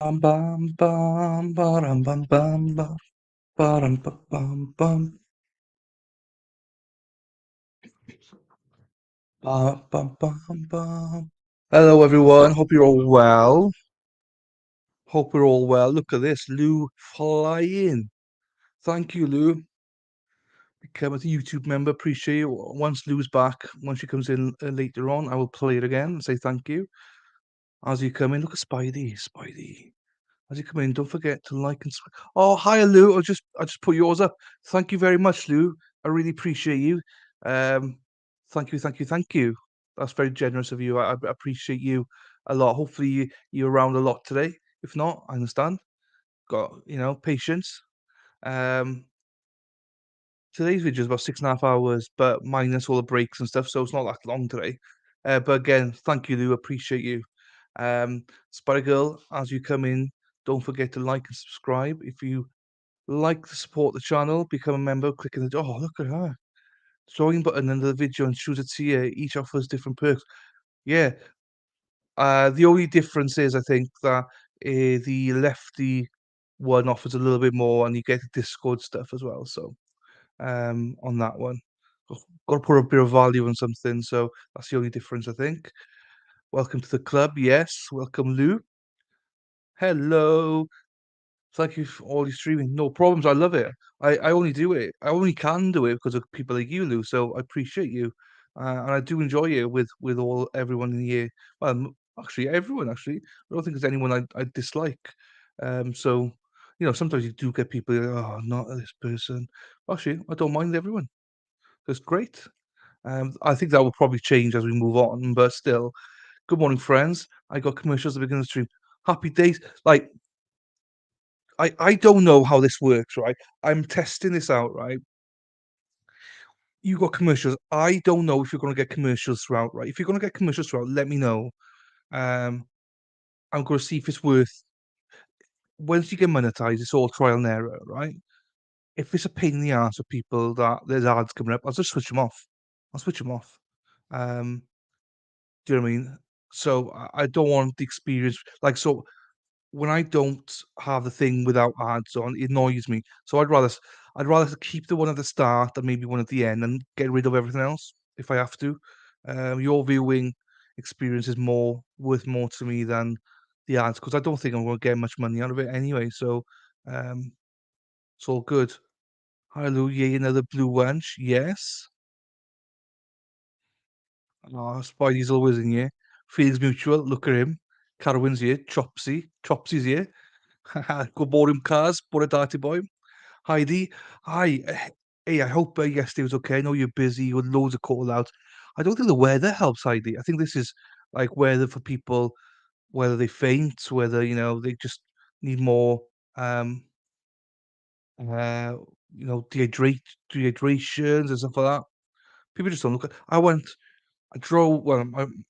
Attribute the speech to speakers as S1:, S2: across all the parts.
S1: Bum bum bum ba-dum bum bum bum ba-dum bum bum bum ba bum bum bum. Hello everyone, hope you're all well. Hope we're all well. Look at this, Lou flying. Thank you, Lou. Become a YouTube member. Appreciate you. Once Lou's back, once she comes in later on, I will play it again and say thank you. As you come in, look at Spidey. Spidey. As you come in, don't forget to like and oh, hi, Lou. I just put yours up. Thank you very much, Lou. I really appreciate you. Thank you, thank you, thank you. That's very generous of you. I appreciate you a lot. Hopefully, you're around a lot today. If not, I understand. Got patience. Um, Today's video is about 6.5 hours, but minus all the breaks and stuff, so it's not that long today. But again, thank you, Lou. Appreciate you. Spider Girl, as you come in, don't forget to like and subscribe. If you like to support the channel, become a member, clicking the oh, look at her. Join button under the video and choose a tier. Each offers different perks. Yeah. The only difference is I think that the lefty one offers a little bit more and you get the Discord stuff as well. So on that one. Got to put a bit of value on something, so that's the only difference I think. Welcome to the club. Yes, welcome Lou. Hello. Thank you for all your streaming. No problems. I love it. I only do it. I only can do it because of people like you, Lou. So I appreciate you, and I do enjoy it with all everyone in here. Well, actually, everyone. Actually, I don't think there's anyone I dislike. So sometimes you do get people. Oh, not this person. Actually, I don't mind everyone. That's great. I think that will probably change as we move on, but still. Good morning, friends. I got commercials at the beginning of the stream. Happy days. Like I don't know how this works, right? I'm testing this out, right? You got commercials. I don't know if you're gonna get commercials throughout, right? If you're gonna get commercials throughout, let me know. Um, I'm gonna see if it's worth once you get monetized, it's all trial and error, right? If it's a pain in the ass for people that there's ads coming up, I'll just switch them off. I'll switch them off. Um, do you know what I mean? So I don't want the experience so when I don't have the thing without ads on, it annoys me. So I'd rather keep the one at the start and maybe one at the end and get rid of everything else if I have to. Your viewing experience is worth more to me than the ads because I don't think I'm gonna get much money out of it anyway. So um, it's all good. Hallelujah, another blue wench. Yes. Oh, Spidey's always in here. Feelings mutual. Look at him. Carwyn's here. Chopsy's here. Good morning, Kaz. Bore darty boy. Heidi. Hi. Hey, I hope yesterday was okay. I know you're busy with loads of call outs. I don't think the weather helps, Heidi. I think this is like weather for people, whether they faint, whether, they just need more, um, uh, dehydrations and stuff like that. People just don't look at. I drove. Well,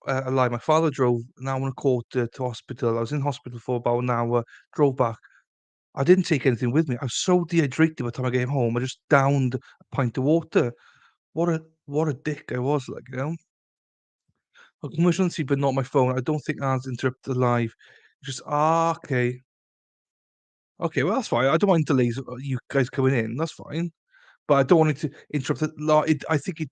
S1: I lied. My father drove an hour and a quarter to hospital. I was in hospital for about an hour. Drove back. I didn't take anything with me. I was so dehydrated by the time I came home. I just downed a pint of water. What a dick I was, like. I can wish on see, but not my phone. I don't think ads interrupt the live. Just okay, okay. Well, that's fine. I don't mind delays. You guys coming in. That's fine. But I don't want it to interrupt the I think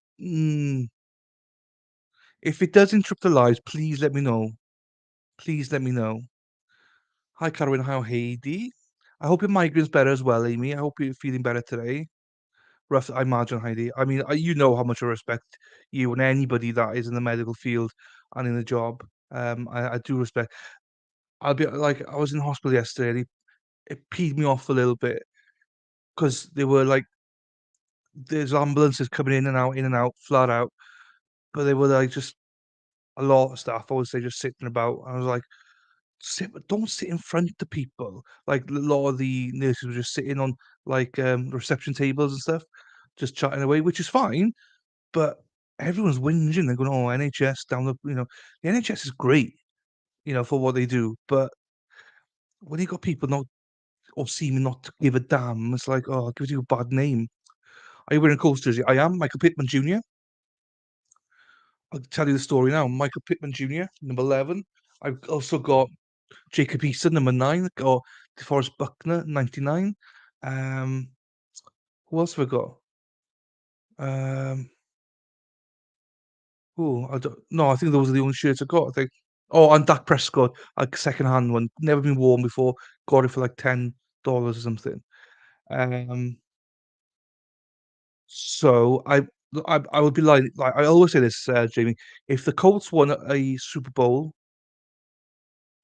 S1: if it does interrupt the lives, please let me know. Please let me know. Hi, Carolyn. How Heidi? I hope your migraine's better as well, Amy. I hope you're feeling better today. Rough, I imagine, Heidi. I mean, you know how much I respect you and anybody that is in the medical field and in the job. I do respect. I'll be like, I was in hospital yesterday, and it peed me off a little bit because they were like, there's ambulances coming in and out, flat out, but they were like just a lot of staff. I would say just sitting about. I was like, don't sit in front of people. Like a lot of the nurses were just sitting on like reception tables and stuff, just chatting away, which is fine. But everyone's whinging. They're going, "Oh, NHS down the NHS is great, for what they do." But when you got people not or seeming not to give a damn, it's like, "Oh, it gives you a bad name." Are you wearing coasters? I am Michael Pittman Jr. I'll tell you the story now. Michael Pittman Jr., number 11. I've also got Jacob Eason, number 9, or DeForest Buckner, 99. Um, who else have we got? Um, I don't no, I think those are the only shirts I got, I think. Oh, and Dak Prescott, like, secondhand one, never been worn before, got it for, like, $10 or something. Um, so I would be like I always say this, Jamie, if the Colts won a Super Bowl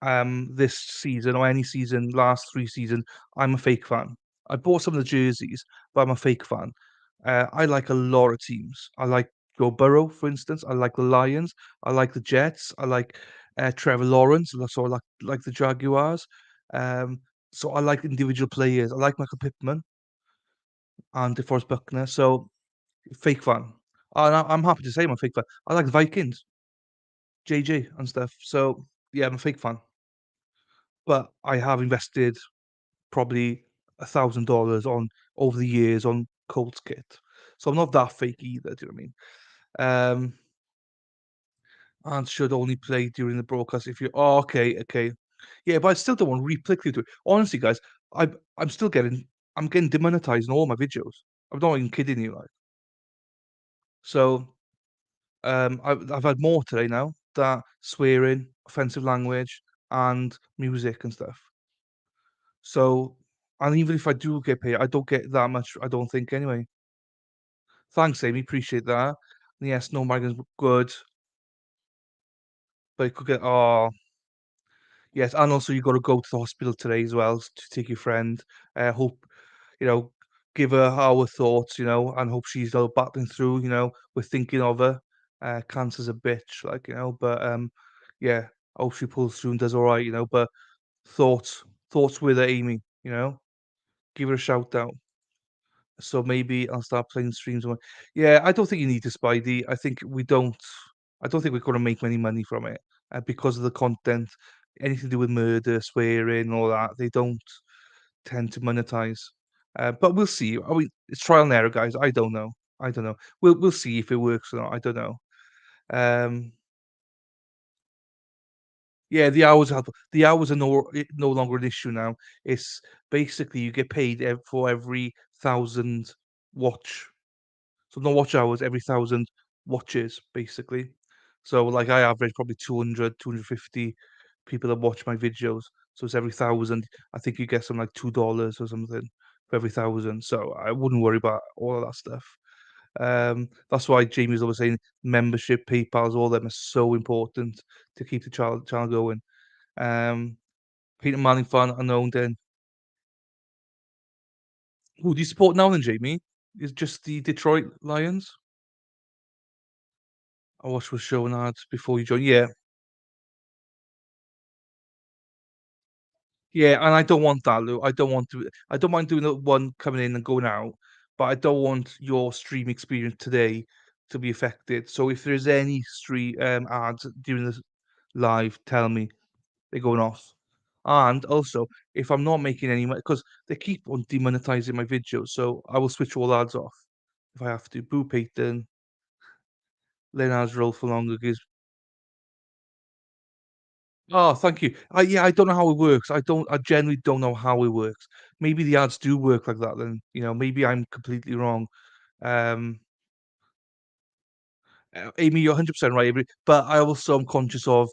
S1: this season or any season, last 3 seasons, I'm a fake fan. I bought some of the jerseys, but I'm a fake fan. I like a lot of teams. I like Joe Burrow, for instance. I like the Lions. I like the Jets. I like Trevor Lawrence. So I like the Jaguars. Um, so I like individual players. I like Michael Pittman and DeForest Buckner. So fake fan. And I'm happy to say I'm a fake fan. I like the Vikings, JJ and stuff. So yeah, I'm a fake fan. But I have invested probably $1,000 on over the years on Colts kit. So I'm not that fake either, do you know what I mean? And should only play during the broadcast if you okay, okay. Yeah, but I still don't want to replay through to it. Honestly, guys, I'm still I'm getting demonetized in all my videos. I'm not even kidding you, like. So I've had more today now that swearing, offensive language, and music and stuff. So, and even if I do get paid, I don't get that much, I don't think anyway. Thanks, Amy, appreciate that. Yes, no migrants good, but it could get yes, and also you gotta go to the hospital today as well to take your friend. Hope, you know, give her our thoughts, and hope she's battling through, we're thinking of her. Cancer's a bitch, like, but, yeah, I hope she pulls through and does alright, but thoughts thoughts with her, Amy, give her a shout out. So maybe I'll start playing streams on. Yeah, I don't think you need to Spidey. I don't think we're gonna make many money from it, because of the content. Anything to do with murder, swearing, all that, they don't tend to monetize. But we'll see. I mean, it's trial and error, guys. I don't know. I don't know. We'll see if it works or not. I don't know. Um, yeah, the hours help. The hours are no longer an issue now. It's basically you get paid for every 1,000 watch. So no watch hours, every 1,000 watches, basically. So, like, I average probably 200, 250 people that watch my videos. So it's every 1,000. I think you get some like $2 or something for every 1,000. So I wouldn't worry about all of that stuff. That's why Jamie's always saying membership, PayPal's, all them are so important to keep the channel going. Um, Peter Manning fan unknown then. Who do you support now then, Jamie? Is just the Detroit Lions? I watched was showing ads before you joined. Yeah. Yeah, and I don't want that, Lou. I don't mind doing the one coming in and going out, but I don't want your stream experience today to be affected. So if there's any ads during this live, tell me they're going off. And also, if I'm not making any money, because they keep on demonetizing my videos, so I will switch all ads off if I have to. Boo Payton, Leonard's roll for longer gives. Oh, thank you. Yeah, I don't know how it works. I genuinely don't know how it works. Maybe the ads do work like that then, maybe I'm completely wrong. Um, Amy, you're 100% right, but I also am conscious of,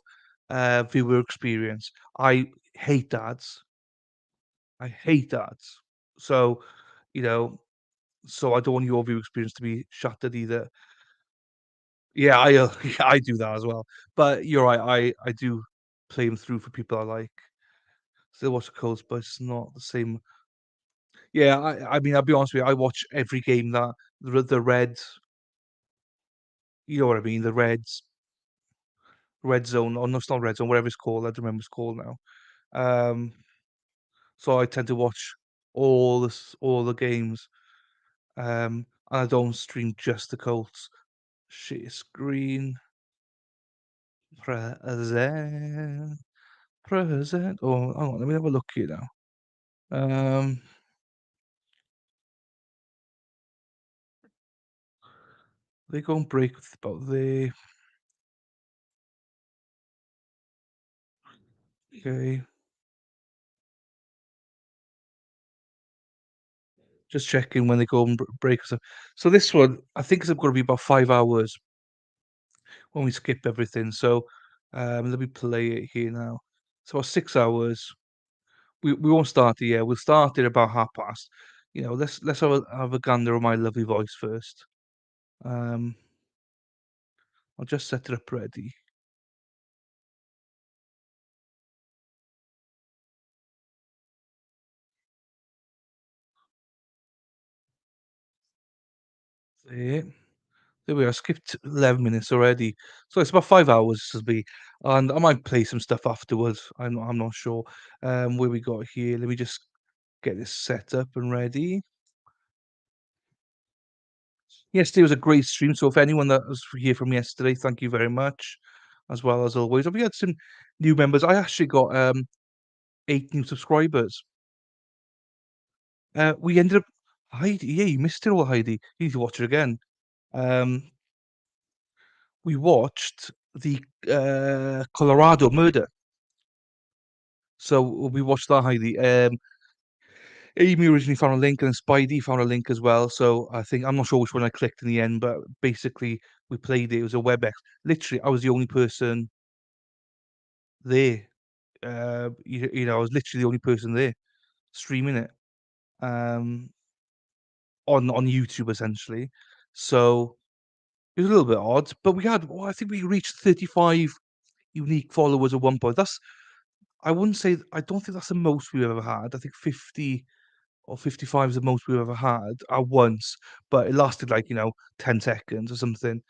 S1: viewer experience. I hate ads. I hate ads. So, you know, so I don't want your viewer experience to be shattered either. Yeah, yeah, I do that as well. But you're right, I do play them through for people I like. Still watch the Colts, but it's not the same. Yeah, I mean, I'll be honest with you, I watch every game that the Reds, you know what I mean, the Reds, Red Zone, or no, it's not Red Zone, whatever it's called, I don't remember what it's called now. Um, so I tend to watch all the games, and I don't stream just the Colts. Share screen, present, present. Oh, hang on, let me have a look here now. Um, they go and break about the Okay. Just checking when they go on break or so. So this one, I think it's gonna be about 5 hours when we skip everything. So, let me play it here now. So about 6 hours. We won't start it yet. We'll start it about 1:30. Let's have a gander on my lovely voice first. Um, I'll just set it up ready. There. There we are. Skipped 11 minutes already. So it's about 5 hours this will be, and I might play some stuff afterwards. I'm not sure. Where we got here. Let me just get this set up and ready. Yesterday was a great stream, so if anyone that was here from yesterday, thank you very much, as well as always. And we had some new members. I actually got 8 new subscribers. We ended up Heidi, yeah, you missed it all, Heidi. You need to watch it again. Um, we watched the Colorado murder. So we watched that, Heidi. Amy originally found a link, and then Spidey found a link as well. So I think I'm not sure which one I clicked in the end, but basically we played it. It was a WebEx. Literally, I was the only person there. I was literally the only person there streaming it um, on YouTube essentially. So it was a little bit odd, but I think we reached 35 unique followers at one point. I wouldn't say, I don't think that's the most we've ever had. I think 50 or 55 is the most we've ever had at once, but it lasted like, 10 seconds or something.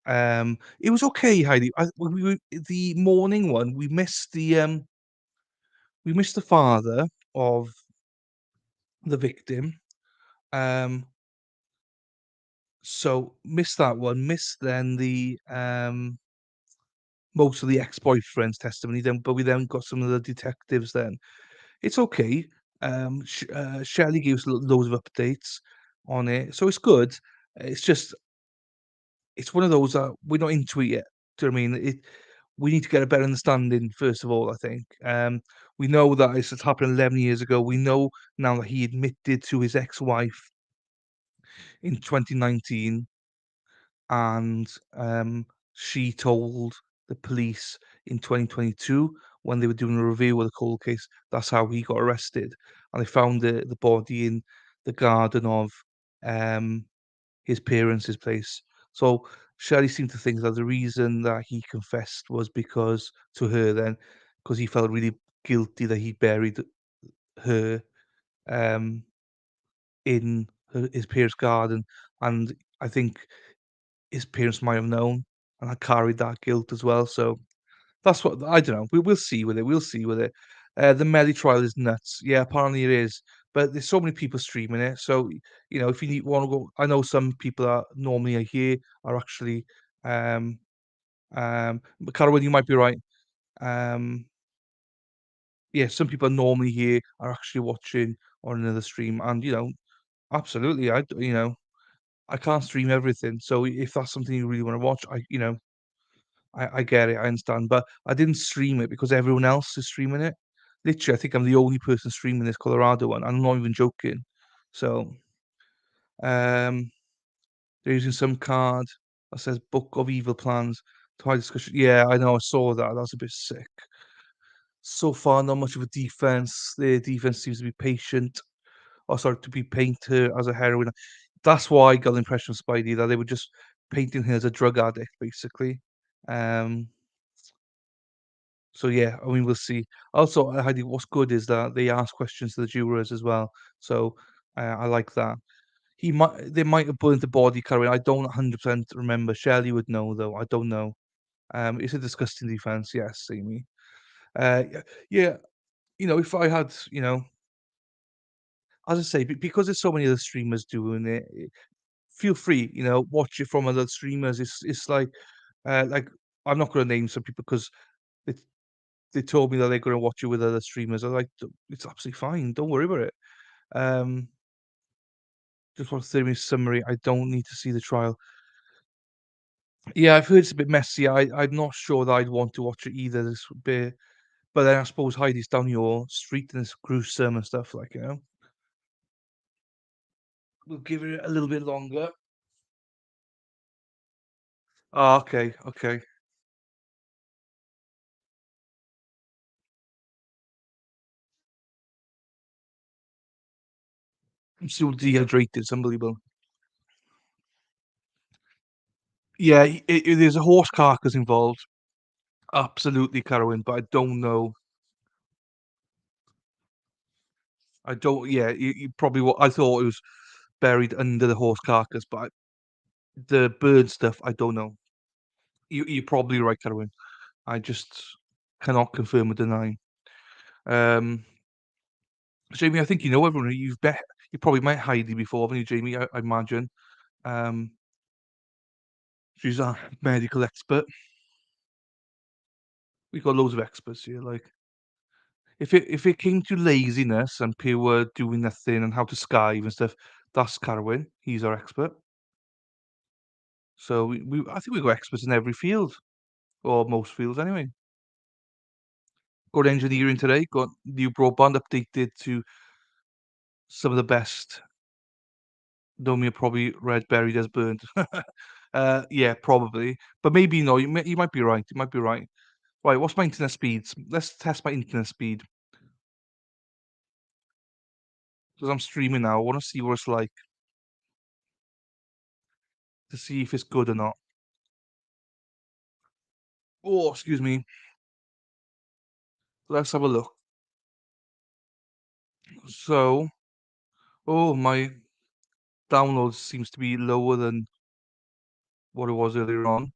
S1: It was okay, Heidi. The morning one, we missed the father of the victim. Um, so missed that one, missed then the most of the ex-boyfriend's testimony then, but we then got some of the detectives then. It's okay. Shelley gives loads of updates on it, so it's good. It's just it's one of those that we're not into it yet. Do you know what I mean? We need to get a better understanding first of all, I think. We know that it's happened 11 years ago. We know now that he admitted to his ex-wife in 2019, and she told the police in 2022 when they were doing a review of the cold case. That's how he got arrested, and they found the body in the garden of um, his parents' place. So Shelley seemed to think that the reason that he confessed was because to her then, because he felt really guilty that he buried her um, in his parents' garden, and I think his parents might have known, and I carried that guilt as well. So that's what I don't know. We'll see with it. We'll see with it. The Melly trial is nuts. Yeah, apparently it is. But there's so many people streaming it. So if you need want to go, I know some people that normally are here are actually but Caroline, you might be right. Um, yeah, some people normally here are actually watching on another stream, and absolutely, I can't stream everything. So if that's something you really want to watch, I get it, I understand, but I didn't stream it because everyone else is streaming it. Literally, I think I'm the only person streaming this Colorado one. I'm not even joking. So, um, they're using some card that says "Book of Evil Plans" to hide discussion. Yeah, I know. I saw that. That was a bit sick. So far, not much of a defense. The defense seems to be patient. Or sorry, to be paint her as a heroine. That's why I got the impression of Spidey that they were just painting her as a drug addict, basically. Um, So yeah, I mean, we'll see. Also, Heidi, what's good is that they ask questions to the jurors as well. So I like that. They might have burnt the body, Karen. I don't 100% remember. Shelley would know though. I don't know. It's a disgusting defense. Yes, Amy. Yeah, yeah. If I had, as I say, because there's so many other streamers doing it, feel free. Watch it from other streamers. It's like I'm not going to name some people because they told me that they're gonna watch it with other streamers. I was like, It's absolutely fine. Don't worry about it." Um, just want to say in summary, I don't need to see the trial. Yeah, I've heard it's a bit messy. I'm not sure that I'd want to watch it either. This would be But then I suppose Heidi's down your street and it's gruesome and stuff like, you know? We'll give it a little bit longer. Oh, okay, okay. I'm still dehydrated, it's unbelievable. Yeah, there's a horse carcass involved. Absolutely Carowin, but I don't yeah, you probably I thought it was buried under the horse carcass, but the bird stuff, I don't know. You're probably right, Carowin. I just cannot confirm or deny. Um, Jamie, I think you know everyone. You probably met Heidi before, haven't you, Jamie? I imagine. Um, she's a medical expert. We've got loads of experts here. Like, if it came to laziness and pure doing nothing and how to skive and stuff, that's Carwin. He's our expert. So I think we've got experts in every field, or most fields anyway. Got engineering today. Got new broadband updated to some of the best. Domia probably red buried as burned. Yeah, probably. But maybe no. You might be right. You might be right. Right. What's my internet speeds? Let's test my internet speed because I'm streaming now. I want to see what it's like to see if it's good or not. Oh, excuse me. Let's have a look. So, oh, my download seems to be lower than what it was earlier on.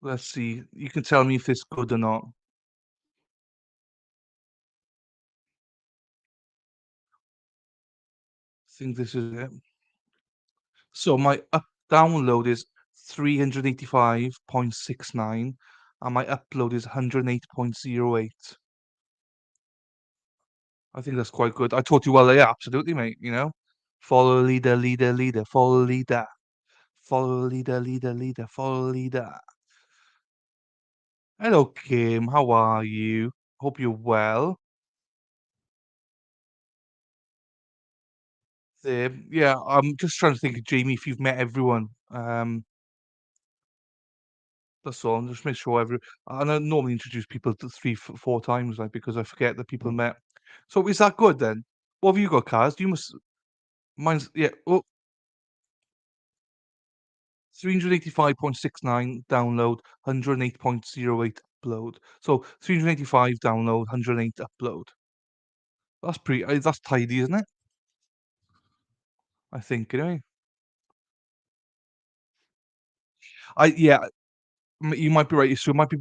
S1: Let's see. You can tell me if it's good or not. I think this is it. So my download is 385.69 and my upload is 108.08. I think that's quite good. I taught you well, yeah, absolutely, mate, you know. Follow leader, leader, leader, follow leader. Follow leader, leader, leader, follow leader. Hello, Kim. How are you? Hope you're well. There. Yeah, I'm just trying to think of Jamie if you've met everyone. That's all. Just make sure and I normally introduce people to 3, 4 times, like, because I forget that people met. So is that good then? What have you got, Kaz? You must mine's yeah, oh, 385.69 download, 108.08 upload. So 385 download, 108 upload. That's pretty that's tidy, isn't it? I think, anyway. Yeah, you might be right. So it might be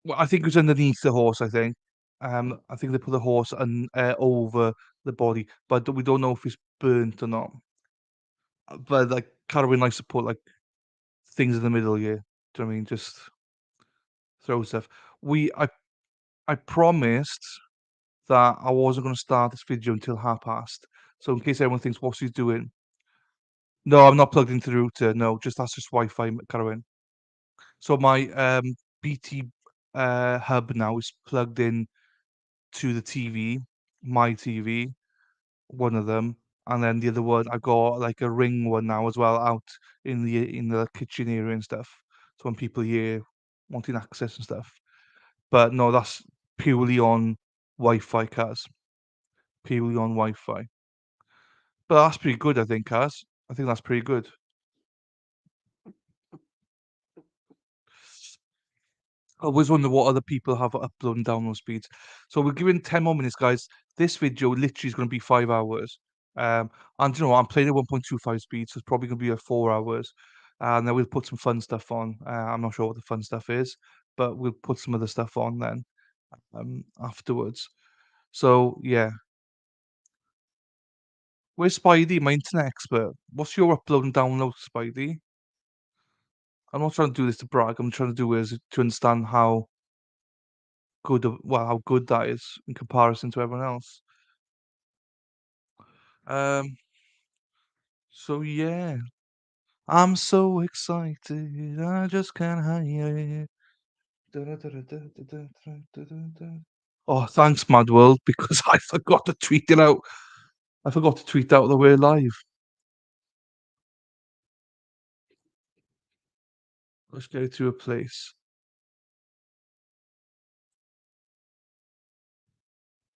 S1: well, I think it was underneath the horse, I think. I think they put the horse over the body, but we don't know if it's burnt or not. But, like, Carwin likes to put, like, things in the middle, yeah. Do you know what I mean? Just throw stuff. I promised that I wasn't gonna start this video until 1:30. So in case anyone thinks, "What's he doing?" No, I'm not plugged into the router, no, that's just Wi-Fi, Carwin. So my, BT, hub now is plugged in to the TV, my TV, one of them, and then the other one, I got, like, a Ring one now as well out in the kitchen area and stuff, so when people here wanting access and stuff. But no, that's purely on Wi-Fi, Kaz. Purely on Wi-Fi. But that's pretty good, I think, Kaz. I think that's pretty good. I always wonder what other people have upload and download speeds. So we're giving 10 more minutes, guys. This video literally is going to be 5 hours. And you know what? I'm playing at 1.25 speed, so it's probably going to be 4 hours. And then we'll put some fun stuff on. I'm not sure what the fun stuff is, but we'll put some other stuff on then afterwards. So yeah, where's Spidey, my internet expert? What's your upload and download, Spidey? I'm not trying to do this to brag. I'm trying to do is to understand how how good that is in comparison to everyone else. Um, so yeah, I'm so excited, I just can't hide it. Da-da-da-da-da-da-da-da-da-da. Oh, thanks, Mad World, because I forgot to tweet it out. I forgot to tweet out that we're live. Let's go to a place.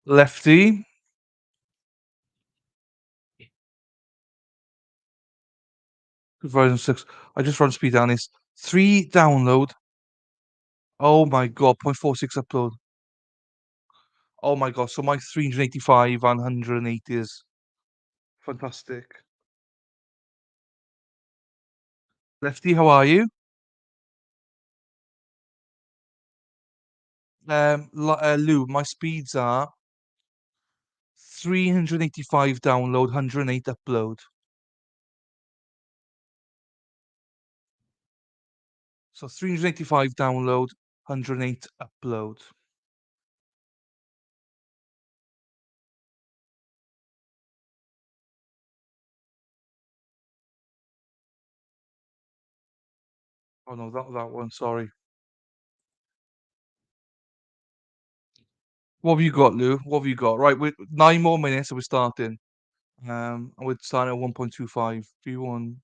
S1: Lefty, version 6. I just run speed down this. 3 download. Oh my god, 0.46 upload. Oh my god, so my 385 and 180 is fantastic. Lefty, how are you? Lou, my speeds are 385 download, 108 upload. So 385 download, 108 upload. Oh no, that one, sorry. What have you got, Lou? What have you got? Right, we 9 more minutes and we're starting. And we're starting at 1.25. V1.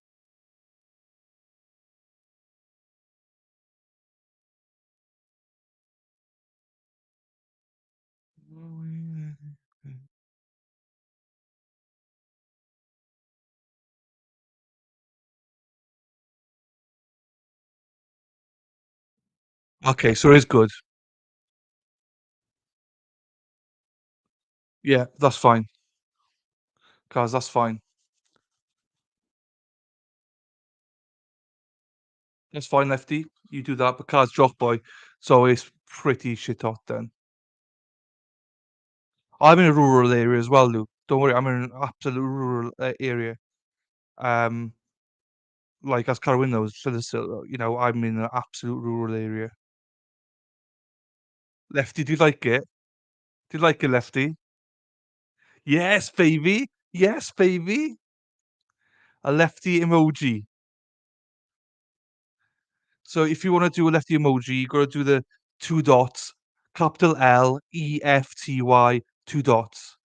S1: Okay, so it's good. Yeah, that's fine. Guys, that's fine. That's fine, Lefty. You do that, but cards drop by. So it's pretty shit hot then. I'm in a rural area as well, Luke. Don't worry, I'm in an absolute rural area. Um, like as Carwyn knows, so there's still, I'm in an absolute rural area. Lefty, do you like it? Do you like it, Lefty? Yes, baby. Yes, baby. A lefty emoji. So if you want to do a lefty emoji, you got to do the 2 dots, capital LEFTY, 2 dots.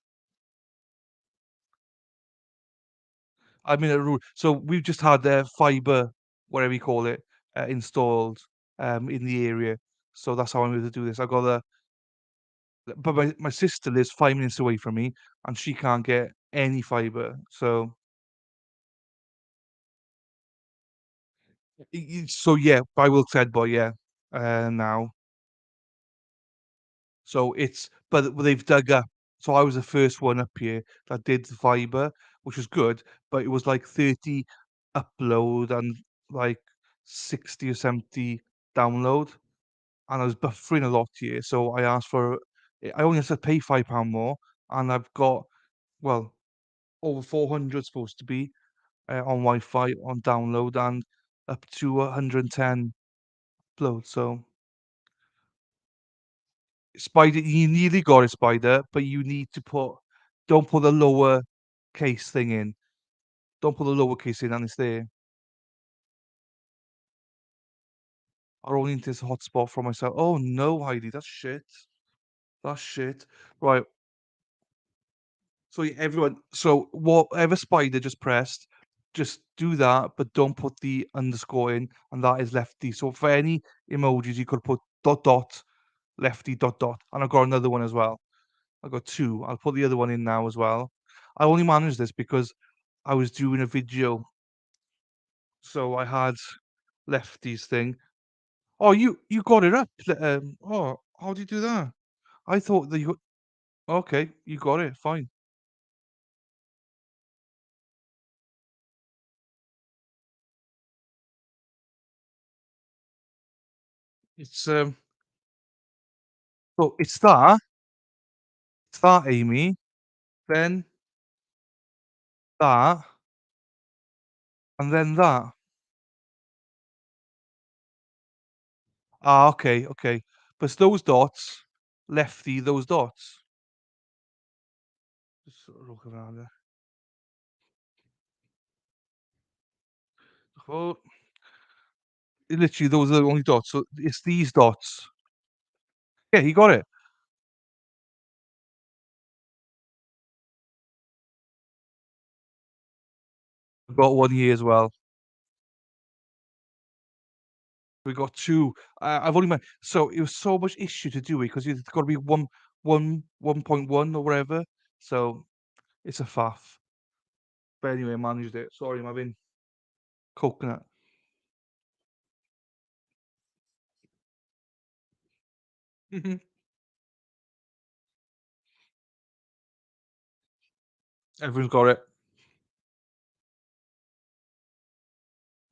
S1: I'm in a rural. So we've just had fiber, whatever you call it, installed in the area. So that's how I'm able to do this. I got the, but my sister lives 5 minutes away from me, and she can't get any fiber. So so yeah, I will said, but yeah, now. So it's but they've dug up. So I was the first one up here that did the fiber, which was good, but it was like 30 upload and like 60 or 70 download, and I was buffering a lot here. So I asked for, I only have to pay £5 more, and I've got, well, over 400 supposed to be on Wi-Fi on download and up to 110 upload. So Spider, you nearly got it, Spider, but you need to don't put the lower case thing in. Don't put the lowercase in, and it's there. I only need this hotspot for myself. Oh no, Heidi, that's shit. That's shit. Right. So everyone, so whatever Spider just pressed, just do that, but don't put the underscore in, and that is lefty. So for any emojis, you could put dot dot lefty dot dot, and I've got another one as well. I got 2. I'll put the other one in now as well. I only managed this because I was doing a video, so I had Lefty's thing. Oh, you got it up. Oh, how do you do that? I thought that you. Okay, you got it. Fine. It's so it's that, Amy. Then that, and then that. Ah, okay, okay. But it's those dots, Lefty, those dots. Just sort of looking around there. Well, literally those are the only dots, so it's these dots. Yeah, he got it. I got 1 year as well. We got 2. I've only made so it was so much issue to do it because it's gotta be 1.1 or whatever, so it's a faff. But anyway, I managed it. Sorry, I'm having coconut. Mhm. Everyone's got it.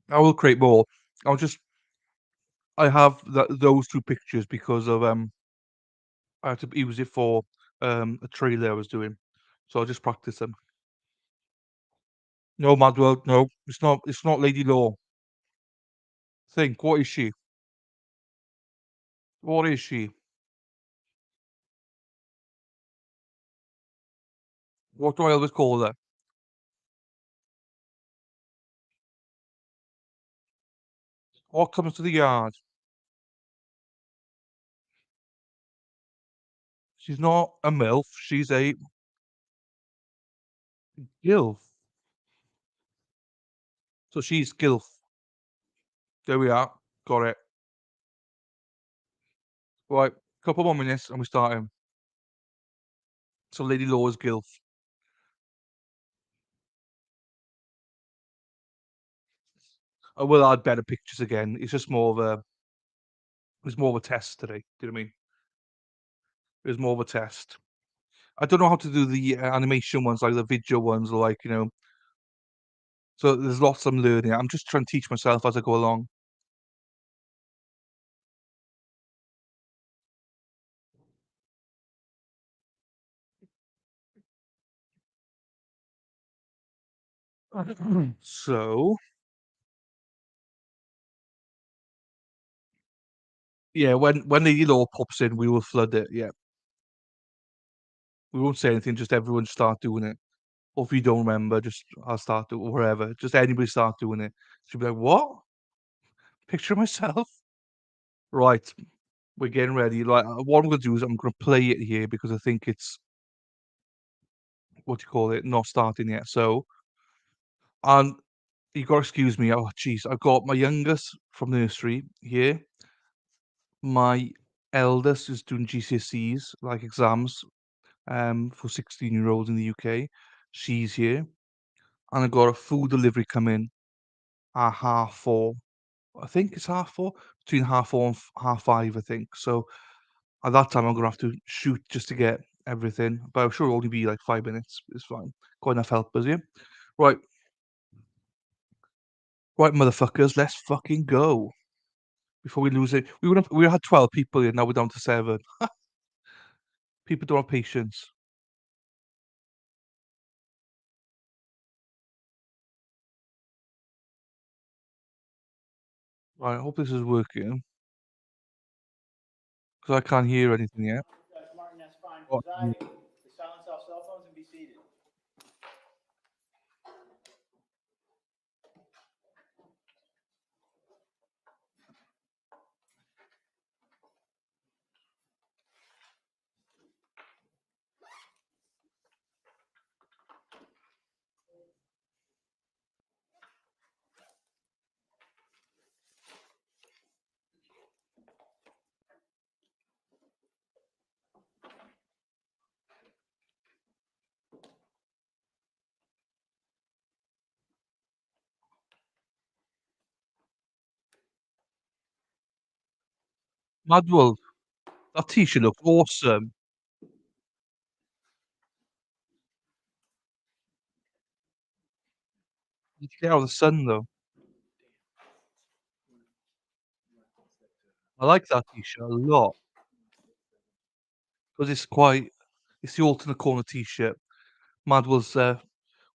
S1: I will create more. I'll just I have those 2 pictures because of, I had to use it for, a trailer I was doing, so I'll just practice them. No, Madwell, no, it's not Lady Law. Think, what is she? What is she? What do I always call her? What comes to the yard? She's not a MILF, she's a GILF. So she's GILF. There we are. Got it. Right, couple more minutes and we're starting. So Lady Law is GILF. I will add better pictures again. It's more of a test today. Do you know what I mean? It was more of a test. I don't know how to do the animation ones, like the video ones, like, so there's lots I'm learning. I'm just trying to teach myself as I go along. So, yeah, when Lady Law pops in, we will flood it. Yeah, we won't say anything. Just everyone start doing it. Or if you don't remember, just I'll start doing wherever. Just anybody start doing it. She'll be like, "What? Picture of myself?" Right, we're getting ready. Like, what I'm gonna do is I'm gonna play it here because I think it's what do you call it? Not starting yet. So, and you gotta excuse me. Oh, jeez, I've got my youngest from nursery here. My eldest is doing GCSEs, like exams, for 16-year-olds in the UK. She's here, and I got a food delivery coming at 4:30. I think it's 4:30, between 4:30 and 5:30, I think. So at that time, I'm gonna have to shoot just to get everything, but I'm sure it'll only be like 5 minutes. It's fine. Got enough helpers, yeah. Right, right, motherfuckers, let's fucking go before we lose it. We had 12 people here, now we're down to 7. People don't have patience. Right, I hope this is working because I can't hear anything yet.
S2: Martin, that's fine.
S1: Oh,
S2: Anxiety, to silence off cell phones and be seated.
S1: Madwell, that t-shirt looks awesome. You get out of the sun though. I like that t-shirt a lot because it's the alternate corner t-shirt. Madwell's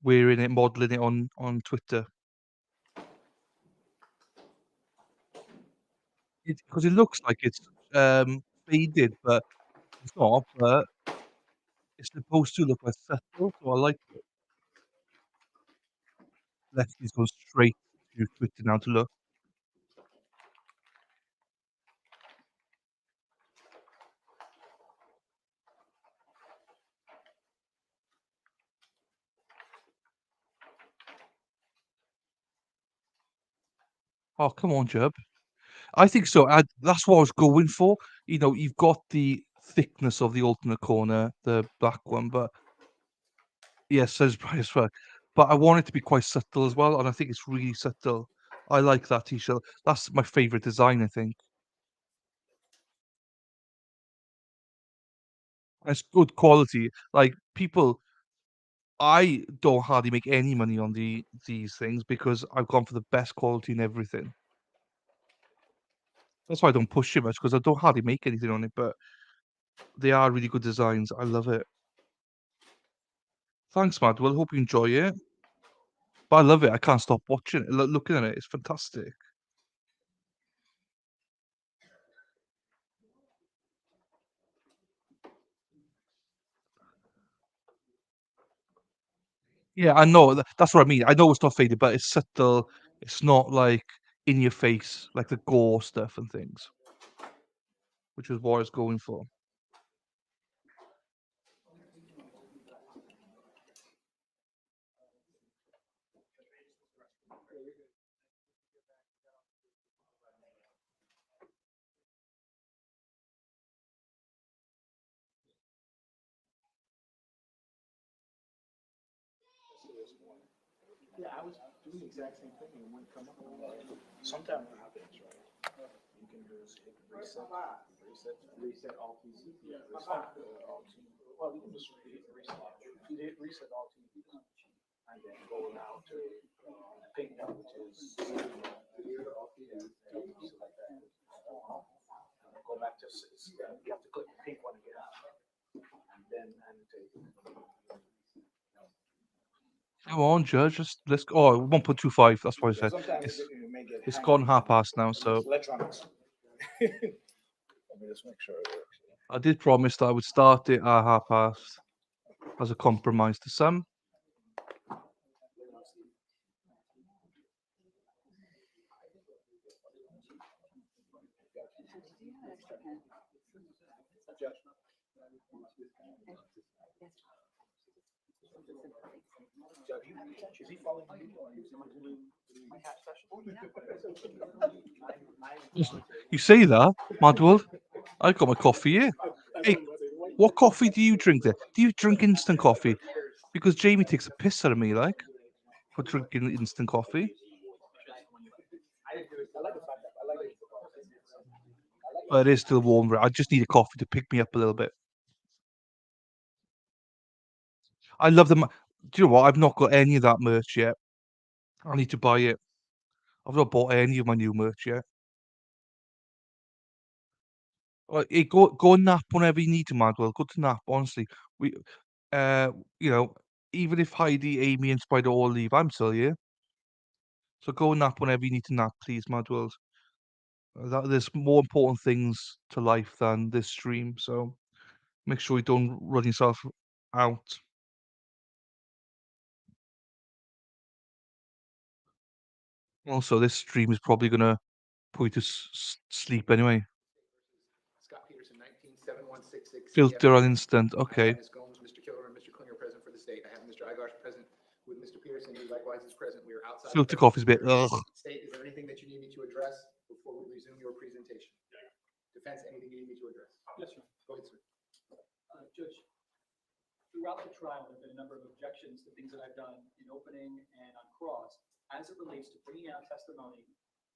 S1: wearing it, modeling it on Twitter. Because it looks like it's faded, but it's not. But it's supposed to look like subtle, so I like it. Lefty's going straight. use Twitter now to look. Oh, come on, Jub. I think so. That's what I was going for. You know, you've got the thickness of the alternate corner, the black one, but yes, says bright as fuck. But I want it to be quite subtle as well, and I think it's really subtle. I like that t-shirt. That's my favorite design, I think. It's good quality. Like people, I don't hardly make any money on these things because I've gone for the best quality and everything. That's why I don't push it much because I don't hardly make anything on it, but they are really good designs. I love it. Thanks, Mad. Well, I hope you enjoy it. But I love it. I can't stop watching it, looking at it. It's fantastic. Yeah, I know. That's what I mean. I know it's not faded, but it's subtle. It's not like in your face, like the gore stuff and things, which is what I was going for.
S2: Yeah, I was doing the exact same thing and it wouldn't come up. Sometimes what happens, right? You can just hit reset all PC. Yeah, reset all TV. Well, you can just hit reset. You hit reset all TV. And then go now to ping them, which is like that. And then go back to you have to click the pink one again. And then annotate.
S1: Come on, Judge. Let's go. Oh, 1.25. That's what I said.
S2: Sometimes
S1: It's
S2: you may get
S1: it's
S2: hang
S1: gone
S2: up
S1: half
S2: on
S1: past now, so
S2: electronics. Let me just make sure it works.
S1: I did promise that I would start it at half past as a compromise to some.
S2: Is he following you?
S1: You say that, Madwell? I got my coffee here. Hey, what coffee do you drink there? Do you drink instant coffee? Because Jamie takes a piss out of me, like, for drinking instant coffee. But it is still warm. I just need a coffee to pick me up a little bit. I love them. Do you know what? I've not got any of that merch yet. I need to buy it. I've not bought any of my new merch yet. Hey, go and nap whenever you need to, Madwell. Go to nap, honestly. We, uh, you know, even if Heidi, Amy, and Spider all leave, I'm still here. So go and nap whenever you need to nap, please, Madwell. There's more important things to life than this stream, so make sure you don't run yourself out. Also, this stream is probably gonna put you to sleep anyway.
S3: Scot Peterson, 197166.
S1: Filter on instant.
S3: I
S1: Okay.
S3: have Ms. Gomes, Mr. Killer, and Mr. Klinger present for the state. I have Mr. Igosh present with Mr. Peterson, who likewise is present. We are outside.
S1: Filter coffee's a bit ugh.
S3: State, is there anything that you need me to address before we resume your presentation? Defense, anything you need me to address?
S4: Yes, sir.
S3: Go ahead, sir.
S4: Judge, throughout the trial, there have been a number of objections to things that I've done in opening and on cross as it relates to bringing out testimony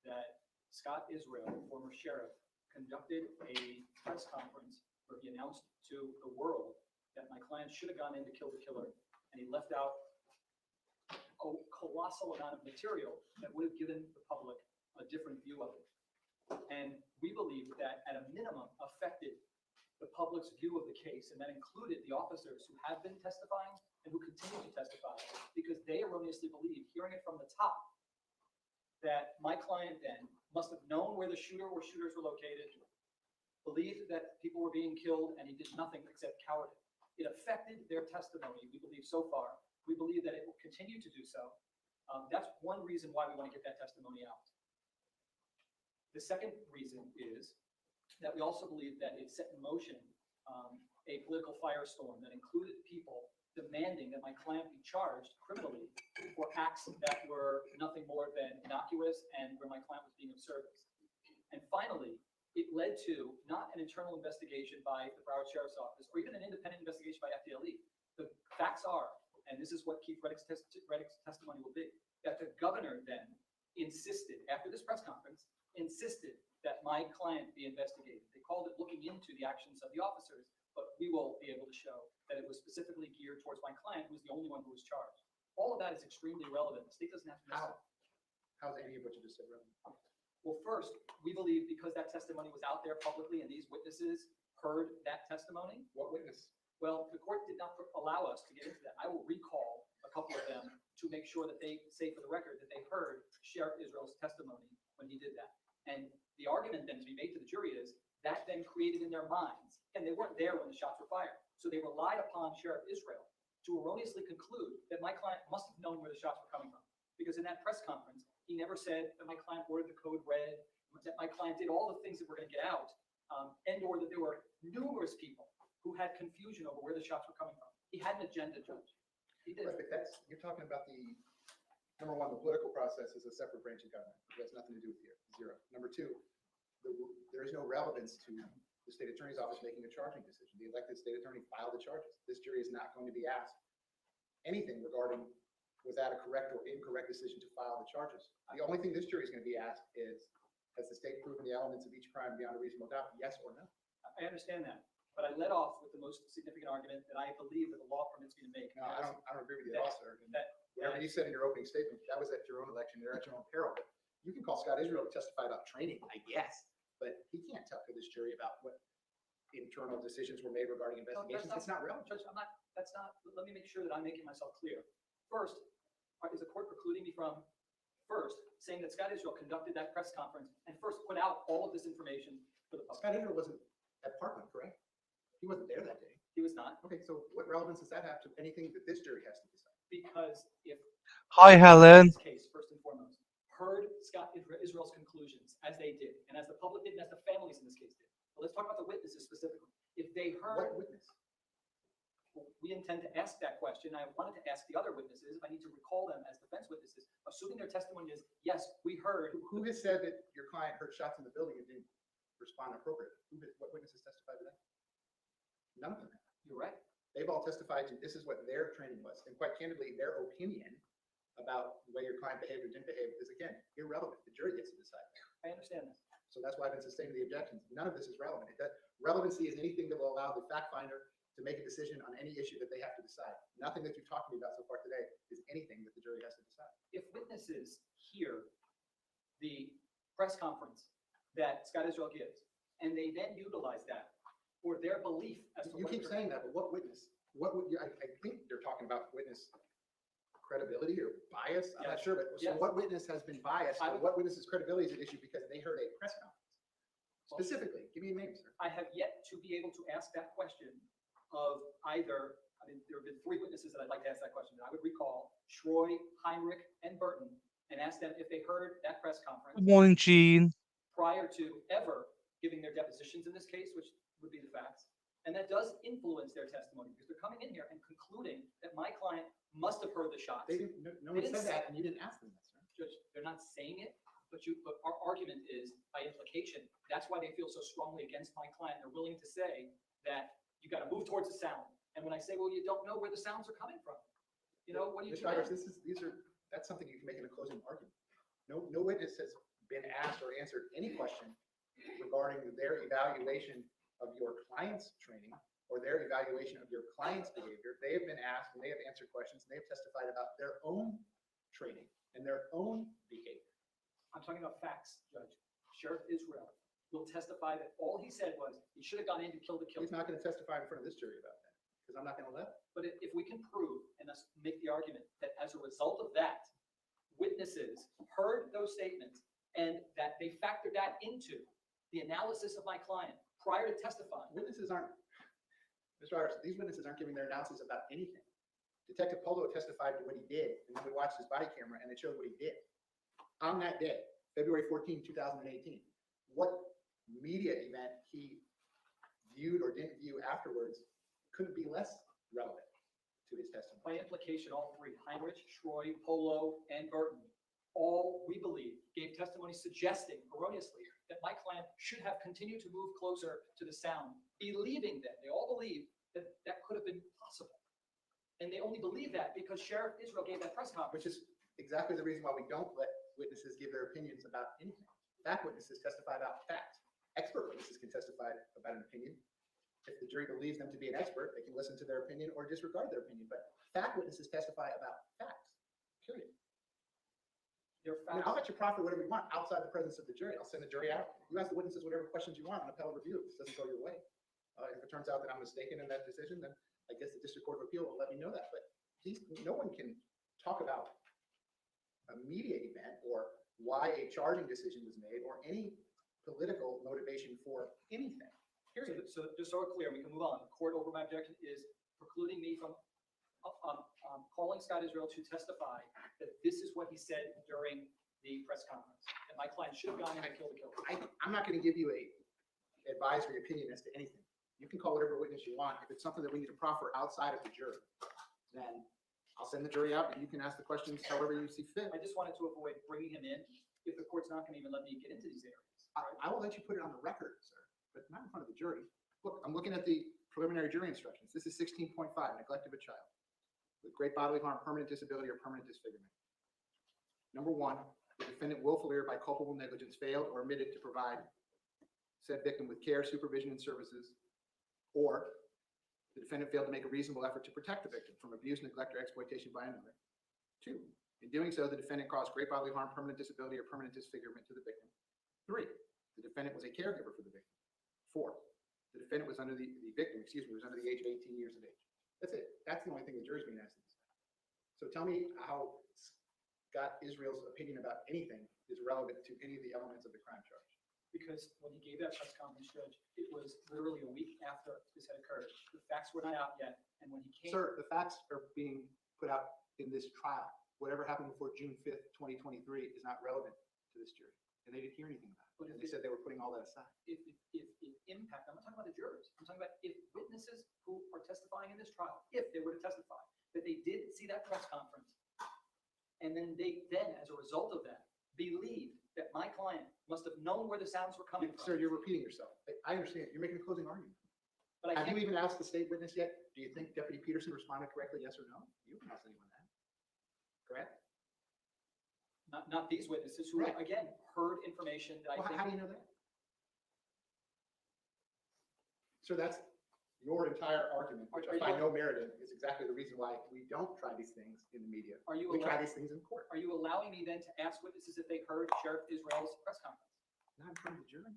S4: that Scott Israel, former sheriff, conducted a press conference where he announced to the world that my client should have gone in to kill the killer, and he left out a colossal amount of material that would have given the public a different view of it. And we believe that at a minimum affected the public's view of the case, and that included the officers who have been testifying and who continue to testify, because they erroneously believe, hearing it from the top, that my client then must have known where the shooter or shooters were located, believed that people were being killed, and he did nothing except coward. It affected their testimony, we believe so far. We believe that it will continue to do so. That's one reason why we want to get that testimony out. The second reason is that we also believe that it set in motion a political firestorm that included people demanding that my client be charged criminally for acts that were nothing more than innocuous and where my client was being of service. And finally, it led to not an internal investigation by the Broward Sheriff's Office or even an independent investigation by FDLE. The facts are, and this is what Keith Reddick's testimony will be, that the governor then insisted, after this press conference, insisted that my client be investigated. They called it looking into the actions of the officers, but we will be able to show that it was specifically geared towards my client, who was the only one who was charged. All of that is extremely relevant. The state doesn't have to miss it.
S3: How's any of what you just said relevant?
S4: Well, first, we believe because that testimony was out there publicly and these witnesses heard that testimony.
S3: What witness?
S4: Well, the court did not allow us to get into that. I will recall a couple of them to make sure that they say for the record that they heard Sheriff Israel's testimony when he did that. And the argument then to be made to the jury is that then created in their minds, and they weren't there when the shots were fired. So they relied upon Sheriff Israel to erroneously conclude that my client must have known where the shots were coming from. Because in that press conference, he never said that my client ordered the code red, that my client did all the things that we're going to get out, and or that there were numerous people who had confusion over where the shots were coming from. He had an agenda, Judge. He did.
S3: Right, but that's, you're talking about the, number one, the political process is a separate branch of government. It has nothing to do with here, zero. Number two, there is no relevance to the state attorney's office making a charging decision. The elected state attorney filed the charges. This jury is not going to be asked anything regarding was that a correct or incorrect decision to file the charges. The only thing this jury is going to be asked is, has the state proven the elements of each crime beyond a reasonable doubt, yes or no?
S4: I understand that, but I led off with the most significant argument that I believe that the law permits me to make.
S3: No, I don't agree with you at all, sir.
S4: That
S3: Whatever you said in your opening statement, that was at your own election, they're at your own peril. You can call Scott Israel to testify about training, I guess, but he can't tell to this jury about what internal decisions were made regarding investigations. It's not relevant.
S4: Judge, that's not, let me make sure that I'm making myself clear. First, is the court precluding me from first saying that Scott Israel conducted that press conference and first put out all of this information for the public?
S3: Scott Israel wasn't at Parkland, correct? He wasn't there that day.
S4: He was not.
S3: Okay, so what relevance does that have to anything that this jury has to decide?
S4: Because if
S1: Hi, Helen.
S4: this case, first and foremost, heard Scott Israel's conclusions as they did, and as the public did, and as the families in this case did. But let's talk about the witnesses specifically. If they heard,
S3: What witness?
S4: we intend to ask that question. I wanted to ask the other witnesses, if I need to recall them as defense witnesses, assuming their testimony is, yes, we heard.
S3: Who has said that your client heard shots in the building and didn't respond appropriately? What witnesses testified to that? None of them have.
S4: You're right.
S3: They've all testified to this is what their training was. And quite candidly, their opinion about the way your client behaved or didn't behave is, again, irrelevant. The jury gets to decide that.
S4: I understand that.
S3: So that's why I've been sustaining the objections. None of this is relevant. Relevancy is anything that will allow the fact finder to make a decision on any issue that they have to decide. Nothing that you've talked to me about so far today is anything that the jury has to decide.
S4: If witnesses hear the press conference that Scott Israel gives, and they then utilize that for their belief as to
S3: You
S4: what
S3: keep
S4: occurred-
S3: saying that, but what witness? What would you, I think they're talking about witness credibility or bias. I'm not
S4: Yes.
S3: sure, but so
S4: Yes.
S3: what witness has been biased?
S4: I
S3: Or
S4: would-
S3: what witness's credibility is at issue because they heard a press conference? Specifically, give me a name, sir.
S4: I have yet to be able to ask that question of either, I mean, there have been three witnesses that I'd like to ask that question. I would recall Troy, Heinrich, and Burton, and ask them if they heard that press conference
S1: Good morning, Gene.
S4: prior to ever giving their depositions in this case, which would be the facts. And that does influence their testimony because they're coming in here and concluding that my client must have heard the shots.
S3: They didn't, no
S4: They
S3: one
S4: didn't
S3: said
S4: say-
S3: that and you didn't ask them that, sir.
S4: Judge, they're not saying it, but our argument is by implication, that's why they feel so strongly against my client. They're willing to say that you got to move towards the sound. And when I say, well, you don't know where the sounds are coming from, you know, what do you
S3: Mr.
S4: do?
S3: Tigers, that's something you can make in a closing argument. No witness has been asked or answered any question regarding their evaluation of your client's training or their evaluation of your client's behavior. They have been asked and they have answered questions and they have testified about their own training and their own behavior.
S4: I'm talking about facts, Judge. Sheriff Israel will testify that all he said was he should have gone in to kill the killer.
S3: He's not going to testify in front of this jury about that because I'm not going to let him.
S4: But if we can prove and thus make the argument that as a result of that, witnesses heard those statements and that they factored that into the analysis of my client prior to testifying.
S3: Witnesses aren't, Mr. Tigers, these witnesses aren't giving their analysis about anything. Detective Polo testified to what he did, and then we watched his body camera, and it showed what he did. On that day, February 14, 2018, what media event he viewed or didn't view afterwards couldn't be less relevant to his testimony.
S4: By implication, all three, Heinrich, Schroy, Polo, and Burton, all, we believe, gave testimony suggesting erroneously that my client should have continued to move closer to the sound, believing that, they all believed that that could have been possible. And they only believe that because Sheriff Israel gave that press conference.
S3: Which is exactly the reason why we don't let witnesses give their opinions about anything. Fact witnesses testify about facts. Expert witnesses can testify about an opinion. If the jury believes them to be an expert, they can listen to their opinion or disregard their opinion. But fact witnesses testify about facts, period.
S4: Their
S3: I mean,
S4: facts.
S3: I'll let you proffer whatever you want outside the presence of the jury. I'll send the jury out. You ask the witnesses whatever questions you want on appellate review. If this doesn't go your way. If it turns out that I'm mistaken in that decision, then I guess the District Court of Appeal will let me know that. But no one can talk about a media event or why a charging decision was made or any political motivation for anything. Period.
S4: So just so we're clear, we can move on. The court over my objection is precluding me from calling Scott Israel to testify that this is what he said during the press conference, that my client should have gone in and killed the killer.
S3: I'm not going to give you a advisory opinion as to anything. You can call whatever witness you want. If it's something that we need to proffer outside of the jury, then I'll send the jury out and you can ask the questions however you see fit.
S4: I just wanted to avoid bringing him in if the court's not going to even let me get into these areas.
S3: I will let you put it on the record, sir, but not in front of the jury. Look, I'm looking at the preliminary jury instructions. This is 16.5, neglect of a child with great bodily harm, permanent disability, or permanent disfigurement. Number one, the defendant willfully or by culpable negligence failed or omitted to provide said victim with care, supervision, and services, or the defendant failed to make a reasonable effort to protect the victim from abuse, neglect, or exploitation by another. Two, in doing so, the defendant caused great bodily harm, permanent disability, or permanent disfigurement to the victim. Three, the defendant was a caregiver for the victim. Four, the defendant was under the victim, was under the age of 18 years of age. That's it. That's the only thing the jury's being asked to decide. So tell me how Scott Israel's opinion about anything is relevant to any of the elements of the crime charge.
S4: Because when he gave that press conference, Judge, it was literally a week after this had occurred. The facts were not out yet, and when he came.
S3: Sir, the facts are being put out in this trial. Whatever happened before June 5th, 2023 is not relevant to this jury. And they didn't hear anything about it.
S4: But
S3: And they said they were putting all that aside.
S4: If impact, I'm not talking about the jurors, I'm talking about if witnesses who are testifying in this trial, if they were to testify, that they did see that press conference, and then as a result of that, believed that my client must have known where the sounds were coming from.
S3: Sir, you're repeating yourself. I understand. You're making a closing argument.
S4: But I
S3: Have you
S4: can't,
S3: even asked the state witness yet? Do you think Deputy Peterson responded correctly, yes or no? You haven't asked anyone that. Correct?
S4: not these witnesses who,
S3: Right.
S4: again, heard information that I
S3: Well,
S4: think.
S3: how do you know that? So that's your entire argument, which I find no merit in, is exactly the reason why we don't try these things in the media.
S4: Are you
S3: We try
S4: allowed-
S3: these things in court,
S4: Are you allowing me then to ask witnesses if they heard Sheriff Israel's press conference?
S3: not in front of the jury.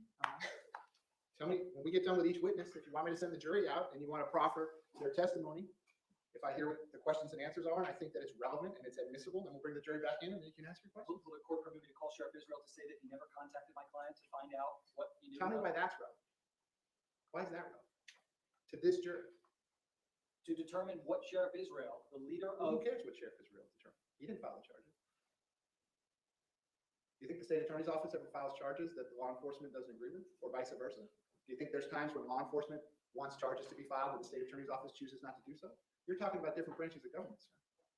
S3: Tell me, when we get done with each witness, if you want me to send the jury out and you want to proffer their testimony, if I hear what the questions and answers are, and I think that it's relevant and it's admissible, then we'll bring the jury back in and then you can ask your questions.
S4: Will the court permit me to call Sheriff Israel to say that he never contacted my client to find out what he knew?
S3: Tell me why
S4: about?
S3: that's relevant. Why is that relevant? To this jury.
S4: To determine what Sheriff Israel, the leader
S3: Who
S4: of,
S3: cares what Sheriff Israel determined? He didn't file the charges. Do you think the state attorney's office ever files charges that the law enforcement doesn't agree with, or vice versa? Do you think there's times when law enforcement wants charges to be filed and the state attorney's office chooses not to do so? You're talking about different branches of government, sir.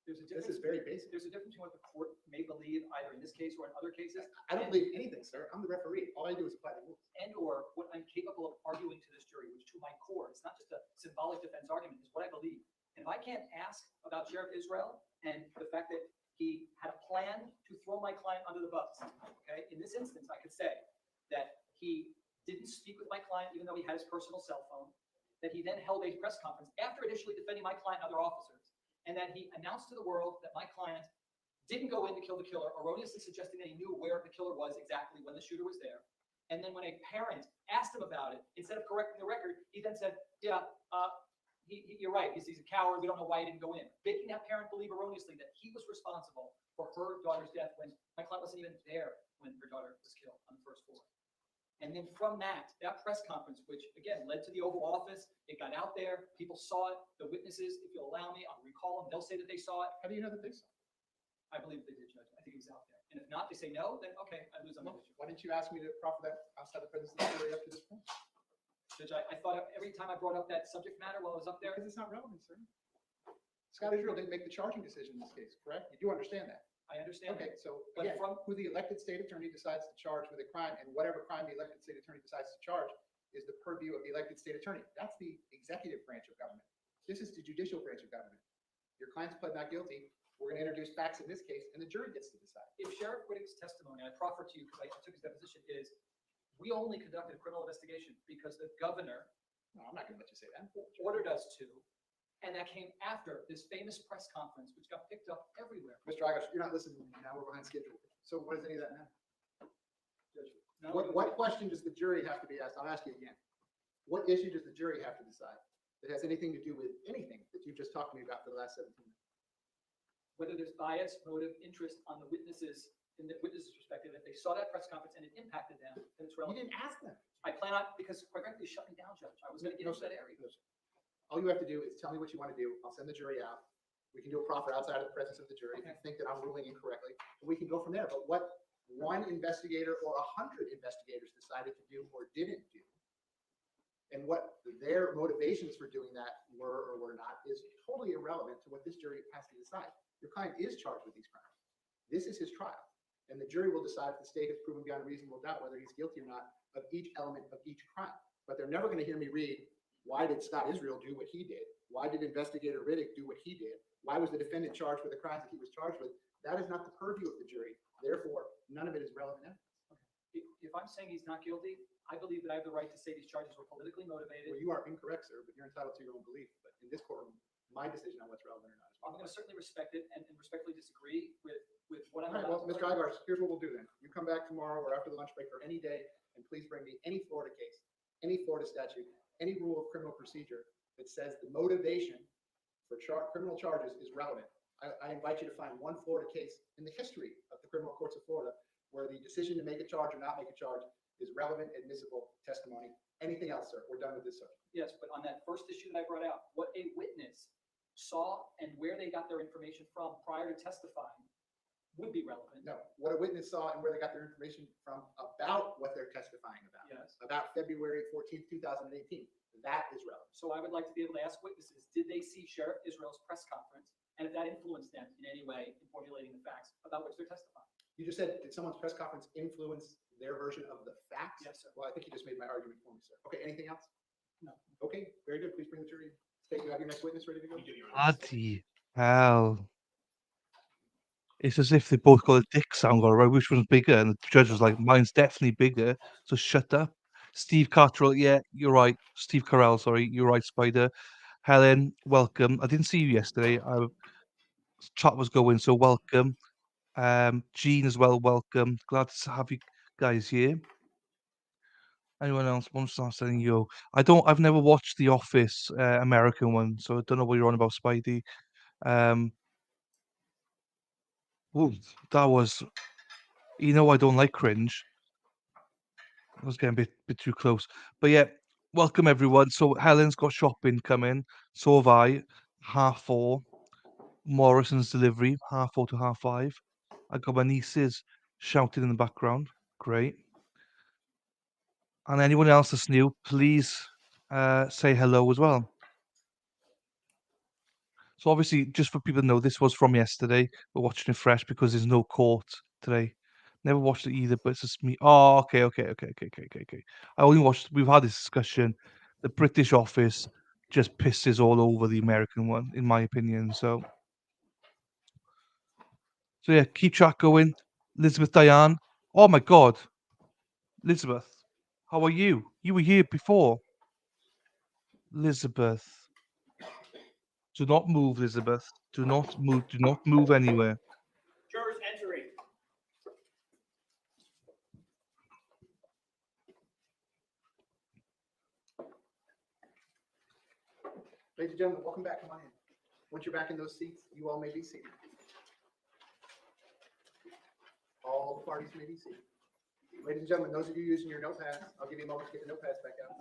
S4: there's a
S3: This
S4: difference.
S3: is very basic.
S4: There's a difference between what the court may believe either in this case or in other cases.
S3: I don't believe anything, sir. I'm the referee. All I do is apply the rules.
S4: And or what I'm capable of arguing to this jury, which to my core, it's not just a symbolic defense argument, it's what I believe. And if I can't ask about Sheriff Israel and the fact that he had a plan to throw my client under the bus, okay? In this instance, I could say that he didn't speak with my client even though he had his personal cell phone, that he then held a press conference after initially defending my client and other officers, and that he announced to the world that my client didn't go in to kill the killer, erroneously suggesting that he knew where the killer was exactly when the shooter was there. And then when a parent asked him about it, instead of correcting the record, he then said, yeah, you're right, he's a coward, we don't know why he didn't go in. Making that parent believe erroneously that he was responsible for her daughter's death when my client wasn't even there when her daughter was killed on the first floor. And then from that press conference, which again led to the Oval Office, it got out there, people saw it, the witnesses, if you'll allow me, I'll recall them, they'll say that they saw it.
S3: How do you know that they saw?
S4: I believe they did, Judge. I think he was out there. And if not, they say no, then okay, I lose on that issue.
S3: Why didn't you ask me to proffer that outside the presence of the jury up to this point?
S4: Judge, I thought every time I brought up that subject matter while I was up there,
S3: Because it's not relevant, sir. Scott Israel didn't make the charging decision in this case, correct? You do understand that?
S4: I understand.
S3: Okay, so
S4: But
S3: again,
S4: from-
S3: who the elected state attorney decides to charge with a crime, and whatever crime the elected state attorney decides to charge is the purview of the elected state attorney. That's the executive branch of government. This is the judicial branch of government. Your client's pled not guilty. We're going to introduce facts in this case, and the jury gets to decide.
S4: If Sheriff Whitting's testimony, I proffer to you because I took his deposition, is we only conducted a criminal investigation because the governor
S3: No, I'm not going to let you say that.
S4: ordered us to, and that came after this famous press conference, which got picked up everywhere.
S3: Mr. Agash, you're not listening to me now. We're behind schedule. So what does any of that matter?
S4: Not
S3: What,
S4: only-
S3: what question does the jury have to be asked? I'll ask you again. What issue does the jury have to decide that has anything to do with anything that you've just talked to me about for the last 17 minutes?
S4: Whether there's bias, motive, interest on the witnesses, in the witnesses' perspective, if they saw that press conference and it impacted them, then it's
S3: You
S4: relevant.
S3: didn't ask them.
S4: I plan on, because quite frankly, it shut me down, Judge. I was gonna get
S3: No,
S4: into that
S3: sir.
S4: area.
S3: No, sir. All you have to do is tell me what you want to do. I'll send the jury out. We can do a proffer outside of the presence of the jury if you
S4: Okay.
S3: think that I'm ruling incorrectly. And we can go from there. But what one investigator or 100 investigators decided to do or didn't do, and what their motivations for doing that were or were not, is totally irrelevant to what this jury has to decide. Your client is charged with these crimes. This is his trial. And the jury will decide if the state has proven beyond a reasonable doubt whether he's guilty or not of each element of each crime. But they're never going to hear me read, why did Scott Israel do what he did? Why did Investigator Riddick do what he did? Why was the defendant charged with the crimes that he was charged with? That is not the purview of the jury. Therefore, none of it is relevant evidence.
S4: If I'm saying he's not guilty, I believe that I have the right to say these charges were politically motivated.
S3: Well, you are incorrect, sir, but you're entitled to your own belief. But in this courtroom, my decision on what's relevant or not is.
S4: I'm going to certainly respect it and respectfully disagree with what I'm
S3: All right,
S4: allowed
S3: well,
S4: to.
S3: Mr. Igars, here's what we'll do then. You come back tomorrow or after the lunch break or any day, and please bring me any Florida case, any Florida statute, any rule of criminal procedure that says the motivation for criminal charges is relevant. I invite you to find one Florida case in the history of the criminal courts of Florida where the decision to make a charge or not make a charge is relevant, admissible testimony. Anything else, sir? We're done with this subject.
S4: Yes, but on that first issue that I brought out, what a witness saw and where they got their information from prior to testifying would be relevant.
S3: No, what a witness saw and where they got their information from about what they're testifying about.
S4: Yes.
S3: About February 14th, 2018. That is relevant.
S4: So I would like to be able to ask witnesses, did they see Sheriff Israel's press conference? And if that influenced them in any way in formulating the facts about which they're testifying?
S3: You just said, did someone's press conference influence their version of the facts?
S4: Yes, sir.
S3: Well, I think you just made my argument for me, sir. Okay, anything else?
S4: No.
S3: Okay, very good. Please bring the jury. State, you have your next witness ready to go?
S1: Bloody hell. It's as if they both got a dick sound got it right. Which one's bigger? And the judge was like, mine's definitely bigger. So shut up. Steve Cottrell, yeah, you're right. Steve Carell, sorry, you're right, Spider. Helen, welcome. I didn't see you yesterday. Chat was going, so welcome. Jean as well, welcome. Glad to have you guys here. Anyone else wants to start saying yo? I've never watched The Office American one, so I don't know what you're on about, Spidey. Ooh, that was, I don't like cringe. I was getting a bit too close. But yeah, welcome everyone. So Helen's got shopping coming. So have I. 4:30. Morrison's delivery, 4:30 to 5:30. I got my nieces shouting in the background. Great. And anyone else that's new, please say hello as well. So obviously, just for people to know, this was from yesterday. We're watching it fresh because there's no court today. Never watched it either, but it's just me. Oh, okay. We've had this discussion. The British Office just pisses all over the American one, in my opinion. So yeah, keep chat going. Elizabeth Diane. Oh my God. Elizabeth, how are you? You were here before. Elizabeth. Do not move, Elizabeth. Do not move. Do not move anywhere.
S4: Jurors entering.
S3: Ladies and gentlemen, welcome back. Come on in. Once you're back in those seats, you all may be seated. All the parties may be seated. Ladies and gentlemen, those of you using your notepads, I'll give you a moment to get the notepads back out.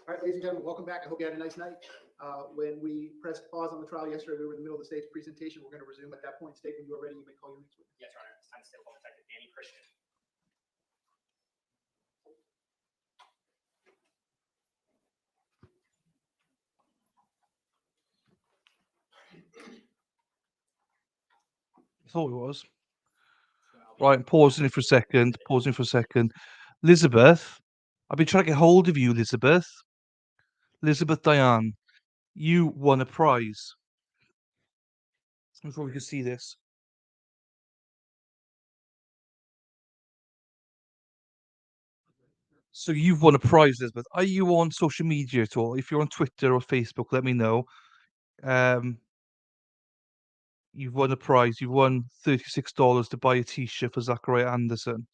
S3: All right, ladies and gentlemen, welcome back. I hope you had a nice night. When we pressed pause on the trial yesterday, we were in the middle of the state's presentation. We're going to resume at that point. State, when you are ready, you may call your next witness.
S5: Yes, Your Honor. It's time to state Detective Danny Christian.
S1: I thought it was. Right, pausing it for a second. Pausing for a second. Elizabeth, I've been trying to get hold of you, Elizabeth. Elizabeth Diane, you won a prize. I'm sure we can see this. So you've won a prize, Elizabeth. Are you on social media at all? If you're on Twitter or Facebook, let me know. You've won a prize. You've won $36 to buy a T-shirt for Zachariah Anderson.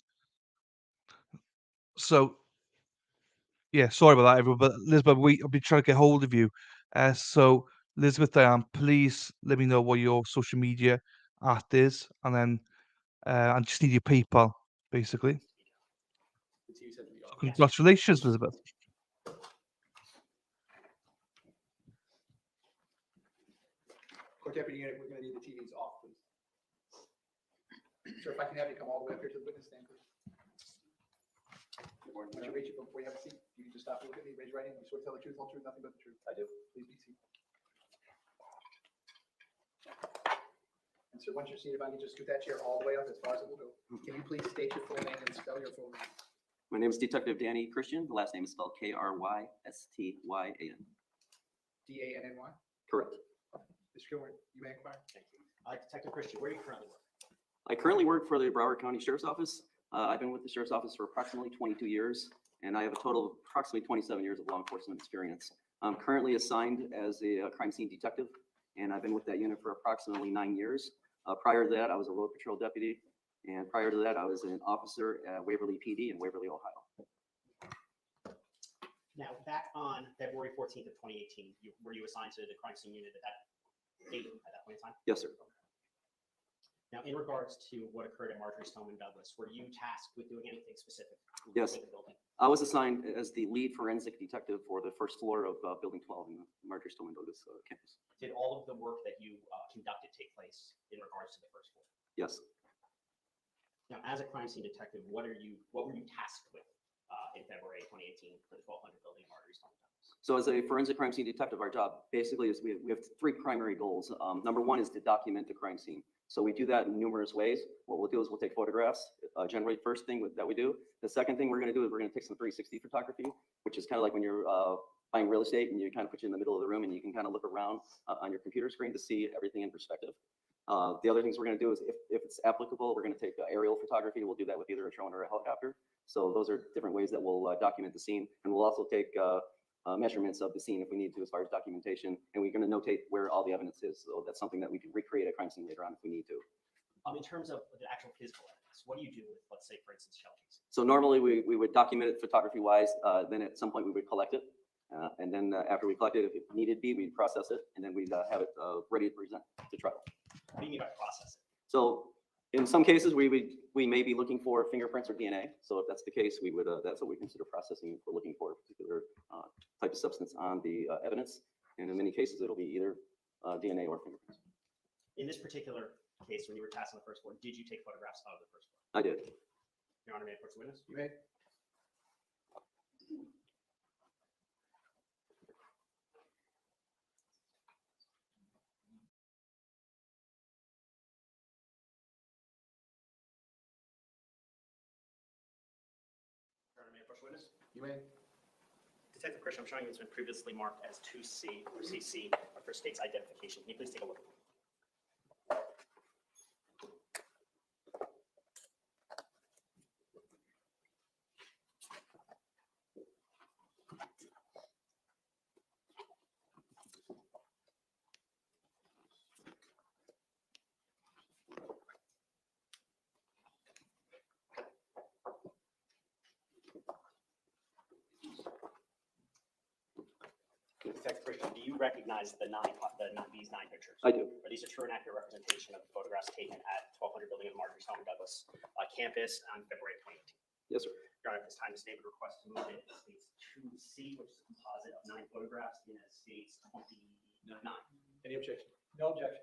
S1: So, yeah, sorry about that, everyone. But Elizabeth, I've been trying to get hold of you. So Elizabeth Diane, please let me know what your social media at is, and then I just need your PayPal, basically. So congratulations, Elizabeth.
S3: Court Deputy Unit, we're going to need the TVs off, please. Sir, if I can have you come all the way up here to the witness stand, please. Good morning. Once you reach it before you have a seat, you can just stop and look at me, raise your right hand. You swear to tell the truth, whole truth, nothing but the truth. I do. Please be seated. And sir, once you're seated, if I can just scoot that chair all the way up as far as it will go. Can you please state your full name and spell your full name?
S6: My name is Detective Danny Christian. The last name is spelled Krystyan.
S3: D-A-N-N-Y?
S6: Correct.
S3: Mr. Gilmore, you may inquire.
S5: Thank you. Detective Christian, where do you currently work?
S6: I currently work for the Broward County Sheriff's Office. I've been with the Sheriff's Office for approximately 22 years, and I have a total of approximately 27 years of law enforcement experience. I'm currently assigned as a crime scene detective, and I've been with that unit for approximately 9 years. Prior to that, I was a road patrol deputy, and prior to that, I was an officer at Waverly PD in Waverly, Ohio.
S5: Now, back on February 14th of 2018, were you assigned to the crime scene unit at that date, at that point in time?
S6: Yes, sir.
S5: Now, in regards to what occurred at Marjory Stoneman Douglas, were you tasked with doing anything specific?
S6: Yes.
S5: With the building?
S6: I was assigned as the lead forensic detective for the first floor of Building 12 in the Marjory Stoneman Douglas campus.
S5: Did all of the work that you conducted take place in regards to the first floor?
S6: Yes.
S5: Now, as a crime scene detective, what were you tasked with in February 2018 for the 1200 building Marjory Stoneman Douglas?
S6: So as a forensic crime scene detective, our job basically is we have three primary goals. Number one is to document the crime scene. So we do that in numerous ways. What we'll do is we'll take photographs, generally first thing that we do. The second thing we're gonna do is we're gonna take some 360 photography, which is kind of like when you're buying real estate and you kind of put you in the middle of the room and you can kind of look around on your computer screen to see everything in perspective. The other things we're gonna do is if it's applicable, we're gonna take aerial photography. We'll do that with either a drone or a helicopter. So those are different ways that we'll document the scene. And we'll also take measurements of the scene if we need to as far as documentation. And we're going to notate where all the evidence is. So that's something that we can recreate a crime scene later on if we need to.
S5: In terms of the actual physical evidence, what do you do with, let's say, for instance, shell casings?
S6: So normally we would document it photography-wise. Then at some point we would collect it. And then after we collect it, if it needed be, we'd process it. And then we'd have it ready to present to trial.
S5: What do you mean by process it?
S6: So in some cases, we may be looking for fingerprints or DNA. So if that's the case, we would that's what we consider processing if we're looking for a particular type of substance on the evidence. And in many cases, it'll be either DNA or fingerprints.
S5: In this particular case, when you were tasked on the first floor, did you take photographs of the first floor?
S6: I did.
S5: Your Honor, may I approach the witness?
S3: You may.
S5: Your Honor, may I approach the witness?
S3: You may.
S5: Detective Christian, I'm showing you it's been previously marked as 2C or CC for state's identification. Can you please take a look? Detective Christian, do you recognize these 9 pictures?
S6: I do.
S5: Are these a true and accurate representation of the photographs taken at 1200 building of Marjory Stoneman Douglas campus on February 2018?
S6: Yes, sir.
S5: Your Honor, at this time, the state would request to move it to states 2C, which is a composite of 9 photographs, in states 29.
S3: Any objection?
S4: No objection.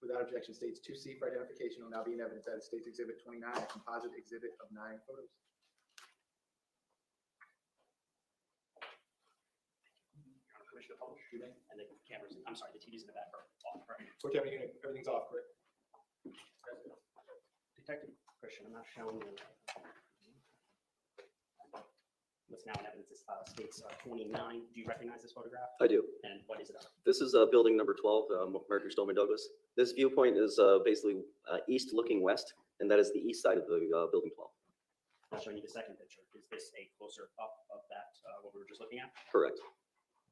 S3: Without objection, states 2C for identification will now be in evidence as States Exhibit 29, a composite exhibit of 9 photos.
S5: Your Honor, permission to publish? And the cameras, I'm sorry, the TVs in the back are off, right?
S3: Court camera unit, everything's off, correct?
S5: Detective Christian, I'm not showing you. What's now in evidence is states 29. Do you recognize this photograph?
S6: I do.
S5: And what is it of?
S6: This is building number 12, Marjory Stoneman Douglas. This viewpoint is basically east looking west, and that is the east side of the building 12.
S5: I'll show you the second picture. Is this a closer up of that, what we were just looking at?
S6: Correct.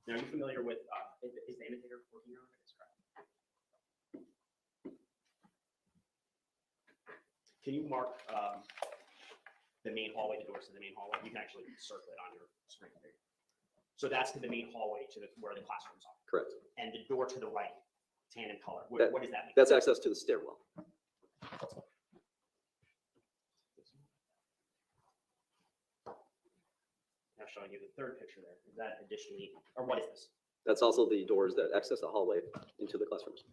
S5: Now, are you familiar with, is the imitator working on it? That's correct. Can you mark the main hallway, the doors to the main hallway? You can actually circle it on your screen. So that's to the main hallway to where the classrooms are.
S6: Correct.
S5: And the door to the right, tan in color. What does that mean?
S6: That's access to the stairwell.
S5: Now showing you the third picture there. Is that additionally, or what is this?
S6: That's also the doors that access the hallway into the classrooms.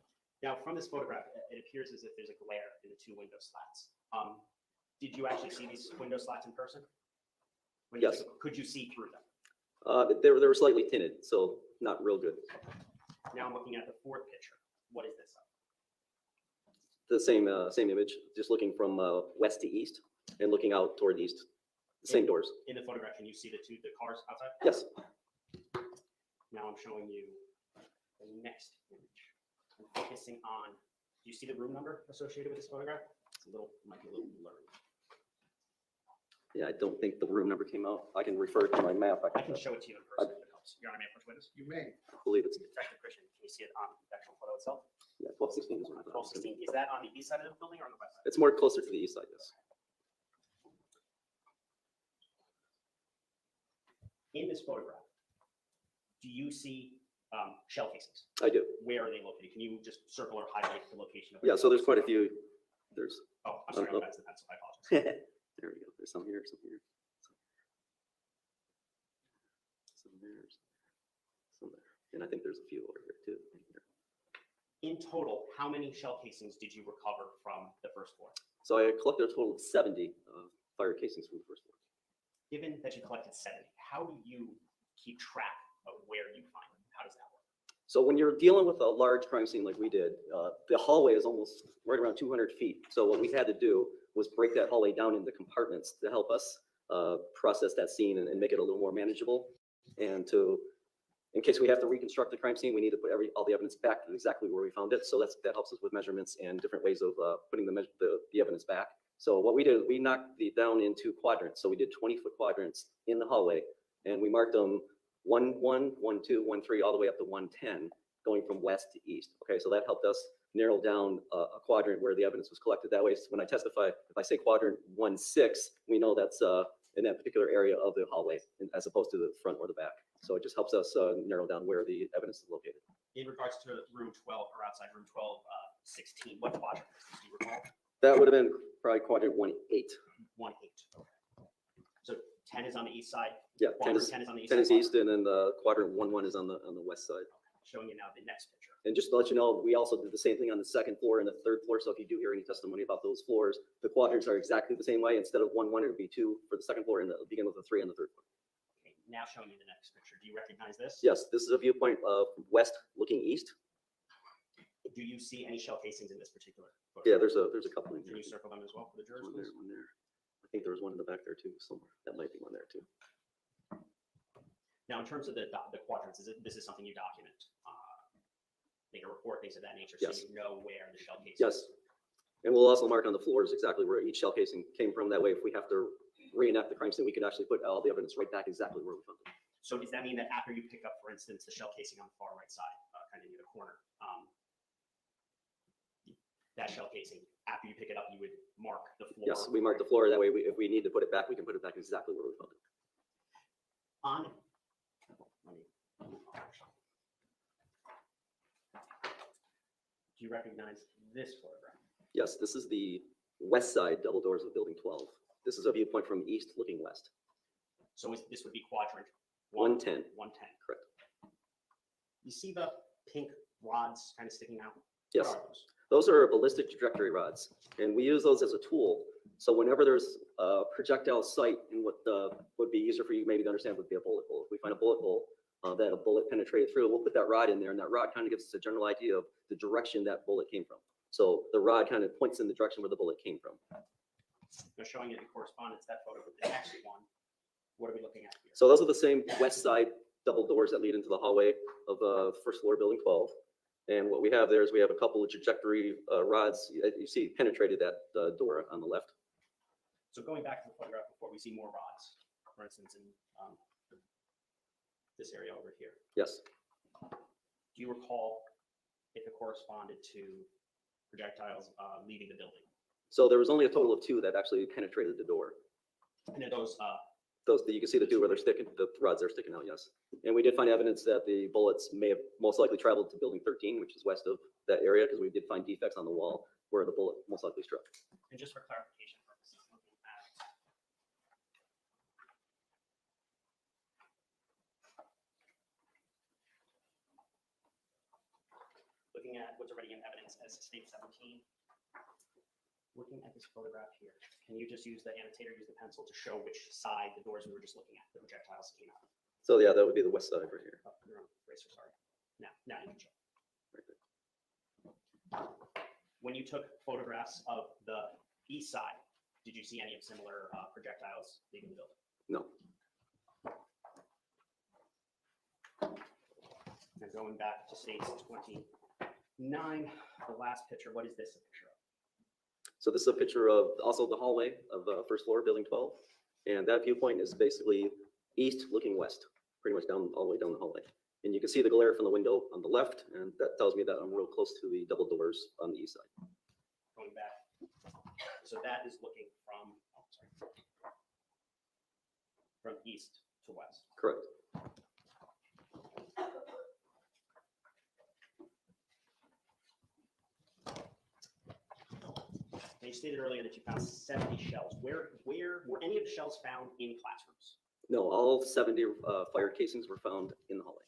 S5: Now, from this photograph, it appears as if there's a glare in the 2 window slats. Did you actually see these window slats in person?
S6: Yes.
S5: Could you see through them?
S6: They were slightly tinted, so not real good.
S5: Now I'm looking at the fourth picture. What is this?
S6: The same image, just looking from west to east and looking out toward the east. The same doors.
S5: In the photograph, can you see the cars outside?
S6: Yes.
S5: Now I'm showing you the next image. I'm focusing on, do you see the room number associated with this photograph? It's might be a little blurry.
S6: Yeah, I don't think the room number came out. I can refer to my map.
S5: I can show it to you in person if it helps. Your Honor, may I approach witness?
S3: You may.
S6: I believe it's,
S5: Detective Christian, can you see it on the actual photo itself?
S6: yeah, 1216 is what I thought.
S5: 1216, is that on the east side of the building or on the west side?
S6: It's more closer to the east side, yes.
S5: In this photograph, do you see shell casings?
S6: I do.
S5: Where are they located? Can you just circle or highlight the location of?
S6: Yeah, so there's quite a few. There's,
S5: Oh, I'm sorry,
S6: Oh.
S5: that's the pencil. I apologize.
S6: there we go. There's some here, some here. Some there, some there. And I think there's a few over here too.
S5: In total, how many shell casings did you recover from the first floor?
S6: So I collected a total of 70 fire casings from the first floor.
S5: Given that you collected 70, how do you keep track of where you find them? How does that work?
S6: So when you're dealing with a large crime scene like we did, the hallway is almost right around 200 feet. So what we had to do was break that hallway down into compartments to help us process that scene and make it a little more manageable. And in case we have to reconstruct the crime scene, we need to put all the evidence back to exactly where we found it. So that helps us with measurements and different ways of putting the evidence back. So what we did, we knocked it down into quadrants. So we did 20-foot quadrants in the hallway, and we marked them 1, 1, 1, 2, 1, 3, all the way up to 110, going from west to east. Okay, so that helped us narrow down a quadrant where the evidence was collected. That way, when I testify, if I say quadrant 1, 6, we know that's in that particular area of the hallway, as opposed to the front or the back. So it just helps us narrow down where the evidence is located.
S5: In regards to room 12 or outside room 12, 16, what quadrant is this? Do you recall?
S6: That would have been probably quadrant 1, 8.
S5: 1, 8. Okay. So 10 is on the east side.
S6: Yeah, 10
S5: Quadrant
S6: is,
S5: on the east
S6: 10
S5: side.
S6: is east, and then the quadrant 1, 1 is on the west side.
S5: Showing you now the next picture.
S6: And just to let you know, we also did the same thing on the second floor and the third floor. So if you do hear any testimony about those floors, the quadrants are exactly the same way. Instead of 1, 1, it would be 2 for the second floor, and it'll begin with a 3 on the third floor.
S5: Okay, now showing you the next picture. Do you recognize this?
S6: Yes, this is a viewpoint west looking east.
S5: Do you see any shell casings in this particular photograph?
S6: Yeah, there's a couple in
S5: Can
S6: here.
S5: you circle them as well for the jurors?
S6: One there,
S5: please?
S6: one there. I think there was one in the back there too, somewhere. That might be one there too.
S5: Now, in terms of the quadrants, this is something you document? Make a report, things of that nature, so
S6: Yes.
S5: you know where the shell casings.
S6: Yes. And we'll also mark on the floors exactly where each shell casing came from. That way, if we have to reenact the crime scene, we can actually put all the evidence right back exactly where we found it.
S5: So does that mean that after you pick up, for instance, the shell casing on the far right side, kind of near the corner, that shell casing, after you pick it up, you would mark the floor?
S6: Yes, we mark the floor. That way, if we need to put it back, we can put it back exactly where we found it.
S5: Do you recognize this photograph?
S6: Yes, this is the west side double doors of building 12. This is a viewpoint from east looking west.
S5: So this would be quadrant
S6: 110.
S5: 110.
S6: Correct.
S5: You see the pink rods kind of sticking out?
S6: Yes.
S5: What are those?
S6: Those are ballistic trajectory rods, and we use those as a tool. So whenever there's a projectile sight in what would be easier for you maybe to understand would be a bullet hole. If we find a bullet hole that a bullet penetrated through, we'll put that rod in there, and that rod kind of gives us a general idea of the direction that bullet came from. So the rod kind of points in the direction where the bullet came from.
S5: They're showing you the correspondence, that photo with the next one. What are we looking at here?
S6: So those are the same west side double doors that lead into the hallway of first floor building 12. And what we have there is we have a couple of trajectory rods. You see penetrated that door on the left.
S5: So going back to the photograph before, we see more rods, for instance, in this area over here.
S6: Yes.
S5: Do you recall if it corresponded to projectiles leaving the building?
S6: So there was only a total of 2 that actually penetrated the door.
S5: And are those,
S6: You can see the 2 where they're sticking, the rods are sticking out, yes. And we did find evidence that the bullets may have most likely traveled to building 13, which is west of that area, because we did find defects on the wall where the bullet most likely struck.
S5: and just for clarification purposes, looking at what's already in evidence as state 17, looking at this photograph here, can you just use the annotator, use the pencil to show which side the doors we were just looking at, the projectiles came out?
S6: So yeah, that would be the west side right here.
S5: Oh, you're on eraser, sorry. Now you can show.
S6: Right there.
S5: When you took photographs of the east side, did you see any of similar projectiles leaving the building?
S6: No.
S5: And going back to states 29, the last picture, what is this a picture of?
S6: So this is a picture of also the hallway of first floor, building 12. And that viewpoint is basically east looking west, pretty much down all the way down the hallway. And you can see the glare from the window on the left, and that tells me that I'm real close to the double doors on the east side.
S5: Going back. So that is looking from, oh, sorry, from east to west.
S6: Correct.
S5: And you stated earlier that you found 70 shells. Where were any of the shells found in classrooms?
S6: No, all 70 fired casings were found in the hallway.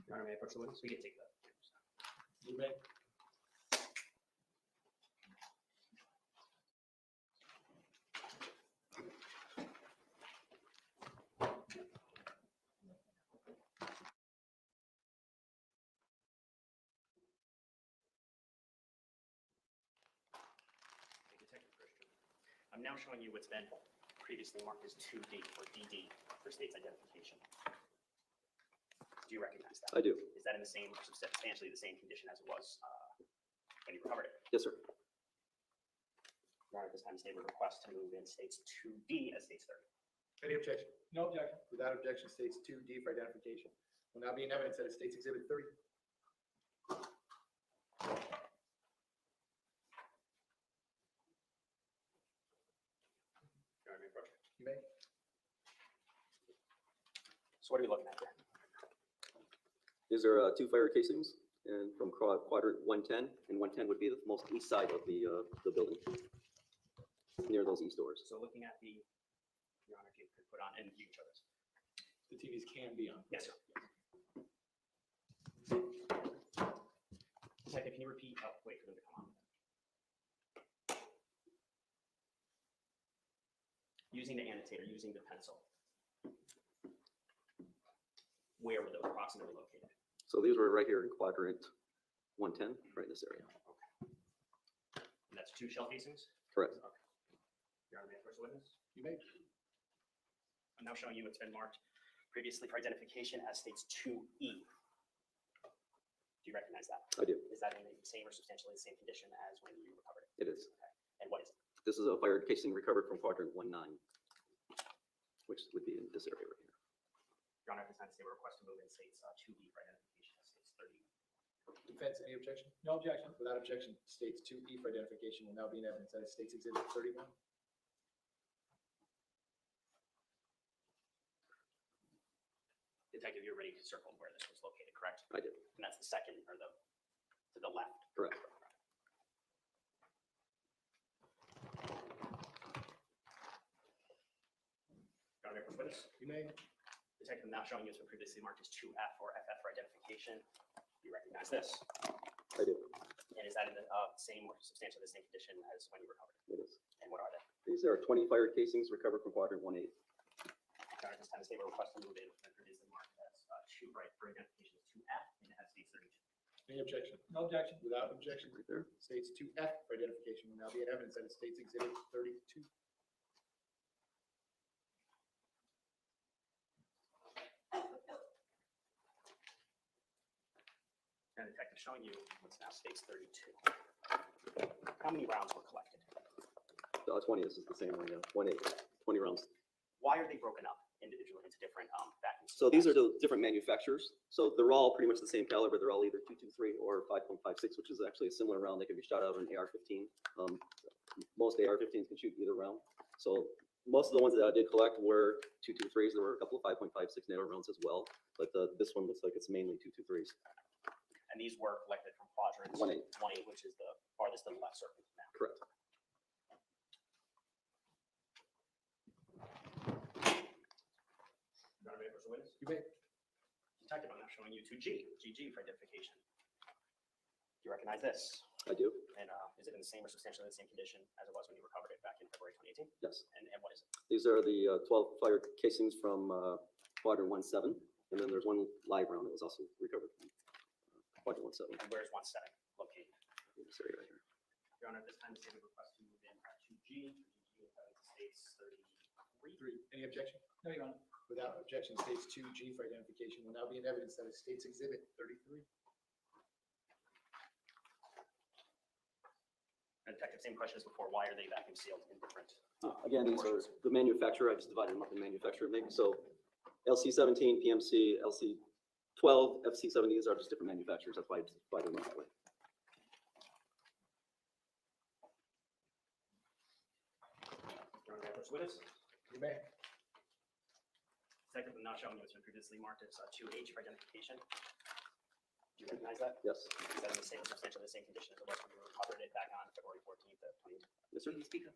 S5: Your Honor, may I approach the witness? We can take that.
S2: You may.
S5: Detective Christian. I'm now showing you what's been previously marked as 2D or DD for state's identification. Do you recognize that?
S6: I do.
S5: Is that in the same, substantially the same condition as it was when you recovered it?
S6: Yes, sir.
S5: Your Honor, at this time, the state would request to move in states 2D as states 30.
S3: Any objection?
S2: No objection.
S3: Without objection, states 2D for identification will now be in evidence that it states exhibit 30.
S5: Your Honor, may I approach?
S3: You may.
S5: So what are we looking at here?
S6: These are 2 fire casings, and from quadrant 110, and 110 would be the most east side of the building, near those east doors.
S5: So looking at the, Your Honor, if you could put on, and you can show this.
S2: The TVs can be on.
S5: Yes, sir. Detective, can you repeat? Oh, wait for them to come on. Using the annotator, using the pencil. Where were those approximately located?
S6: So these were right here in quadrant 110, right in this area.
S5: And that's 2 shell casings?
S6: Correct.
S5: Okay. Your Honor, may I approach the witness?
S3: You may.
S5: I'm now showing you what's been marked previously for identification as states 2E. Do you recognize that?
S6: I do.
S5: Is that in the same or substantially the same condition as when you recovered it?
S6: It is.
S5: Okay. And what is it?
S6: This is a fired casing recovered from quadrant 19, which would be in this area right here.
S5: Your Honor, at this time, the state will request to move in states 2B for identification as states 30.
S3: Defense, any objection?
S4: No objection.
S3: Without objection, states 2E for identification will now be in evidence that is State's Exhibit 31.
S5: Detective, you already circled where this was located, correct?
S6: I did,
S5: And that's the second, or to the left.
S6: correct.
S5: Your Honor, may I proceed?
S3: You may.
S5: Detective, now showing you has been previously marked as 2F or FF for identification. You recognize this?
S6: I do.
S5: And is that in the same or substantially the same condition as when you recovered?
S6: It is.
S5: And what are they?
S6: These are 20 fire casings recovered from quadrant 1A.
S5: Your Honor, this time the state will request to move in and previously marked as 2 right for identification as 2F and it has states 32.
S3: Any objection?
S4: No objection.
S3: Without objection,
S6: Right there.
S3: states 2F for identification will now be in evidence that is State's Exhibit 32.
S5: And detective, showing you what's now states 32. How many rounds were collected?
S6: 20, this is the same one, yeah, 1A, 20 rounds.
S5: Why are they broken up individually into different vacuum
S6: So these are
S5: seals?
S6: the different manufacturers. So they're all pretty much the same caliber. They're all either .223 or 5.56, which is actually a similar round that can be shot out of an AR-15. Most AR-15s can shoot either round. So most of the ones that I did collect were 223s. There were a couple of 5.56 NATO rounds as well, but this one looks like it's mainly 223s.
S5: And these were collected from quadrants
S6: 1A.
S5: 1A, which is the farthest to the left circle now.
S6: Correct.
S5: Your Honor, may I proceed, witness?
S3: You may.
S5: Detective, I'm now showing you 2G for identification. Do you recognize this?
S6: I do.
S5: And is it in the same or substantially the same condition as it was when you recovered it back in February 2018?
S6: Yes.
S5: And what is it?
S6: These are the 12 fire casings from quadrant 1-7, and then there's one live round that was also recovered from quadrant 1-7.
S5: And where's 1 setting located?
S6: In this area right here.
S5: Your Honor, this time the state would request to move in 2G. 2G is having states 33.
S3: 3. Any objection?
S4: No, Your Honor.
S3: Without objection, states 2G for identification will now be in evidence that is State's Exhibit 33.
S5: And detective, same question as before. Why are they vacuum sealed in different?
S6: Again, these are
S5: portions?
S6: the manufacturer. I just divided them up in manufacturer maybe. So LC17, PMC, LC12, FC70s are just different manufacturers. That's why I divided them up that way.
S5: Your Honor, may I proceed, witness?
S3: You may.
S5: Detective, I'm now showing you it's been previously marked as 2H for identification. Do you recognize that?
S6: Yes.
S5: Is that in the same, substantially the same condition as it was when you recovered it back on February 14th of 2018?
S6: Yes, sir.
S5: Speak up.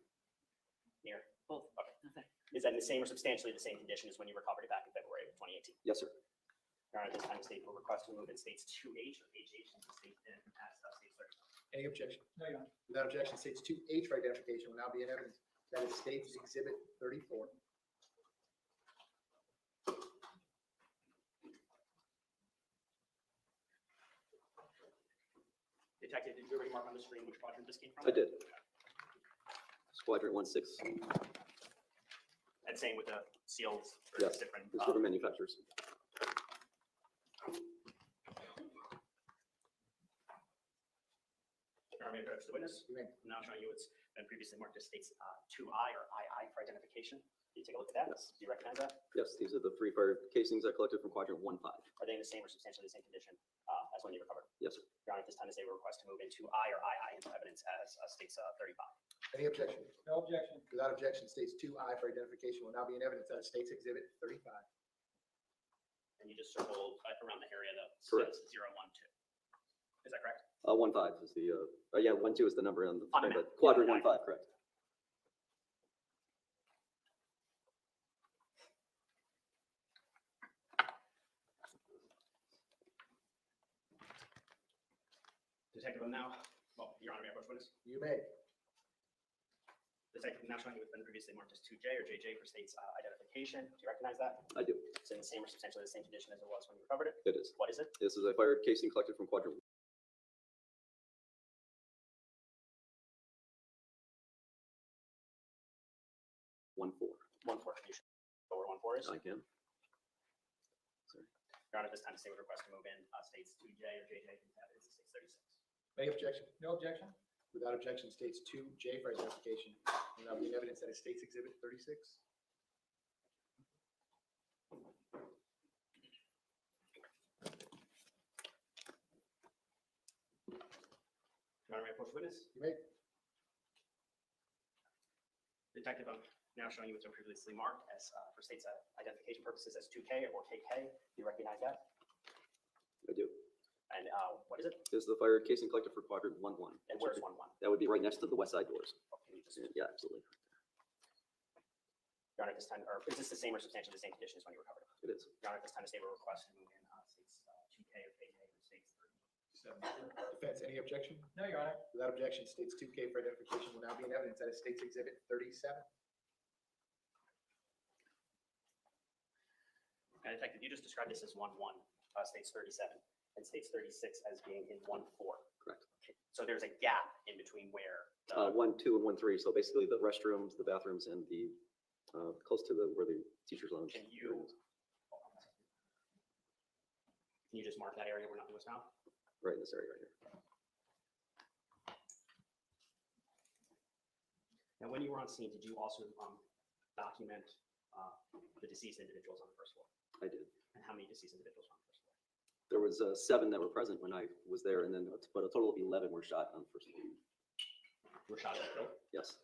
S5: Near? Both. Okay. Is that in the same or substantially the same condition as when you recovered it back in February of 2018?
S6: Yes, sir.
S5: Your Honor, this time the state will request to move in states 2H or HH and state and as states 30.
S3: Any objection?
S4: No, Your Honor.
S3: Without objection, states 2H for identification will now be in evidence that is State's Exhibit 34.
S5: Detective, did you already mark on the screen which quadrant this came from?
S6: I did. Quadrant 1-6.
S5: And same with the seals for
S6: Yes.
S5: different.
S6: There's different manufacturers.
S5: Your Honor, may I address the witness?
S3: You may.
S5: I'm now showing you it's been previously marked as states 2I or II for identification. Can you take a look at that?
S6: Yes.
S5: Do you recognize that?
S6: Yes, these are the 3 fire casings I collected from quadrant 1-5.
S5: Are they in the same or substantially the same condition as when you recovered?
S6: Yes, sir.
S5: Your Honor, at this time, is a request to move into I or II into evidence as states 35.
S3: Any objection?
S4: No objection.
S3: Without objection, states 2I for identification will now be in evidence that is State's Exhibit 35.
S5: And you just circled around the area that
S6: Correct.
S5: says 0, 1, 2. Is that correct?
S6: 1-5 is the, yeah, 1-2 is the number on the,
S5: On the map.
S6: but quadrant
S5: Yeah.
S6: 1-5, correct.
S5: Detective, I'm now, well, Your Honor, may I approach witness?
S3: You may.
S5: Detective, I'm now showing you it's been previously marked as 2J or JJ for states identification. Do you recognize that?
S6: I do.
S5: It's in the same or substantially the same condition as it was when you recovered it.
S6: It is.
S5: What is it?
S6: This is a fire casing collected from quadrant 1-4.
S5: 1, 4. Can you show where 1, 4 is?
S6: I can. Sorry.
S5: Your Honor, at this time, the state would request to move in states 2J or JJ into evidence as states 36.
S3: Any objection?
S4: No objection.
S3: Without objection, states 2J for identification will now be in evidence that is State's Exhibit 36.
S5: Your Honor, may I approach witness?
S3: You may.
S5: Detective, I'm now showing you what's been previously marked as, for state's identification purposes as 2K or KK. Do you recognize that?
S6: I do.
S5: And what is it?
S6: This is the fire casing collector for quadrant 1-1.
S5: And where's 1-1?
S6: That would be right next to the west side doors.
S5: Okay, just,
S6: Yeah, absolutely.
S5: Your Honor, at this time, or is this the same or substantially the same condition as when you recovered it?
S6: It is.
S5: Your Honor, at this time, the state will request to move in states 2K or KK or states 30.
S3: Defense, any objection?
S4: No, Your Honor.
S3: Without objection, states 2K for identification will now be in evidence. That is State's Exhibit 37.
S5: And Detective, you just described this as 1-1, states 37, and states 36 as being in 1-4.
S6: Correct.
S5: Okay, so there's a gap in between where
S6: 1, 2, and 1, 3. So basically the restrooms, the bathrooms, and the, close to where the teacher's lounge.
S5: Can you just mark that area where nothing was found?
S6: Right in this area right here.
S5: And when you were on scene, did you also document the deceased individuals on the first floor?
S6: I did.
S5: And how many deceased individuals were on the first floor?
S6: There was 7 that were present when I was there, and then, but a total of 11 were shot on the first floor.
S5: Were shot and killed?
S6: Yes.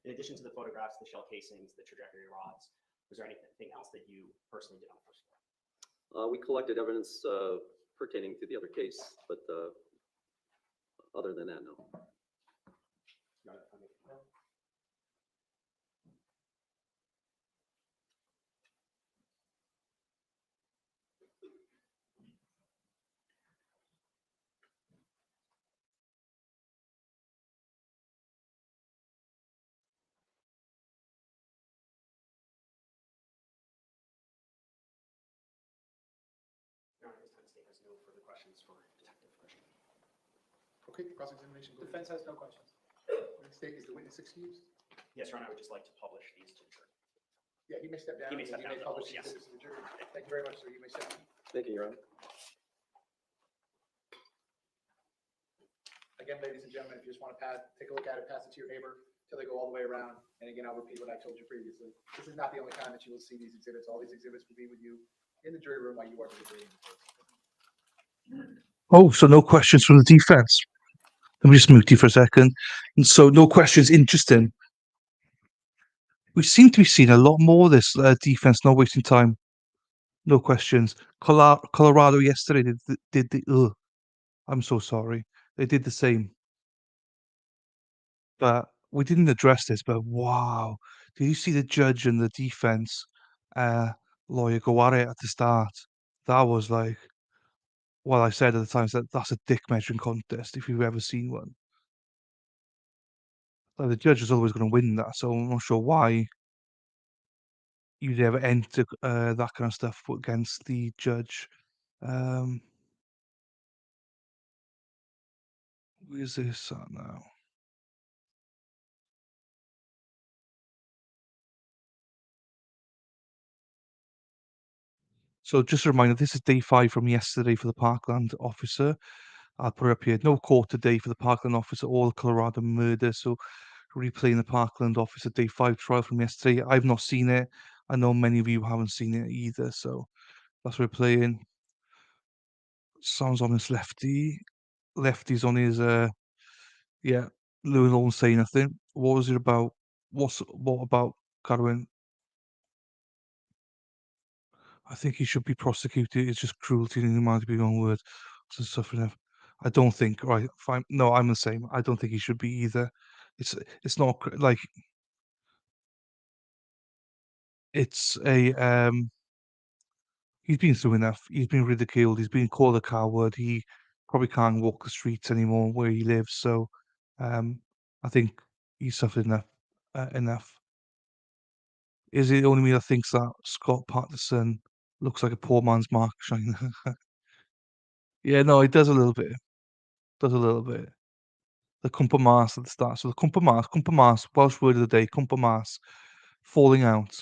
S5: In addition to the photographs, the shell casings, the trajectory rods, was there anything else that you personally did on the first floor?
S6: We collected evidence pertaining to the other case, but other than that, no.
S5: Your Honor, if I may confirm. Your Honor, this time the state has no further questions for Detective Grisham.
S3: Okay, cross-examination. Go ahead.
S4: Defense has no questions.
S3: State, is the witness excused?
S5: Yes, Your Honor, I would just like to publish these to the jury.
S3: Yeah, he may step down.
S5: He may step down,
S3: publish
S5: yes.
S3: his exhibits to the jury. Thank you very much, sir. You may step down.
S6: Thank you, Your Honor.
S3: Again, ladies and gentlemen, if you just want to take a look at it, pass it to your neighbor till they go all the way around. And again, I'll repeat what I told you previously. This is not the only time that you will see these exhibits. All these exhibits will be with you in the jury room while you are deliberating.
S1: Oh, so no questions from the defense. Let me just mute you for a second. And so no questions. Interesting. We seem to be seeing a lot more of this defense, not wasting time. No questions. Colorado yesterday did the. I'm so sorry. They did the same. But we didn't address this. But wow, did you see the judge and the defense lawyer go at it at the start? That was like. Well, I said at the time that's a dick measuring contest if you've ever seen one. Like, the judge is always going to win that, so I'm not sure why you'd ever enter that kind of stuff against the judge. Where's this at now? So just a reminder, this is day 5 from yesterday for the Parkland officer. I'll put it up here. No court today for the Parkland officer or the Colorado murder. So replaying the Parkland officer day 5 trial from yesterday. I've not seen it. I know many of you haven't seen it either. So that's what we're playing. Sounds on this lefty. Lefty's on his yeah. Lewin won't say nothing. What was it about? What about Carwin? I think he should be prosecuted. It's just cruelty and inhumanity to be one word. So suffering. I don't think. Right. Fine. No, I'm the same. I don't think he should be either. It's not like it's a he's been through enough. He's been ridiculed. He's been called a coward. He probably can't walk the streets anymore where he lives. So, I think he's suffered enough. Enough. Is it only me that thinks that Scot Peterson looks like a poor man's Mark Shiner? Yeah, no, it does a little bit. Does a little bit. The Cumpa at the start. So the Cumpa Mas, Welsh word of the day, Cumpa Mas, falling out.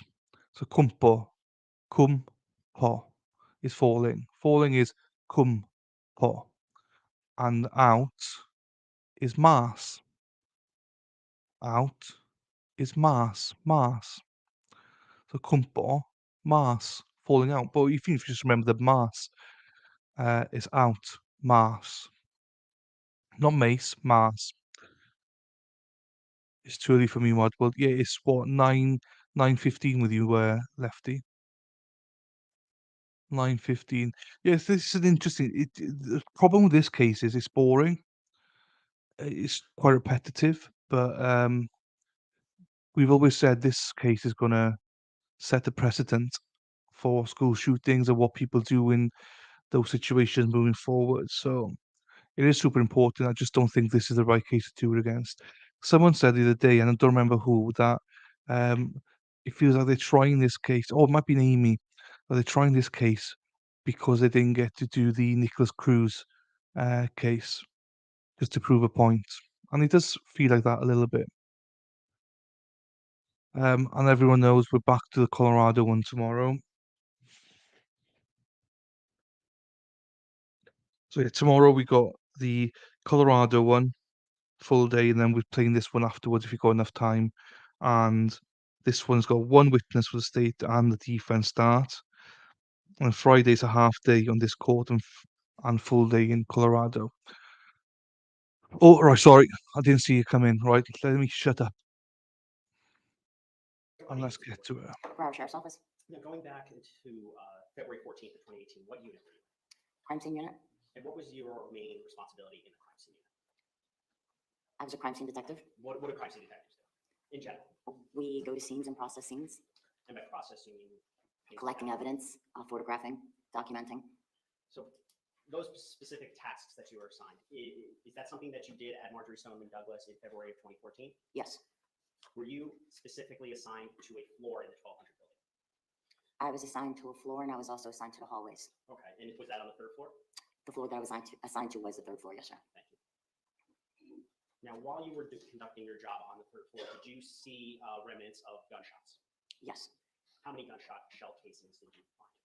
S1: So cum po is falling. Falling is cum po. And out is mas. Out is mas. So cumpo, mas, falling out. But if you just remember the mass, it's out, mass, not mace, mass. It's too early for me, Mod. Well, yeah, it's what 9:15 with you, Lefty. 9:15. Yes, this is an interesting. The problem with this case is it's boring. It's quite repetitive, but we've always said this case is gonna set the precedent for school shootings and what people do in those situations moving forward. So it is super important. I just don't think this is the right case to do it against. Someone said the other day, and I don't remember who, that um, it feels like they're trying this case, or it might be Amy, that they're trying this case because they didn't get to do the Nicholas Cruz case just to prove a point. And it does feel like that a little bit. And everyone knows we're back to the Colorado one tomorrow. So yeah, tomorrow we got the Colorado one, full day, and then we're playing this one afterwards if you've got enough time. And this one's got one witness for the state and the defense start. And Friday's a half day on this court and full day in Colorado. Oh, right, sorry, I didn't see you come in. Right, let me shut up and let's get to it.
S7: Broward Sheriff's Office,
S5: Now, going back into February 14th of 2018, what unit were you in?
S7: crime scene unit.
S5: And what was your main responsibility in the crime scene unit?
S7: I was a crime scene detective.
S5: What do crime scene detectives do in general?
S7: We go to scenes and process scenes,
S5: And by processing, you mean
S7: collecting evidence, photographing, documenting.
S5: So those specific tasks that you were assigned, is that something that you did at Marjory Stoneman Douglas in February of 2014?
S7: Yes,
S5: Were you specifically assigned to a floor in the 1200 building?
S7: I was assigned to a floor and I was also assigned to the hallways.
S5: Okay, and was that on the third floor?
S7: The floor that I was assigned to was the third floor, yes, sir.
S5: Thank you. Now, while you were conducting your job on the third floor, did you see remnants of gunshots?
S7: Yes,
S5: How many gunshot shell casings did you find?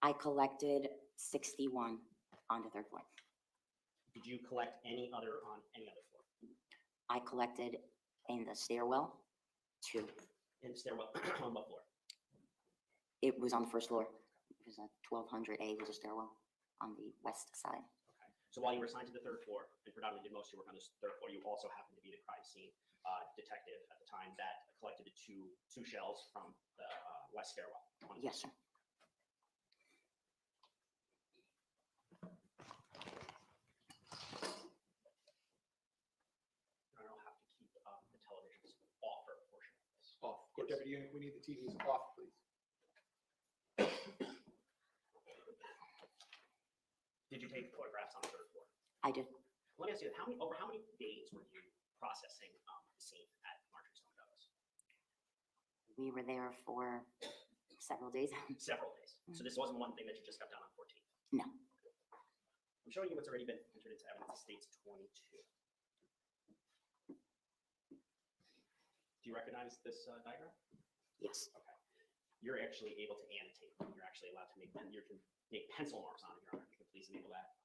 S7: I collected 61 on the third floor.
S5: Did you collect any other on any other floor?
S7: I collected in the stairwell, 2.
S5: In the stairwell, on what floor?
S7: It was on the first floor. It was a 1200A was a stairwell on the west side.
S5: Okay. So while you were assigned to the third floor and predominantly did most of your work on this third floor, you also happened to be the crime scene detective at the time that collected the two shells from the west stairwell.
S7: Yes, sir.
S5: I'll have to keep the televisions off for a portion of this.
S3: Off. Court Deputy Unit, we need the TVs off, please.
S5: Did you take photographs on the third floor?
S7: I did.
S5: Let me ask you, over how many days were you processing the scene at Marjory Stoneman Douglas?
S7: We were there for several days.
S5: Several days. So this wasn't one thing that you just got done on 14th.
S7: No.
S5: I'm showing you what's already been entered into evidence. It states 22. Do you recognize this diagram?
S7: Yes.
S5: Okay. You're actually able to annotate. You're actually allowed to make you can make pencil marks on it, Your Honor. If you can please enable that.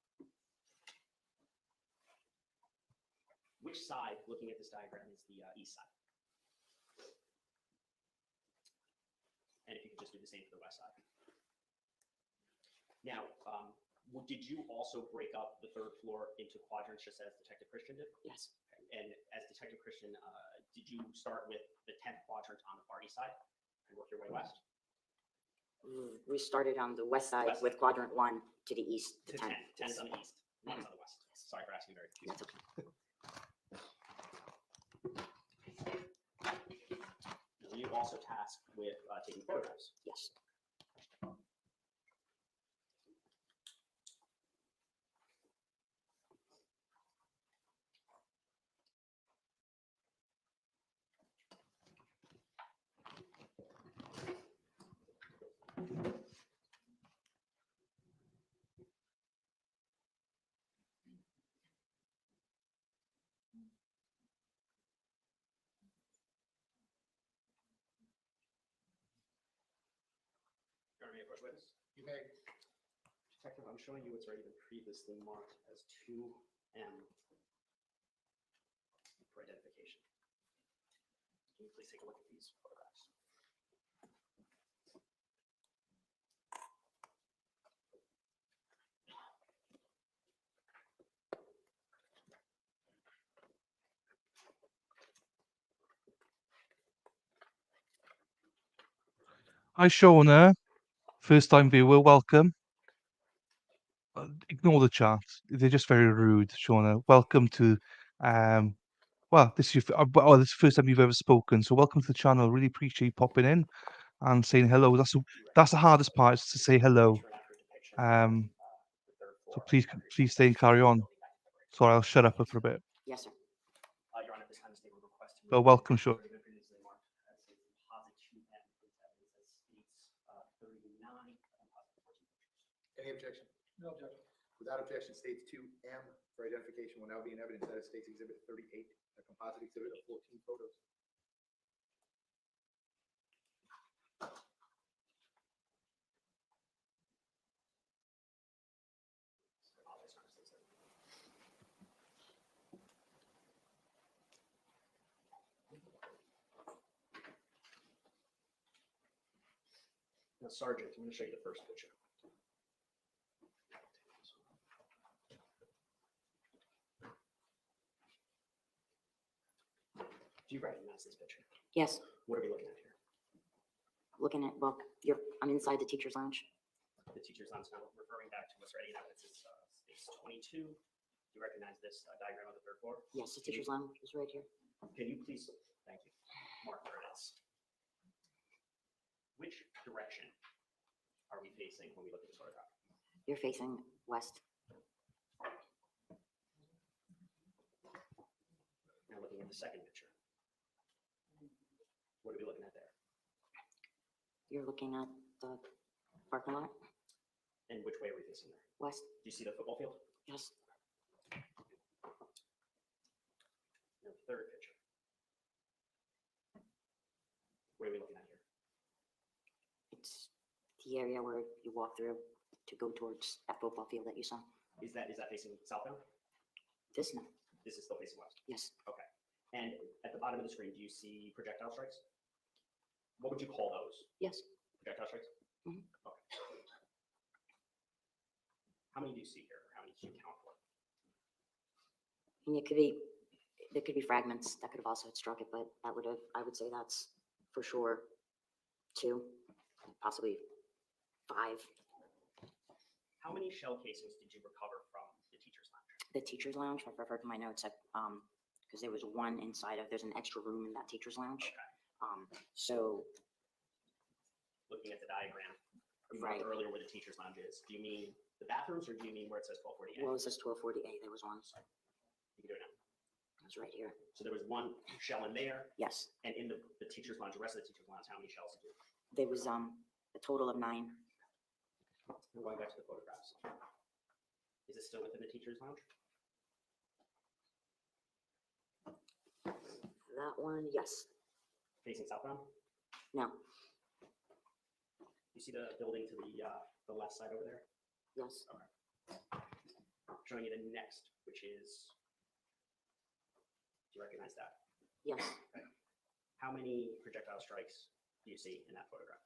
S5: Which side, looking at this diagram, is the east side? And if you could just do the same for the west side. Now, did you also break up the third floor into quadrants just as Detective Christian did?
S7: Yes.
S5: And as Detective Christian, did you start with the 10th quadrant on the far east side and work your way west?
S7: We started on the west side
S5: West.
S7: with quadrant 1 to the east.
S5: To 10. 10 is on the east, 1 is on the west. Sorry for asking very confusing.
S7: That's okay.
S5: Were you also tasked with taking photographs?
S7: Yes.
S5: You want me to approach witness?
S3: You may.
S5: Detective, I'm showing you what's already been previously marked as 2M for identification. Can you please take a look at these photographs?
S1: Hi, Shauna. First time viewer, welcome. Ignore the chat. They're just very rude, Shauna. Welcome to, well, this is this is the first time you've ever spoken, so welcome to the channel. Really appreciate you popping in and saying hello. That's the hardest part, is to say hello. So please stay and carry on. Sorry, I'll shut up for a bit.
S7: Yes, sir.
S5: Your Honor, this time the state would request to
S1: Well,
S5: remove
S1: welcome,
S5: the
S1: Shaw.
S5: already been previously marked as a composite 2M with evidence as states 39, composite 14 pictures.
S3: Any objection?
S4: No objection.
S3: Without objection, states 2M for identification will now be in evidence. That is State's Exhibit 38, a composite exhibit of 14 photos.
S5: Now, Sergeant, I'm going to show you the first picture. Do you recognize this picture?
S7: Yes,
S5: What are we looking at here?
S7: looking at, well, I'm inside the teacher's lounge.
S5: The teacher's lounge, now referring back to what's already in evidence, is space 22. Do you recognize this diagram of the third floor?
S7: Yes, the teacher's lounge is right here.
S5: Can you please, thank you, mark where it is. Which direction are we facing when we look at this photograph?
S7: You're facing west.
S5: Now looking at the second picture. What are we looking at there?
S7: You're looking at the parking lot,
S5: And which way are we facing there?
S7: west.
S5: Do you see the football field?
S7: Yes,
S5: Now the third picture. What are we looking at here?
S7: it's the area where you walk through to go towards that football field that you saw.
S5: Is that facing southbound?
S7: This, no,
S5: This is still facing west.
S7: yes,
S5: Okay. And at the bottom of the screen, do you see projectile strikes? What would you call those?
S7: yes,
S5: Projectile strikes?
S7: Mhm.
S5: Okay. How many do you see here? How many do you count for?
S7: and there could be fragments that could have also struck it, but I would say that's for sure 2, possibly 5.
S5: How many shell casings did you recover from the teacher's lounge?
S7: The teacher's lounge, I've referred to my notes, because there was one inside of, there's an extra room in that teacher's lounge. So,
S5: Looking at the diagram, you
S7: Right.
S5: marked earlier where the teacher's lounge is. Do you mean the bathrooms or do you mean where it says 1248?
S7: well, it says 1240A, there was one,
S5: You can do it now.
S7: it's right here.
S5: So there was one shell in there,
S7: Yes,
S5: and in the teacher's lounge, the rest of the teacher's lounge, how many shells did you?
S7: there was, a total of 9.
S5: We're going back to the photographs. Is it still within the teacher's lounge?
S7: That one, yes,
S5: Facing southbound?
S7: no,
S5: You see the building to the left side over there?
S7: yes,
S5: Showing you the next, which is, do you recognize that?
S7: yes,
S5: How many projectile strikes do you see in that photograph?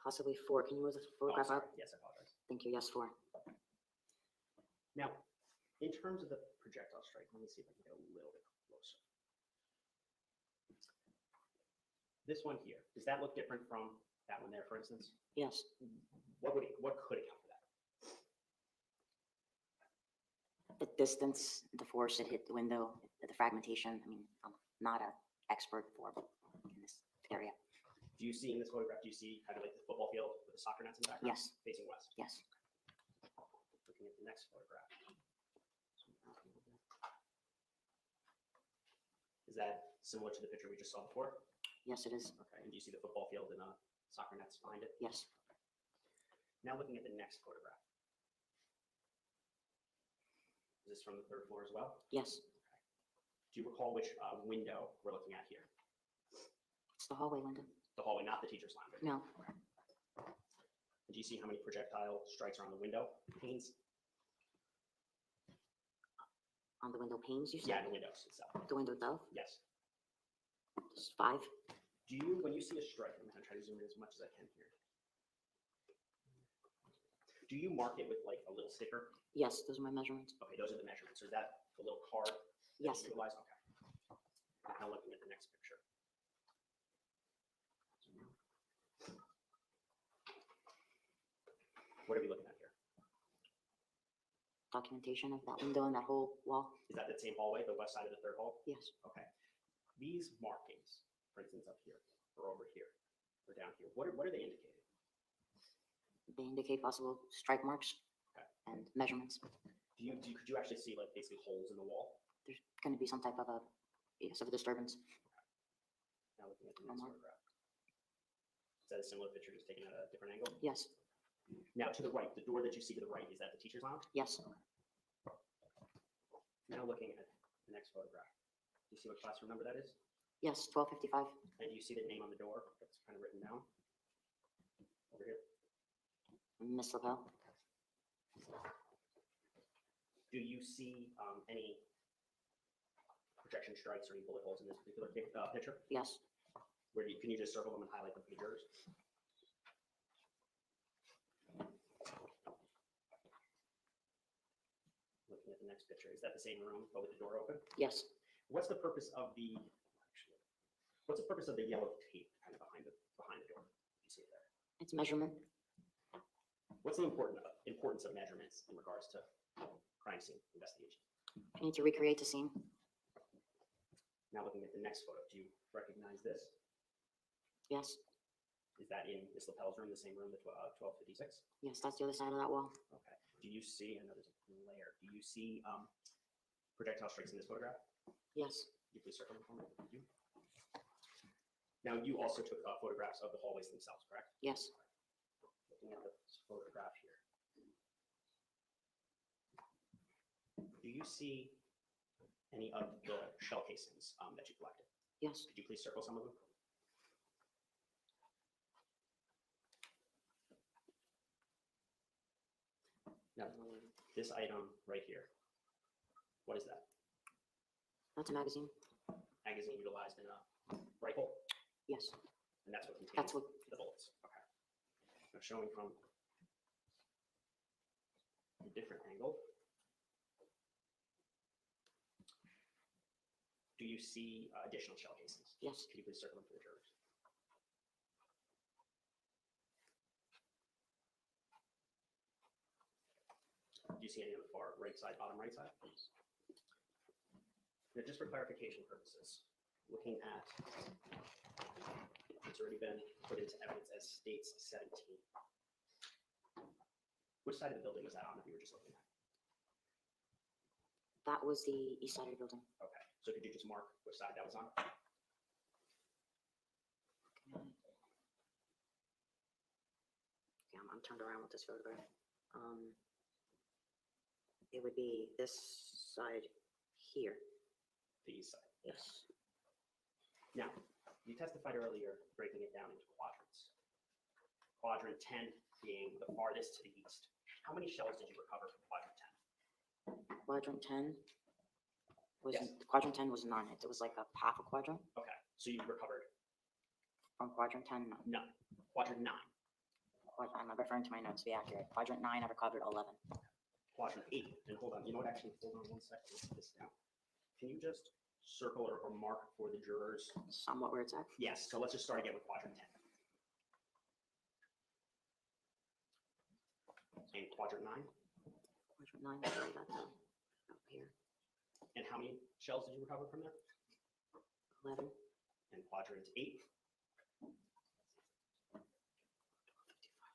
S7: possibly 4. Can you move the
S5: Oh,
S7: photograph
S5: sorry.
S7: up?
S5: Yes, I apologize.
S7: Thank you, yes, 4.
S5: Now, in terms of the projectile strike, let me see if I can get a little bit closer. This one here, does that look different from that one there, for instance?
S7: Yes,
S5: What could account for that?
S7: the distance, the force it hit the window, the fragmentation, I mean, I'm not an expert in this area.
S5: Do you see in this photograph, do you see kind of like the football field with the soccer nets in the background?
S7: Yes.
S5: Facing west.
S7: Yes,
S5: Looking at the next photograph. Is that similar to the picture we just saw before?
S7: yes, it is,
S5: Okay, and do you see the football field and soccer nets behind it?
S7: yes,
S5: Now looking at the next photograph. Is this from the third floor as well?
S7: yes,
S5: Do you recall which window we're looking at here?
S7: it's the hallway window.
S5: The hallway, not the teacher's lounge.
S7: No,
S5: Do you see how many projectile strikes are on the window panes?
S7: on the window panes, you
S5: Yeah,
S7: said?
S5: the windows itself.
S7: The window itself,
S5: Yes.
S7: it's 5.
S5: Do you, when you see a strike, I'm going to try to zoom in as much as I can here. Do you mark it with like a little sticker?
S7: Yes, those are my measurements.
S5: Okay, those are the measurements. Is that the little card? that
S7: Yes.
S5: you utilize? Okay. Now looking at the next picture. What are we looking at here?
S7: Documentation of that window and that whole wall?
S5: Is that the same hallway, the west side of the third hall?
S7: Yes.
S5: Okay. These markings, for instance, up here, or over here, or down here, what are they indicating?
S7: They indicate possible strike marks
S5: Okay.
S7: and measurements.
S5: Could you actually see like basically holes in the wall?
S7: There's going to be some type of a, yes, of a disturbance.
S5: Now looking at the
S7: No
S5: next
S7: more.
S5: photograph. Is that a similar picture, just taken at a different angle?
S7: Yes,
S5: Now to the right, the door that you see to the right, is that the teacher's lounge?
S7: yes,
S5: Now looking at the next photograph. Do you see what classroom number that is?
S7: yes, 1255.
S5: And do you see the name on the door that's kind of written down? Over here.
S7: Miss LaBelle?
S5: Do you see any projection strikes or any bullet holes in this particular picture?
S7: Yes,
S5: Can you just circle them and highlight them for the jurors? Looking at the next picture, is that the same room but with the door open?
S7: yes.
S5: What's the purpose of the yellow tape kind of behind the door? You see it there.
S7: It's measurement.
S5: What's the importance of measurements in regards to crime scene investigation?
S7: You need to recreate the scene.
S5: Now looking at the next photo, do you recognize this?
S7: Yes,
S5: Is that in Ms. Lapel's room, the same room, the 1256?
S7: yes, that's the other side of that wall.
S5: Okay. Do you see, I know there's a glare, do you see projectile strikes in this photograph?
S7: Yes,
S5: Could you please circle them for me? Thank you. Now, you also took photographs of the hallways themselves, correct?
S7: yes,
S5: Looking at this photograph here. Do you see any of the shell casings that you collected?
S7: yes,
S5: Could you please circle some of them? Now, this item right here, what is that?
S7: that's a magazine.
S5: Magazine utilized in a rifle,
S7: Yes,
S5: and that's what contains
S7: that's what,
S5: the bullets. Okay. Now showing from a different angle. Do you see additional shell casings?
S7: yes,
S5: Could you please circle them for the jurors? Do you see any on the far right side, bottom right side? Now, just for clarification purposes, looking at what's already been put into evidence as states 17. Which side of the building was that on that we were just looking at?
S7: that was the east side of the building.
S5: Okay, so could you just mark which side that was on?
S7: Okay, I'm turned around with this photograph. It would be this side here.
S5: The east side.
S7: Yes,
S5: Now, you testified earlier breaking it down into quadrants. Quadrant 10 being the farthest to the east. How many shells did you recover from quadrant 10?
S7: quadrant 10 was,
S5: Yes.
S7: quadrant 10 was none. It was like a half a quadrant.
S5: Okay, so you recovered
S7: From quadrant 10, none.
S5: none. Quadrant 9.
S7: I'm referring to my notes to be accurate. Quadrant 9, I recovered 11.
S5: Quadrant 8, and hold on, you know what, actually, hold on one second, let's put this down. Can you just circle or mark for the jurors?
S7: Somewhat where it's at.
S5: Yes, so let's just start again with quadrant 10. And quadrant 9,
S7: Quadrant 9, sorry, that's out here.
S5: and how many shells did you recover from there?
S7: 11.
S5: And quadrant 8,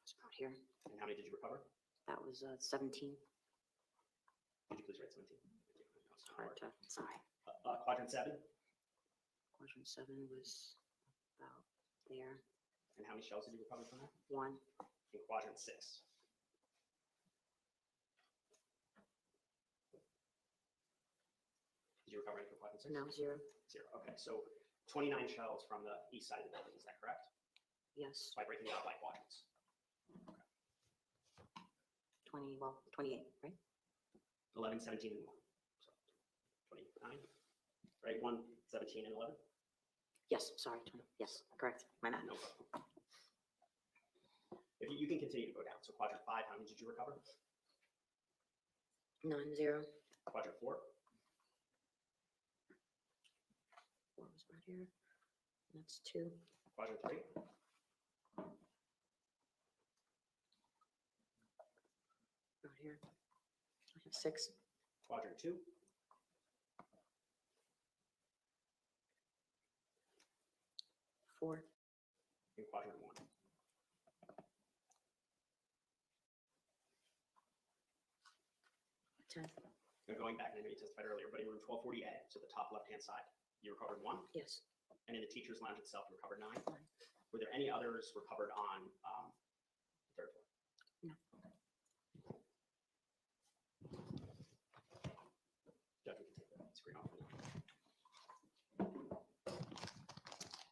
S7: It's about here.
S5: and how many did you recover?
S7: That was 17.
S5: Could you please write 17? It's not
S7: Hard
S5: hard.
S7: to, sorry.
S5: Quadrant 7,
S7: Quadrant 7 was about there.
S5: and how many shells did you recover from there?
S7: 1.
S5: In quadrant 6. Did you recover any from quadrant 6?
S7: No, 0.
S5: 0. Okay, so 29 shells from the east side of the building, is that correct?
S7: Yes.
S5: By breaking it out by quadrants.
S7: 20, well, 28, right?
S5: 11, 17, and 1. So 29, right? 1, 17, and 11?
S7: Yes, sorry, 20. Yes, correct. My bad.
S5: No problem. If you can continue to go down. So quadrant 5, how many did you recover?
S7: None, 0.
S5: Quadrant 4,
S7: 4 was right here. That's 2.
S5: quadrant 3,
S7: here. I have 6.
S5: Quadrant 2,
S7: 4.
S5: and quadrant 1.
S7: Ten.
S5: Now going back, and I know you testified earlier, but in room 1240A, so the top left-hand side, you recovered 1,
S7: Yes.
S5: and in the teacher's lounge itself, you recovered 9.
S7: 9.
S5: Were there any others recovered on the third floor?
S7: No.
S5: Judge, we can take the screen off.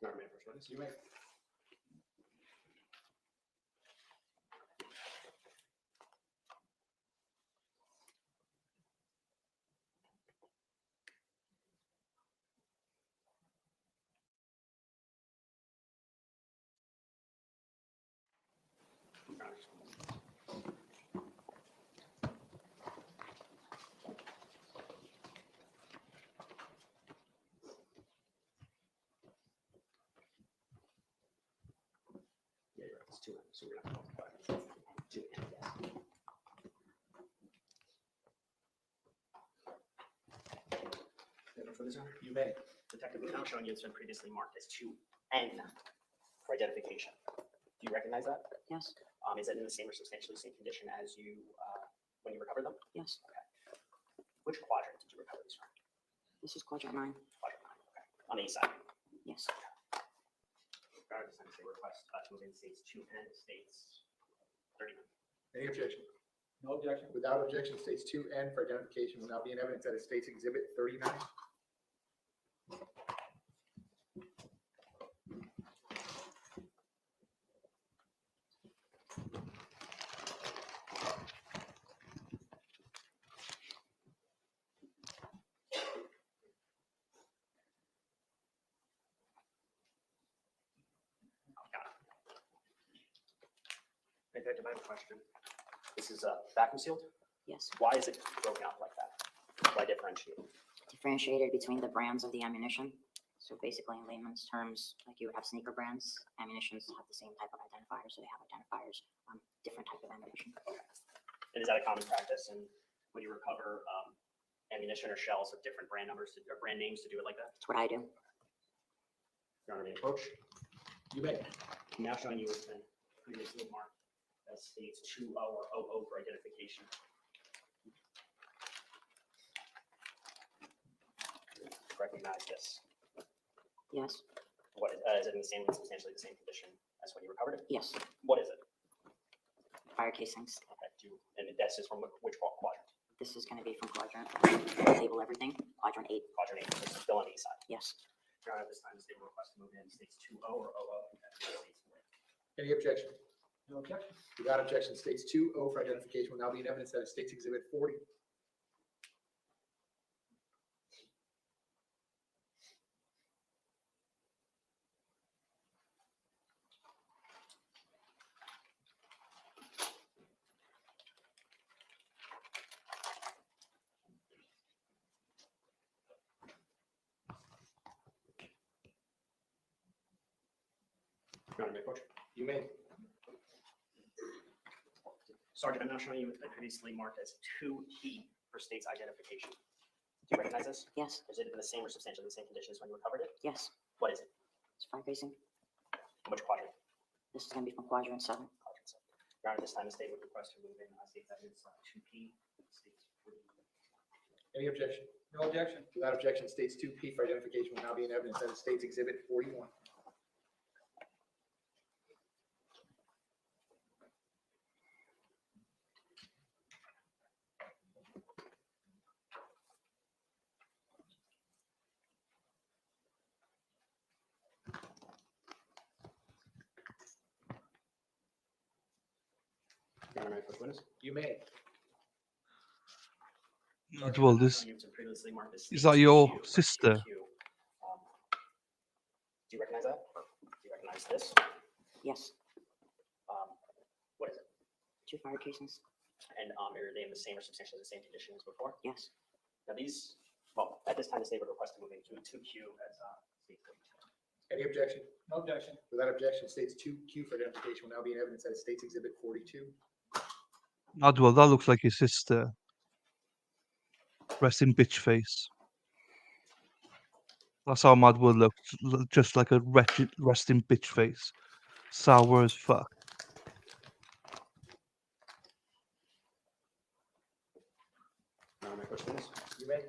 S5: Remember, may I first witness?
S2: You may.
S5: Yeah, you're right, it's 2 so we're not going to 2 yes. For this honor,
S2: You may.
S5: Detective is now showing you it's been previously marked as 2N for identification. Do you recognize that?
S7: Yes.
S5: Is it in the same or substantially same condition as you when you recovered them?
S7: Yes.
S5: Which quadrant did you recover these from?
S7: This is quadrant 9.
S5: Quadrant 9. Okay. On the east side.
S7: Yes.
S5: Regardless, I say request to move in states 2N states 39.
S3: Any objection?
S4: No objection.
S3: Without objection, states 2N for identification will now be in evidence at a State's Exhibit 39.
S5: Detective, I have a question. This is vacuum sealed.
S7: Yes.
S5: Why is it broken up like that? Why differentiate?
S7: Differentiated between the brands of the ammunition. So basically, in layman's terms, like you would have sneaker brands, ammunitions have the same type of identifiers, so they have identifiers on different type of ammunition.
S5: And is that a common practice? And when you recover ammunition or shells of different brand numbers or brand names to do it like that?
S7: That's what I do.
S5: Your Honor, may I approach?
S2: You may.
S5: I'm now showing you it's been previously marked as states 2O or 00 for identification. Recognize this.
S7: Yes.
S5: What is it in the same, substantially the same condition as when you recovered it?
S7: Yes.
S5: What is it?
S7: Fire casings.
S5: Okay, and this is from which quadrant?
S7: This is going to be from quadrant. Label everything. Quadrant 8.
S5: Quadrant 8, this is still on the east side.
S7: Yes.
S5: Your Honor, this time the state will request to move in states 2O or 00.
S3: Any objection?
S4: No objection.
S3: Without objection, states 2O for identification will now be in evidence at a State's Exhibit 40.
S5: Your Honor, may I approach?
S3: You may.
S5: Sergeant, I'm now showing you it's been previously marked as 2P for state's identification. Do you recognize this?
S7: Yes.
S5: Is it in the same or substantially the same conditions when you recovered it?
S7: Yes.
S5: What is it?
S7: It's fire casing.
S5: Which quadrant?
S7: This is going to be from quadrant 7.
S5: Quadrant 7. Your Honor, this time the state would request to move in state's evidence 2P, states 40.
S3: Any objection?
S4: No objection.
S3: Without objection, states 2P for identification will now be in evidence at a State's Exhibit 41.
S5: Your Honor, may I first witness?
S3: You may.
S1: Well, this
S5: It's been previously marked as
S1: is
S5: states
S1: that your
S5: 2Q or
S1: sister?
S5: 2Q. Do you recognize that? Or do you recognize this?
S7: Yes.
S5: What is it?
S7: 2 fire casings.
S5: And are they in the same or substantially the same condition as before?
S7: Yes.
S5: Now these, well, at this time, the state would request to move into 2Q as state 42.
S3: Any objection?
S4: No objection.
S3: Without objection, states 2Q for identification will now be in evidence at a State's Exhibit 42.
S1: Madwell, that looks like your sister. Resting bitch face. That's how Madwell looked, just like a wretched resting bitch face. Sour as fuck.
S5: My first witness.
S2: You may.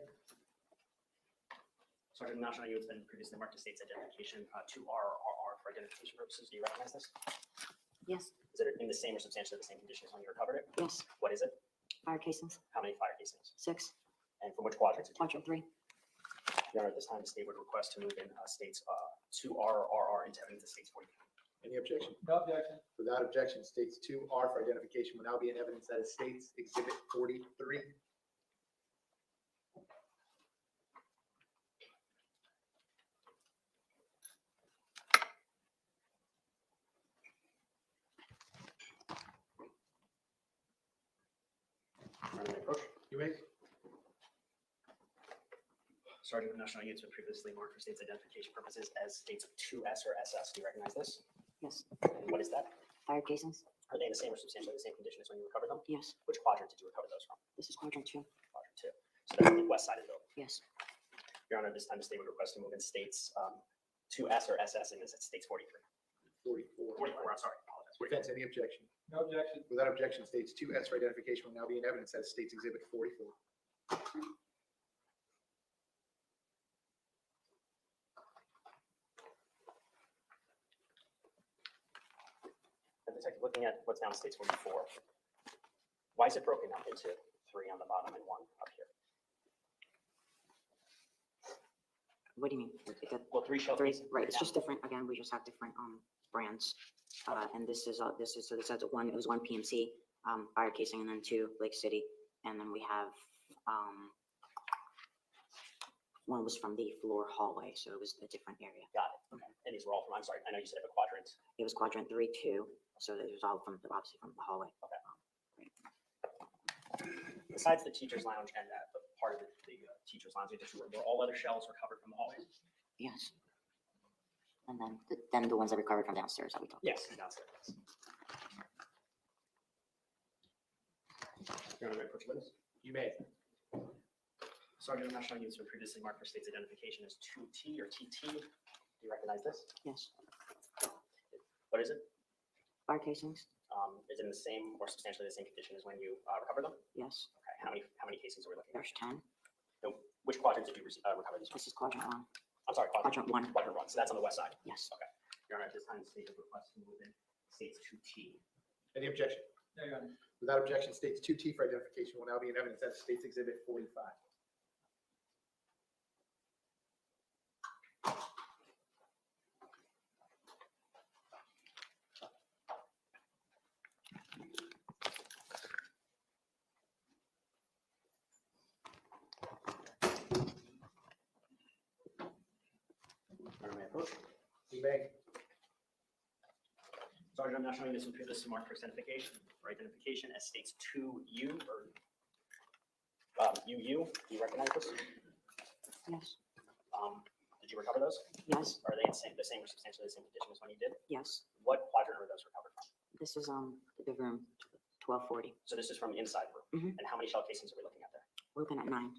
S5: Sergeant, I'm not showing you it's been previously marked as state's identification to RRR for identification purposes. Do you recognize this?
S7: Yes,
S5: Is it in the same or substantially the same condition as when you recovered it?
S7: yes.
S5: What is it?
S7: Fire casings,
S5: How many fire casings?
S7: 6,
S5: And from which quadrant?
S7: quadrant 3.
S5: Your Honor, at this time, the state would request to move in states 2RRR into evidence of states 40.
S3: Any objection?
S4: No objection.
S3: Without objection, states 2R for identification will now be in evidence that is States Exhibit 43.
S5: Your Honor, may I approach?
S3: You may.
S5: Sergeant, I'm not showing you it's been previously marked for state's identification purposes as states 2S or SS. Do you recognize this?
S7: Yes.
S5: And what is that?
S7: Fire casings,
S5: Are they in the same or substantially the same condition as when you recovered them?
S7: yes.
S5: Which quadrant did you recover those from?
S7: This is quadrant 2,
S5: Quadrant 2. So that's the west side of the building.
S7: yes.
S5: Your Honor, this time the state would request to move in states 2S or SS and this at states 43.
S3: 44.
S5: 44, I'm sorry. Apologize. 44.
S3: Defense, any objection?
S4: No objection.
S3: Without objection, states 2S for identification will now be in evidence as States Exhibit 44.
S5: And Detective, looking at what's now in states 44, why is it broken up into 3 on the bottom and 1 up here?
S7: What do you mean? The
S5: Well, 3 shell
S7: 3,
S5: casings.
S7: right, it's just different, again, we just have different brands. And this is, so this has one, it was 1 PMC, fire casing, and then 2 Lake City. And then we have, one was from the floor hallway, so it was a different area.
S5: Got it. Okay. And these were all from, I'm sorry, I know you said a quadrant.
S7: It was quadrant 3, 2, so it was all from, obviously from the hallway.
S5: Besides the teacher's lounge and the part of the teacher's lounge, were all other shells recovered from the hallway?
S7: Yes. And then the ones that recovered from downstairs that we talked about.
S5: Yes, downstairs. Your Honor, may I approach the witness?
S3: You may.
S5: Sergeant, I'm not showing you it's been previously marked for state's identification as 2T or TT. Do you recognize this?
S7: Yes.
S5: What is it?
S7: Fire casings,
S5: Is it in the same or substantially the same condition as when you recovered them?
S7: yes.
S5: Okay, how many casings are we looking at?
S7: There's 10.
S5: No, which quadrant did you recover these from?
S7: This is quadrant 1,
S5: I'm sorry,
S7: quadrant 1,
S5: Quadrant 1, so that's on the west side.
S7: yes.
S5: Your Honor, at this time, the state would request to move in states 2T.
S3: Any objection?
S4: No, Your Honor.
S3: Without objection, states 2T for identification will now be in evidence as States Exhibit 45.
S5: Your Honor, may I approach?
S3: You may.
S5: Sergeant, I'm not showing this in previously marked for identification as states 2U or UU. Do you recognize this?
S7: Yes,
S5: Did you recover those?
S7: yes,
S5: Are they in the same or substantially the same condition as when you did?
S7: yes.
S5: What quadrant were those recovered from?
S7: This is, the room 1240.
S5: So this is from the inside room.
S7: Mhm.
S5: And how many shell casings are we looking at there?
S7: We're looking at 9,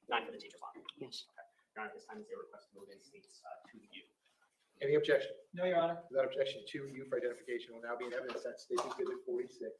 S5: 9 for the teacher's lounge.
S7: yes.
S5: Your Honor, at this time, is a request to move in states 2U.
S3: Any objection?
S4: No, Your Honor.
S3: Without objection, 2U for identification will now be in evidence as States Exhibit 46.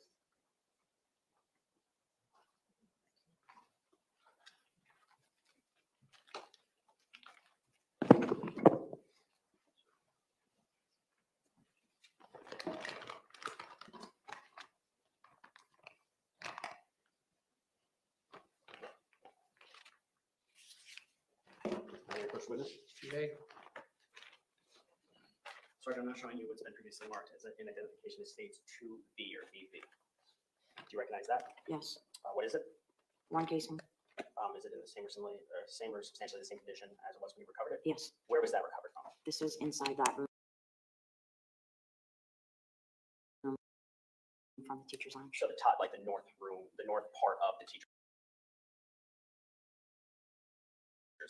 S5: First witness.
S3: You may.
S5: Sergeant, I'm not showing you what's been previously marked as an identification as states 2B or BB. Do you recognize that?
S7: Yes.
S5: What is it?
S7: 1 casing,
S5: Is it in the same or substantially the same condition as it was when you recovered it?
S7: yes.
S5: Where was that recovered from?
S7: This is inside that room. From the teacher's lounge.
S5: So the top, like the north room, the north part of the teacher's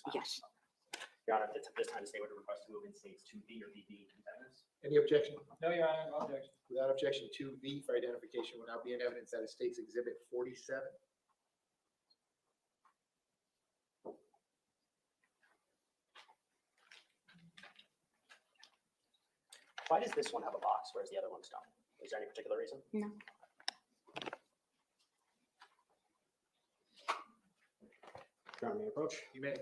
S5: lounge.
S7: Yes.
S5: Your Honor, at this time, the state would request to move in states 2B or BB into evidence.
S3: Any objection?
S4: No, Your Honor, no objection.
S3: Without objection, 2V for identification will now be in evidence that is State's Exhibit 47.
S5: Why does this one have a box, whereas the other ones don't? Is there any particular reason?
S7: No.
S5: Your Honor, may I approach?
S3: You may.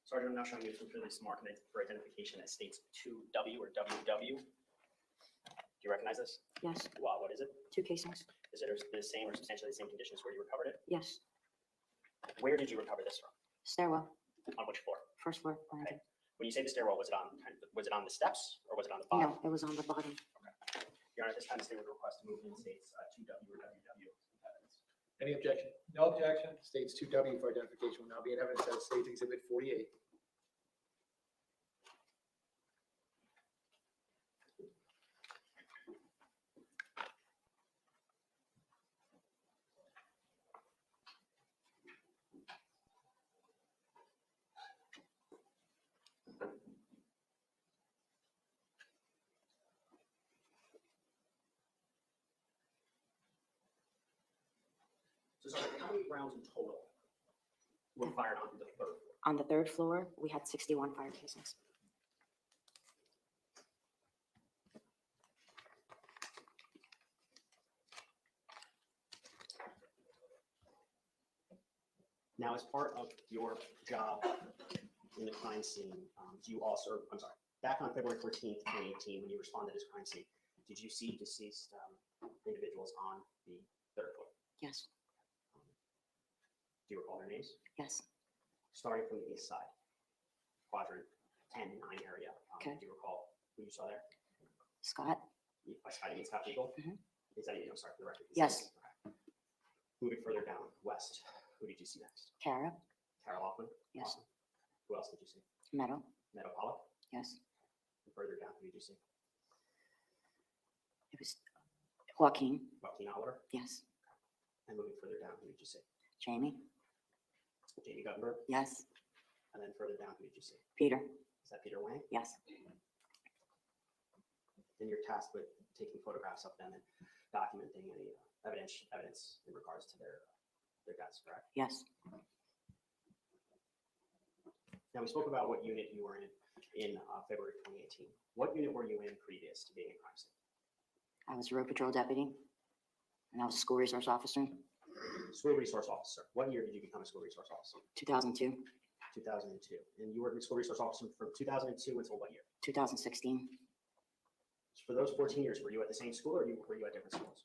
S5: Sergeant, I'm now showing you some clearly smart for identification that states 2W or WW. Do you recognize this?
S7: Yes.
S5: Wow, what is it?
S7: 2 casings.
S5: Is it the same or substantially the same conditions where you recovered it?
S7: Yes.
S5: Where did you recover this from?
S7: Stairwell.
S5: On which floor?
S7: First floor. landing.
S5: When you say the stairwell, was it on the steps or was it on the bottom?
S7: No, it was on the bottom.
S5: Your Honor, at this time, the state would request to move in states 2W or WW.
S3: Any objection?
S4: No objection.
S3: States 2W for identification will now be in evidence as State's Exhibit 48.
S5: So, Sergeant, how many rounds in total were fired onto the third floor?
S7: On the 3rd floor, we had 61 fire casings.
S5: Now, as part of your job in the crime scene, do you also, I'm sorry, back on February 14th, 2018, when you responded to this crime scene, did you see deceased individuals on the 3rd floor?
S7: Yes.
S5: Do you recall their names?
S7: Yes.
S5: Starting from the east side, quadrant 10, 9 area.
S7: Okay.
S5: Do you recall who you saw there?
S7: Scott.
S5: By Scott, you mean Scott Peterson?
S7: Mhm.
S5: Is that, sorry for the record?
S7: Yes.
S5: Okay. Moving further down west, who did you see next?
S7: Kara.
S5: Carol Hoffman?
S7: Yes.
S5: Awesome. Who else did you see?
S7: Meadow.
S5: Meadow Pollock?
S7: Yes.
S5: And further down, who did you see?
S7: It was Joaquin.
S5: Joaquin Oliver?
S7: Yes.
S5: And moving further down, who did you see?
S7: Jamie.
S5: Jamie Guttenberg?
S7: Yes.
S5: And then further down, who did you see?
S7: Peter.
S5: Is that Peter Wang?
S7: Yes.
S5: Then you're tasked with taking photographs of them and documenting any evidence in regards to their deaths, correct?
S7: Yes.
S5: Now, we spoke about what unit you were in February 2018. What unit were you in previous to being in crime scene?
S7: I was a road patrol deputy, and I was a school resource officer.
S5: School resource officer. What year did you become a school resource officer?
S7: 2002,
S5: 2002. And you were a school resource officer from 2002 until what year?
S7: 2016.
S5: For those 14 years, were you at the same school or were you at different schools?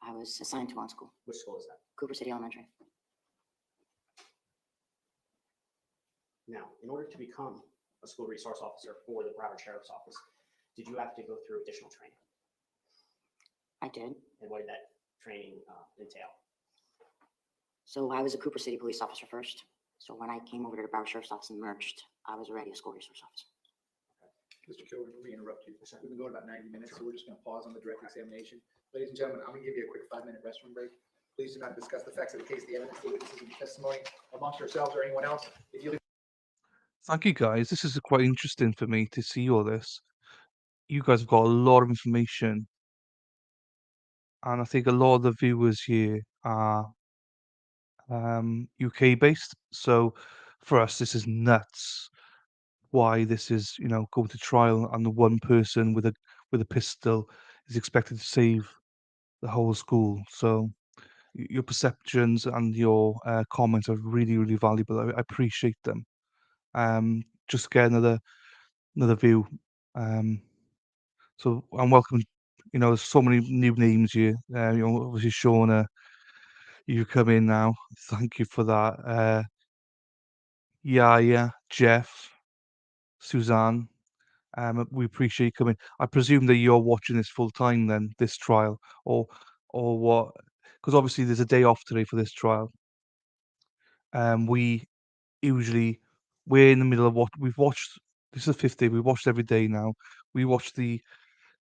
S7: I was assigned to one school,
S5: Which school is that?
S7: Cooper City Elementary.
S5: Now, in order to become a school resource officer for the Broward Sheriff's Office, did you have to go through additional training?
S7: I did.
S5: And what did that training entail?
S7: So I was a Cooper City police officer first. So when I came over to the Broward Sheriff's Office and merged, I was already a school resource officer.
S3: Mr. Kilgore, let me interrupt you. We've been going about 90 minutes, so we're just going to pause on the direct examination. Ladies and gentlemen, I'm going to give you a quick 5-minute restroom break. Please do not discuss the facts of the case, the evidence, the witnesses, and the testimony amongst yourselves or anyone else. If you
S1: Thank you, guys. This is quite interesting for me to see all this. You guys have got a lot of information, and I think a lot of the viewers here are UK based. So for us, this is nuts. Why this is, going to trial, and the one person with a pistol is expected to save the whole school. So your perceptions and your comments are really, really valuable. I appreciate them. Just to get another view. So I'm welcome. There's so many new names here. Obviously Shauna, you come in now. Thank you for that. Yeah, Jeff, Suzanne. We appreciate you coming. I presume that you're watching this full time then, this trial, or what? Because obviously there's a day off today for this trial. We usually we're in the middle of what we've watched. This is the 5th day. We watched every day now. We watched the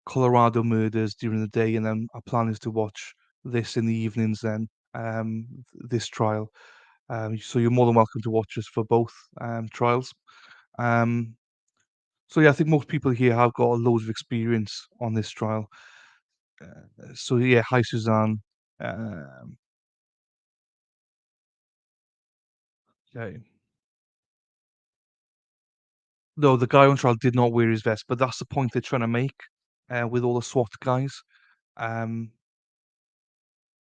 S1: Colorado murders during the day, and then our plan is to watch this in the evenings. Then this trial. So you're more than welcome to watch us for both trials. Um, so yeah, I think most people here have got loads of experience on this trial. So yeah, hi Suzanne. Um, okay. No, the guy on trial did not wear his vest, but that's the point they're trying to make with all the SWAT guys. Um,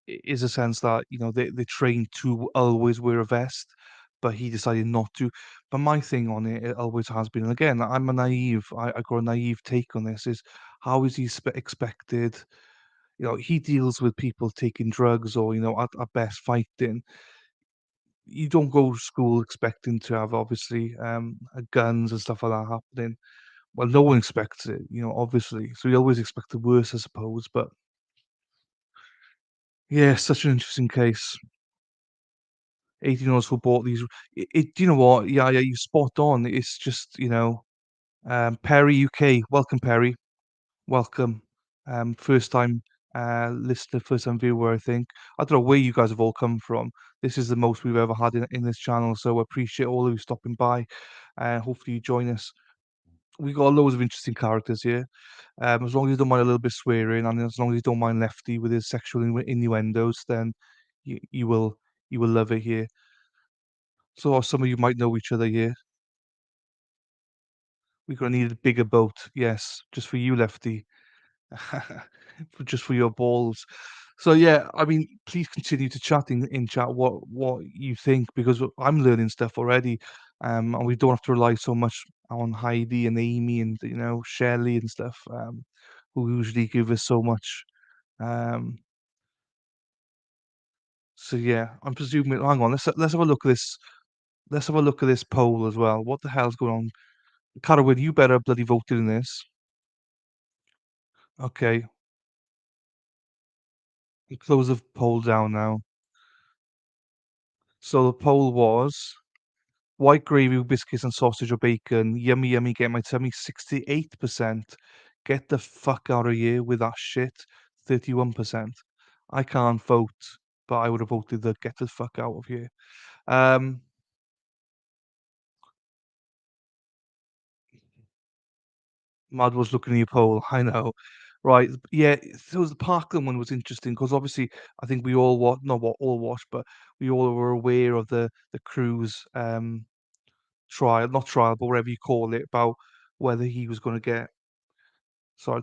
S1: is a sense that they trained to always wear a vest, but he decided not to. But my thing on it always has been, and again, I got a naive take on this. Is how is he expected? He deals with people taking drugs or at best fighting. You don't go to school expecting to have obviously guns and stuff like that happening. Well, no one expects it, obviously. So you always expect the worst, I suppose. But yeah, such an interesting case. 18-year-olds who bought these. Do you know what? Yeah, yeah, you spot on. It's just, Perry UK. Welcome, Perry. Welcome. First time listener, first time viewer, I think. I don't know where you guys have all come from. This is the most we've ever had in this channel, so I appreciate all of you stopping by. Hopefully you join us. We got loads of interesting characters here. As long as you don't mind a little bit swearing, and as long as you don't mind Lefty with his sexual innuendos, then you will love it here. So some of you might know each other here. We're gonna need a bigger boat. Yes, just for you, Lefty. Just for your balls. So yeah, I mean, please continue to chat in chat what you think because I'm learning stuff already, and we don't have to rely so much on Heidi and Amy and Shelley and stuff, who usually give us so much. Um, so yeah, I'm presuming. Hang on, let's have a look at this. Let's have a look at this poll as well. What the hell's going on? Carwin, you better bloody voted in this. Okay, we close the poll down now. So the poll was white gravy with biscuits and sausage or bacon. Yummy, yummy, get my tummy. 68%. Get the fuck out of here with that shit. 31%. I can't vote, but I would have voted the get the fuck out of here. Um, Mad was looking at your poll. I know. Right. Yeah. So the Parkland one was interesting because obviously I think we all not what all watched, but we all were aware of the cruise trial, not trial, but whatever you call it, about whether he was going to get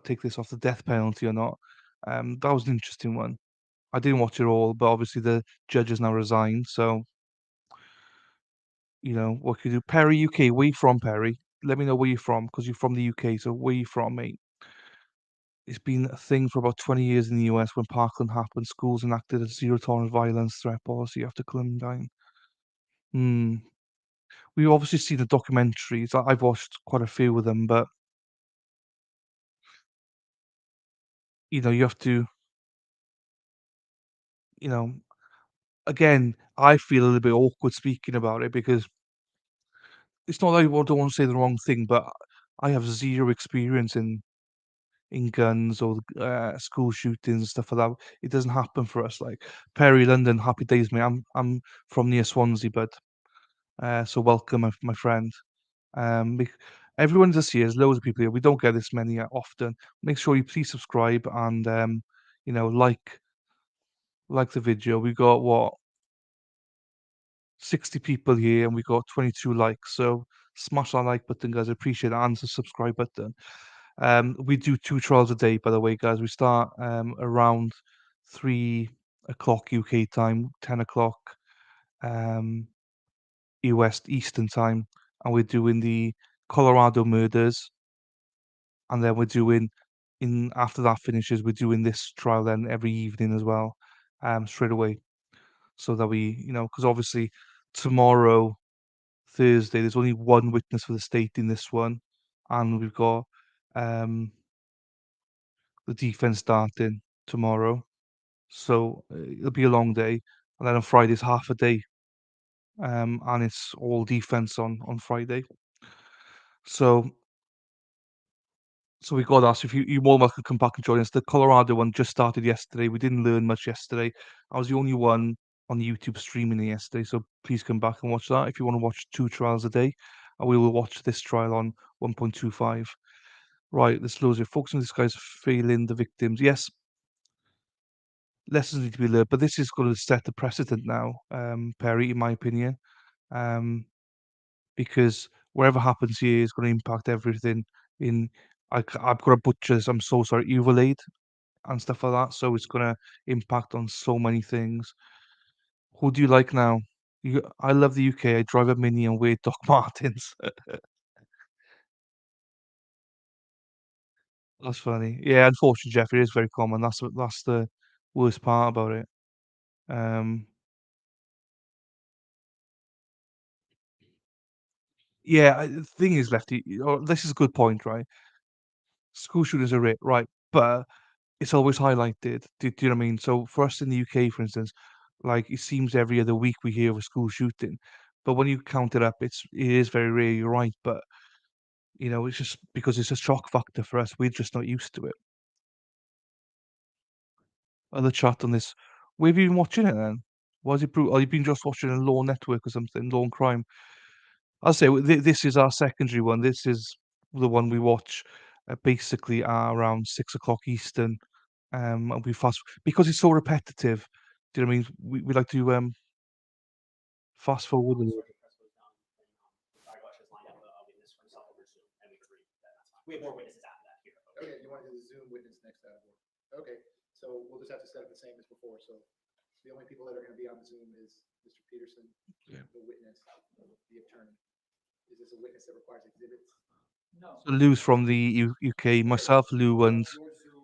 S1: take this off the death penalty or not. That was an interesting one. I didn't watch it all, but obviously the judge has now resigned, so what can you do? Perry, UK, where you from, Perry? Let me know where you're from, because you're from the UK, so where you from, mate? It's been a thing for about 20 years in the US when Parkland happened. Schools enacted a zero tolerance violence threat policy after Columbine. Hmm. We've obviously seen the documentaries. I've watched quite a few of them, but you have to, you know, again, I feel a little bit awkward speaking about it because it's not that I don't want to say the wrong thing, but I have zero experience in guns or school shootings and stuff like that. It doesn't happen for us. Like Perry, London, happy days, mate. I'm from near Swansea, bud. So welcome, my friend. Bec everyone just here, there's loads of people here. We don't get this many often. Make sure you please subscribe and like the video. We got what 60 people here and we got 22 likes. So smash that like button, guys. I appreciate it. And the subscribe button. We do 2 trials a day, by the way, guys. We start around 3 o'clock UK time, 10 o'clock US Eastern time, and we're doing the Colorado murders, and then we're doing in after that finishes, we're doing this trial then every evening as well, straight away, so that because obviously tomorrow, Thursday, there's only one witness for the state in this one, and we've got um, the defense starting tomorrow, so it'll be a long day, and then on Friday's half a day, and it's all defense on Friday. So we got that. So if you're more than welcome to come back and join us. The Colorado one just started yesterday. We didn't learn much yesterday. I was the only one on YouTube streaming it yesterday. So please come back and watch that if you want to watch 2 trials a day. And we will watch this trial on 1.25. Right, this loads of focusing on this guy's failing the victims. Yes, lessons need to be learned, but this is going to set the precedent now, Perry, in my opinion, because whatever happens here is going to impact everything. I've got to butcher this. I'm so sorry, Uvalade and stuff like that. So it's going to impact on so many things. Who do you like now? I love the UK. I drive a Mini and wear Doc Martens. That's funny. Yeah, unfortunately, Jeff, it is very common. That's the worst part about it. Yeah, the thing is, Lefty, this is a good point, right? School shootings are right, but it's always highlighted. Do you know what I mean? So for us in the UK, for instance, like it seems every other week we hear of a school shooting, but when you count it up, it is very rare. You're right, but it's just because it's a shock factor for us. We're just not used to it. Other chat on this. Where have you been watching it then? Why is it brutal? Oh, you've been just watching a Law Network or something, Law and Crime. I'll say this is our secondary one. This is the one we watch basically around 6 o'clock Eastern. And we fast because it's so repetitive. Do you know what I mean? We like to fast forward a little.
S5: Eyewash has lined up a witness for himself over Zoom, and we agree that that's fine. We have more witnesses after that here.
S3: Okay, you want to do the Zoom witness next out of order. Okay, so we'll just have to set it the same as before. So the only people that are going to be on Zoom is Mr. Peterson,
S1: Yeah.
S3: the witness, the attorney. Is this a witness that requires exhibits?
S4: No.
S1: So Lou's from the UK, myself, Lou, and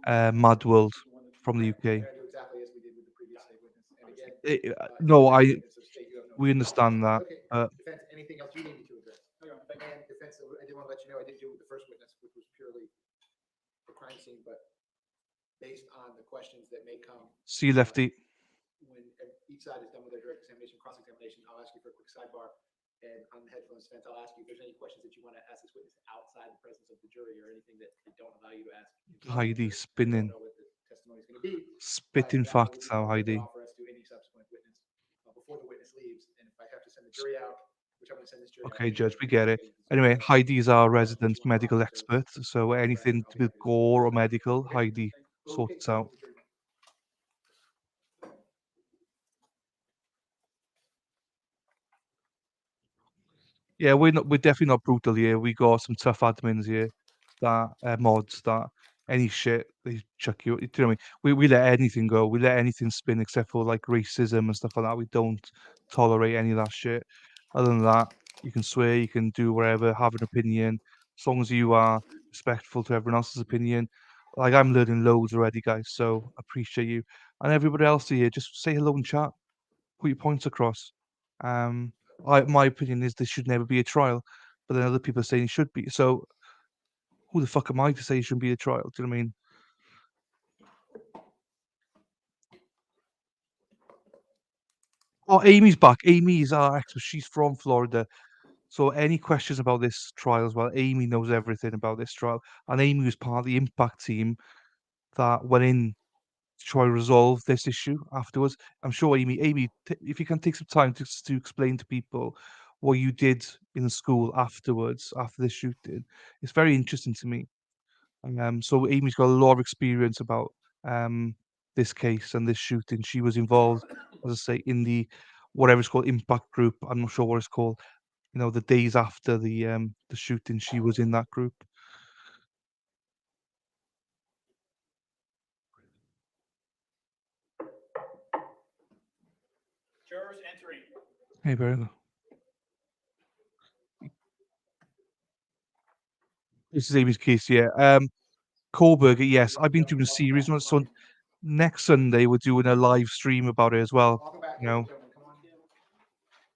S4: Your Zoom
S1: Mad World
S4: is the one that you
S1: from the
S3: We're
S1: UK.
S3: going to do exactly as we did with the previous state witness. And again,
S1: No,
S3: witness of state, you have no.
S1: we understand that.
S3: Okay, defense, anything else you need me to address? And defense, I did want to let you know, I did do with the first witness, which was purely the crime scene, but based on the questions that may come
S1: See you, Lefty.
S3: when each side is done with their direct examination, cross-examination, I'll ask you for a quick sidebar. And on the headphones defense, I'll ask you if there's any questions that you want to ask this witness outside the presence of the jury or anything that they don't allow you to ask.
S1: Heidi
S3: I
S1: spinning,
S3: don't know what the testimony is going to be.
S1: spitting
S3: But that
S1: facts
S3: will
S1: now,
S3: be
S1: Heidi.
S3: offer us to any subsequent witness before the witness leaves. And if I have to send the jury out, which I'm going to send this jury out.
S1: Okay, Judge, we get it. Anyway, Heidi is our resident medical expert, so anything to do with gore or medical, Heidi sorts out. Yeah, we're definitely not brutal here. We got some tough admins here that mods that any shit they chuck you. Do you know what I mean? We let anything go. We let anything spin except for like racism and stuff like that. We don't tolerate any of that shit. Other than that, you can swear, you can do whatever, have an opinion, as long as you are respectful to everyone else's opinion. Like I'm learning loads already, guys. So appreciate you and everybody else here. Just say hello and chat. Put your points across. My opinion is this should never be a trial, but then other people are saying it should be. So who the fuck am I to say it shouldn't be a trial? Do you know what I mean? Oh, Amy's back. Amy is our expert. She's from Florida. So any questions about this trial as well? Amy knows everything about this trial, and Amy was part of the impact team that went in to try to resolve this issue afterwards. I'm sure Amy, if you can take some time to explain to people what you did in the school afterwards, after the shooting, it's very interesting to me. So Amy's got a lot of experience about this case and this shooting. She was involved, as I say, in the whatever it's called impact group. I'm not sure what it's called. The days after the shooting, she was in that group.
S4: Jurors entering.
S1: Hey, very good. This is Amy's case, yeah. Kohlberger, yes, I've been doing a series on it. So next Sunday we're doing a live stream about it as well.
S3: Welcome back,
S1: You
S3: ladies
S1: know,
S3: and gentlemen. Come on.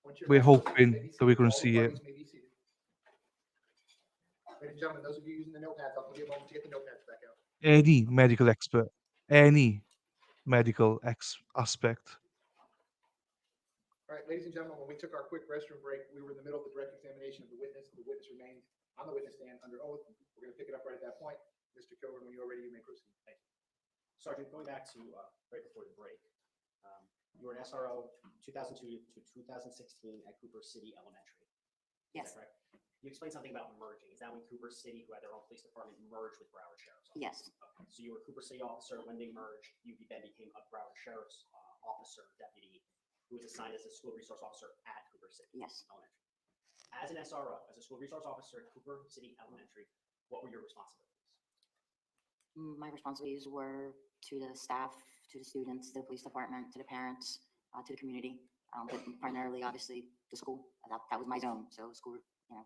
S3: Once you're
S1: we're
S3: back, witnesses may
S1: hoping
S3: be
S1: that we're
S3: seated.
S1: going to
S3: All
S1: see it.
S3: parties may be seated. Ladies and gentlemen, those of you using the notepads, I'll give you a moment to get the notepads back out.
S1: Any medical expert, any medical aspect.
S3: All right, ladies and gentlemen, when we took our quick restroom break, we were in the middle of the direct examination of the witness. The witness remained on the witness stand under oath. We're going to pick it up right at that point. Mr. Coburn, when you're ready, you may proceed.
S5: Sergeant, going back to right before the break, You were an SRO 2002 to 2016 at Cooper City Elementary. Is
S7: Yes.
S5: that correct? You explained something about merging. Is that when Cooper City, who had their own police department, merged with Broward Sheriff's Office?
S7: Yes,
S5: Okay. So you were a Cooper City officer. When they merged, you then became a Broward Sheriff's officer, deputy, who was assigned as a school resource officer at Cooper City
S7: yes.
S5: Elementary. As an SRO, as a school resource officer at Cooper City Elementary, what were your responsibilities?
S7: My responsibilities were to the staff, to the students, to the police department, to the parents, to the community, but primarily, obviously, the school. That was my zone. So school,
S5: And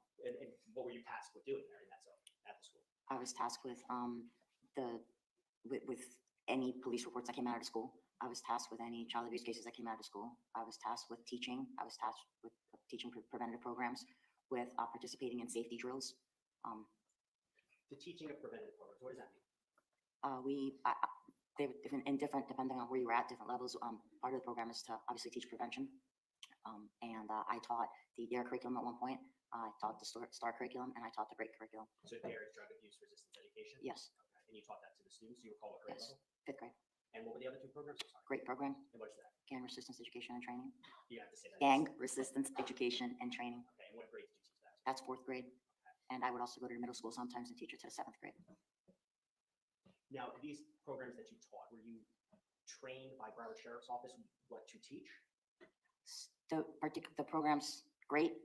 S5: what were you tasked with doing there in that zone at the school?
S7: I was tasked with with any police reports that came out of the school. I was tasked with any child abuse cases that came out of the school. I was tasked with teaching. I was tasked with teaching preventative programs, with participating in safety drills.
S5: The teaching of preventative programs, what does that mean?
S7: They were different, depending on where you were at, different levels. Part of the program is to obviously teach prevention. I taught the DARE curriculum at one point. I taught the STAR curriculum, and I taught the GREAT curriculum.
S5: So DARE is drug abuse resistance education?
S7: Yes,
S5: Okay. And you taught that to the students? You recall what grade
S7: yes,
S5: level?
S7: 5th grade.
S5: And what were the other two programs? I'm sorry.
S7: GREAT program,
S5: And what is that?
S7: gang resistance education and training.
S5: You have to say that.
S7: Gang resistance education and training.
S5: Okay. And what grade did you teach that?
S7: That's 4th grade. And I would also go to the middle school sometimes and teach it to the 7th grade.
S5: Now, these programs that you taught, were you trained by Broward Sheriff's Office what to teach?
S7: The program's GREAT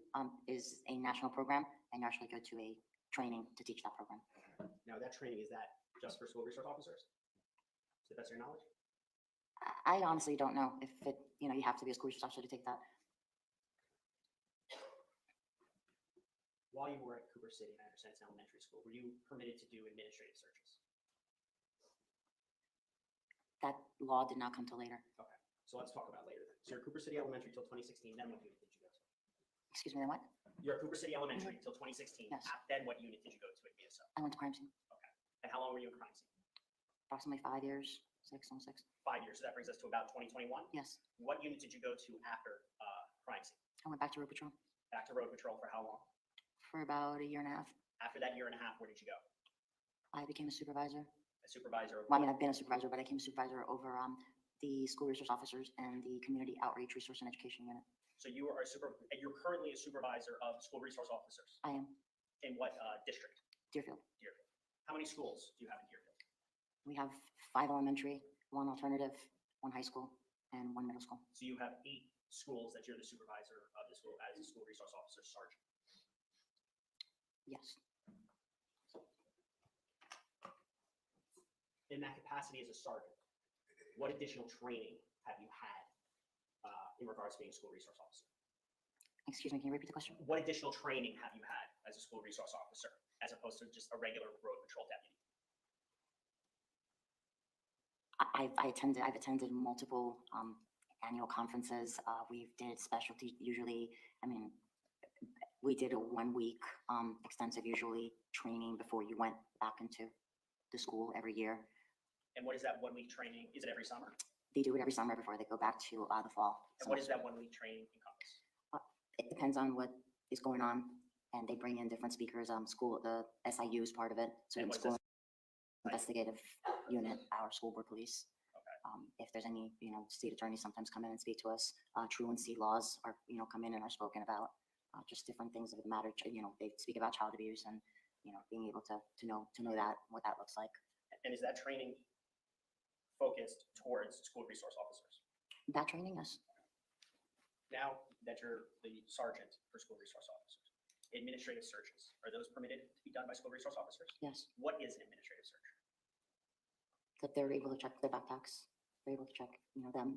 S7: is a national program, and you actually go to a training to teach that program.
S5: Now, that training, is that just for school resource officers? To the best of your knowledge?
S7: I honestly don't know if it, you have to be a school resource officer to take that.
S5: While you were at Cooper City, and I understand it's an elementary school, were you permitted to do administrative searches?
S7: That law did not come till later.
S5: Okay, so let's talk about later then. So you're at Cooper City Elementary till 2016, then what unit did you go to?
S7: Excuse me, then what?
S5: You're at Cooper City Elementary till 2016.
S7: Yes.
S5: Then what unit did you go to at BSO?
S7: I went to crime scene.
S5: And how long were you in crime scene?
S7: Approximately 5 years, 6.
S5: 5 years, so that brings us to about 2021.
S7: Yes,
S5: What unit did you go to after crime scene?
S7: I went back to road patrol
S5: Back to road patrol for how long?
S7: for about a year and a half.
S5: After that year and a half, where did you go?
S7: I became a supervisor.
S5: A supervisor of
S7: Well, I mean,
S5: what?
S7: I've been a supervisor, but I became a supervisor over the school resource officers and the community outreach resource and education unit.
S5: So you are you're currently a supervisor of school resource officers.
S7: I am
S5: In what district?
S7: Deerfield.
S5: Deerfield. How many schools do you have in Deerfield?
S7: We have 5 elementary, 1 alternative, 1 high school, and 1 middle school.
S5: So you have 8 schools that you're the supervisor of the school as a school resource officer sergeant.
S7: Yes.
S5: In that capacity as a sergeant, what additional training have you had in regards to being a school resource officer?
S7: Excuse me, can you repeat the question?
S5: What additional training have you had as a school resource officer as opposed to just a regular road patrol deputy?
S7: I've attended multiple annual conferences. We did specialty, usually, I mean, we did a 1 week extensive usually training before you went back into the school every year.
S5: And what is that 1 week training? Is it every summer?
S7: They do it every summer before they go back to the fall.
S5: And what does that 1 week training encompass?
S7: It depends on what is going on, and they bring in different speakers. The SIU is part of it, so
S5: And
S7: the
S5: what's
S7: school
S5: SIU?
S7: investigative unit, our school board police.
S5: Okay.
S7: If there's any, state attorneys sometimes come in and speak to us. Truancy laws are, come in and are spoken about. Just different things of the matter. They speak about child abuse and, being able to know that, what that looks like.
S5: And is that training focused towards school resource officers?
S7: That training, yes.
S5: Now that you're the sergeant for school resource officers, administrative searches, are those permitted to be done by school resource officers?
S7: Yes.
S5: What is an administrative search?
S7: That they're able to check their backpacks. They're able to check, them.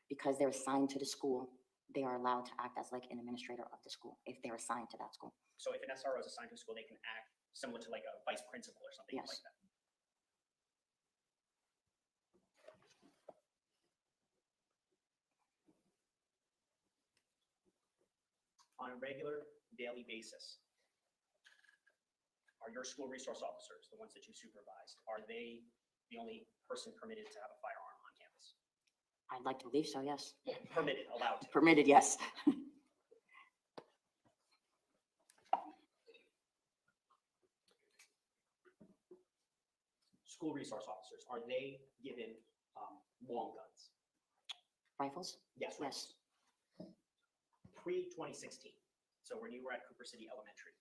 S7: Because they're assigned to the school, they are allowed to act as like an administrator of the school if they're assigned to that school.
S5: So if an SRO is assigned to a school, they can act similar to like a vice principal or something
S7: Yes.
S5: like that. On a regular daily basis, are your school resource officers, the ones that you supervise, are they the only person permitted to have a firearm on campus?
S7: I'd like to believe so, yes.
S5: Permitted, allowed to.
S7: Permitted, yes.
S5: School resource officers, are they given long guns?
S7: Rifles?
S5: Yes.
S7: Yes.
S5: Pre-2016, so when you were at Cooper City Elementary,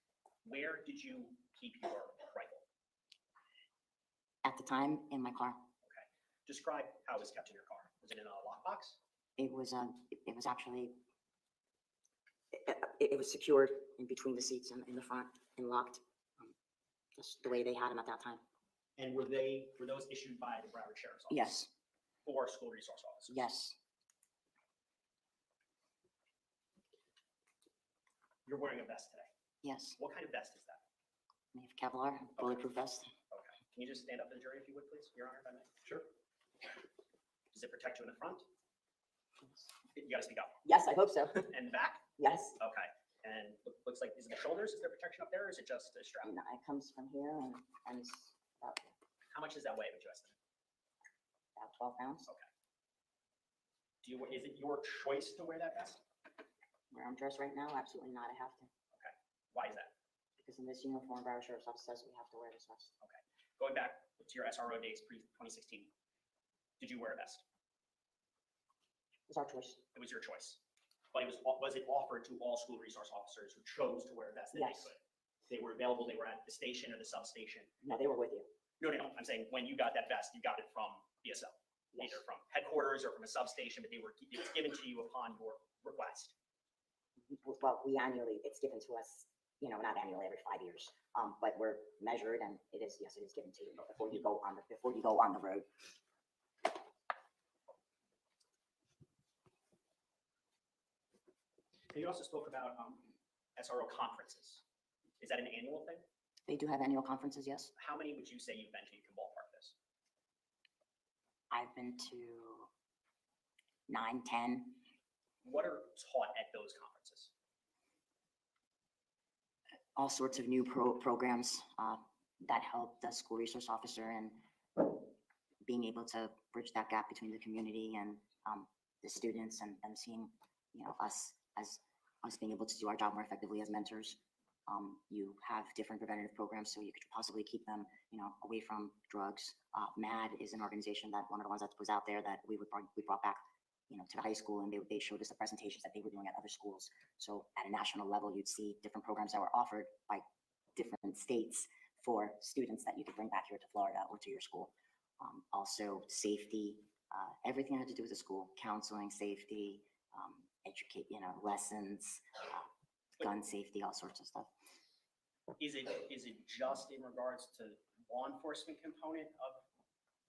S5: where did you keep your rifle?
S7: At the time, in my car.
S5: Describe how it was kept in your car. Was it in a lockbox?
S7: It was actually, it was secured in between the seats and in the front and locked. Just the way they had them at that time.
S5: And were those issued by the Broward Sheriff's Office?
S7: Yes,
S5: Or school resource officers?
S7: yes,
S5: You're wearing a vest today.
S7: yes.
S5: What kind of vest is that?
S7: We have Kevlar, bulletproof vest.
S5: Okay. Can you just stand up for the jury if you would, please, Your Honor, if I may?
S3: Sure.
S5: Does it protect you in the front? You gotta speak up.
S7: Yes, I hope so.
S5: And the back?
S7: Yes.
S5: Okay. And looks like, is it the shoulders? Is there protection up there, or is it just a strap?
S7: And it comes from here and it's about
S5: How much does that weigh, would you estimate?
S7: 12 pounds.
S5: Is it your choice to wear that vest?
S7: Where I'm dressed right now, absolutely not. I have to.
S5: Why is that?
S7: Because in this uniform, Broward Sheriff's Office says we have to wear this vest.
S5: Going back to your SRO days pre-2016, did you wear a vest?
S7: It's our choice.
S5: It was your choice. But was it offered to all school resource officers who chose to wear a vest that they
S7: Yes.
S5: could? They were available, they were at the station or the substation?
S7: No, they were with you.
S5: No, I'm saying when you got that vest, you got it from BSO,
S7: Yes.
S5: either from headquarters or from a substation, but it was given to you upon your request.
S7: Well, it's given to us, not annually, every 5 years. But we're measured and yes, it is given to you before you go on the road.
S5: And you also spoke about SRO conferences. Is that an annual thing?
S7: They do have annual conferences, yes.
S5: How many would you say you've been to? You can ballpark this.
S7: I've been to 9, 10.
S5: What are taught at those conferences?
S7: All sorts of new programs that help the school resource officer and being able to bridge that gap between the community and the students and them seeing, us as us being able to do our job more effectively as mentors. You have different preventative programs so you could possibly keep them, away from drugs. MAD is an organization that one of the ones that was out there that we brought back, to the high school, and they showed us the presentations that they were doing at other schools. So at a national level, you'd see different programs that were offered by different states for students that you could bring back here to Florida or to your school. Also safety, everything that had to do with the school, counseling, safety, educate, lessons, gun safety, all sorts of stuff.
S5: Is it just in regards to law enforcement component of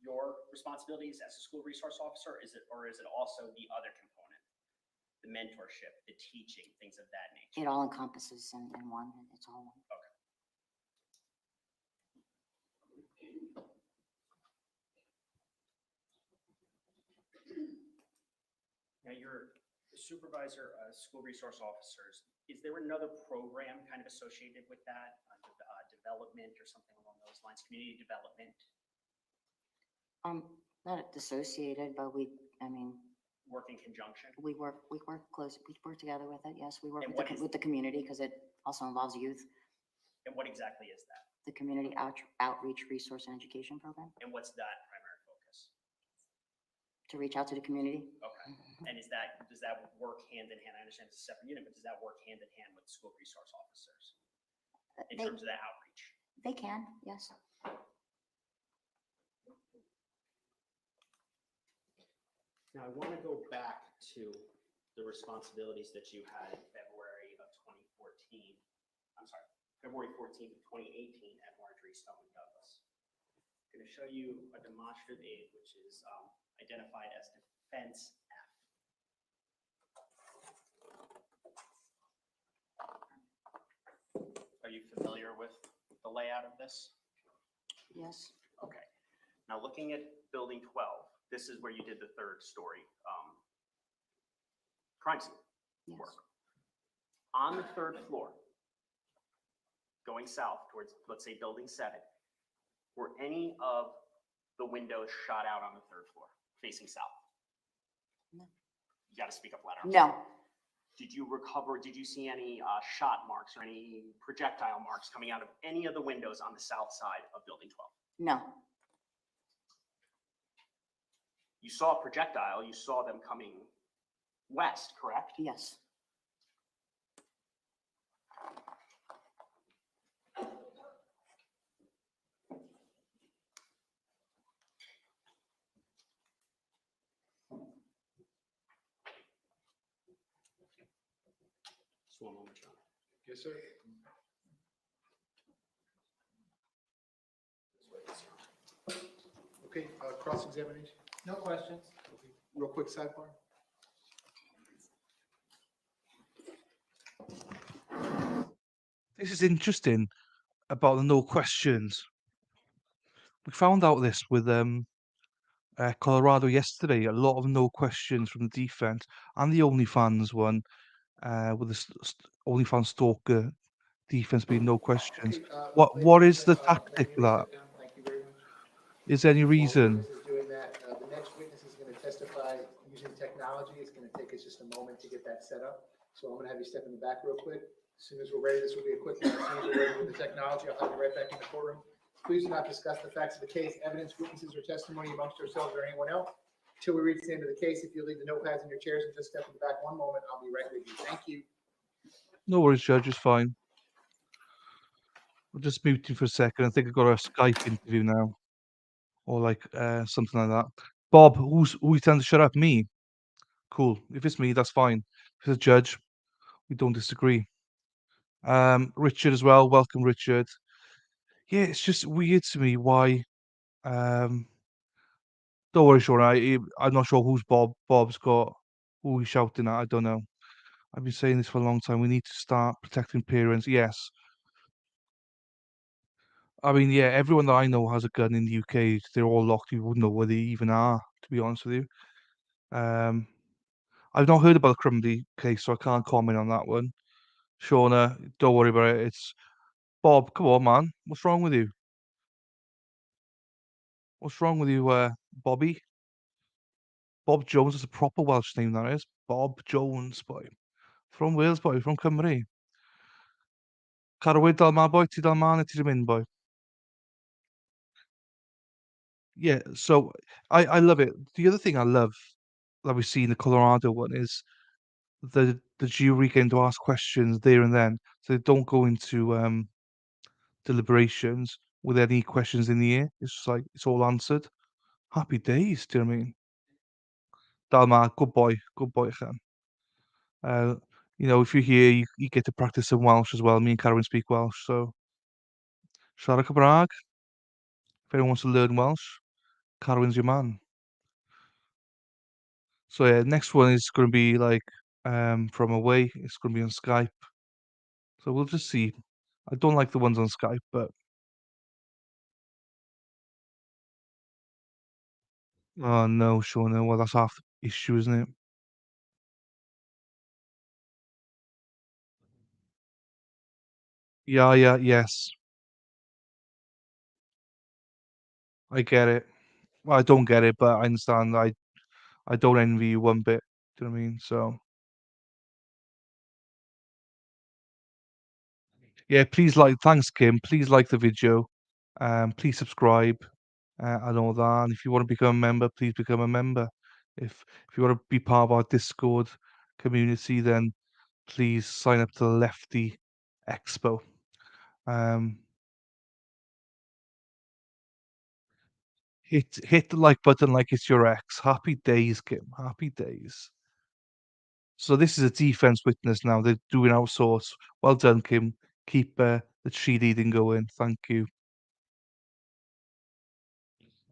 S5: your responsibilities as a school resource officer? Or is it also the other component, the mentorship, the teaching, things of that nature?
S7: It all encompasses in one, and it's all one.
S5: Okay. Now you're a supervisor of school resource officers. Is there another program kind of associated with that, development or something along those lines, community development?
S7: Not associated, but
S5: Work in conjunction?
S7: we work close, we work together with it, yes, we work
S5: And
S7: with
S5: what is-
S7: with the community, because it also involves youth,
S5: And what exactly is that?
S7: the community outreach resource and education program,
S5: And what's that primary focus?
S7: to reach out to the community.
S5: Okay. And does that work hand in hand? I understand it's a separate unit, but does that work hand in hand with school resource officers in
S7: They,
S5: terms of that outreach?
S7: they can, yes.
S5: Now, I want to go back to the responsibilities that you had in February of 2014. I'm sorry, February 14th of 2018 at Marjory, Stoneman, Douglas. I'm going to show you a demonstrative aid, which is identified as Defense F. Are you familiar with the layout of this?
S7: Yes,
S5: Okay. Now, looking at building 12, this is where you did the third story crime scene
S7: yes.
S5: work. On the third floor, going south towards, let's say, building 7, were any of the windows shot out on the third floor facing south?
S7: No.
S5: You got to speak up louder.
S7: No,
S5: Did you see any shot marks or any projectile marks coming out of any of the windows on the south side of building 12?
S7: no,
S5: You saw a projectile, you saw them coming west, correct?
S7: Yes.
S5: Just one moment, Your Honor.
S3: Yes, sir. Okay, cross-examination,
S4: No questions.
S3: real quick sidebar.
S1: This is interesting about the no questions. We found out this with Colorado yesterday. A lot of no questions from the defense and the OnlyFans one, with the OnlyFans stalker defense being no questions.
S3: Okay,
S1: What
S3: ladies
S1: is
S3: and
S1: the
S3: gentlemen,
S1: tactic for
S3: everybody
S1: that?
S3: sit down. Thank you very much.
S1: Is there any
S3: While the
S1: reason?
S3: witness is doing that, the next witness is gonna testify using technology. It's gonna take us just a moment to get that set up. So I'm gonna have you step in the back real quick. As soon as we're ready, this will be a quick one. As soon as we're ready with the technology, I'll have you right back in the courtroom. Please do not discuss the facts of the case, evidence, witnesses, or testimony amongst yourselves or anyone else till we reach the end of the case. If you leave the notepads in your chairs and just step in the back one moment, I'll be right with you. Thank you.
S1: No worries, Judge. It's fine. I'll just mute you for a second. I think I've got a Skype interview now, or like something like that. Bob, who you telling to shut up? Me. Cool. If it's me, that's fine. If it's a judge, we don't disagree. Richard as well. Welcome, Richard. Yeah, it's just weird to me why. Um, don't worry, Sean. I'm not sure who's Bob. Bob's got who he's shouting at. I don't know. I've been saying this for a long time. We need to start protecting parents. Yes. I mean, yeah, everyone that I know has a gun in the UK. They're all locked. You wouldn't know where they even are, to be honest with you. Um, I've not heard about the Crumley case, so I can't comment on that one. Shauna, don't worry about it. It's Bob. Come on, man. What's wrong with you? What's wrong with you, Bobby? Bob Jones is a proper Welsh name, that is. Bob Jones, boy. From Wales, boy. From Cymru. Carwyd dal ma, boy. Ti dal ma, neu ti 'di mynd, boy? Yeah, so I love it. The other thing I love that we see in the Colorado one is the jury getting to ask questions there and then, so they don't go into deliberations with any questions in the air. It's just like it's all answered. Happy days, do you know what I mean? Dalma, good boy, Chan. Uh, if you're here, you get to practice some Welsh as well. Me and Karen speak Welsh, so siarad Cymraeg. If anyone wants to learn Welsh, Carwyn's your man. So yeah, next one is going to be like from away. It's going to be on Skype. So we'll just see. I don't like the ones on Skype, but oh no, Shauna. Well, that's half the issue, isn't it? Yeah, yeah, yes. I get it. Well, I don't get it, but I understand. I don't envy you one bit. Do you know what I mean? So yeah, please like. Thanks, Kim. Please like the video. Please subscribe and all that. And if you want to become a member, please become a member. If you want to be part of our Discord community, then please sign up to the Lefty Expo. Um, hit the like button like it's your ex. Happy days, Kim. Happy days. So this is a defense witness now. They're doing all sorts. Well done, Kim. Keep the cheerleading going. Thank you.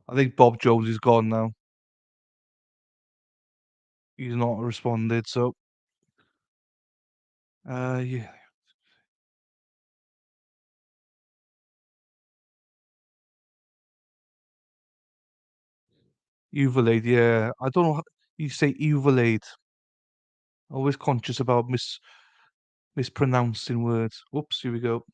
S1: I think Bob Jones is gone now. He's not responded. So yeah. Uvalade, yeah. I don't know how you say Uvalade. Always conscious about mispronouncing words. Whoops, here we go.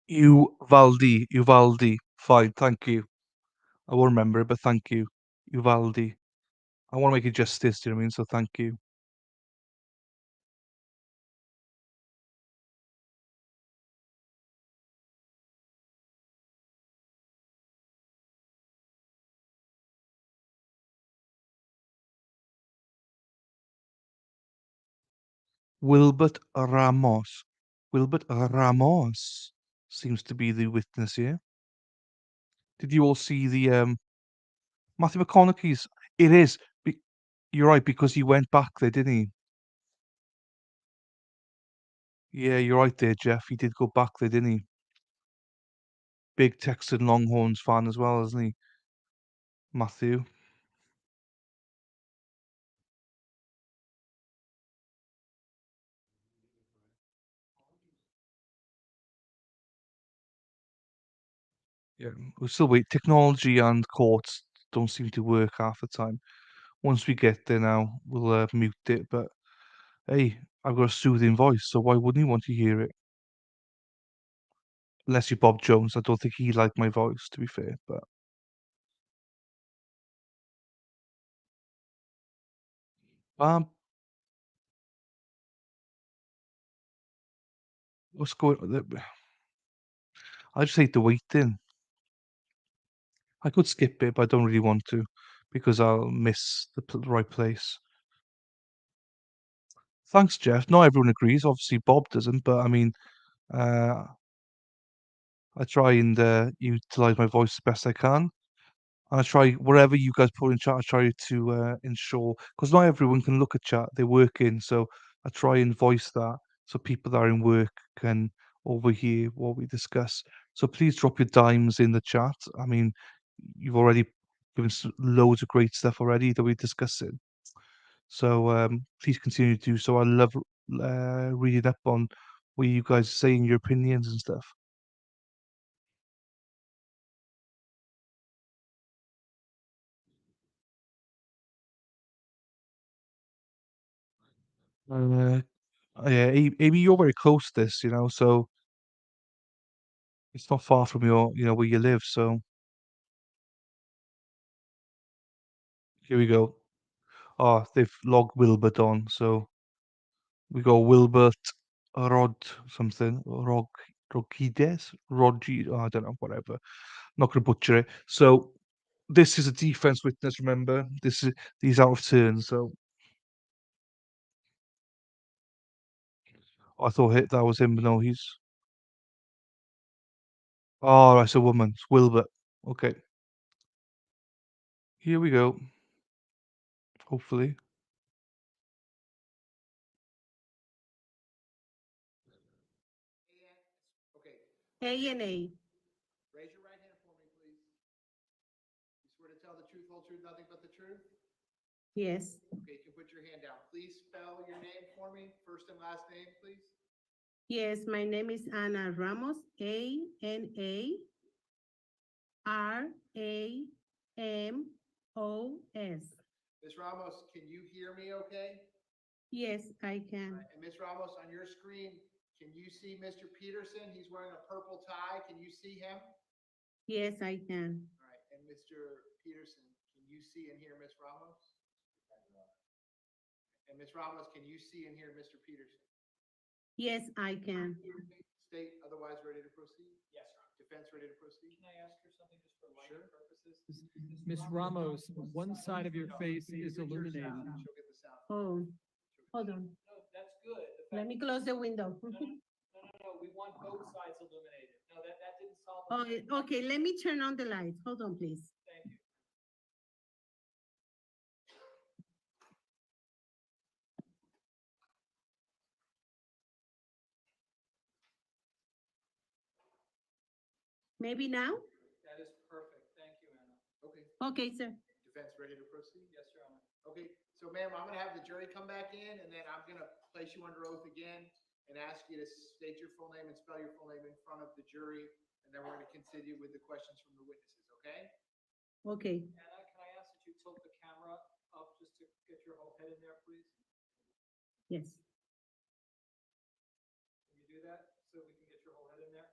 S1: Uvaldi. Fine, thank you. I won't remember it, but thank you. Uvaldi. I want to make it justice, do you know what I mean? So thank you. Wilbert Ramos. Wilbert Ramos seems to be the witness here. Did you all see the Matthew McConaughey's? It is. You're right, because he went back there, didn't he? Yeah, you're right there, Jeff. He did go back there, didn't he? Big Texan Longhorns fan as well, isn't he? Matthew. Yeah, we still wait. Technology and courts don't seem to work half the time. Once we get there now, we'll mute it. But hey, I've got a soothing voice, so why wouldn't you want to hear it? Unless you're Bob Jones, I don't think he liked my voice, to be fair. But um, what's going? I just hate the waiting. I could skip it, but I don't really want to because I'll miss the right place. Thanks, Jeff. Not everyone agrees. Obviously, Bob doesn't, but I mean, uh, I try and utilize my voice the best I can. And I try whatever you guys put in chat. I try to ensure because not everyone can look at chat. They're working, so I try and voice that so people that are in work can overhear what we discuss. So please drop your dimes in the chat. I mean, you've already given loads of great stuff already that we're discussing. So please continue to do so. I love reading up on what you guys are saying, your opinions and stuff. Uh, yeah, Amy, you're very close to this, so it's not far from where you live. So here we go. Oh, they've logged Wilbert on, so we go Wilbert Rod something Rogides Rodgi. Oh, I don't know, whatever. Not gonna butcher it. So this is a defense witness. Remember, these out of turn. So I thought that was him, but no, he's. Oh, that's a woman. It's Wilbert. Okay, here we go. Hopefully.
S3: Okay,
S8: A and A.
S3: raise your right hand for me, please. You swear to tell the truth, whole truth, nothing but the truth?
S8: Yes.
S3: Okay, you can put your hand down. Please spell your name for me, first and last name, please.
S8: Yes, my name is Ana Ramos, Anaramos.
S3: Ms. Ramos, can you hear me okay?
S8: Yes, I can.
S3: And Ms. Ramos, on your screen, can you see Mr. Peterson? He's wearing a purple tie. Can you see him?
S8: Yes, I can.
S3: All right, and Mr. Peterson, can you see and hear Ms. Ramos? And Ms. Ramos, can you see and hear Mr. Peterson?
S8: Yes, I can.
S3: State otherwise ready to proceed?
S4: Yes, Your Honor.
S3: Defense ready to proceed?
S4: Can I ask her something just for lighting
S3: Sure.
S4: purposes?
S9: Miss Ramos, one side of your face is illuminated.
S3: She'll get the sound.
S8: Oh, hold on.
S4: No, that's good. The
S8: Let
S4: fact-
S8: me close the window.
S4: No, we want both sides illuminated. No, that didn't solve.
S8: Oh, okay, let me turn on the lights. Hold on, please.
S4: Thank you.
S8: Maybe now?
S4: That is perfect. Thank you, Anna.
S3: Okay,
S8: Okay, sir.
S3: defense ready to proceed?
S4: Yes, Your Honor.
S3: Okay, so ma'am, I'm gonna have the jury come back in and then I'm gonna place you under oath again and ask you to state your full name and spell your full name in front of the jury. And then we're gonna continue with the questions from the witnesses, okay?
S8: Okay.
S4: Anna, can I ask that you tilt the camera up just to get your whole head in there, please?
S8: Yes.
S4: Can you do that so we can get your whole head in there?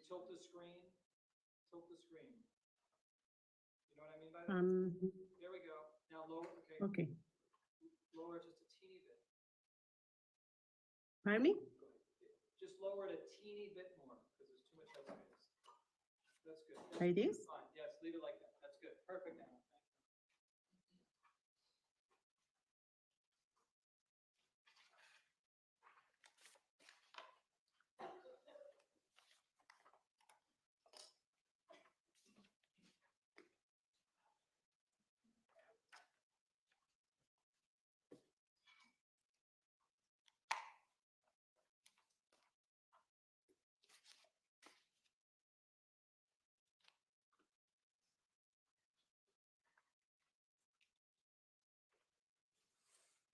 S4: tilt the screen? Tilt the screen. You know what I mean by that? There we go. Now lower, okay,
S8: okay.
S4: lower just a teeny bit.
S8: Pardon me?
S4: Just lower it a teeny bit more, because there's too much headspace. That's good.
S8: Like this?
S4: Fine, yes, leave it like that. That's good. Perfect now.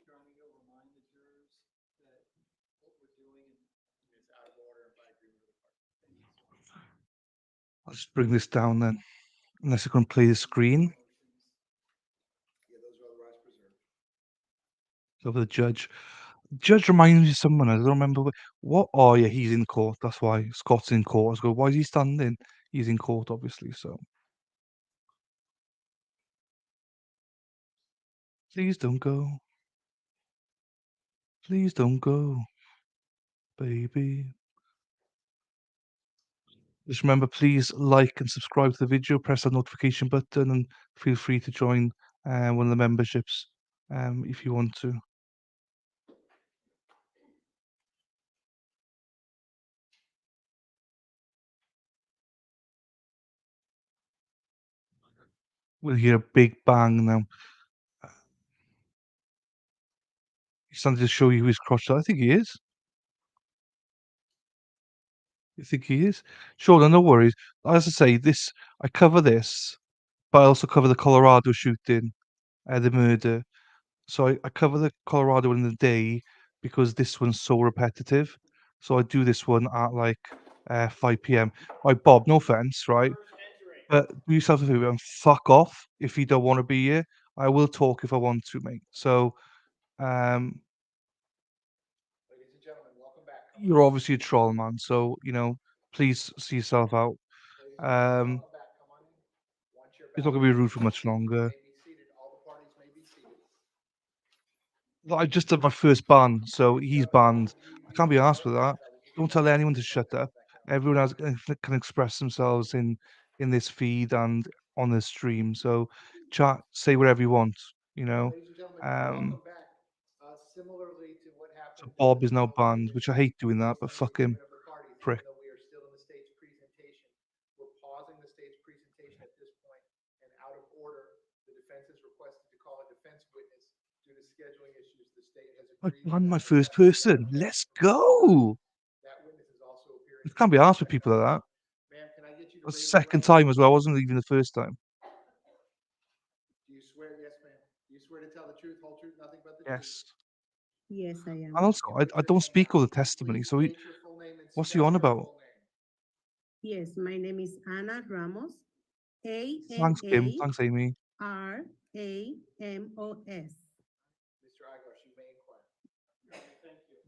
S4: Trying to remind the jurors that what we're doing
S3: It's out of order if I agree with the part.
S1: I'll just bring this down then, unless I can play the screen
S3: Yeah, those are otherwise preserved.
S1: over the judge. Judge reminds me of someone. I don't remember what. Oh yeah, he's in court. That's why Scott's in court. I was going, why is he standing? He's in court, obviously. So please don't go. Please don't go, baby. Just remember, please like and subscribe to the video. Press that notification button, and feel free to join one of the memberships if you want to. We'll hear a big bang now. He's starting to show you his crotch. I think he is. You think he is? Sure, no worries. As I say, I cover this, but I also cover the Colorado shooting, the murder. So I cover the Colorado in the day because this one's so repetitive. So I do this one at like 5 p.m. Right, Bob, no offense, right? But do yourself a favor and fuck off if you don't want to be here. I will talk if I want to, mate. So
S3: Ladies and gentlemen, welcome back. Come on.
S1: you're obviously a troll, man. So, please see yourself out.
S3: Ladies and gentlemen,
S1: Um,
S3: welcome back. Come on in. Once you're
S1: it's
S3: back,
S1: not gonna be rude for much longer.
S3: may be seated. All the parties may be seated.
S1: I just did my first ban, so he's banned. I can't be asked with that. Don't tell anyone to shut up. Everyone can express themselves in this feed and on this stream. So chat, say whatever you want, you know.
S3: Ladies and gentlemen,
S1: Um,
S3: welcome back. Similarly to what
S1: so
S3: happened.
S1: Bob is now banned, which I hate doing that, but
S3: based on
S1: fuck
S3: the
S1: him,
S3: agreement of the parties,
S1: prick.
S3: even though we are still in the state's presentation, we're pausing the state's presentation at this point, and out of order, the defense has requested to call a defense witness due to scheduling issues. The state has
S1: I
S3: agreed.
S1: won my
S3: that
S1: first
S3: request.
S1: person. Let's go.
S3: That witness is also appearing.
S1: You can't be asked with people like that.
S3: Ma'am, can I get you to
S1: That's
S3: raise
S1: the
S3: your
S1: second
S3: right hand?
S1: time as well. I wasn't even the first time.
S3: Do you swear? Yes, ma'am. Do you swear to tell the truth, whole truth, nothing but the truth?
S1: Yes.
S8: Yes, I am.
S1: And also, I don't speak all the testimony. So
S3: Please state your full name and
S1: what's he
S3: spell
S1: on
S3: your
S1: about?
S3: full name.
S8: Yes, my name is Ana Ramos.
S1: Thanks, Kim. Thanks, Amy.
S8: Ramos.
S3: Mr. Igor, you may inquire.
S4: Thank you.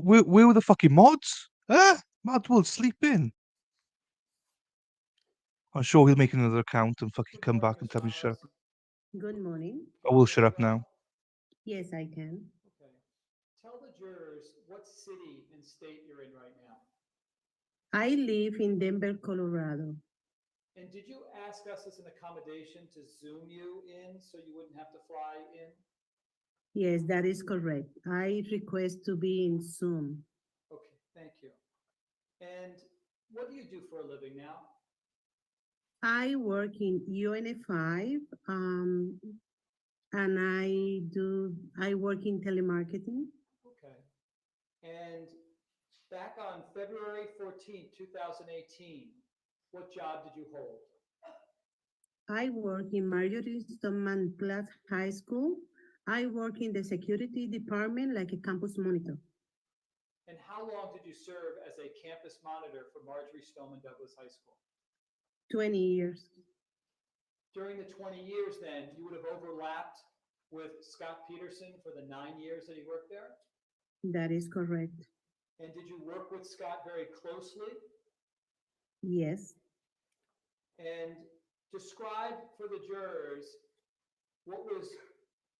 S1: Well, where were the fucking mods? Mad will sleep in. I'm sure he'll make another account and fucking come back and tell me to shut up.
S8: Good morning.
S1: I will shut up now.
S8: Yes, I can.
S4: Okay. Tell the jurors what city and state you're in right now.
S8: I live in Denver, Colorado.
S4: And did you ask us as an accommodation to Zoom you in so you wouldn't have to fly in?
S8: Yes, that is correct. I request to be in Zoom.
S4: Okay, thank you. And what do you do for a living now?
S8: I work in UNF5, and I work in telemarketing.
S4: Okay. And back on February 14th, 2018, what job did you hold?
S8: I work in Marjory Stoneman Class High School. I work in the security department like a campus monitor.
S4: And how long did you serve as a campus monitor for Marjory Stoneman Douglas High School?
S8: 20 years.
S4: During the 20 years then, you would have overlapped with Scot Peterson for the 9 years that he worked there?
S8: That is correct.
S4: And did you work with Scott very closely?
S8: Yes.
S4: And describe for the jurors, what was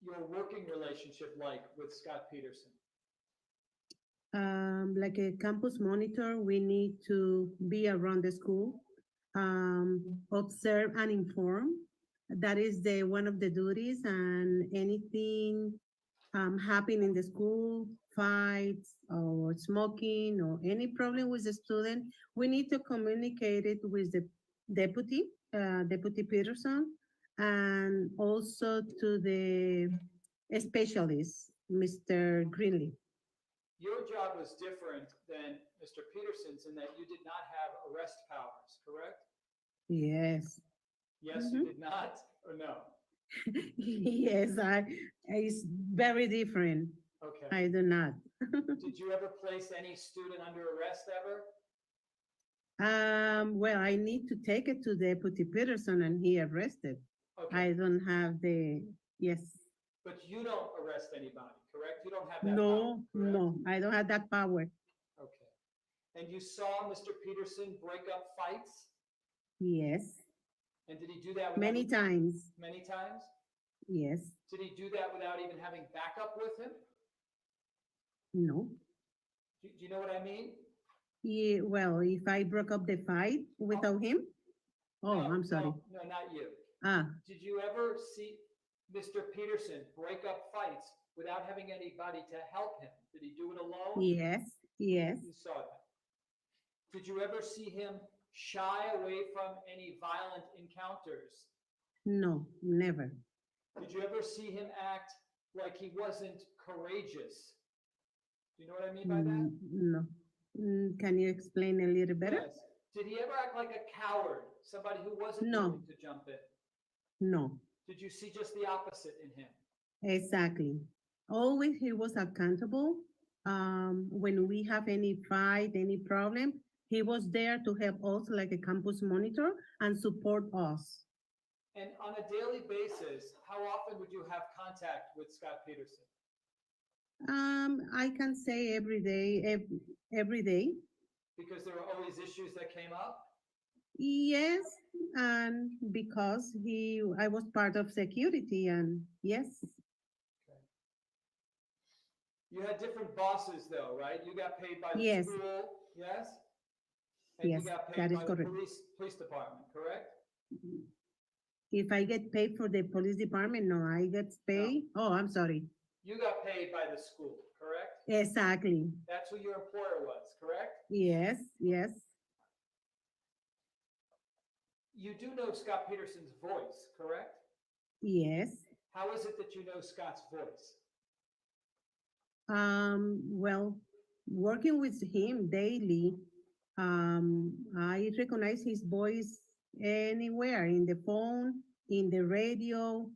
S4: your working relationship like with Scot Peterson?
S8: Like a campus monitor, we need to be around the school, observe and inform. That is the one of the duties, and anything happen in the school, fights or smoking or any problem with the student, we need to communicate it with the Deputy Peterson, and also to the specialist, Mr. Greenlee.
S4: Your job was different than Mr. Peterson's in that you did not have arrest powers, correct?
S8: Yes.
S4: Yes, you did not, or no?
S8: Yes, it's very different.
S4: Okay.
S8: I do not.
S4: Did you ever place any student under arrest ever?
S8: Well, I need to take it to Deputy Peterson and he arrested.
S4: Okay,
S8: I don't have the, yes.
S4: but you don't arrest anybody, correct? You don't have that power,
S8: No,
S4: correct?
S8: no, I don't have that power.
S4: Okay. And you saw Mr. Peterson break up fights?
S8: Yes,
S4: And did he do that without?
S8: many times.
S4: Many times?
S8: Yes,
S4: Did he do that without even having backup with him?
S8: no.
S4: Do you know what I mean?
S8: Yeah, well, if I broke up the fight without him? Oh,
S4: No,
S8: I'm sorry.
S4: No, not you.
S8: Ah,
S4: Did you ever see Mr. Peterson break up fights without having anybody to help him? Did he do it alone?
S8: yes, yes.
S4: You saw that. Did you ever see him shy away from any violent encounters?
S8: No, never.
S4: Did you ever see him act like he wasn't courageous? Do you know what I mean by that?
S8: No. Can you explain a little better?
S4: Yes. Did he ever act like a coward, somebody who wasn't
S8: No.
S4: willing to jump in?
S8: No,
S4: Did you see just the opposite in him?
S8: exactly. Always he was accountable. When we have any fight, any problem, he was there to help us like a campus monitor and support us.
S4: And on a daily basis, how often would you have contact with Scot Peterson?
S8: I can say every day, every day.
S4: Because there were always issues that came up?
S8: Yes, and because I was part of security, and yes,
S4: You had different bosses though, right? You got paid by the
S8: Yes.
S4: school, yes? And
S8: Yes,
S4: you got
S8: that
S4: paid
S8: is
S4: by the
S8: correct.
S4: police department, correct?
S8: If I get paid for the police department, no, I get paid. Oh, I'm sorry.
S4: You got paid by the school, correct?
S8: Exactly.
S4: That's who your employer was, correct?
S8: Yes, yes,
S4: You do know Scot Peterson's voice, correct?
S8: yes.
S4: How is it that you know Scott's voice?
S8: Well, working with him daily, I recognize his voice anywhere, in the phone, in the radio.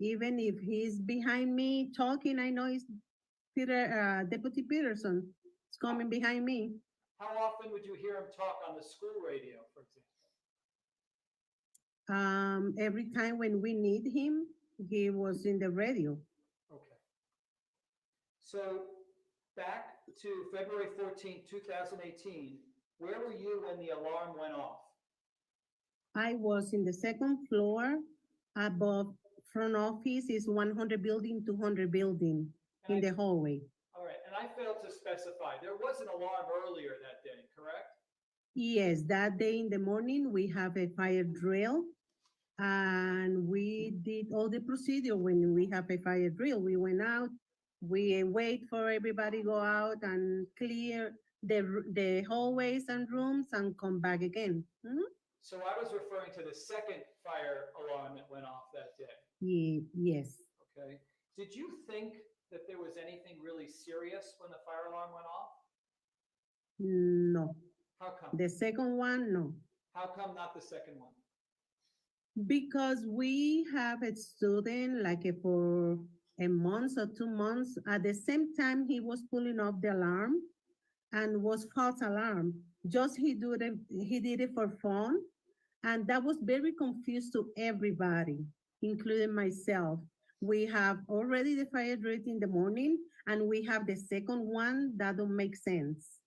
S8: Even if he's behind me talking, I know it's Deputy Peterson. It's coming behind me.
S4: How often would you hear him talk on the school radio, for example?
S8: Every time when we need him, he was in the radio.
S4: Okay. So back to February 14th, 2018, where were you when the alarm went off?
S8: I was in the second floor above front office is 100 building, 200 building in the hallway.
S4: All right, and I failed to specify, there was an alarm earlier that day, correct?
S8: Yes, that day in the morning, we have a fire drill, and we did all the procedure when we have a fire drill. We went out, we wait for everybody go out and clear the hallways and rooms and come back again. Mhm.
S4: So I was referring to the second fire alarm that went off that day,
S8: Yes.
S4: okay? Did you think that there was anything really serious when the fire alarm went off?
S8: No.
S4: How come?
S8: The second one, no.
S4: How come not the second one?
S8: Because we have a student like for a month or 2 months. At the same time, he was pulling off the alarm and was false alarm. Just he did it for fun. And that was very confused to everybody, including myself. We have already the fire drill in the morning, and we have the second one that don't make sense.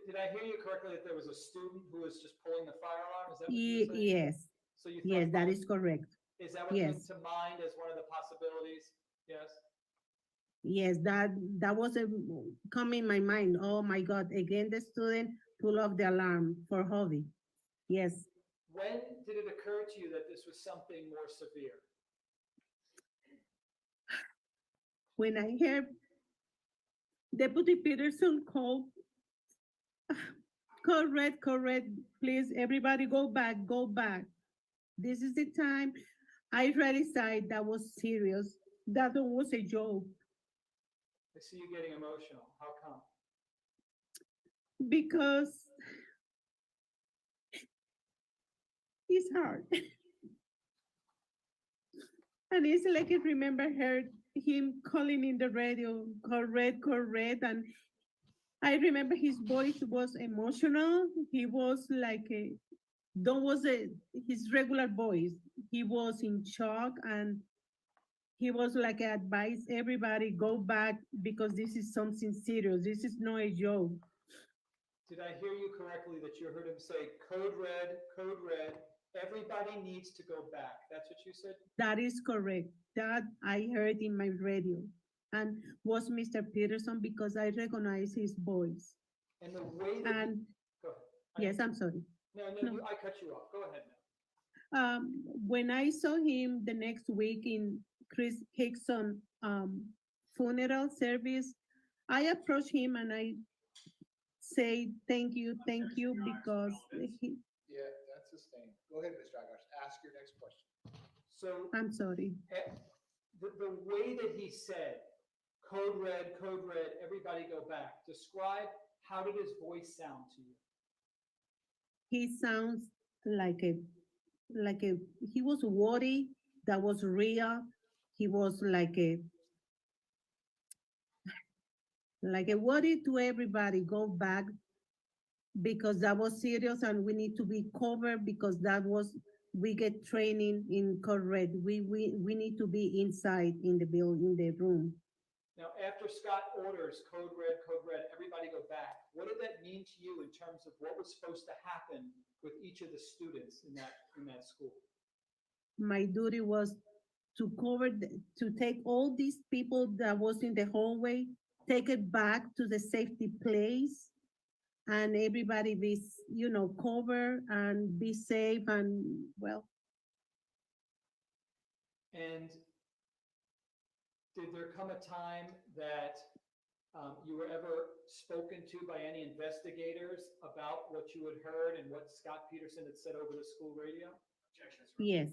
S4: Did I hear you correctly that there was a student who was just pulling the fire alarm? Is that what you were saying?
S8: Yes,
S4: So you
S8: yes,
S4: thought
S8: that
S4: both-
S8: is correct.
S4: Is that what came
S8: yes.
S4: to mind as one of the possibilities? Yes?
S8: Yes, that was come in my mind. Oh my God, again, the student pull off the alarm for hobby. Yes,
S4: When did it occur to you that this was something more severe?
S8: when I heard Deputy Peterson correct, please, everybody go back, go back. This is the time I realized that was serious. That was a joke
S4: I see you getting emotional. How come?
S8: because it's hard. And it's like I remember him calling in the radio, correct. And I remember his voice was emotional. He was like that was his regular voice. He was in shock and he was like advise everybody go back because this is something serious. This is not a joke.
S4: Did I hear you correctly that you heard him say, code red, everybody needs to go back? That's what you said?
S8: That is correct. That I heard in my radio and was Mr. Peterson because I recognize his voice.
S4: And the way that,
S8: And
S4: go ahead.
S8: yes, I'm sorry.
S4: No, I cut you off. Go ahead now.
S8: When I saw him the next week in Chris Hickson funeral service, I approached him and I say thank you because he,
S3: Yeah, that's sustained. Go ahead, Ms. Dragash, ask your next question.
S4: So
S8: I'm sorry.
S4: the way that he said, code red, everybody go back, describe how did his voice sound to you?
S8: He sounds like a he was worried, that was real. He was like a worry to everybody go back because that was serious and we need to be covered because that was we get training in correct. We need to be inside in the building, in the room.
S4: Now, after Scott orders code red, everybody go back, what did that mean to you in terms of what was supposed to happen with each of the students in that school?
S8: My duty was to to take all these people that was in the hallway, take it back to the safety place, and everybody be, cover and be safe and well.
S4: And did there come a time that you were ever spoken to by any investigators about what you had heard and what Scot Peterson had said over the school radio?
S8: Yes.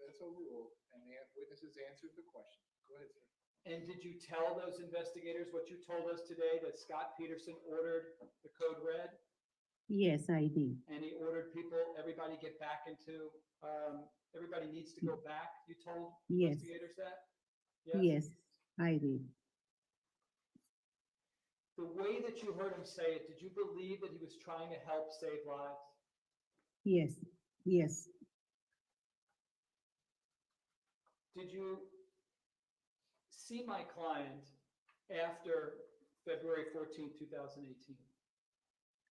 S3: That's overruled, and the witnesses answered the question. Go ahead, sir.
S4: And did you tell those investigators what you told us today, that Scot Peterson ordered the code red?
S8: Yes, I did.
S4: And he ordered people, everybody get back into, everybody needs to go back? You told
S8: Yes.
S4: investigators that?
S8: Yes, I did.
S4: The way that you heard him say it, did you believe that he was trying to help save lives?
S8: Yes, yes.
S4: Did you see my client after February 14, 2018?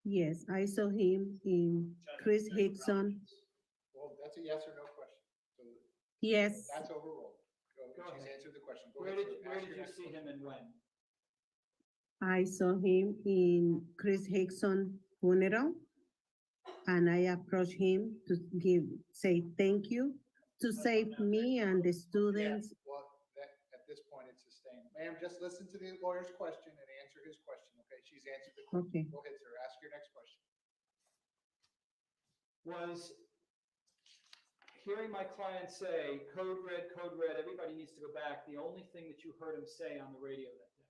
S8: Yes, I saw him in Chris Hickson.
S3: Well, that's a yes or no question. So
S8: Yes,
S3: that's overruled.
S4: Go
S3: She's
S4: ahead.
S3: answered the question. Go
S4: Where
S3: ahead,
S4: did
S3: sir. Ask your
S4: you
S3: next
S4: see
S3: question.
S4: him and when?
S8: I saw him in Chris Hickson funeral, and I approached him to say thank you to save me and the students.
S3: Well, at this point, it's sustained. Ma'am, just listen to the lawyer's question and answer his question, okay? She's answered the question.
S8: Okay.
S3: Go ahead, sir. Ask your next question.
S4: Was hearing my client say, code red, everybody needs to go back, the only thing that you heard him say on the radio that day?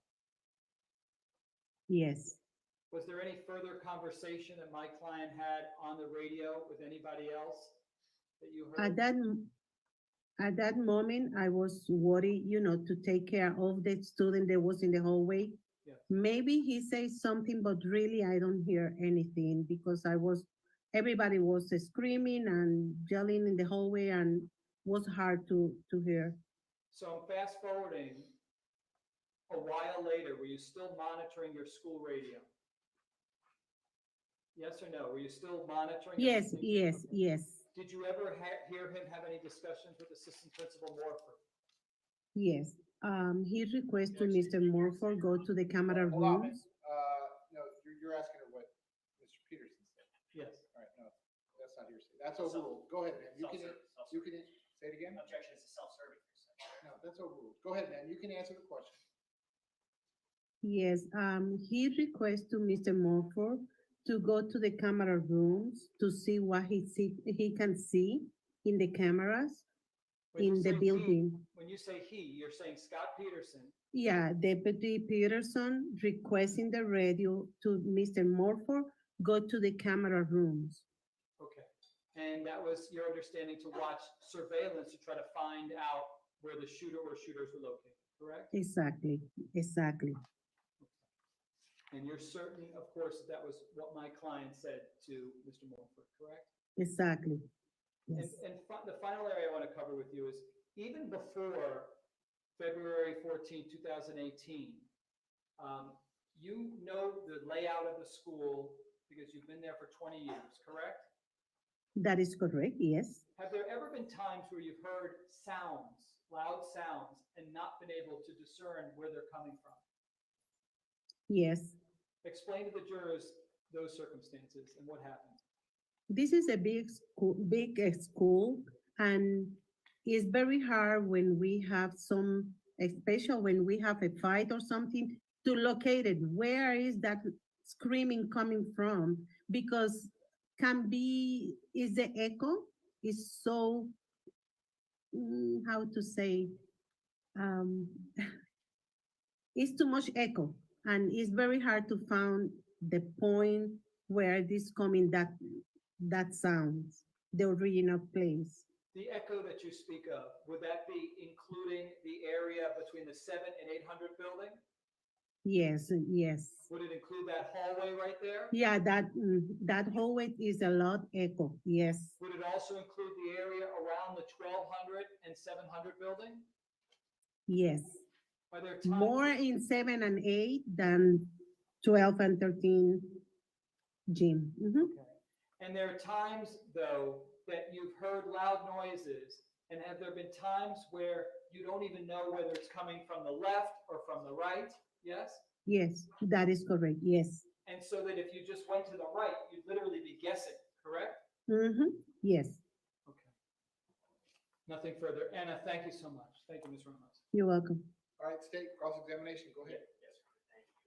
S8: Yes.
S4: Was there any further conversation that my client had on the radio with anybody else that you heard?
S8: At that moment, I was worried, to take care of the student that was in the hallway.
S4: Yes.
S8: Maybe he says something, but really I don't hear anything because everybody was screaming and yelling in the hallway and was hard to hear.
S4: So I'm fast forwarding a while later, were you still monitoring your school radio? Yes or no? Were you still monitoring?
S8: Yes,
S4: everything?
S8: yes,
S4: Okay.
S8: yes,
S4: Did you ever hear him have any discussions with Assistant Principal Morford?
S8: yes. He requests to Mr. Morford go to the camera
S3: Hold on,
S8: rooms.
S3: no, you're asking her what Mr. Peterson said.
S4: Yes.
S3: All right, no, that's not hearsay. That's overruled. Go ahead, man. You can say it again?
S5: Objection is self-serving.
S3: No, that's overruled. Go ahead, man. You can answer the question.
S8: Yes, he requests to Mr. Morford to go to the camera rooms to see what he can see in the cameras
S4: When you
S8: in the
S4: say he-
S8: building.
S4: When you say he, you're saying Scot Peterson.
S8: Yeah, Deputy Peterson requesting the radio to Mr. Morford, go to the camera rooms.
S4: Okay. And that was your understanding to watch surveillance to try to find out where the shooter or shooters were located, correct?
S8: Exactly, exactly.
S4: And you're certain, of course, that was what my client said to Mr. Morford, correct?
S8: Exactly. Yes.
S4: And the final area I want to cover with you is even before February 14, 2018, you know the layout of the school because you've been there for 20 years, correct?
S8: That is correct, yes.
S4: Have there ever been times where you've heard sounds, loud sounds, and not been able to discern where they're coming from?
S8: Yes.
S4: Explain to the jurors those circumstances and what happened.
S8: This is a big school, and it's very hard when we have especially when we have a fight or something, to locate it. Where is that screaming coming from? Because is the echo is so, how to say, um, it's too much echo, and it's very hard to find the point where this coming that sounds, the original place.
S4: The echo that you speak of, would that be including the area between the 7 and 800 building?
S8: Yes, yes.
S4: Would it include that hallway right there?
S8: Yeah, that hallway is a lot echo, yes.
S4: Would it also include the area around the 1200 and 700 building?
S8: Yes.
S4: Are there times?
S8: More in 7 and 8 than 12 and 13, Jim. Mhm.
S4: Okay. And there are times, though, that you've heard loud noises, and have there been times where you don't even know whether it's coming from the left or from the right? Yes?
S8: Yes, that is correct, yes.
S4: And so that if you just went to the right, you'd literally be guessing, correct?
S8: Yes,
S4: Okay. Nothing further. Anna, thank you so much. Thank you, Ms. Ramos.
S8: you're welcome.
S3: All right, state cross-examination, go ahead.
S5: Yes, thank you.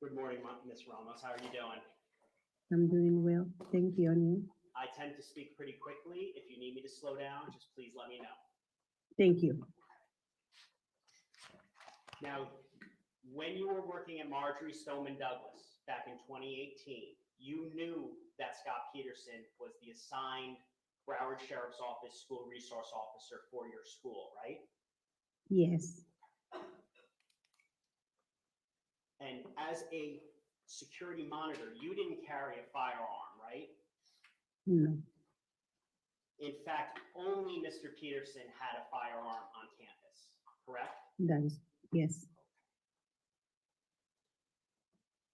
S5: Good morning, Ms. Ramos. How are you doing?
S8: I'm doing well, thank you, and you?
S5: I tend to speak pretty quickly. If you need me to slow down, just please let me know.
S8: Thank you.
S5: Now, when you were working at Marjory Stoneman Douglas back in 2018, you knew that Scot Peterson was the assigned Broward Sheriff's Office School Resource Officer for your school, right?
S8: Yes,
S5: And as a security monitor, you didn't carry a firearm, right?
S8: no,
S5: In fact, only Mr. Peterson had a firearm on campus, correct?
S8: that is, yes.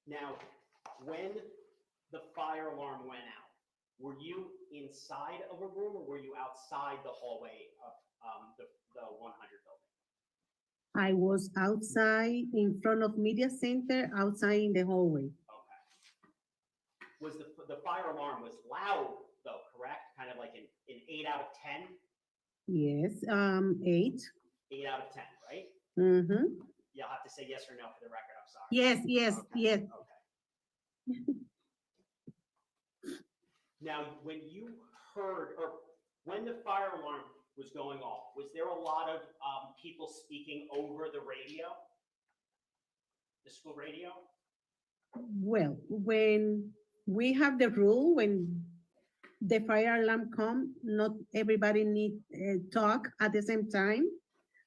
S5: Now, when the fire alarm went out, were you inside of a room or were you outside the hallway of the 100 building?
S8: I was outside in front of Media Center, outside in the hallway.
S5: Okay. Was the fire alarm was loud though, correct? Kind of like an 8 out of 10?
S8: Yes, 8.
S5: 8 out of 10, right?
S8: Mm-hmm.
S5: You'll have to say yes or no for the record, I'm sorry.
S8: Yes, yes,
S5: Okay,
S8: yes.
S5: Okay. Now, when you heard, or when the fire alarm was going off, was there a lot of people speaking over the radio? The school radio?
S8: Well, when we have the rule, when the fire alarm come, not everybody need talk at the same time,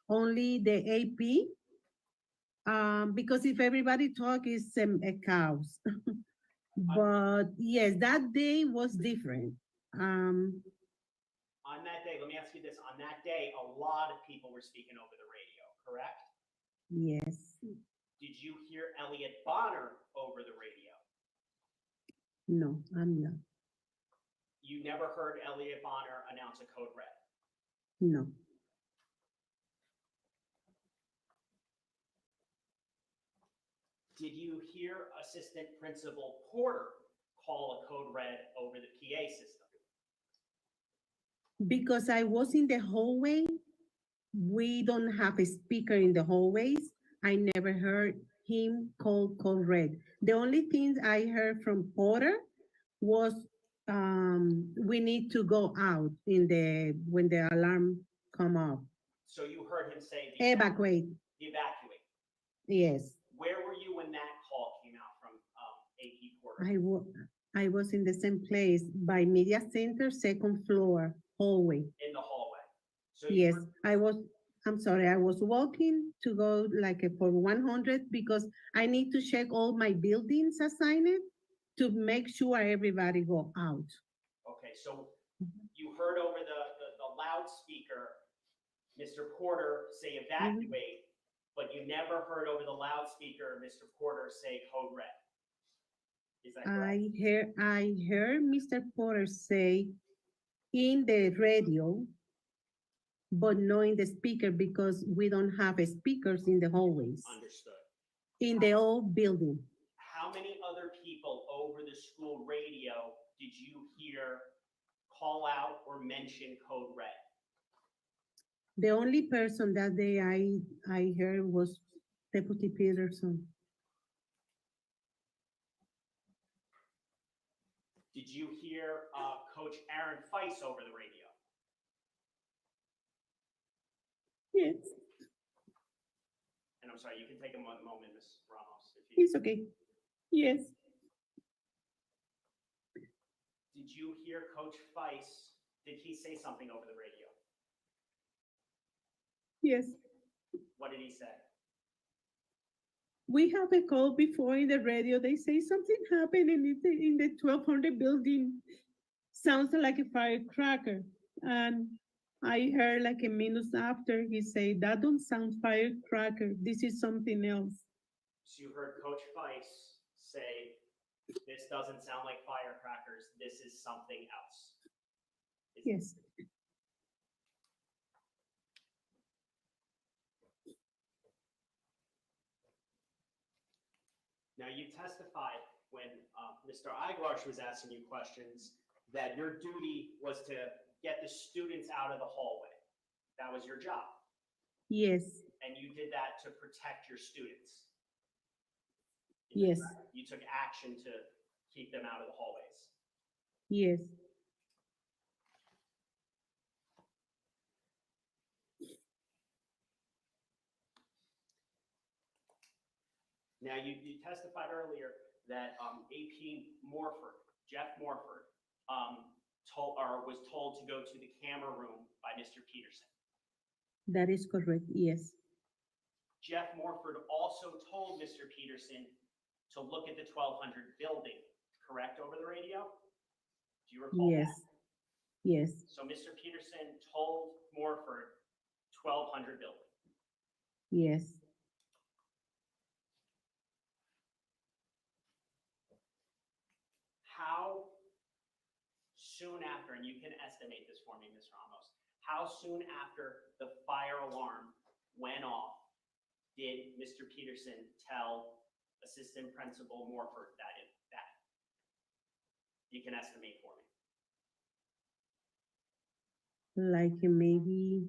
S8: only the AP. Because if everybody talk, it's a chaos. But yes, that day was different.
S5: On that day, let me ask you this, on that day, a lot of people were speaking over the radio, correct?
S8: Yes.
S5: Did you hear Elliot Bonner over the radio?
S8: No, I'm not.
S5: You never heard Elliot Bonner announce a code red?
S8: No.
S5: Did you hear Assistant Principal Porter call a code red over the PA system?
S8: Because I was in the hallway, we don't have a speaker in the hallways. I never heard him call red. The only thing I heard from Porter was we need to go out when the alarm come up.
S5: So you heard him say
S8: Evacuate.
S5: evacuate.
S8: Yes.
S5: Where were you when that call came out from AP Porter?
S8: I was in the same place by Media Center, second floor, hallway.
S5: In the hallway. So
S8: Yes, I'm sorry, I was walking to go like for 100 because I need to check all my buildings assigned to make sure everybody go out.
S5: Okay, so you heard over the loudspeaker, Mr. Porter say evacuate, but you never heard over the loudspeaker, Mr. Porter say code red. Is that correct?
S8: I heard Mr. Porter say in the radio, but not in the speaker because we don't have speakers in the hallways,
S5: Understood.
S8: in the old building.
S5: How many other people over the school radio did you hear call out or mention code red?
S8: The only person that day I heard was Deputy Peterson.
S5: Did you hear Coach Aaron Feist over the radio?
S8: Yes,
S5: And I'm sorry, you can take a moment, Ms. Ramos. If you,
S8: it's okay. Yes,
S5: did you hear Coach Feist? Did he say something over the radio?
S8: yes.
S5: What did he say?
S8: We have a call before in the radio. They say something happened in the 1200 building. Sounds like a firecracker. And I heard like a minute after he said, that don't sound firecracker. This is something else.
S5: So you heard Coach Feist say, this doesn't sound like firecrackers. This is something else.
S8: Yes.
S5: Now, you testified when Mr. Eiglarsh was asking you questions that your duty was to get the students out of the hallway. That was your job.
S8: Yes,
S5: And you did that to protect your students.
S8: yes,
S5: You took action to keep them out of the hallways.
S8: yes.
S5: Now, you testified earlier that AP Morford, Jeff Morford, was told to go to the camera room by Mr. Peterson.
S8: That is correct. Yes,
S5: Jeff Morford also told Mr. Peterson to look at the 1200 building, correct, over the radio? Do you recall
S8: yes,
S5: that?
S8: yes,
S5: So Mr. Peterson told Morford 1200 building.
S8: yes.
S5: How soon after, and you can estimate this for me, Ms. Ramos, how soon after the fire alarm went off did Mr. Peterson tell Assistant Principal Morford that you can estimate for me?
S8: Like maybe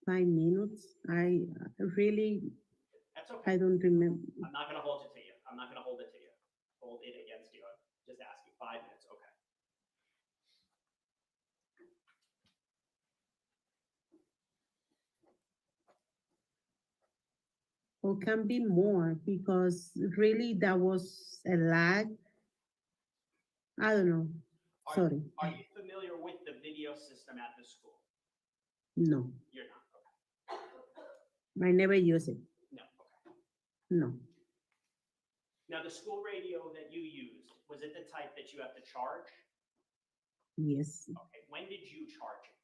S8: 5 minutes. I really,
S5: That's okay.
S8: I don't remember.
S5: I'm not going to hold it to you. I'm not going to hold it to you. Hold it against you. Just ask you. 5 minutes. Okay.
S8: Or can be more because really that was a lag. I don't know. Sorry.
S5: Are you familiar with the video system at the school?
S8: No,
S5: You're not. Okay.
S8: I never use it.
S5: No. Okay.
S8: No.
S5: Now, the school radio that you used, was it the type that you have to charge?
S8: Yes.
S5: Okay. When did you charge it?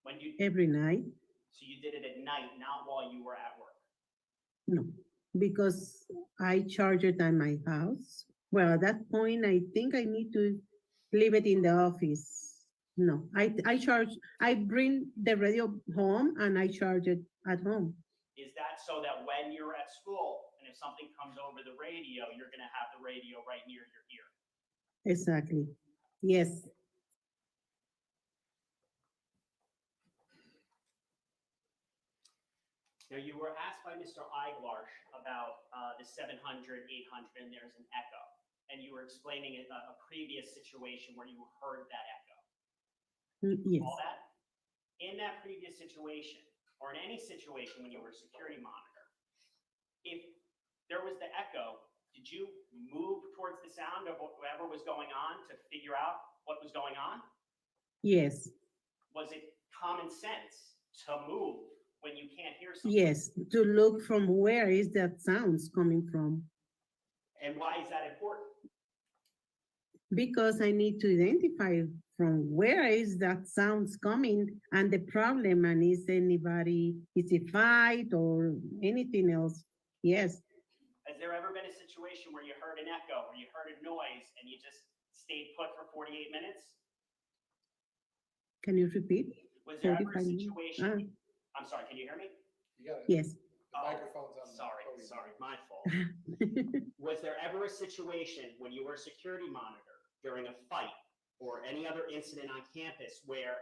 S5: When you,
S8: every night.
S5: so you did it at night, not while you were at work?
S8: No, because I charge it at my house. Well, at that point, I think I need to leave it in the office. No, I bring the radio home and I charge it at home.
S5: Is that so that when you're at school and if something comes over the radio, you're gonna have the radio right near your ear?
S8: Exactly. Yes,
S5: Now, you were asked by Mr. Eiglarsh about the 700, 800, and there's an echo. And you were explaining a previous situation where you heard that echo.
S8: yes,
S5: All that? In that previous situation, or in any situation when you were a security monitor, if there was the echo, did you move towards the sound of whatever was going on to figure out what was going on?
S8: yes,
S5: Was it common sense to move when you can't hear something?
S8: yes, to look from where is that sounds coming from.
S5: And why is that important?
S8: Because I need to identify from where is that sounds coming and the problem, and is it fight or anything else? Yes,
S5: Has there ever been a situation where you heard an echo, or you heard a noise, and you just stayed put for 48 minutes?
S8: can you repeat?
S5: Was there ever a
S8: 45 minutes?
S5: situation? I'm sorry, can you hear me?
S3: You got it.
S8: Yes.
S3: The microphone's on. the podium.
S5: Sorry, my fault. Was there ever a situation when you were a security monitor during a fight or any other incident on campus where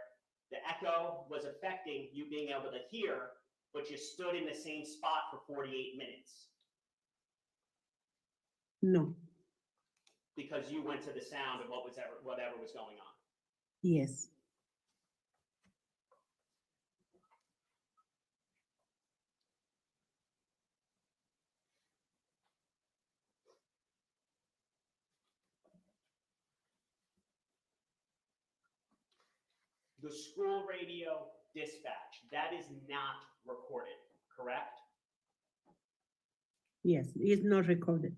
S5: the echo was affecting you being able to hear, but you stood in the same spot for 48 minutes
S8: No,
S5: because you went to the sound of whatever was going on?
S8: yes,
S5: The school radio dispatch, that is not recorded, correct?
S8: yes, it's not recorded.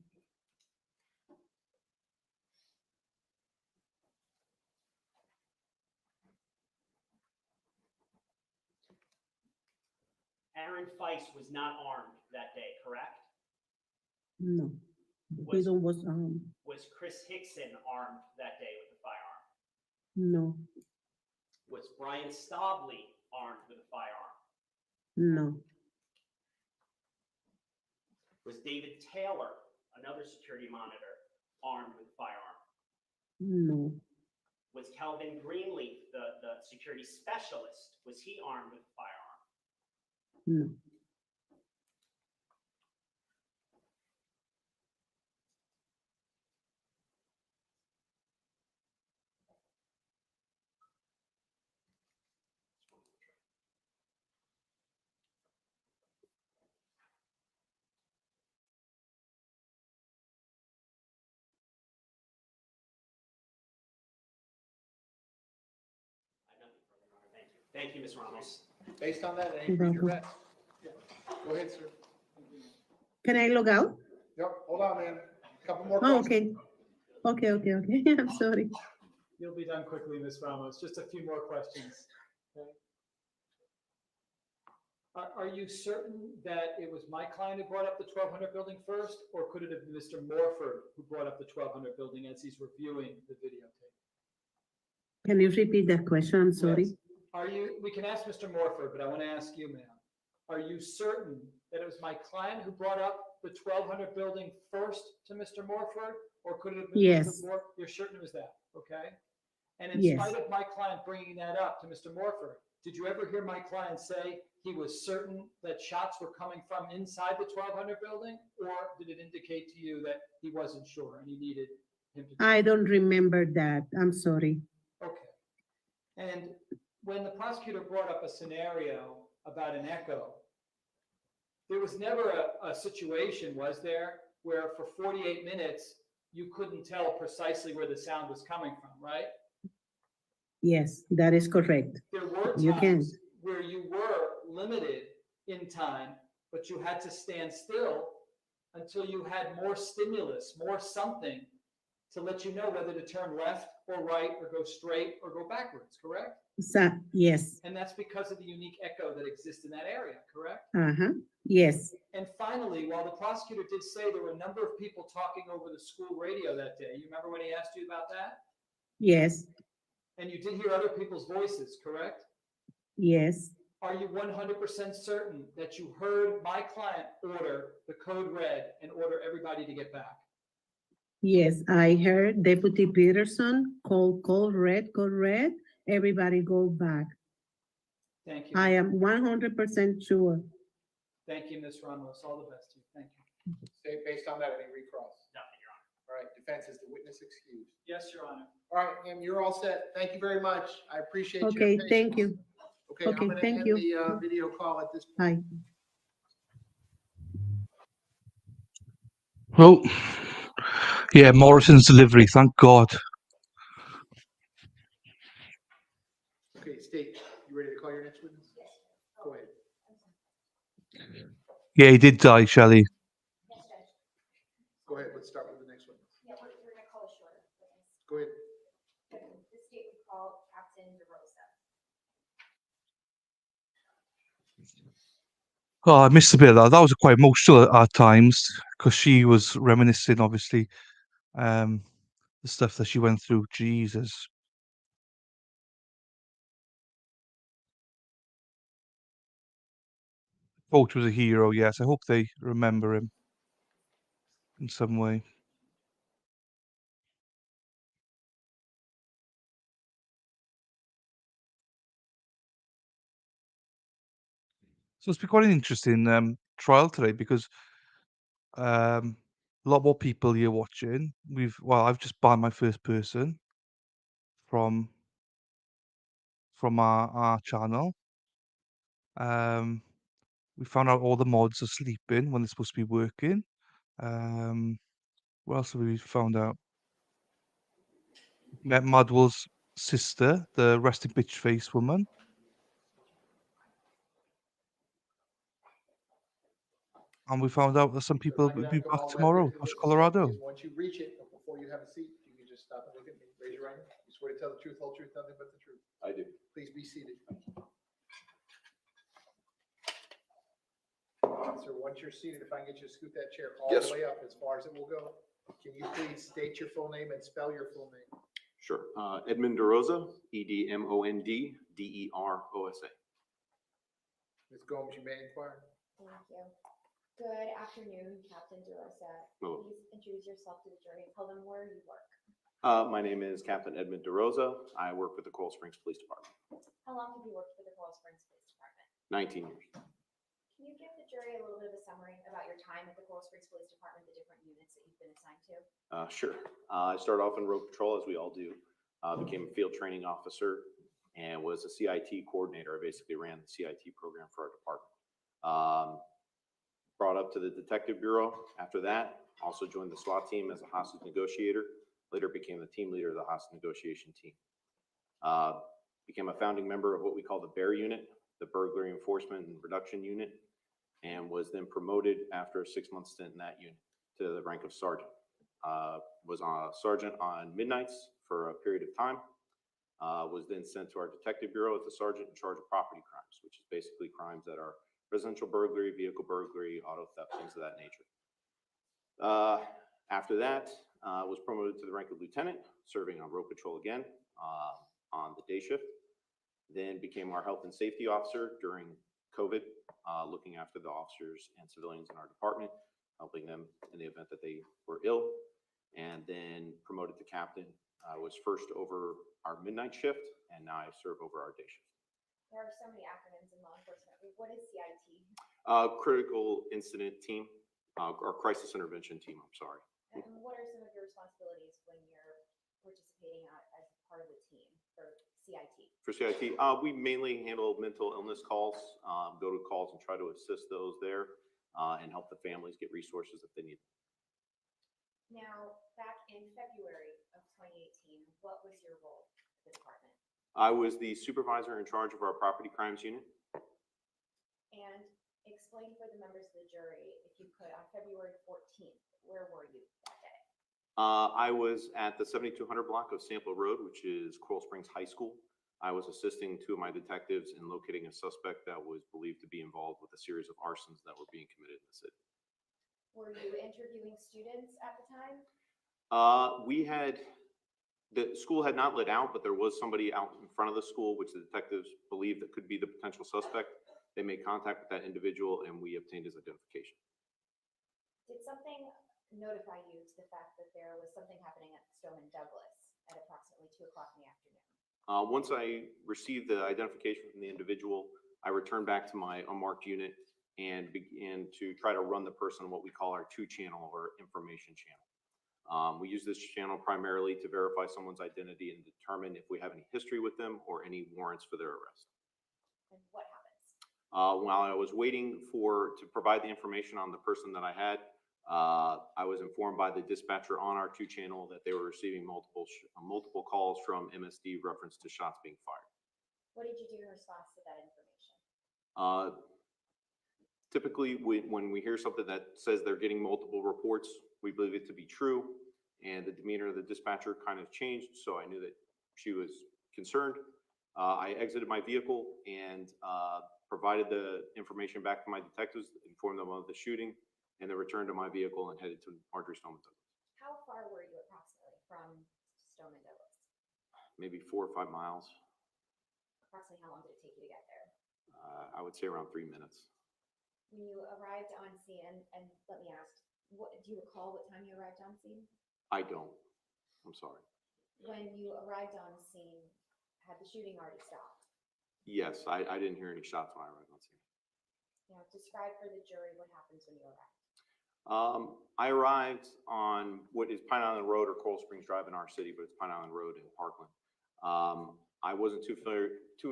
S5: Aaron Feist was not armed that day, correct?
S8: No,
S5: Was-
S8: he don't was,
S5: Was Chris Hickson armed that day with a firearm?
S8: no,
S5: Was Brian Stobley armed with a firearm?
S8: no,
S5: Was David Taylor, another security monitor, armed with a firearm?
S8: no,
S5: Was Kelvin Greenleaf, the security specialist, was he armed with a firearm?
S8: no,
S5: I have nothing further, Your Honor. Thank you. Thank you, Ms. Ramos.
S3: Based on that, any
S8: Welcome.
S3: regrets? Go ahead, sir.
S8: Can I log out?
S3: Yep, hold on, man. Couple more
S8: Oh,
S3: questions.
S8: okay, I'm sorry.
S4: You'll be done quickly, Ms. Ramos. Just a few more questions. Okay. Are you certain that it was my client who brought up the 1200 building first, or could it have been Mr. Morford who brought up the 1200 building as he's reviewing the videotape?
S8: Can you repeat that question? I'm sorry.
S4: Yes. We can ask Mr. Morford, but I want to ask you, ma'am. Are you certain that it was my client who brought up the 1200 building first to Mr. Morford, or could it have been
S8: Yes.
S4: Mr. Morford? You're certain it was that, okay? And in
S8: Yes.
S4: spite of my client bringing that up to Mr. Morford, did you ever hear my client say he was certain that shots were coming from inside the 1200 building, or did it indicate to you that he wasn't sure and he needed him to?
S8: I don't remember that. I'm sorry.
S4: Okay. And when the prosecutor brought up a scenario about an echo, there was never a situation, was there, where for 48 minutes, you couldn't tell precisely where the sound was coming from, right?
S8: Yes, that is correct.
S4: There were
S8: You can.
S4: times where you were limited in time, but you had to stand still until you had more stimulus, more something to let you know whether to turn left or right or go straight or go backwards, correct?
S8: Yes,
S4: And that's because of the unique echo that exists in that area, correct?
S8: yes,
S4: And finally, while the prosecutor did say there were a number of people talking over the school radio that day, you remember when he asked you about that?
S8: yes,
S4: And you did hear other people's voices, correct?
S8: yes,
S4: Are you 100% certain that you heard my client order the code red and order everybody to get back?
S8: yes. I heard Deputy Peterson call red, everybody go back.
S4: Thank you.
S8: I am 100% sure.
S4: Thank you, Ms. Ramos. All the best to you. Thank you.
S3: Say, based on that, any recross?
S5: Nothing, Your Honor.
S3: All right, defense is the witness excused.
S4: Yes, Your Honor.
S3: All right, and you're all set. Thank you very much. I appreciate your
S8: Okay,
S3: patience.
S8: thank you.
S3: Okay, I'm
S8: Okay,
S3: gonna
S8: thank
S3: end
S8: you.
S3: the video call at this point.
S8: Bye.
S1: Well, yeah, Morrison's delivery, thank God.
S3: Okay, State, you ready to call your next witness? Go ahead.
S1: Yeah, he did die, Shelley.
S10: Yes, Judge.
S3: Go ahead, let's start with the next witness.
S10: Yeah, we're gonna call a shorter witness.
S3: Go ahead.
S10: The state would call Captain DeRosa.
S1: Oh, I missed a bit of that. That was quite emotional at times because she was reminiscing, obviously, the stuff that she went through. Jesus. Coach was a hero, yes. I hope they remember him in some way. So it's been quite an interesting trial today because a lot more people here watching. I've just banned my first person from our channel. We found out all the mods are sleeping when they're supposed to be working. What else have we found out? Met Madwell's sister, the resting bitch face woman. And we found out that some people will be back tomorrow, Tosh, Colorado.
S3: Once you reach it, but before you have a seat, you can just stop and look at me, raise your right hand. You swear to tell the truth, whole truth, nothing but the truth.
S11: I do.
S3: Please be seated. Sir, once you're seated, if I can get you to scoot that chair all
S11: Yes.
S3: the way up as far as it will go, can you please state your full name and spell your full name?
S11: Sure. Edmund DeRosa, EDMOND DEROSA.
S3: Ms. Gomes, you may inquire.
S10: Thank you. Good afternoon, Captain DeRosa.
S11: Hello.
S10: Please introduce yourself to the jury and tell them where you work.
S11: My name is Captain Edmund DeRosa. I work with the Coral Springs Police Department.
S10: How long have you worked for the Coral Springs Police Department?
S11: 19 years.
S10: Can you give the jury a little bit of a summary about your time at the Coral Springs Police Department, the different units that you've been assigned to?
S11: Sure. I started off in road patrol, as we all do. Became a field training officer and was a CIT coordinator. I basically ran the CIT program for our department. Brought up to the detective bureau. After that, also joined the SWAT team as a hostage negotiator. Later became the team leader of the hostage negotiation team. Became a founding member of what we call the BEAR unit, the Burglary Enforcement and Reduction Unit, and was then promoted after a 6-month stint in that unit to the rank of sergeant. Was a sergeant on midnights for a period of time. Was then sent to our detective bureau as the sergeant in charge of property crimes, which is basically crimes that are residential burglary, vehicle burglary, auto theft, things of that nature. After that, was promoted to the rank of lieutenant, serving on road patrol again on the day shift. Then became our health and safety officer during COVID, looking after the officers and civilians in our department, helping them in the event that they were ill. And then promoted to captain. I was first over our midnight shift, and now I serve over our day shift.
S10: There are so many acronyms in law enforcement. What is CIT?
S11: Critical incident team, or crisis intervention team, I'm sorry.
S10: And what are some of your responsibilities when you're participating as part of the team for CIT?
S11: For CIT, we mainly handle mental illness calls, go to calls and try to assist those there, and help the families get resources if they need.
S10: Now, back in February of 2018, what was your role at the department?
S11: I was the supervisor in charge of our property crimes unit.
S10: And explain for the members of the jury, if you could, on February 14th, where were you that day?
S11: I was at the 7200 block of Sample Road, which is Coral Springs High School. I was assisting two of my detectives in locating a suspect that was believed to be involved with a series of arsons that were being committed in the city.
S10: Were you interviewing students at the time?
S11: The school had not lit out, but there was somebody out in front of the school, which the detectives believed that could be the potential suspect. They made contact with that individual and we obtained his identification.
S10: Did something notify you to the fact that there was something happening at Stoneman Douglas at approximately 2 o'clock in the afternoon?
S11: Once I received the identification from the individual, I returned back to my unmarked unit and began to try to run the person what we call our 2-channel or information channel. We use this channel primarily to verify someone's identity and determine if we have any history with them or any warrants for their arrest.
S10: And what happens?
S11: While I was waiting to provide the information on the person that I had, I was informed by the dispatcher on our 2-channel that they were receiving multiple calls from MSD reference to shots being fired.
S10: What did you do in response to that information?
S11: Typically, when we hear something that says they're getting multiple reports, we believe it to be true, and the demeanor of the dispatcher kind of changed, so I knew that she was concerned. I exited my vehicle and provided the information back to my detectives, informed them of the shooting, and then returned to my vehicle and headed to Marjory Stoneman Douglas.
S10: How far were you approximately from Stoneman Douglas?
S11: Maybe 4 or 5 miles.
S10: Approximately how long did it take you to get there?
S11: I would say around 3 minutes.
S10: When you arrived on scene, and let me ask, do you recall what time you arrived on scene?
S11: I don't. I'm sorry.
S10: When you arrived on scene, had the shooting already stopped?
S11: Yes, I didn't hear any shots when I arrived on scene.
S10: Now, describe for the jury what happens when you arrive.
S11: I arrived on what is Pine Island Road or Coral Springs Drive in our city, but it's Pine Island Road in Parkland. I wasn't too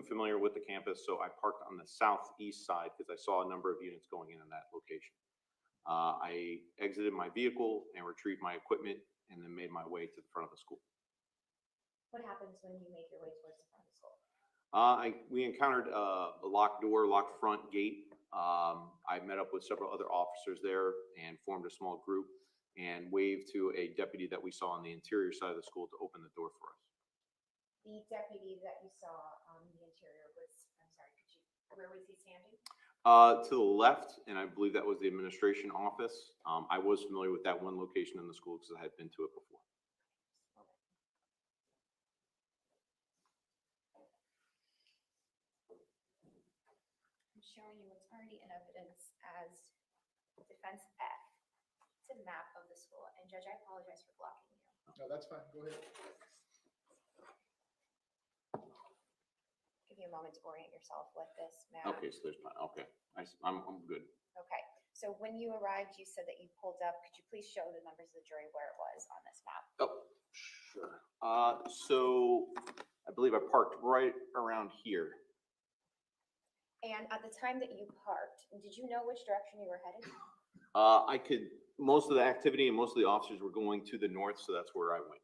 S11: familiar with the campus, so I parked on the southeast side because I saw a number of units going in that location. I exited my vehicle and retrieved my equipment and then made my way to the front of the school.
S10: What happens when you make your way towards the front of the school?
S11: We encountered a locked door, locked front gate. I met up with several other officers there and formed a small group and waved to a deputy that we saw on the interior side of the school to open the door for us.
S10: The deputy that you saw on the interior was, I'm sorry, where was he standing?
S11: To the left, and I believe that was the administration office. I was familiar with that one location in the school because I had been to it before.
S10: I'm showing you what's already in evidence as defense F. It's a map of the school, and Judge, I apologize for blocking you.
S3: No, that's fine. Go ahead.
S10: Give you a moment to orient yourself with this map.
S11: Okay, so there's okay. I'm good.
S10: Okay, so when you arrived, you said that you pulled up. Could you please show the members of the jury where it was on this map?
S11: Oh, sure. So I believe I parked right around here.
S10: And at the time that you parked, did you know which direction you were headed?
S11: Most of the activity and most of the officers were going to the north, so that's where I went.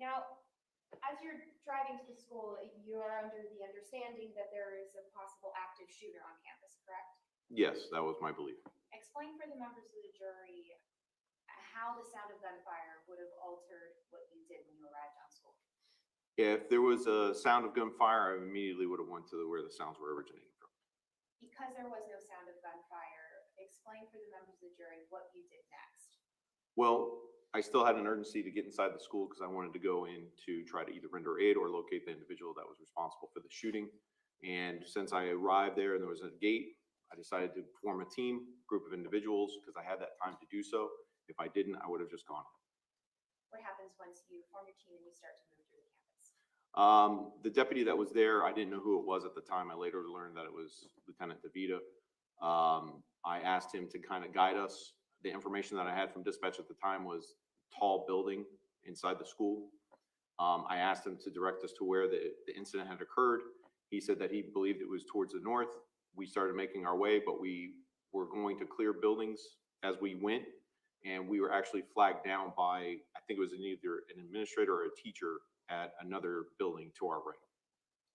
S10: Now, as you're driving to the school, you are under the understanding that there is a possible active shooter on campus, correct?
S11: Yes, that was my belief.
S10: Explain for the members of the jury how the sound of gunfire would have altered what you did when you arrived on school.
S11: If there was a sound of gunfire, I immediately would have went to where the sounds were originating from.
S10: Because there was no sound of gunfire, explain for the members of the jury what you did next.
S11: Well, I still had an urgency to get inside the school because I wanted to go in to try to either render aid or locate the individual that was responsible for the shooting. And since I arrived there and there was a gate, I decided to form a group of individuals because I had that time to do so. If I didn't, I would have just gone.
S10: What happens once you form your team and you start to move through the campus?
S11: The deputy that was there, I didn't know who it was at the time. I later learned that it was Lieutenant DeVita. I asked him to kind of guide us. The information that I had from dispatch at the time was tall building inside the school. I asked him to direct us to where the incident had occurred. He said that he believed it was towards the north. We started making our way, but we were going to clear buildings as we went. And we were actually flagged down by, I think it was either an administrator or a teacher at another building to our right.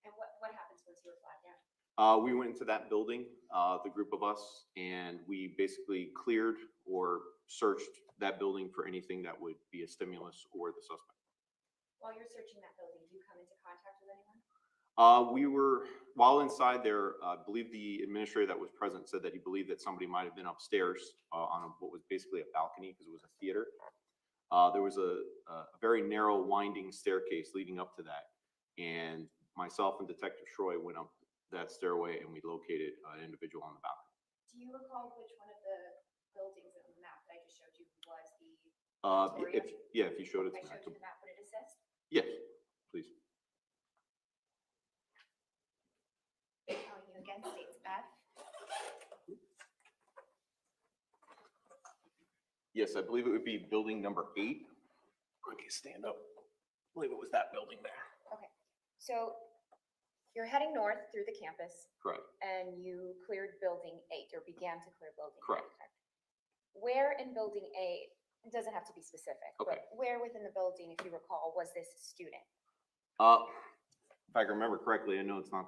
S10: And what happens once you were flagged down?
S11: We went into that building, the group of us, and we basically cleared or searched that building for anything that would be a stimulus or the suspect.
S10: While you're searching that building, do you come into contact with anyone?
S11: While inside there, I believe the administrator that was present said that he believed that somebody might have been upstairs on what was basically a balcony because it was a theater. There was a very narrow winding staircase leading up to that. And myself and Detective Troy went up that stairway and we located an individual on the balcony.
S10: Do you recall which one of the buildings on the map that I just showed you was the
S11: If
S10: auditorium?
S11: you showed it to
S10: I
S11: me.
S10: showed you the map, would it assist?
S11: Yes, please.
S10: Telling you again, states F.
S11: Yes, I believe it would be building number 8. Okay, stand up. I believe it was that building there.
S10: Okay, so you're heading north through the campus
S11: Correct.
S10: and you cleared building 8 or began to clear building 8.
S11: Correct.
S10: Where in building 8, it doesn't have to be specific,
S11: Okay.
S10: but where within the building, if you recall, was this student?
S11: If I can remember correctly, I know it's not,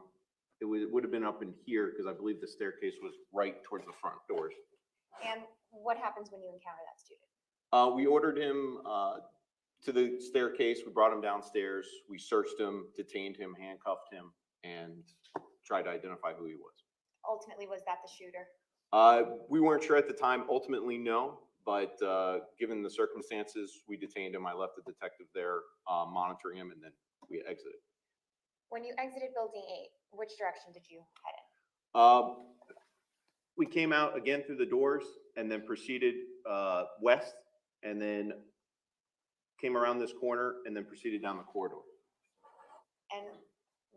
S11: it would have been up in here because I believe the staircase was right towards the front doors.
S10: And what happens when you encounter that student?
S11: We ordered him to the staircase. We brought him downstairs. We searched him, detained him, handcuffed him, and tried to identify who he was.
S10: Ultimately, was that the shooter?
S11: We weren't sure at the time. Ultimately, no. But given the circumstances, we detained him. I left the detective there monitoring him, and then we exited.
S10: When you exited building 8, which direction did you head in?
S11: We came out again through the doors and then proceeded west and then came around this corner and then proceeded down the corridor.
S10: And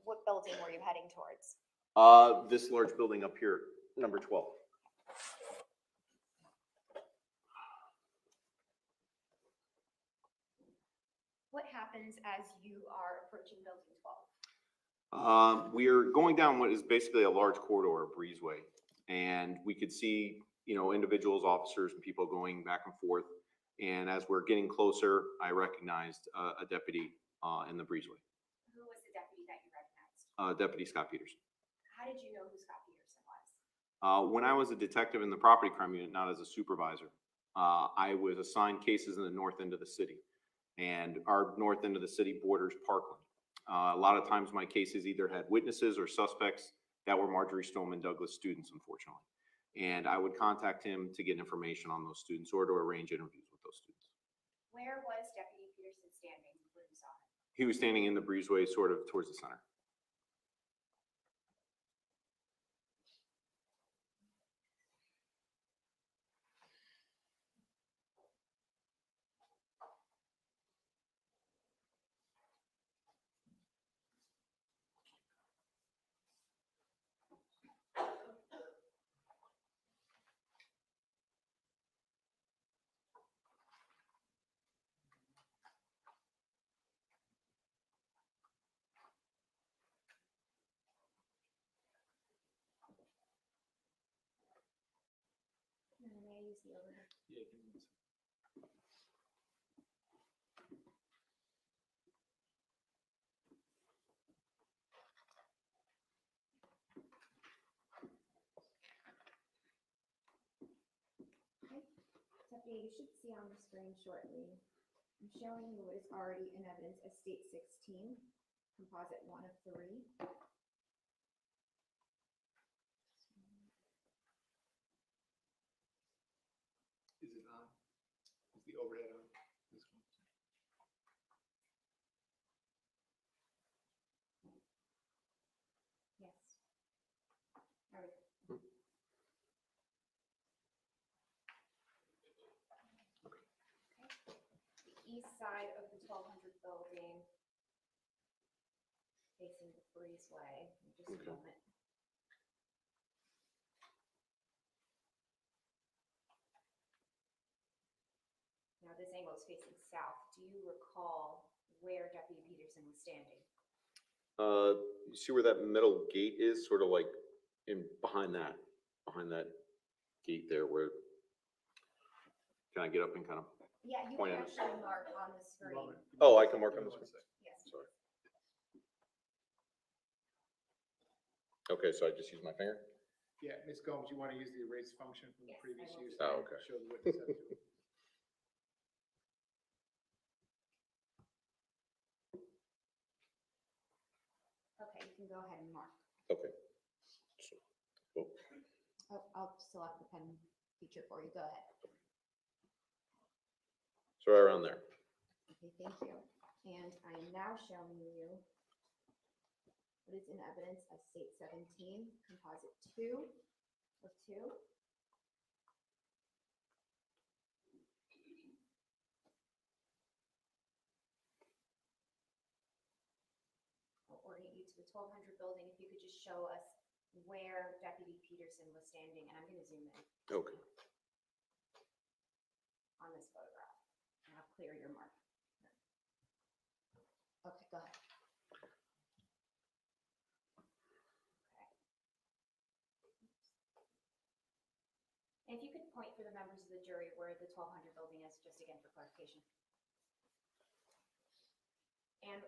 S10: what building were you heading towards?
S11: This large building up here, number 12.
S10: What happens as you are approaching building 12?
S11: We are going down what is basically a large corridor, a breezeway, and we could see, individuals, officers, and people going back and forth. And as we're getting closer, I recognized a deputy in the breezeway.
S10: Who was the deputy that you recognized?
S11: Deputy Scot Peterson.
S10: How did you know who Scot Peterson was?
S11: When I was a detective in the property crime unit, not as a supervisor, I was assigned cases in the north end of the city, and our north end of the city borders Parkland. A lot of times my cases either had witnesses or suspects that were Marjory Stoneman Douglas students, unfortunately. And I would contact him to get information on those students or to arrange interviews with those students.
S10: Where was Deputy Peterson standing when you saw him?
S11: He was standing in the breezeway sort of towards the center.
S10: May I use the overhead?
S2: Yeah, give me one second.
S10: Deputy, you should see on the screen shortly. I'm showing you what is already in evidence as state 16, composite 1 of 3.
S2: Is it on? Is the overhead on? This one?
S10: Yes. All right. The east side of the 1200 building, facing the breezeway. Just a moment. Now this angle is facing south. Do you recall where Deputy Peterson was standing?
S11: You see where that metal gate is, sort of like behind that gate there where, can I get up and kind of,
S10: Yeah, you
S11: Point
S10: can
S11: out.
S10: actually mark on the screen.
S11: oh, I can mark on this one.
S10: Yes.
S11: Sorry. Okay, so I just use my finger?
S3: Yeah, Ms. Gomes, you want to use the erase function from the
S10: Yes, I
S3: previous
S10: will.
S3: use?
S11: Oh,
S3: to
S11: okay.
S3: Show the witness how to do it.
S10: Okay, you can go ahead and mark.
S11: Okay. So, oh,
S10: I'll select the pen feature for you. Go ahead.
S11: so right around there.
S10: Okay, thank you. And I am now showing you what is in evidence as state 17, composite 2 of 2. I'll orient you to the 1200 building. If you could just show us where Deputy Peterson was standing, and I'm going to zoom in
S11: Okay.
S10: on this photograph, and I'll clear your mark. Okay, go ahead. Okay. And if you could point for the members of the jury where the 1200 building is, just again for clarification. And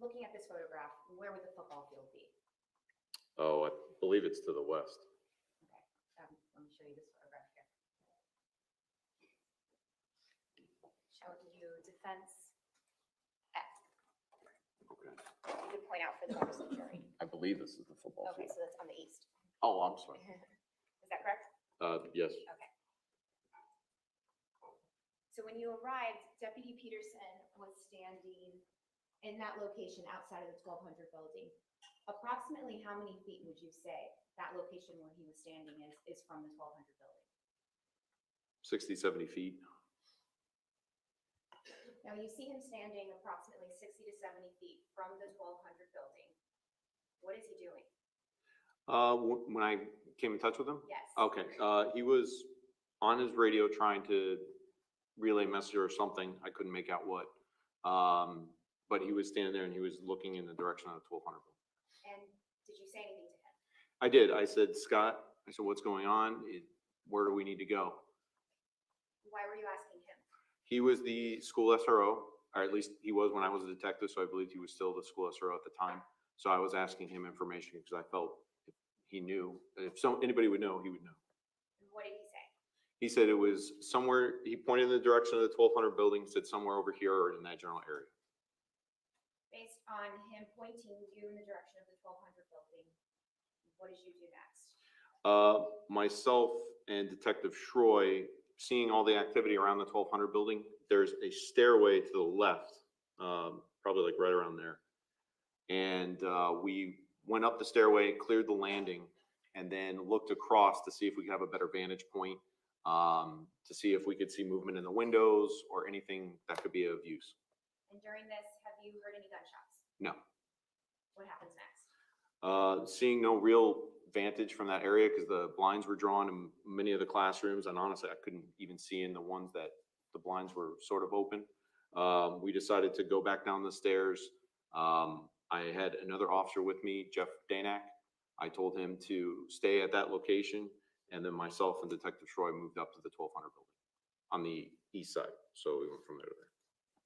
S10: looking at this photograph, where would the football field be?
S11: Oh, I believe it's to the west.
S10: Okay, let me show you this photograph here. Showing you defense F.
S11: Okay.
S10: You could point out for the members of the jury.
S11: I believe this is the football
S10: Okay,
S11: field.
S10: so that's on the east.
S11: Oh, I'm sorry.
S10: Is that correct?
S11: Yes.
S10: Okay. So when you arrived, Deputy Peterson was standing in that location outside of the 1200 building. Approximately how many feet would you say that location where he was standing is from the 1200 building?
S11: 60, 70 feet.
S10: Now you see him standing approximately 60 to 70 feet from the 1200 building. What is he doing?
S11: When I came in touch with him?
S10: Yes.
S11: Okay, he was on his radio trying to relay message or something. I couldn't make out what. But he was standing there and he was looking in the direction of the 1200 building.
S10: And did you say anything to him?
S11: I did. I said, Scott, I said, what's going on? Where do we need to go?
S10: Why were you asking him?
S11: He was the school SRO, or at least he was when I was a detective, so I believed he was still the school SRO at the time. So I was asking him information because I felt if he knew, if anybody would know, he would know.
S10: And what did he say?
S11: He said it was somewhere, he pointed in the direction of the 1200 building, said somewhere over here or in that general area.
S10: Based on him pointing you in the direction of the 1200 building, what did you do next?
S11: Myself and Detective Schroy, seeing all the activity around the 1200 building, there's a stairway to the left, probably like right around there. And we went up the stairway, cleared the landing, and then looked across to see if we could have a better vantage point, to see if we could see movement in the windows or anything that could be of use.
S10: And during this, have you heard any gunshots?
S11: No.
S10: What happens next?
S11: Seeing no real vantage from that area because the blinds were drawn in many of the classrooms, and honestly, I couldn't even see in the ones that the blinds were sort of open. We decided to go back down the stairs. I had another officer with me, Jeff Danak. I told him to stay at that location, and then myself and Detective Troy moved up to the 1200 building on the east side. So we went from there to there.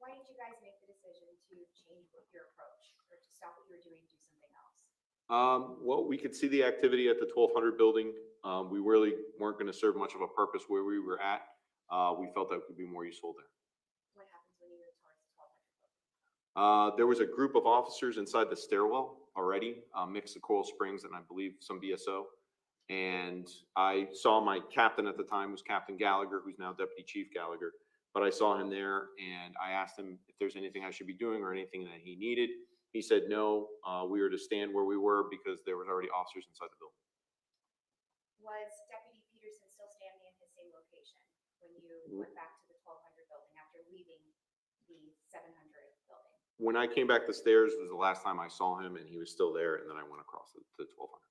S10: Why did you guys make the decision to change your approach or to stop what you were doing and do something else?
S11: Well, we could see the activity at the 1200 building. We really weren't going to serve much of a purpose where we were at. We felt that could be more useful there.
S10: What happens when you go towards the 1200 building?
S11: There was a group of officers inside the stairwell already, mixed of Coral Springs and I believe some BSO. And I saw my captain at the time was Captain Gallagher, who's now Deputy Chief Gallagher. But I saw him there and I asked him if there's anything I should be doing or anything that he needed. He said no, we were to stand where we were because there was already officers inside the building.
S10: Was Deputy Peterson still standing in his same location when you went back to the 1200 building after leaving the 700 building?
S11: When I came back the stairs was the last time I saw him and he was still there, and then I went across to 1200.
S10: Okay.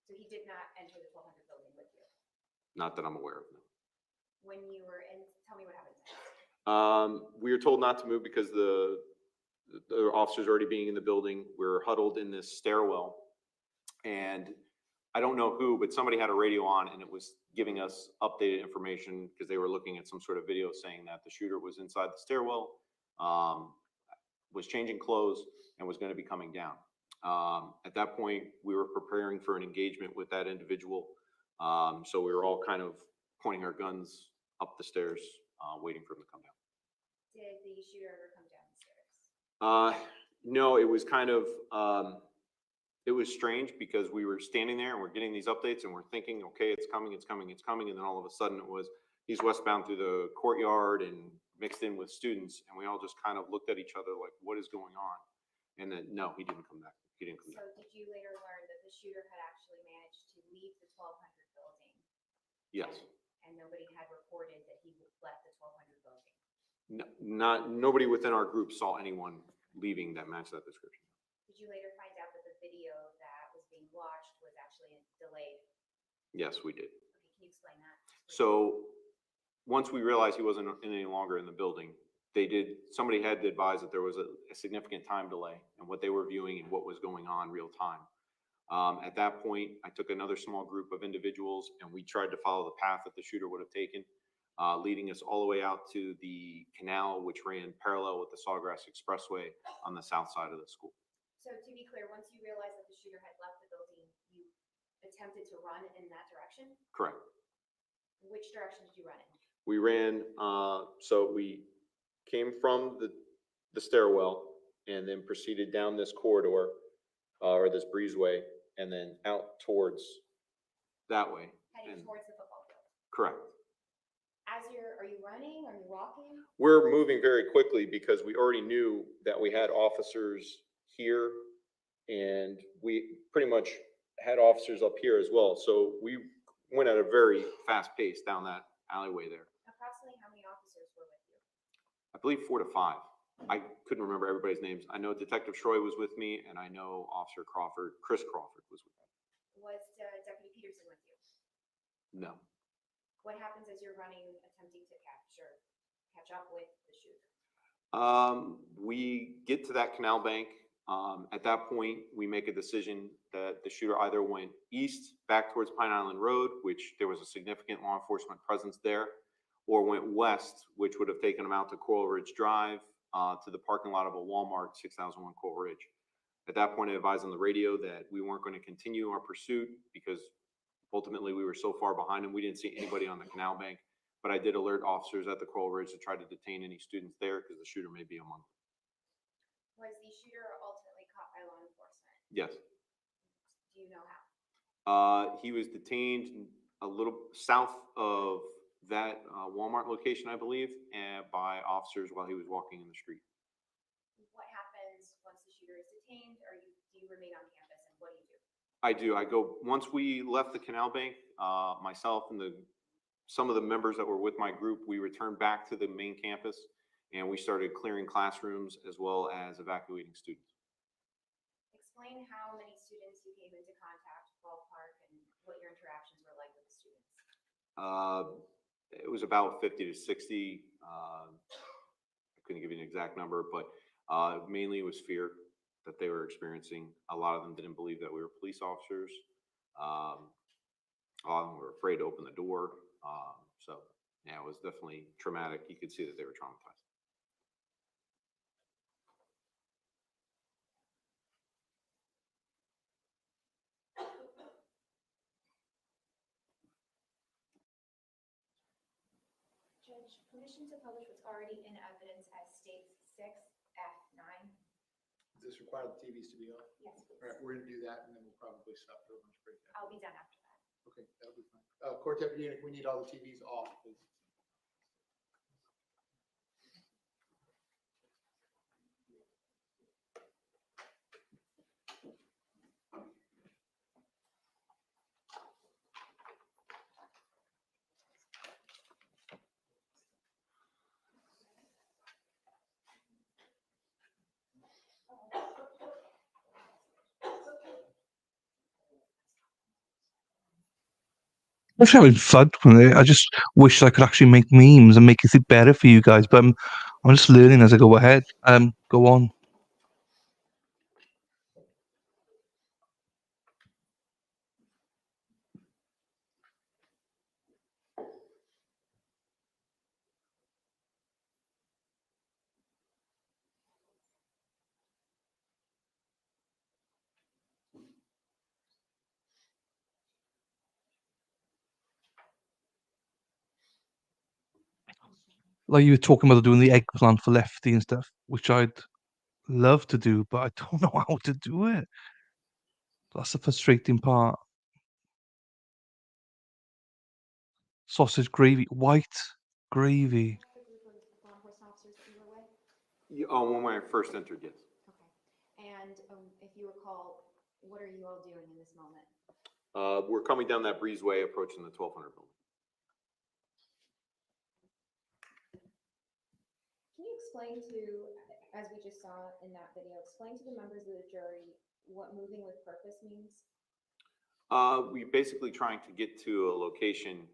S10: So he did not enter the 1200 building with you?
S11: Not that I'm aware of, no.
S10: When you were in, tell me what happened next.
S11: We were told not to move because the officers already being in the building. We were huddled in this stairwell, and I don't know who, but somebody had a radio on and it was giving us updated information because they were looking at some sort of video saying that the shooter was inside the stairwell, was changing clothes and was going to be coming down. At that point, we were preparing for an engagement with that individual. So we were all kind of pointing our guns up the stairs, waiting for him to come down.
S10: Did the shooter ever come down the stairs?
S11: No, it was kind of, it was strange because we were standing there and we're getting these updates and we're thinking, okay, it's coming, it's coming, it's coming. And then all of a sudden it was, he's westbound through the courtyard and mixed in with students. And we all just kind of looked at each other like, what is going on? And then, no, he didn't come back. He didn't come
S10: So
S11: back.
S10: did you later learn that the shooter had actually managed to leave the 1200 building?
S11: Yes.
S10: And nobody had reported that he left the 1200 building?
S11: Nobody within our group saw anyone leaving that matched that description.
S10: Did you later find out that the video that was being watched was actually delayed?
S11: Yes, we did.
S10: Okay, can you explain that?
S11: So once we realized he wasn't any longer in the building, somebody had to advise that there was a significant time delay in what they were viewing and what was going on real time. At that point, I took another small group of individuals and we tried to follow the path that the shooter would have taken, leading us all the way out to the canal, which ran parallel with the Sawgrass Expressway on the south side of the school.
S10: So to be clear, once you realized that the shooter had left the building, you attempted to run in that direction?
S11: Correct.
S10: Which direction did you run in?
S11: We ran, so we came from the stairwell and then proceeded down this corridor or this breezeway and then out towards that way.
S10: Heading towards the football field?
S11: Correct.
S10: Are you running? Are you walking?
S11: We're moving very quickly because we already knew that we had officers here and we pretty much had officers up here as well. So we went at a very fast pace down that alleyway there.
S10: Approximately how many officers were with you?
S11: I believe 4 to 5. I couldn't remember everybody's names. I know Detective Troy was with me and I know Officer Chris Crawford was with me.
S10: Was Deputy Peterson with you?
S11: No.
S10: What happens as you're running, attempting to catch up with the shooter?
S11: We get to that canal bank. At that point, we make a decision that the shooter either went east back towards Pine Island Road, which there was a significant law enforcement presence there, or went west, which would have taken him out to Coral Ridge Drive, to the parking lot of a Walmart, 6001 Coral Ridge. At that point, I advised on the radio that we weren't going to continue our pursuit because ultimately we were so far behind him, we didn't see anybody on the canal bank. But I did alert officers at the Coral Ridge to try to detain any students there because the shooter may be among them.
S10: Was the shooter ultimately caught by law enforcement?
S11: Yes.
S10: Do you know how?
S11: He was detained a little south of that Walmart location, I believe, by officers while he was walking in the street.
S10: What happens once the shooter is detained, or do you remain on campus, and what do you do?
S11: I do. Once we left the canal bank, myself and some of the members that were with my group, we returned back to the main campus and we started clearing classrooms as well as evacuating students.
S10: Explain how many students you came into contact with Park and what your interactions were like with the students.
S11: It was about 50 to 60. I couldn't give you an exact number, but mainly it was fear that they were experiencing. A lot of them didn't believe that we were police officers. A lot of them were afraid to open the door. So yeah, it was definitely traumatic. You could see that they were traumatized.
S10: Judge, permission to publish what's already in evidence as states 6F9.
S3: Does this require the TVs to be off?
S10: Yes, please.
S3: All right, we're gonna do that and then we'll probably stop for a lunch break.
S10: I'll be done after that.
S3: Okay, that'll be fine. Court Deputy, if we need all the TVs off, please.
S1: I'm just having fun with it. I just wish I could actually make memes and make it better for you guys, but I'm just learning as I go ahead. Go on. Like you were talking about doing the eggplant for Lefty and stuff, which I'd love to do, but I don't know how to do it. That's the frustrating part. Sausage gravy, white gravy.
S10: The group of law enforcement officers that you were with?
S11: When I first entered, yes.
S10: Okay. And if you recall, what are you all doing in this moment?
S11: We're coming down that breezeway approaching the 1200 building.
S10: Can you explain to, as we just saw in that video, explain to the members of the jury what moving with purpose means?
S11: We basically trying to get to a location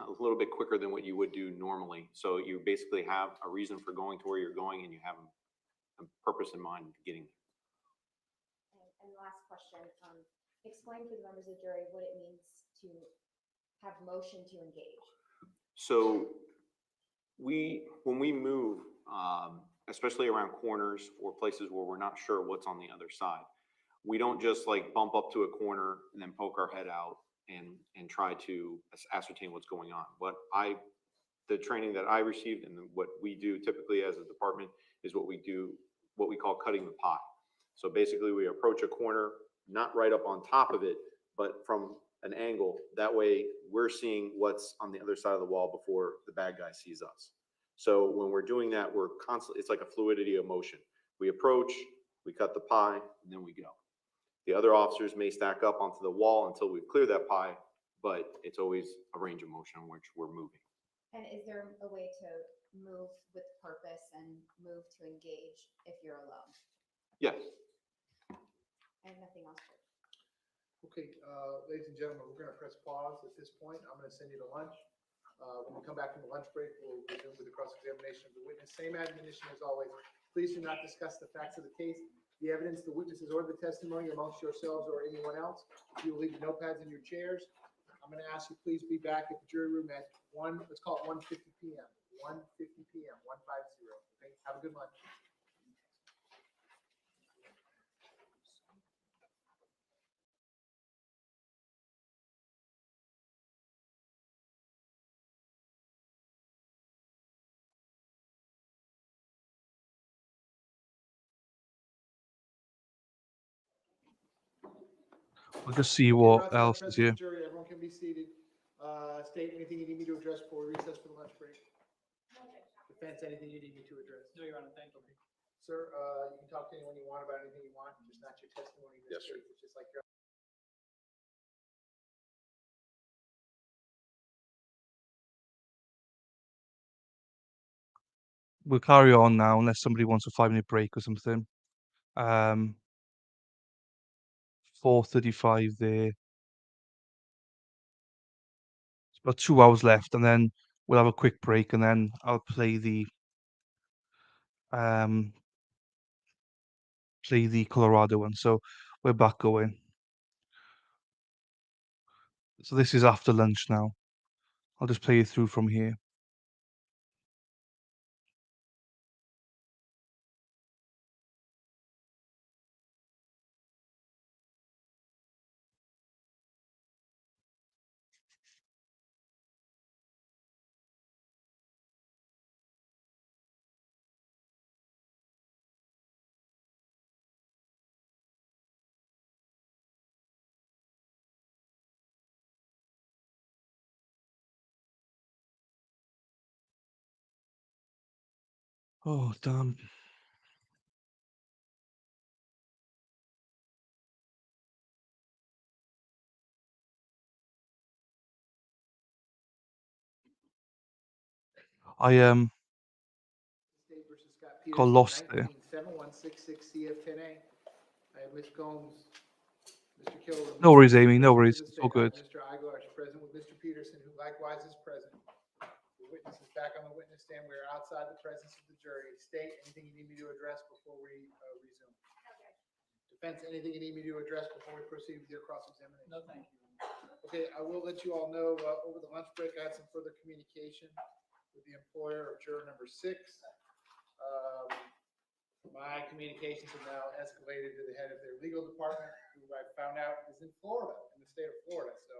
S11: a little bit quicker than what you would do normally. So you basically have a reason for going to where you're going, and you have a purpose in mind getting there.
S10: And last question, explain for the members of the jury what it means to have motion to engage.
S11: So when we move, especially around corners or places where we're not sure what's on the other side, we don't just like bump up to a corner and then poke our head out and try to ascertain what's going on. The training that I received and what we do typically as a department is what we call cutting the pie. So basically we approach a corner, not right up on top of it, but from an angle. That way we're seeing what's on the other side of the wall before the bad guy sees us. So when we're doing that, we're constantly, it's like a fluidity of motion. We approach, we cut the pie, and then we go. The other officers may stack up onto the wall until we clear that pie, but it's always a range of motion in which we're moving.
S10: And is there a way to move with purpose and move to engage if you're alone?
S11: Yes.
S10: And nothing else?
S3: Okay, ladies and gentlemen, we're gonna press pause at this point. I'm gonna send you to lunch. When we come back from the lunch break, we'll resume with the cross-examination of the witness. Same admonition as always. Please do not discuss the facts of the case, the evidence, the witnesses, or the testimony amongst yourselves or anyone else. You will leave the notepads in your chairs. I'm gonna ask you, please be back at the jury room at let's call it 1:50 p.m. 1:50 p.m., 150. Okay, have a good lunch.
S1: We'll just see
S3: Okay,
S1: what
S3: Rods, by the
S1: else is
S3: presence of
S1: here.
S3: the jury, everyone can be seated. State anything you need me to address before we recess for the lunch break. Defense, anything you need me to address?
S4: No, Your Honor, thank you.
S3: Sir, you can talk to anyone you want about anything you want, just not your testimony in this
S11: Yes, sir.
S3: case. It's just like your.
S1: We'll carry on now unless somebody wants a 5-minute break or something. 4:35 there. It's about 2 hours left, and then we'll have a quick break, and then I'll play the Colorado one. So we're back going. So this is after lunch now. I'll just play it through from here. Oh, damn. I
S3: State versus Scot
S1: got
S3: Peterson,
S1: lost there.
S3: 19-7166 CF10A. I have Ms. Gomes, Mr. Kilroy.
S1: No worries, Amy. No
S3: present
S1: worries.
S3: to the
S1: It's all
S3: state. I have
S1: good.
S3: Mr. Aguilar is present with Mr. Peterson, who likewise is present. The witness is back on the witness stand. We are outside the presence of the jury. State, anything you need me to address before we resume? Defense, anything you need me to address before we proceed with your cross-examination?
S4: No, thank you.
S3: Okay, I will let you all know, over the lunch break, I had some further communication with the employer of juror number 6. My communications have now escalated to the head of their legal department, who I found out is in Florida, in the state of Florida. So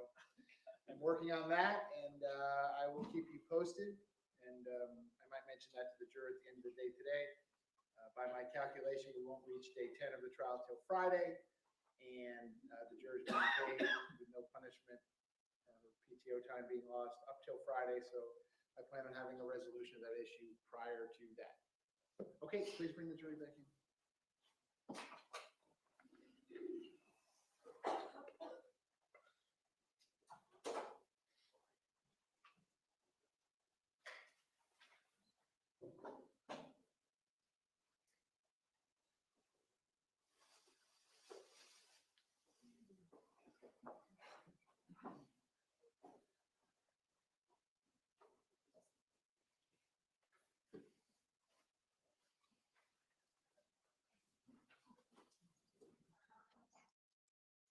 S3: I'm working on that, and I will keep you posted. And I might mention mentioned that to the juror at the end of the day today. By my calculation, we won't reach day 10 of the trial till Friday, and the jurors being paid with no punishment, PTO time being lost up till Friday. So I plan on having a resolution of that issue prior to that. Okay, please bring the jury back in.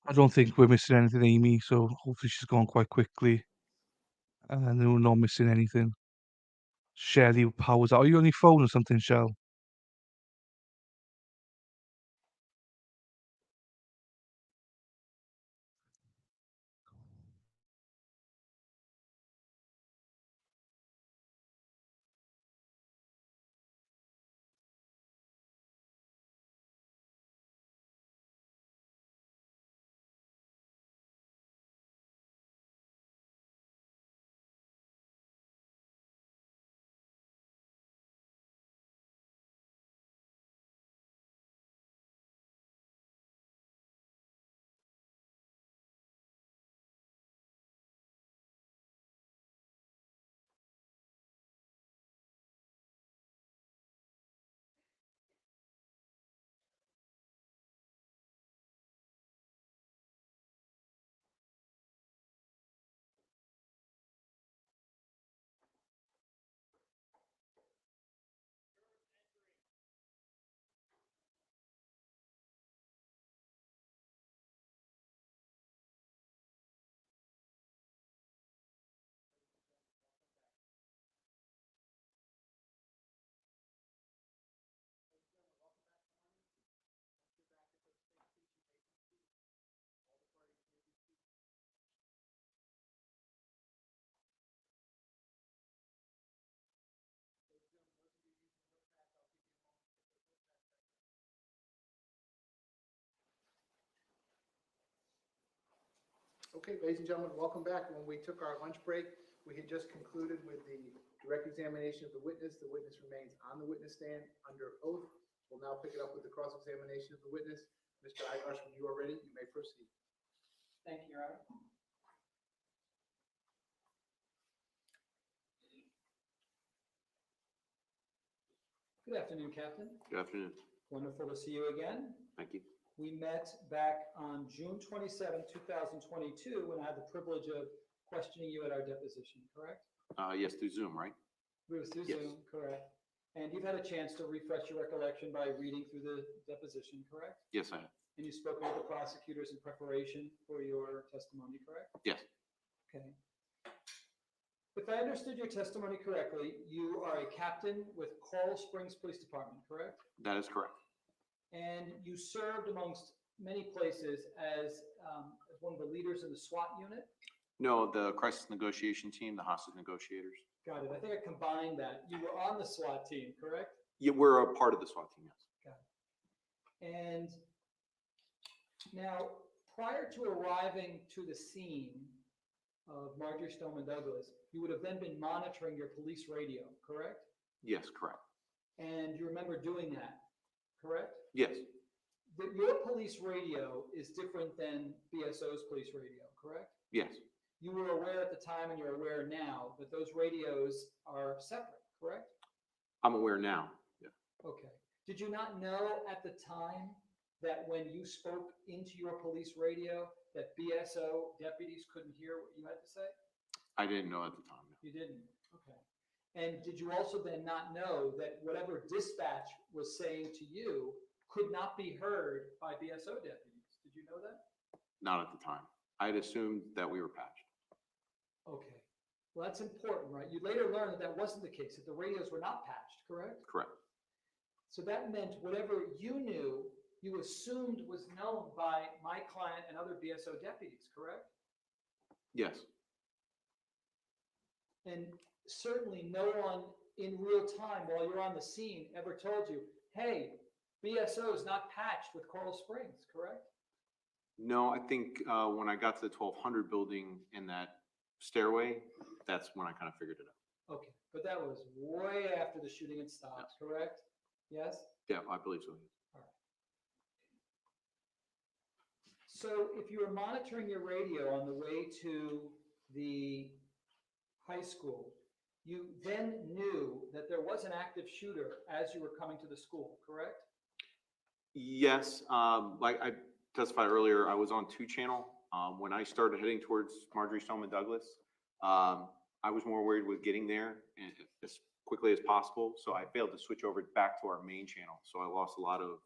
S1: I don't think we're missing anything, Amy, so hopefully she's gone quite quickly. And we're not missing anything. Shelly, how was that? Are you on your phone or something, Shell?
S3: Okay, ladies and gentlemen, welcome back. When we took our lunch break, we had just concluded with the direct examination of the witness. The witness remains on the witness stand under oath. We'll now pick it up with the cross-examination of the witness. Mr. Igars, when you are ready, you may proceed.
S4: Thank you, Your Honor. Good afternoon, Captain.
S11: Good afternoon.
S4: Wonderful to see you again.
S11: Thank you.
S4: We met back on June 27, 2022, when I had the privilege of questioning you at our deposition, correct?
S11: Yes, through Zoom, right?
S4: We were through
S11: Yes.
S4: Zoom, correct? And you've had a chance to refresh your recollection by reading through the deposition, correct?
S11: Yes, I am.
S4: And you spoke with the prosecutors in preparation for your testimony, correct?
S11: Yes.
S4: Okay. If I understood your testimony correctly, you are a captain with Coral Springs Police Department, correct?
S11: That is correct.
S4: And you served amongst many places as one of the leaders in the SWAT unit?
S11: No, the crisis negotiation team, the hostage negotiators.
S4: Got it. I think I combined that. You were on the SWAT team, correct?
S11: Yeah, we're a part of the SWAT team, yes.
S4: Got it. And now, prior to arriving to the scene of Marjory Stoneman Douglas, you would have then been monitoring your police radio, correct?
S11: Yes, correct.
S4: And you remember doing that, correct?
S11: Yes,
S4: Your police radio is different than BSO's police radio, correct?
S11: yes,
S4: You were aware at the time and you're aware now that those radios are separate, correct?
S11: I'm aware now. Yeah.
S4: Okay. Did you not know at the time that when you spoke into your police radio that BSO deputies couldn't hear what you had to say?
S11: I didn't know at the time.
S4: You didn't? Okay. And did you also then not know that whatever dispatch was saying to you could not be heard by BSO deputies? Did you know that?
S11: Not at the time. I had assumed that we were patched.
S4: Okay. Well, that's important, right? You later learned that that wasn't the case, that the radios were not patched, correct?
S11: Correct.
S4: So that meant whatever you knew, you assumed was known by my client and other BSO deputies, correct?
S11: Yes,
S4: And certainly no one in real time while you're on the scene ever told you, hey, BSO is not patched with Coral Springs, correct?
S11: No, I think when I got to the 1200 building in that stairway, that's when I kind of figured it out.
S4: Okay, but that was way after the shooting had stopped, correct? Yes?
S11: Yeah, I believe so.
S4: All right. So if you were monitoring your radio on the way to the high school, you then knew that there was an active shooter as you were coming to the school, correct?
S11: Yes, like I testified earlier, I was on 2 channel. When I started heading towards Marjory, Stoneman, Douglas, I was more worried with getting there and as quickly as possible. So I failed to switch over back to our main channel. So I lost a lot of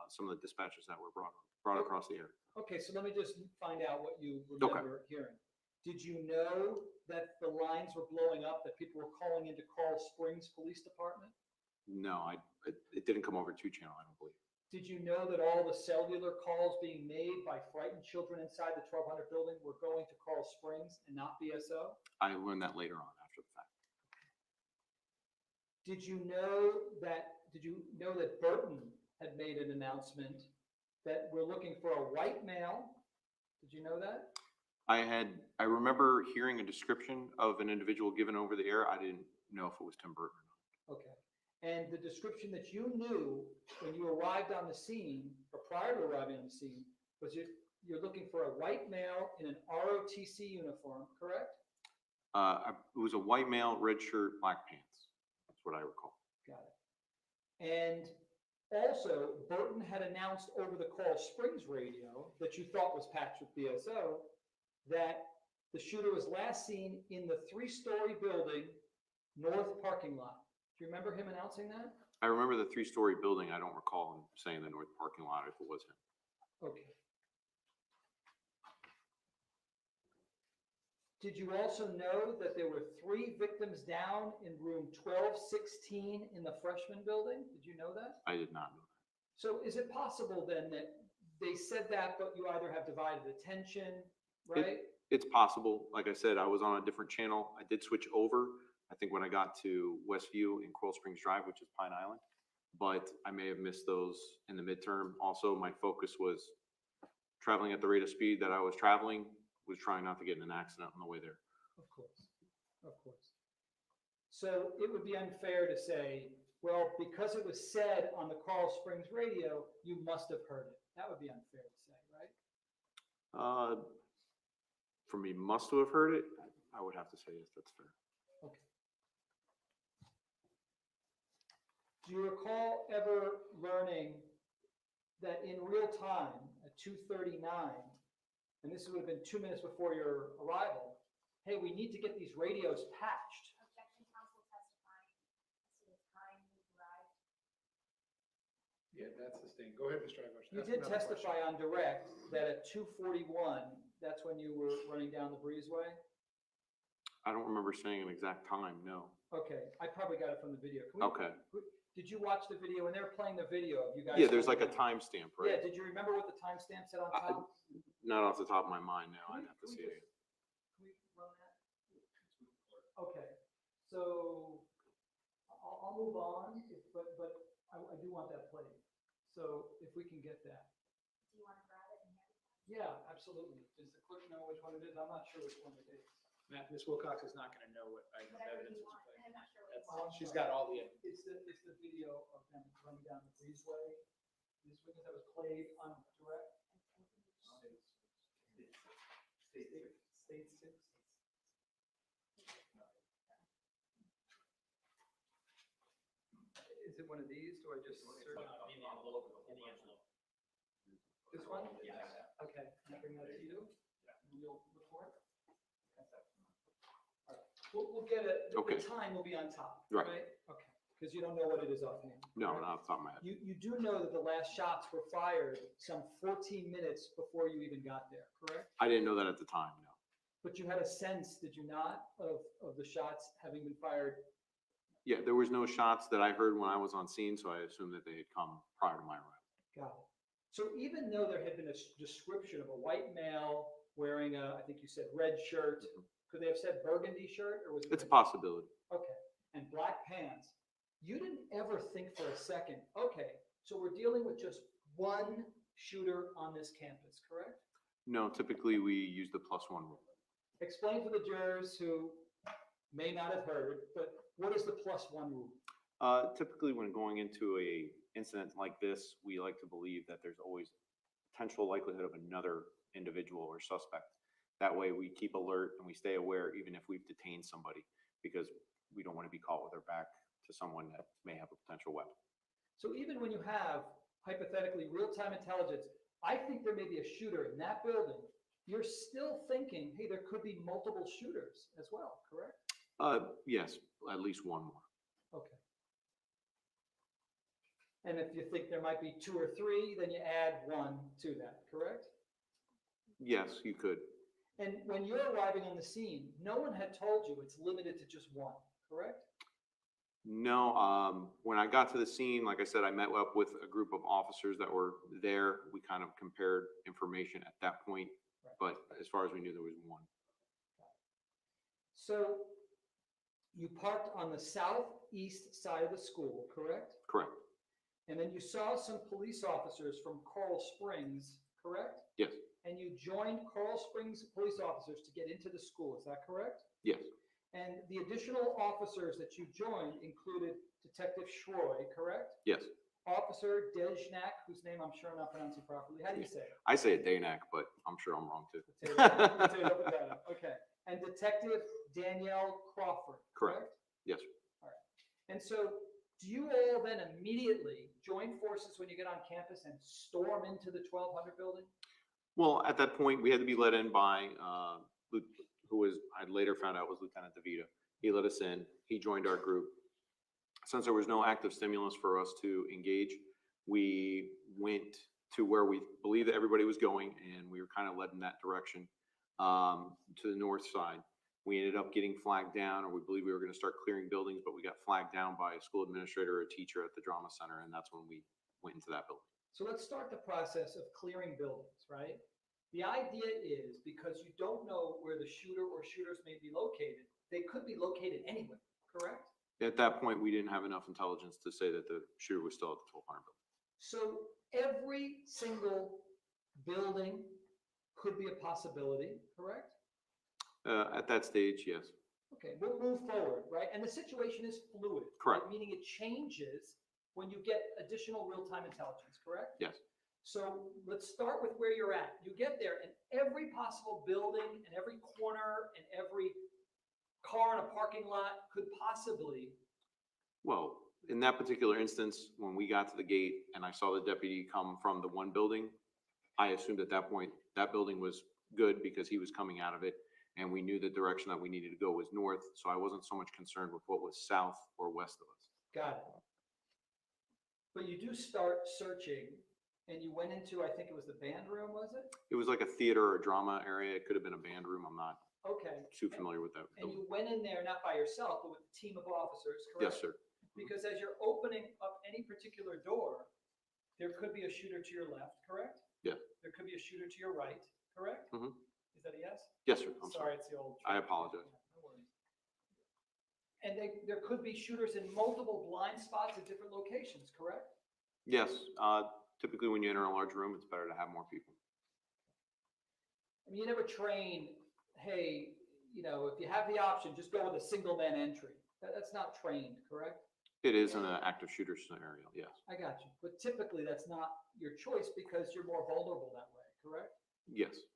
S11: some of the dispatches that were brought across the air.
S4: Okay, so let me just find out what you remember hearing. Did you know that the lines were blowing up, that people were calling into Coral Springs Police Department?
S11: No, it didn't come over 2 channel, I don't believe.
S4: Did you know that all the cellular calls being made by frightened children inside the 1200 building were going to Coral Springs and not BSO?
S11: I learned that later on after the fact.
S4: Did you know that Burton had made an announcement that we're looking for a white male? Did you know that?
S11: I remember hearing a description of an individual given over the air. I didn't know if it was Tim Burton or not.
S4: Okay. And the description that you knew when you arrived on the scene, or prior to arriving on the scene, was you're looking for a white male in an ROTC uniform, correct?
S11: It was a white male, red shirt, black pants. That's what I recall.
S4: Got it. And also, Burton had announced over the Coral Springs radio that you thought was patched with BSO that the shooter was last seen in the 3-story building, north parking lot. Do you remember him announcing that?
S11: I remember the 3-story building. I don't recall him saying the north parking lot if it was him.
S4: Okay. Did you also know that there were 3 victims down in room 1216 in the freshman building? Did you know that?
S11: I did not know that.
S4: So is it possible then that they said that, but you either have divided attention, right?
S11: It's possible. Like I said, I was on a different channel. I did switch over, I think when I got to Westview and Coral Springs Drive, which is Pine Island, but I may have missed those in the midterm. Also, my focus was traveling at the rate of speed that I was traveling, was trying not to get in an accident on the way there.
S4: Of course, of course. So it would be unfair to say, well, because it was said on the Coral Springs radio, you must have heard it. That would be unfair to say, right?
S11: For me, must to have heard it, I would have to say yes, that's fair.
S4: Okay. Do you recall ever learning that in real time at 2:39, and this would have been 2 minutes before your arrival, hey, we need to get these radios patched?
S10: Objection, counsel testifying as to the time he arrived.
S3: Yeah, that's sustained. Go ahead, Mr. Ivors.
S4: You
S3: Ask
S4: did
S3: another
S4: testify
S3: question.
S4: on direct that at 2:41, that's when you were running down the breezeway?
S11: I don't remember saying an exact time, no.
S4: Okay, I probably got it from the video. Can we-
S11: Okay.
S4: Did you watch the video? When they were playing the video of you guys?
S11: Yeah, there's like a
S4: going down?
S11: timestamp,
S4: Yeah,
S11: right?
S4: did you remember what the timestamp said on top?
S11: Not off the top of my mind now, I'd have to
S4: Can we
S11: see it.
S4: just- Can we run that? Okay, so I'll move on, but I do want that played. So if we can get that.
S10: Do you want to grab it and hand it?
S4: Yeah, absolutely. Does the clerk know which one it is? I'm not sure which one it is.
S2: Matt, Ms. Wilcox is not gonna know what item of
S10: Whatever
S2: evidence
S10: you
S2: was
S10: want.
S2: played.
S10: I'm not sure what you
S2: That's,
S10: want.
S2: she's got all the evidence.
S4: It's the video of them running down the breezeway. This witness that was played on direct. State 6. Is it one of these? Do I just search?
S5: In the envelope.
S4: This one?
S5: Yes.
S4: Okay, can I bring that to you? And you'll report? All right, we'll get it,
S11: Okay.
S4: the time will be on top,
S11: Right.
S4: right? Okay, because you don't know what it is offhand.
S11: No,
S4: right?
S11: not off the top of my head.
S4: You do know that the last shots were fired some 14 minutes before you even got there, correct?
S11: I didn't know that at the time, no.
S4: But you had a sense, did you not, of the shots having been fired?
S11: Yeah, there was no shots that I heard when I was on scene, so I assumed that they had come prior to my arrival.
S4: Got it. So even though there had been a description of a white male wearing a, I think you said red shirt, could they have said burgundy shirt or was it?
S11: It's a
S4: red?
S11: possibility.
S4: Okay. and black pants, you didn't ever think for a second, okay, so we're dealing with just one shooter on this campus, correct?
S11: No, typically we use the +1 rule.
S4: Explain to the jurors who may not have heard, but what is the +1 rule?
S11: Typically, when going into a incident like this, we like to believe that there's always potential likelihood of another individual or suspect. That way, we keep alert and we stay aware, even if we've detained somebody, because we don't want to be caught with our back to someone that may have a potential weapon.
S4: So even when you have hypothetically real-time intelligence, I think there may be a shooter in that building, you're still thinking, hey, there could be multiple shooters as well, correct?
S11: Yes, at least one more.
S4: Okay. And if you think there might be 2 or 3, then you add 1 to that, correct?
S11: Yes, you could.
S4: And when you're arriving on the scene, no one had told you it's limited to just 1, correct?
S11: No, when I got to the scene, like I said, I met up with a group of officers that were there. We kind of compared information at that point,
S4: Right.
S11: but as far as we knew, there was 1.
S4: So you parked on the southeast side of the school, correct?
S11: Correct.
S4: And then you saw some police officers from Coral Springs, correct?
S11: Yes.
S4: And you joined Coral Springs police officers to get into the school, is that correct?
S11: Yes.
S4: And the additional officers that you joined included Detective Schroy, correct?
S11: Yes.
S4: Officer Dejnak, whose name I'm sure I'm not pronouncing properly. How do you say it?
S11: I say it Danak, but I'm sure I'm wrong too.
S4: Okay. And Detective Danielle Crawford,
S11: Correct.
S4: correct?
S11: Yes.
S4: All right. And so do you all then immediately join forces when you get on campus and storm into the 1200 building?
S11: Well, at that point, we had to be let in by who was, I later found out was Lieutenant DeVita. He let us in. He joined our group. Since there was no active stimulus for us to engage, we went to where we believed that everybody was going, and we were kind of led in that direction to the north side. We ended up getting flagged down, or we believe we were going to start clearing buildings, but we got flagged down by a school administrator or a teacher at the drama center, and that's when we went into that building.
S4: So let's start the process of clearing buildings, right? The idea is because you don't know where the shooter or shooters may be located, they could be located anywhere, correct?
S11: At that point, we didn't have enough intelligence to say that the shooter was still at the 1200 building.
S4: So every single building could be a possibility, correct?
S11: At that stage, yes.
S4: Okay, we'll move forward, right? And the situation is fluid.
S11: Correct.
S4: Right? Meaning it changes when you get additional real-time intelligence, correct?
S11: Yes.
S4: So let's start with where you're at. You get there and every possible building and every corner and every car in a parking lot could possibly.
S11: Well, in that particular instance, when we got to the gate and I saw the deputy come from the one building, I assumed at that point that building was good because he was coming out of it. And we knew the direction that we needed to go was north. So I wasn't so much concerned with what was south or west of us.
S4: Got it. But you do start searching and you went into, I think it was the band room, was it?
S11: It was like a theater or drama area. It could have been a band room. I'm not
S4: Okay.
S11: too familiar with that.
S4: And you went in there not by yourself, but with a team of officers, correct?
S11: Yes, sir.
S4: Because as you're opening up any particular door, there could be a shooter to your left, correct?
S11: Yeah.
S4: There could be a shooter to your right, correct?
S11: Mhm.
S4: Is that a yes?
S11: Yes, sir. I'm sorry.
S4: It's the old.
S11: I apologize.
S4: No worries. And there could be shooters in multiple blind spots at different locations, correct?
S11: Yes. Typically when you enter a large room, it's better to have more people.
S4: I mean, you never train, hey, you know, if you have the option, just go with a single man entry. That's not trained, correct?
S11: It is in an active shooter scenario, yes.
S4: I got you. But typically that's not your choice because you're more vulnerable that way, correct?
S11: Yes.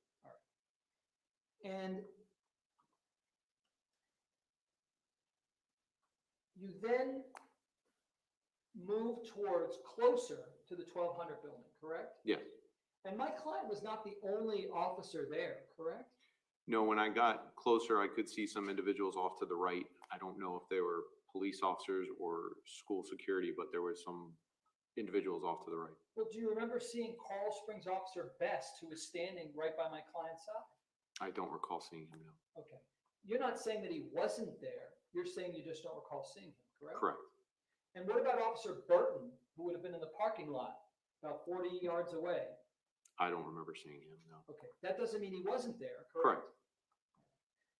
S4: And you then move towards closer to the 1200 building, correct?
S11: Yes.
S4: And my client was not the only officer there, correct?
S11: No, when I got closer, I could see some individuals off to the right. I don't know if they were police officers or school security, but there were some individuals off to the right.
S4: Well, do you remember seeing Coral Springs Officer Best, who was standing right by my client's side?
S11: I don't recall seeing him, no.
S4: Okay. You're not saying that he wasn't there. You're saying you just don't recall seeing him, correct?
S11: Correct.
S4: And what about Officer Burton, who would have been in the parking lot about 40 yards away?
S11: I don't remember seeing him, no.
S4: Okay, that doesn't mean he wasn't there,
S11: Correct.
S4: correct?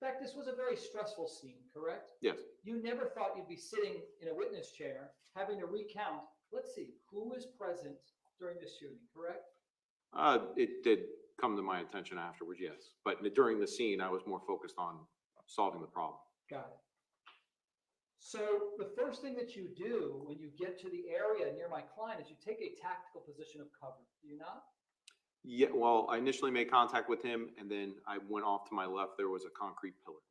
S4: fact, this was a very stressful scene, correct?
S11: Yes.
S4: You never thought you'd be sitting in a witness chair, having to recount, let's see, who was present during the shooting, correct?
S11: It did come to my attention afterwards, yes. But during the scene, I was more focused on solving the problem.
S4: Got it. So the first thing that you do when you get to the area near my client is you take a tactical position of cover, do you not?
S11: Yeah, well, I initially made contact with him, and then I went off to my left. There was a concrete pillar.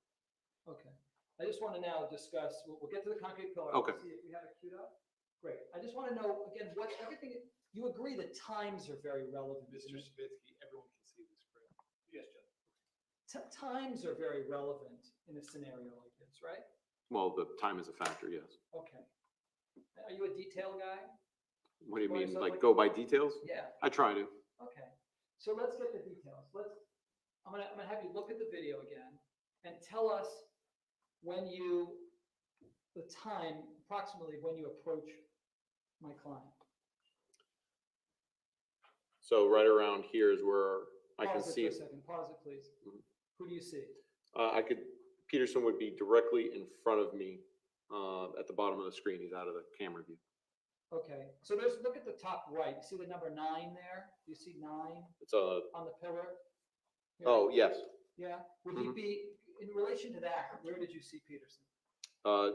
S4: Okay. I just want to now discuss, we'll get to the concrete pillar.
S11: Okay.
S4: See if we have it queued up. Great. I just want to know, again, what everything, you agree that times are very relevant.
S2: Mr. Savitsky, everyone can see the screen. Yes, Judge.
S4: Times are very relevant in a scenario like this, right?
S11: Well, the time is a factor, yes.
S4: Okay. Are you a detail guy?
S11: What do you
S4: Well,
S11: mean,
S4: so
S11: like
S4: like-
S11: go by details?
S4: Yeah.
S11: I try to.
S4: Okay. So let's get the details. I'm gonna have you look at the video again and tell us when the time approximately when you approach my client.
S11: So right around here is where I can
S4: Pause it
S11: see.
S4: for a second. Pause it, please.
S11: Mhm.
S4: Who do you see?
S11: Peterson would be directly in front of me at the bottom of the screen. He's out of the camera view.
S4: Okay. So look at the top right. You see the number 9 there? Do you see 9
S11: It's
S4: on the pillar? Here.
S11: oh, yes.
S4: Yeah. Would he be, in relation to that, where did you see Peterson?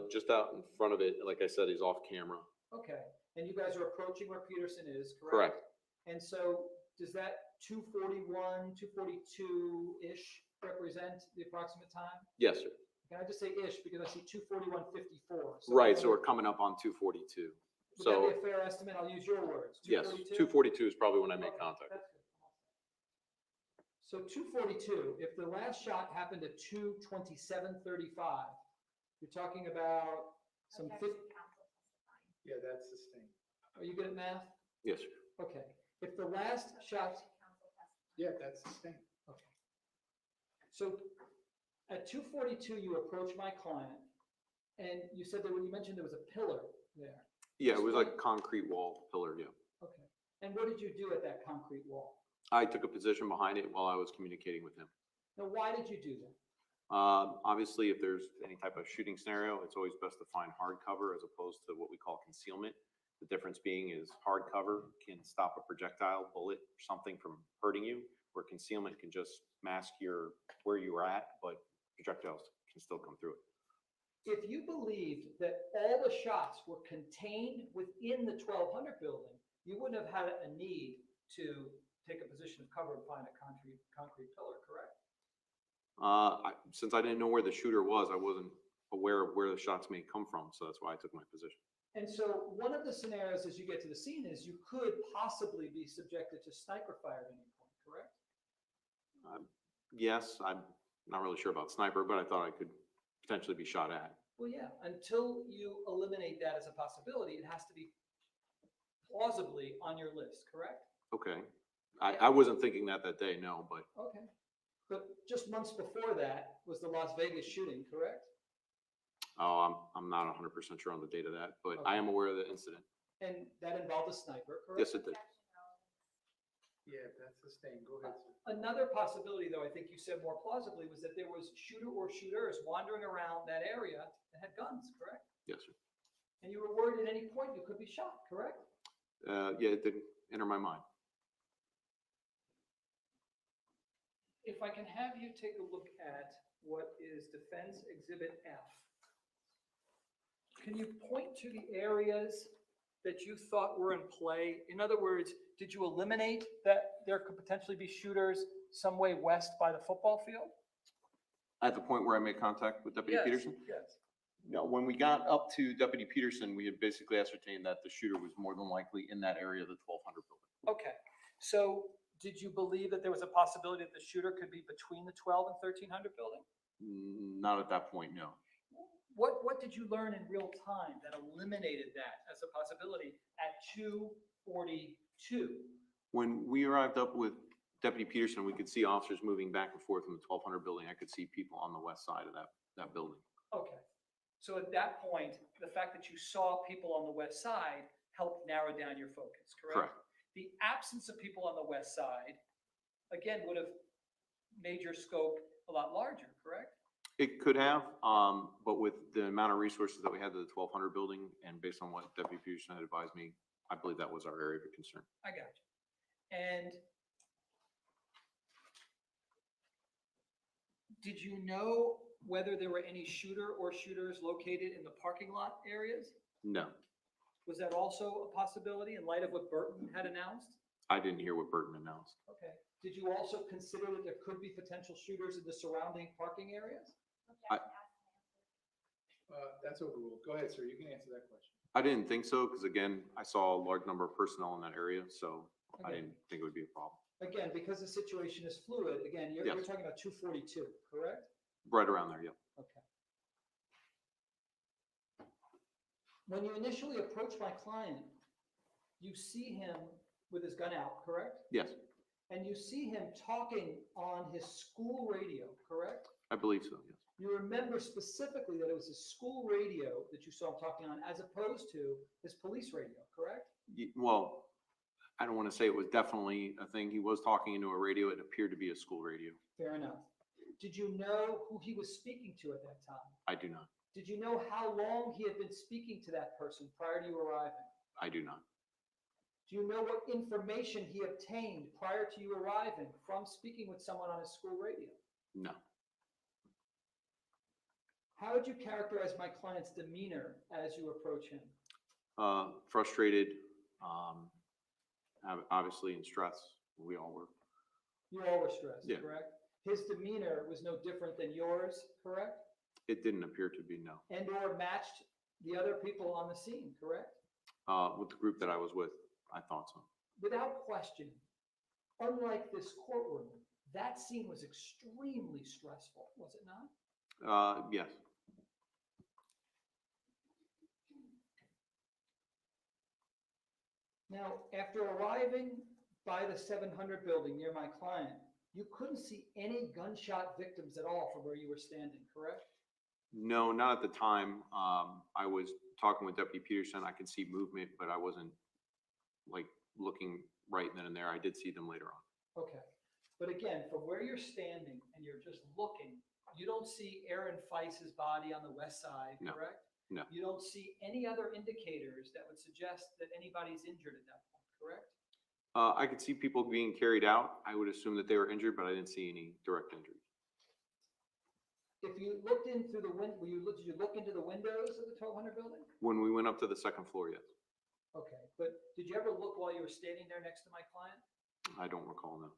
S11: Just out in front of it. Like I said, he's off camera.
S4: Okay. And you guys are approaching where Peterson is, correct?
S11: Correct.
S4: And so does that 2:41, 2:42-ish represent the approximate time?
S11: Yes, sir.
S4: Can I just say ish because I see 2:41:54.
S11: Right, so we're coming up on 2:42.
S4: Would
S11: So,
S4: that be a fair estimate? I'll use your words.
S11: yes,
S4: 2:42?
S11: 2:42 is probably when I make
S4: Okay,
S11: contact.
S4: that's good. So 2:42, if the last shot happened at 2:27:35, you're talking about some
S3: Yeah, that's sustained.
S4: are you good at math?
S11: Yes, sir.
S4: Okay. If the last shot,
S3: Yeah, that's sustained.
S4: okay. So at 2:42, you approach my client and you said that when you mentioned there was a pillar there.
S11: Yeah, it was like a concrete wall pillar, yeah.
S4: Okay. And what did you do at that concrete wall?
S11: I took a position behind it while I was communicating with him.
S4: Now, why did you do that?
S11: Obviously, if there's any type of shooting scenario, it's always best to find hard cover as opposed to what we call concealment. The difference being is hard cover can stop a projectile, bullet, or something from hurting you, where concealment can just mask where you were at, but projectiles can still come through it.
S4: If you believed that all the shots were contained within the 1200 building, you wouldn't have had a need to take a position of cover and find a concrete pillar, correct?
S11: Since I didn't know where the shooter was, I wasn't aware of where the shots may come from, so that's why I took my position.
S4: And so one of the scenarios as you get to the scene is you could possibly be subjected to sniper fire at any point, correct?
S11: Yes, I'm not really sure about sniper, but I thought I could potentially be shot at.
S4: Well, yeah, until you eliminate that as a possibility, it has to be plausibly on your list, correct?
S11: Okay. I wasn't thinking that day, no, but
S4: Okay. But just months before that was the Las Vegas shooting, correct?
S11: I'm not 100% sure on the date of that, but I am aware of the incident.
S4: And that involved a sniper, correct?
S11: Yes, it did.
S3: Yeah, that's sustained. Go ahead, sir.
S4: Another possibility, though, I think you said more plausibly, was that there was shooter or shooters wandering around that area that had guns, correct?
S11: Yes, sir.
S4: And you were worried at any point you could be shot, correct?
S11: Yeah, it didn't enter my mind.
S4: If I can have you take a look at what is Defense Exhibit F. Can you point to the areas that you thought were in play? In other words, did you eliminate that there could potentially be shooters some way west by the football field?
S11: At the point where I made contact with Deputy
S4: Yes,
S11: Peterson?
S4: yes.
S11: No, when we got up to Deputy Peterson, we had basically ascertained that the shooter was more than likely in that area of the 1200 building.
S4: Okay, so did you believe that there was a possibility that the shooter could be between the 12 and 1300 building?
S11: Not at that point, no.
S4: What did you learn in real time that eliminated that as a possibility at 2:42?
S11: When we arrived up with Deputy Peterson, we could see officers moving back and forth in the 1200 building. I could see people on the west side of that building.
S4: Okay, so at that point, the fact that you saw people on the west side helped narrow down your focus, correct?
S11: Correct.
S4: The absence of people on the west side, again, would have made your scope a lot larger, correct?
S11: It could have, but with the amount of resources that we had to the 1200 building and based on what Deputy Peterson had advised me, I believe that was our area of concern.
S4: I got you. And did you know whether there were any shooter or shooters located in the parking lot areas?
S11: No,
S4: Was that also a possibility in light of what Burton had announced?
S11: I didn't hear what Burton announced.
S4: Okay. Did you also consider that there could be potential shooters in the surrounding parking areas?
S3: That's overruled. Go ahead, sir. You can answer that question.
S11: I didn't think so, because again, I saw a large number of personnel in that area, so I
S4: Okay.
S11: didn't think it would be a problem.
S4: Again, because the situation is fluid, again, you're
S11: Yes.
S4: talking about 242, correct?
S11: Right around there, yeah.
S4: Okay. When you initially approach my client, you see him with his gun out, correct?
S11: Yes,
S4: And you see him talking on his school radio, correct?
S11: I believe so, yes.
S4: You remember specifically that it was his school radio that you saw him talking on as opposed to his police radio, correct?
S11: Well, I don't want to say it was definitely a thing. He was talking into a radio. It appeared to be a school radio.
S4: Fair enough. Did you know who he was speaking to at that time?
S11: I do not.
S4: Did you know how long he had been speaking to that person prior to you arriving?
S11: I do not.
S4: Do you know what information he obtained prior to you arriving from speaking with someone on his school radio?
S11: No.
S4: How would you characterize my client's demeanor as you approach him?
S11: Frustrated, obviously in stress. We all were.
S4: You all were stressed,
S11: Yeah.
S4: correct? His demeanor was no different than yours, correct?
S11: It didn't appear to be, no.
S4: And or matched the other people on the scene, correct?
S11: With the group that I was with, I thought so.
S4: Without question, unlike this courtroom, that scene was extremely stressful, was it not?
S11: Yes.
S4: Now, after arriving by the 700 building near my client, you couldn't see any gunshot victims at all from where you were standing, correct?
S11: No, not at the time. I was talking with Deputy Peterson. I could see movement, but I wasn't like looking right then and there. I did see them later on.
S4: Okay. But again, from where you're standing and you're just looking, you don't see Aaron Feist's body on the west side,
S11: No.
S4: correct?
S11: No.
S4: You don't see any other indicators that would suggest that anybody's injured at that point, correct?
S11: I could see people being carried out. I would assume that they were injured, but I didn't see any direct injuries.
S4: If you looked in through the window, did you look into the windows of the 1200 building?
S11: When we went up to the second floor, yes.
S4: Okay, but did you ever look while you were standing there next to my client?
S11: I don't recall, no.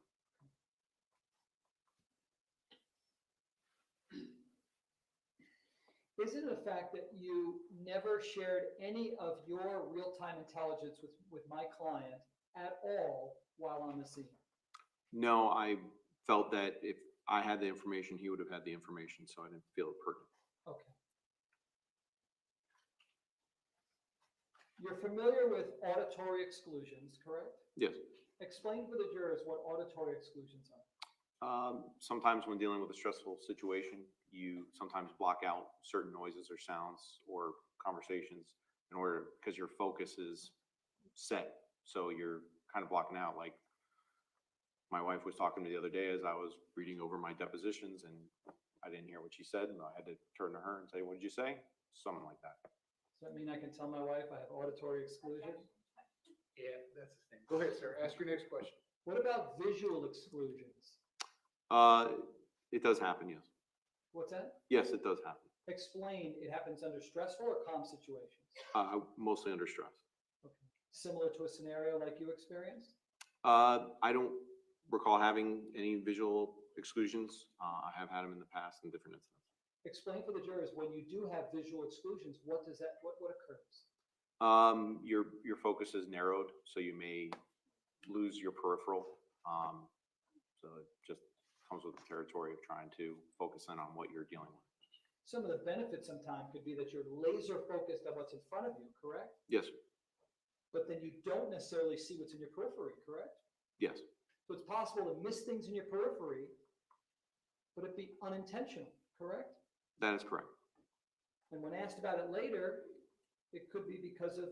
S4: Is it a fact that you never shared any of your real-time intelligence with my client at all while on the scene?
S11: No, I felt that if I had the information, he would have had the information, so I didn't feel it pertinent.
S4: Okay. You're familiar with auditory exclusions, correct?
S11: Yes.
S4: Explain for the jurors what auditory exclusions are.
S11: Sometimes when dealing with a stressful situation, you sometimes block out certain noises or sounds or conversations in order, because your focus is set. So you're kind of blocking out. Like my wife was talking to me the other day as I was reading over my depositions and I didn't hear what she said and I had to turn to her and say, "What did you say?" Something like that.
S4: Does that mean I can tell my wife I have auditory exclusion?
S3: Yeah, that's the thing. Go ahead, sir. Ask your next question.
S4: What about visual exclusions?
S11: It does happen, yes.
S4: What's that?
S11: Yes, it does happen.
S4: Explain, it happens under stressful or calm situations?
S11: Mostly under stress.
S4: Okay. Similar to a scenario like you experienced?
S11: I don't recall having any visual exclusions. I have had them in the past in different incidents.
S4: Explain for the jurors, when you do have visual exclusions, what occurs?
S11: Your focus is narrowed, so you may lose your peripheral. So it just comes with the territory of trying to focus in on what you're dealing with.
S4: Some of the benefits sometimes could be that you're laser focused on what's in front of you, correct?
S11: Yes, sir.
S4: But then you don't necessarily see what's in your periphery, correct?
S11: Yes,
S4: So it's possible to miss things in your periphery, but it be unintentional, correct?
S11: that is correct.
S4: And when asked about it later, it could be because of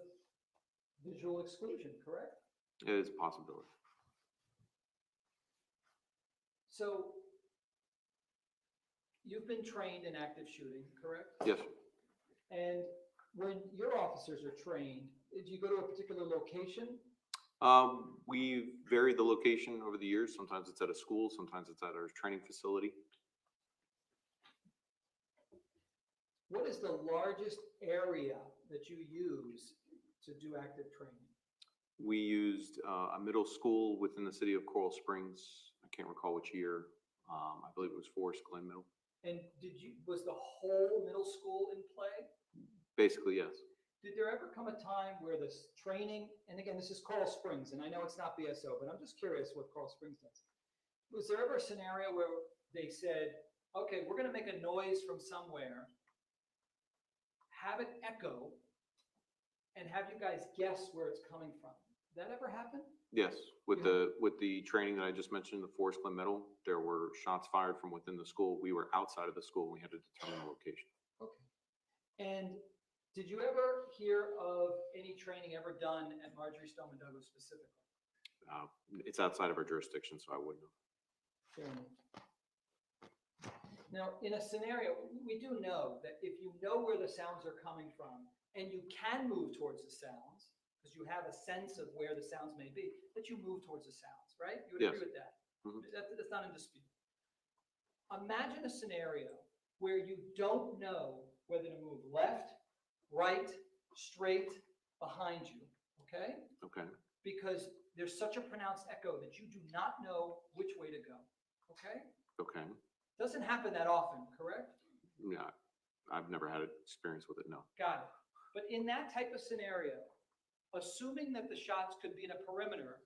S4: visual exclusion, correct?
S11: It is a possibility.
S4: So you've been trained in active shooting, correct?
S11: Yes.
S4: And when your officers are trained, do you go to a particular location?
S11: We vary the location over the years. Sometimes it's at a school, sometimes it's at our training facility.
S4: What is the largest area that you use to do active training?
S11: We used a middle school within the city of Coral Springs. I can't recall which year. I believe it was Forest Glen Middle.
S4: And was the whole middle school in play?
S11: Basically, yes.
S4: Did there ever come a time where this training, and again, this is Coral Springs, and I know it's not BSO, but I'm just curious what Coral Springs does. Was there ever a scenario where they said, okay, we're gonna make a noise from somewhere, have it echo, and have you guys guess where it's coming from? Did that ever happen?
S11: Yes, with the training that I just mentioned, the Forest Glen Middle, there were shots fired from within the school. We were outside of the school. We had to determine the location.
S4: Okay. And did you ever hear of any training ever done at Marjory Stoneman Douglas specifically?
S11: It's outside of our jurisdiction, so I wouldn't know.
S4: Fair enough. Now, in a scenario, we do know that if you know where the sounds are coming from and you can move towards the sounds, because you have a sense of where the sounds may be, that you move towards the sounds, right? You would
S11: Yes.
S4: agree with that?
S11: Mhm.
S4: That's not in dispute. Imagine a scenario where you don't know whether to move left, right, straight, behind you, okay?
S11: Okay.
S4: Because there's such a pronounced echo that you do not know which way to go, okay?
S11: Okay.
S4: Doesn't happen that often, correct?
S11: Yeah, I've never had experience with it, no.
S4: Got it. But in that type of scenario, assuming that the shots could be in a perimeter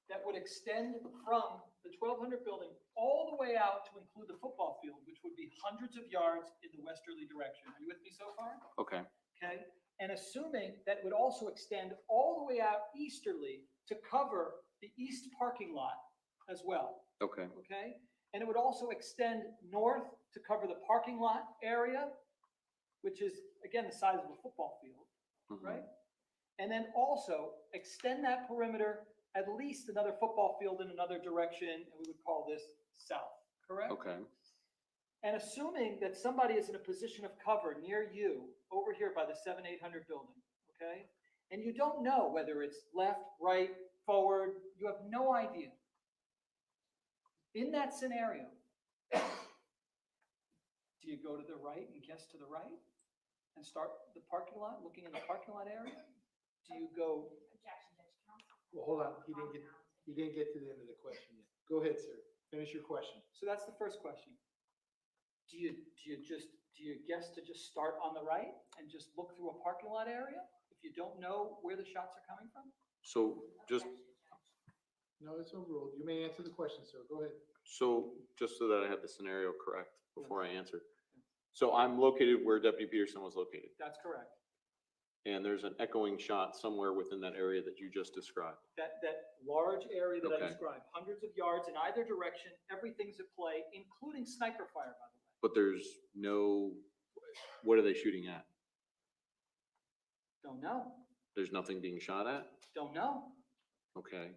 S4: that would extend from the 1200 building all the way out to include the football field, which would be hundreds of yards in the westerly direction. Are you with me so far?
S11: Okay.
S4: Okay. And assuming that it would also extend all the way out easterly to cover the east parking lot as well.
S11: Okay.
S4: Okay. And it would also extend north to cover the parking lot area, which is, again, the size of a football field,
S11: Mhm.
S4: right? And then also extend that perimeter at least another football field in another direction, and we would call this south, correct?
S11: Okay.
S4: And assuming that somebody is in a position of cover near you, over here by the 7-800 building, okay? And you don't know whether it's left, right, forward, you have no idea. In that scenario, do you go to the right and guess to the right and start the parking lot, looking in the parking lot area? Do you go,
S10: Objection, Judge Counsel.
S2: Well, hold on, he didn't get to the end of the question yet. Go ahead, sir, finish your question.
S4: so that's the first question. Do you guess to just start on the right and just look through a parking lot area if you don't know where the shots are coming from?
S11: So just,
S2: No, it's overruled. You may answer the question, sir. Go ahead.
S11: so just so that I have the scenario correct before I answer. So I'm located where Deputy Peterson was located,
S4: That's correct.
S11: and there's an echoing shot somewhere within that area that you just described.
S4: That large area that I
S11: Okay.
S4: described, hundreds of yards in either direction, everything's at play, including sniper fire, by the way.
S11: But there's no, what are they shooting at?
S4: Don't know,
S11: There's nothing being shot at?
S4: don't know.
S11: Okay.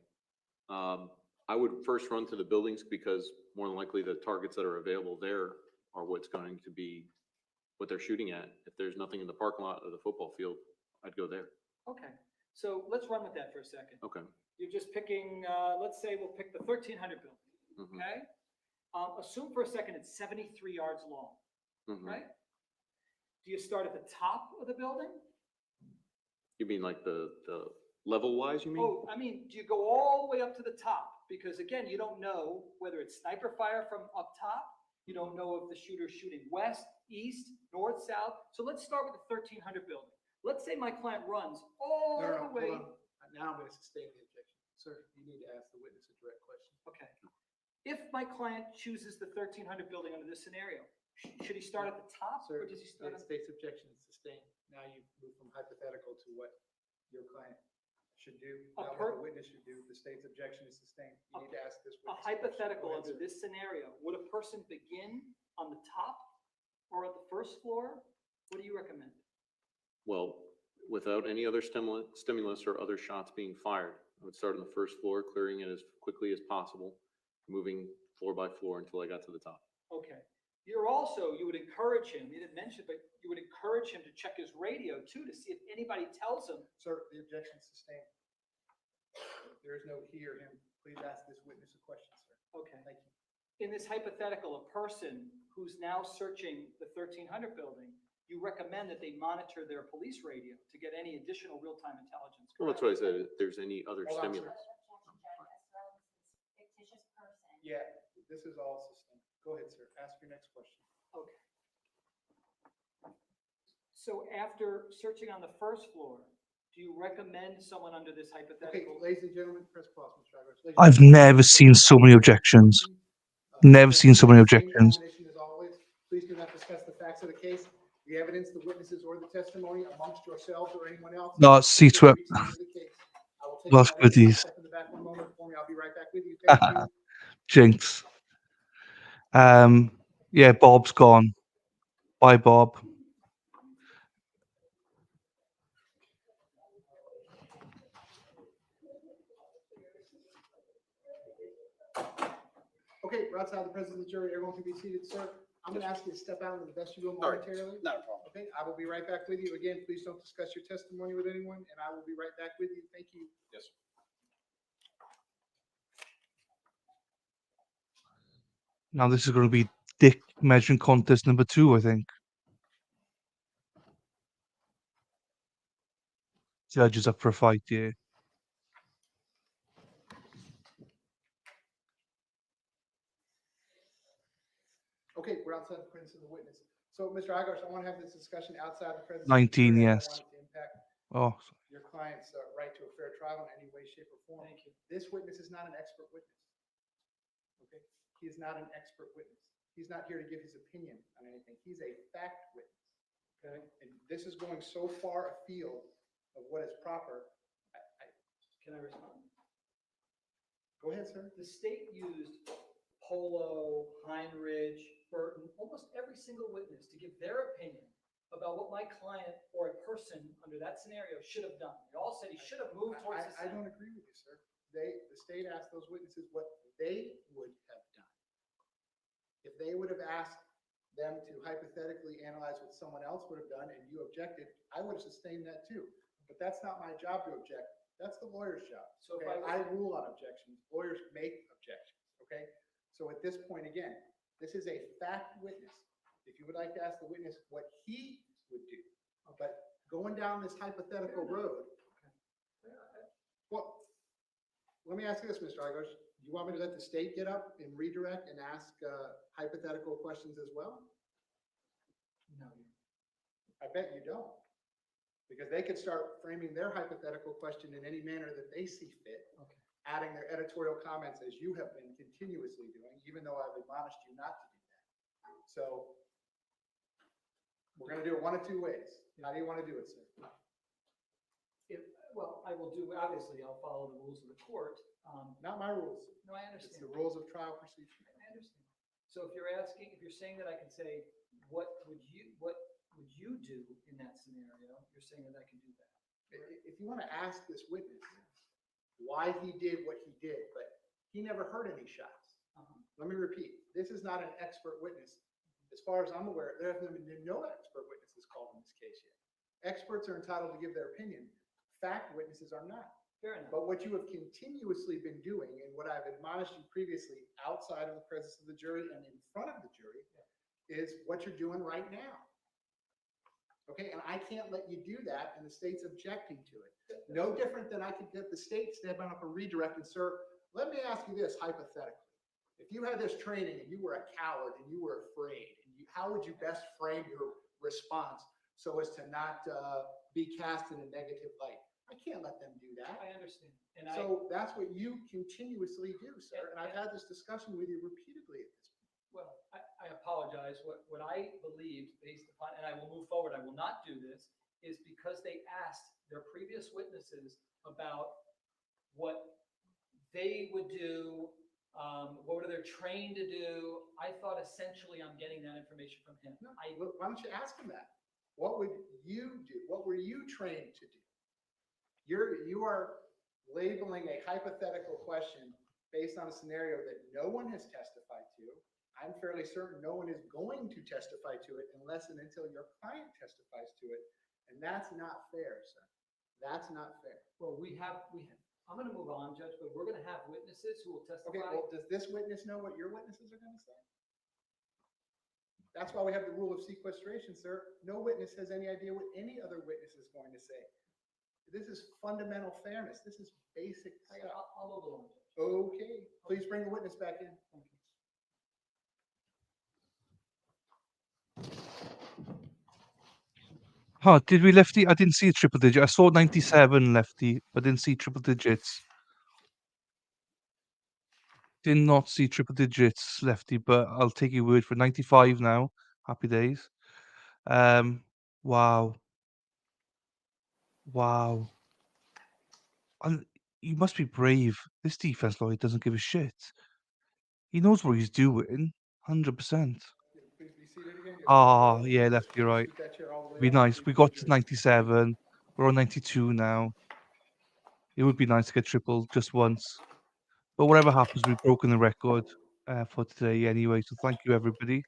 S11: I would first run to the buildings because more than likely the targets that are available there are what's going to be what they're shooting at. If there's nothing in the parking lot of the football field, I'd go there.
S4: Okay, so let's run with that for a second.
S11: Okay.
S4: You're just picking, let's say we'll pick the 1300 building,
S11: Mhm.
S4: okay? Assume for a second it's 73 yards long,
S11: Mhm.
S4: right? Do you start at the top of the building?
S11: You mean like the level wise, you mean?
S4: Oh, I mean, do you go all the way up to the top? Because again, you don't know whether it's sniper fire from up top. You don't know if the shooter's shooting west, east, north, south. So let's start with the 1300 building. Let's say my client runs all
S2: No, no,
S4: the
S2: hold
S4: way.
S2: on. Now I'm going to sustain the objection. Sir, you need to ask the witness a direct question.
S4: Okay. If my client chooses the 1300 building under this scenario, should he start at the top
S2: Sir,
S4: or does he start
S2: the
S4: at?
S2: state's objection is sustained. Now you've moved from hypothetical to what your client should do,
S4: A
S2: not
S4: per-
S2: what the witness should do. The state's objection is sustained. You need to ask this
S4: A
S2: witness. question.
S4: hypothetical
S2: Go ahead,
S4: under
S2: sir.
S4: this scenario, would a person begin on the top or at the first floor? What do you recommend?
S11: Well, without any other stimulus or other shots being fired, I would start on the first floor, clearing it as quickly as possible, moving floor by floor until I got to the top.
S4: Okay, You would encourage him, you didn't mention, but you would encourage him to check his radio too, to see if anybody tells him.
S3: Sir, the objection is sustained. There is no he or him. Please ask this witness a question, sir.
S4: Okay.
S3: Thank you.
S4: In this hypothetical, a person who's now searching the 1300 building, you recommend that they monitor their police radio to get any additional real-time intelligence.
S11: Well, that's what I said. If there's any other
S3: Hold on, sir.
S11: stimulus.
S10: Fictitious person.
S3: Yeah, this is all sustained. Go ahead, sir. Ask your next question.
S4: Okay. So after searching on the first floor, do you recommend someone under this
S3: Okay,
S4: hypothetical?
S3: ladies and gentlemen, press pause, Mr. Agros. Ladies and
S1: I've
S3: gentlemen,
S1: never seen so many objections. Never seen so many objections.
S3: Same admonition as always. Please do not discuss the facts of the case, the evidence, the witnesses, or the testimony amongst yourselves or anyone else.
S1: No, see to it.
S3: Reach the end of the case. I will take
S1: Lost
S3: my witness.
S1: goodies.
S3: Step in the back one moment for me. I'll be right back with you. Thank you.
S1: Jinx. Yeah, Bob's gone. Bye, Bob.
S3: Okay, we're outside the presence of the jury. Everyone can be seated, sir. I'm going to ask you to step out into the vestibule
S11: All right.
S3: momentarily.
S11: Not a problem.
S3: Okay, I will be right back with you. Again, please don't discuss your testimony with anyone, and I will be right back with you. Thank you.
S11: Yes, sir.
S1: Now this is going to be dick measuring contest number 2, I think. Judges up for a fight, yeah.
S3: Okay, we're outside the presence of the witness. So, Mr. Agars, I want to have this discussion outside the presence.
S1: 19,
S3: of the jury. I don't
S1: yes.
S3: want it to impact
S1: Oh,
S3: your client's right to a fair trial in any way, shape, or form.
S4: Thank you.
S3: This witness is not an expert witness. Okay, he is not an expert witness. He's not here to give his opinion on anything. He's a fact witness. Okay, and this is going so far afield of what is proper.
S4: Can I respond?
S3: Go ahead, sir.
S4: The state used Polo, Heinrich, Burton, almost every single witness to give their opinion about what my client or a person under that scenario should have done. They all said he should have moved towards the
S3: I
S4: center.
S3: don't agree with you, sir. The state asked those witnesses what they would have done. If they would have asked them to hypothetically analyze what someone else would have done and you objected, I would have sustained that too. But that's not my job to object. That's the lawyer's job.
S4: So if
S3: Okay?
S4: I
S3: I rule on objections. Lawyers make objections, okay? So at this point, again, this is a fact witness. If you would like to ask the witness what he would do, but going down this hypothetical road, well, let me ask you this, Mr. Igos. Do you want me to let the state get up and redirect and ask hypothetical questions as well?
S4: No.
S3: I bet you don't. Because they could start framing their hypothetical question in any manner that they see fit,
S4: Okay.
S3: adding their editorial comments as you have been continuously doing, even though I've admonished you not to do that. So we're going to do it one of two ways. How do you want to do it, sir?
S4: Well, I will do, obviously, I'll follow the rules of the court.
S3: Not my rules.
S4: No, I
S3: It's
S4: understand.
S3: the rules of trial procedure.
S4: I understand. So if you're saying that I can say, what would you do in that scenario? You're saying that I can do that.
S3: If you want to ask this witness why he did what he did, but he never heard any shots. Let me repeat, this is not an expert witness. As far as I'm aware, there have been no expert witnesses called in this case yet. Experts are entitled to give their opinion. Fact witnesses are not.
S4: Fair enough.
S3: But what you have continuously been doing, and what I've admonished you previously outside of the presence of the jury and in front of the jury, is what you're doing right now. Okay, and I can't let you do that, and the state's objecting to it. No different than I could get the state stepping up and redirecting, sir. Let me ask you this hypothetically. If you had this training and you were a coward and you were afraid, how would you best frame your response so as to not be cast in a negative light? I can't let them do that.
S4: I understand. And
S3: So that's what you continuously do, sir. And I've had this discussion with you repeatedly at this point.
S4: Well, I apologize. What I believed based upon, and I will move forward, I will not do this, is because they asked their previous witnesses about what they would do, what were they trained to do. I thought essentially I'm getting that information from him.
S3: Look, why don't you ask him that? What would you do? What were you trained to do? You are labeling a hypothetical question based on a scenario that no one has testified to, I'm fairly certain no one is going to testify to it unless and until your client testifies to it. And that's not fair, sir. That's not fair.
S4: Well, I'm gonna move on, Judge, but we're gonna have witnesses who will
S3: Okay,
S4: testify.
S3: well, does this witness know what your witnesses are gonna say? That's why we have the rule of sequestration, sir. No witness has any idea what any other witness is going to say. This is fundamental fairness. This is basic stuff.
S4: I'll move along, Judge.
S3: Okay, please bring the witness back in.
S4: Thank you.
S1: Huh, did we Lefty? I didn't see a triple digit. I saw 97 Lefty, but didn't see triple digits. Did not see triple digits Lefty, but I'll take your word for 95 now. Happy days. Wow. Wow. And you must be brave. This defense lawyer doesn't give a shit. He knows what he's doing. 100%.
S3: Please be seated again. Just
S1: Ah,
S3: hold
S1: yeah,
S3: it.
S1: Lefty, you're right.
S3: Scoot that chair all the way
S1: Be
S3: up.
S1: nice.
S3: Please
S1: We got
S3: close
S1: to
S3: your-
S1: 97. We're on 92 now. It would be nice to get triple just once. But whatever happens, we've broken the record for today anyway. So thank you, everybody.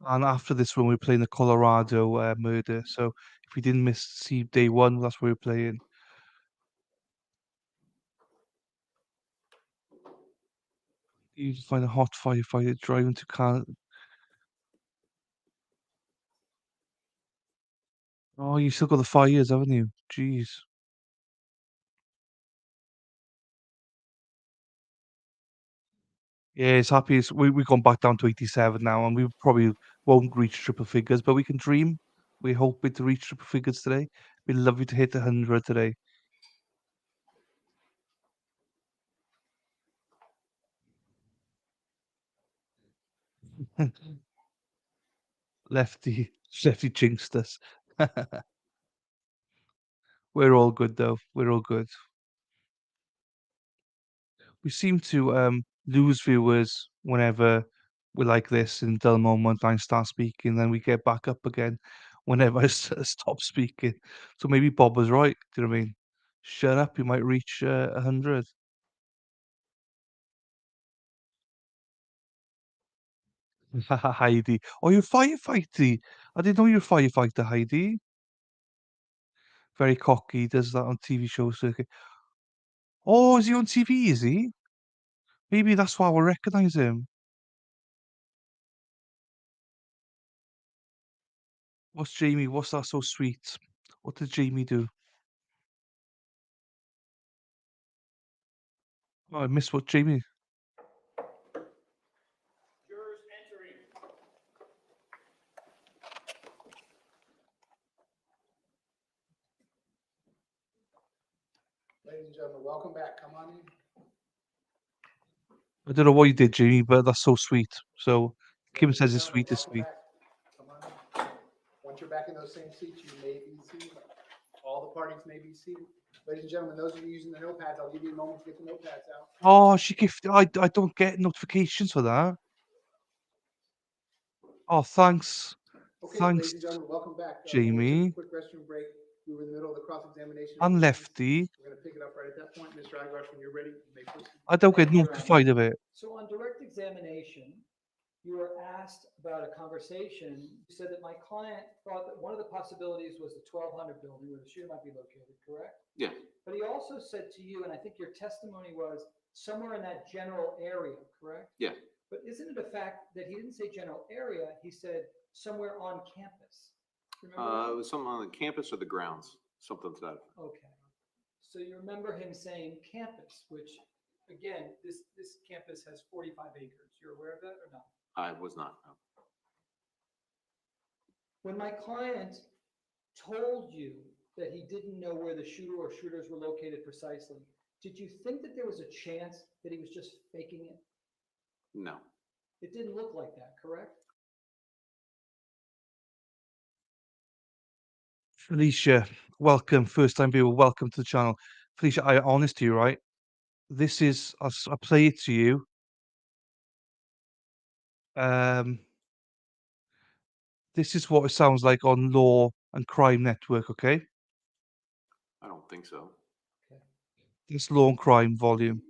S1: And after this one, we're playing the Colorado murder. So if you didn't see day one, that's where we're playing. You find a hot firefighter driving to Oh, you still got the fires, haven't you? Jeez. Yeah, it's happy. We've gone back down to 87 now, and we probably won't reach triple figures, but we can dream. We're hoping to reach triple figures today. We'd love you to hit 100 today. Lefty jinxed us. We're all good though. We're all good. We seem to lose viewers whenever we're like this in dull moment. I start speaking, then we get back up again whenever stop speaking. So maybe Bob was right. Do you know what I mean? Shut up, you might reach 100. Heidi. Oh, you're a firefighter. I didn't know you're a firefighter, Heidi. Very cocky, does that on TV shows. Okay. Oh, is he on TV, is he? Maybe that's why I will recognize him. What's Jamie? What's that so sweet? What did Jamie do? Oh, I missed what Jamie.
S4: Jurors entering.
S3: Ladies and gentlemen, welcome back. Come on in.
S1: I don't know what you did, Jamie, but that's so sweet. So Kim
S3: Ladies
S1: says
S3: and
S1: it's sweet,
S3: gentlemen,
S1: it's
S3: welcome
S1: sweet.
S3: back. Come on in. Once you're back in those same seats, you may be seated. All the parties may be seated. Ladies and gentlemen, those of you using the notepads, I'll give you a moment to get the notepads out.
S1: Oh, she gifted. I don't get notifications for that. Oh, thanks.
S3: Okay,
S1: Thanks,
S3: ladies and gentlemen, welcome back. We took
S1: Jamie.
S3: a quick restroom break. We were in the middle of the cross-examination.
S1: And
S3: of the witness.
S1: Lefty.
S3: We're going to pick it up right at that point. Mr. Agars, when you're ready, you may proceed.
S1: I don't get
S4: Thank you, Your Honor.
S1: notified of it.
S4: So on direct examination, you were asked about a conversation. You said that my client thought that one of the possibilities was the 1200 building where the shooter might be located, correct?
S11: Yeah.
S4: But he also said to you, and I think your testimony was somewhere in that general area, correct?
S11: Yeah.
S4: But isn't it a fact that he didn't say general area, he said somewhere on campus? Remember that?
S11: It was something on the campus or the grounds, something to that. effect.
S4: Okay. So you remember him saying campus, which, again, this campus has 45 acres. You're aware of that or not?
S11: I was not. No.
S4: When my client told you that he didn't know where the shooter or shooters were located precisely, did you think that there was a chance that he was just faking it?
S11: No.
S4: It didn't look like that, correct?
S1: Felicia, welcome. First time viewer, welcome to the channel. Felicia, I honest to you, right? This is, I'll play it to you. This is what it sounds like on Law and Crime Network, okay?
S11: I don't think so.
S1: This Law and Crime volume.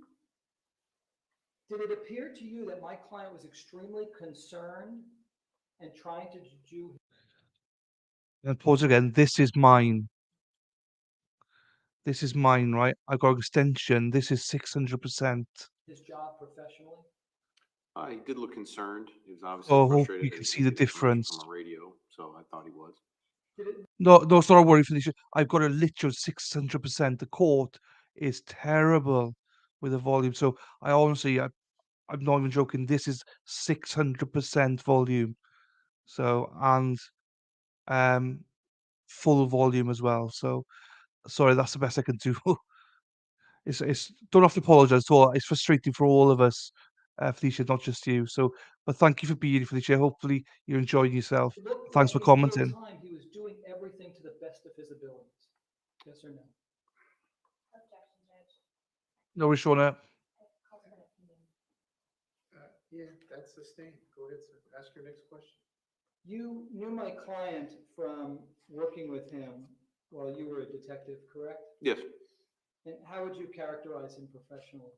S4: Did it appear to you that my client was extremely concerned and trying to do
S1: And pause again. This is mine. This is mine, right? I got extension. This is 600%.
S4: his job professionally?
S11: He did look concerned. He was obviously
S1: Oh,
S11: frustrated
S1: you
S11: that
S1: can
S11: he
S1: see
S11: couldn't
S1: the
S11: get information
S1: difference.
S11: from a radio, so I thought he was.
S4: Did it,
S1: No, no, it's not a worry, Felicia. I've got a literal 600%. The court is terrible with the volume. So I honestly, I'm not even joking. This is 600% volume. So, and um, full volume as well. So, sorry, that's the best I can do. It's don't have to apologize at all. It's frustrating for all of us, Felicia, not just you. So, but thank you for being here, Felicia. Hopefully, you're enjoying yourself.
S4: it looked
S1: Thanks
S4: like
S1: for
S4: the whole
S1: commenting.
S4: time he was doing everything to the best of his abilities. Yes or no?
S10: Objection, Judge.
S1: No, Shauna.
S10: Call for an opinion.
S3: Yeah, that's sustained. Go ahead, sir. Ask your next question.
S4: You knew my client from working with him while you were a detective, correct?
S11: Yes.
S4: And how would you characterize him professionally?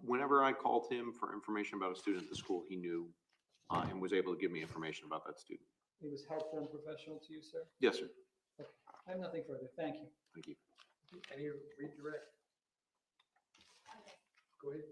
S11: Whenever I called him for information about a student at the school, he knew and was able to give me information about that student.
S4: He was helpful and professional to you, sir?
S11: Yes, sir.
S4: I have nothing further. Thank you.
S11: Thank you.
S3: Any redirect? Go ahead.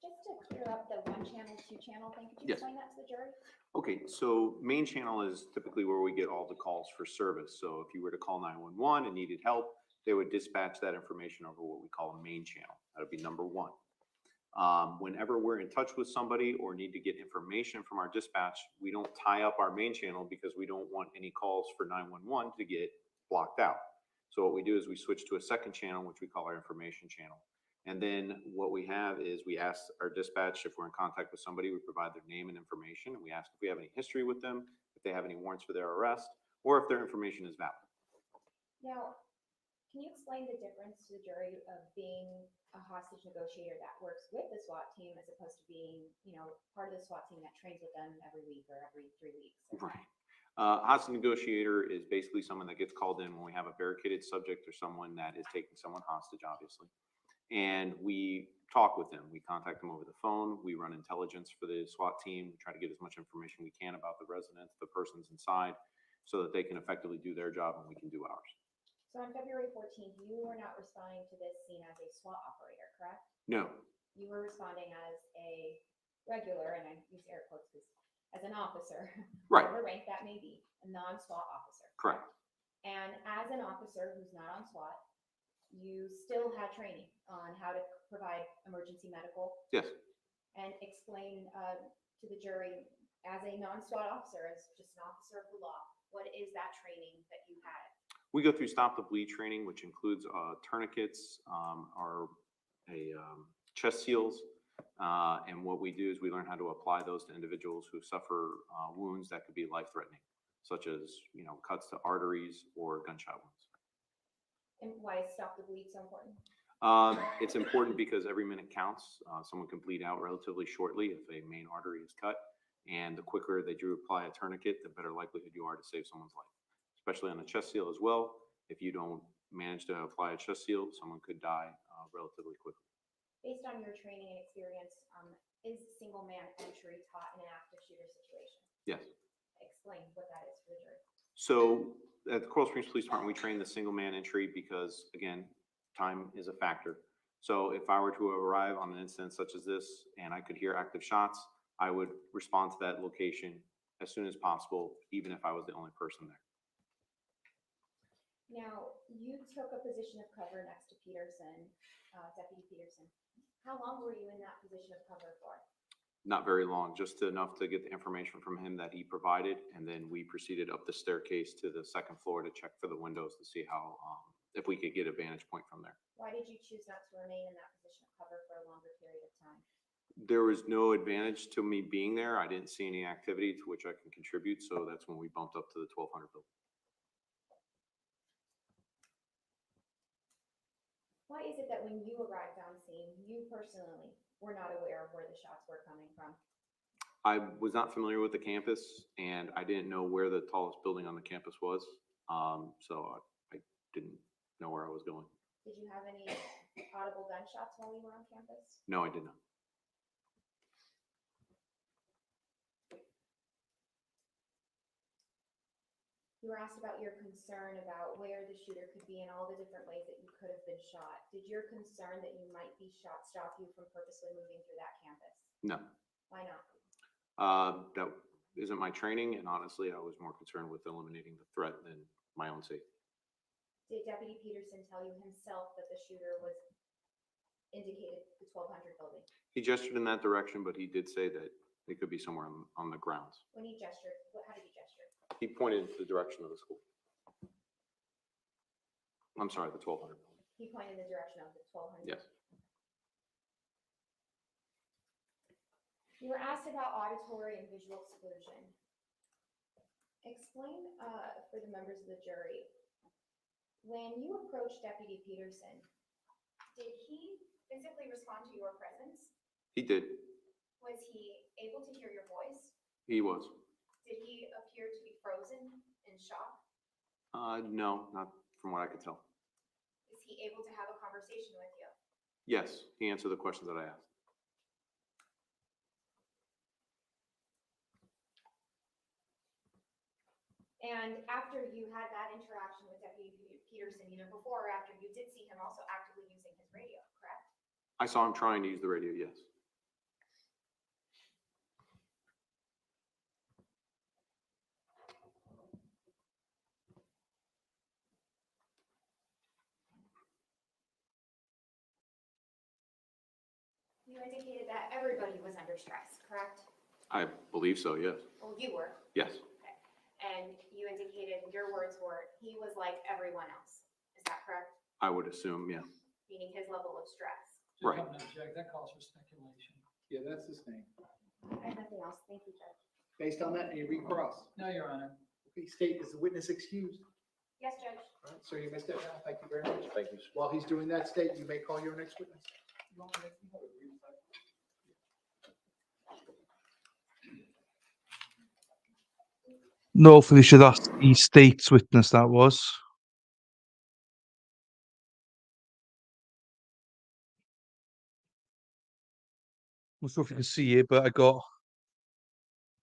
S10: Just to clear up the one channel, two channel thing, could you
S11: Yes.
S10: explain that to the jury?
S11: Okay, so main channel is typically where we get all the calls for service. So if you were to call 911 and needed help, they would dispatch that information over what we call a main channel. That would be number one. Whenever we're in touch with somebody or need to get information from our dispatch, we don't tie up our main channel because we don't want any calls for 911 to get blocked out. So what we do is we switch to a second channel, which we call our information channel. And then what we have is we ask our dispatch if we're in contact with somebody, we provide their name and information. And we ask if we have any history with them, if they have any warrants for their arrest, or if their information is valid.
S10: Now, can you explain the difference to the jury of being a hostage negotiator that works with the SWAT team as opposed to being, part of the SWAT team that trains with them every week or every 3 weeks?
S11: Right. Hostage negotiator is basically someone that gets called in when we have a barricaded subject or someone that is taking someone hostage, obviously. And we talk with them. We contact them over the phone. We run intelligence for the SWAT team. We try to get as much information we can about the residents, the persons inside, so that they can effectively do their job and we can do ours.
S10: So on February 14th, you were not responding to this scene as a SWAT operator, correct?
S11: No.
S10: You were responding as a regular, and I use air quotes because as an officer,
S11: Right.
S10: whatever rank that may be, a non-SWAT officer.
S11: Correct.
S10: And as an officer who's not on SWAT, you still had training on how to provide emergency medical
S11: Yes.
S10: and explain to the jury as a non-SWAT officer, as just an officer of the law, what is that training that you had?
S11: We go through stop the bleed training, which includes tourniquets, chest seals. And what we do is we learn how to apply those to individuals who suffer wounds that could be life-threatening, such as, cuts to arteries or gunshot wounds.
S10: And why is stop the bleed so important?
S11: It's important because every minute counts. Someone can bleed out relatively shortly if a main artery is cut. And the quicker that you apply a tourniquet, the better likelihood you are to save someone's life, especially on a chest seal as well. If you don't manage to apply a chest seal, someone could die relatively quickly.
S10: Based on your training and experience, is single man entry taught in an active shooter situation?
S11: Yes.
S10: Explain what that is for the jury.
S11: So at the Coral Springs Police Department, we train the single man entry because, again, time is a factor. So if I were to arrive on an incident such as this and I could hear active shots, I would respond to that location as soon as possible, even if I was the only person there.
S10: Now, you took a position of cover next to Peterson, Deputy Peterson. How long were you in that position of cover for?
S11: Not very long, just enough to get the information from him that he provided. And then we proceeded up the staircase to the second floor to check for the windows to see how, if we could get a vantage point from there.
S10: Why did you choose not to remain in that position of cover for a longer period of time?
S11: There was no advantage to me being there. I didn't see any activity to which I can contribute. So that's when we bumped up to the 1200 building.
S10: Why is it that when you arrived on scene, you personally were not aware of where the shots were coming from?
S11: I was not familiar with the campus and I didn't know where the tallest building on the campus was. So I didn't know where I was going.
S10: Did you have any audible gunshots while you were on campus?
S11: No, I did not.
S10: You were asked about your concern about where the shooter could be and all the different ways that you could have been shot. Did your concern that you might be shot stop you from purposely moving through that campus?
S11: No.
S10: Why not?
S11: That isn't my training, and honestly, I was more concerned with eliminating the threat than my own safety.
S10: Did Deputy Peterson tell you himself that the shooter was indicated the 1200 building?
S11: He gestured in that direction, but he did say that it could be somewhere on the grounds.
S10: When he gestured, how did he gesture?
S11: He pointed to the direction of the school. I'm sorry, the 1200 building.
S10: He pointed in the direction of the 1200?
S11: Yes.
S10: You were asked about auditory and visual exclusion. Explain for the members of the jury, when you approached Deputy Peterson, did he physically respond to your presence?
S11: He did.
S10: Was he able to hear your voice?
S11: He was.
S10: Did he appear to be frozen in shock?
S11: No, not from what I could tell.
S10: Is he able to have a conversation with you?
S11: Yes, he answered the questions that I asked.
S10: And after you had that interaction with Deputy Peterson, either before or after, you did see him also actively using his radio, correct?
S11: I saw him trying to use the radio, yes.
S10: You indicated that everybody was under stress, correct?
S11: I believe so, yes.
S10: Well, you were.
S11: Yes.
S10: Okay. And you indicated your words were, he was like everyone else. Is that correct?
S11: I would assume, yeah.
S10: Meaning his level of stress.
S11: Right.
S9: Judge, I'm not Judge, that calls for speculation.
S3: Yeah, that's his name.
S10: I have nothing else. Thank you, Judge.
S3: Based on that, you recross.
S9: No, Your Honor.
S3: Okay, state, is the witness excused?
S10: Yes, Judge.
S3: All right, sir, you may step down. Thank you very much.
S11: Thank you.
S3: While he's doing that, state, you may call your next witness.
S1: No, Felicia, that's the state's witness, that was. I'm not sure if you can see it, but I got a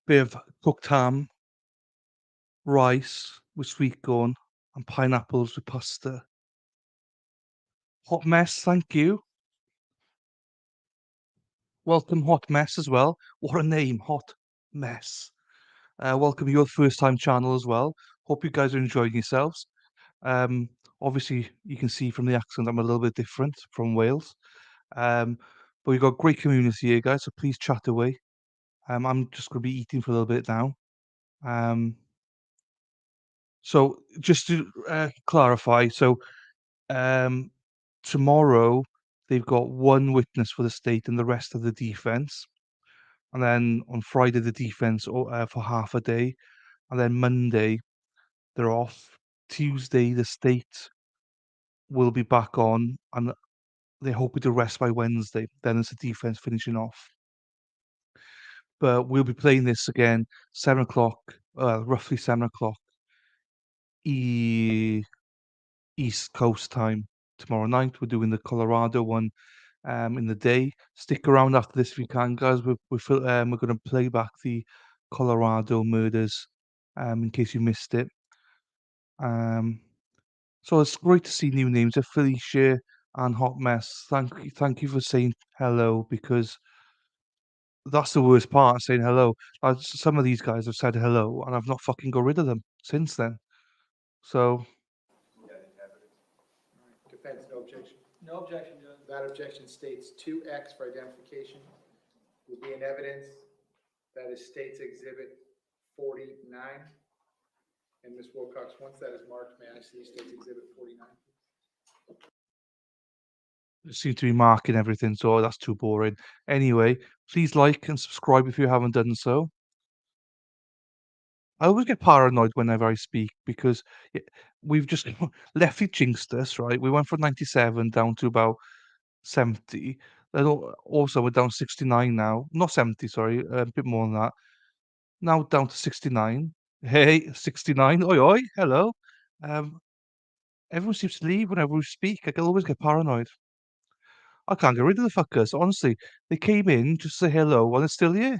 S1: bit of cooked ham, rice with sweet corn, and pineapples with pasta. Hot mess, thank you. Welcome, Hot Mess, as well. What a name, Hot Mess. Welcome your first time channel as well. Hope you guys are enjoying yourselves. Obviously, you can see from the accent I'm a little bit different from Wales. But we've got a great community here, guys, so please chat away. I'm just going to be eating for a little bit now. So just to clarify, so tomorrow they've got one witness for the state and the rest of the defense. And then on Friday, the defense for half a day. And then Monday, they're off. Tuesday, the state will be back on, and they're hoping to rest by Wednesday. Then it's the defense finishing off. But we'll be playing this again, 7 o'clock, roughly 7 o'clock East Coast time tomorrow night. We're doing the Colorado one in the day. Stick around after this if you can, guys. We're going to play back the Colorado murders in case you missed it. So it's great to see new names. Felicia and Hot Mess. Thank you for saying hello, because that's the worst part, saying hello. Some of these guys have said hello, and I've not fucking got rid of them since then. So
S3: Defense, no objection.
S9: No objection, Judge.
S3: That objection states 2X for identification will be in evidence. That is State's Exhibit 49. And Ms. Wilcox, once that is marked, may I see State's Exhibit 49?
S1: it seems to be marking everything, so that's too boring. Anyway, please like and subscribe if you haven't done so. I always get paranoid whenever I speak because we've just Lefty jinxed us, right? We went from 97 down to about 70. Then also we're down 69 now. Not 70, sorry, a bit more than that. Now down to 69. Hey, 69. Oi, oi, hello. Everyone seems to leave whenever we speak. I can always get paranoid. I can't get rid of the fuckers. Honestly, they came in just to say hello and they're still here.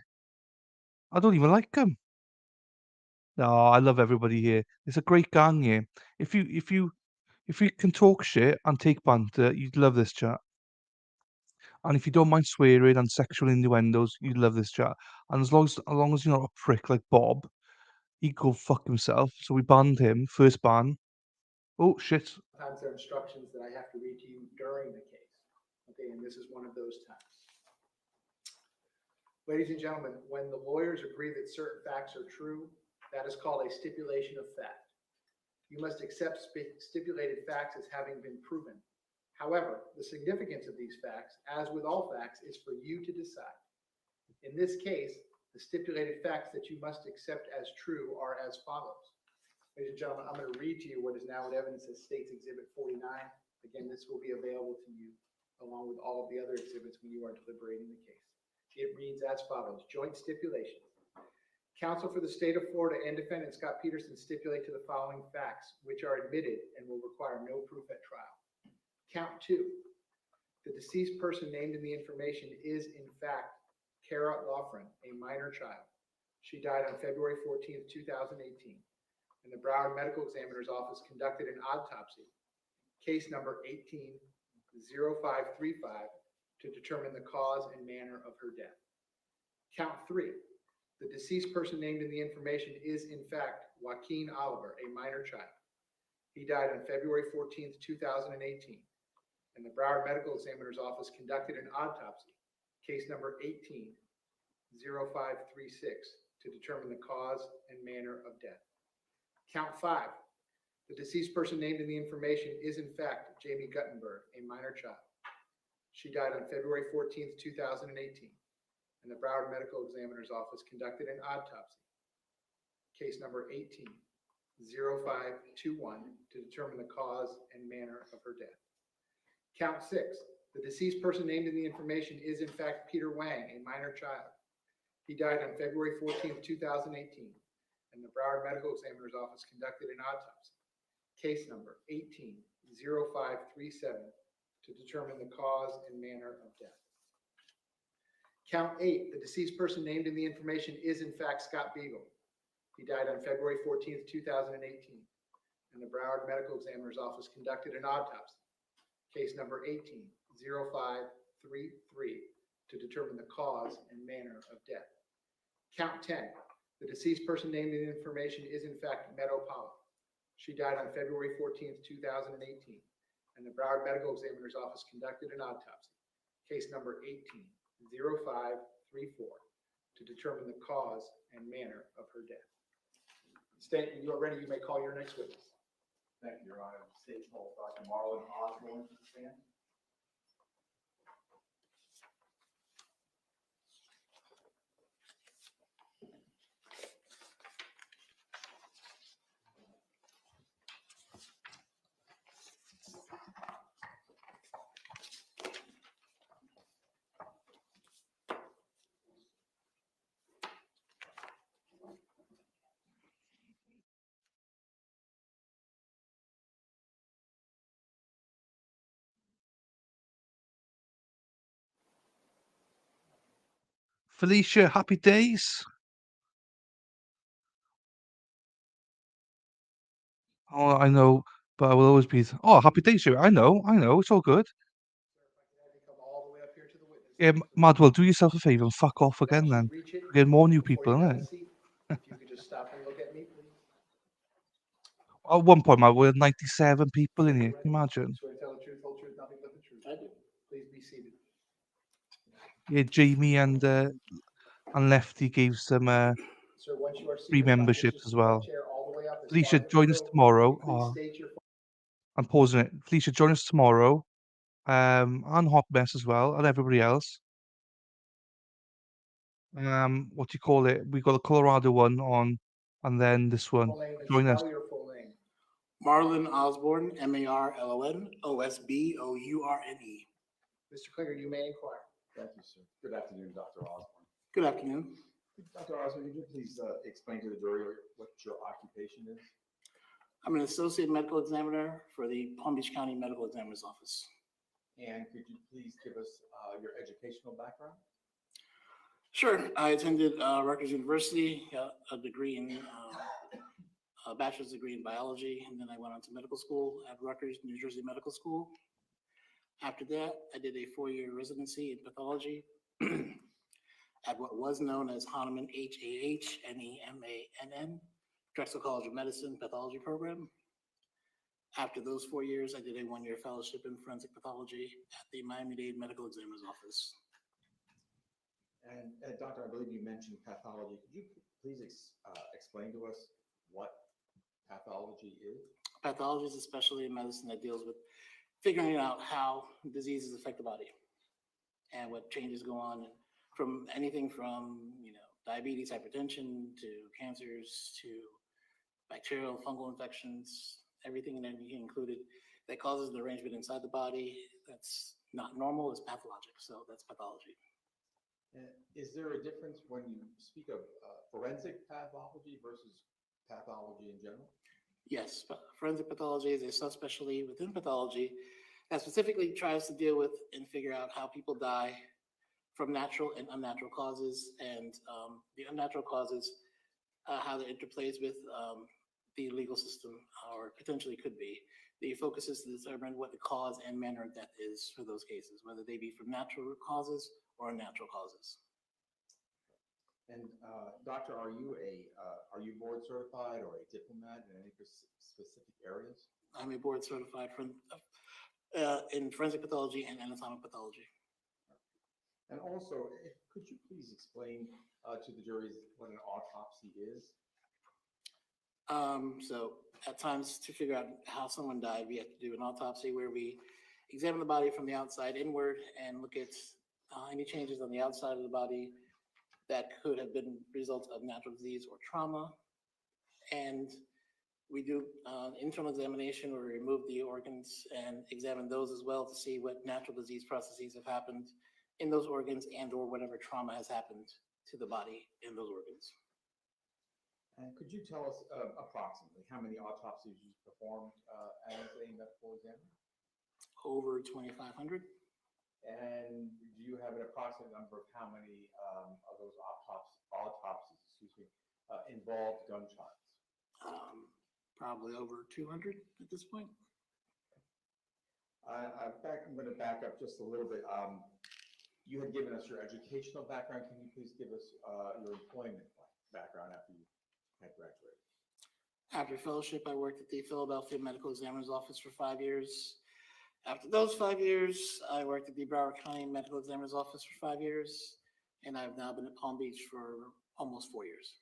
S1: I don't even like them. No, I love everybody here. It's a great gang here. If you can talk shit and take banter, you'd love this chat. And if you don't mind swearing and sexual innuendos, you'd love this chat. And as long as you're not a prick like Bob, he'd go fuck himself. So we banned him. First ban. Oh shit.
S3: Sometimes there are instructions that I have to read to you during the case. Okay, and this is one of those times. Ladies and gentlemen, when the lawyers agree that certain facts are true, that is called a stipulation of fact. You must accept stipulated facts as having been proven. However, the significance of these facts, as with all facts, is for you to decide. In this case, the stipulated facts that you must accept as true are as follows. Ladies and gentlemen, I'm going to read to you what is now in evidence as State's Exhibit 49. Again, this will be available to you along with all of the other exhibits when you are deliberating the case. It reads as follows. Joint stipulation. Counsel for the state of Florida and defendant Scot Peterson stipulate to the following facts, which are admitted and will require no proof at trial. Count 2. The deceased person named in the information is, in fact, Kara Loughran, a minor child. She died on February 14th, 2018. And the Broward Medical Examiner's Office conducted an autopsy, case number 18-0535, to determine the cause and manner of her death. Count 3. The deceased person named in the information is, in fact, Joaquin Oliver, a minor child. He died on February 14th, 2018. And the Broward Medical Examiner's Office conducted an autopsy, case number 18-0536, to determine the cause and manner of death. Count 5. The deceased person named in the information is, in fact, Jamie Guttenberg, a minor child. She died on February 14th, 2018, and the Broward Medical Examiner's Office conducted an autopsy, case number 18-0521, to determine the cause and manner of her death. Count 6. The deceased person named in the information is, in fact, Peter Wang, a minor child. He died on February 14th, 2018, and the Broward Medical Examiner's Office conducted an autopsy, case number 18-0537, to determine the cause and manner of death. Count 8. The deceased person named in the information is, in fact, Scott Beagle. He died on February 14th, 2018, and the Broward Medical Examiner's Office conducted an autopsy, case number 18-0533, to determine the cause and manner of death. Count 10. The deceased person named in the information is, in fact, Meadow Pollock. She died on February 14th, 2018, and the Broward Medical Examiner's Office conducted an autopsy, case number 18-0534, to determine the cause and manner of her death. State, when you are ready, you may call your next witness.
S2: Thank you, Your Honor. State called Dr. Marlon Osborne to the stand.
S1: Felicia, happy days. Oh, I know, but I will always be. Oh, happy days, you. I know. It's all good.
S3: Come all the way up here to the witness.
S1: Yeah, Madwell, do yourself a favor and fuck off again then.
S3: Reach it
S1: We get more new
S3: before
S1: people,
S3: you have a
S1: innit?
S3: seat. If you could just stop and look at me, please.
S1: At one point, we had 97 people in here. Can you imagine?
S3: Swear to tell the truth, whole truth, nothing but the truth. I do. Please be seated.
S1: Yeah, Jamie and Lefty gave some
S3: Sir, once you are
S1: free
S3: seated, find
S1: memberships
S3: yourself
S1: as well.
S3: that chair all the way up as
S1: Felicia,
S3: far as
S1: join
S3: you
S1: us
S3: go.
S1: tomorrow.
S3: Please
S1: Oh,
S3: state your
S1: I'm pausing it. Felicia, join us tomorrow. And Hot Mess as well, and everybody else. What do you call it? We got the Colorado one on, and then this one.
S3: full name and
S1: Join us.
S3: spell your full name.
S2: Marlon Osborne, Marlon Osbourne.
S3: Mr. Klinger, you may inquire.
S12: Thank you, sir. Good afternoon, Dr. Osborne.
S2: Good afternoon.
S12: Dr. Osborne, could you please explain to the jury what your occupation is?
S2: I'm an associate medical examiner for the Palm Beach County Medical Examiner's Office.
S12: And could you please give us your educational background?
S2: Sure, I attended Rutgers University, got a degree in, a bachelor's degree in biology, and then I went on to medical school at Rutgers, New Jersey Medical School. After that, I did a 4-year residency in pathology at what was known as Hahnemann, H-A-H-N-E-M-A-N-N, Drexel College of Medicine Pathology Program. After those 4 years, I did a 1-year fellowship in forensic pathology at the Miami-Dade Medical Examiner's Office.
S12: And Doctor, I believe you mentioned pathology. Could you please explain to us what pathology is?
S2: Pathology is a specialty in medicine that deals with figuring out how diseases affect the body and what changes go on from anything from, diabetes, hypertension, to cancers, to bacterial, fungal infections, everything and anything included that causes an arrangement inside the body that's not normal is pathologic. So that's pathology.
S12: Is there a difference when you speak of forensic pathology versus pathology in general?
S2: Yes, forensic pathology is a subspecialty within pathology that specifically tries to deal with and figure out how people die from natural and unnatural causes, and the unnatural causes, how that interplays with the legal system, or potentially could be. The focus is to determine what the cause and manner of death is for those cases, whether they be from natural causes or unnatural causes.
S12: And doctor, are you board certified or a diplomat in any specific areas?
S2: I'm a board certified in forensic pathology and anatomic pathology.
S12: And also, could you please explain to the juries what an autopsy is?
S2: So at times, to figure out how someone died, we have to do an autopsy where we examine the body from the outside inward and look at any changes on the outside of the body that could have been result of natural disease or trauma. And we do internal examination where we remove the organs and examine those as well to see what natural disease processes have happened in those organs and or whatever trauma has happened to the body in those organs.
S12: And could you tell us approximately how many autopsies you performed as a medical examiner?
S2: Over 2,500.
S12: And do you have an approximate number of how many of those autopsies, involved gunshots?
S2: Probably over 200 at this point.
S12: I'm going to back up just a little bit. You had given us your educational background. Can you please give us your employment background after you had graduated?
S2: After fellowship, I worked at the Philadelphia Medical Examiner's Office for 5 years. After those 5 years, I worked at the Broward County Medical Examiner's Office for 5 years, and I've now been at Palm Beach for almost 4 years.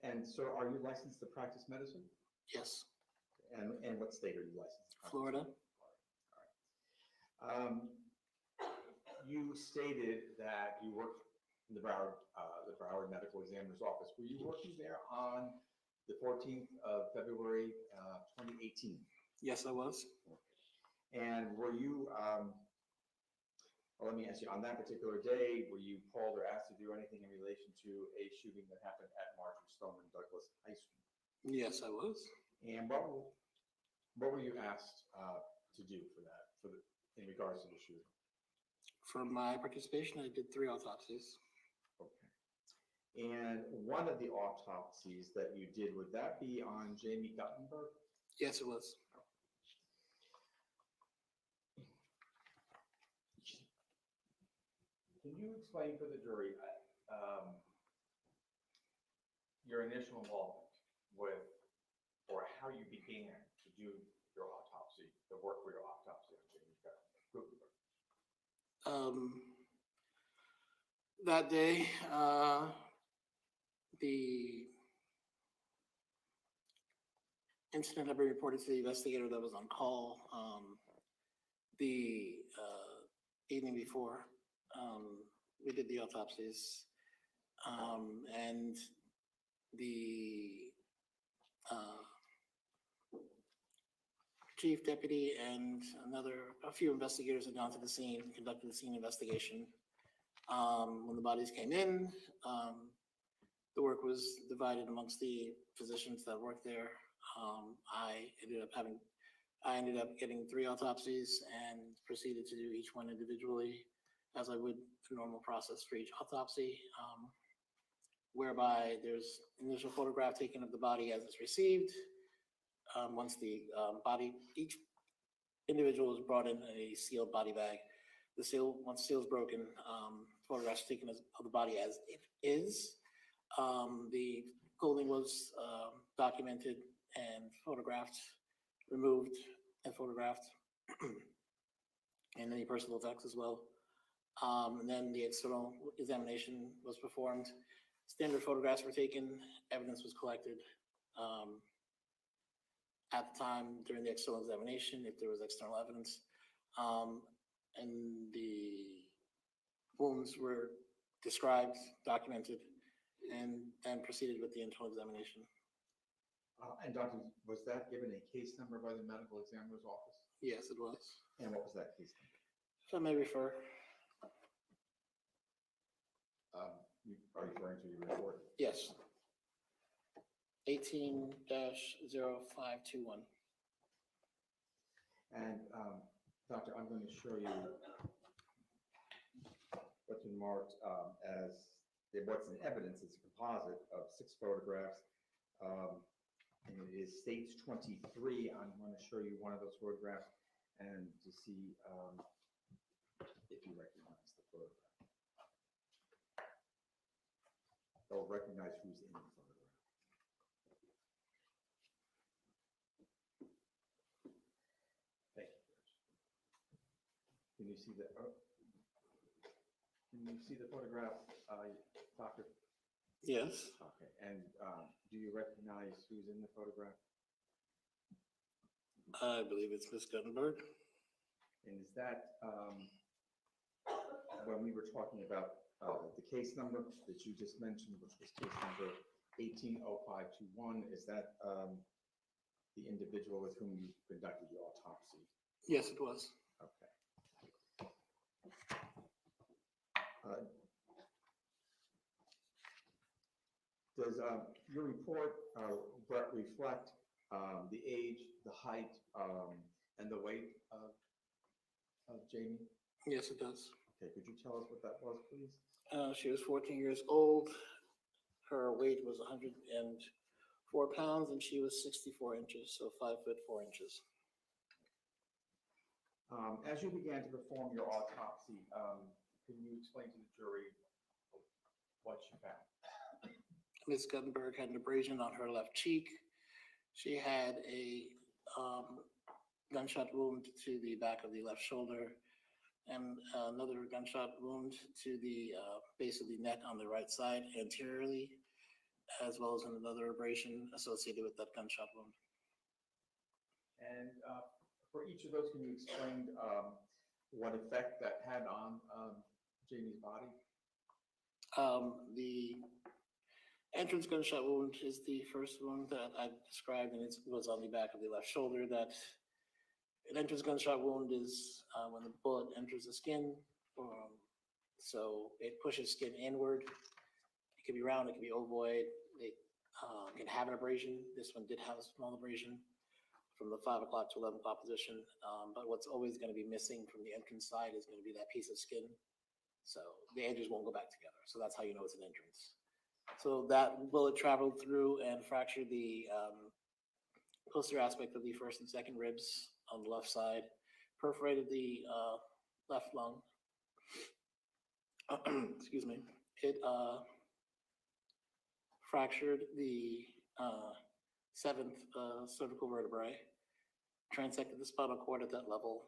S12: And so are you licensed to practice medicine?
S2: Yes.
S12: And what state are you licensed to?
S2: Florida.
S12: All right. You stated that you worked in the Broward Medical Examiner's Office. Were you working there on the 14th of February, 2018?
S2: Yes, I was.
S12: And were you, well, let me ask you, on that particular day, were you called or asked to do anything in relation to a shooting that happened at Marjory, Stoneman, Douglas High School?
S2: Yes, I was.
S12: And what were you asked to do for that, in regards to the shooting?
S2: For my participation, I did 3 autopsies.
S12: Okay. And one of the autopsies that you did, would that be on Jamie Guttenberg?
S2: Yes, it was.
S12: Can you explain for the jury your initial involvement with, or how you began to do your autopsy, the work for your autopsy on Jamie Guttenberg?
S2: That day, the incident had been reported to the investigator that was on call the evening before. We did the autopsies, and the chief deputy and a few investigators had gone to the scene, conducted the scene investigation. When the bodies came in, the work was divided amongst the physicians that worked there. I ended up getting 3 autopsies and proceeded to do each one individually, as I would the normal process for each autopsy, whereby there's initial photograph taken of the body as it's received. Once the body, each individual is brought in a sealed body bag. Once the seal is broken, photographs taken of the body as it is. The clothing was documented and photographed, removed and photographed, and any personal effects as well. And then the external examination was performed. Standard photographs were taken, evidence was collected. At the time during the external examination, if there was external evidence, and the wounds were described, documented, and then proceeded with the internal examination.
S12: And doctor, was that given a case number by the medical examiner's office?
S2: Yes, it was.
S12: And what was that case number?
S2: So I may refer.
S12: You are referring to your report?
S2: Yes. 18-0521.
S12: And doctor, I'm going to show you what's been marked as what's in evidence. It's a composite of 6 photographs. And it is stage 23. I'm going to show you one of those photographs and to see if you recognize the photograph. They'll recognize who's in the photograph. Thank you, Judge. Can you see the photograph, Doctor?
S2: Yes.
S12: Okay, and do you recognize who's in the photograph?
S2: I believe it's Ms. Guttenberg.
S12: And is that, when we were talking about the case number that you just mentioned, which was case number 180521, is that the individual with whom you conducted your autopsy?
S2: Yes, it was.
S12: Okay. Does your report reflect the age, the height, and the weight of Jamie?
S2: Yes, it does.
S12: Okay, could you tell us what that was, please?
S2: She was 14 years old. Her weight was 104 pounds, and she was 64 inches, so 5'4".
S12: As you began to perform your autopsy, can you explain to the jury what you found?
S2: Ms. Guttenberg had an abrasion on her left cheek. She had a gunshot wound to the back of the left shoulder and another gunshot wound to the base of the neck on the right side anteriorly, as well as another abrasion associated with that gunshot wound.
S12: And for each of those, can you explain what effect that had on Jamie's body?
S2: The entrance gunshot wound is the first wound that I described, and it was on the back of the left shoulder. That an entrance gunshot wound is when the bullet enters the skin, so it pushes skin inward. It can be round, it can be ovoid. It can have an abrasion. This one did have a small abrasion from the 5 o'clock to 11 o'clock position, but what's always going to be missing from the entrance side is going to be that piece of skin. So the edges won't go back together. So that's how you know it's an entrance. So that bullet traveled through and fractured the posterior aspect of the first and second ribs on the left side, perforated the left lung. Excuse me. It fractured the 7th cervical vertebrae, transected the spinal cord at that level.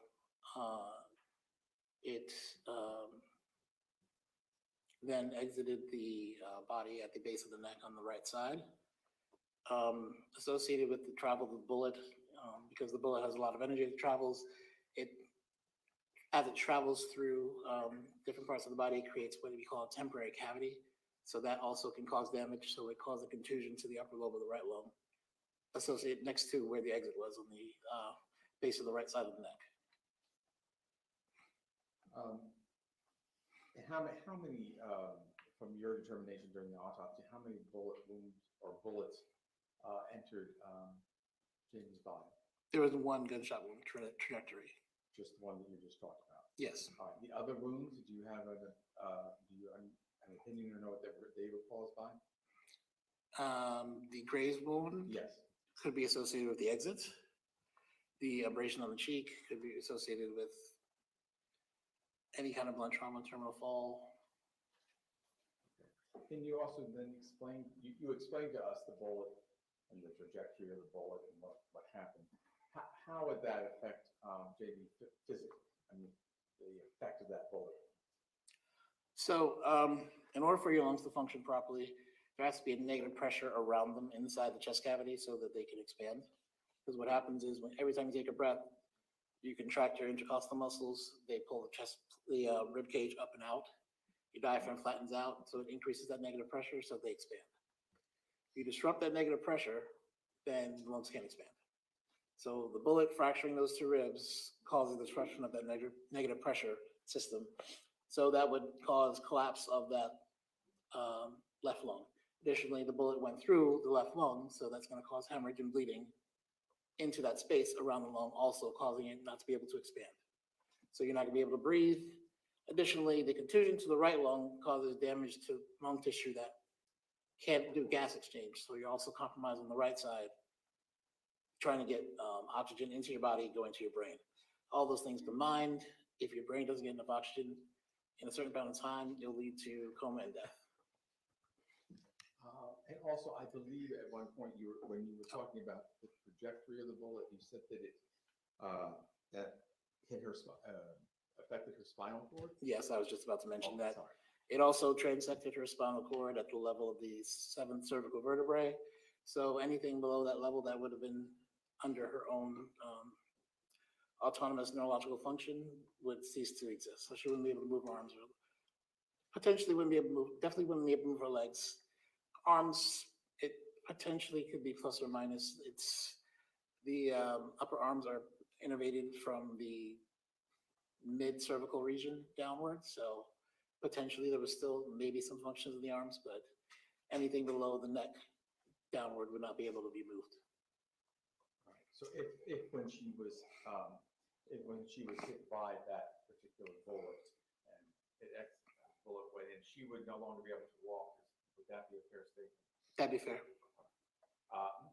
S2: It then exited the body at the base of the neck on the right side. Associated with the travel of the bullet, because the bullet has a lot of energy, it travels. As it travels through different parts of the body, it creates what we call a temporary cavity. So that also can cause damage. So it caused a contusion to the upper lobe of the right lung, associated next to where the exit was on the base of the right side of the neck.
S12: How many, from your determination during the autopsy, how many bullet wounds or bullets entered Jamie's body?
S2: There was one gunshot wound trajectory.
S12: Just the one that you just talked about?
S2: Yes.
S12: All right, the other wounds, do you have an opinion or know what they were caused by?
S2: The graze wound
S12: Yes.
S2: could be associated with the exit. The abrasion on the cheek could be associated with any kind of blunt trauma, terminal fall.
S12: Can you also then explain, you explained to us the bullet and the trajectory of the bullet and what happened. How would that affect Jamie physically? I mean, the effect of that bullet?
S2: So in order for your lungs to function properly, there has to be a negative pressure around them inside the chest cavity so that they can expand. Because what happens is every time you take a breath, you contract your intercostal muscles, they pull the rib cage up and out. Your diaphragm flattens out, so it increases that negative pressure, so they expand. If you disrupt that negative pressure, then the lungs can't expand. So the bullet fracturing those two ribs causes the disruption of that negative pressure system. So that would cause collapse of that left lung. Additionally, the bullet went through the left lung, so that's going to cause hemorrhage and bleeding into that space around the lung, also causing it not to be able to expand. So you're not going to be able to breathe. Additionally, the contusion to the right lung causes damage to lung tissue that can't do gas exchange. So you're also compromising the right side, trying to get oxygen into your body, going to your brain. All those things combined, if your brain doesn't get enough oxygen in a certain amount of time, it'll lead to coma and death.
S12: And also, I believe at one point when you were talking about the trajectory of the bullet, you said that it that hit her, affected her spinal cord.
S2: Yes, I was just about to mention that.
S12: Sorry.
S2: It also transected her spinal cord at the level of the 7th cervical vertebrae. So anything below that level that would have been under her own autonomous neurological function would cease to exist. So she wouldn't be able to move her arms. Potentially wouldn't be able to move, definitely wouldn't be able to move her legs. Arms, it potentially could be plus or minus. It's the upper arms are innervated from the mid-cervical region downward. So potentially there was still maybe some functions of the arms, but anything below the neck downward would not be able to be moved.
S12: All right. So if when she was hit by that particular bullet and bullet went in, she would no longer be able to walk. Would that be a fair statement?
S2: That'd be fair.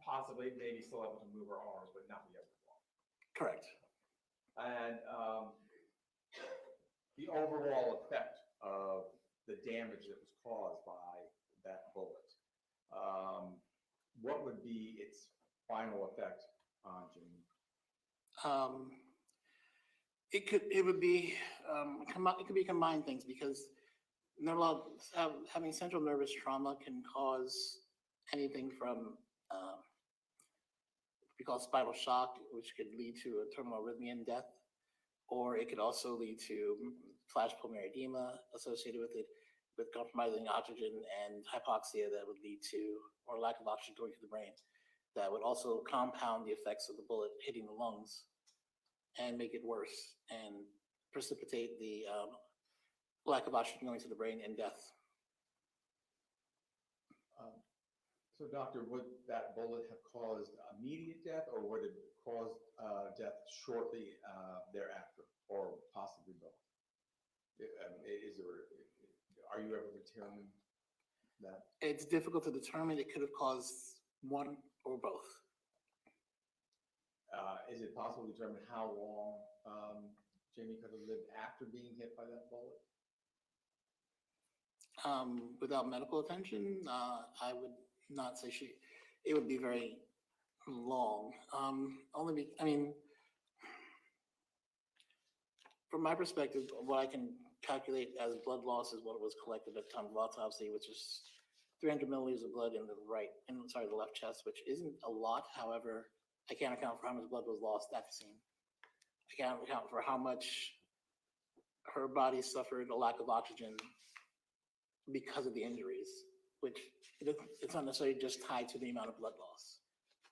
S12: Possibly, maybe still able to move her arms, but not be able to walk.
S2: Correct.
S12: And the overall effect of the damage that was caused by that bullet, what would be its final effect on Jamie?
S2: It could be combined things, because having central nervous trauma can cause anything from we call spinal shock, which could lead to a terminal arrhythmia and death, or it could also lead to flash pulmonary edema associated with it, with compromising oxygen and hypoxia that would lead to, or lack of oxygen going to the brain, that would also compound the effects of the bullet hitting the lungs and make it worse and precipitate the lack of oxygen going to the brain and death.
S12: So doctor, would that bullet have caused immediate death, or would it cause death shortly thereafter, or possibly both? Are you able to determine that?
S2: It's difficult to determine. It could have caused one or both.
S12: Is it possible to determine how long Jamie could have lived after being hit by that bullet?
S2: Without medical attention, I would not say it would be very long. From my perspective, what I can calculate as blood loss is what was collected at the time of autopsy, which is 300 milliliters of blood in the left chest, which isn't a lot. However, I can't account for how much blood was lost at the scene. I can't account for how much her body suffered a lack of oxygen because of the injuries, which it's not necessarily just tied to the amount of blood loss.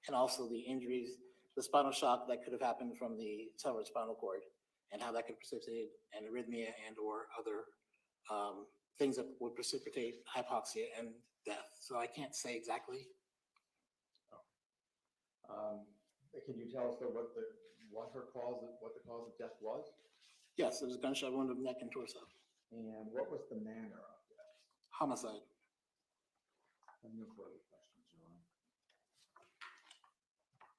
S2: And also the injuries, the spinal shock that could have happened from the severed spinal cord, and how that could precipitate an arrhythmia and or other things that would precipitate hypoxia and death. So I can't say exactly.
S12: Can you tell us though what the cause of death was?
S2: Yes, it was a gunshot wound of neck and torso.
S12: And what was the manner of death?
S2: Homicide.
S12: No further questions, Your Honor.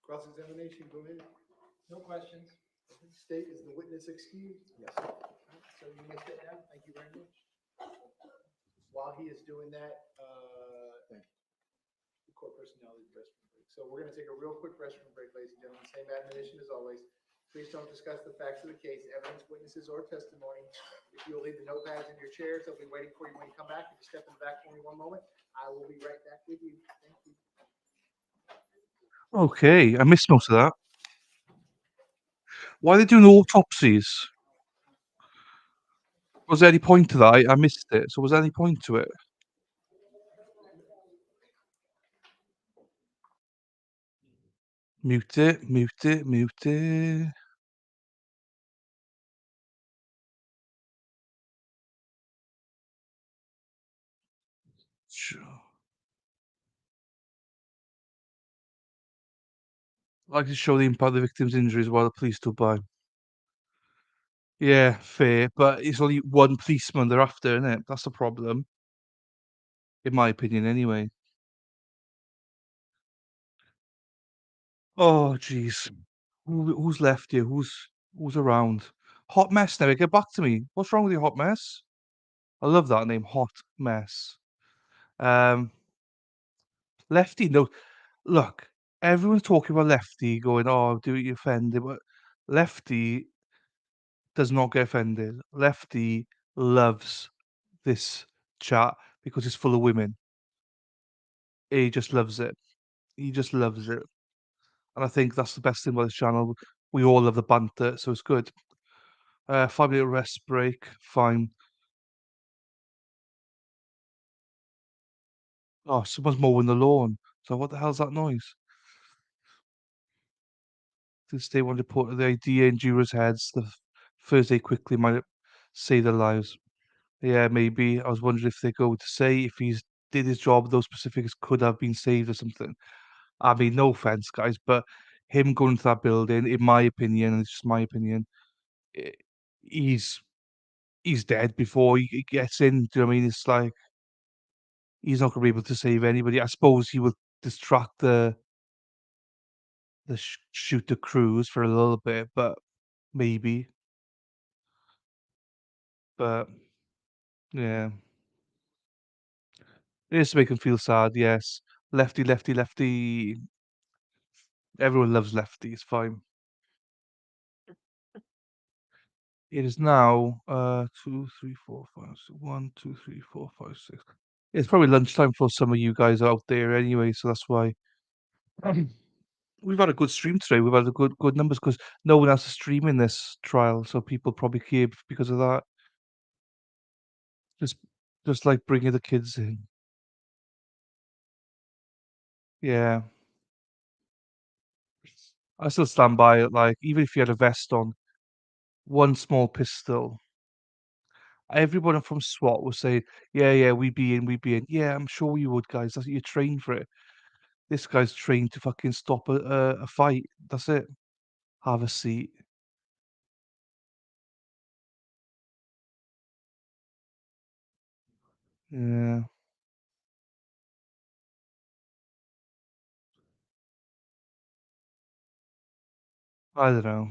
S3: Cross-examination, go ahead.
S4: No questions.
S3: State, is the witness excused?
S12: Yes.
S3: So you may sit down. Thank you very much. While he is doing that,
S12: Thank you.
S3: the court personnel is restroom break. So we're gonna take a real quick restroom break, ladies and gentlemen. Same admonition as always. Please don't discuss the facts of the case, evidence, witnesses, or testimony. If you'll leave the notepads in your chairs, they'll be waiting for you when you come back. If you step in the back for me one moment, I will be right back with you. Thank you.
S1: Okay, I missed most of that. Why are they doing autopsies? Was there any point to that? I missed it. So was there any point to it? Mute it, mute it, mute it. Sure. I like to show the impact of the victim's injuries while the police stood by. Yeah, fair, but it's only one policeman they're after, isn't it? That's the problem. In my opinion, anyway. Oh, jeez. Who's left here? Who's around? Hot Mess never get back to me. What's wrong with you, Hot Mess? I love that name, Hot Mess. Lefty, no. Look, everyone's talking about Lefty going, "Oh, do you offended?" But Lefty does not get offended. Lefty loves this chat because it's full of women. He just loves it. He just loves it. And I think that's the best thing about this channel. We all love the banter, so it's good. 5 minute rest break, fine. Oh, someone's mowing the lawn. So what the hell's that noise? This day one report of the idea in jurors' heads. The Thursday quickly might save their lives. Yeah, maybe. I was wondering if they go to say if he's did his job, those specifics could have been saved or something. I mean, no offense, guys, but him going to that building, in my opinion, and it's just my opinion, eh, he's he's dead before he gets in. Do you know what I mean? It's like he's not gonna be able to save anybody. I suppose he will distract the shooter crews for a little bit, but maybe. But yeah, it is to make him feel sad. Yes, lefty, lefty, lefty. Everyone loves lefty. It's fine. It is now 2, 3, 4, 5, 6. 1, 2, 3, 4, 5, 6. It's probably lunchtime for some of you guys out there anyway, so that's why. We've had a good stream today. We've had a good numbers because no one else is streaming this trial, so people probably came because of that. Just just like bringing the kids in. Yeah. I still stand by it, like, even if you had a vest on, one small pistol, everyone from SWAT was saying, "Yeah, yeah, we'd be in, we'd be in." Yeah, I'm sure you would, guys. That's you're trained for it. This guy's trained to fucking stop a fight. That's it. Have a seat. Yeah, I don't know.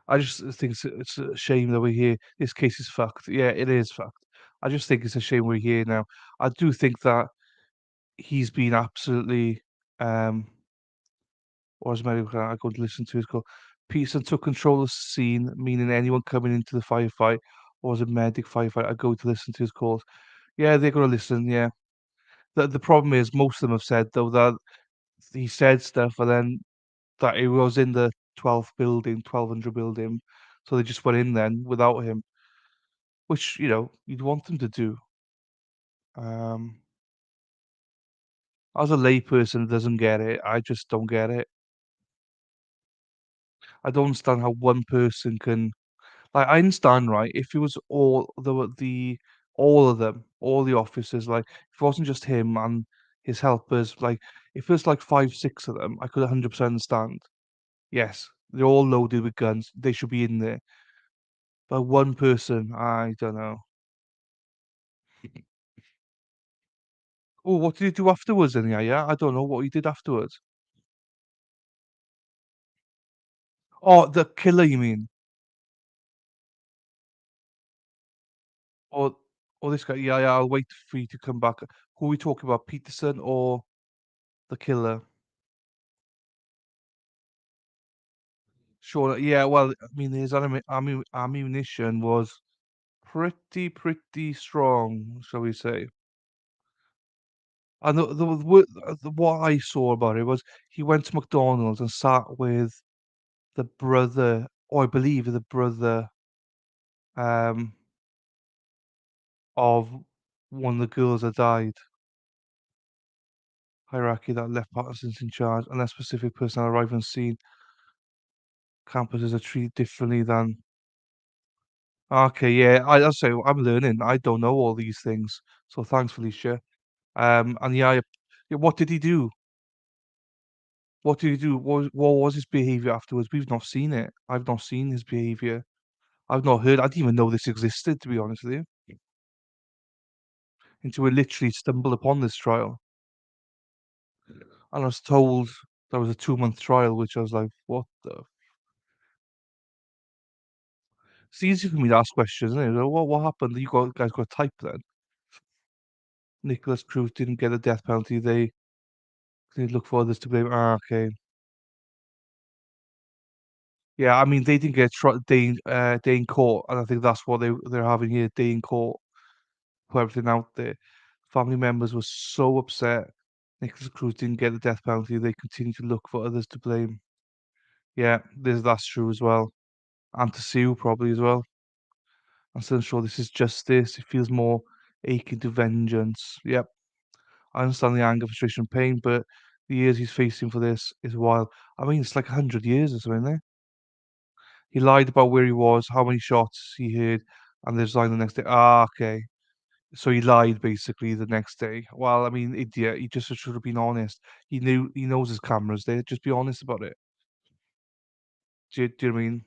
S1: I just think it's a shame that we're here. This case is fucked. Yeah, it is fucked. I just think it's a shame we're here now. I do think that he's been absolutely, or as many I go to listen to his call. Peterson took control of the scene, meaning anyone coming into the firefight or as a medic firefight, I go to listen to his calls. Yeah, they're gonna listen, yeah. The problem is most of them have said though that he said stuff and then that he was in the 12th building, 1200 building, so they just went in then without him, which, you'd want them to do. Um, as a layperson that doesn't get it, I just don't get it. I don't understand how one person can like, I understand, right, if it was all of them, all the officers, like, if it wasn't just him and his helpers, like, If there's like 5, 6 of them, I could 100% understand. Yes, they're all loaded with guns. They should be in there. But one person, I don't know. Oh, what did he do afterwards then? Yeah, I don't know what he did afterwards. Oh, the killer, you mean? Or, or this guy? Yeah, I'll wait for you to come back. Who are we talking about, Peterson or the killer? Sure. Yeah. Well, I mean, his ammunition was pretty strong, shall we say? And what I saw about it was he went to McDonald's and sat with the brother, or I believe the brother, um, of one of the girls that died. Hierarchy that left partisans in charge, unless specific personnel arrive on scene. Campuses are treated differently than. Okay, yeah, I'll say I'm learning. I don't know all these things, so thanks, Felicia. And yeah, yeah, what did he do? What did he do? What was his behavior afterwards? We've not seen it. I've not seen his behavior. I've not heard. I didn't even know this existed, to be honest with you. Until we literally stumbled upon this trial, and I was told there was a 2-month trial, which I was like, what the? It's easy for me to ask questions, isn't it? What happened? Guys got type then. Nichols Cruz didn't get a death penalty. They look for others to blame. Okay. Yeah, I mean they didn't get day in court, and I think that's what they're having here, day in court, put everything out there. Family members were so upset. Nicholas Cruz didn't get the death penalty. They continue to look for others to blame. Yeah, that's true as well, and to sue probably as well. I'm still sure this is justice. It feels more akin to vengeance. Yep, I understand the anger, frustration, pain, but the years he's facing for this is wild. I mean, it's like 100 years or something there. He lied about where he was, how many shots he heard, and they resigned the next day. Okay. So he lied basically the next day. Well, I mean, idiot. He just should have been honest. He knows his camera's there. Just be honest about it. Do you know what I mean?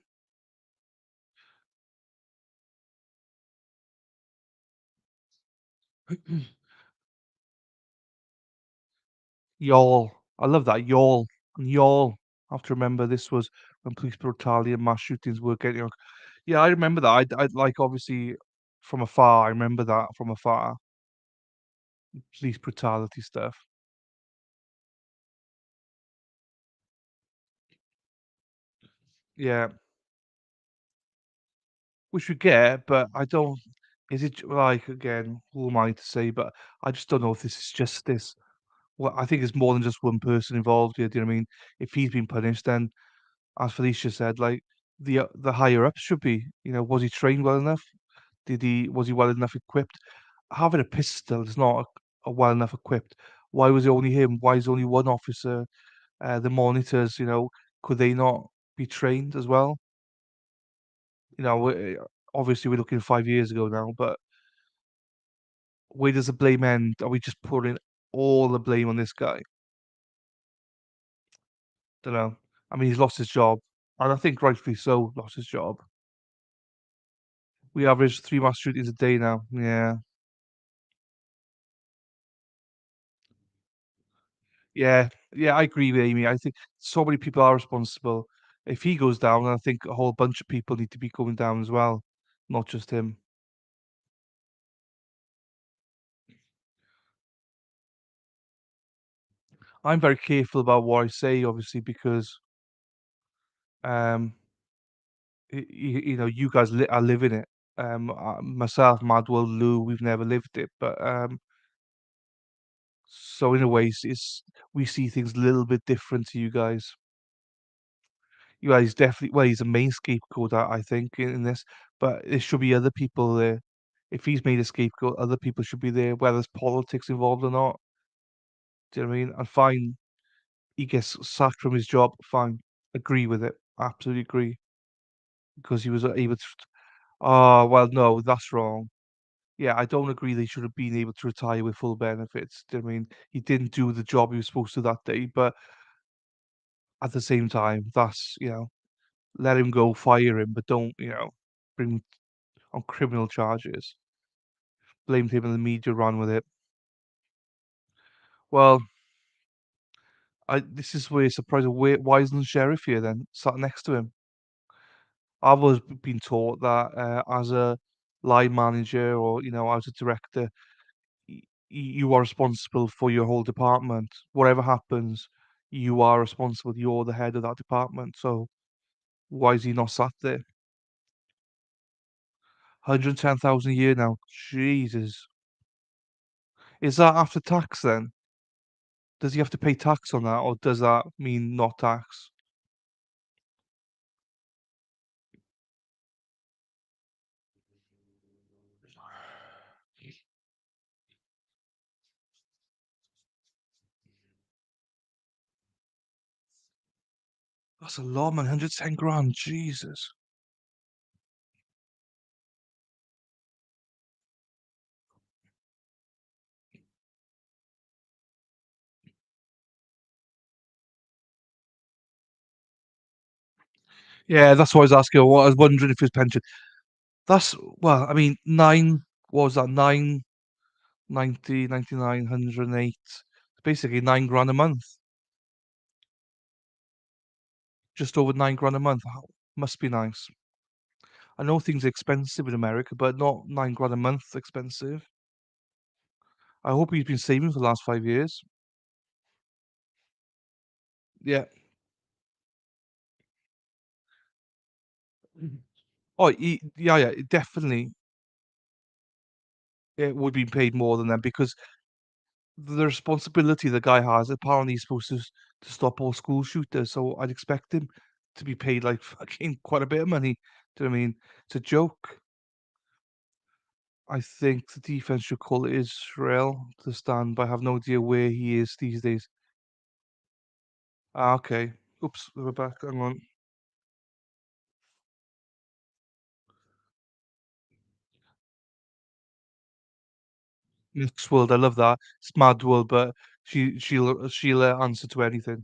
S1: Y'all. I love that. Y'all. And y'all have to remember this was when police brutality and mass shootings were getting. Yeah, I remember that. I like obviously from afar. I remember that from afar. Police brutality stuff. Yeah, which we get, but I don't. Is it like again? Who am I to say? But I just don't know if this is justice. Well, I think it's more than just one person involved here. Do you know what I mean? If he's been punished, then as Felicia said, like the higher ups should be. You know, was he trained well enough? Was he well enough equipped? Having a pistol is not a well enough equipped. Why was it only him? Why is only one officer? The monitors, could they not be trained as well? Obviously we're looking 5 years ago now, but where does the blame end? Are we just putting all the blame on this guy? Don't know. I mean, he's lost his job, and I think rightfully so, lost his job. We average 3 mass shootings a day now. Yeah. Yeah. Yeah, I agree with Amy. I think so many people are responsible. If he goes down, then I think a whole bunch of people need to be going down as well, not just him. I'm very careful about what I say, obviously, because um, you guys are living it. Myself, Madwell, Lou, we've never lived it, but so in a way, we see things a little bit different to you guys. You guys definitely, well, he's a main scapegoat, I think, in this, but there should be other people there. If he's made a scapegoat, other people should be there, whether there's politics involved or not. Do you know what I mean? And fine, he gets sacked from his job. Fine, agree with it. Absolutely agree because he was able to. Oh well, no, that's wrong. yeah, I don't agree they should have been able to retire with full benefits. Do you know what I mean? He didn't do the job he was supposed to that day, but at the same time, that's, let him go, fire him, but don't, bring him on criminal charges. Blamed him and the media ran with it. Well, this is where surprising. Why isn't the sheriff here then, sat next to him? I've always been taught that as a line manager or as a director, you are responsible for your whole department. Whatever happens, you are responsible. You're the head of that department. So why is he not sat there? 110,000 a year now. Jesus. Is that after tax then? Does he have to pay tax on that, or does that mean not tax? That's a lot, man. 110 grand. Jesus. Yeah, that's what I was asking. What I was wondering if his pension. That's well, I mean, what was that? 90, 99, 108. Basically 9 grand a month. Just over 9 grand a month. Must be nice. I know things are expensive in America, but not 9 grand a month expensive. I hope he's been saving for the last 5 years. Yeah. Oh, yeah, definitely. It would be paid more than them because the responsibility the guy has, apparently he's supposed to stop all school shooters, so I'd expect him to be paid like fucking quite a bit of money. Do you know what I mean? It's a joke. I think the defense should call Israel to stand, but I have no idea where he is these days. Ah, okay. Oops, we're back. Hang on. Mixed world, I love that. It's mad world, but she'll answer to anything.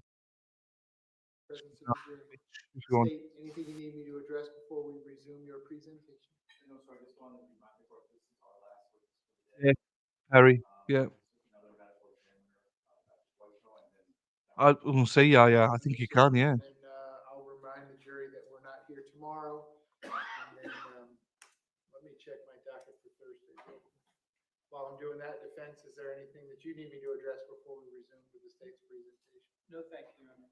S3: Presence
S1: No,
S3: of the jury.
S1: if you want.
S3: State, anything you need me to address before we resume your presentation?
S12: No, sorry, just wanted to remind the court, this is our last witness for the
S1: Yeah,
S12: day.
S1: Harry. Yeah.
S12: Another medical examiner, Dr. Boyko, and then.
S1: I was gonna say, yeah. I think you can, yeah.
S3: And I'll remind the jury that we're not here tomorrow. And then, let me check my docket for Thursday. While I'm doing that, defense, is there anything that you need me to address before we resume with the state's presentation?
S4: No, thank you, Your Honor.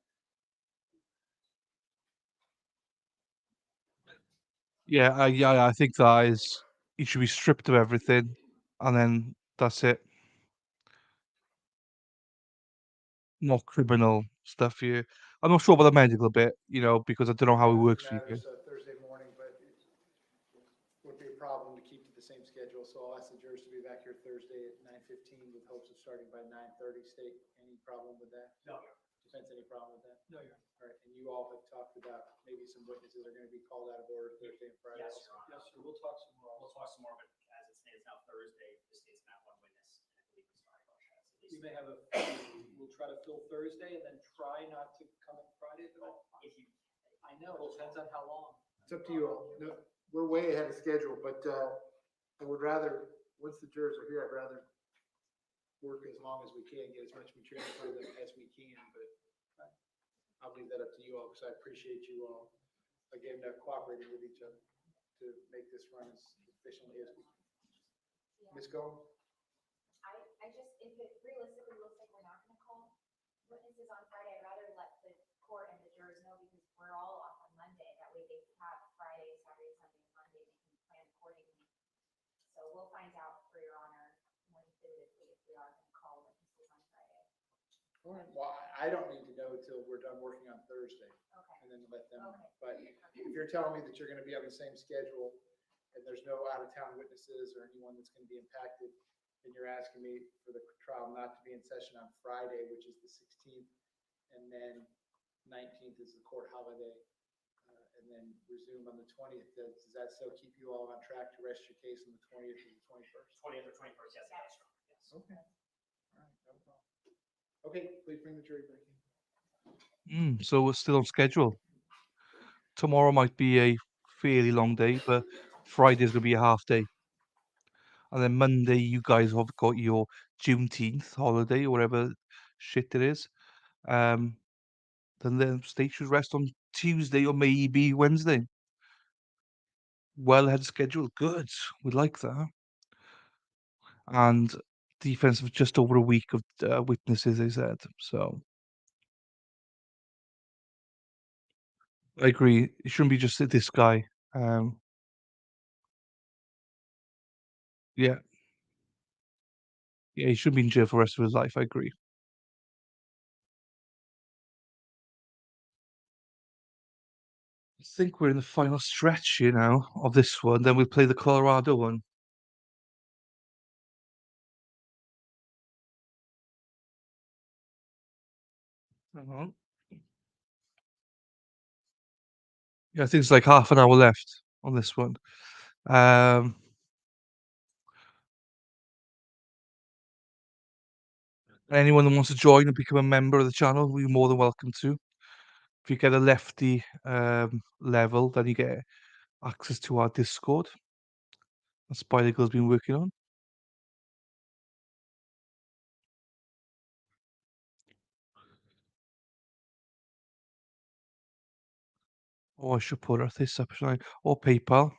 S1: Yeah, I think that is he should be stripped of everything, and then that's it. No criminal stuff here. I'm not sure about the medical bit, because I don't know how it works for you guys.
S3: Matters Thursday morning, but it would be a problem to keep to the same schedule, so I'll ask the jurors to be back here Thursday at 9:15 with hopes of starting by 9:30. State, any problem with that?
S4: No.
S3: Defense, any problem with that?
S4: No, Your Honor.
S3: All right, and you all have talked about maybe some witnesses are going to be called out of order Thursday and Friday.
S5: Yes,
S3: also.
S5: Your Honor.
S4: Yes, sir, we'll talk some more.
S5: We'll talk some more, but as it stands now Thursday, the state's not one witness, and I believe Ms. Marjory has at
S4: We
S5: least.
S4: may have we'll try to fill Thursday and then try not to come in Friday if at all.
S5: If you,
S4: I know, it depends on how long.
S3: It's up to you all. No, we're way ahead of schedule, but I would rather, once the jurors are here, I'd rather work as long as we can, get as much material for them as we can, but I'll leave that up to you all because I appreciate you all, again, cooperating with each other to make this run as efficiently as we can. Ms. Gomes?
S10: I just, if it realistically looks like we're not gonna call witnesses on Friday, I'd rather let the court and the jurors know because we're all off on Monday. That way they have Friday, Saturday, Sunday, and Monday, they can plan accordingly. So we'll find out for your honor more definitively if we are gonna call witnesses on Friday.
S3: All right, well, I don't need to know until we're done working on Thursday
S10: Okay.
S3: and then let them,
S10: Okay.
S3: but if you're telling me that you're gonna be on the same schedule and there's no out-of-town witnesses or anyone that's gonna be impacted, and you're asking me for the trial not to be in session on Friday, which is the 16th, and then 19th is the court holiday, and then resume on the 20th. Does that still keep you all on track to rest your case on the 20th or the 21st?
S5: 20th or 21st, yes, that's true. Yes.
S3: Okay. All right, no problem. Okay, please bring the jury back in.
S1: So we're still on schedule. Tomorrow might be a fairly long day, but Friday's gonna be a half day. And then Monday, you guys have got your Juneteenth holiday or whatever shit it is. Then the state should rest on Tuesday or maybe Wednesday. Well ahead of schedule. Good. We like that. And defense of just over a week of witnesses, they said. So I agree. It shouldn't be just this guy. Yeah. Yeah, he should be in jail for the rest of his life. I agree. I think we're in the final stretch here now of this one. Then we play the Colorado one. Hang on. Yeah, I think it's like half an hour left on this one. Anyone that wants to join and become a member of the channel, you're more than welcome to. If you get a lefty level, then you get access to our Discord that Spider Girl's been working on. Or I should put our this up, shouldn't I? Or PayPal.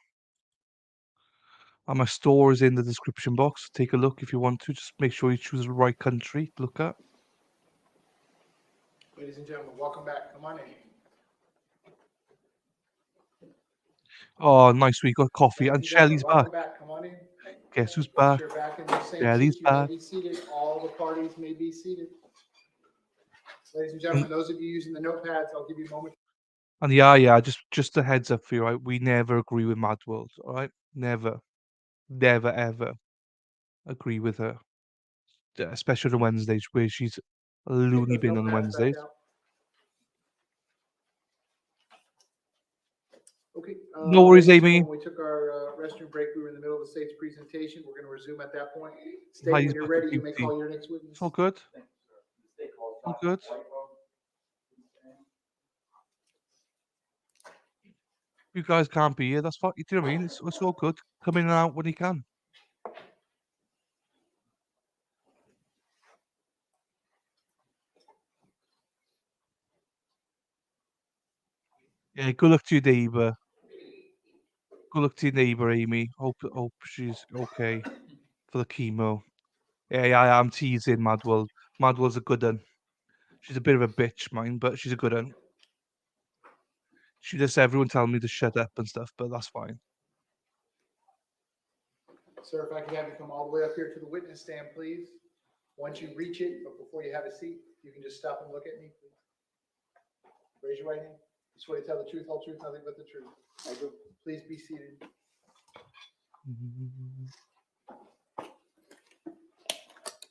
S1: And my store is in the description box. Take a look if you want to. Just make sure you choose the right country to look at.
S3: Ladies and gentlemen, welcome back. Come on in.
S1: Oh, nice. We got coffee.
S3: Ladies
S1: And
S3: gentlemen,
S1: Shelly's back.
S3: welcome back. Come on in.
S1: Guess who's
S3: Once
S1: back?
S3: you're back in the same
S1: Shelly's
S3: seats, you may
S1: back.
S3: be seated. All the parties may be seated. Ladies and gentlemen, those of you using the notepads, I'll give you a moment.
S1: And yeah, just a heads up for you, right? We never agree with Mad World, all right? Never, ever agree with her. Especially on Wednesdays, where she's a loony
S3: Take
S1: bin
S3: those
S1: on
S3: notepads back
S1: Wednesdays.
S3: out. Okay.
S1: No worries,
S3: ladies and
S1: Amy.
S3: gentlemen, when we took our restroom break, we were in the middle of the state's presentation. We're going to resume at that point. State,
S1: Hi,
S3: when
S1: he's
S3: you're
S1: back on
S3: ready, you may
S1: duty.
S3: call your next witness.
S1: It's all good. All good. You guys can't be here. That's fine. You know what I mean? It's all good. Come in and out when you can. Yeah, good luck to your neighbour. Good luck to your neighbour, Amy. Hope she's okay for the chemo. Yeah, I am teasing Madwell. Madwell's a good one. She's a bit of a bitch, mine, but she's a good one. She just everyone telling me to shut up and stuff, but that's fine.
S3: Sir, if I could have you come all the way up here to the witness stand, please. Once you reach it, but before you have a seat, you can just stop and look at me, please. Raise your right hand. You swear to tell the truth, whole truth, nothing but the truth. I do. Please be seated.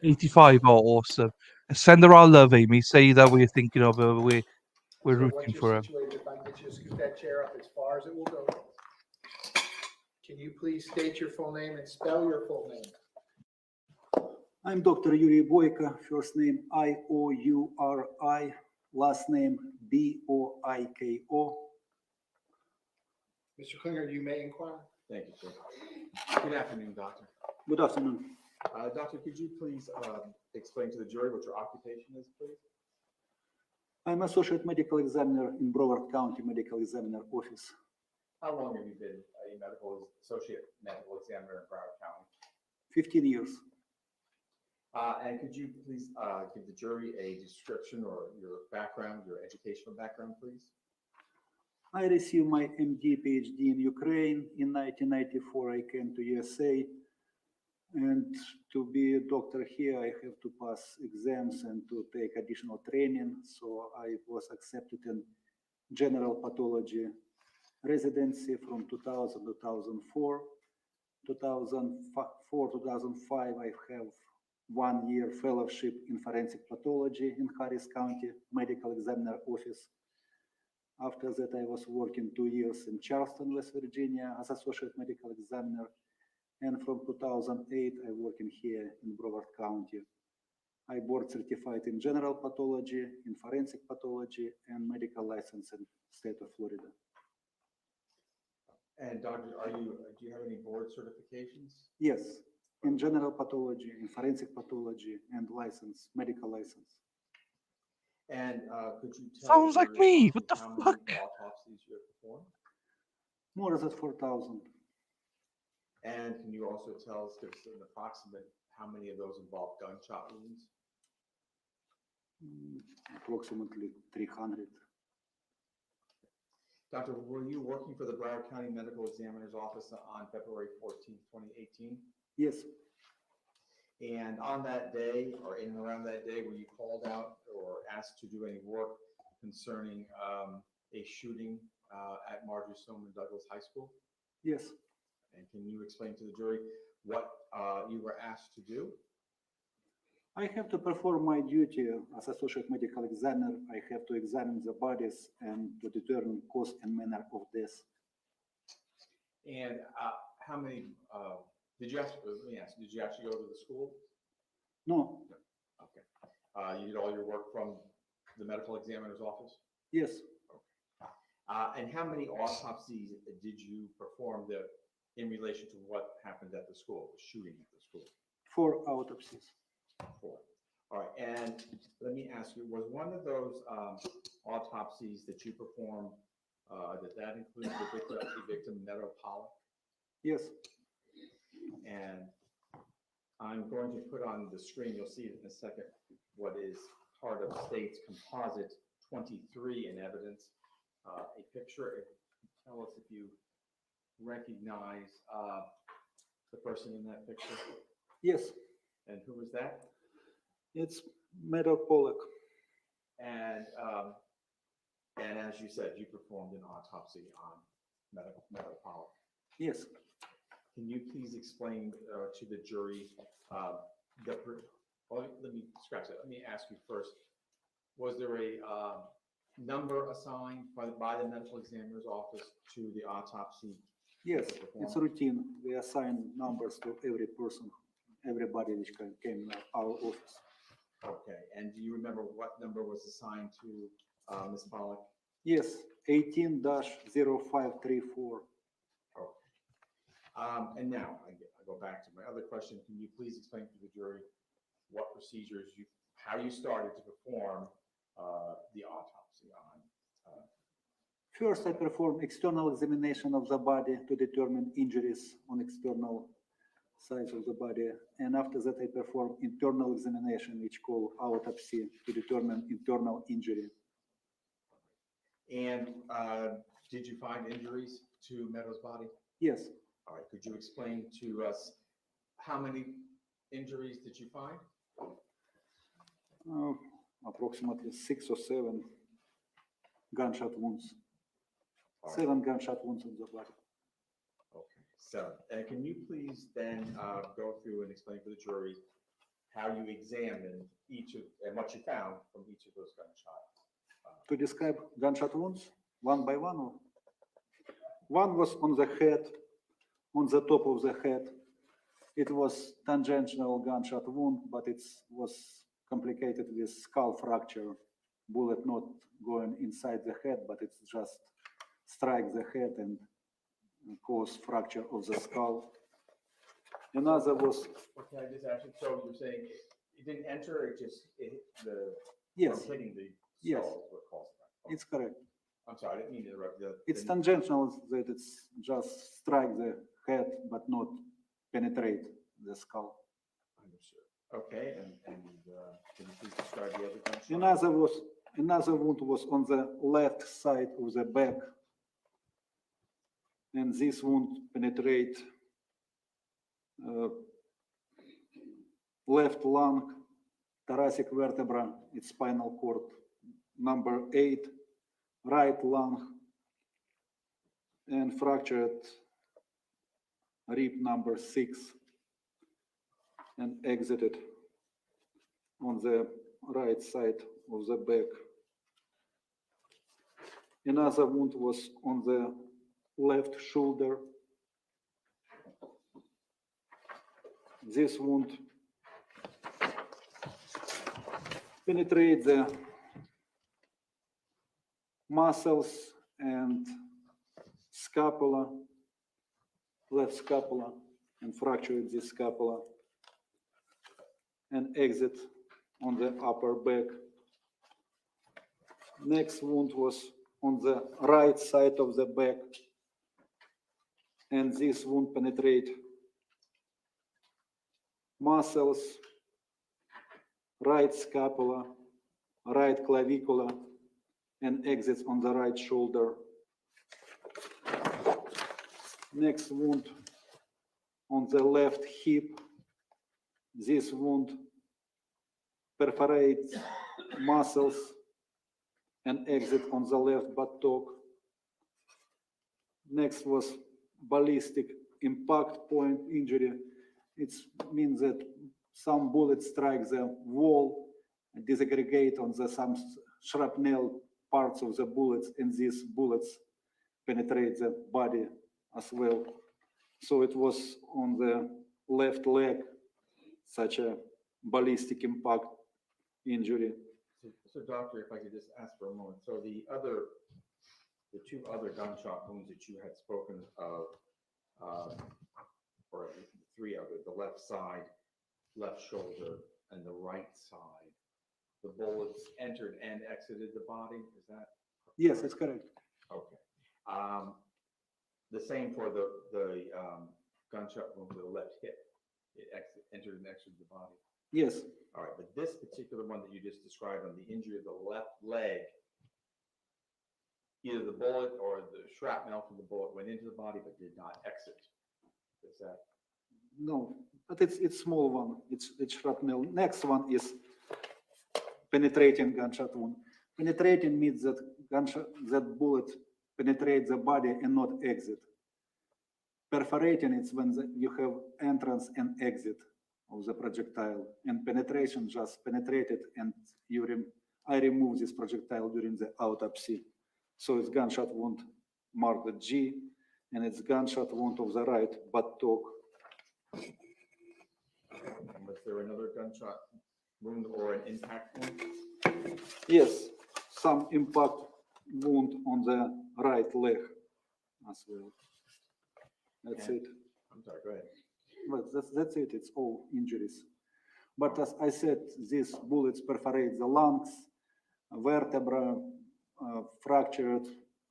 S1: 85 are awesome. Send her our love, Amy. Say that we're thinking of her. We're
S3: Sir,
S1: rooting
S3: once
S1: for
S3: you're
S1: her.
S3: situated, if I can get you to scoot that chair up as far as it will go. Can you please state your full name and spell your full name?
S13: I'm Dr. Yuri Boyko, first name I-O-U-R-I, last name B-O-I-K-O.
S3: Mr. Klinger, you may inquire.
S12: Thank you, sir. Good afternoon, doctor.
S13: Good afternoon.
S12: Doctor, could you please explain to the jury what your occupation is, please?
S13: I'm Associate Medical Examiner in Broward County Medical Examiner Office.
S12: How long have you been a associate medical examiner in Broward County?
S13: 15 years.
S12: And could you please give the jury a description or your background, your educational background, please?
S13: I received my MD, PhD in Ukraine. In 1994, I came to USA. And to be a doctor here, I have to pass exams and to take additional training. So I was accepted in general pathology residency from 2000 to 2004. 2004, 2005, I have 1 year fellowship in forensic pathology in Harris County Medical Examiner Office. After that, I was working 2 years in Charleston, West Virginia as associate medical examiner. And from 2008, I working here in Broward County. I board certified in general pathology, in forensic pathology, and medical license in state of Florida.
S12: And Doctor, do you have any board certifications?
S13: Yes, in general pathology, in forensic pathology, and license, medical license.
S12: And could you tell
S1: Sounds like me. What the
S12: how many
S1: fuck?
S12: autopsies you have performed?
S13: More than 4,000.
S12: And can you also tell us, give us an approximate, how many of those involve gunshot wounds?
S13: Approximately 300.
S12: Doctor, were you working for the Broward County Medical Examiner's Office on February 14th, 2018?
S13: Yes,
S12: And on that day, or in and around that day, were you called out or asked to do any work concerning a shooting at Marjory Stoneman Douglas High School?
S13: yes.
S12: And can you explain to the jury what you were asked to do?
S13: I have to perform my duty as associate medical examiner. I have to examine the bodies and to determine cause and manner of death.
S12: And how many, let me ask, did you actually go to the school?
S13: No,
S12: Okay. You did all your work from the medical examiner's office?
S13: yes,
S12: And how many autopsies did you perform in relation to what happened at the school, the shooting at the school?
S13: 4 autopsies.
S12: 4. All right, and let me ask you, was one of those autopsies that you performed, that included the victim, Meadow Pollock?
S13: Yes,
S12: And I'm going to put on the screen, you'll see it in a second, what is part of State's Composite 23 in evidence. A picture, tell us if you recognize the person in that picture.
S13: yes,
S12: And who was that?
S13: it's Meadow Pollock.
S12: And as you said, you performed an autopsy on Meadow Pollock.
S13: Yes,
S12: Can you please explain to the jury, well, let me scratch that. Let me ask you first, was there a number assigned by the medical examiner's office to the autopsy?
S13: yes,
S12: that was
S13: it's
S12: performed?
S13: routine. We assign numbers to every person, everybody which came in our office.
S12: Okay, and do you remember what number was assigned to Ms. Pollock?
S13: Yes, 18-0534.
S12: And now, I go back to my other question. Can you please explain to the jury what procedures how you started to perform the autopsy on?
S13: First, I perform external examination of the body to determine injuries on external sides of the body. And after that, I perform internal examination, which called autopsy, to determine internal injury.
S12: And did you find injuries to Meadow's body?
S13: Yes,
S12: All right, could you explain to us how many injuries did you find?
S13: approximately 6 or 7 gunshot wounds.
S12: All right.
S13: 7 gunshot wounds on the body.
S12: Okay, so, and can you please then go through and explain to the jury how you examined and what you found from each of those gunshots?
S13: To describe gunshot wounds, one by one? Or? One was on the head, on the top of the head. It was tangential gunshot wound, but it was complicated with skull fracture. Bullet not going inside the head, but it just strike the head and cause fracture of the skull. Another was,
S12: Can I just ask you, so you're saying it didn't enter, it hit
S13: yes,
S12: from hitting the
S13: yes,
S12: skull is what caused that?
S13: it's correct.
S12: I'm sorry, I didn't mean to interrupt you.
S13: It's tangential, that it's just strike the head, but not penetrate the skull.
S12: Understood. Okay, and can you please describe the other gunshot?
S13: Another wound was on the left side of the back. And this wound penetrate left lung, thoracic vertebra, its spinal cord, number 8, right lung, and fractured rib number 6, and exited on the right side of the back. Another wound was on the left shoulder. This wound penetrates the muscles and scapula, left scapula, and fractured this scapula and exit on the upper back. Next wound was on the right side of the back, and this wound penetrate muscles, right scapula, right clavicular, and exits on the right shoulder. Next wound on the left hip. This wound perforates muscles and exit on the left buttock. Next was ballistic impact point injury. It means that some bullets strike the wall and disaggregate on the some shrapnel parts of the bullets, and these bullets penetrate the body as well. So it was on the left leg, such a ballistic impact injury.
S12: So doctor, if I could just ask for a moment, so the two other gunshot wounds that you had spoken of, or the three other, the left side, left shoulder, and the right side, the bullets entered and exited the body, is that?
S13: Yes, that's correct.
S12: Okay. The same for the gunshot wound to the left hip, it entered and exited the body?
S13: Yes.
S12: All right, but this particular one that you just described on the injury of the left leg, either the bullet or the shrapnel from the bullet went into the body but did not exit. Is that?
S13: No, but it's small one. It's shrapnel. Next one is penetrating gunshot wound. Penetrating means that that bullet penetrates the body and not exit. Perforating is when you have entrance and exit of the projectile, and penetration just penetrated, and I remove this projectile during the autopsy. So it's gunshot wound marked with G, and it's gunshot wound of the right buttock.
S12: And was there another gunshot wound or an impact wound?
S13: Yes, some impact wound on the right leg as well. That's it.
S12: I'm sorry, go ahead.
S13: But that's it. It's all injuries. But as I said, these bullets perforate the lungs, vertebra, fractured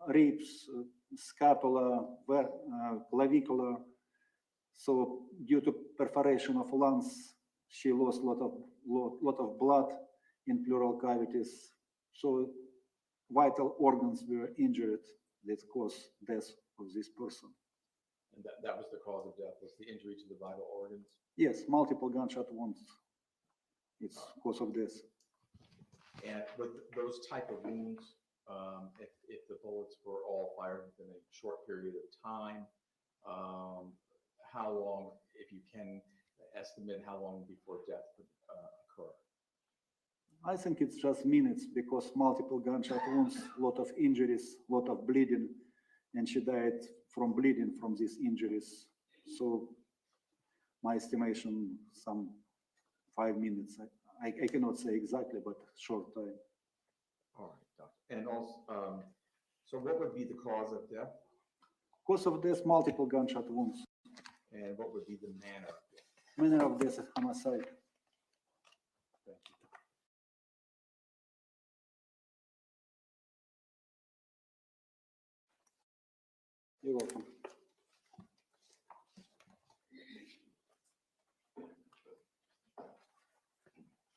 S13: ribs, scapula, clavicular. So due to perforation of lungs, she lost a lot of blood in pleural cavities. So vital organs were injured that caused death of this person.
S12: And that was the cause of death, was the injury to the vital organs?
S13: Yes, multiple gunshot wounds. It's cause of death.
S12: And with those type of wounds, if the bullets were all fired within a short period of time, how long, if you can estimate how long before death would occur?
S13: I think it's just minutes because multiple gunshot wounds, a lot of injuries, a lot of bleeding, and she died from bleeding from these injuries. So my estimation, some 5 minutes. I cannot say exactly, but short time.
S12: All right, doctor. And also, so what would be the cause of death?
S13: Cause of death, multiple gunshot wounds.
S12: And what would be the manner of death?
S13: Manner of death is homicide.
S12: Thank you.
S13: You're welcome.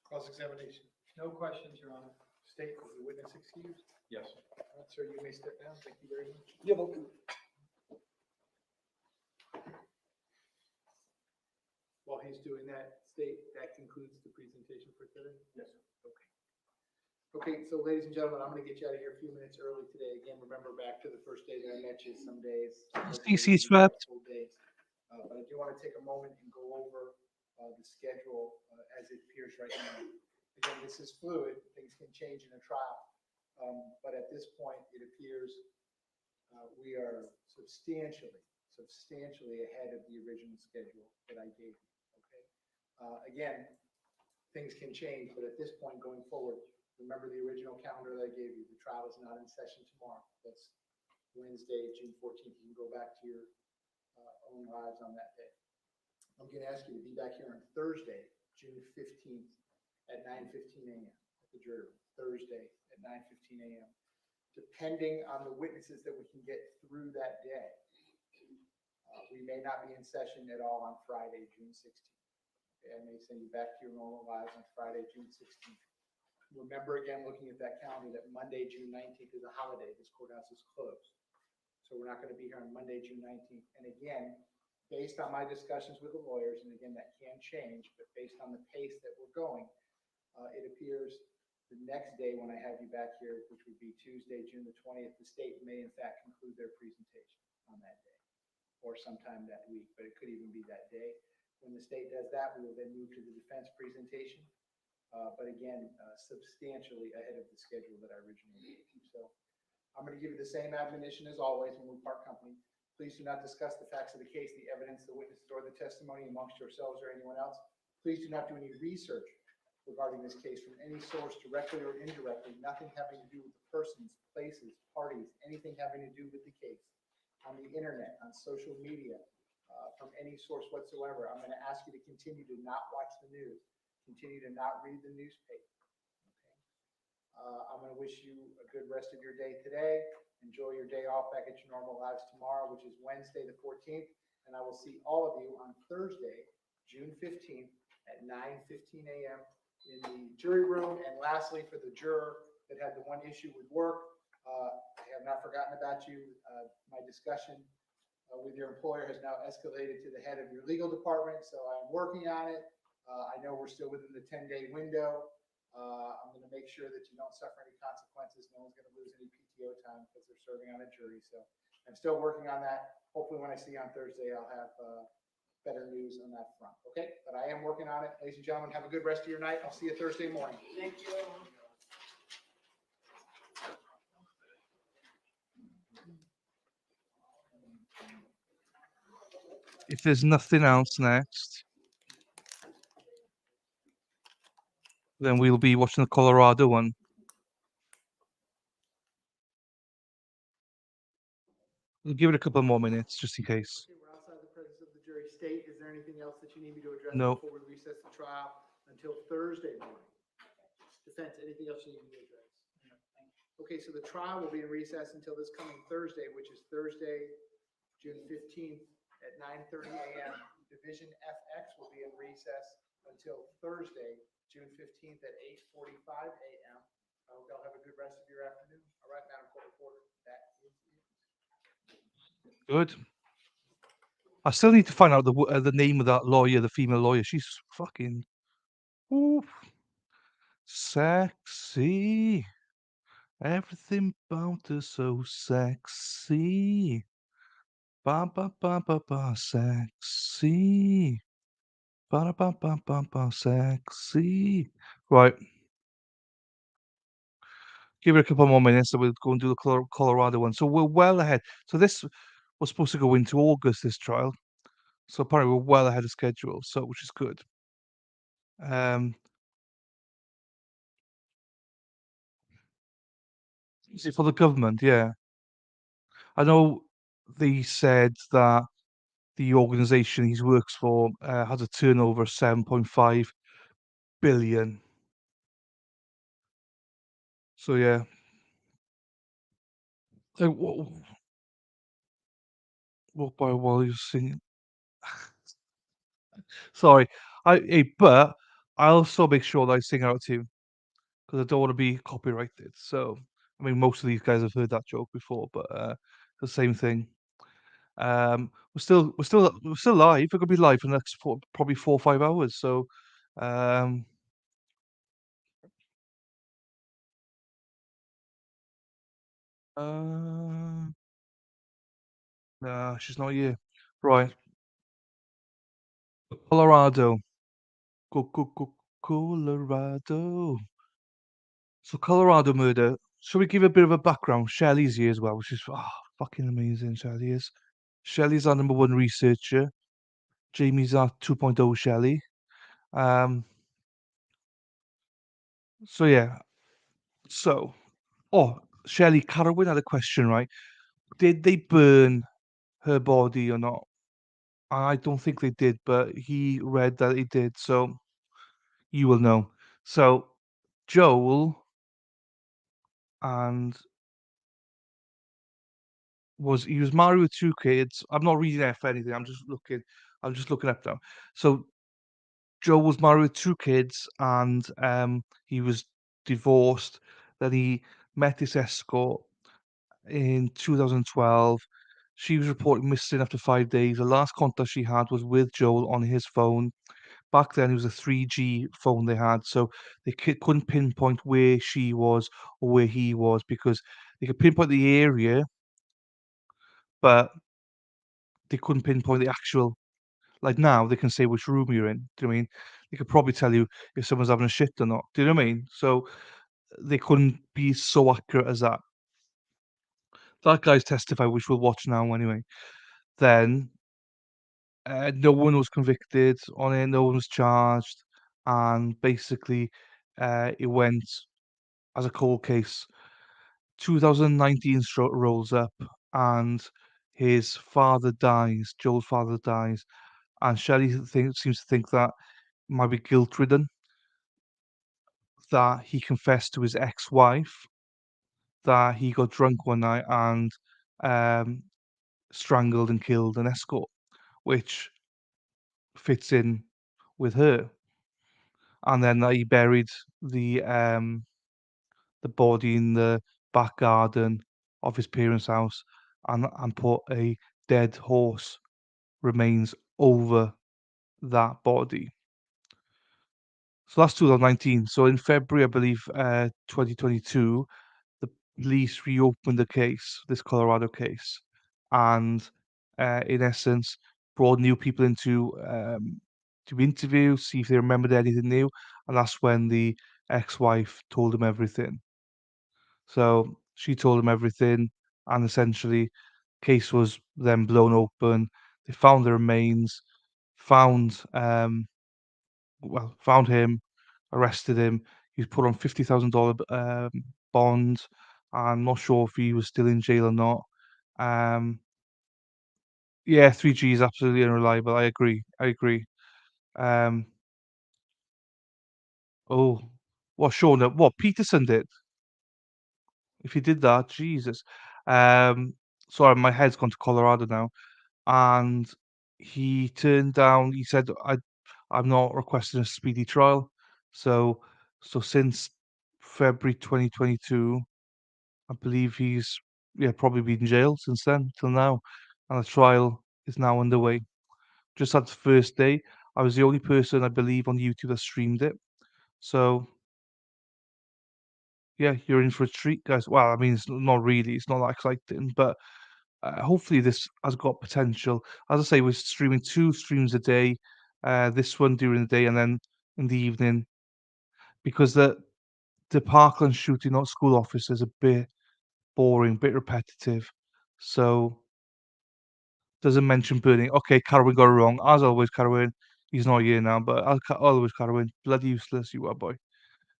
S3: Cross-examination.
S4: No questions, Your Honor.
S3: State, is the witness excused?
S12: Yes.
S3: All right, sir, you may step down. Thank you very much.
S13: You're welcome.
S3: While he's doing that, State, that concludes the presentation for today?
S12: Yes.
S3: Okay. Okay, so ladies and gentlemen, I'm gonna get you out of here a few minutes early today. Again, remember back to the first day that I met you, some days.
S1: CC swept.
S3: Full days. But I do want to take a moment and go over the schedule as it appears right now. Again, this is fluid. Things can change in a trial. But at this point, it appears we are substantially ahead of the original schedule that I gave you, okay? Again, things can change, but at this point going forward, remember the original calendar that I gave you. The trial is not in session tomorrow. That's Wednesday, June 14th. You can go back to your own lives on that day. I'm going to ask you to be back here on Thursday, June 15th at 9:15 a.m. at the jury room. Thursday at 9:15 a.m. Depending on the witnesses that we can get through that day, we may not be in session at all on Friday, June 16th. Okay, I may send you back to your normal lives on Friday, June 16th. Remember again, looking at that calendar, that Monday, June 19th is a holiday. This courthouse is closed. So we're not going to be here on Monday, June 19th. And again, based on my discussions with the lawyers, and again, that can change, but based on the pace that we're going, it appears the next day when I have you back here, which would be Tuesday, June the 20th, the state may in fact conclude their presentation on that day or sometime that week, but it could even be that day. When the state does that, we will then move to the defense presentation. But again, substantially ahead of the schedule that I originally gave you. So I'm going to give you the same admonition as always when we part company. Please do not discuss the facts of the case, the evidence, the witnesses, or the testimony amongst yourselves or anyone else. Please do not do any research regarding this case from any source, directly or indirectly, nothing having to do with the persons, places, parties, anything having to do with the case on the internet, on social media, from any source whatsoever. I'm going to ask you to continue to not watch the news, continue to not read the newspaper. Okay? I'm going to wish you a good rest of your day today. Enjoy your day off back at your normal lives tomorrow, which is Wednesday the 14th. And I will see all of you on Thursday, June 15th at 9:15 a.m. in the jury room. And lastly, for the juror that had the one issue with work, I have not forgotten about you. My discussion with your employer has now escalated to the head of your legal department, so I'm working on it. I know we're still within the 10-day window. I'm going to make sure that you don't suffer any consequences. No one's going to lose any PTO time because they're serving on a jury. So I'm still working on that. Hopefully when I see you on Thursday, I'll have better news on that front. Okay, but I am working on it. Ladies and gentlemen, have a good rest of your night. I'll see you Thursday morning.
S2: Thank you.
S1: If there's nothing else next, then we'll be watching the Colorado one. We'll give it a couple more minutes just in case.
S3: Okay, we're outside the presence of the jury. State, is there anything else that you need me to address
S1: No.
S3: before we recess the trial until Thursday morning? Defense, anything else you need me to address? Okay, so the trial will be in recess until this coming Thursday, which is Thursday, June 15th at 9:30 a.m. Division FX will be in recess until Thursday, June 15th at 8:45 a.m. I hope y'all have a good rest of your afternoon. All right, Madam Court Reporter, that is it.
S1: Good. I still need to find out the name of that lawyer, the female lawyer. She's fucking oof, sexy. Everything about her so sexy. Ba ba ba ba ba, sexy. Ba ba ba ba ba, sexy. Right. Give it a couple more minutes, and we'll go and do the Colorado one. So we're well ahead. So this was supposed to go into August, this trial. So apparently we're well ahead of schedule, so which is good. Is it for the government? Yeah. I know they said that the organization he works for has a turnover of 7.5 billion. So yeah. What by while you're singing? Sorry, but I'll also make sure that I sing out too, because I don't want to be copyrighted. So I mean, most of these guys have heard that joke before, but the same thing. We're still live. We're gonna be live for the next probably 4 or 5 hours. So, nah, she's not here. Right, Colorado, go Colorado. So Colorado murder. Shall we give a bit of a background? Shelley's here as well, which is fucking amazing. Shelley is. Shelley's our number one researcher. Jamie's our 2.0 Shelley. So yeah. So, Shelley Carwin had a question, right? Did they burn her body or not? I don't think they did, but he read that they did, so you will know. So Joel and he was married with 2 kids. I'm not reading it for anything. I'm just looking up now. So Joel was married with 2 kids and he was divorced. Then he met this escort in 2012. She was reported missing after 5 days. The last contact she had was with Joel on his phone. Back then, it was a 3G phone they had, so they couldn't pinpoint where she was or where he was because they could pinpoint the area, but they couldn't pinpoint the actual. Like now, they can say which room you're in. Do you know what I mean? They could probably tell you if someone's having a shit or not. Do you know what I mean? So they couldn't be so accurate as that. That guy's testified, which we'll watch now anyway. Then no one was convicted on it, no one was charged, and basically it went as a cold case. 2019 rolls up, and his father dies. Joel's father dies, and Shelley seems to think that might be guilt-ridden. That he confessed to his ex-wife that he got drunk one night and um, strangled and killed an escort, which fits in with her. And then he buried the body in the back garden of his parents' house and put a dead horse remains over that body. So that's 2019. So in February, I believe, 2022, the police reopened the case, this Colorado case, and in essence brought new people into to interview, see if they remembered anything new, and that's when the ex-wife told him everything. So she told him everything, and essentially, case was then blown open. They found the remains, found found him, arrested him. He was put on $50,000 bond. I'm not sure if he was still in jail or not. Yeah, 3G is absolutely unreliable. I agree. I agree. Um, oh, what Sean? What Peterson did? If he did that, Jesus. Um, Sorry, my head's gone to Colorado now. And he turned down. He said, I'm not requesting a speedy trial." So, since February 2022, I believe he's probably been in jail since then till now, and the trial is now underway. Just had the first day. I was the only person I believe on YouTube that streamed it. So yeah, you're in for a treat, guys. Well, I mean, it's not really. It's not that exciting, but hopefully this has got potential. As I say, we're streaming 2 streams a day. This one during the day and then in the evening, because the Parkland shooting at school office is a bit boring, bit repetitive. So doesn't mention burning. Okay, Carwin got it wrong. As always, Carwin. He's not here now, but always Carwin. Bloody useless, you are, boy.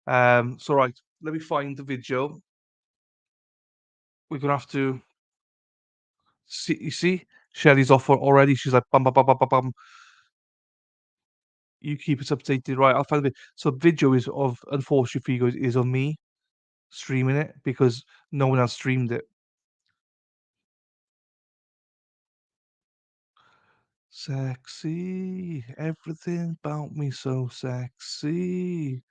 S1: So right, let me find the video. We're gonna have to see. You see, Shelly's off already. She's like, bum bum bum bum bum bum. You keep us updated, right? I'll find it. So video is of unfortunately for you guys is of me streaming it because no one else streamed it. Sexy, everything about me so sexy.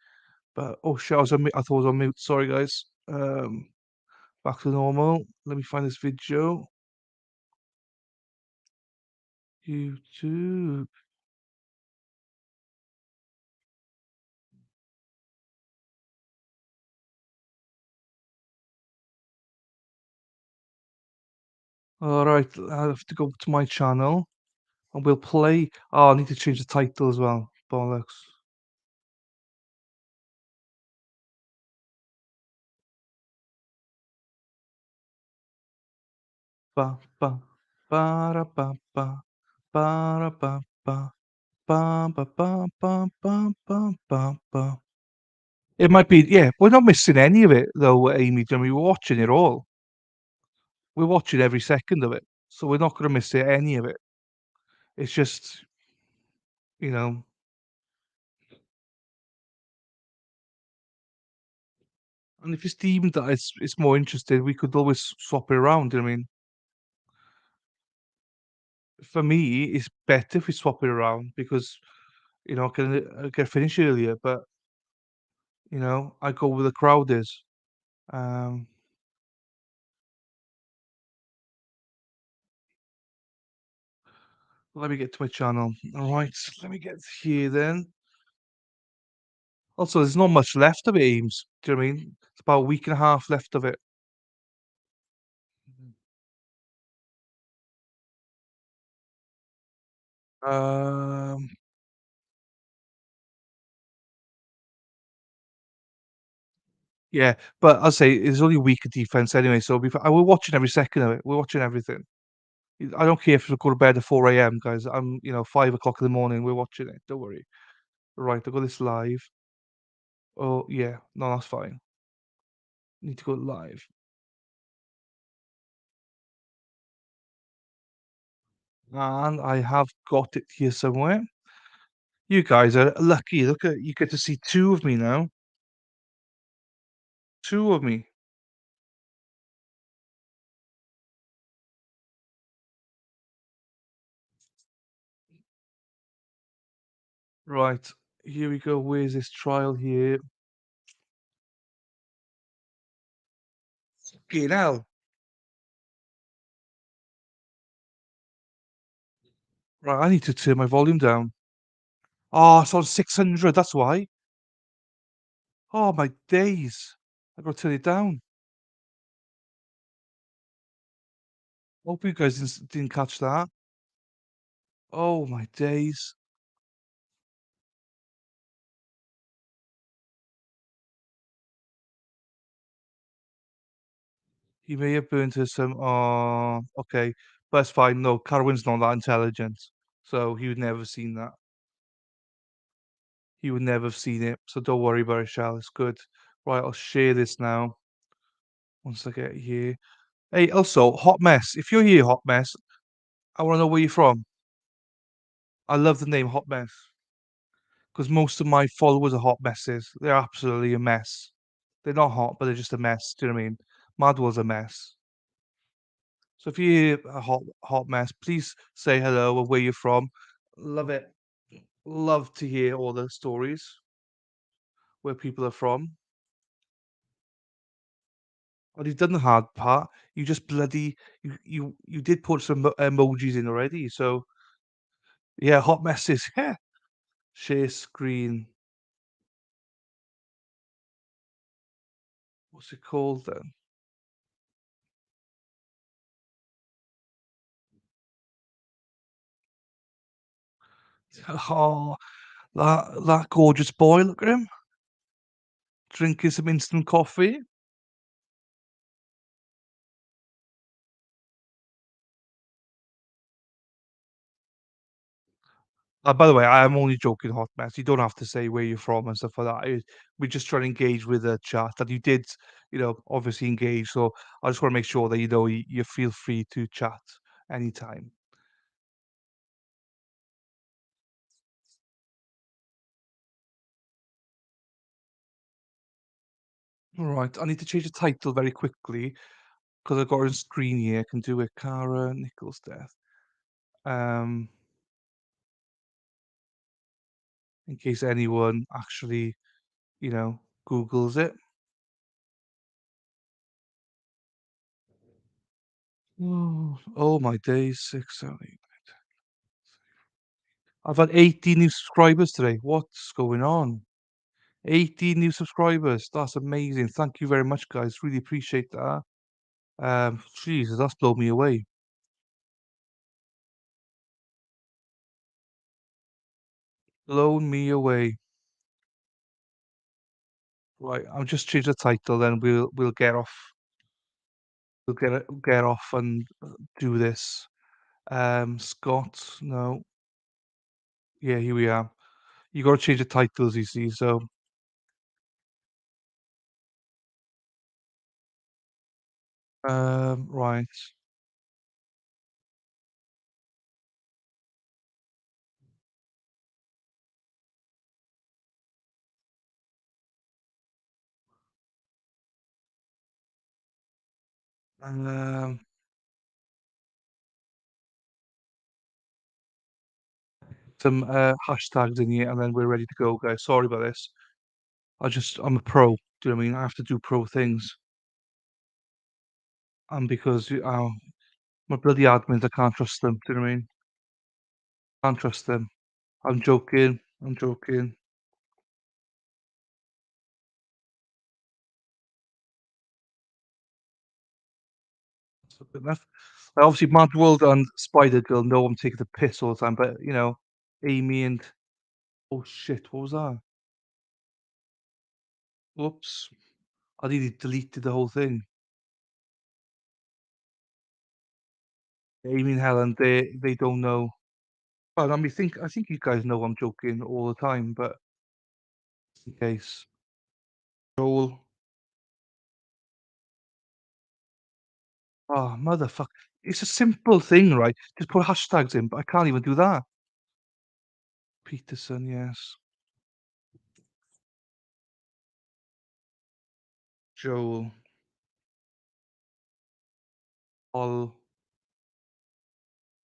S1: But oh shit, I thought I was on mute. Sorry guys. Back to normal. Let me find this video. YouTube. All right, I have to go to my channel and we'll play. Oh, I need to change the title as well. Bollocks. ba ba ba da ba ba ba da ba ba ba ba ba ba ba ba ba ba. It might be, yeah, we're not missing any of it though, Amy. I mean, we're watching it all. We're watching every second of it, so we're not gonna miss any of it. It's just, you know, and if it's deemed that it's more interested, we could always swap it around. You know what I mean, for me, it's better if we swap it around because I can finish earlier. But I go where the crowd is. Um, let me get to my channel. All right, let me get here then. Also, there's not much left of it, Ames. Do you know what I mean? It's about a week and a half left of it. Um, yeah, but I'll say it's only a week of defense anyway, so we're watching every second of it. We're watching everything. I don't care if we go to bed at 4 a.m., guys. 5 o'clock in the morning. We're watching it. Don't worry. Right, I've got this live. Oh, yeah. No, that's fine. Need to go live. And I have got it here somewhere. You guys are lucky. Look at you get to see two of me now. Two of me. Right. Here we go. Where's this trial here? Fucking hell. Right, I need to turn my volume down. Oh, it's on 600. That's why. Oh, my days. I gotta turn it down. Hope you guys didn't catch that. Oh, my days. He may have burnt her some. Oh, okay. But that's fine. No, Carwin's not that intelligent. So he would never have seen that. He would never have seen it. So don't worry about it, Shal. It's good. Right, I'll share this now. Once I get here. Hey, also, Hot Mess. If you're here, Hot Mess, I want to know where you're from. I love the name Hot Mess because most of my followers are hot messes. They're absolutely a mess. They're not hot, but they're just a mess. Do you know what I mean? Madwell's a mess. So if you're a hot mess, please say hello or where you're from. Love it. Love to hear all the stories where people are from. Well, you've done the hard part. You just bloody you did put some emojis in already. So yeah, hot messes. Yeah. Share screen. What's it called then? Oh, that gorgeous boy. Look at him drinking some instant coffee. By the way, I am only joking, Hot Mess. You don't have to say where you're from and stuff like that. We're just trying to engage with the chat, and you did, obviously engage. So I just want to make sure that you feel free to chat anytime. All right, I need to change the title very quickly because I've got it on screen here. I can do it. Cara Nichols' death. Um, in case anyone actually, Googles it. Oh my days, 6, 7, 8. I've had 18 new subscribers today. What's going on? 18 new subscribers. That's amazing. Thank you very much, guys. Really appreciate that. Jesus, that's blown me away. Blown me away. Right, I'll just change the title, then we'll get off We'll get off and do this. Scott, no. Yeah, here we are. You got to change the titles, you see. So, right. Um, some hashtags in here, and then we're ready to go, guys. Sorry about this. I'm a pro. Do you know what I mean? I have to do pro things, and because my bloody admins, I can't trust them. Do you know what I mean? Can't trust them. I'm joking. I'm joking. That's a bit enough. Obviously, Mad World and Spider Girl know I'm taking the piss all the time, but Amy and oh shit, what was that? Whoops. I nearly deleted the whole thing. Amy and Helen, they don't know. Well, I think you guys know I'm joking all the time, but in case. Joel. Oh, motherfucker. It's a simple thing, right? Just put hashtags in, but I can't even do that. Peterson, yes. Joel.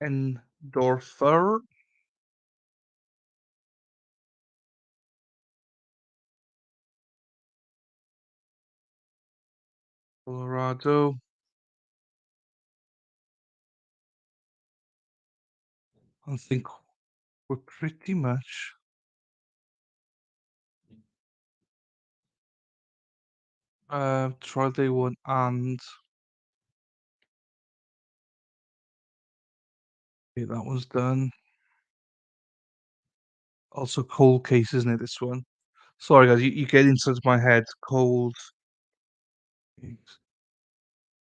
S1: Hollendorfer. Colorado. I think we're pretty much. Trial day one and okay, that was done. Also cold case, isn't it, this one? Sorry guys, you get inside my head. Cold.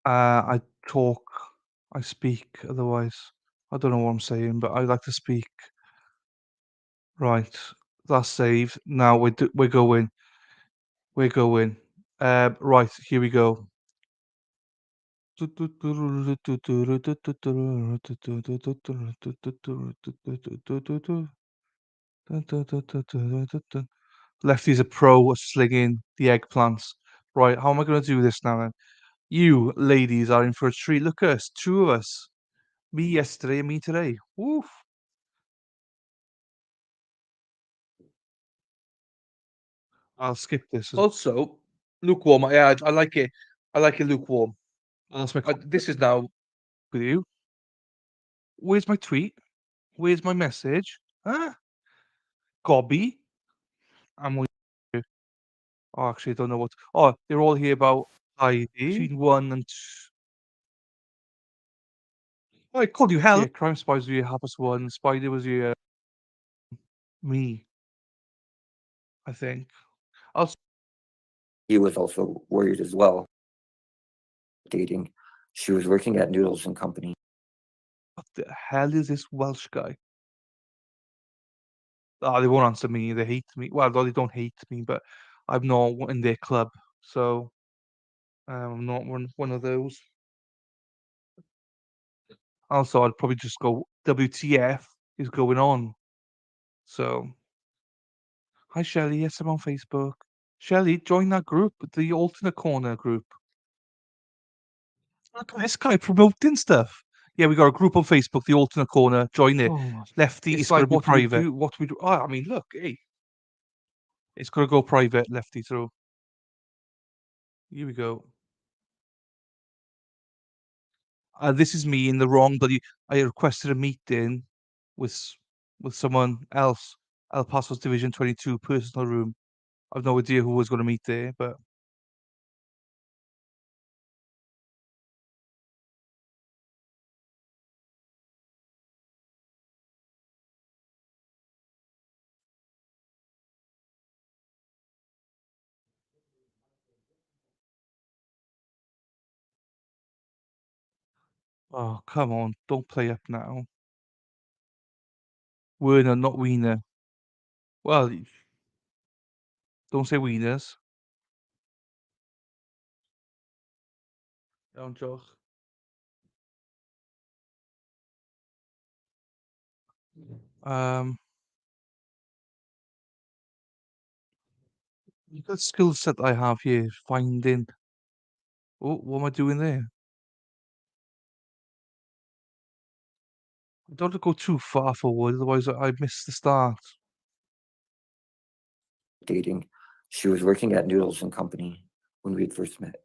S1: I talk, I speak, otherwise I don't know what I'm saying, but I like to speak. Right, that's saved. Now we're going. We're going. Right, here we go. Lefty's a pro at slinging the eggplants. Right, how am I going to do this now then? You ladies are in for a treat. Look at us, two of us. Me yesterday and me today. Woof. I'll skip this. Also, lukewarm. Yeah, I like it. I like it lukewarm. That's my. This is now with you. Where's my tweet? Where's my message? Huh? Gobby. I'm with you. Oh, actually, I don't know what. Oh, they're all here about ID between one and. Oh, I called you hell. Yeah, Crime Spies were your happiest one. Spider was your me. I think. I'll.
S14: He was also worried as well. Dating. She was working at Noodles and Company.
S1: What the hell is this Welsh guy? Oh, they won't answer me. They hate me. Well, they don't hate me, but I'm not in their club, so I'm not one of those. Also, I'd probably just go, WTF is going on? So, hi Shelley, yes, I'm on Facebook. Shelley, join that group, the alternate corner group. Look at this guy promoting stuff. Yeah, we got a group on Facebook, the alternate corner. Join it. Lefty, it's got to be private. What do we do? Oh, I mean, look, hey, it's got to go private. Lefty through. Here we go. This is me in the wrong, but I requested a meeting with with someone else. El Paso's Division 22 personal room. I've no idea who was going to meet there, but Oh, come on, don't play up now. Werner, not Wiener. Well, don't say wieners. Iawn, diolch. Um, you got skill set I have here, finding. Oh, what am I doing there? I don't want to go too far forward, otherwise I miss the start.
S14: dating. She was working at Noodles and Company when we had first met.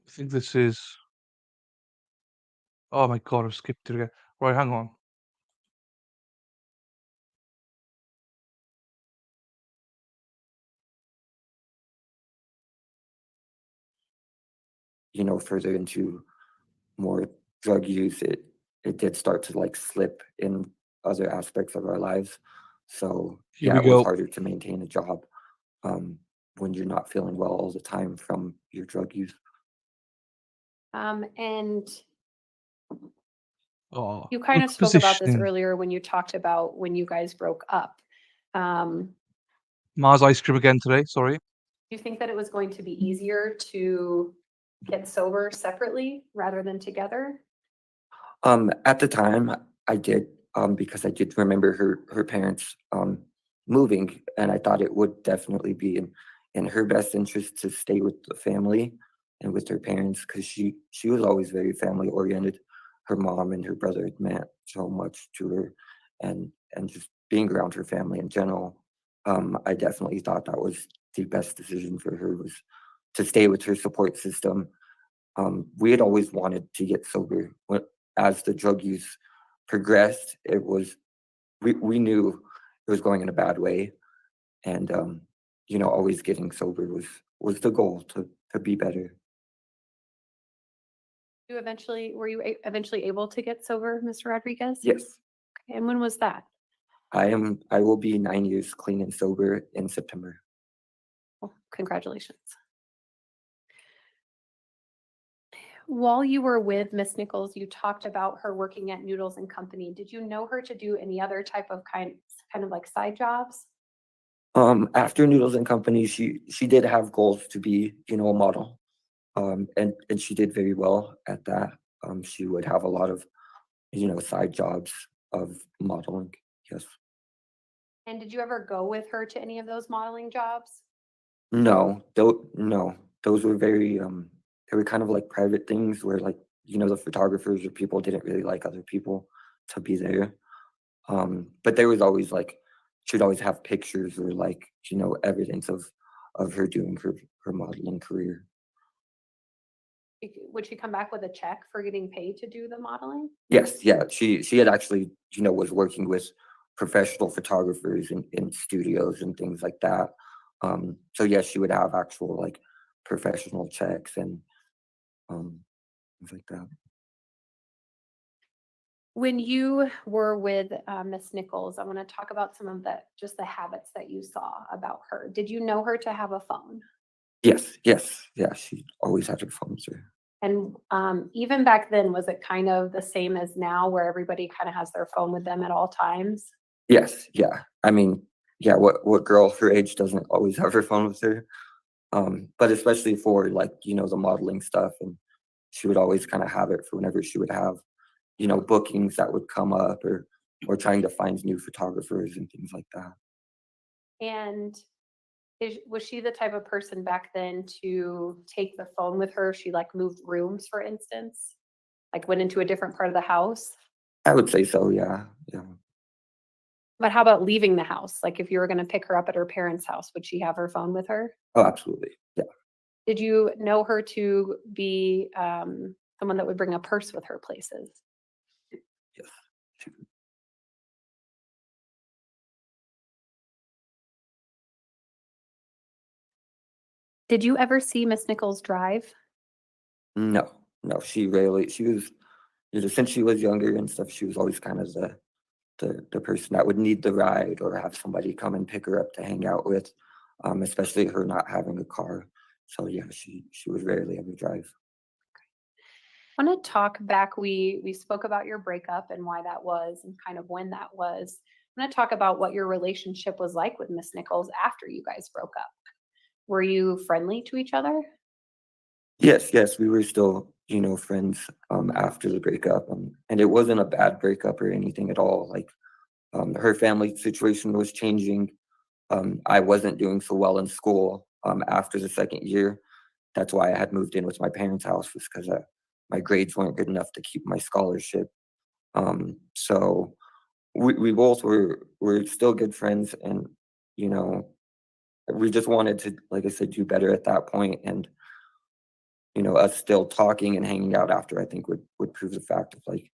S1: I think this is. Oh my god, I've skipped it again. Right, hang on.
S14: You know, further into more drug use, it did start to like slip in other aspects of our lives. So
S1: Here
S14: yeah,
S1: we
S14: it was
S1: go.
S14: harder to maintain a job when you're not feeling well all the time from your drug use.
S15: And
S1: Oh,
S15: you kind
S1: good
S15: of spoke about this
S1: positioning.
S15: earlier when you talked about when you guys broke up. Do
S1: Mars ice cream again today, sorry.
S15: you think that it was going to be easier to get sober separately rather than together?
S14: At the time, I did, because I did remember her parents moving, and I thought it would definitely be in her best interest to stay with the family and with her parents, because she was always very family oriented. Her mom and her brother had meant so much to her, and just being around her family in general. I definitely thought that was the best decision for her, was to stay with her support system. We had always wanted to get sober. As the drug use progressed, we knew it was going in a bad way, and you know, always getting sober was the goal to be better.
S15: Were you eventually able to get sober, Mr. Rodriguez?
S14: Yes,
S15: Okay, and when was that?
S14: I will be 9 years clean and sober in September.
S15: Well, congratulations. While you were with Miss Nichols, you talked about her working at Noodles and Company. Did you know her to do any other type of kind of like side jobs?
S14: After Noodles and Company, she did have goals to be, you know, a model. And she did very well at that. She would have a lot of, you know, side jobs of modeling. Yes.
S15: And did you ever go with her to any of those modeling jobs?
S14: No, those were very they were kind of like private things where, like, you know, the photographers or people didn't really like other people to be there. But there was always like, she'd always have pictures or, like, you know, evidence of her doing her modeling career.
S15: Would she come back with a check for getting paid to do the modeling?
S14: Yes, yeah. She had actually, you know, was working with professional photographers in studios and things like that. So yes, she would have actual like professional checks and things like that.
S15: When you were with Miss Nichols, I want to talk about some of just the habits that you saw about her. Did you know her to have a phone?
S14: Yes, yeah. She always had her phone with her.
S15: And even back then, was it kind of the same as now where everybody kind of has their phone with them at all times?
S14: Yes, yeah. I mean, yeah, what girl her age doesn't always have her phone with her? But especially for, like, you know, the modeling stuff, and she would always kind of have it for whenever she would have, you know, bookings that would come up, or trying to find new photographers and things like that.
S15: And was she the type of person back then to take the phone with her if she like moved rooms, for instance? Like went into a different part of the house?
S14: I would say so, yeah.
S15: But how about leaving the house? Like if you were going to pick her up at her parents' house, would she have her phone with her?
S14: Oh, absolutely, yeah.
S15: Did you know her to be someone that would bring a purse with her places?
S14: Yes.
S15: Did you ever see Miss Nichols drive?
S14: No, she was since she was younger and stuff, she was always kind of the person that would need the ride or have somebody come and pick her up to hang out with, especially her not having a car. So yeah, she would rarely ever drive.
S15: I want to talk back. We spoke about your breakup and why that was and kind of when that was. I'm going to talk about what your relationship was like with Miss Nichols after you guys broke up. Were you friendly to each other?
S14: Yes, we were still, friends after the breakup, and it wasn't a bad breakup or anything at all. Like, her family situation was changing. I wasn't doing so well in school after the second year. That's why I had moved in with my parents' house, was because my grades weren't good enough to keep my scholarship. So we both were still good friends, and we just wanted to, like I said, do better at that point. And us still talking and hanging out after, I think would prove the fact of, like,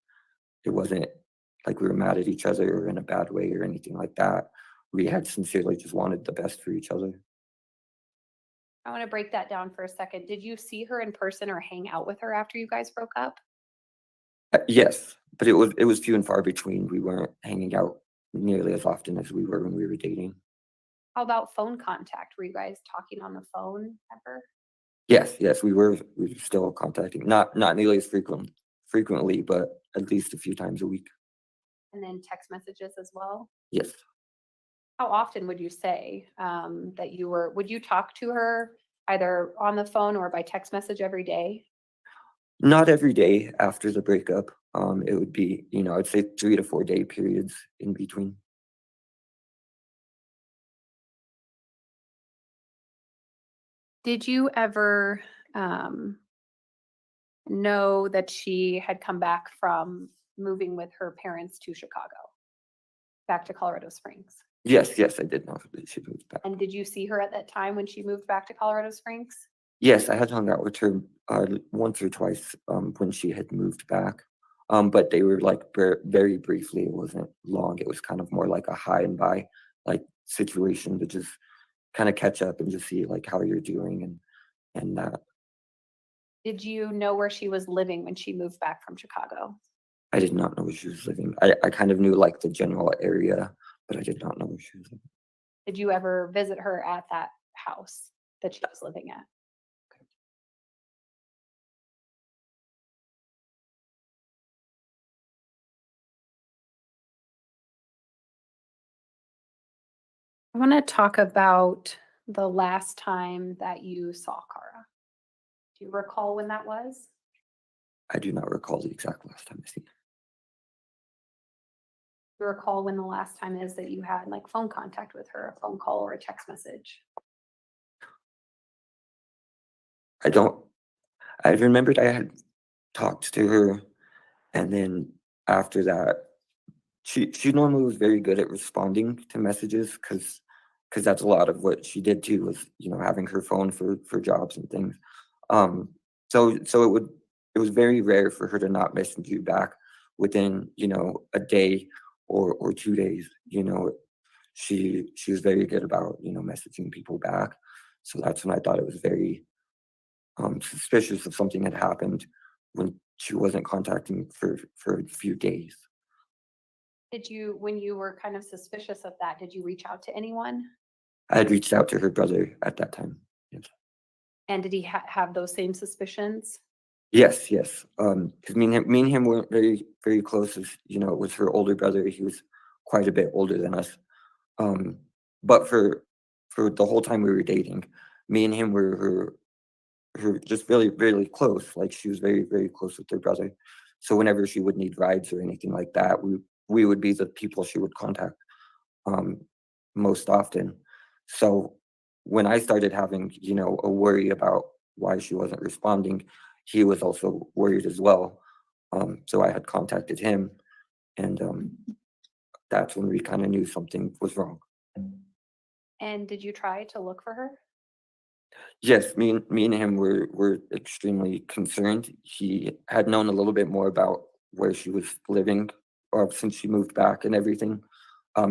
S14: it wasn't like we were mad at each other or in a bad way or anything like that. We had sincerely just wanted the best for each other.
S15: I want to break that down for a second. Did you see her in person or hang out with her after you guys broke up?
S14: Yes, but it was few and far between. We weren't hanging out nearly as often as we were when we were dating.
S15: How about phone contact? Were you guys talking on the phone ever?
S14: Yes, we were still contacting, not nearly as frequently, but at least a few times a week.
S15: And then text messages as well?
S14: Yes.
S15: How often would you say would you talk to her either on the phone or by text message every day?
S14: Not every day after the breakup. It would be, I'd say 3 to 4 day periods in between.
S15: Did you ever know that she had come back from moving with her parents to Chicago, back to Colorado Springs?
S14: Yes, I did know that she moved back.
S15: And did you see her at that time when she moved back to Colorado Springs?
S14: Yes, I had hung out with her once or twice when she had moved back. But they were like very briefly. It wasn't long. It was kind of more like a hi and bye like situation to just kind of catch up and just see like how you're doing and that.
S15: Did you know where she was living when she moved back from Chicago?
S14: I did not know where she was living. I kind of knew like the general area, but I did not know where she was living.
S15: Did you ever visit her at that house that she was living at? I want to talk about the last time that you saw Cara. Do you recall when that was?
S14: I do not recall the exact last time I seen her.
S15: Do you recall when the last time is that you had like phone contact with her, a phone call or a text message?
S14: I remembered I had talked to her, and then after that, she normally was very good at responding to messages because that's a lot of what she did too, was having her phone for jobs and things. So it was very rare for her to not message you back within a day or 2 days. She was very good about messaging people back. So that's when I thought it was very suspicious if something had happened when she wasn't contacting for a few days.
S15: When you were kind of suspicious of that, did you reach out to anyone?
S14: I had reached out to her brother at that time. Yes.
S15: And did he have those same suspicions?
S14: Yes. Because me and him weren't very, very close. As it was her older brother. He was quite a bit older than us. But for the whole time we were dating, me and him were just really, really close. Like, she was very, very close with her brother. So whenever she would need rides or anything like that, we would be the people she would contact most often. So when I started having, a worry about why she wasn't responding, he was also worried as well. So I had contacted him, and that's when we kind of knew something was wrong.
S15: And did you try to look for her?
S14: Yes, me and him were extremely concerned. He had known a little bit more about where she was living, or since she moved back and everything.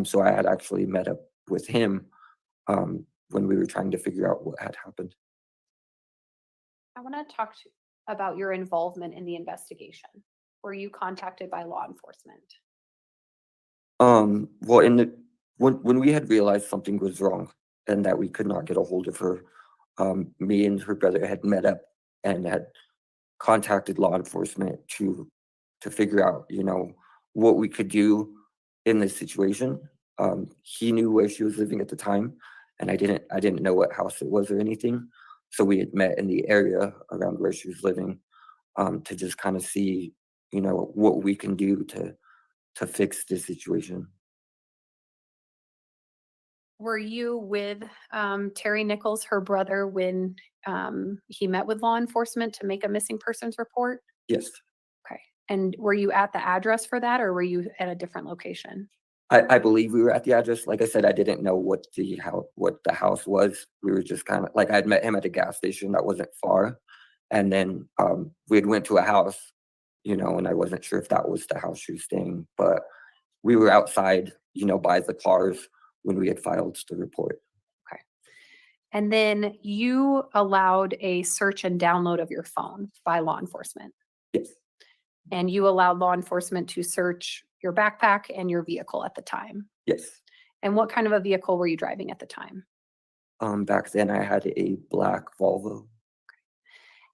S14: So I had actually met up with him when we were trying to figure out what had happened.
S15: I want to talk about your involvement in the investigation. were you contacted by law enforcement?
S14: Well, when we had realized something was wrong and that we could not get a hold of her, me and her brother had met up and had contacted law enforcement to figure out, what we could do in this situation. He knew where she was living at the time, and I didn't know what house it was or anything. So we had met in the area around where she was living, to just kind of see, what we can do to fix this situation.
S15: Were you with Terry Nichols, her brother, when he met with law enforcement to make a missing persons report?
S14: Yes,
S15: Okay. And were you at the address for that, or were you at a different location?
S14: I believe we were at the address. Like I said, I didn't know what the house was. We were just kind of like, I'd met him at a gas station that wasn't far, and then we had went to a house, and I wasn't sure if that was the house she was staying, but we were outside, by the cars when we had filed the report.
S15: Okay. And then you allowed a search and download of your phone by law enforcement.
S14: Yes.
S15: And you allowed law enforcement to search your backpack and your vehicle at the time.
S14: Yes.
S15: And what kind of a vehicle were you driving at the time?
S14: Back then I had a black Volvo.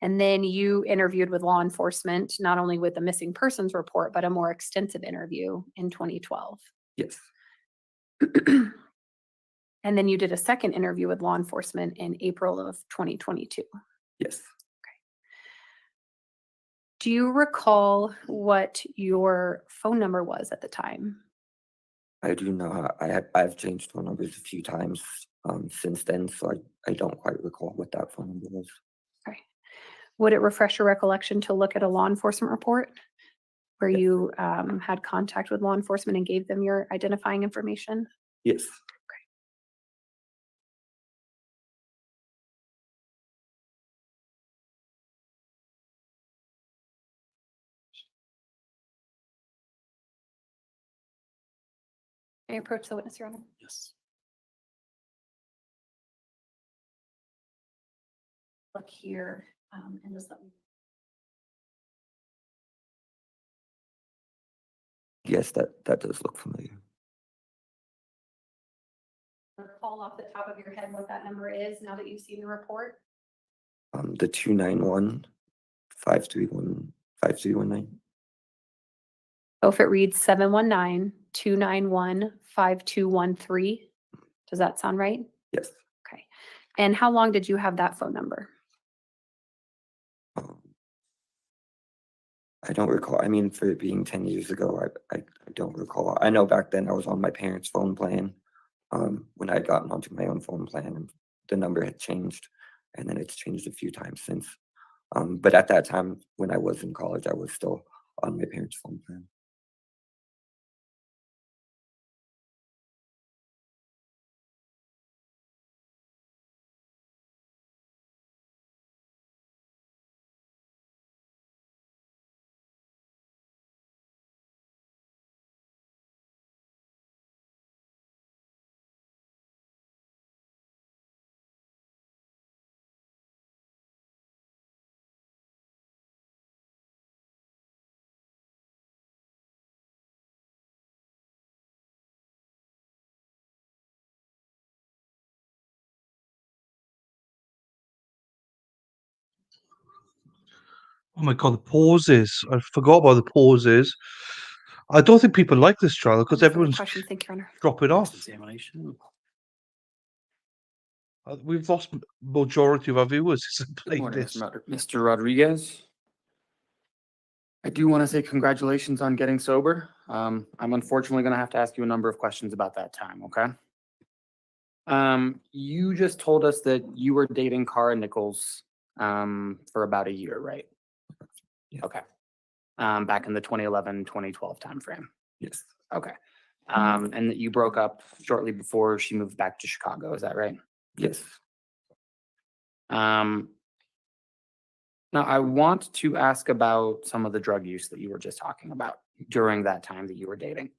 S15: And then you interviewed with law enforcement, not only with the missing persons report, but a more extensive interview in 2012.
S14: Yes.
S15: And then you did a second interview with law enforcement in April of 2022.
S14: Yes.
S15: Do you recall what your phone number was at the time?
S14: I do not. I've changed phone numbers a few times since then, so I don't quite recall what that phone number was.
S15: Okay. Would it refresh your recollection to look at a law enforcement report where you had contact with law enforcement and gave them your identifying information?
S14: Yes.
S15: May I approach the witness, Your Honor?
S5: Yes.
S15: Look here and just let me.
S14: Yes, that does look familiar.
S15: Recall off the top of your head what that number is now that you've seen the report?
S14: The 291-531-5319.
S15: So if it reads 719-291-5213, does that sound right?
S14: Yes.
S15: Okay. And how long did you have that phone number?
S14: I don't recall. I mean, for it being 10 years ago, I don't recall. I know back then I was on my parents' phone plan when I had gotten onto my own phone plan, and the number had changed, and then it's changed a few times since. But at that time, when I was in college, I was still on my parents' phone plan.
S1: Oh my God, the pauses. I forgot about the pauses. I don't think people like this trial because
S15: Further
S1: everyone's
S15: questions, thank you, Your Honor.
S1: dropping off.
S5: Examination.
S1: We've lost majority of our viewers. It's
S16: Good
S1: like
S16: morning,
S1: this.
S16: Mr. Rodriguez. I do want to say congratulations on getting sober. I'm unfortunately going to have to ask you a number of questions about that time, okay? You just told us that you were dating Cara Nichols for about a year, right?
S14: Yeah.
S16: Okay. Back in the 2011, 2012 timeframe.
S14: Yes.
S16: Okay. And that you broke up shortly before she moved back to Chicago, is that right?
S14: Yes.
S16: Now, I want to ask about some of the drug use that you were just talking about during that time that you were dating.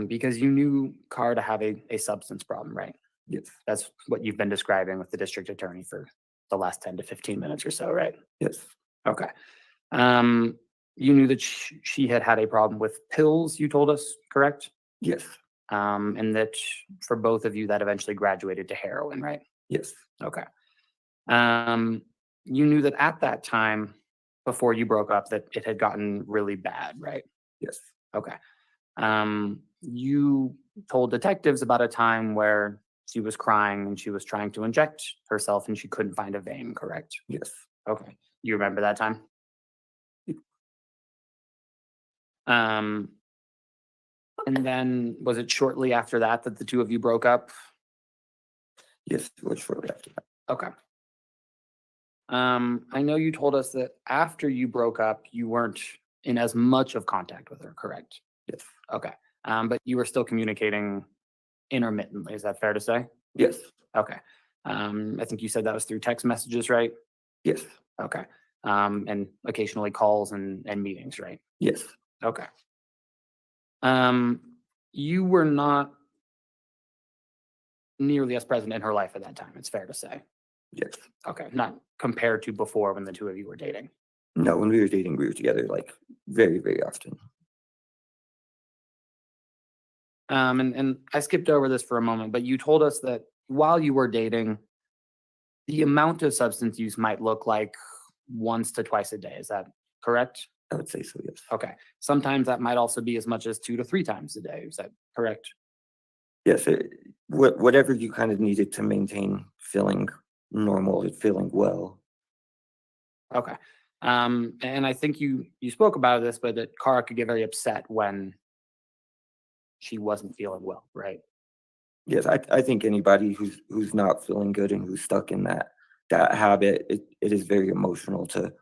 S16: Because you knew Cara to have a substance problem, right?
S14: Yes.
S16: That's what you've been describing with the district attorney for the last 10 to 15 minutes or so, right?
S14: Yes.
S16: Okay. You knew that she had had a problem with pills, you told us, correct?
S14: Yes.
S16: And that for both of you, that eventually graduated to heroin, right?
S14: Yes.
S16: Okay. You knew that at that time, before you broke up, that it had gotten really bad, right?
S14: Yes.
S16: Okay. You told detectives about a time where she was crying and she was trying to inject herself and she couldn't find a vein, correct?
S14: Yes.
S16: Okay. You remember that time? And then was it shortly after that that the two of you broke up?
S14: Yes, it was shortly after that.
S16: Okay. I know you told us that after you broke up, you weren't in as much of contact with her, correct?
S14: Yes.
S16: Okay. But you were still communicating intermittently. Is that fair to say?
S14: Yes.
S16: Okay. I think you said that was through text messages, right?
S14: Yes.
S16: Okay. And occasionally calls and meetings, right?
S14: Yes.
S16: Okay. You were not nearly as present in her life at that time, it's fair to say.
S14: Yes.
S16: Okay. Not compared to before when the two of you were dating.
S14: No, when we were dating, we were together like very, very often.
S16: And I skipped over this for a moment, but you told us that while you were dating, the amount of substance use might look like once to twice a day. Is that correct?
S14: I would say so, yes.
S16: Okay. Sometimes that might also be as much as 2 to 3 times a day. Is that correct?
S14: Yes, whatever you kind of needed to maintain feeling normal and feeling well.
S16: Okay. And I think you spoke about this, but that Kara could get very upset when she wasn't feeling well, right?
S14: Yes, I think anybody who's not feeling good and who's stuck in that habit, it is very emotional to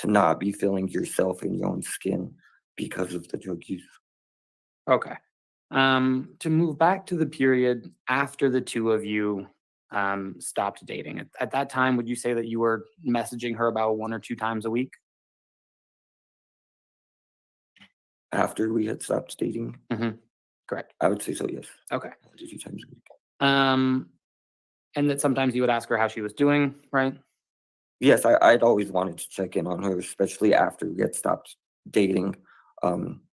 S14: not be feeling yourself in your own skin because of the drug use.
S16: Okay. To move back to the period after the two of you stopped dating, at that time, would you say that you were messaging her about 1 or 2 times a week?
S14: After we had stopped dating,
S16: Correct.
S14: I would say so, yes.
S16: Okay.
S14: 1 to 2 times a week.
S16: And that sometimes you would ask her how she was doing, right?
S14: Yes, I'd always wanted to check in on her, especially after we had stopped dating,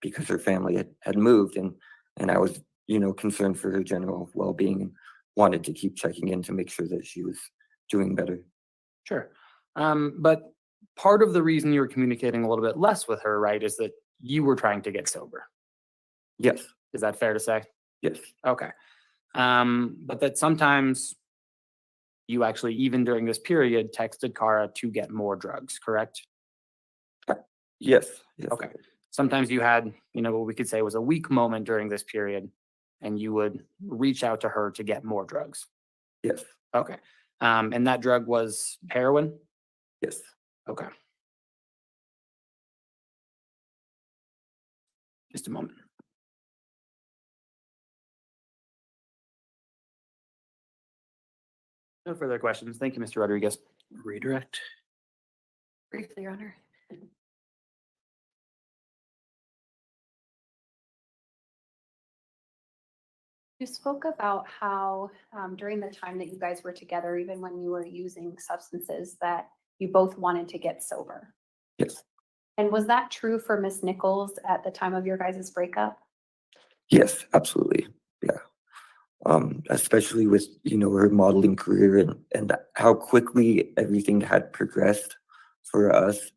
S14: because her family had moved and I was, concerned for her general well-being and wanted to keep checking in to make sure that she was doing better.
S16: Sure. But part of the reason you were communicating a little bit less with her, right, is that you were trying to get sober.
S14: Yes.
S16: Is that fair to say?
S14: Yes.
S16: Okay. But that sometimes you actually, even during this period, texted Kara to get more drugs, correct?
S14: Yes. Yes.
S16: Okay. Sometimes you had, what we could say was a weak moment during this period, and you would reach out to her to get more drugs.
S14: Yes.
S16: Okay. And that drug was heroin?
S14: Yes.
S16: Okay. Just a moment. No further questions. Thank you, Mr. Rodriguez.
S5: Redirect.
S15: Briefly, Your Honor. You spoke about how during the time that you guys were together, even when you were using substances, that you both wanted to get sober.
S14: Yes.
S15: And was that true for Miss Nichols at the time of your guys' breakup?
S14: Yes, absolutely. Yeah. Especially with, her modeling career and how quickly everything had progressed for us.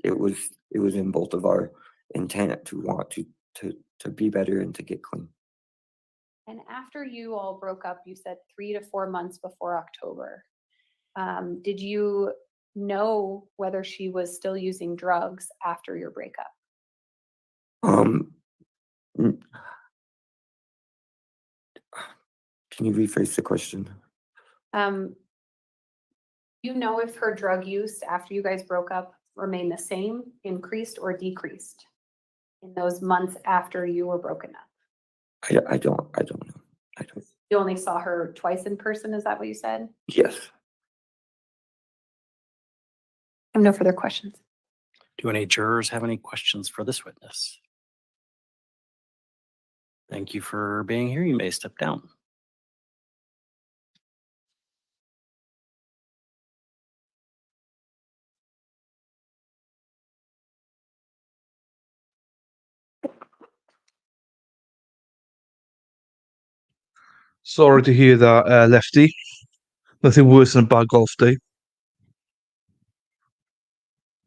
S14: It was in both of our intent to want to be better and to get clean.
S15: And after you all broke up, you said 3 to 4 months before October. Did you know whether she was still using drugs after your breakup?
S14: Can you rephrase the question?
S15: You know if her drug use after you guys broke up remained the same, increased, or decreased in those months after you were broken up?
S14: I don't know. I don't.
S15: You only saw her twice in person, is that what you said?
S14: Yes.
S15: I have no further questions.
S5: Do any jurors have any questions for this witness? Thank you for being here. You may step down.
S1: Sorry to hear that, Lefty. Nothing worse than a bad golf day.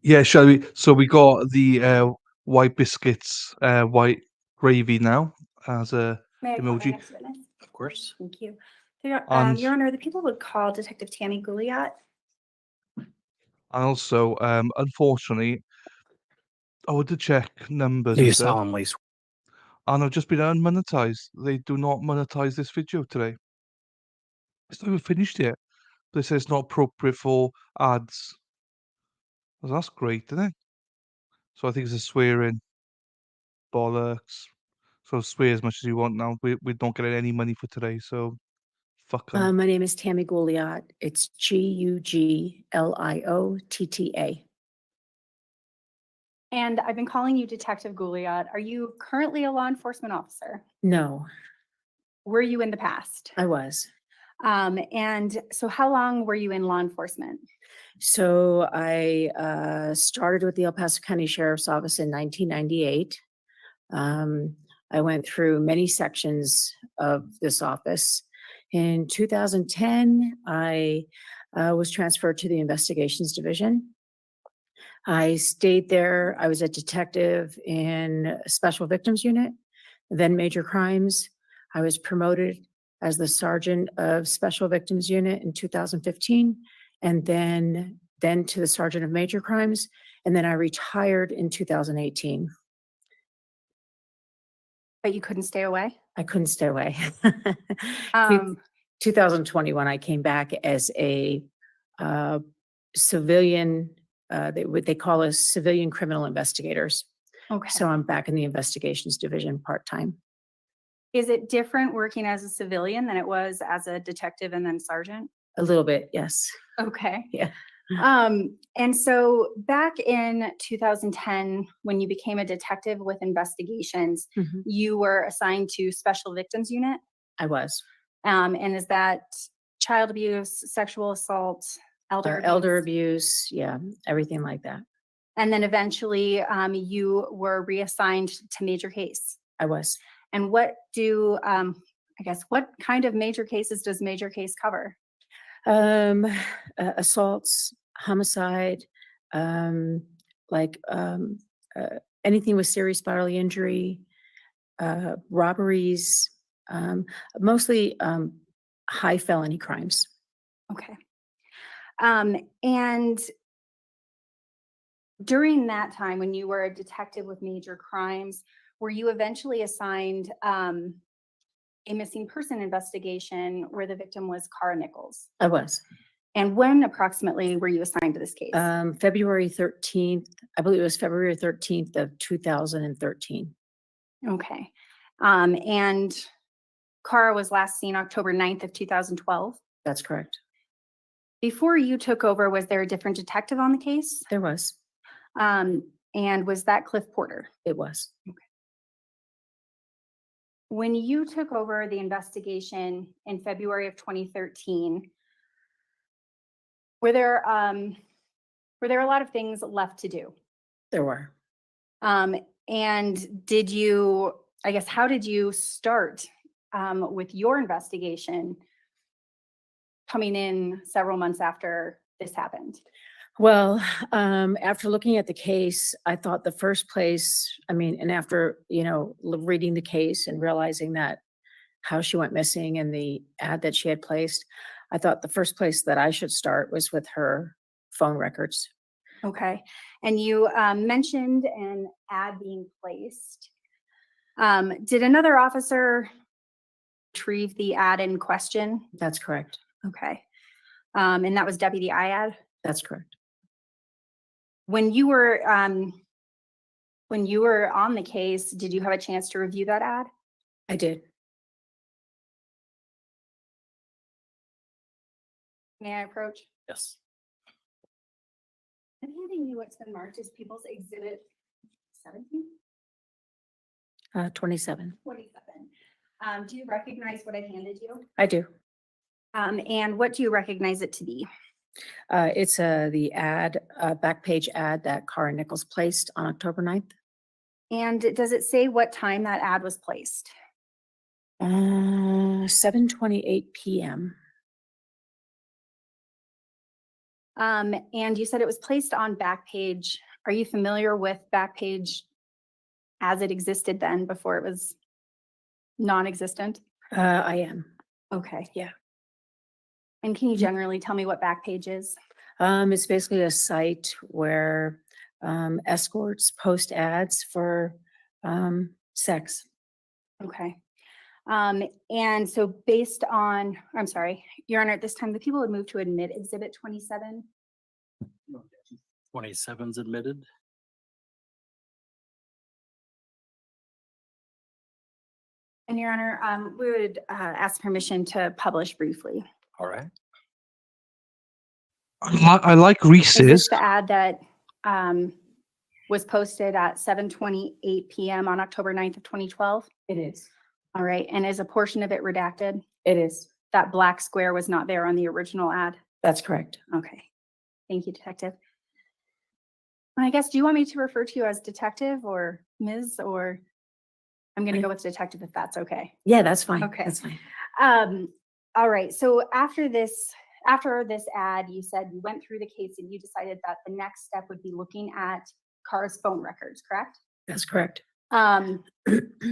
S1: Yeah, shall we? So we got the white biscuits, white gravy now as a
S17: May I call my
S1: emoji,
S17: next witness?
S5: Of course.
S17: Thank you. Your
S1: and
S17: Your Honor, the people would call Detective Tammy Goliad.
S1: also unfortunately, I went to check numbers
S5: Do you
S1: and stuff,
S5: solemnly
S1: and I've just been unmonetized. They do not monetize this video today. It's not even finished yet. They say it's not appropriate for ads. Well, that's great, isn't it? So I think it's a swearing bollocks. So swear as much as you want now. We don't get any money for today, so fuck 'em.
S18: My name is Tammy Goliad. It's Gugliotta.
S17: And I've been calling you Detective Goliad. Are you currently a law enforcement officer?
S18: No,
S17: Were you in the past?
S18: I was.
S17: And so how long were you in law enforcement?
S18: So I started with the El Paso County Sheriff's Office in 1998. I went through many sections of this office. In 2010, I was transferred to the Investigations Division. I stayed there. I was a detective in Special Victims Unit, then Major Crimes. I was promoted as the Sergeant of Special Victims Unit in 2015, and then to the Sergeant of Major Crimes, and then I retired in 2018.
S17: But you couldn't stay away?
S18: I couldn't stay away.
S17: Um,
S18: 2021, I came back as a civilian, what they call us civilian criminal investigators.
S17: Okay.
S18: So I'm back in the Investigations Division part-time.
S17: Is it different working as a civilian than it was as a detective and then sergeant?
S18: A little bit, yes.
S17: Okay.
S18: Yeah.
S17: And so back in 2010, when you became a detective with investigations,
S18: Mhm.
S17: you were assigned to Special Victims Unit.
S18: I was.
S17: And is that child abuse, sexual assault, elder abuse?
S18: Elder abuse, yeah, everything like that.
S17: And then eventually you were reassigned to major case.
S18: I was.
S17: And what do, what kind of major cases does major case cover?
S18: Assaults, homicide, anything with serious bodily injury, robberies, mostly high felony crimes.
S17: Okay. And during that time, when you were a detective with major crimes, were you eventually assigned a missing person investigation where the victim was Cara Nichols?
S18: I was.
S17: And when approximately were you assigned to this case?
S18: February 13th, I believe it was February 13th of 2013.
S17: Okay. And Cara was last seen October 9th of 2012.
S18: That's correct.
S17: Before you took over, was there a different detective on the case?
S18: There was.
S17: And was that Cliff Porter?
S18: It was.
S17: Okay. When you took over the investigation in February of 2013, were there a lot of things left to do?
S18: There were.
S17: And did you, how did you start with your investigation coming in several months after this happened?
S18: Well, after looking at the case, I thought the first place, and after, reading the case and realizing that how she went missing and the ad that she had placed, I thought the first place that I should start was with her phone records.
S17: Okay. And you mentioned an ad being placed. Did another officer retrieve the ad in question?
S18: That's correct.
S17: Okay. And that was Deputy Iad?
S18: That's correct.
S17: When you were on the case, did you have a chance to review that ad?
S18: I did.
S17: May I approach?
S5: Yes.
S17: I'm handing you what's been marked as People's Exhibit 17?
S18: 27.
S17: 27. Do you recognize what I handed you?
S18: I do.
S17: And what do you recognize it to be?
S18: It's the ad, back page ad that Cara Nichols placed on October 9th.
S17: And does it say what time that ad was placed?
S18: 7:28 PM.
S17: And you said it was placed on Backpage. Are you familiar with Backpage as it existed then before it was non-existent?
S18: I am.
S17: Okay.
S18: Yeah.
S17: And can you generally tell me what Backpage is?
S18: It's basically a site where escorts post ads for sex.
S17: Okay. And so based on, I'm sorry, Your Honor, at this time, the people would move to admit Exhibit 27.
S19: 27's admitted.
S17: And Your Honor, we would ask permission to publish briefly.
S19: All right.
S1: I like
S17: Is this
S1: Reese's.
S17: the ad that was posted at 7:28 PM on October 9th of 2012?
S18: It is.
S17: All right, and is a portion of it redacted?
S18: It is.
S17: That black square was not there on the original ad?
S18: That's correct.
S17: Okay. Thank you, Detective. I guess, do you want me to refer to you as Detective or Ms. or I'm going to go with Detective if that's okay.
S18: Yeah, that's fine.
S17: Okay.
S18: That's fine.
S17: All right. So after this ad, you said you went through the case and you decided that the next step would be looking at Kara's phone records, correct?
S18: That's correct.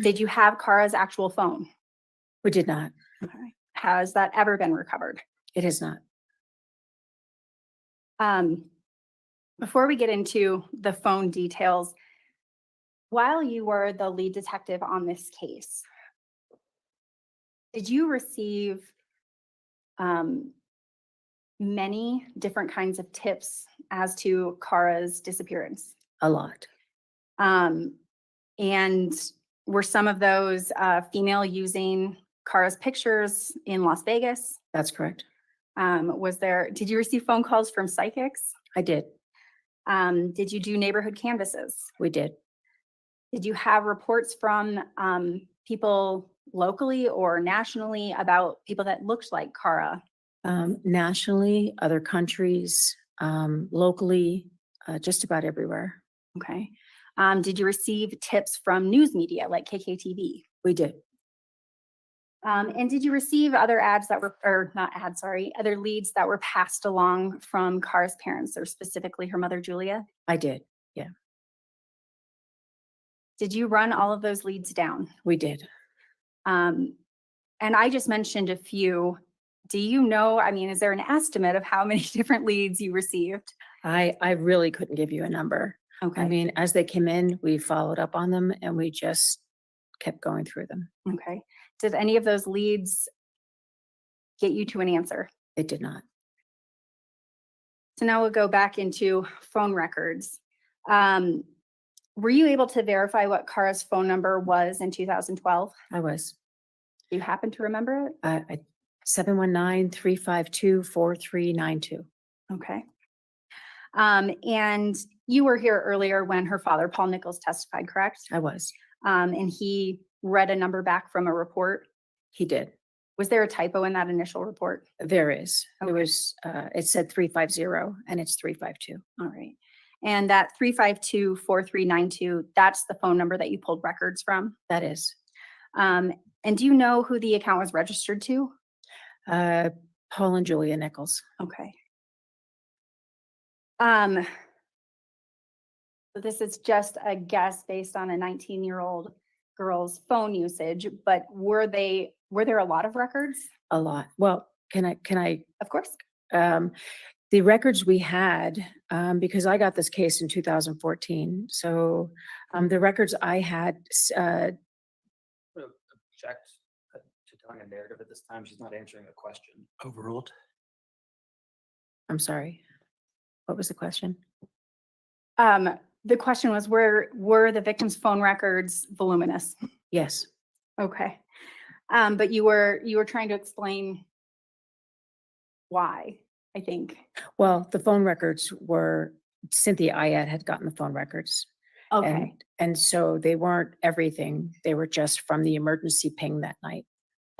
S17: Did you have Kara's actual phone?
S18: We did not.
S17: Okay. Has that ever been recovered?
S18: It has not.
S17: Before we get into the phone details, while you were the lead detective on this case, did you receive many different kinds of tips as to Kara's disappearance?
S18: A lot.
S17: And were some of those female using Kara's pictures in Las Vegas?
S18: That's correct.
S17: Did you receive phone calls from psychics?
S18: I did.
S17: Did you do neighborhood canvasses?
S18: We did.
S17: Did you have reports from people locally or nationally about people that looked like Kara?
S18: Nationally, other countries, locally, just about everywhere.
S17: Okay. Did you receive tips from news media like KKTV?
S18: We did.
S17: And did you receive other ads that were, or not ads, sorry, other leads that were passed along from Kara's parents, or specifically her mother, Julia?
S18: I did. Yeah.
S17: Did you run all of those leads down?
S18: We did.
S17: And I just mentioned a few. Do you know, I mean, is there an estimate of how many different leads you received?
S18: I really couldn't give you a number.
S17: Okay.
S18: I mean, as they came in, we followed up on them and we just kept going through them.
S17: Okay. Did any of those leads get you to an answer?
S18: It did not.
S17: So now we'll go back into phone records. Were you able to verify what Kara's phone number was in 2012?
S18: I was.
S17: Do you happen to remember it?
S18: 719-352-4392.
S17: Okay. And you were here earlier when her father, Paul Nichols, testified, correct?
S18: I was.
S17: And he read a number back from a report.
S18: He did.
S17: Was there a typo in that initial report?
S18: There is.
S17: Okay.
S18: It was, it said 350 and it's 352.
S17: All right. And that 352-4392, that's the phone number that you pulled records from?
S18: That is.
S17: And do you know who the account was registered to?
S18: Paul and Julia Nichols.
S17: Okay. So this is just a guess based on a 19-year-old girl's phone usage, but were there a lot of records?
S18: A lot. Well, can I?
S17: Of course.
S18: The records we had, because I got this case in 2014. So the records I had,
S16: Object to telling a narrative at this time. She's not answering a question.
S19: Overruled.
S18: I'm sorry. What was the question?
S17: The question was, were the victim's phone records voluminous?
S18: Yes.
S17: Okay. But you were trying to explain why, I think.
S18: Well, the phone records were, Cynthia Ayad had gotten the phone records.
S17: Okay.
S18: And so they weren't everything. They were just from the emergency ping that night.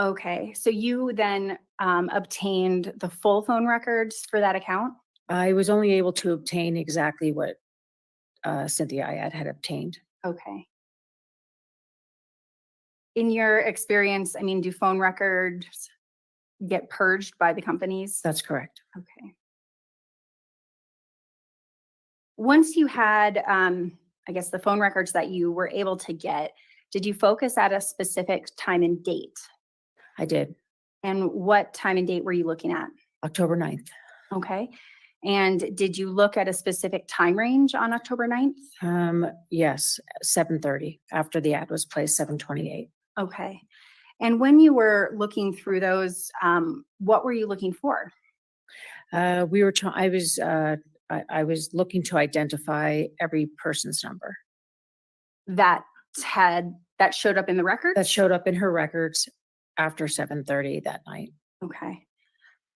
S17: Okay. So you then obtained the full phone records for that account?
S18: I was only able to obtain exactly what Cynthia Ayad had obtained.
S17: Okay. In your experience, I mean, do phone records get purged by the companies?
S18: That's correct.
S17: Okay. Once you had, I guess, the phone records that you were able to get, did you focus at a specific time and date?
S18: I did.
S17: And what time and date were you looking at?
S18: October 9th.
S17: Okay. And did you look at a specific time range on October 9th?
S18: Yes, 7:30, after the ad was placed, 7:28.
S17: Okay. And when you were looking through those, what were you looking for?
S18: I was looking to identify every person's number.
S17: That showed up in the record?
S18: That showed up in her records after 7:30 that night.
S17: Okay.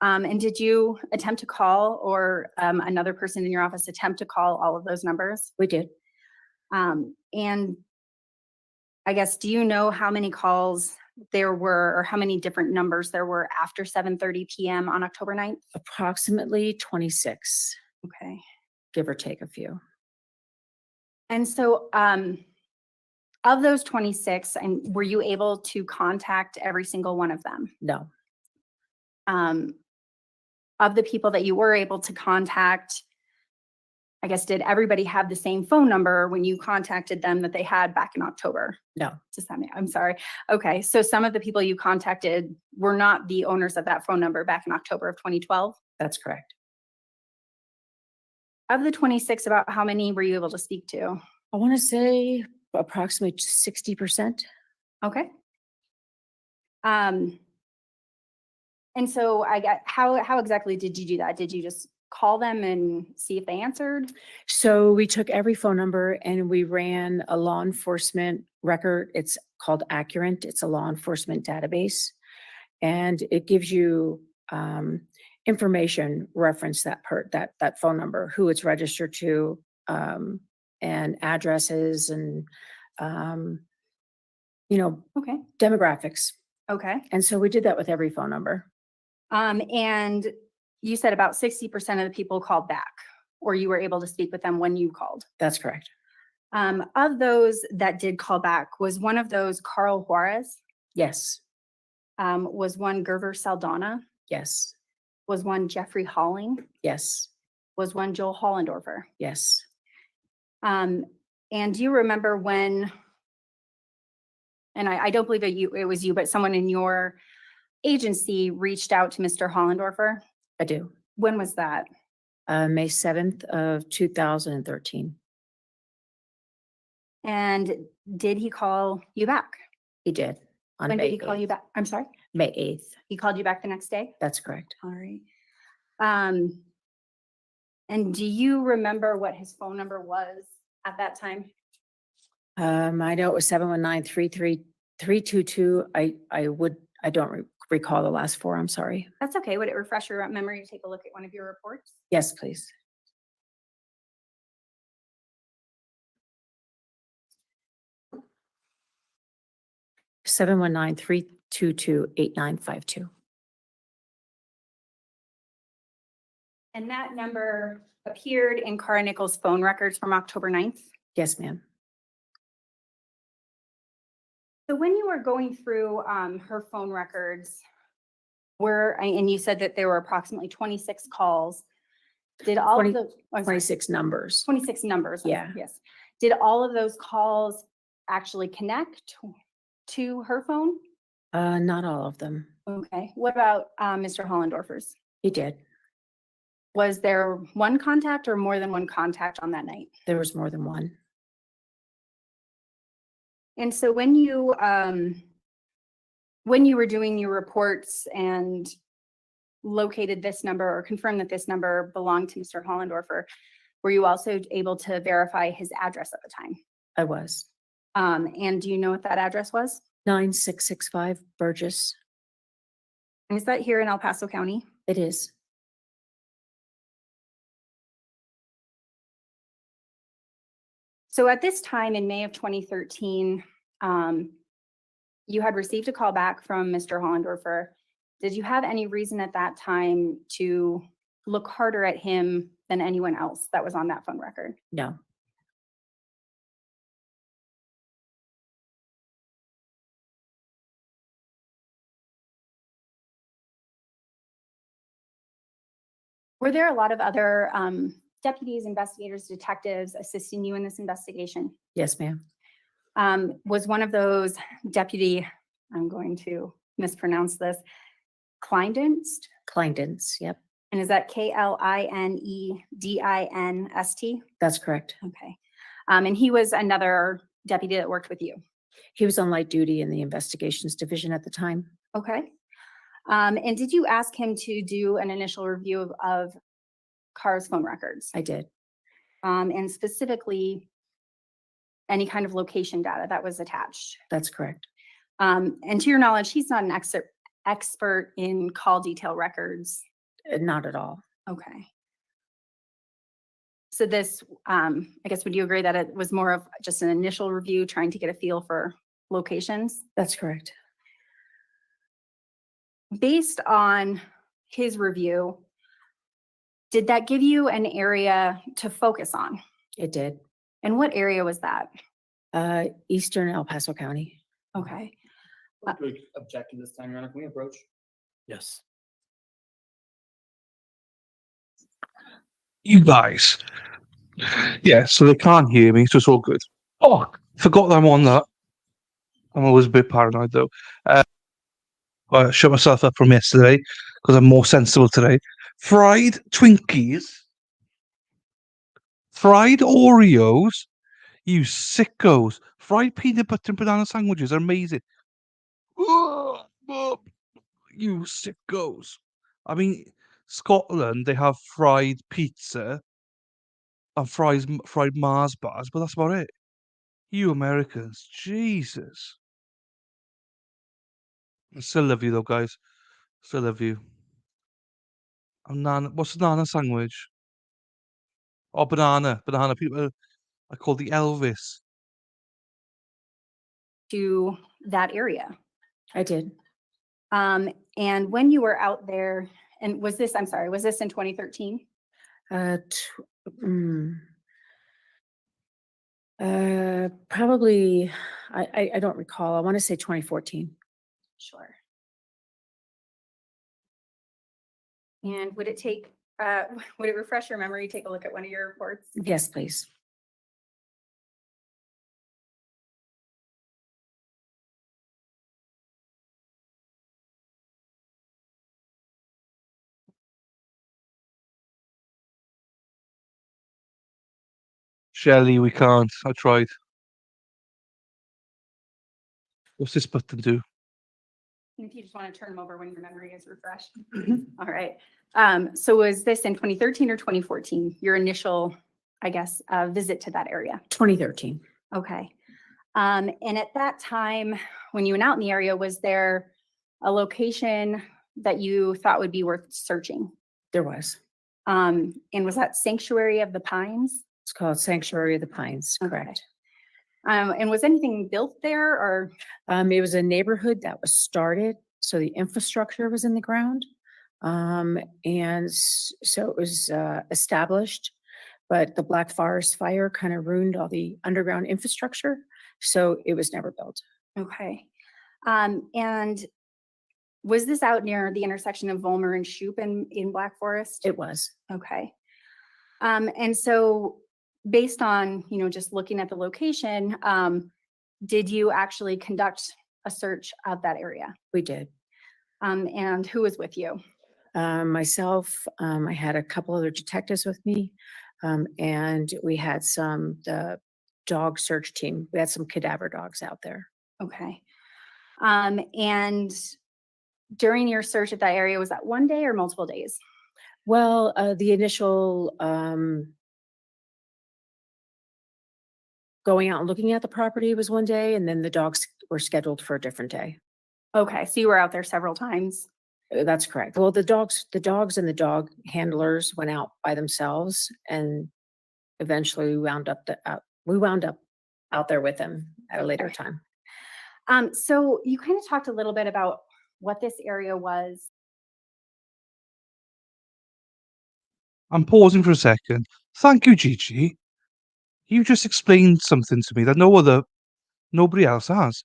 S17: And did you attempt to call, or another person in your office attempt to call all of those numbers?
S18: We did.
S17: And I guess, do you know how many calls there were, or how many different numbers there were after 7:30 p.m. on October 9th?
S18: Approximately 26.
S17: Okay.
S18: Give or take a few.
S17: And so, of those 26, and were you able to contact every single one of them?
S18: No.
S17: Of the people that you were able to contact, I guess, did everybody have the same phone number when you contacted them that they had back in October?
S18: No.
S17: Does that mean, I'm sorry. Okay, so some of the people you contacted were not the owners of that phone number back in October of 2012?
S18: That's correct.
S17: Of the 26, about how many were you able to speak to?
S18: I want to say approximately 60%.
S17: Okay. And so I got, how exactly did you do that? Did you just call them and see if they answered?
S18: So we took every phone number and we ran a law enforcement record. It's called Accurant. It's a law enforcement database. And it gives you information reference that phone number, who it's registered to, and addresses and,
S17: Okay.
S18: demographics.
S17: Okay.
S18: And so we did that with every phone number.
S17: And you said about 60% of the people called back, or you were able to speak with them when you called.
S18: That's correct.
S17: Of those that did call back, was one of those Carl Juarez?
S18: Yes.
S17: Was one Gerver Saldana?
S18: Yes.
S17: Was one Jeffrey Halling?
S18: Yes.
S17: Was one Joel Hollendorfer?
S18: Yes.
S17: And do you remember when, and I don't believe it was you, but someone in your agency reached out to Mr. Hollendorfer?
S18: I do.
S17: When was that?
S18: May 7th of 2013.
S17: And did he call you back?
S18: He did. On
S17: When
S18: May
S17: did he call you
S18: 8th.
S17: back? I'm sorry?
S18: May 8th.
S17: He called you back the next day?
S18: That's correct.
S17: All right. And do you remember what his phone number was at that time?
S18: I know it was 719-33322. I don't recall the last four. I'm sorry.
S17: That's okay. Would it refresh your memory to take a look at one of your reports?
S18: Yes, please. Seven 719-322-8952.
S17: And that number appeared in Cara Nichols' phone records from October 9th?
S18: Yes, ma'am.
S17: So when you were going through her phone records, and you said that there were approximately 26 calls, did all of the
S18: 26 numbers.
S17: 26 numbers?
S18: Yeah.
S17: Yes. Did all of those calls actually connect to her phone?
S18: Not all of them.
S17: Okay. What about Mr. Hollendorfer's?
S18: He did.
S17: Was there one contact or more than one contact on that night?
S18: There was more than one.
S17: And so when you were doing your reports and located this number or confirmed that this number belonged to Mr. Hollendorfer, were you also able to verify his address at the time?
S18: I was.
S17: And do you know what that address was?
S18: 9665 Burgess.
S17: And is that here in El Paso County?
S18: It is.
S17: So at this time in May of 2013, you had received a call back from Mr. Hollendorfer. Did you have any reason at that time to look harder at him than anyone else that was on that phone record?
S18: No.
S17: Were there a lot of other deputies, investigators, detectives assisting you in this investigation?
S18: Yes, ma'am.
S17: Was one of those deputy, I'm going to mispronounce this, Kleindienst?
S18: Kleindienst, yep,
S17: And is that Kleinedinst?
S18: that's correct.
S17: Okay. And he was another deputy that worked with you?
S18: He was on light duty in the investigations division at the time.
S17: Okay. And did you ask him to do an initial review of Carr's phone records?
S18: I did.
S17: And specifically, any kind of location data that was attached?
S18: That's correct.
S17: And to your knowledge, he's not an expert in call detail records?
S18: Not at all.
S17: Okay. So this, I guess, would you agree that it was more of just an initial review, trying to get a feel for locations?
S18: That's correct.
S17: Based on his review, did that give you an area to focus on?
S18: It did.
S17: And what area was that?
S18: Eastern El Paso County.
S17: Okay.
S16: Objection this time, Your Honor. Can we approach?
S1: Yes. You guys. Yeah, so they can't hear me, so it's all good. Oh, forgot that I'm on that. I'm always a bit paranoid though. I shut myself up from yesterday because I'm more sensible today. Fried Twinkies, fried Oreos, you sickos. Fried peanut butter and banana sandwiches are amazing. Ugh, you sickos. I mean, Scotland, they have fried pizza and fried Mars bars, but that's about it. You Americans, Jesus. I still love you though, guys. Still love you. What's a banana sandwich? Oh, banana. People I call the Elvis.
S17: To that area?
S18: I did.
S17: And when you were out there, and was this, I'm sorry, was this in 2013?
S18: Probably, I don't recall. I want to say 2014.
S17: Sure. And would it take, would it refresh your memory, take a look at one of your reports?
S18: Yes, please.
S1: Shelley, we can't. I tried. What's this button do?
S17: If you just want to turn them over when your memory is refreshed. All right. So was this in 2013 or 2014, your initial, I guess, visit to that area?
S18: 2013.
S17: Okay. And at that time, when you went out in the area, was there a location that you thought would be worth searching?
S18: There was.
S17: And was that Sanctuary of the Pines?
S18: It's called Sanctuary of the Pines, correct.
S17: And was anything built there, or?
S18: It was a neighborhood that was started, so the infrastructure was in the ground. So it was established, but the Black Forest fire kind of ruined all the underground infrastructure, so it was never built.
S17: Okay. And was this out near the intersection of Volmer and Shoup in Black Forest?
S18: It was.
S17: Okay. And so based on, just looking at the location, did you actually conduct a search of that area?
S18: We did.
S17: And who was with you?
S18: Myself, I had a couple other detectives with me, and we had the dog search team. We had some cadaver dogs out there.
S17: Okay. And during your search at that area, was that one day or multiple days?
S18: Well, the initial going out and looking at the property was one day, and then the dogs were scheduled for a different day.
S17: Okay, so you were out there several times?
S18: That's correct. Well, the dogs and the dog handlers went out by themselves, and eventually we wound up out there with them at a later time.
S17: So you kind of talked a little bit about what this area was.
S1: I'm pausing for a second. Thank you, Gigi. You just explained something to me that nobody else has.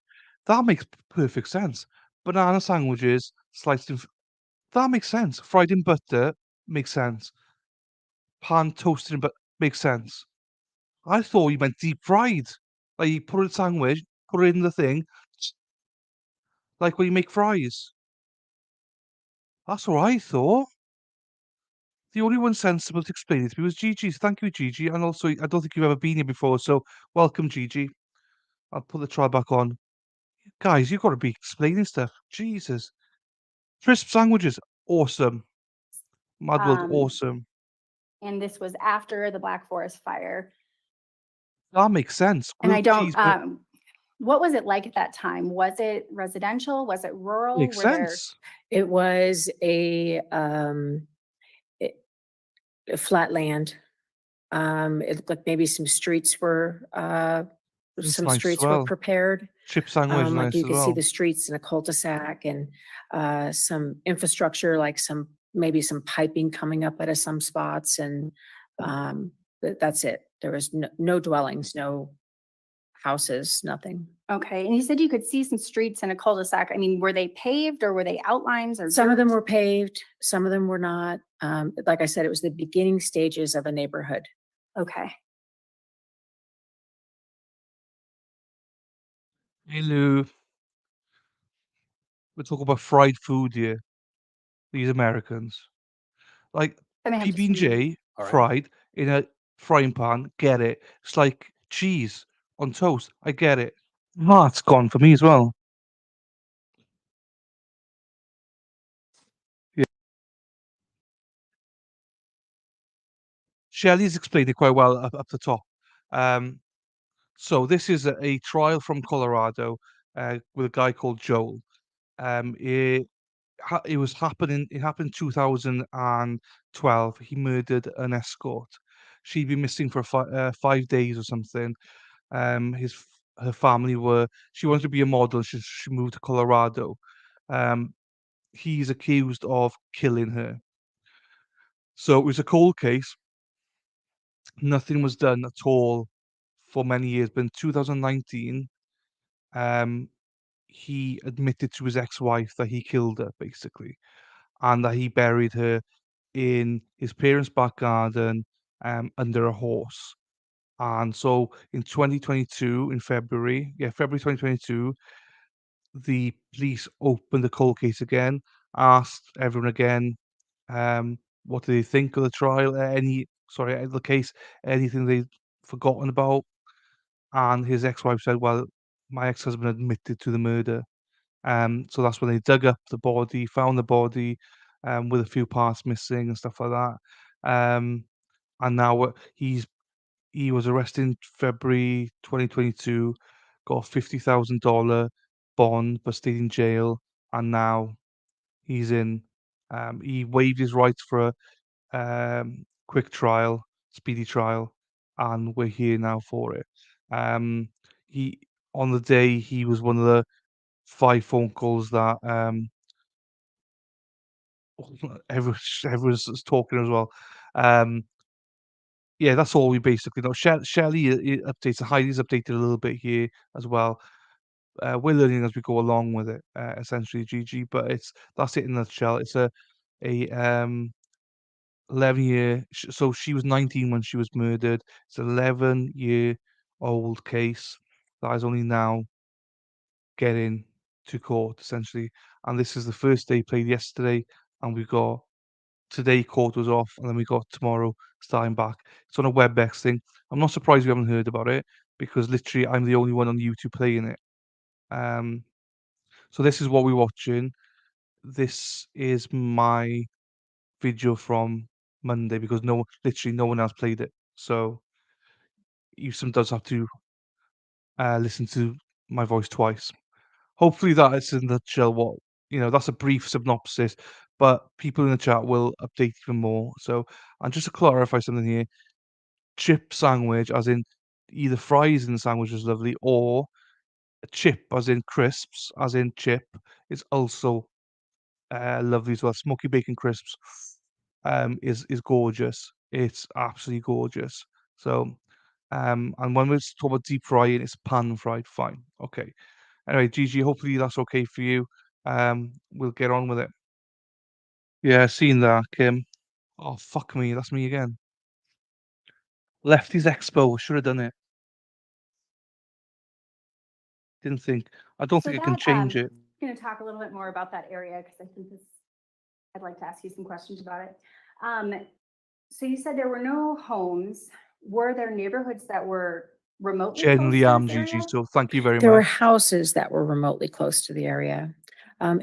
S1: That makes perfect sense. Banana sandwiches, that makes sense. Fried in butter makes sense. pan toasted, but makes sense. I thought you meant deep fried. Like you put it in a sandwich, put it in the thing, like when you make fries. That's what I thought. The only one sensible to explain it to me was Gigi. So thank you, Gigi. And also, I don't think you've ever been here before, so welcome, Gigi. I'll put the trial back on. Guys, you've got to be explaining stuff. Jesus. Crisp sandwiches, awesome. Mad World,
S17: Um,
S1: awesome.
S17: And this was after the Black Forest fire.
S1: That makes sense.
S17: And I
S1: Grilled cheese,
S17: don't, what was it like at that time? Was it residential? Was it rural?
S1: makes
S17: Were there?
S1: sense.
S18: It was a flat land. It looked like maybe some streets were
S1: It's nice as well.
S18: prepared.
S1: Chip sandwich,
S18: Like
S1: nice
S18: you
S1: as
S18: could see
S1: well.
S18: the streets in a cul-de-sac and some infrastructure, like maybe some piping coming up at some spots, and that's it. There was no dwellings, no houses, nothing.
S17: Okay, and you said you could see some streets in a cul-de-sac. I mean, were they paved or were they outlines or?
S18: Some of them
S17: dirt?
S18: were paved, some of them were not. Like I said, it was the beginning stages of a neighborhood.
S17: Okay.
S1: Hello. We're talking about fried food here. These Americans. Like
S17: I may have to see.
S1: PB&J
S16: All right.
S1: fried in a frying pan, get it. It's like cheese on toast. I get it. That's gone for me as well. Yeah. Shelley's explained it quite well up the top. So this is a trial from Colorado with a guy called Joel. It was happening. It happened 2012. He murdered an escort. She'd been missing for 5 days or something. Her family were. She wanted to be a model. She moved to Colorado. Um, he's accused of killing her. So it was a cold case. Nothing was done at all for many years. But in 2019, um, he admitted to his ex-wife that he killed her, basically, and that he buried her in his parents' back garden under a horse. And so in 2022, in February, February 2022, the police opened the cold case again, asked everyone again, what do they think of the trial? The case, anything they'd forgotten about. And his ex-wife said, well, my ex-husband admitted to the murder. So that's when they dug up the body, found the body, with a few parts missing and stuff like that. And now he was arrested in February 2022, got a $50,000 bond, but stayed in jail, and now he's in. He waived his rights for a quick trial, speedy trial, and we're here now for it. He On the day he was one of the 5 phone calls that everyone's talking as well. Um, yeah, that's all we basically know. Shelley updates, Heidi's updated a little bit here as well. We're learning as we go along with it, essentially, GG. But that's it in a nutshell. It's a 11-year. So she was 19 when she was murdered. It's an 11-year-old case that is only now getting to court, essentially. And this is the first day played yesterday, and we've got today court was off, and then we got tomorrow starting back. It's on a WebEx thing. I'm not surprised we haven't heard about it because literally I'm the only one on YouTube playing it. So this is what we're watching. This is my video from Monday because literally no one else played it. So you sometimes have to listen to my voice twice. Hopefully that is in a nutshell that's a brief synopsis, but people in the chat will update even more. So, and just to clarify something here, chip sandwich, as in either fries in the sandwich is lovely, or a chip, as in crisps, as in chip, is also lovely as well. Smoky bacon crisps is gorgeous. It's absolutely gorgeous. So, and when we're talking about deep frying, it's pan fried. Fine, okay. Anyway, Gigi, hopefully that's okay for you. We'll get on with it. Yeah, seen that, Kim. Oh, fuck me, that's me again. Lefties Expo, should have done it. Didn't think. I don't
S17: So
S1: think I can
S17: that,
S1: change it.
S17: I'm going to talk a little bit more about that area because I think this, I'd like to ask you some questions about it. So you said there were no homes. Were there neighborhoods that were remotely close
S1: Generally
S17: to
S1: am,
S17: this
S1: Gigi,
S17: area?
S1: so thank you very
S18: There were
S1: much.
S18: houses that were remotely close to the area.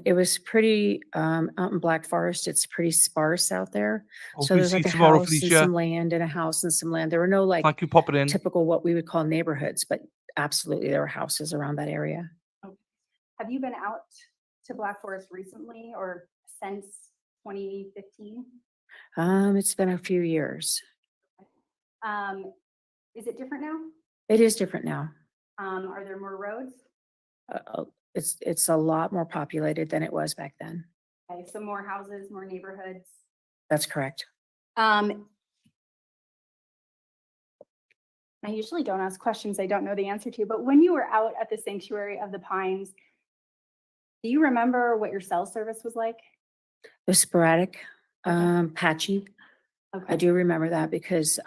S18: It was pretty, out in Black Forest, it's pretty sparse out there.
S1: Hope
S18: So
S1: we
S18: there's
S1: see
S18: like
S1: you
S18: a
S1: tomorrow,
S18: house and
S1: Felicia.
S18: some land and a house and some land. There were no like
S1: Thank you, popping in.
S18: typical what we would call neighborhoods, but absolutely there were houses around that area.
S17: Have you been out to Black Forest recently or since 2015?
S18: It's been a few years.
S17: Is it different now?
S18: It is different now.
S17: Are there more roads?
S18: It's a lot more populated than it was back then.
S17: Okay, so more houses, more neighborhoods.
S18: That's correct.
S17: I usually don't ask questions I don't know the answer to, but when you were out at the Sanctuary of the Pines, do you remember what your cell service was like?
S18: It was sporadic, patchy.
S17: Okay.
S18: I do remember that because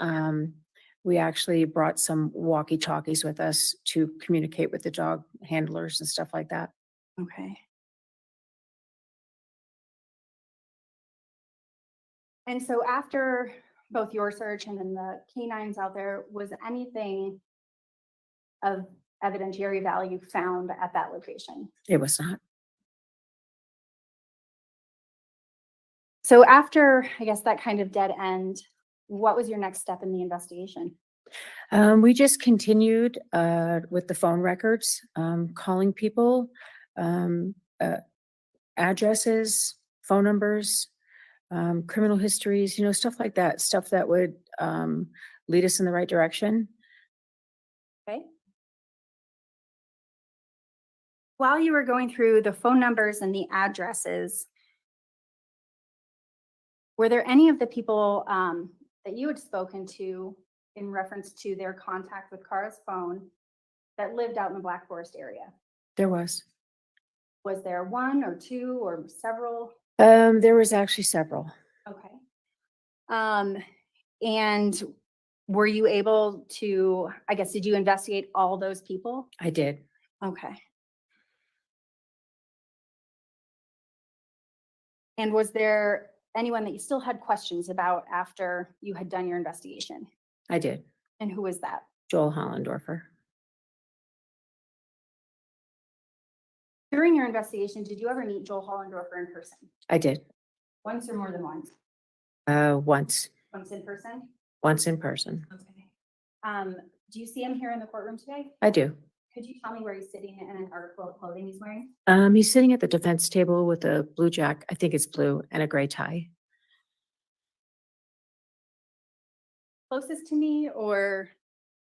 S18: we actually brought some walkie-talkies with us to communicate with the dog handlers and stuff like that.
S17: Okay. And so after both your search and then the canines out there, was anything of evidentiary value found at that location?
S18: It was not.
S17: So after, I guess, that kind of dead end, what was your next step in the investigation?
S18: We just continued with the phone records, calling people, addresses, phone numbers, criminal histories, you know, stuff like that, stuff that would lead us in the right direction.
S17: Okay. While you were going through the phone numbers and the addresses, were there any of the people that you had spoken to in reference to their contact with Kara's phone that lived out in the Black Forest area?
S18: There was.
S17: Was there one or two or several?
S18: There was actually several.
S17: Okay. And were you able to, I guess, did you investigate all those people?
S18: I did.
S17: Okay. And was there anyone that you still had questions about after you had done your investigation?
S18: I did.
S17: And who was that?
S18: Joel Hollendorfer.
S17: During your investigation, did you ever meet Joel Hollendorfer in person?
S18: I did.
S17: Once or more than once?
S18: Once.
S17: Once in person?
S18: Once in person.
S17: Okay. Do you see him here in the courtroom today?
S18: I do.
S17: Could you tell me where he's sitting and an article of clothing he's wearing?
S18: He's sitting at the defense table with a blue jacket, I think it's blue, and a gray tie.
S17: Closest to me or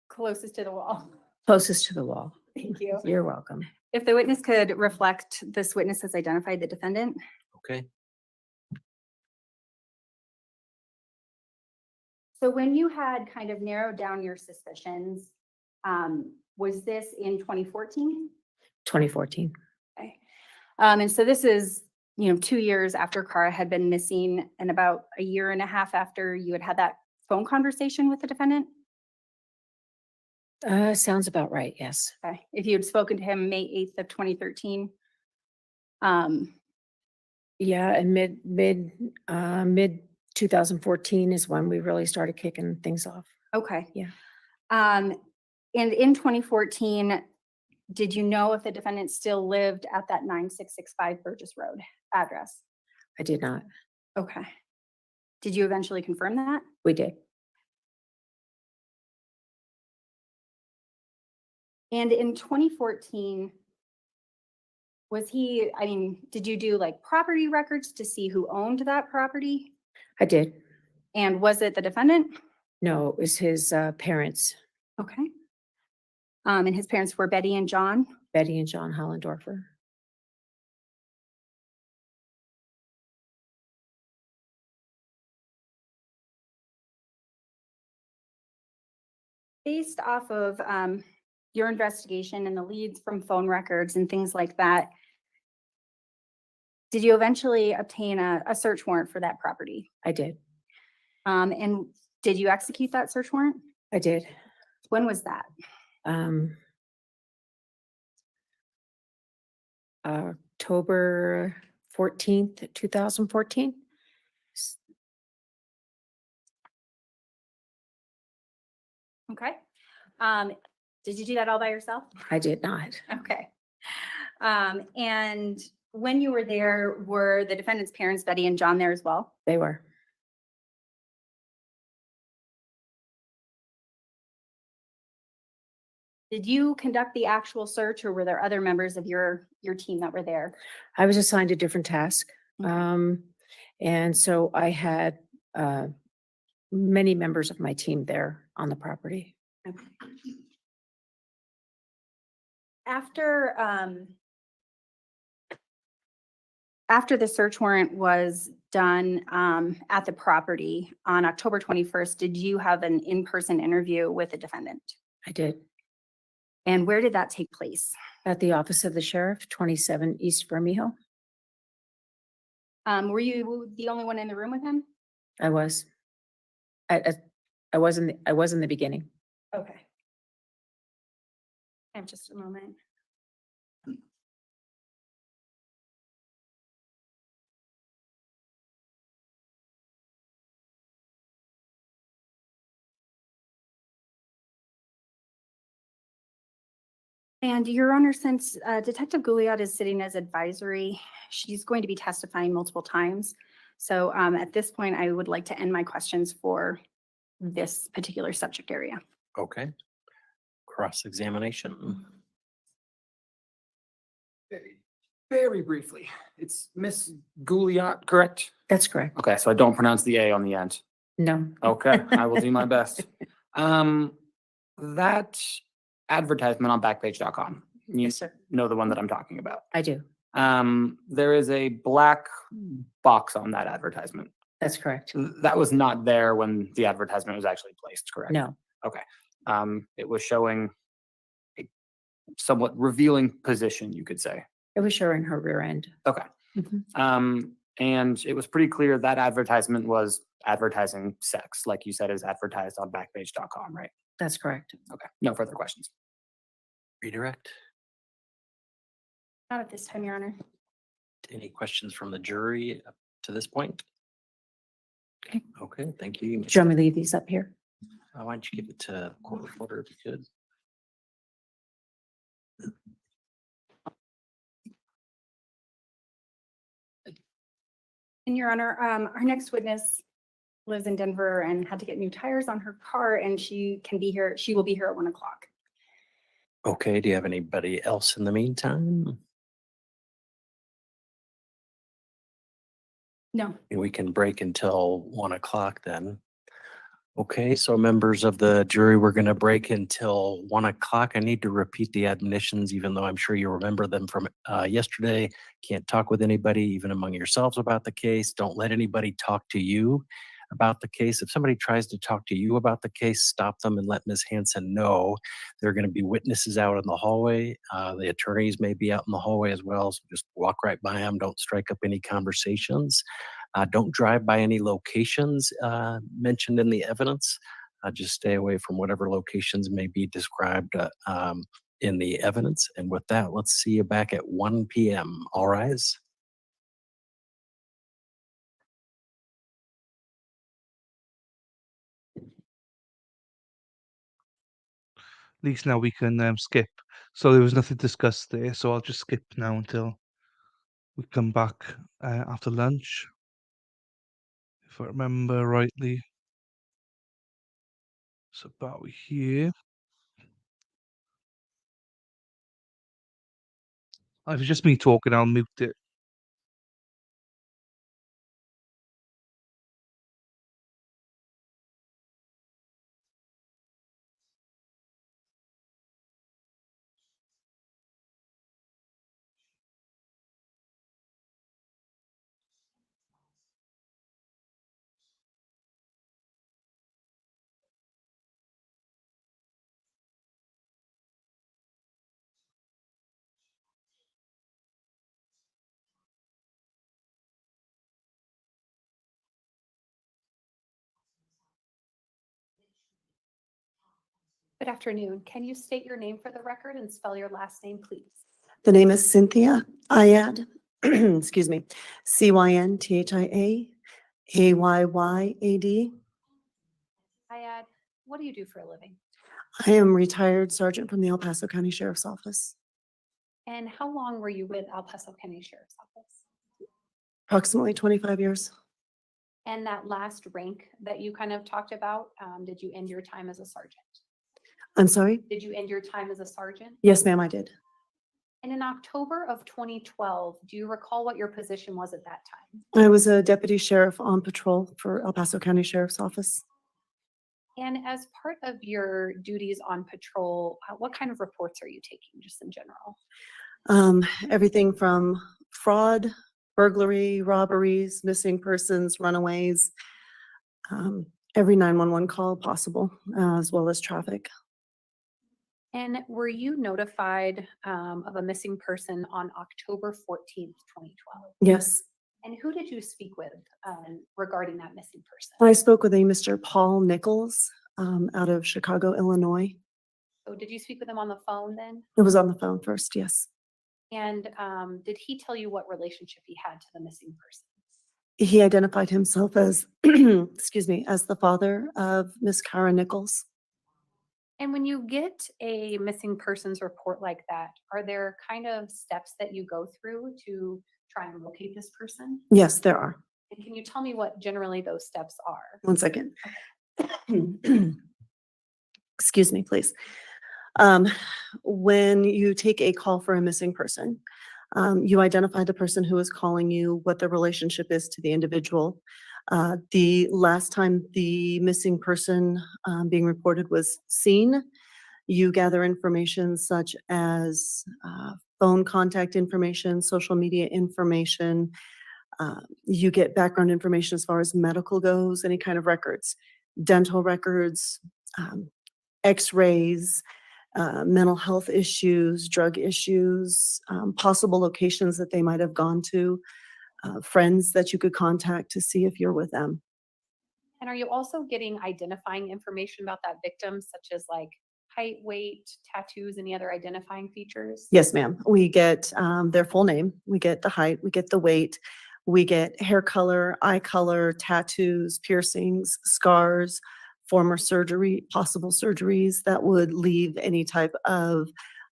S17: closest to the wall?
S18: Closest to the wall.
S17: Thank you.
S18: You're welcome.
S17: If the witness could reflect, this witness has identified the defendant.
S1: Okay.
S17: So when you had kind of narrowed down your suspicions, was this in 2014?
S18: 2014.
S17: Okay. And so this is, 2 years after Kara had been missing and about a year and a half after you had had that phone conversation with the defendant?
S18: Sounds about right, yes.
S17: Okay. If you had spoken to him May 8th of 2013.
S18: Yeah, and mid 2014 is when we really started kicking things off.
S17: Okay.
S18: Yeah.
S17: And in 2014, did you know if the defendant still lived at that 9665 Burgess Road address?
S18: I did not.
S17: Okay. Did you eventually confirm that?
S18: We did.
S17: And in 2014, did you do like property records to see who owned that property?
S18: I did.
S17: And was it the defendant?
S18: No, it was his parents.
S17: Okay. And his parents were Betty and John?
S18: Betty and John Hollendorfer.
S17: Based off of your investigation and the leads from phone records and things like that, did you eventually obtain a search warrant for that property?
S18: I did.
S17: And did you execute that search warrant?
S18: I did.
S17: When was that?
S18: October 14th, 2014.
S17: Okay. Did you do that all by yourself?
S18: I did not.
S17: Okay. And when you were there, were the defendant's parents, Betty and John, there as well?
S18: They were.
S17: Did you conduct the actual search, or were there other members of your team that were there?
S18: I was assigned a different task.
S17: Okay.
S18: And so I had many members of my team there on the property.
S17: Okay. After the search warrant was done at the property on October 21st, did you have an in-person interview with the defendant?
S18: I did.
S17: And where did that take place?
S18: At the office of the sheriff, 27 East Bermejo.
S17: Were you the only one in the room with him?
S18: I was. I was in the beginning.
S17: Okay. I have just a moment. And Your Honor, since Detective Goliad is sitting as advisory, she's going to be testifying multiple times. So at this point, I would like to end my questions for this particular subject area.
S19: Okay. Cross-examination.
S16: Very briefly, it's Miss Goliad, correct?
S18: That's correct.
S16: Okay, so I don't pronounce the A on the end.
S18: No.
S16: Okay, I will do my best. That advertisement on backpage.com. You
S18: Yes, sir.
S16: know the one that I'm talking about.
S18: I do.
S16: There is a black box on that advertisement.
S18: That's correct.
S16: That was not there when the advertisement was actually placed, correct?
S18: No.
S16: Okay. It was showing a somewhat revealing position, you could say.
S18: It was showing her rear end.
S16: Okay. And it was pretty clear that advertisement was advertising sex, like you said, is advertised on backpage.com, right?
S18: That's correct.
S16: Okay. No further questions.
S19: Redirect.
S17: Not at this time, Your Honor.
S19: Any questions from the jury up to this point?
S18: Okay.
S19: Okay, thank you.
S18: Do you want me to leave these up here?
S19: Why don't you give it to court reporter if you could?
S17: And Your Honor, our next witness lives in Denver and had to get new tires on her car, and she will be here at 1 o'clock.
S19: Okay, do you have anybody else in the meantime?
S17: No.
S19: We can break until 1 o'clock then. Okay, so members of the jury, we're going to break until 1 o'clock. I need to repeat the admonitions, even though I'm sure you remember them from yesterday. Can't talk with anybody, even among yourselves, about the case. Don't let anybody talk to you about the case. If somebody tries to talk to you about the case, stop them and let Ms. Hanson know. There are going to be witnesses out in the hallway. The attorneys may be out in the hallway as well, so just walk right by them. Don't strike up any conversations. Don't drive by any locations mentioned in the evidence. Just stay away from whatever locations may be described in the evidence. And with that, let's see you back at 1 p.m. All rise.
S1: At least now we can skip. So there was nothing discussed there, so I'll just skip now until we come back after lunch. If I remember rightly. It's about here. If it's just me talking, I'll mute it.
S15: Good afternoon. Can you state your name for the record and spell your last name, please?
S20: The name is Cynthia Ayad, excuse me, Cynthia
S15: Ayad, what do you do for a living?
S20: I am retired sergeant from the El Paso County Sheriff's Office,
S15: And how long were you with El Paso County Sheriff's Office?
S20: approximately 25 years.
S15: And that last rank that you kind of talked about, did you end your time as a sergeant?
S20: I'm sorry?
S15: Did you end your time as a sergeant?
S20: Yes, ma'am, I did.
S15: And in October of 2012, do you recall what your position was at that time?
S20: I was a deputy sheriff on patrol for El Paso County Sheriff's Office.
S15: And as part of your duties on patrol, what kind of reports are you taking, just in general?
S20: Everything from fraud, burglary, robberies, missing persons, runaways, every 911 call possible, as well as traffic.
S15: And were you notified of a missing person on October 14th, 2012?
S20: Yes,
S15: And who did you speak with regarding that missing person?
S20: I spoke with a Mr. Paul Nichols out of Chicago, Illinois.
S15: So did you speak with him on the phone then?
S20: It was on the phone first, yes.
S15: And did he tell you what relationship he had to the missing person?
S20: He identified himself as, excuse me, as the father of Miss Kara Nichols.
S15: And when you get a missing persons report like that, are there kind of steps that you go through to try and locate this person?
S20: Yes, there are.
S15: And can you tell me what generally those steps are?
S20: 1 second. Excuse me, please. When you take a call for a missing person, you identify the person who is calling you, what the relationship is to the individual. The last time the missing person being reported was seen, you gather information such as phone contact information, social media information. You get background information as far as medical goes, any kind of records, dental records, x-rays, mental health issues, drug issues, possible locations that they might have gone to, friends that you could contact to see if you're with them.
S15: And are you also getting identifying information about that victim, such as like height, weight, tattoos, any other identifying features?
S20: Yes, ma'am. We get their full name, we get the height, we get the weight, we get hair color, eye color, tattoos, piercings, scars, former surgery, possible surgeries that would leave any type of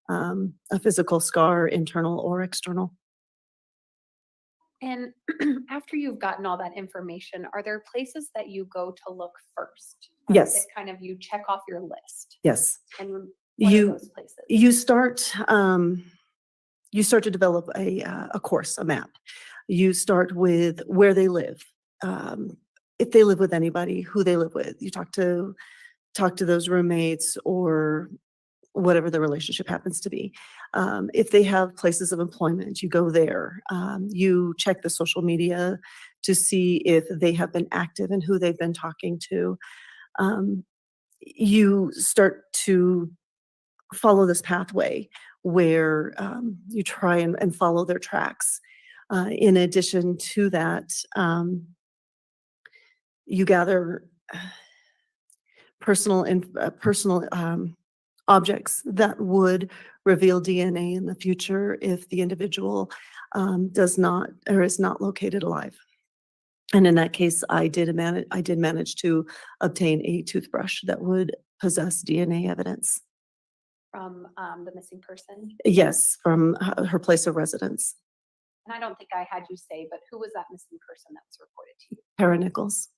S20: a physical scar, internal or external.
S15: And after you've gotten all that information, are there places that you go to look first? Or is
S20: Yes.
S15: it kind of you check off your list?
S20: Yes.
S15: And what are those places?
S20: You start to develop a course, a map. You start with where they live, if they live with anybody, who they live with. You talk to those roommates or whatever the relationship happens to be. If they have places of employment, you go there. You check the social media to see if they have been active and who they've been talking to. You start to follow this pathway where you try and follow their tracks. In addition to that, you gather personal objects that would reveal DNA in the future if the individual does not or is not located alive. And in that case, I did manage to obtain a toothbrush that would possess DNA evidence.
S15: From the missing person?
S20: Yes, from her place of residence.
S15: And I don't think I had you say, but who was that missing person that was reported to you?
S20: Kara Nichols.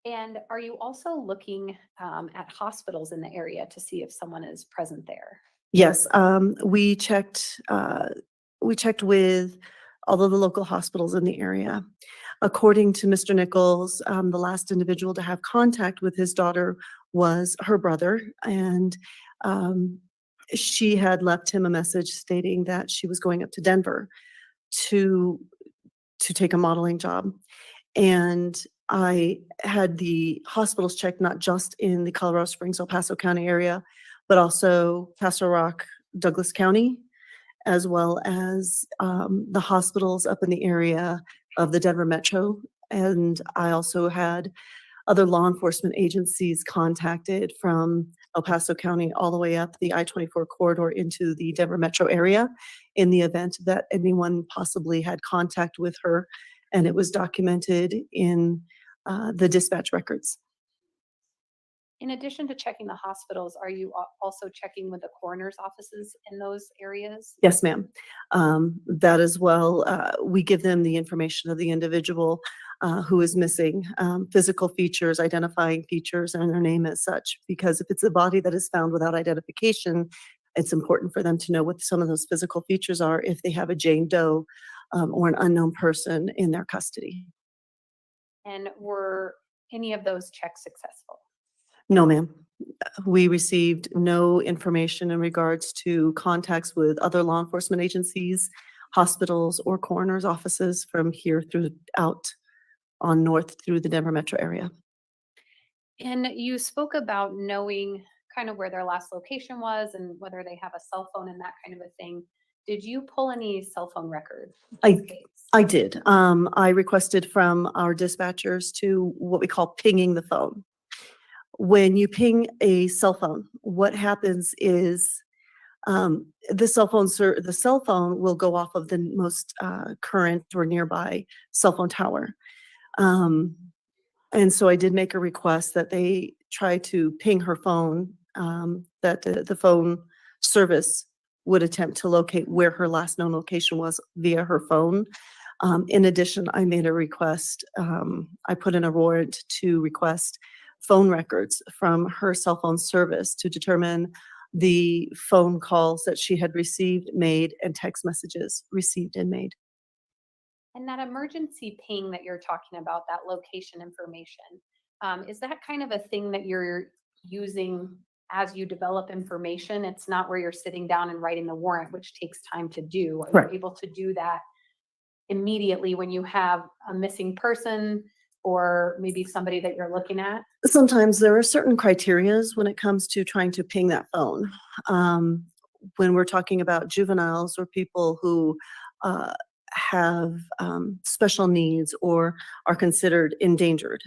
S15: And are you also looking at hospitals in the area to see if someone is present there?
S20: Yes, we checked with all of the local hospitals in the area. According to Mr. Nichols, the last individual to have contact with his daughter was her brother, and she had left him a message stating that she was going up to Denver to take a modeling job. And I had the hospitals checked not just in the Colorado Springs, El Paso County area, but also Castle Rock, Douglas County, as well as the hospitals up in the area of the Denver Metro. And I also had other law enforcement agencies contacted from El Paso County all the way up the I-24 corridor into the Denver metro area in the event that anyone possibly had contact with her, and it was documented in the dispatch records.
S15: In addition to checking the hospitals, are you also checking with the coroner's offices in those areas?
S20: Yes, ma'am. That as well, we give them the information of the individual who is missing, physical features, identifying features, and their name as such. Because if it's a body that is found without identification, it's important for them to know what some of those physical features are if they have a Jane Doe or an unknown person in their custody.
S15: And were any of those checks successful?
S20: No, ma'am. We received no information in regards to contacts with other law enforcement agencies, hospitals, or coroner's offices from here throughout on north through the Denver metro area.
S15: And you spoke about knowing kind of where their last location was and whether they have a cell phone and that kind of a thing. Did you pull any cell phone records?
S20: I did. I requested from our dispatchers to what we call pinging the phone. When you ping a cell phone, what happens is the cell phone will go off of the most current or nearby cell phone tower. And so I did make a request that they try to ping her phone, that the phone service would attempt to locate where her last known location was via her phone. In addition, I made a request, I put in a warrant to request phone records from her cell phone service to determine the phone calls that she had received, made, and text messages received and made.
S15: And that emergency ping that you're talking about, that location information, is that kind of a thing that you're using as you develop information? It's not where you're sitting down and writing the warrant, which takes time to do. Are
S20: Right.
S15: you able to do that immediately when you have a missing person or maybe somebody that you're looking at?
S20: Sometimes there are certain criterias when it comes to trying to ping that phone. When we're talking about juveniles or people who have special needs or are considered endangered,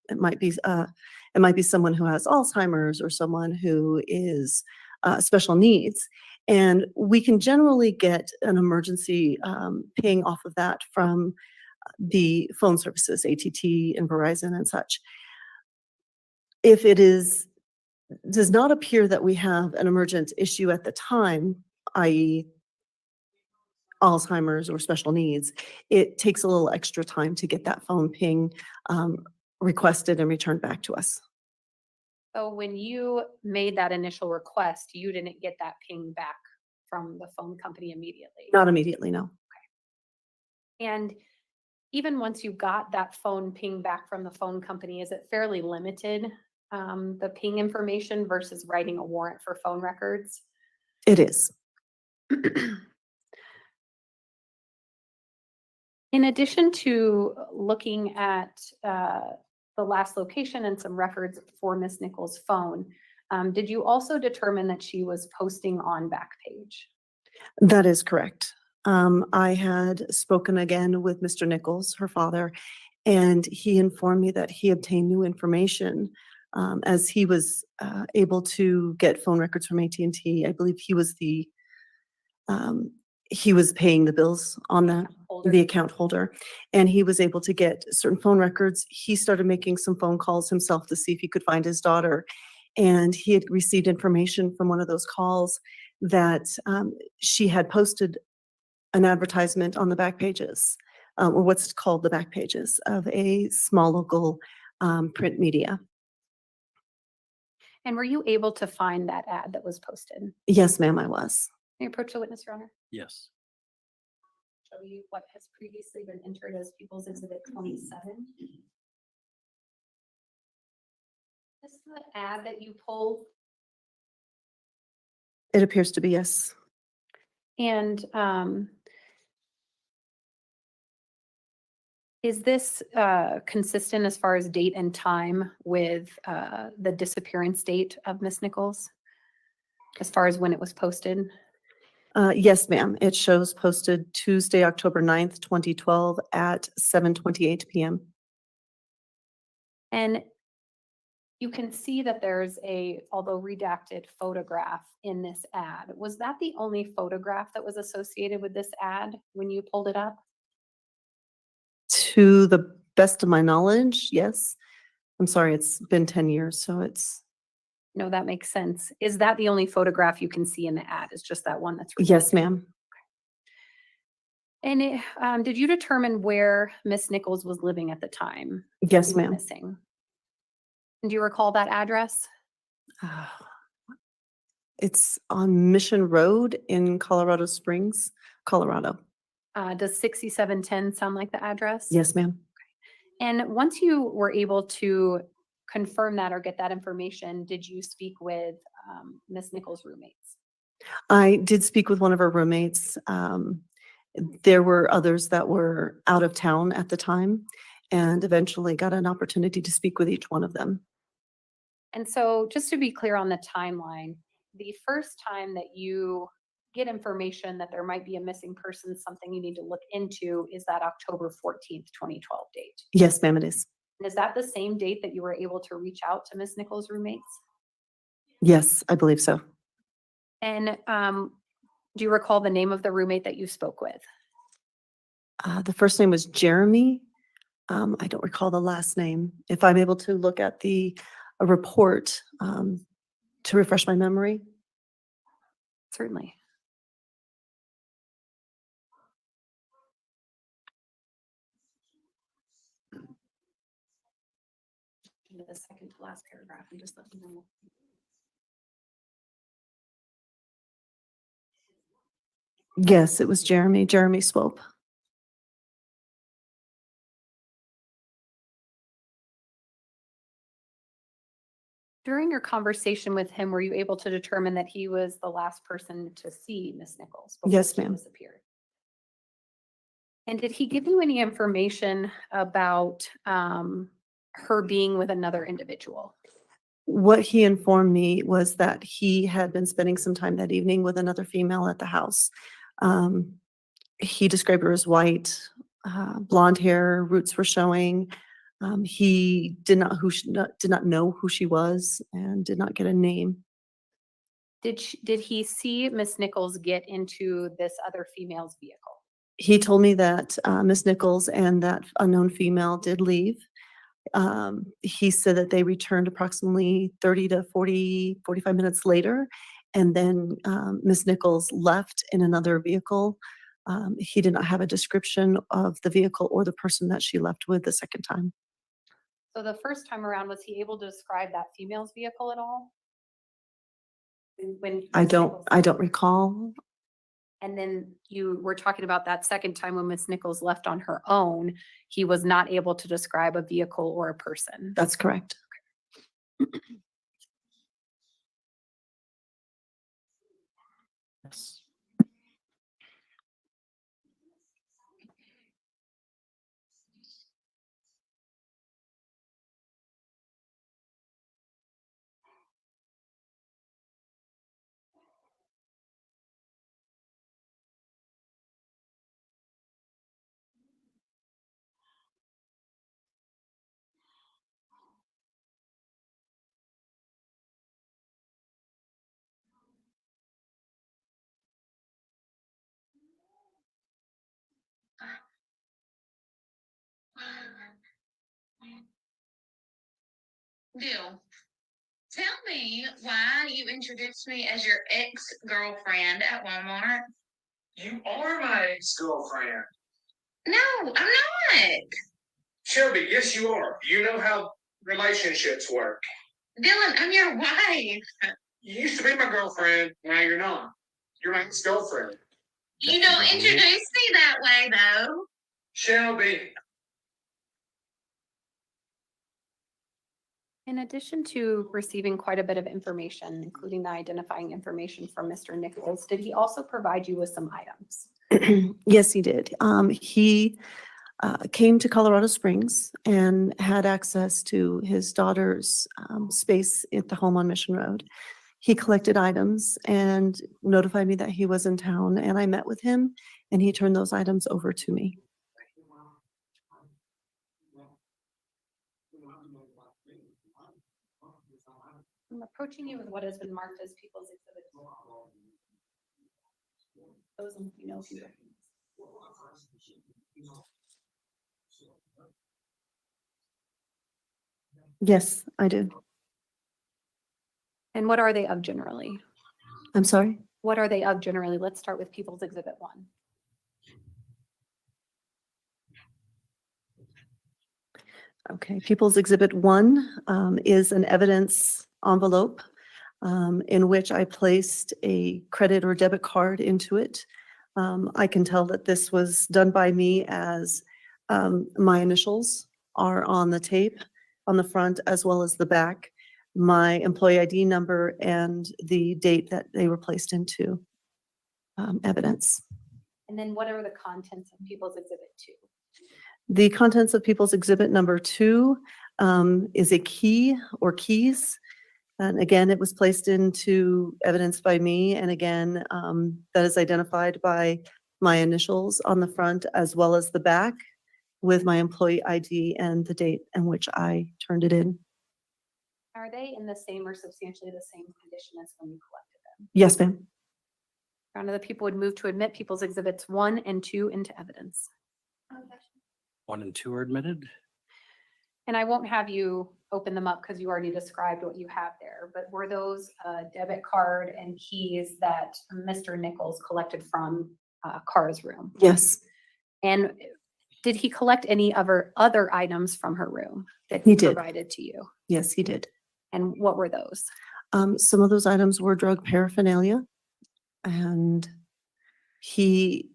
S20: it might be someone who has Alzheimer's or someone who is special needs. And we can generally get an emergency ping off of that from the phone services, AT&T and Verizon and such. If it does not appear that we have an emergent issue at the time, i.e. Alzheimer's or special needs, it takes a little extra time to get that phone ping requested and returned back to us.
S15: So when you made that initial request, you didn't get that ping back from the phone company immediately?
S20: Not immediately, no.
S15: And even once you got that phone ping back from the phone company, is it fairly limited, the ping information versus writing a warrant for phone records?
S20: It is.
S15: In addition to looking at the last location and some records for Miss Nichols' phone, did you also determine that she was posting on Backpage?
S20: That is correct. I had spoken again with Mr. Nichols, her father, and he informed me that he obtained new information as he was able to get phone records from AT&T. I believe he was he was paying the bills on that, the account holder, and he was able to get certain phone records. He started making some phone calls himself to see if he could find his daughter, and he had received information from one of those calls that she had posted an advertisement on the back pages, or what's called the back pages of a small local print media.
S15: And were you able to find that ad that was posted?
S20: Yes, ma'am, I was.
S15: Can you approach the witness, Your Honor?
S19: Yes.
S15: Show you what has previously been entered as People's Exhibit 27. This is the ad that you pulled.
S20: It appears to be, yes.
S15: And is this consistent as far as date and time with the disappearance date of Miss Nichols, as far as when it was posted?
S20: Yes, ma'am. It shows posted Tuesday, October 9th, 2012 at 7:28 p.m.
S15: And You can see that there's a, although redacted, photograph in this ad. Was that the only photograph that was associated with this ad when you pulled it up?
S20: To the best of my knowledge, yes. I'm sorry, it's been 10 years, so it's,
S15: No, that makes sense. Is that the only photograph you can see in the ad? Is just that one that's?
S20: yes,
S15: redacted?
S20: ma'am.
S15: And did you determine where Miss Nichols was living at the time?
S20: Yes,
S15: she went
S20: ma'am.
S15: Missing. And do you recall that address?
S20: It's on Mission Road in Colorado Springs, Colorado.
S15: Does 6710 sound like the address?
S20: Yes, ma'am.
S15: And once you were able to confirm that or get that information, did you speak with Miss Nichols' roommates?
S20: I did speak with one of her roommates. There were others that were out of town at the time, and eventually got an opportunity to speak with each one of them.
S15: And so just to be clear on the timeline, the first time that you get information that there might be a missing person, something you need to look into, is that October 14th, 2012 date.
S20: Yes, ma'am, it is.
S15: And is that the same date that you were able to reach out to Miss Nichols' roommates?
S20: Yes, I believe so.
S15: And do you recall the name of the roommate that you spoke with?
S20: The first name was Jeremy. I don't recall the last name. If I'm able to look at the report to refresh my memory.
S15: Certainly. The second to last paragraph and just let me know.
S20: Yes, it was Jeremy Swope.
S15: During your conversation with him, were you able to determine that he was the last person to see Miss Nichols? before
S20: Yes,
S15: she
S20: ma'am.
S15: disappeared? And did he give you any information about her being with another individual?
S20: What he informed me was that he had been spending some time that evening with another female at the house. He described her as white, blonde hair, roots were showing. He did not know who she was and did not get a name.
S15: Did he see Miss Nichols get into this other female's vehicle?
S20: He told me that Miss Nichols and that unknown female did leave. He said that they returned approximately 30 to 45 minutes later, and then Miss Nichols left in another vehicle. He did not have a description of the vehicle or the person that she left with the second time.
S15: So the first time around, was he able to describe that female's vehicle at all? When
S20: I
S15: Miss Nichols-
S20: don't recall.
S15: And then you were talking about that second time when Miss Nichols left on her own, he was not able to describe a vehicle or a person.
S20: That's correct.
S19: Yes.
S21: Bill, tell me why you introduced me as your ex-girlfriend at Walmart.
S2: You are my ex-girlfriend.
S21: No, I'm not.
S2: Shelby, yes, you are. You know how relationships work.
S21: Dylan, I'm your wife.
S2: You used to be my girlfriend, now you're not. You're my ex-girlfriend.
S21: You don't introduce me that way, though.
S2: Shelby.
S15: In addition to receiving quite a bit of information, including the identifying information from Mr. Nichols, did he also provide you with some items?
S20: Yes, he did. He came to Colorado Springs and had access to his daughter's space at the home on Mission Road. He collected items and notified me that he was in town, and I met with him, and he turned those items over to me.
S15: I'm approaching you with what has been marked as people's exhibit. Those, you know, if you recognize.
S20: Yes, I do.
S15: And what are they of generally?
S20: I'm sorry.
S15: What are they of generally? Let's start with People's Exhibit 1.
S20: Okay, People's Exhibit 1 is an evidence envelope in which I placed a credit or debit card into it. I can tell that this was done by me as my initials are on the tape on the front as well as the back, my employee ID number and the date that they were placed into evidence.
S15: And then what are the contents of People's Exhibit 2?
S20: The contents of People's Exhibit number 2 is a key or keys. And again, it was placed into evidence by me. And again, that is identified by my initials on the front as well as the back with my employee ID and the date in which I turned it in.
S15: Are they in the same or substantially the same condition as when you collected them?
S20: Yes, ma'am.
S15: Round of the people would move to admit People's Exhibits 1 and 2 into evidence.
S19: 1 and 2 are admitted.
S15: And I won't have you open them up because you already described what you have there, but were those debit card and keys that Mr. Nichols collected from Cara's room?
S20: Yes,
S15: And did he collect any other items from her room that
S20: He
S15: he
S20: did.
S15: provided to you?
S20: yes, he did.
S15: And what were those?
S20: Some of those items were drug paraphernalia. And he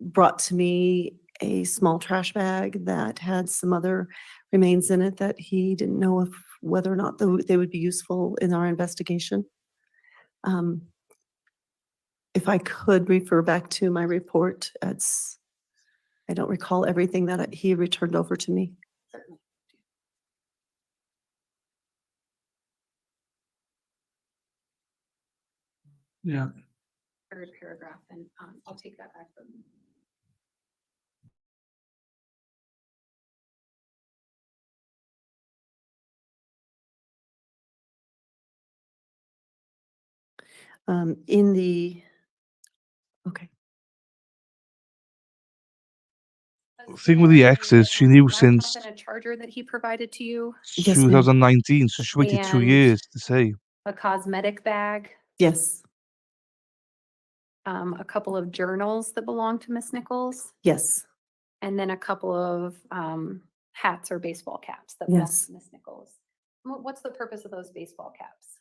S20: brought to me a small trash bag that had some other remains in it that he didn't know if whether or not they would be useful in our investigation. If I could refer back to my report, I don't recall everything that he returned over to me.
S1: Yeah.
S15: Third paragraph, and I'll take that back from you.
S20: In the, okay.
S1: Thing with the ex is she knew
S15: Laptop
S1: since
S15: and a charger that he provided to you,
S20: Yes, ma'am.
S1: 2019, so she waited 2
S15: And-
S1: years to say.
S15: a cosmetic bag,
S20: Yes,
S15: a couple of journals that belonged to Miss Nichols,
S20: yes,
S15: and then a couple of hats or baseball caps that belonged
S20: Yes.
S15: to Miss Nichols. What's the purpose of those baseball caps?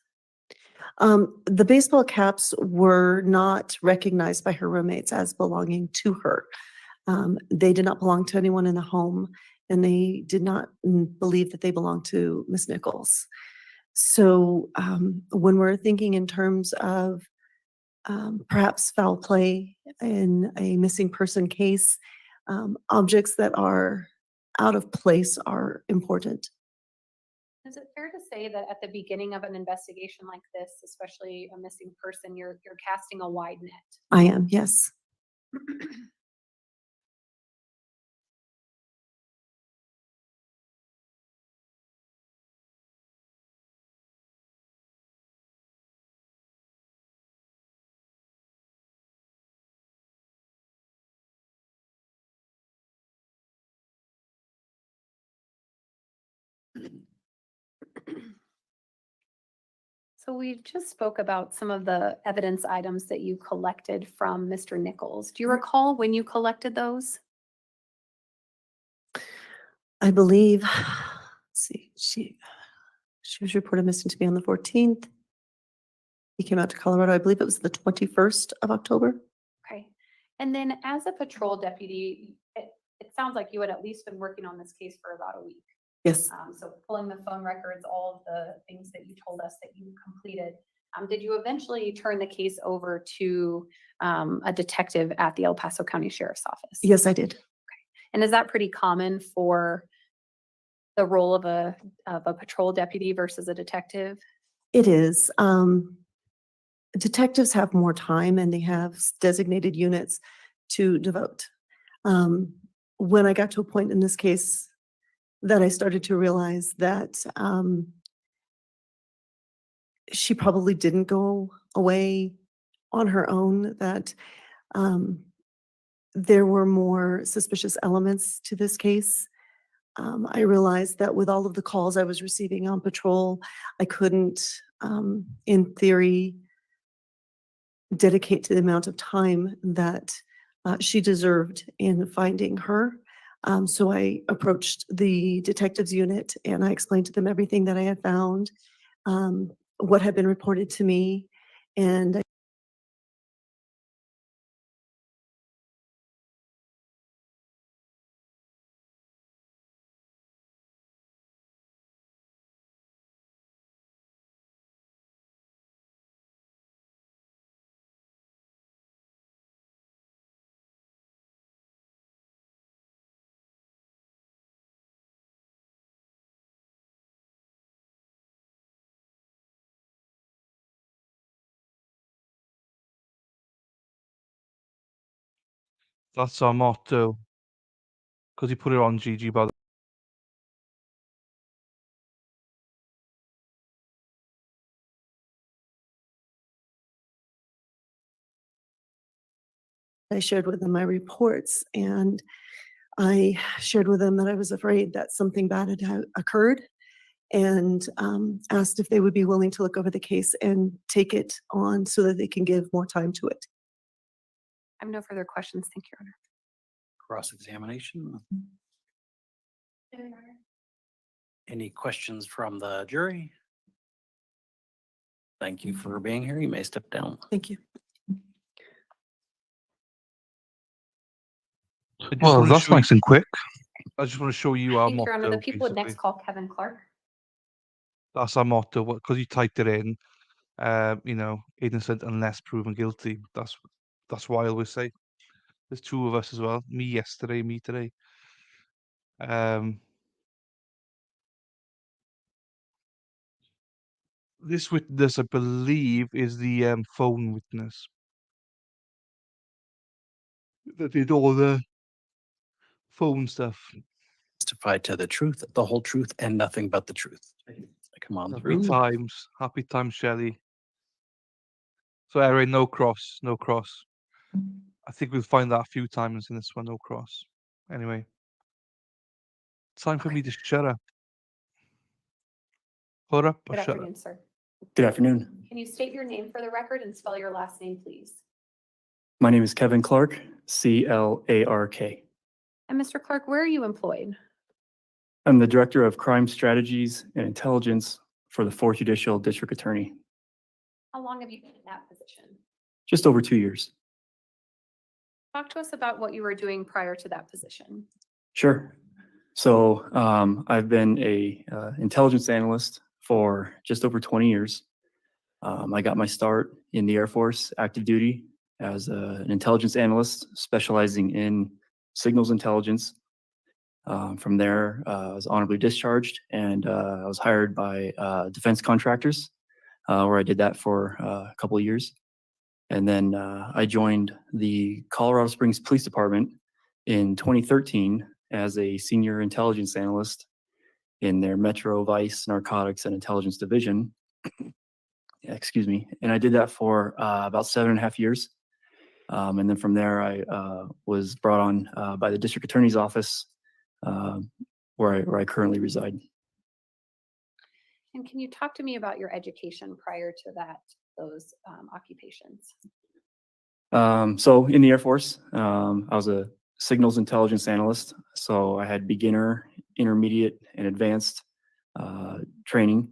S20: The baseball caps were not recognized by her roommates as belonging to her. They did not belong to anyone in the home, and they did not believe that they belonged to Miss Nichols. So when we're thinking in terms of perhaps foul play in a missing person case, objects that are out of place are important.
S15: Is it fair to say that at the beginning of an investigation like this, especially a missing person, you're casting a wide net?
S20: I am, yes.
S15: So we just spoke about some of the evidence items that you collected from Mr. Nichols. Do you recall when you collected those?
S20: I believe, let's see, she was reported missing to me on the 14th. He came out to Colorado, I believe it was the 21st of October.
S15: Okay. And then as a patrol deputy, it sounds like you had at least been working on this case for about a week.
S20: Yes,
S15: So pulling the phone records, all of the things that you told us that you completed. Did you eventually turn the case over to a detective at the El Paso County Sheriff's Office?
S20: yes, I did.
S15: And is that pretty common for the role of a patrol deputy versus a detective?
S20: It is. Detectives have more time and they have designated units to devote. When I got to a point in this case that I started to realize that she probably didn't go away on her own, that there were more suspicious elements to this case. I realized that with all of the calls I was receiving on patrol, I couldn't, in theory, dedicate to the amount of time that she deserved in finding her. So I approached the detectives unit and I explained to them everything that I had found, what had been reported to me, and
S1: That's our motto. Because he put it on GG, by the
S20: I shared with them my reports, and I shared with them that I was afraid that something bad had occurred, and asked if they would be willing to look over the case and take it on so that they can give more time to it.
S15: I have no further questions. Thank you, Your Honor.
S19: Cross-examination. Any questions from the jury? Thank you for being here. You may step down.
S20: Thank you.
S1: Well, that's nice and quick. I just want to show you our
S15: Thank you, Your Honor.
S1: motto.
S15: The people would next
S1: Basically,
S15: call Kevin Clark.
S1: that's our motto. Because you typed it in, you know, innocent unless proven guilty. That's why I always say. There's two of us as well. Me yesterday, me today. This witness, I believe, is the phone witness that did all the phone stuff.
S19: Testified to the truth, the whole truth, and nothing but the truth. Come on through.
S1: Happy times, Shelley. So, Erin, no cross, no cross. I think we'll find that a few times in this one, no cross. Anyway, time for me to shut up. Shut up or
S15: Good
S1: shut up.
S15: afternoon, sir.
S6: Good afternoon.
S15: Can you state your name for the record and spell your last name, please?
S6: My name is Kevin Clark, C-L-A-R-K.
S15: And Mr. Clark, where are you employed?
S6: I'm the Director of Crime Strategies and Intelligence for the 4th Judicial District Attorney.
S15: How long have you been in that position?
S6: Just over 2 years.
S15: Talk to us about what you were doing prior to that position.
S6: Sure. So I've been a intelligence analyst for just over 20 years. I got my start in the Air Force active duty as an intelligence analyst specializing in signals intelligence. From there, I was honorably discharged, and I was hired by defense contractors, where I did that for a couple of years. And then I joined the Colorado Springs Police Department in 2013 as a senior intelligence analyst in their Metro Vice Narcotics and Intelligence Division. Excuse me. And I did that for about 7.5 years. And then from there, I was brought on by the District Attorney's Office, where I currently reside.
S15: And can you talk to me about your education prior to those occupations?
S6: So in the Air Force, I was a signals intelligence analyst. So I had beginner, intermediate, and advanced training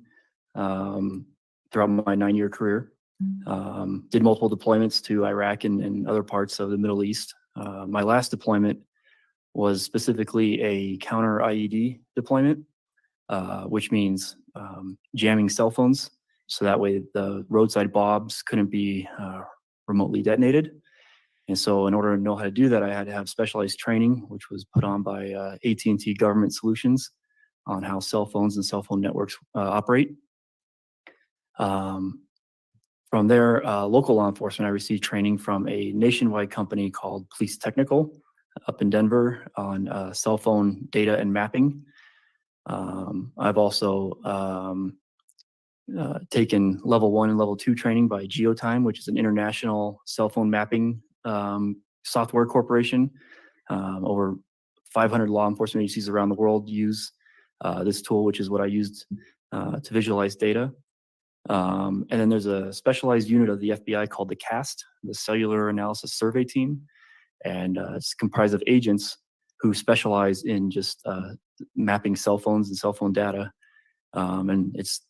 S6: throughout my 9-year career. Did multiple deployments to Iraq and other parts of the Middle East. My last deployment was specifically a counter IED deployment, which means jamming cell phones. So that way the roadside bobs couldn't be remotely detonated. And so in order to know how to do that, I had to have specialized training, which was put on by AT&T Government Solutions on how cell phones and cell phone networks operate. From there, local law enforcement, I received training from a nationwide company called Police Technical up in Denver on cell phone data and mapping. I've also taken level 1 and level 2 training by Geotime, which is an international cell phone mapping software corporation. Over 500 law enforcement agencies around the world use this tool, which is what I used to visualize data. And then there's a specialized unit of the FBI called the CAST, the Cellular Analysis Survey Team. And it's comprised of agents who specialize in just mapping cell phones and cell phone data. And it's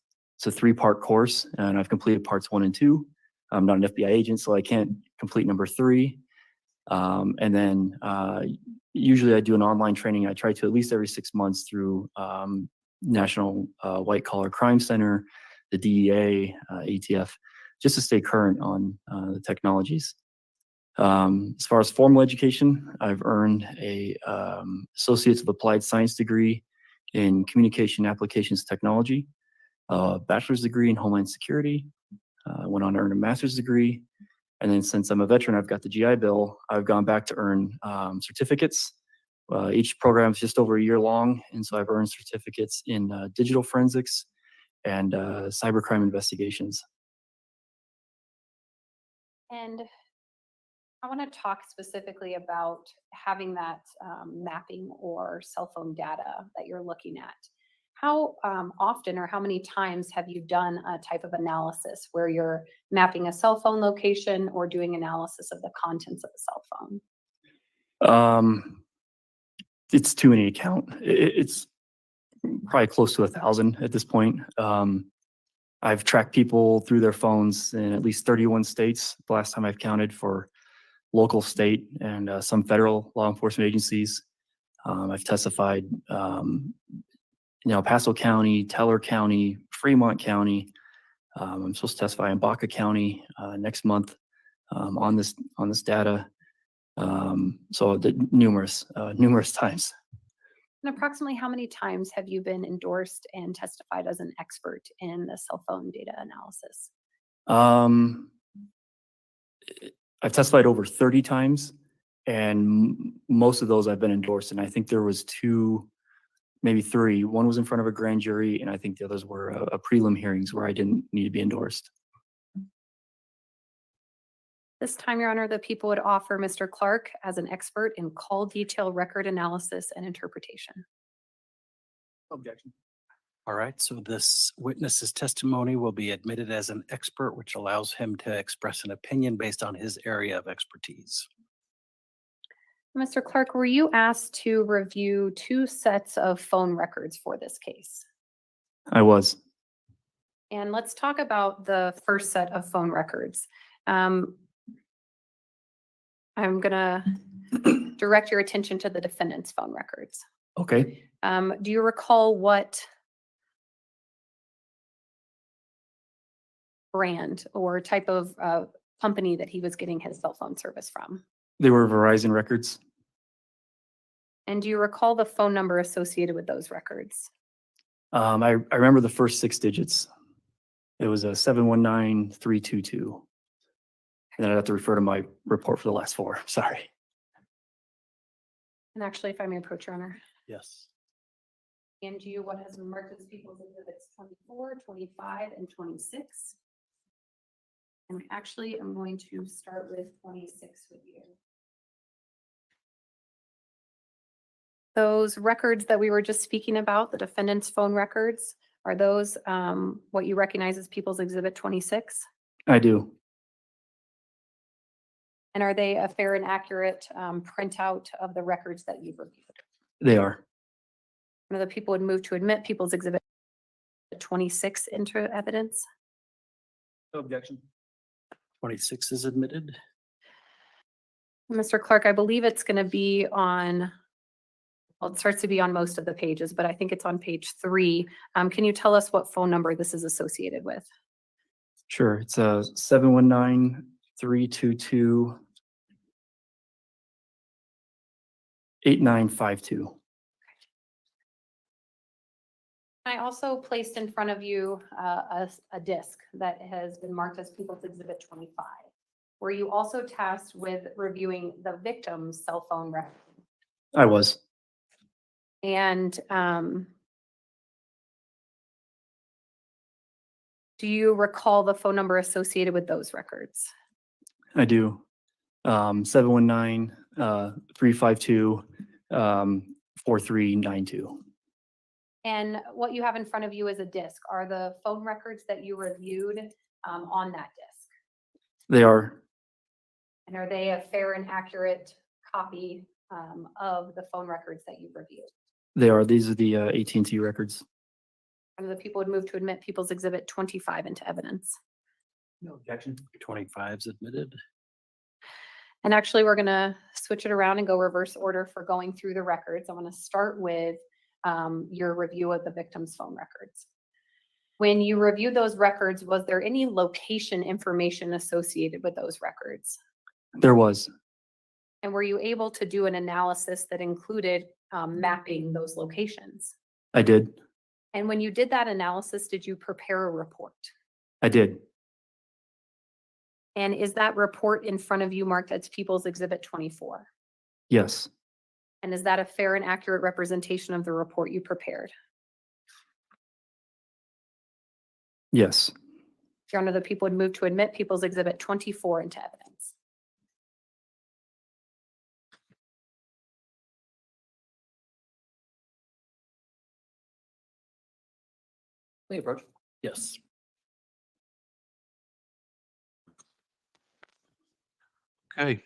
S6: a 3-part course, and I've completed parts 1 and 2. I'm not an FBI agent, so I can't complete number 3. And then usually I do an online training. I try to at least every 6 months through National White Collar Crime Center, the DEA, ATF, just to stay current on the technologies. As far as formal education, I've earned a Associates of Applied Science degree in Communication Applications Technology, a bachelor's degree in Homeland Security. I went on to earn a master's degree. And then since I'm a veteran, I've got the GI Bill, I've gone back to earn certificates. Each program is just over a year long, and so I've earned certificates in digital forensics and cybercrime investigations.
S15: And I want to talk specifically about having that mapping or cell phone data that you're looking at. How often or how many times have you done a type of analysis where you're mapping a cell phone location or doing analysis of the contents of the cell phone?
S6: It's too many to count. It's probably close to 1,000 at this point. I've tracked people through their phones in at least 31 states. The last time I've counted for local, state, and some federal law enforcement agencies. I've testified El Paso County, Teller County, Fremont County. I'm supposed to testify in Baca County next month on this data. So numerous times.
S15: And approximately how many times have you been endorsed and testified as an expert in the cell phone data analysis?
S6: I've testified over 30 times, and most of those I've been endorsed. And I think there was 2, maybe 3. One was in front of a grand jury, and I think the others were a prelim hearings where I didn't need to be endorsed.
S15: This time, Your Honor, the people would offer Mr. Clark as an expert in call detail record analysis and interpretation.
S19: Objection. All right, so this witness's testimony will be admitted as an expert, which allows him to express an opinion based on his area of expertise.
S15: Mr. Clark, were you asked to review 2 sets of phone records for this case?
S6: I was.
S15: And let's talk about the first set of phone records. I'm gonna direct your attention to the defendant's phone records.
S6: Okay.
S15: Do you recall what brand or type of company that he was getting his cell phone service from?
S6: They were Verizon records.
S15: And do you recall the phone number associated with those records?
S6: I remember the first 6 digits. It was a 719322. And then I'd have to refer to my report for the last 4. Sorry.
S15: And actually, if I may approach, Your Honor.
S19: Yes.
S15: And you, what has been marked as people's exhibits 24, 25, and 26. And actually, I'm going to start with 26 with you. Those records that we were just speaking about, the defendant's phone records, are those what you recognize as people's exhibit 26?
S6: I do.
S15: And are they a fair and accurate printout of the records that you've reviewed?
S6: They are.
S15: One of the people would move to admit people's exhibit 26 into evidence.
S19: No objection. 26 is admitted.
S15: Mr. Clark, I believe it's going to be on, well, it starts to be on most of the pages, but I think it's on page 3. Can you tell us what phone number this is associated with?
S6: Sure. It's a 719-322-8952.
S15: I also placed in front of you a disc that has been marked as People's Exhibit 25. Were you also tasked with reviewing the victim's cell phone record?
S6: I was.
S15: And Do you recall the phone number associated with those records?
S6: I do. 719-352-4392.
S15: And what you have in front of you is a disk. Are the phone records that you reviewed on that disk?
S6: They are.
S15: And are they a fair and accurate copy of the phone records that you've reviewed?
S6: They are. These are the AT&T records.
S15: One of the people would move to admit People's Exhibit 25 into evidence.
S6: No objection.
S19: 25 is admitted.
S15: And actually, we're going to switch it around and go reverse order for going through the records. I want to start with your review of the victim's phone records. When you reviewed those records, was there any location information associated with those records?
S6: There was.
S15: And were you able to do an analysis that included mapping those locations?
S6: I did.
S15: And when you did that analysis, did you prepare a report?
S6: I did.
S15: And is that report in front of you marked as People's Exhibit 24?
S6: Yes.
S15: And is that a fair and accurate representation of the report you prepared?
S6: Yes.
S15: Your Honor, the people would move to admit People's Exhibit 24 into evidence.
S6: May I approach? Yes.
S1: Okay.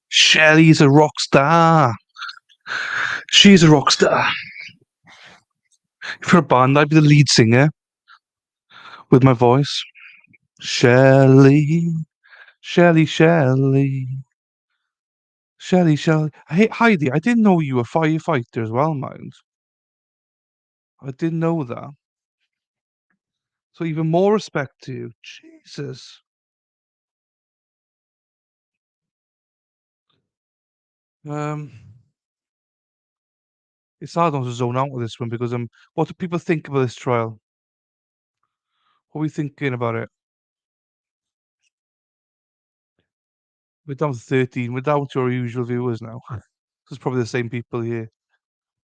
S1: Shelley's a rock star. She's a rock star. For a band, I'd be the lead singer with my voice. Shelley, Shelley, Shelley. Shelley, Shelley. Hey, Heidi, I didn't know you were a firefighter as well, mind. I didn't know that. So even more respect to you. Jesus. It's hard not to zone out with this one because what do people think about this trial? What are we thinking about it? We're down to 13 without your usual viewers now. It's probably the same people here.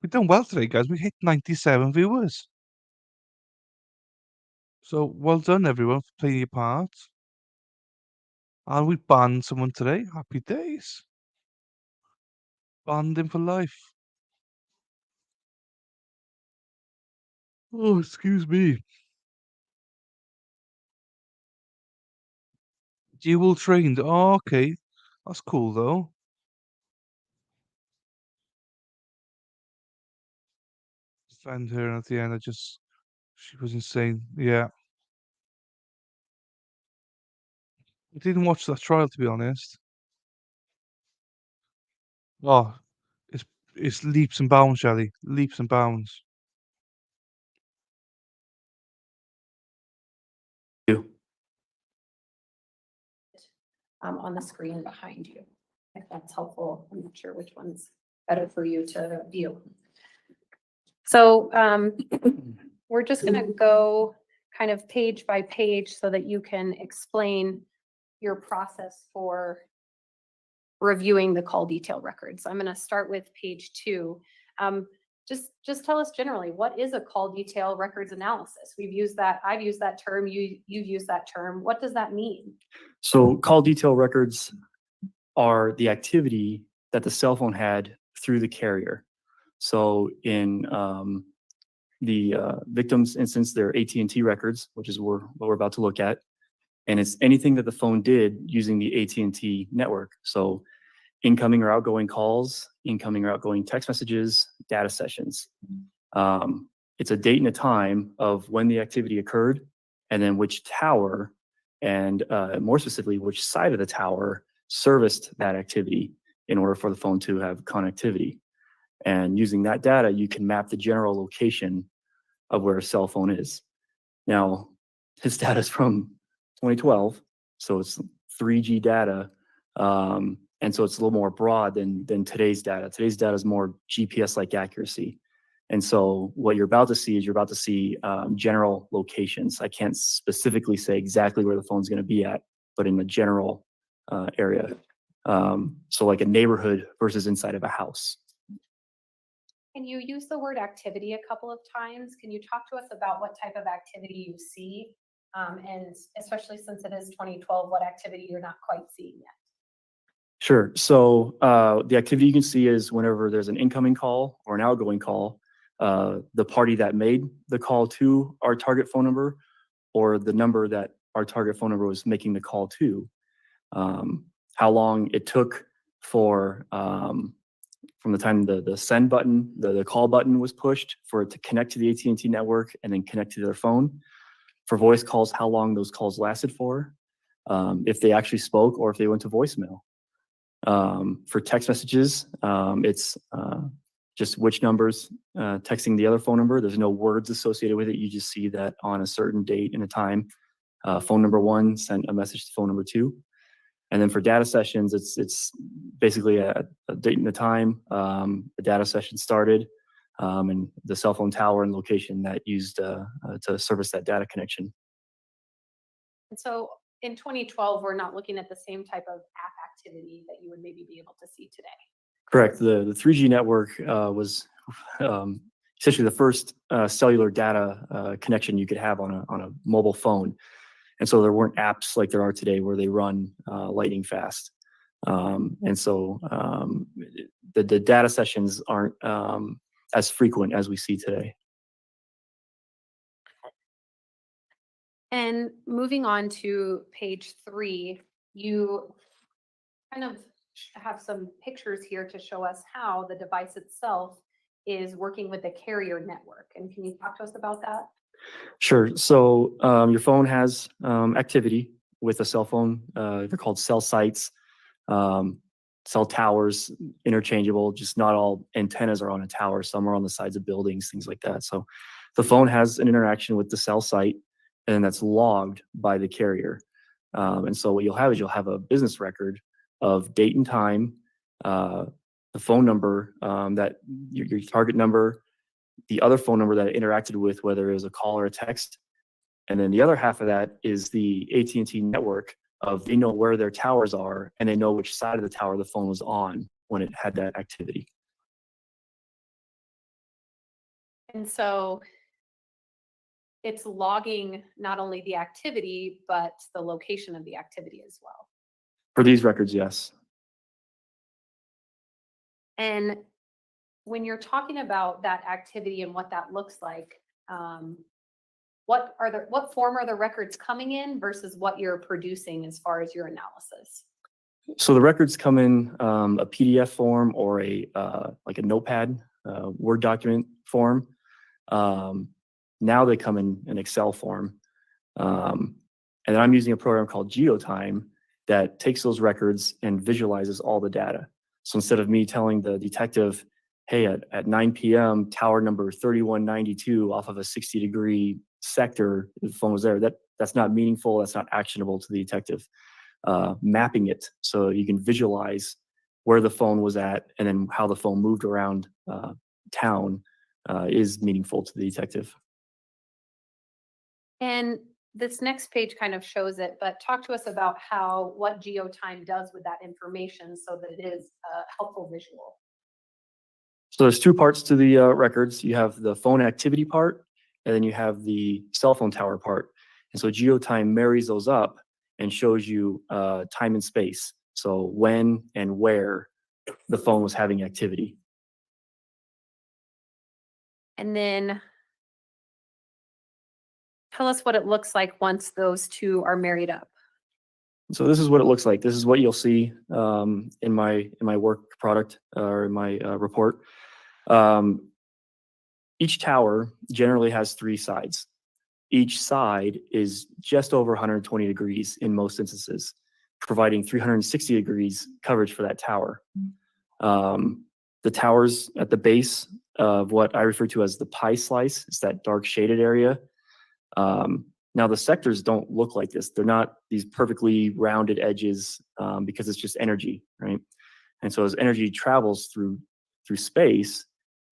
S1: We've done well today, guys. We hit 97 viewers. So well done, everyone, for playing your part. And we banned someone today. Happy days. Banned him for life. Oh, excuse me. Dual trained. Oh, okay. That's cool, though. Found her, and at the end, she was insane. Yeah. I didn't watch that trial, to be honest. Oh, it's leaps and bounds, Shelley. Leaps and bounds.
S15: On the screen behind you, if that's helpful. I'm not sure which one's better for you to view. So we're just going to go kind of page by page so that you can explain your process for reviewing the call detail records. I'm going to start with page 2. Just tell us generally, what is a call detail records analysis? We've used that. I've used that term. You've used that term. What does that mean?
S6: So call detail records are the activity that the cell phone had through the carrier. So in the victim's instance, they're AT&T records, which is what we're about to look at. And it's anything that the phone did using the AT&T network. So incoming or outgoing calls, incoming or outgoing text messages, data sessions. It's a date and a time of when the activity occurred, and then which tower, and more specifically, which side of the tower serviced that activity in order for the phone to have connectivity. And using that data, you can map the general location of where a cell phone is. Now, this data is from 2012, so it's 3G data. And so it's a little more broad than today's data. Today's data is more GPS-like accuracy. And so what you're about to see is general locations. I can't specifically say exactly where the phone's going to be at, but in the general area. So like a neighborhood versus inside of a house.
S15: And you use the word activity a couple of times. Can you talk to us about what type of activity you see? And especially since it is 2012, what activity you're not quite seeing yet?
S6: Sure. So the activity you can see is whenever there's an incoming call or an outgoing call, the party that made the call to our target phone number or the number that our target phone number was making the call to, how long it took for from the time the send button, the call button was pushed for it to connect to the AT&T network and then connect to their phone. For voice calls, how long those calls lasted for, if they actually spoke or if they went to voicemail. For text messages, it's just which numbers texting the other phone number. There's no words associated with it. You just see that on a certain date and a time, phone number 1 sent a message to phone number 2. And then for data sessions, it's basically a date and a time, the data session started, and the cell phone tower and location that used to service that data connection.
S15: And so in 2012, we're not looking at the same type of app activity that you would maybe be able to see today.
S6: Correct. The 3G network was essentially the first cellular data connection you could have on a mobile phone. And so there weren't apps like there are today where they run lightning fast. And so the data sessions aren't as frequent as we see today.
S15: And moving on to page 3, you kind of have some pictures here to show us how the device itself is working with the carrier network. And can you talk to us about that?
S6: Sure. So your phone has activity with a cell phone. They're called cell sites, cell towers, interchangeable. Just not all antennas are on a tower. Some are on the sides of buildings, things like that. So the phone has an interaction with the cell site, and that's logged by the carrier. And so what you'll have is you'll have a business record of date and time, the phone number, that your target number, the other phone number that it interacted with, whether it was a call or a text. And then the other half of that is the AT&T network of they know where their towers are and they know which side of the tower the phone was on when it had that activity.
S15: And so it's logging not only the activity, but the location of the activity as well.
S6: For these records, yes.
S15: And when you're talking about that activity and what that looks like, what form are the records coming in versus what you're producing as far as your analysis?
S6: So the records come in a PDF form or like a notepad, Word document form. Now they come in an Excel form. And then I'm using a program called GeoTime that takes those records and visualizes all the data. So instead of me telling the detective, hey, at 9 p.m., tower number 3192 off of a 60-degree sector, the phone was there. That's not meaningful. That's not actionable to the detective. Mapping it so you can visualize where the phone was at and then how the phone moved around town is meaningful to the detective.
S15: And this next page kind of shows it, but talk to us about what GeoTime does with that information so that it is a helpful visual.
S6: So there's two parts to the records. You have the phone activity part, and then you have the cell phone tower part. And so GeoTime marries those up and shows you time and space. So when and where the phone was having activity.
S15: And then tell us what it looks like once those two are married up.
S6: So this is what it looks like. This is what you'll see in my work product or in my report. Each tower generally has 3 sides. Each side is just over 120 degrees in most instances, providing 360 degrees coverage for that tower. The towers at the base of what I refer to as the pie slice, it's that dark shaded area. Now the sectors don't look like this. They're not these perfectly rounded edges because it's just energy, right? And so as energy travels through space,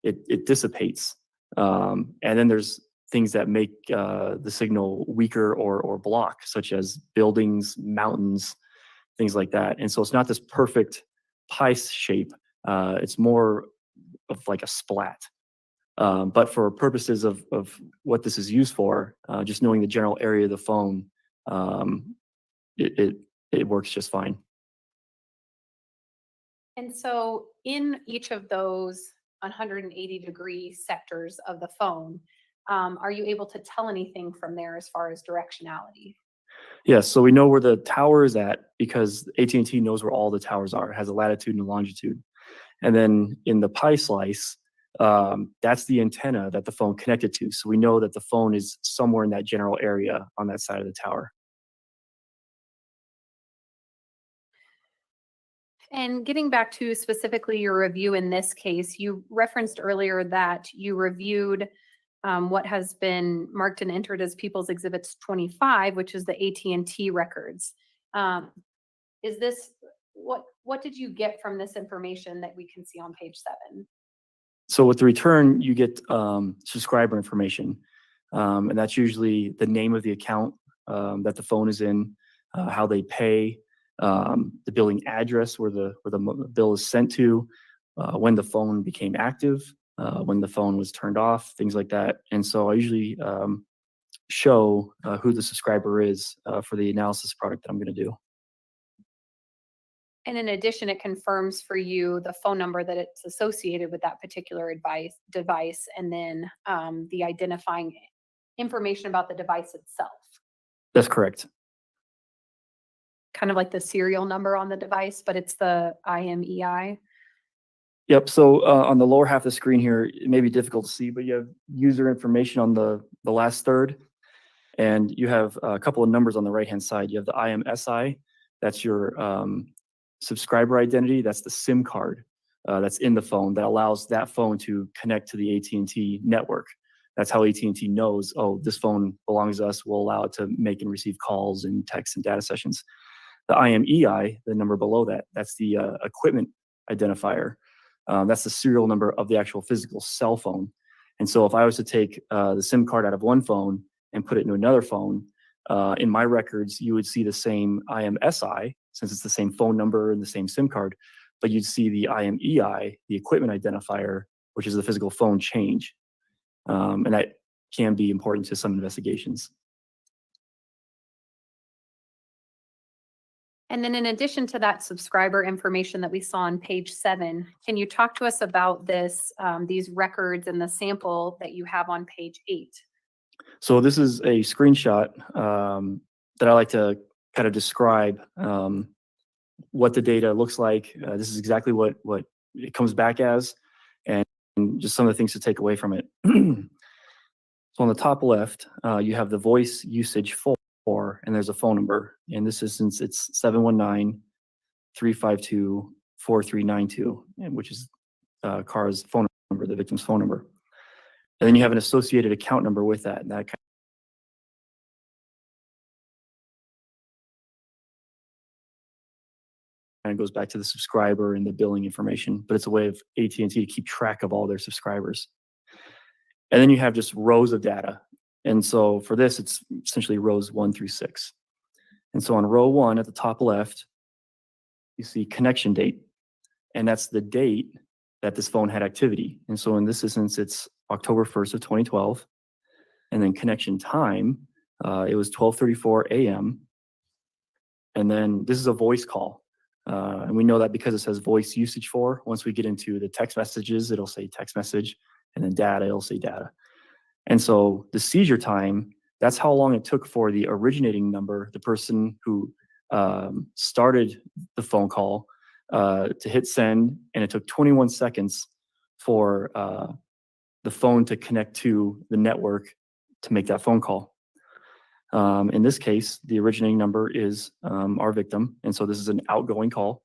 S6: it dissipates. And then there's things that make the signal weaker or block, such as buildings, mountains, things like that. And so it's not this perfect pie shape. It's more of like a splat, But for purposes of what this is used for, just knowing the general area of the phone, it works just fine.
S15: And so in each of those 180-degree sectors of the phone, are you able to tell anything from there as far as directionality?
S6: Yes, so we know where the tower is at because AT&T knows where all the towers are. It has a latitude and a longitude. And then in the pie slice, that's the antenna that the phone connected to. So we know that the phone is somewhere in that general area on that side of the tower.
S15: And getting back to specifically your review in this case, you referenced earlier that you reviewed what has been marked and entered as People's Exhibits 25, which is the AT&T records. Is this, what did you get from this information that we can see on page 7?
S6: So with the return, you get subscriber information, and that's usually the name of the account that the phone is in, how they pay, the billing address where the bill is sent to, when the phone became active, when the phone was turned off, things like that. And so I usually show who the subscriber is for the analysis product that I'm going to do.
S15: And in addition, it confirms for you the phone number that it's associated with that particular device, and then the identifying information about the device itself.
S6: That's correct.
S15: Kind of like the serial number on the device, but it's the IMEI.
S6: Yep. So on the lower half of the screen here, it may be difficult to see, but you have user information on the last third, and you have a couple of numbers on the right-hand side. You have the IMSI, that's your subscriber identity. That's the SIM card that's in the phone that allows that phone to connect to the AT&T network. That's how AT&T knows, oh, this phone belongs to us. We'll allow it to make and receive calls and texts and data sessions. The IMEI, the number below that, that's the equipment identifier. That's the serial number of the actual physical cell phone. And so if I was to take the SIM card out of one phone and put it into another phone, in my records, you would see the same IMSI, since it's the same phone number and the same SIM card, but you'd see the IMEI, the equipment identifier, which is the physical phone change. And that can be important to some investigations.
S15: And then in addition to that subscriber information that we saw on page 7, can you talk to us about this, these records and the sample that you have on page 8?
S6: So this is a screenshot that I like to kind of describe what the data looks like. This is exactly what it comes back as, and just some of the things to take away from it. So on the top left, you have the voice usage for, and there's a phone number. In this instance, it's 719-352-4392, which is Car's phone number, the victim's phone number. And then you have an associated account number with that. And that kind of goes back to the subscriber and the billing information, but it's a way of AT&T to keep track of all their subscribers. And then you have just rows of data. And so for this, it's essentially rows 1 through 6. And so on row 1 at the top left, you see connection date. And that's the date that this phone had activity. And so in this instance, it's October 1st of 2012. And then connection time, it was 12:34 a.m. And then this is a voice call. And we know that because it says voice usage for. Once we get into the text messages, it'll say text message, and then data, it'll say data. And so the seizure time, that's how long it took for the originating number, the person who started the phone call, to hit send, and it took 21 seconds for the phone to connect to the network to make that phone call. In this case, the originating number is our victim, and so this is an outgoing call.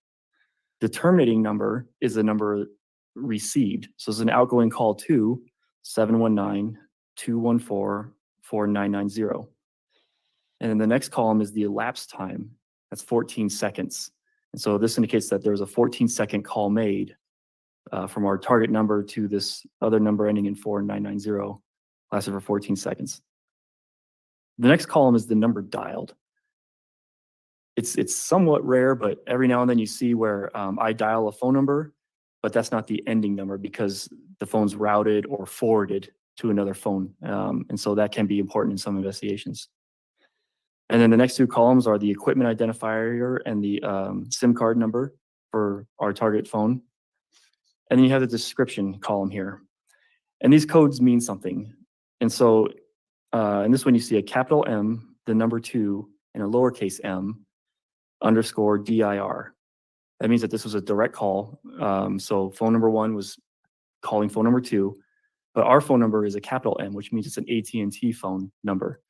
S6: The terminating number is the number received. So it's an outgoing call to 719-214-4990. And then the next column is the elapsed time. That's 14 seconds. And so this indicates that there was a 14-second call made from our target number to this other number ending in 4990, lasted for 14 seconds. The next column is the number dialed. It's somewhat rare, but every now and then you see where I dial a phone number but that's not the ending number because the phone's routed or forwarded to another phone. And so that can be important in some investigations. And then the next two columns are the equipment identifier and the SIM card number for our target phone. And then you have the description column here. And these codes mean something. And so in this one, you see a capital M, the number 2, and a lowercase m underscore dir. That means that this was a direct call. So phone number 1 was calling phone number 2, but our phone number is a capital M, which means it's an AT&T phone number.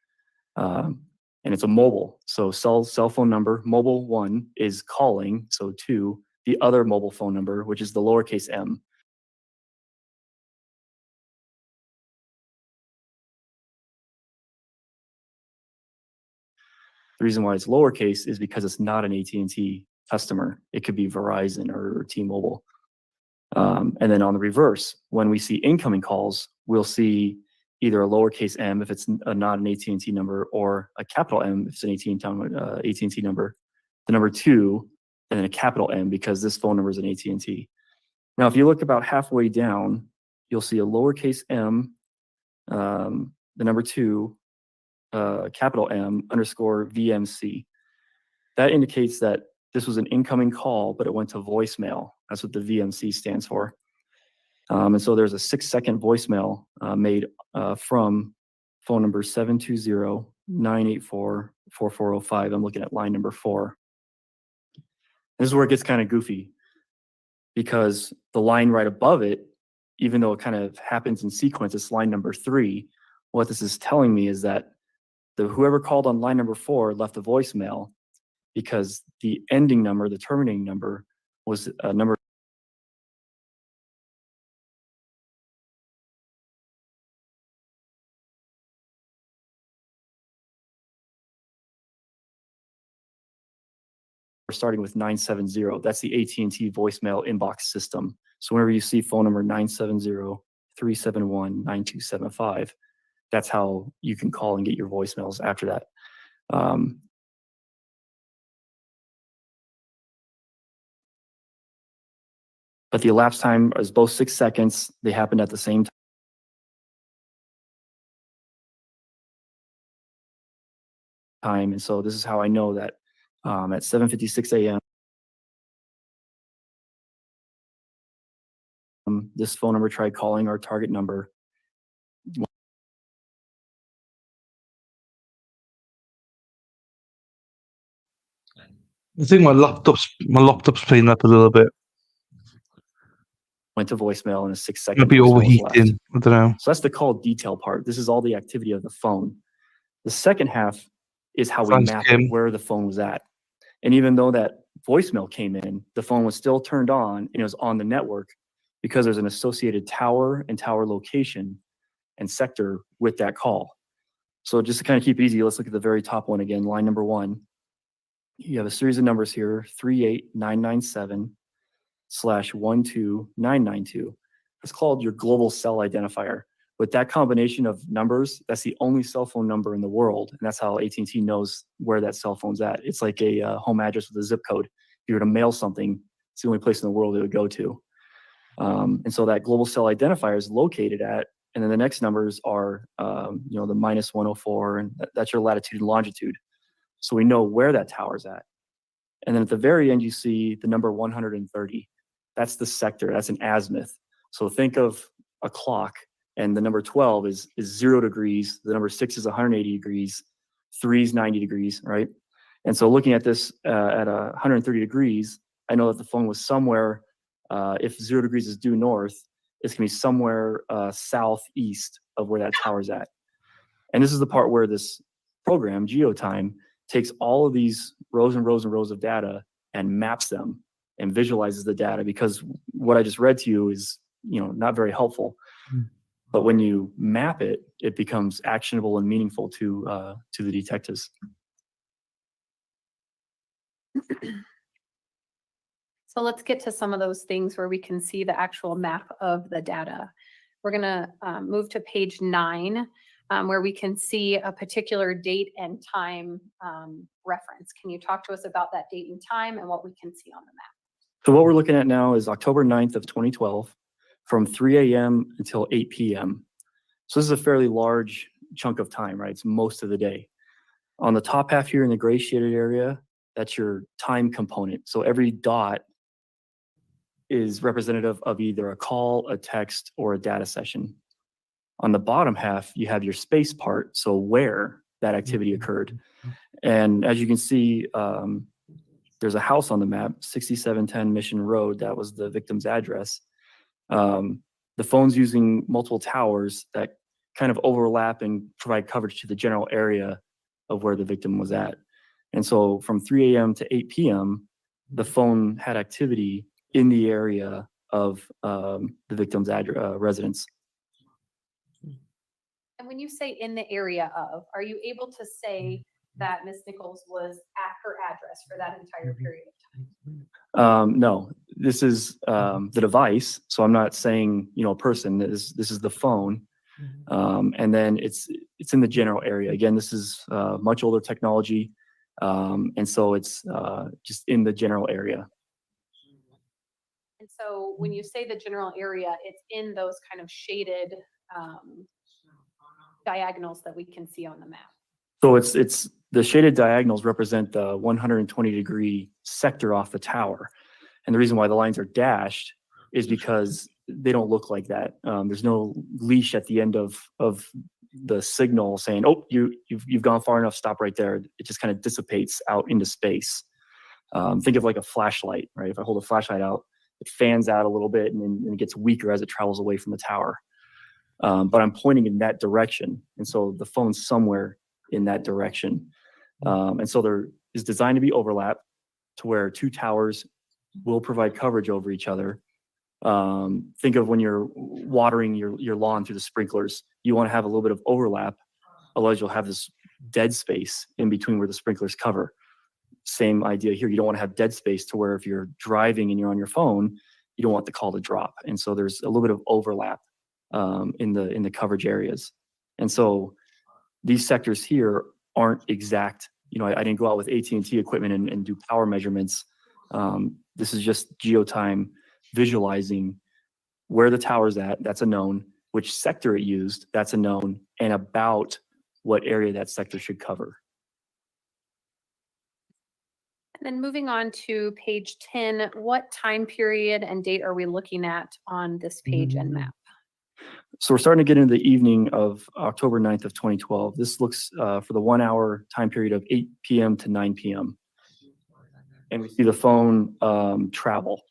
S6: And it's a mobile. So cell phone number, mobile 1 is calling, so 2, the other mobile phone number, which is the lowercase m. The reason why it's lowercase is because it's not an AT&T customer. It could be Verizon or T-Mobile. And then on the reverse, when we see incoming calls, we'll see either a lowercase m if it's not an AT&T number, or a capital M if it's an AT&T number, the number 2, and then a capital M because this phone number is an AT&T. Now, if you look about halfway down, you'll see a lowercase m, the number 2, capital M underscore VMC. That indicates that this was an incoming call, but it went to voicemail. That's what the VMC stands for. And so there's a 6-second voicemail made from phone number 720-984-4405. I'm looking at line number 4. This is where it gets kind of goofy because the line right above it, even though it kind of happens in sequence, it's line number 3. What this is telling me is that whoever called on line number 4 left a voicemail because the ending number, the terminating number, was a number. We're starting with 970. That's the AT&T voicemail inbox system. So whenever you see phone number 970-371-9275, that's how you can call and get your voicemails after that. But the elapsed time is both 6 seconds. They happened at the same time. And so this is how I know that at 7:56 a.m. This phone number tried calling our target number.
S1: I think my laptop's playing up a little bit.
S6: Went to voicemail in a 6-second.
S1: Might be overheating. I don't know.
S6: So that's the call detail part. This is all the activity of the phone. The second half is how we
S1: Thanks,
S6: map
S1: Kim.
S6: it, where the phone was at. And even though that voicemail came in, the phone was still turned on and it was on the network because there's an associated tower and tower location and sector with that call. So just to kind of keep it easy, let's look at the very top one again, line number 1. You have a series of numbers here, 38997/12992. It's called your global cell identifier. With that combination of numbers, that's the only cell phone number in the world, and that's how AT&T knows where that cell phone's at. It's like a home address with a zip code. If you were to mail something, it's the only place in the world it would go to. And so that global cell identifier is located at, and then the next numbers are, the -104, and that's your latitude and longitude. So we know where that tower's at. And then at the very end, you see the number 130. That's the sector. That's an azimuth. So think of a clock, and the number 12 is 0 degrees. The number 6 is 180 degrees. 3 is 90 degrees, right? And so looking at this at 130 degrees, I know that the phone was somewhere, if 0 degrees is due north, it's going to be somewhere southeast of where that tower's at. And this is the part where this program, GeoTime, takes all of these rows and rows and rows of data and maps them and visualizes the data, because what I just read to you is, not very helpful. But when you map it, it becomes actionable and meaningful to the detectives.
S15: So let's get to some of those things where we can see the actual map of the data. We're gonna move to page 9, where we can see a particular date and time reference. Can you talk to us about that date and time and what we can see on the map?
S6: So what we're looking at now is October 9th of 2012 from 3 a.m. until 8 p.m. So this is a fairly large chunk of time, right? It's most of the day. On the top half here in the gray shaded area, that's your time component. So every dot is representative of either a call, a text, or a data session. On the bottom half, you have your space part, so where that activity occurred. And as you can see, there's a house on the map, 6710 Mission Road. That was the victim's address. The phone's using multiple towers that kind of overlap and provide coverage to the general area of where the victim was at. And so from 3 a.m. to 8 p.m., the phone had activity in the area of the victim's residence.
S15: And when you say in the area of, are you able to say that Ms. Nichols was at her address for that entire period of time?
S6: No, this is the device. So I'm not saying, a person. This is the phone. And then it's in the general area. Again, this is much older technology. And so it's just in the general area.
S15: And so when you say the general area, it's in those kind of shaded diagonals that we can see on the map.
S6: So it's the shaded diagonals represent the 120-degree sector off the tower. And the reason why the lines are dashed is because they don't look like that. There's no leash at the end of the signal saying, oh, you've gone far enough, stop right there. It just kind of dissipates out into space. Think of like a flashlight, right? If I hold a flashlight out, it fans out a little bit and it gets weaker as it travels away from the tower. But I'm pointing in that direction. And so the phone's somewhere in that direction. And so there is designed to be overlap to where two towers will provide coverage over each other. Think of when you're watering your lawn through the sprinklers, you want to have a little bit of overlap, otherwise you'll have this dead space in between where the sprinklers cover. Same idea here. You don't want to have dead space to where if you're driving and you're on your phone, you don't want the call to drop. And so there's a little bit of overlap in the coverage areas. And so these sectors here aren't exact. I didn't go out with AT&T equipment and do power measurements. This is just geotime visualizing where the tower's at, that's a known, which sector it used, that's a known, and about what area that sector should cover.
S15: And then moving on to page 10, what time period and date are we looking at on this page and map?
S6: So we're starting to get into the evening of October 9th of 2012. This looks for the 1 hour time period of 8 p.m. to 9 p.m. And we see the phone travel.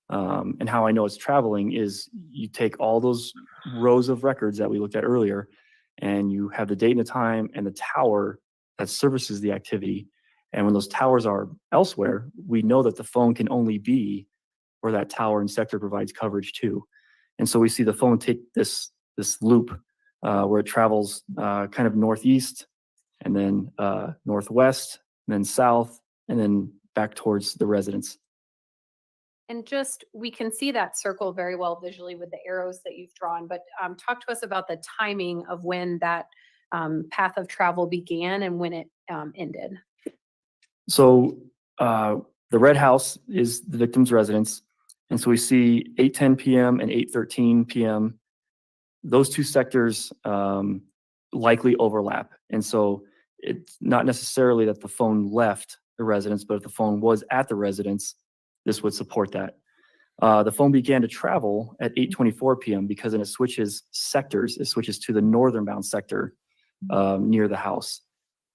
S6: And how I know it's traveling is you take all those rows of records that we looked at earlier, and you have the date and the time and the tower that services the activity. And when those towers are elsewhere, we know that the phone can only be where that tower and sector provides coverage to. And so we see the phone take this loop where it travels kind of northeast and then northwest and then south and then back towards the residence.
S15: And just, we can see that circle very well visually with the arrows that you've drawn, but talk to us about the timing of when that path of travel began and when it ended.
S6: So the red house is the victim's residence. And so we see 8:10 p.m. and 8:13 p.m. Those two sectors likely overlap. And so it's not necessarily that the phone left the residence, but if the phone was at the residence, this would support that. The phone began to travel at 8:24 p.m. because then it switches sectors. It switches to the northern bound sector near the house.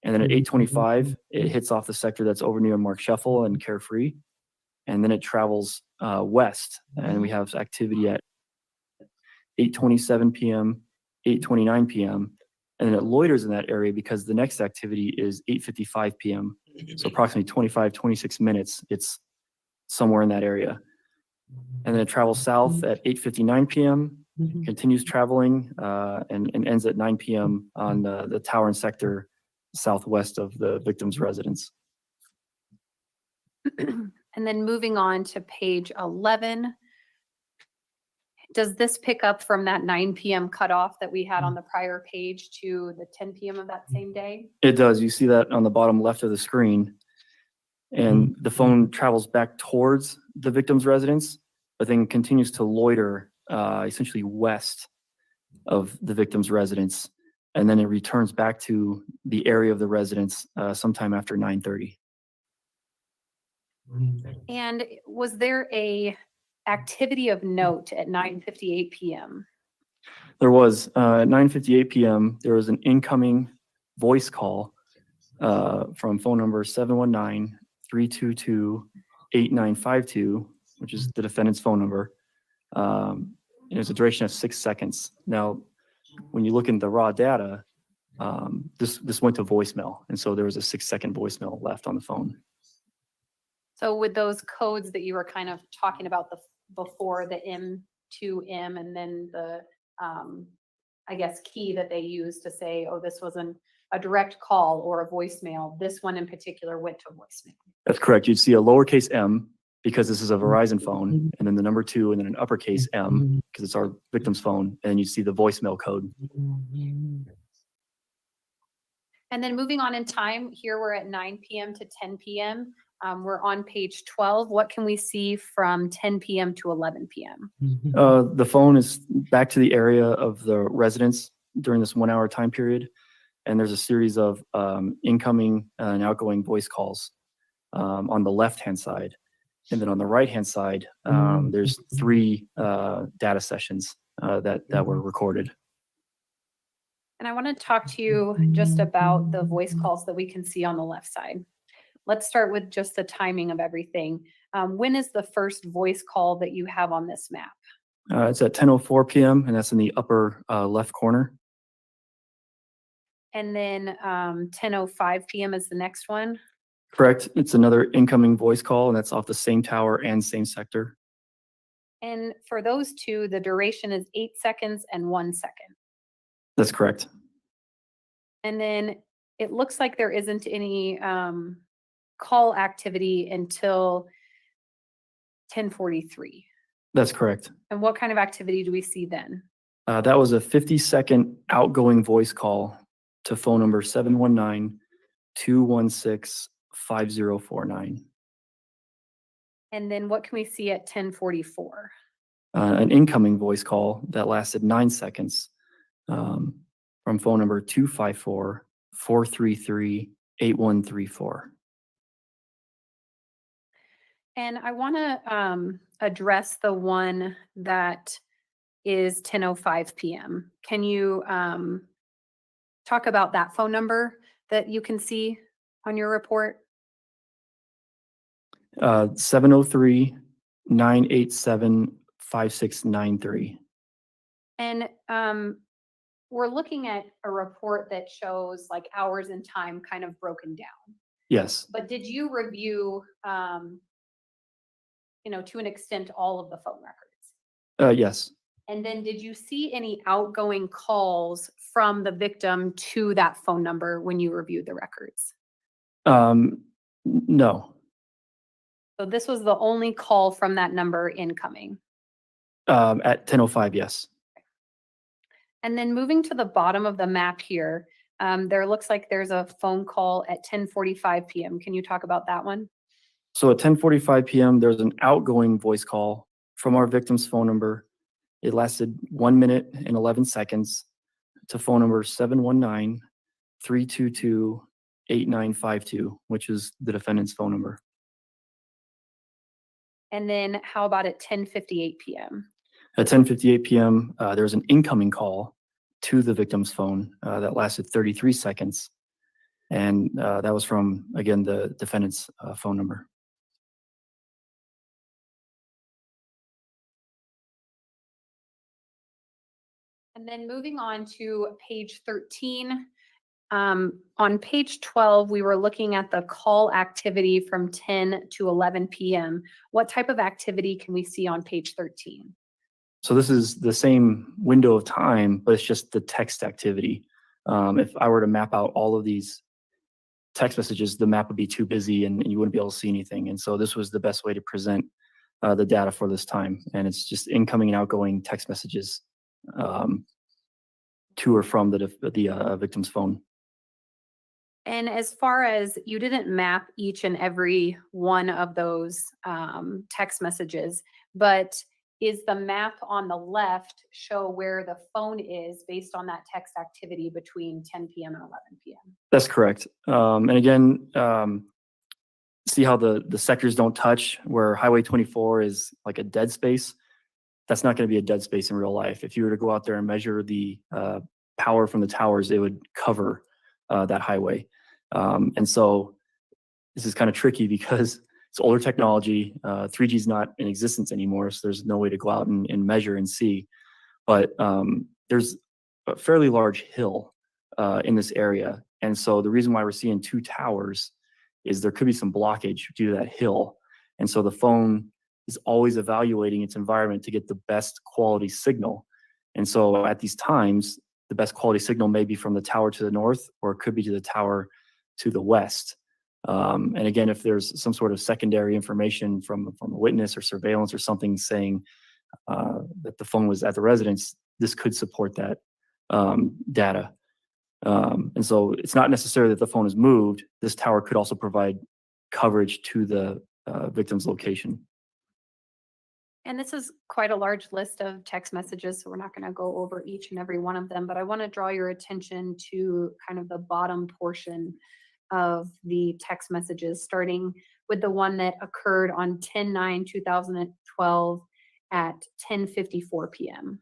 S6: And then at 8:25, it hits off the sector that's over near Mark Shuffle and Carefree. And then it travels west. And we have activity at 8:27 p.m., 8:29 p.m. And then it loiters in that area because the next activity is 8:55 p.m. So approximately 26 minutes. It's somewhere in that area. And then it travels south at 8:59 p.m., continues traveling and ends at 9 p.m. on the tower and sector southwest of the victim's residence.
S15: And then moving on to page 11, does this pick up from that 9 p.m. cutoff that we had on the prior page to the 10 p.m. of that same day?
S6: It does. You see that on the bottom left of the screen. and the phone travels back towards the victim's residence, but then continues to loiter essentially west of the victim's residence, and then it returns back to the area of the residence sometime after 9:30.
S15: And was there a activity of note at 9:58 p.m.?
S6: There was at 9:58 p.m. There was an incoming voice call from phone number 719-322-8952, which is the defendant's phone number. It was a duration of 6 seconds. Now, when you look in the raw data, this went to voicemail, and so there was a 6-second voicemail left on the phone.
S15: So with those codes that you were kind of talking about before, the M2M and then the, I guess, key that they used to say, oh, this was a direct call or a voicemail, this one in particular went to voicemail.
S6: That's correct. You'd see a lowercase m because this is a Verizon phone, and then the number 2, and then an uppercase M because it's our victim's phone, and then you see the voicemail code.
S15: And then moving on in time, here we're at 9 p.m. to 10 p.m. We're on page 12. What can we see from 10 p.m. to 11 p.m.?
S6: The phone is back to the area of the residence during this 1 hour time period. And there's a series of incoming and outgoing voice calls on the left-hand side. And then on the right-hand side, there's 3 data sessions that were recorded.
S15: And I want to talk to you just about the voice calls that we can see on the left side. Let's start with just the timing of everything. When is the first voice call that you have on this map?
S6: It's at 10:04 p.m. and that's in the upper left corner.
S15: And then 10:05 p.m. is the next one.
S6: Correct. It's another incoming voice call, and that's off the same tower and same sector.
S15: And for those two, the duration is 8 seconds and 1 second.
S6: That's correct.
S15: And then it looks like there isn't any call activity until 10:43.
S6: That's correct.
S15: And what kind of activity do we see then?
S6: That was a 50-second outgoing voice call to phone number 719-216-5049.
S15: And then what can we see at 10:44?
S6: An incoming voice call that lasted 9 seconds from phone number 254-433-8134.
S15: And I want to address the one that is 10:05 p.m. Can you talk about that phone number that you can see on your report?
S6: 703-987-5693.
S15: And we're looking at a report that shows like hours and time kind of broken down.
S6: Yes.
S15: But did you review, to an extent, all of the phone records?
S6: Yes.
S15: And then did you see any outgoing calls from the victim to that phone number when you reviewed the records?
S6: No.
S15: So this was the only call from that number incoming.
S6: At 10:05, yes.
S15: And then moving to the bottom of the map here, there looks like there's a phone call at 10:45 p.m. Can you talk about that one?
S6: So at 10:45 p.m., there's an outgoing voice call from our victim's phone number. It lasted 1 minute and 11 seconds to phone number 719-322-8952, which is the defendant's phone number.
S15: And then how about at 10:58 p.m.?
S6: At 10:58 p.m., there was an incoming call to the victim's phone that lasted 33 seconds. And that was from, again, the defendant's phone number.
S15: And then moving on to page 13. On page 12, we were looking at the call activity from 10 to 11 p.m. What type of activity can we see on page 13?
S6: So this is the same window of time, but it's just the text activity. If I were to map out all of these text messages, the map would be too busy and you wouldn't be able to see anything. And so this was the best way to present the data for this time. And it's just incoming and outgoing text messages to or from the victim's phone.
S15: And as far as you didn't map each and every one of those text messages, but is the map on the left show where the phone is based on that text activity between 10 p.m. and 11 p.m.?
S6: That's correct. And again, see how the sectors don't touch, where Highway 24 is like a dead space. That's not going to be a dead space in real life. If you were to go out there and measure the power from the towers, it would cover that highway. And so this is kind of tricky because it's older technology. 3G is not in existence anymore, so there's no way to go out and measure and see. But there's a fairly large hill in this area. And so the reason why we're seeing two towers is there could be some blockage due to that hill. And so the phone is always evaluating its environment to get the best quality signal. And so at these times, the best quality signal may be from the tower to the north, or it could be to the tower to the west. And again, if there's some sort of secondary information from a witness or surveillance or something saying that the phone was at the residence, this could support that data. And so it's not necessarily that the phone is moved. This tower could also provide coverage to the victim's location.
S15: And this is quite a large list of text messages, so we're not going to go over each and every one of them, but I want to draw your attention to kind of the bottom portion of the text messages, starting with the one that occurred on 10/9/2012 at 10:54 p.m.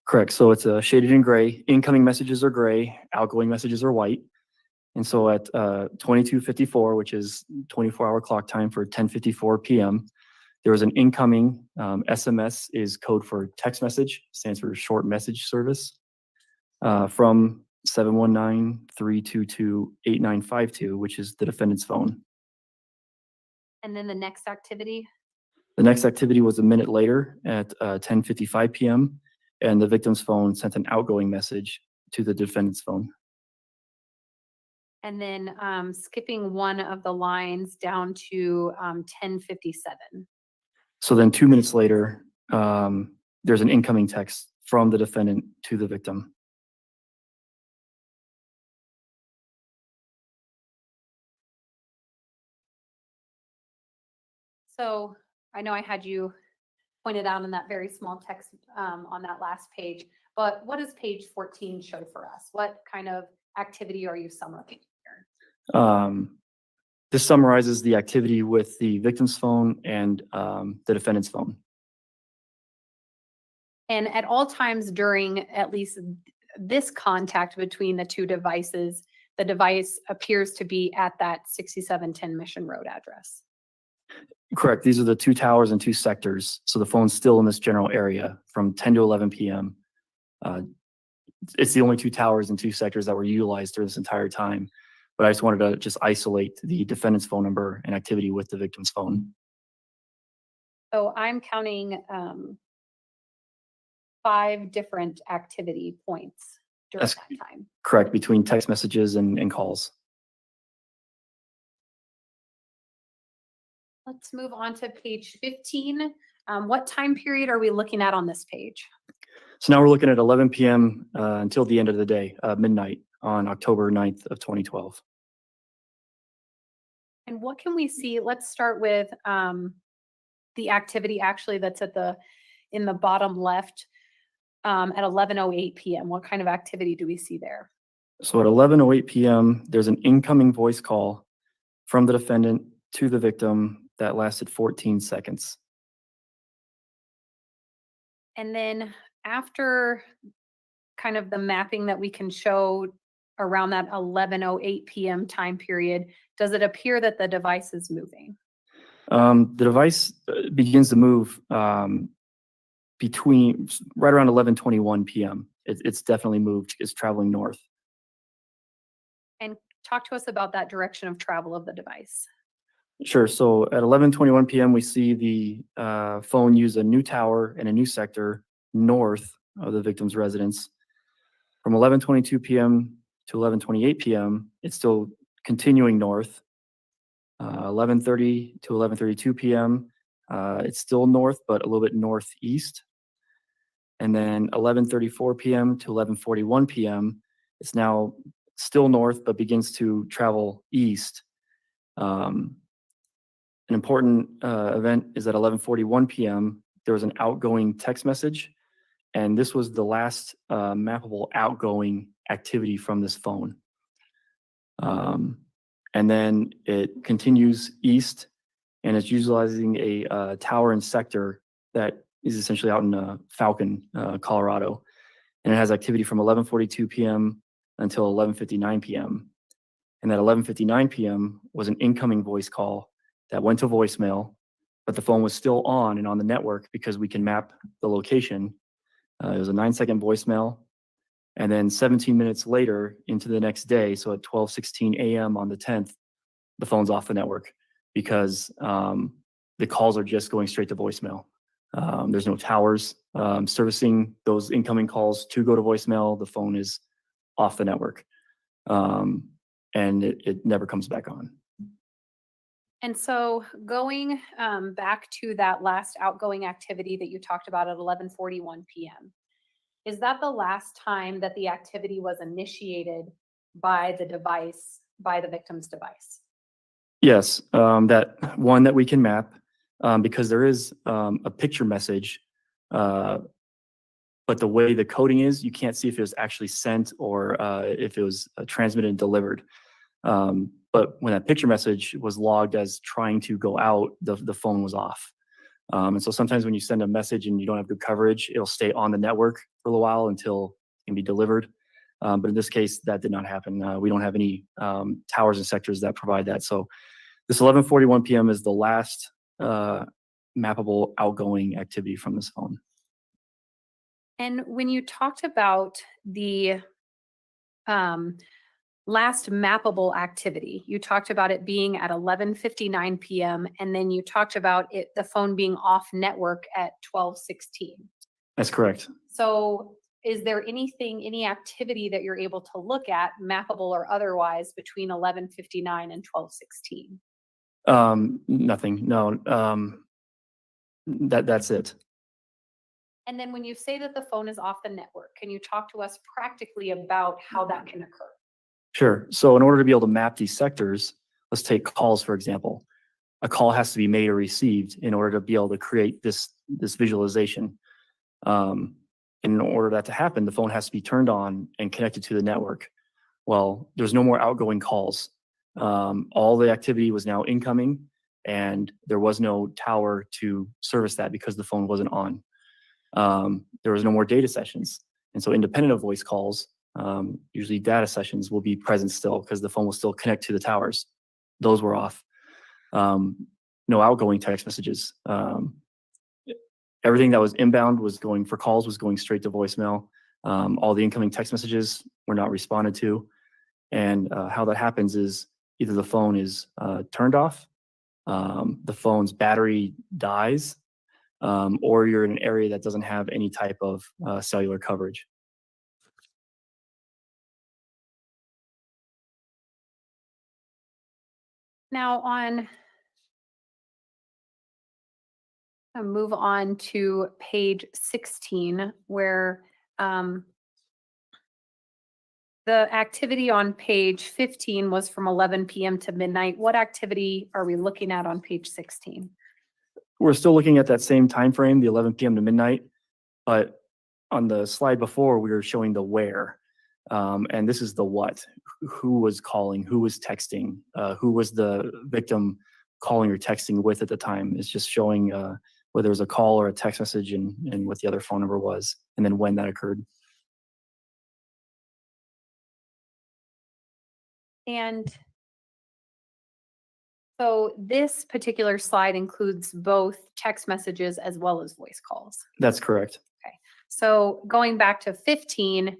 S6: Correct. So it's shaded in gray. Incoming messages are gray. Outgoing messages are white. And so at 22:54, which is 24-hour clock time for 10:54 p.m., there was an incoming SMS is code for text message, stands for short message service, from 719-322-8952, which is the defendant's phone.
S15: And then the next activity?
S6: The next activity was a minute later at 10:55 p.m., and the victim's phone sent an outgoing message to the defendant's phone.
S15: And then skipping one of the lines down to 10:57.
S6: So then 2 minutes later, there's an incoming text from the defendant to the victim.
S15: So I know I had you pointed out in that very small text on that last page, but what does page 14 show for us? What kind of activity are you summarizing here?
S6: This summarizes the activity with the victim's phone and the defendant's phone.
S15: And at all times during at least this contact between the two devices, the device appears to be at that 6710 Mission Road address.
S6: Correct. These are the two towers and two sectors. So the phone's still in this general area from 10 to 11 p.m. It's the only two towers and two sectors that were utilized during this entire time. But I just wanted to just isolate the defendant's phone number and activity with the victim's phone.
S15: So I'm counting 5 different activity points during
S6: That's
S15: that time.
S6: correct, between text messages and calls.
S15: Let's move on to page 15. What time period are we looking at on this page?
S6: So now we're looking at 11 p.m. Until the end of the day, midnight on October 9th of 2012.
S15: And what can we see? Let's start with the activity actually that's in the bottom left at 11:08 p.m. What kind of activity do we see there?
S6: So at 11:08 p.m., there's an incoming voice call from the defendant to the victim that lasted 14 seconds.
S15: And then after kind of the mapping that we can show around that 11:08 p.m. time period, does it appear that the device is moving?
S6: The device begins to move between right around 11:21 p.m. It's definitely moved. It's traveling north.
S15: And talk to us about that direction of travel of the device.
S6: Sure. So at 11:21 p.m., we see the phone use a new tower and a new sector north of the victim's residence. From 11:22 p.m. to 11:28 p.m., it's still continuing north. 11:30 to 11:32 p.m., it's still north, but a little bit northeast. And then 11:34 p.m. to 11:41 p.m., it's now still north, but begins to travel east. An important event is at 11:41 p.m. There was an outgoing text message, and this was the last mappable outgoing activity from this phone. And then it continues east, and it's utilizing a tower and sector that is essentially out in Falcon, Colorado. And it has activity from 11:42 p.m. until 11:59 p.m. And at 11:59 p.m. was an incoming voice call that went to voicemail, but the phone was still on and on the network because we can map the location. It was a 9-second voicemail. And then 17 minutes later into the next day, so at 12:16 a.m. on the 10th, the phone's off the network because the calls are just going straight to voicemail. There's no towers servicing those incoming calls to go to voicemail. The phone is off the network, and it never comes back on.
S15: And so going back to that last outgoing activity that you talked about at 11:41 p.m., is that the last time that the activity was initiated by the device, by the victim's device?
S6: Yes, that one that we can map because there is a picture message, but the way the coding is, you can't see if it was actually sent or if it was transmitted and delivered. But when that picture message was logged as trying to go out, the phone was off. And so sometimes when you send a message and you don't have good coverage, it'll stay on the network for a little while until it can be delivered. But in this case, that did not happen. We don't have any towers and sectors that provide that. So this 11:41 p.m. is the last mappable outgoing activity from this phone.
S15: And when you talked about the last mappable activity, you talked about it being at 11:59 p.m. and then you talked about it, the phone being off network at 12:16.
S6: That's correct.
S15: So is there anything, any activity that you're able to look at, mappable or otherwise, between 11:59 and 12:16?
S6: Nothing. No. That's it.
S15: And then when you say that the phone is off the network, can you talk to us practically about how that can occur?
S6: Sure. So in order to be able to map these sectors, let's take calls, for example. A call has to be made or received in order to be able to create this visualization. In order for that to happen, the phone has to be turned on and connected to the network. Well, there's no more outgoing calls. All the activity was now incoming, and there was no tower to service that because the phone wasn't on. There was no more data sessions. And so independent of voice calls, usually data sessions will be present still because the phone will still connect to the towers. Those were off. No outgoing text messages. Everything that was inbound was going for calls was going straight to voicemail. All the incoming text messages were not responded to. And how that happens is either the phone is turned off, the phone's battery dies, or you're in an area that doesn't have any type of cellular coverage.
S15: Now I'll move on to page 16, where the activity on page 15 was from 11 p.m. to midnight. What activity are we looking at on page 16?
S6: We're still looking at that same time frame, the 11 p.m. to midnight, but on the slide before, we were showing the where, and this is the what. Who was calling, who was texting, who was the victim calling or texting with at the time. It's just showing whether it was a call or a text message and what the other phone number was, and then when that occurred.
S15: And so this particular slide includes both text messages as well as voice calls.
S6: That's correct.
S15: Okay. So going back to 15,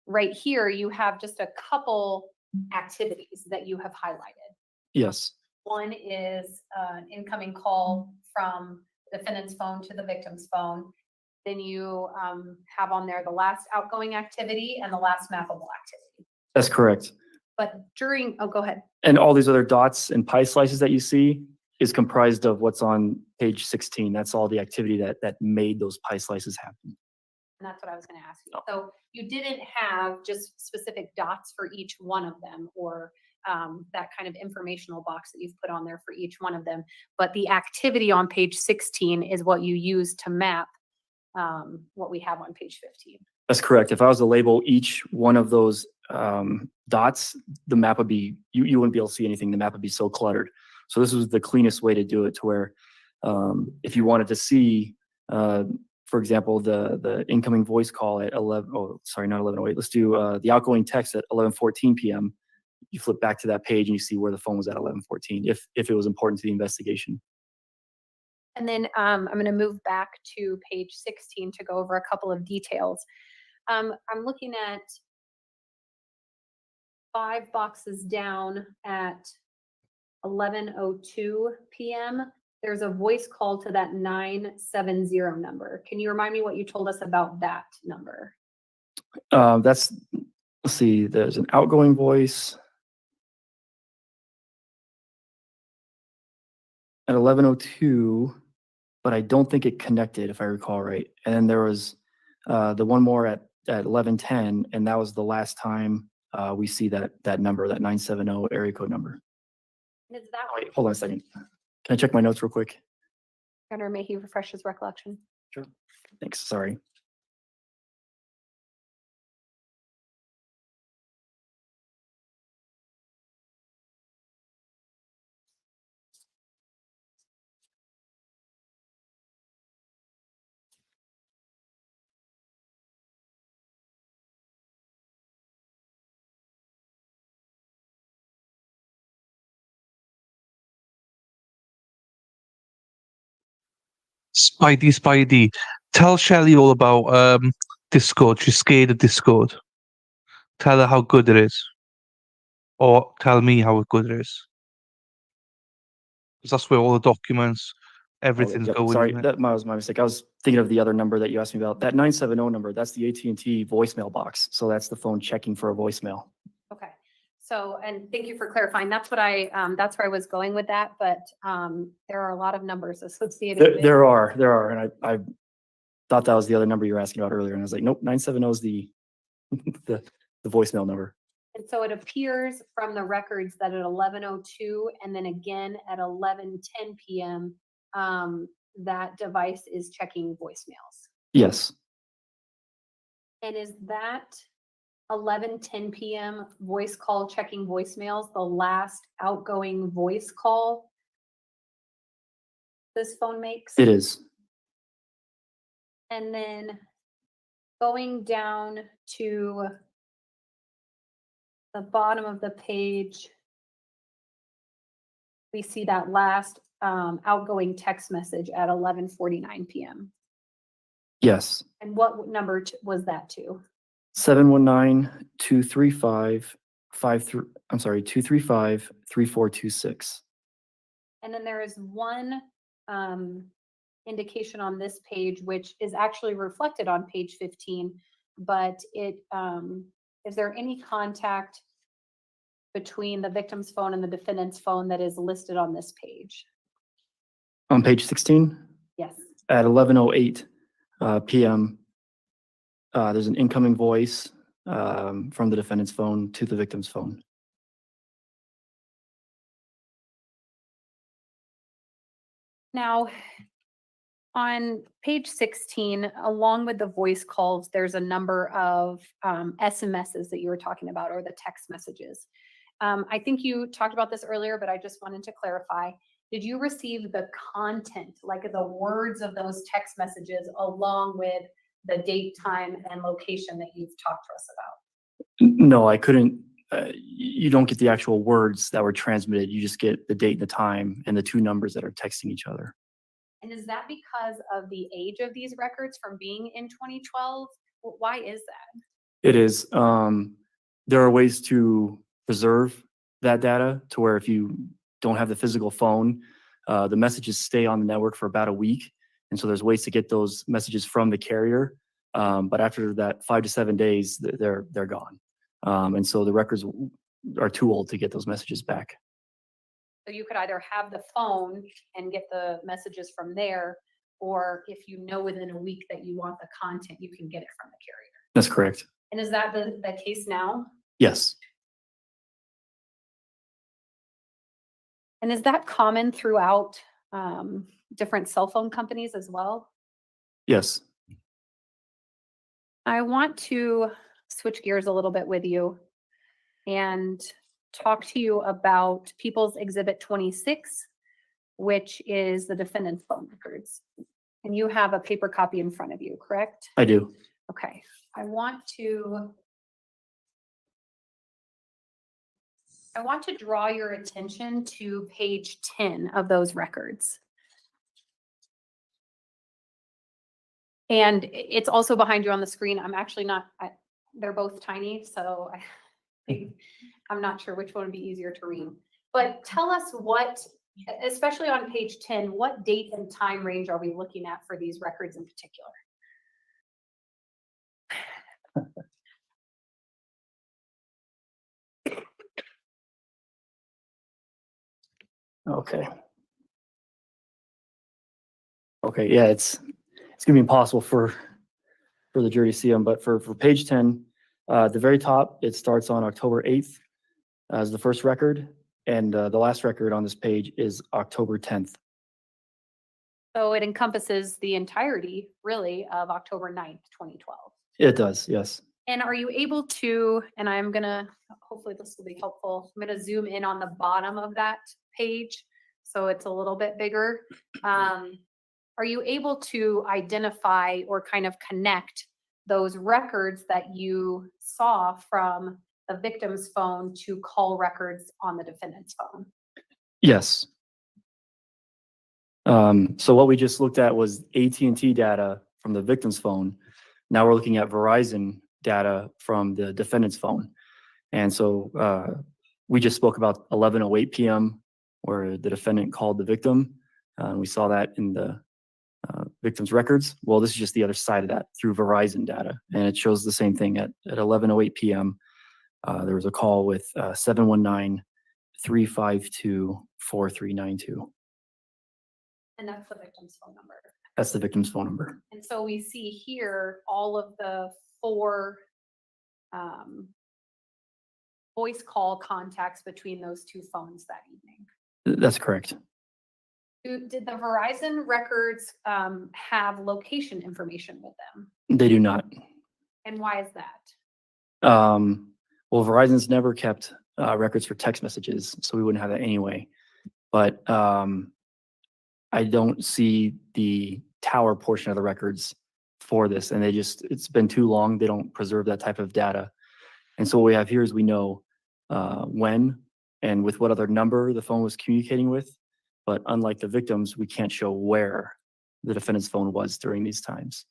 S15: right here, you have just a couple activities that you have highlighted.
S6: Yes.
S15: One is an incoming call from the defendant's phone to the victim's phone. Then you have on there the last outgoing activity and the last mappable activity.
S6: That's correct.
S15: But during, oh, go ahead.
S6: And all these other dots and pie slices that you see is comprised of what's on page 16. That's all the activity that made those pie slices happen.
S15: And And that's what I was gonna ask you. So you didn't have just specific dots for each one of them, or that kind of informational box that you've put on there for each one of them. But the activity on page 16 is what you use to map what we have on page 15.
S6: That's correct. If I was to label each one of those dots, the map would be, you wouldn't be able to see anything. The map would be so cluttered. So this was the cleanest way to do it, to where if you wanted to see, for example, the incoming voice call at 11:08. Let's do the outgoing text at 11:14 p.m. You flip back to that page and you see where the phone was at 11:14, if it was important to the investigation.
S15: And then I'm going to move back to page 16 to go over a couple of details. I'm looking at 5 boxes down at 11:02 p.m. There's a voice call to that 970 number. Can you remind me what you told us about that number?
S6: Let's see, there's an outgoing voice at 11:02, but I don't think it connected, if I recall right. And then there was the one more at 11:10, and that was the last time we see that number, that 970 area code number.
S15: And is that
S6: Wait, hold on a second. Can I check my notes real quick?
S15: Governor Mayhew refresh his recollection?
S6: Sure. Thanks, sorry.
S1: Spidey. Tell Shelley all about Discord. She's scared of Discord. Tell her how good it is. Or tell me how good it is. Because that's where all the documents, everything's
S6: Yep,
S1: going.
S6: sorry,
S1: isn't it?
S6: that was my mistake. I was thinking of the other number that you asked me about. That 970 number, that's the AT&T voicemail box. So that's the phone checking for a voicemail.
S15: Okay. So, and thank you for clarifying. That's what that's where I was going with that, but there are a lot of numbers associated with it.
S6: There are, and I thought that was the other number you were asking about earlier, and I was like, nope, 970 is the voicemail number.
S15: And so it appears from the records that at 11:02 and then again at 11:10 p.m., that device is checking voicemails.
S6: Yes.
S15: And is that 11:10 p.m. voice call checking voicemails the last outgoing voice call this phone makes?
S6: It is.
S15: And then going down to the bottom of the page, we see that last outgoing text message at 11:49 p.m.
S6: Yes.
S15: And what number was that to?
S6: 719-235-3426.
S15: And then there is one indication on this page, which is actually reflected on page 15, but it is there any contact between the victim's phone and the defendant's phone that is listed on this page?
S6: On page 16?
S15: Yes.
S6: At 11:08 p.m., there's an incoming voice from the defendant's phone to the victim's phone.
S15: Now, on page 16, along with the voice calls, there's a number of SMSs that you were talking about, or the text messages. I think you talked about this earlier, but I just wanted to clarify. Did you receive the content, like the words of those text messages, along with the date, time, and location that you've talked to us about?
S6: No, I couldn't. You don't get the actual words that were transmitted. You just get the date and the time and the two numbers that are texting each other.
S15: And is that because of the age of these records from being in 2012? Why is that?
S6: It is. There are ways to preserve that data to where if you don't have the physical phone, the messages stay on the network for about a week. And so there's ways to get those messages from the carrier. But after that 5 to 7 days, they're gone. And so the records are too old to get those messages back.
S15: So you could either have the phone and get the messages from there, or if you know within a week that you want the content, you can get it from the carrier.
S6: That's correct.
S15: And is that the case now?
S6: Yes.
S15: And is that common throughout different cell phone companies as well?
S6: Yes.
S15: I want to switch gears a little bit with you and talk to you about People's Exhibit 26, which is the defendant's phone records. And you have a paper copy in front of you, correct?
S6: I do.
S15: Okay. I want to draw your attention to page 10 of those records. And it's also behind you on the screen. I'm actually not, they're both tiny, so I'm not sure which one would be easier to read. But tell us what, especially on page 10, what date and time range are we looking at for these records in particular?
S6: Okay. Okay, yeah, it's gonna be impossible for the jury to see them, but for page 10, at the very top, it starts on October 8th as the first record, and the last record on this page is October 10th.
S15: So it encompasses the entirety, really, of October 9th, 2012.
S6: It does, yes.
S15: And are you able to, and I'm gonna, hopefully this will be helpful, I'm gonna zoom in on the bottom of that page, so it's a little bit bigger. Are you able to identify or kind of connect those records that you saw from the victim's phone to call records on the defendant's phone?
S6: Yes. So what we just looked at was AT&T data from the victim's phone. Now we're looking at Verizon data from the defendant's phone. And so we just spoke about 11:08 p.m. where the defendant called the victim. We saw that in the victim's records. Well, this is just the other side of that through Verizon data. And it shows the same thing at 11:08 p.m. There was a call with 719-352-4392.
S15: And that's the victim's phone number.
S6: That's the victim's phone number.
S15: And so we see here all of the 4 voice call contacts between those 2 phones that evening.
S6: That's correct.
S15: Did the Verizon records have location information with them?
S6: They do not.
S15: And why is that?
S6: Well, Verizon's never kept records for text messages, so we wouldn't have that anyway. But I don't see the tower portion of the records for this, and it's been too long. They don't preserve that type of data. And so what we have here is we know when and with what other number the phone was communicating with. But unlike the victims, we can't show where the defendant's phone was during these times.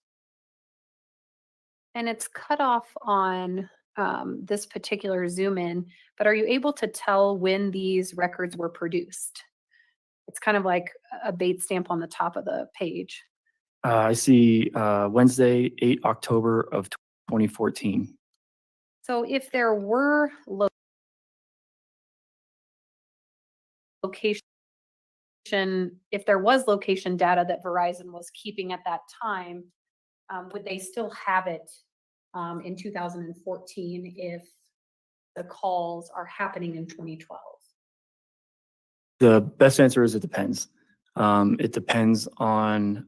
S15: And it's cut off on this particular zoom in, but are you able to tell when these records were produced? It's kind of like a bait stamp on the top of the page.
S6: I see Wednesday, 8 October of 2014.
S15: So if there were location, if there was location data that Verizon was keeping at that time, would they still have it in 2014 if the calls are happening in 2012?
S6: The best answer is it depends. It depends on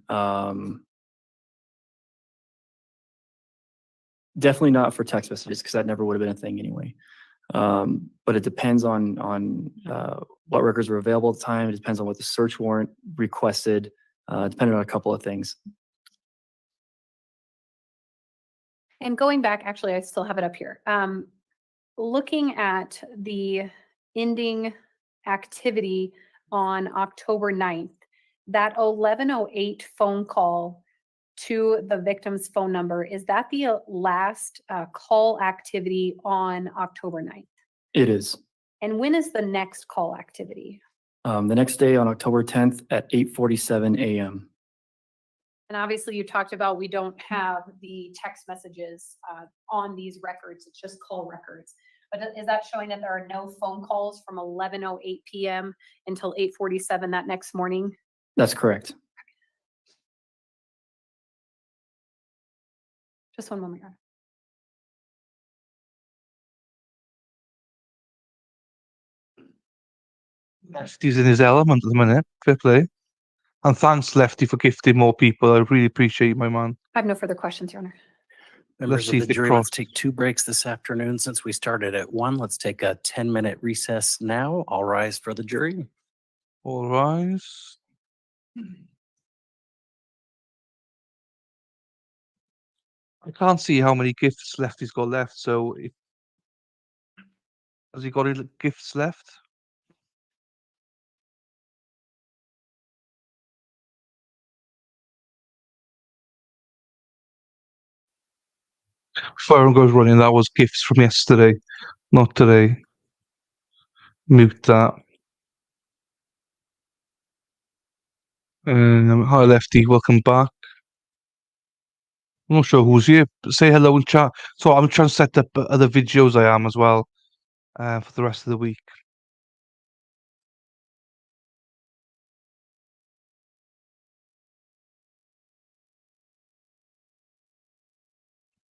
S6: definitely not for text messages because that never would have been a thing anyway. But it depends on what records were available at the time. It depends on what the search warrant requested, depending on a couple of things.
S15: And going back, actually, I still have it up here. Looking at the ending activity on October 9th, that 11:08 phone call to the victim's phone number, is that the last call activity on October 9th?
S6: It is.
S15: And when is the next call activity?
S6: The next day on October 10th at 8:47 a.m.
S15: And obviously you talked about we don't have the text messages on these records, it's just call records. But is that showing that there are no phone calls from 11:08 p.m. until 8:47 that next morning?
S6: That's correct.
S15: Just one moment, Your Honor.
S1: Lefty's in his element at the minute. Fair play. And thanks, Lefty, for gifting more people. I really appreciate you, my man.
S15: I have no further questions, Your Honor.
S19: Members
S1: see
S19: of
S1: if
S19: the
S1: they
S19: jury,
S1: cross.
S19: let's take 2 breaks this afternoon since we started at 1. Let's take a 10-minute recess now. All rise for the jury.
S1: All rise. I can't see how many gifts Lefty's got left, so has he got any gifts left? Phone goes running. That was gifts from yesterday, not today. Mute that. Hi, Lefty. Welcome back. I'm not sure who's here. Say hello in chat. So I'm trying to set up other videos I am as well for the rest of the week.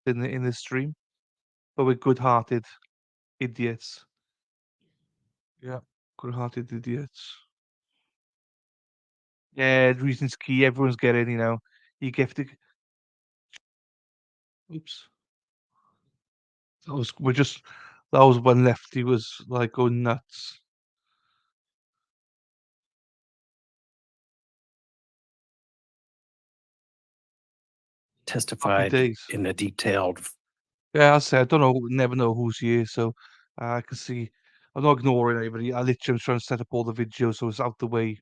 S1: In this stream, but we're good-hearted idiots. Yeah, good-hearted idiots. Yeah, the reason's key. Everyone's getting, you gifted. Oops. That was when Lefty was like going nuts.
S19: Testified
S1: days.
S19: in a detailed.
S1: Yeah, I said I don't know, never know who's here, so I can see. I'm not ignoring anybody. I literally am trying to set up all the videos so it's out the way.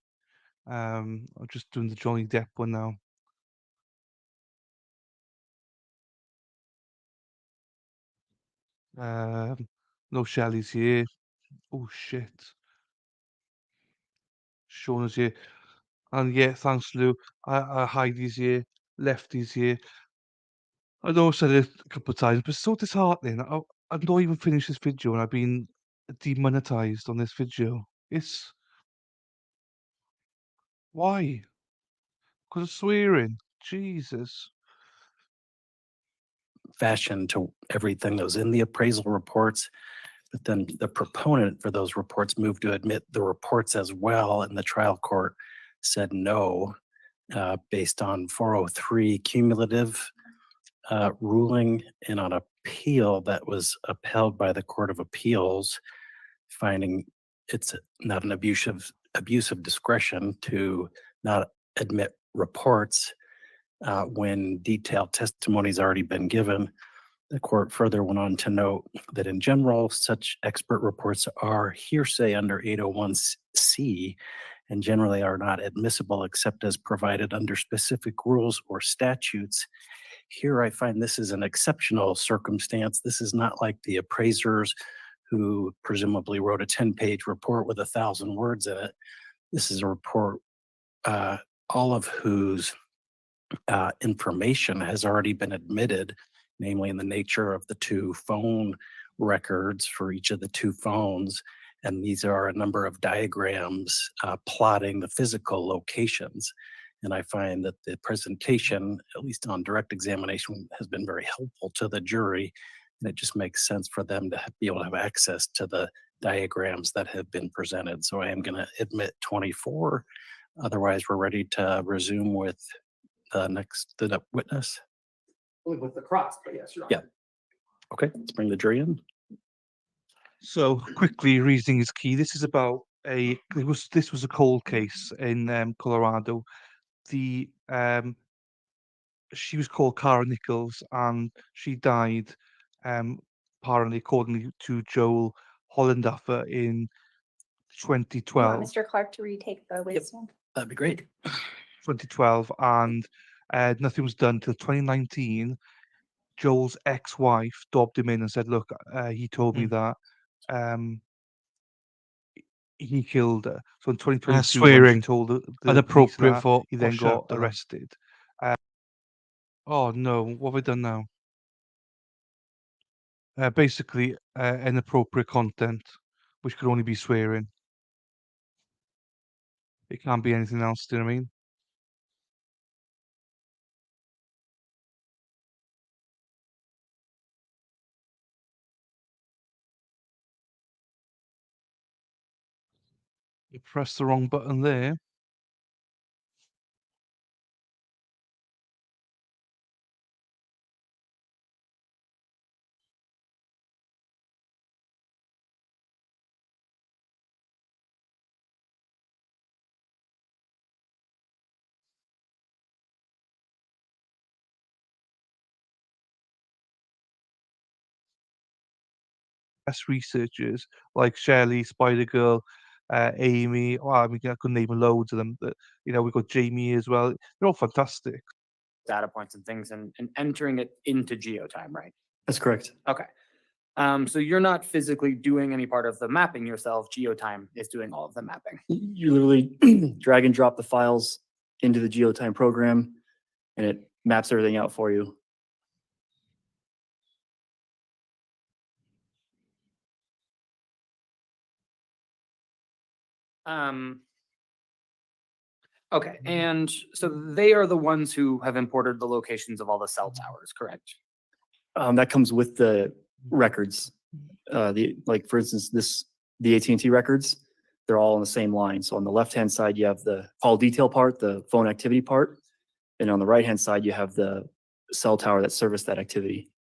S1: I'm just doing the Johnny Depp one now. No Shelley's here. Oh shit. Shauna's here. And yeah, thanks, Lou. Heidi's here. Lefty's here. I know I said it a couple of times, but it's so disheartening. I've not even finished this video and I've been demonetized on this video. It's why? Because of swearing. Jesus.
S19: Fashion to everything that was in the appraisal reports, but then the proponent for those reports moved to admit the reports as well, and the trial court said no, based on 403 cumulative ruling and on appeal that was upheld by the Court of Appeals, finding it's not an abuse of discretion to not admit reports when detailed testimony has already been given. The court further went on to note that in general, such expert reports are hearsay under 801C and generally are not admissible except as provided under specific rules or statutes. Here, I find this is an exceptional circumstance. This is not like the appraisers who presumably wrote a 10-page report with 1,000 words in it. This is a report, all of whose information has already been admitted, namely in the nature of the 2 phone records for each of the 2 phones. And these are a number of diagrams plotting the physical locations. And I find that the presentation, at least on direct examination, has been very helpful to the jury. And it just makes sense for them to be able to have access to the diagrams that have been presented. So I am going to admit 24. Otherwise, we're ready to resume with the next witness.
S5: With the cross, but yes, you're
S19: Yeah. Okay, let's bring the jury in.
S1: So quickly, reasoning is key. This is about this was a cold case in Colorado. The she was called Kara Nichols and she died apparently according to Joel Hollendorfer in
S15: You want
S1: 2012.
S15: Mr. Clark to retake the wisdom?
S19: That'd be great.
S1: 2012, and nothing was done till 2019. Joel's ex-wife dobbed him in and said, "Look, he told me that he killed her." So in 2022, when she swearing. told the police Inappropriate that, for he then got
S19: foreshadowing.
S1: arrested. Oh no, what have I done now? Basically, inappropriate content, which could only be swearing. It can't be anything else. Do you know what I mean? You pressed the wrong button there. Best researchers like Shelley, Spider Girl, Amy. Oh, I mean, I could name loads of them. But we've got Jamie as well. They're all fantastic.
S16: Data points and things and entering it into geotime, right?
S6: That's correct.
S16: Okay. So you're not physically doing any part of the mapping yourself. Geotime is doing all of the mapping.
S6: You literally drag and drop the files into the geotime program, and it maps everything out for you.
S16: Okay, and so they are the ones who have imported the locations of all the cell towers, correct?
S6: That comes with the records. Like for instance, the AT&T records, they're all on the same line. So on the left-hand side, you have the call detail part, the phone activity part, and on the right-hand side, you have the cell tower that serviced that activity.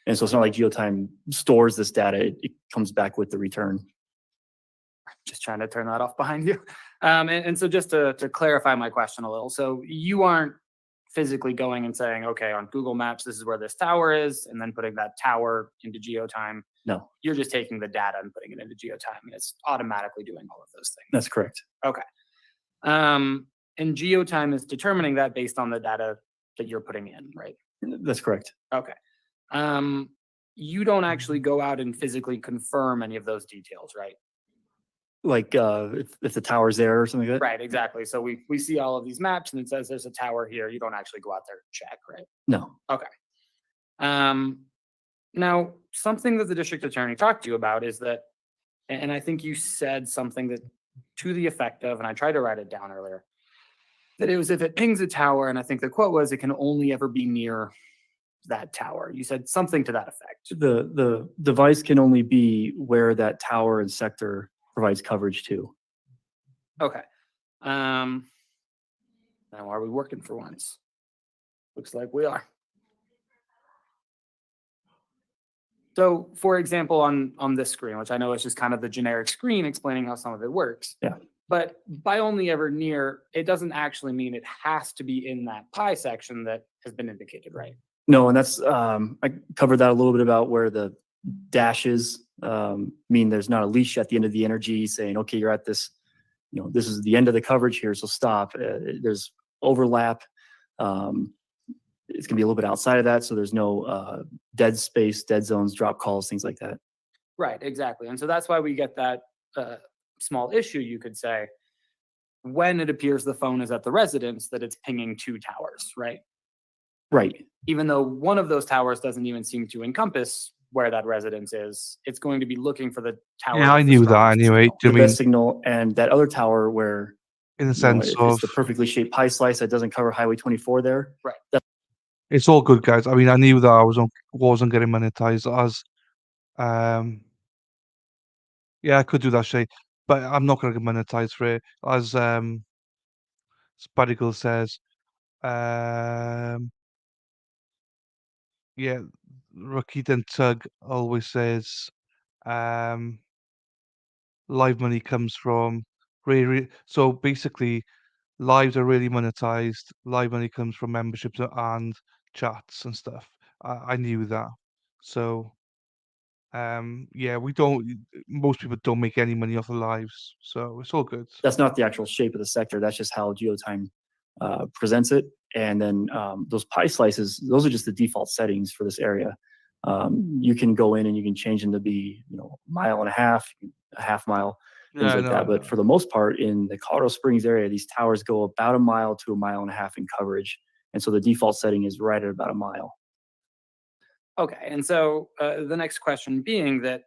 S6: And so it's not like geotime stores this data; it comes back with the return.
S16: Just trying to turn that off behind you. And so just to clarify my question a little, so you aren't physically going and saying, okay, on Google Maps, this is where this tower is, and then putting that tower into geotime.
S6: No.
S16: You're just taking the data and putting it into geotime, and it's automatically doing all of those things.
S6: That's correct.
S16: Okay. And geotime is determining that based on the data that you're putting in, right?
S6: That's correct.
S16: Okay. You don't actually go out and physically confirm any of those details, right?
S6: Like if the tower's there or something like that?
S16: Right, exactly. So we see all of these maps and it says there's a tower here. You don't actually go out there and check, right?
S6: No.
S16: Okay. Now, something that the district attorney talked to you about is that, and I think you said something that to the effect of, and I tried to write it down earlier, that it was if it pings a tower, and I think the quote was, it can only ever be near that tower. You said something to that effect.
S6: The device can only be where that tower and sector provides coverage to.
S16: Okay. Now are we working for once? Looks like we are. So for example, on this screen, which I know is just kind of the generic screen explaining how some of it works.
S6: Yeah.
S16: But by only ever near, it doesn't actually mean it has to be in that pie section that has been indicated, right?
S6: No, and that's I covered that a little bit about where the dashes mean there's not a leash at the end of the energy saying, okay, you're at this, this is the end of the coverage here, so stop. There's overlap. It's gonna be a little bit outside of that, so there's no dead space, dead zones, drop calls, things like that.
S16: Right, exactly. And so that's why we get that small issue, you could say, when it appears the phone is at the residence, that it's pinging two towers, right?
S6: Right.
S16: Even though one of those towers doesn't even seem to encompass where that residence is, it's going to be looking for the tower.
S1: Yeah, I knew that anyway.
S6: The best signal, and that other tower where,
S1: in the sense
S6: if
S1: of
S6: it's the perfectly shaped pie slice that doesn't cover Highway 24 there.
S16: Right.
S1: It's all good, guys. I mean, I knew that I wasn't getting monetized as, yeah, I could do that shit, but I'm not going to get monetized for it. As Spadigal says, yeah, Rakit Tug always says, live money comes from so basically lives are really monetized. Live money comes from memberships and chats and stuff. I knew that. So yeah, most people don't make any money off the lives, so it's all good.
S6: That's not the actual shape of the sector. That's just how geotime presents it. And then those pie slices, those are just the default settings for this area. You can go in and you can change them to be, a mile and a half mile, things like that. But for the most part, in the Colorado Springs area, these towers go about a mile to a mile and a half in coverage. And so the default setting is right at about a mile.
S16: Okay, and so the next question being that,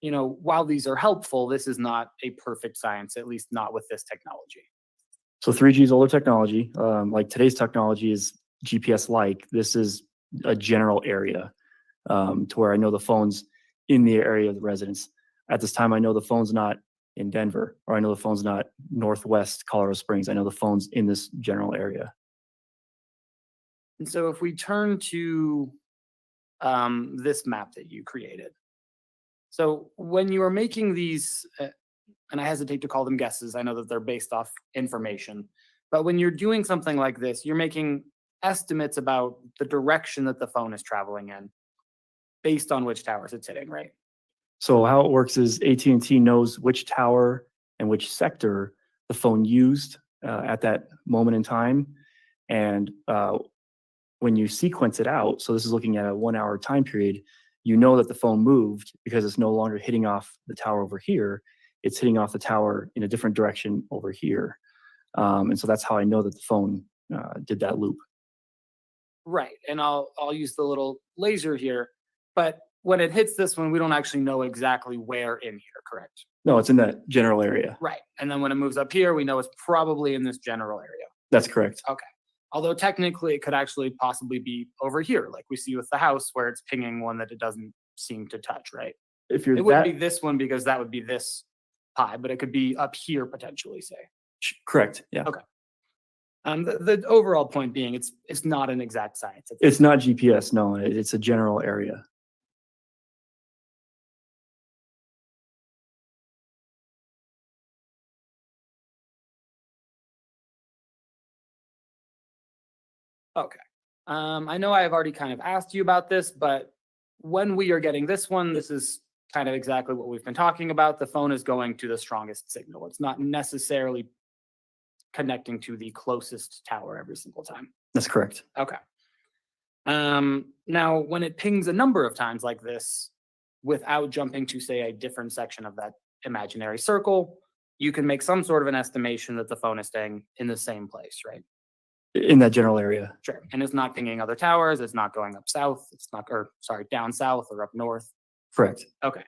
S16: while these are helpful, this is not a perfect science, at least not with this technology.
S6: So 3G is older technology. Like today's technology is GPS-like. This is a general area to where I know the phone's in the area of the residence. At this time, I know the phone's not in Denver, or I know the phone's not northwest Colorado Springs. I know the phone's in this general area.
S16: And so if we turn to this map that you created. So when you are making these, and I hesitate to call them guesses, I know that they're based off information, but when you're doing something like this, you're making estimates about the direction that the phone is traveling in based on which towers it's hitting, right?
S6: So how it works is AT&T knows which tower and which sector the phone used at that moment in time. And when you sequence it out, so this is looking at a 1 hour time period, you know that the phone moved because it's no longer hitting off the tower over here. It's hitting off the tower in a different direction over here. And so that's how I know that the phone did that loop.
S16: Right, and I'll use the little laser here, but when it hits this one, we don't actually know exactly where in here, correct?
S6: No, it's in that general area.
S16: Right, and then when it moves up here, we know it's probably in this general area.
S6: That's correct.
S16: Okay, although technically it could actually possibly be over here, like we see with the house where it's pinging one that it doesn't seem to touch, right?
S6: If you're
S16: It wouldn't be this one because that would be this high, but it could be up here potentially, say.
S6: Correct, yeah.
S16: Okay. The overall point being, it's not an exact science.
S6: It's not GPS, no, it's a general area.
S16: Okay. I know I have already kind of asked you about this, but when we are getting this one, this is kind of exactly what we've been talking about. The phone is going to the strongest signal. It's not necessarily connecting to the closest tower every single time.
S6: That's correct.
S16: Okay. Now, when it pings a number of times like this, without jumping to, say, a different section of that imaginary circle, you can make some sort of an estimation that the phone is staying in the same place, right?
S6: In that general area.
S16: Sure. And it's not pinging other towers. It's not going up south. It's not, or sorry, down south or up north.
S6: Correct.
S16: Okay.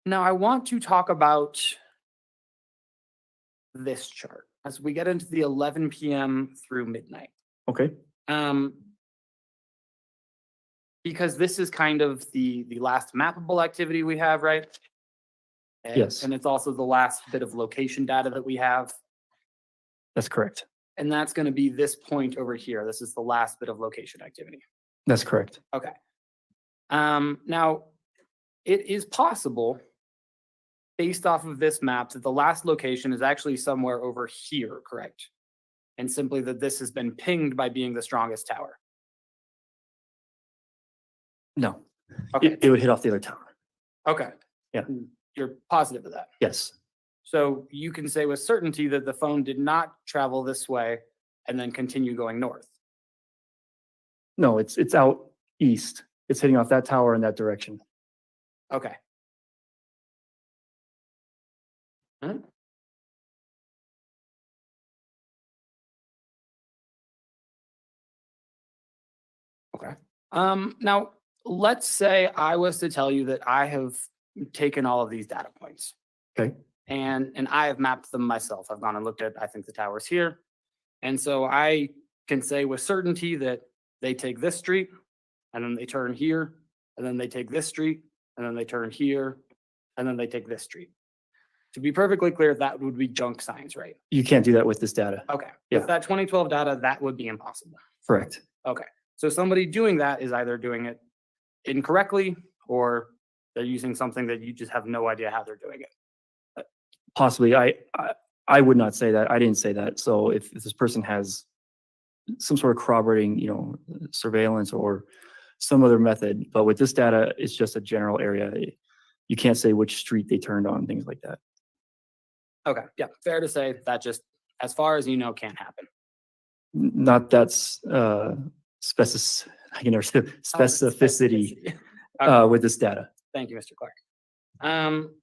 S16: Now I want to talk about this chart as we get into the 11 p.m. through midnight.
S6: Okay.
S16: Because this is kind of the last mappable activity we have, right?
S6: Yes.
S16: And it's also the last bit of location data that we have.
S6: That's correct.
S16: And that's going to be this point over here. This is the last bit of location activity.
S6: That's correct.
S16: Okay. Now, it is possible, based off of this map, that the last location is actually somewhere over here, correct? And simply that this has been pinged by being the strongest tower.
S6: No.
S16: Okay.
S6: It would hit off the other tower.
S16: Okay.
S6: Yeah.
S16: You're positive of that?
S6: Yes.
S16: So you can say with certainty that the phone did not travel this way and then continue going north.
S6: No, it's out east. It's hitting off that tower in that direction.
S16: Okay. Huh? Okay. Now let's say I was to tell you that I have taken all of these data points.
S6: Okay.
S16: And I have mapped them myself. I've gone and looked at, I think, the towers here. And so I can say with certainty that they take this street, and then they turn here, and then they take this street, and then they turn here, and then they take this street. To be perfectly clear, that would be junk science, right?
S6: You can't do that with this data.
S16: Okay.
S6: Yeah.
S16: With that 2012 data, that would be impossible.
S6: Correct.
S16: Okay. So somebody doing that is either doing it incorrectly or they're using something that you just have no idea how they're doing it.
S6: Possibly. I would not say that. I didn't say that. So if this person has some sort of corroborating, surveillance or some other method, but with this data, it's just a general area. You can't say which street they turned on, things like that.
S16: Okay. Yeah. Fair to say that just, as far as you know, can't happen.
S6: Not that's specificity with this data.
S16: Thank you, Mr. Clark.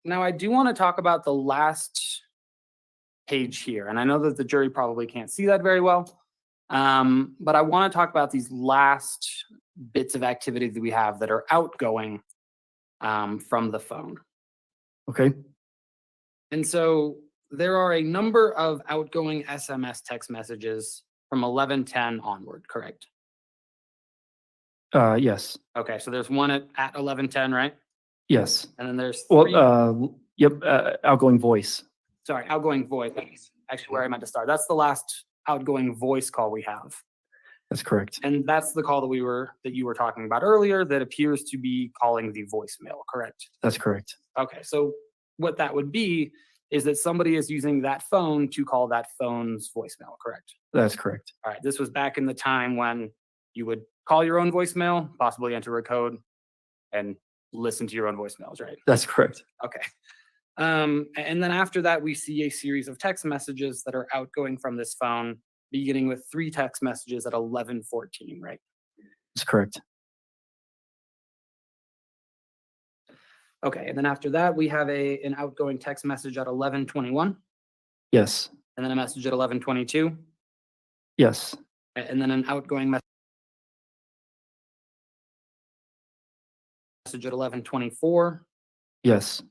S16: Now I do want to talk about the last page here, and I know that the jury probably can't see that very well, but I want to talk about these last bits of activity that we have that are outgoing from the phone.
S6: Okay.
S16: And so there are a number of outgoing SMS text messages from 11:10 onward, correct?
S6: Yes,
S16: Okay, so there's one at 11:10, right?
S6: yes.
S16: And then there's
S6: Well,
S16: three,
S6: yep, outgoing voice.
S16: sorry, outgoing voice. That's actually where I meant to start. That's the last outgoing voice call we have.
S6: That's correct.
S16: And that's the call that you were talking about earlier that appears to be calling the voicemail, correct?
S6: That's correct.
S16: Okay, so what that would be is that somebody is using that phone to call that phone's voicemail, correct?
S6: That's correct.
S16: All right, this was back in the time when you would call your own voicemail, possibly enter a code, and listen to your own voicemails, right?
S6: That's correct.
S16: Okay. And then after that, we see a series of text messages that are outgoing from this phone, beginning with 3 text messages at 11:14, right?
S6: That's correct.
S16: Okay, and then after that, we have an outgoing text message at 11:21,
S6: Yes,
S16: and then a message at 11:22,
S6: yes,
S16: and then an outgoing message at 11:24,
S6: yes,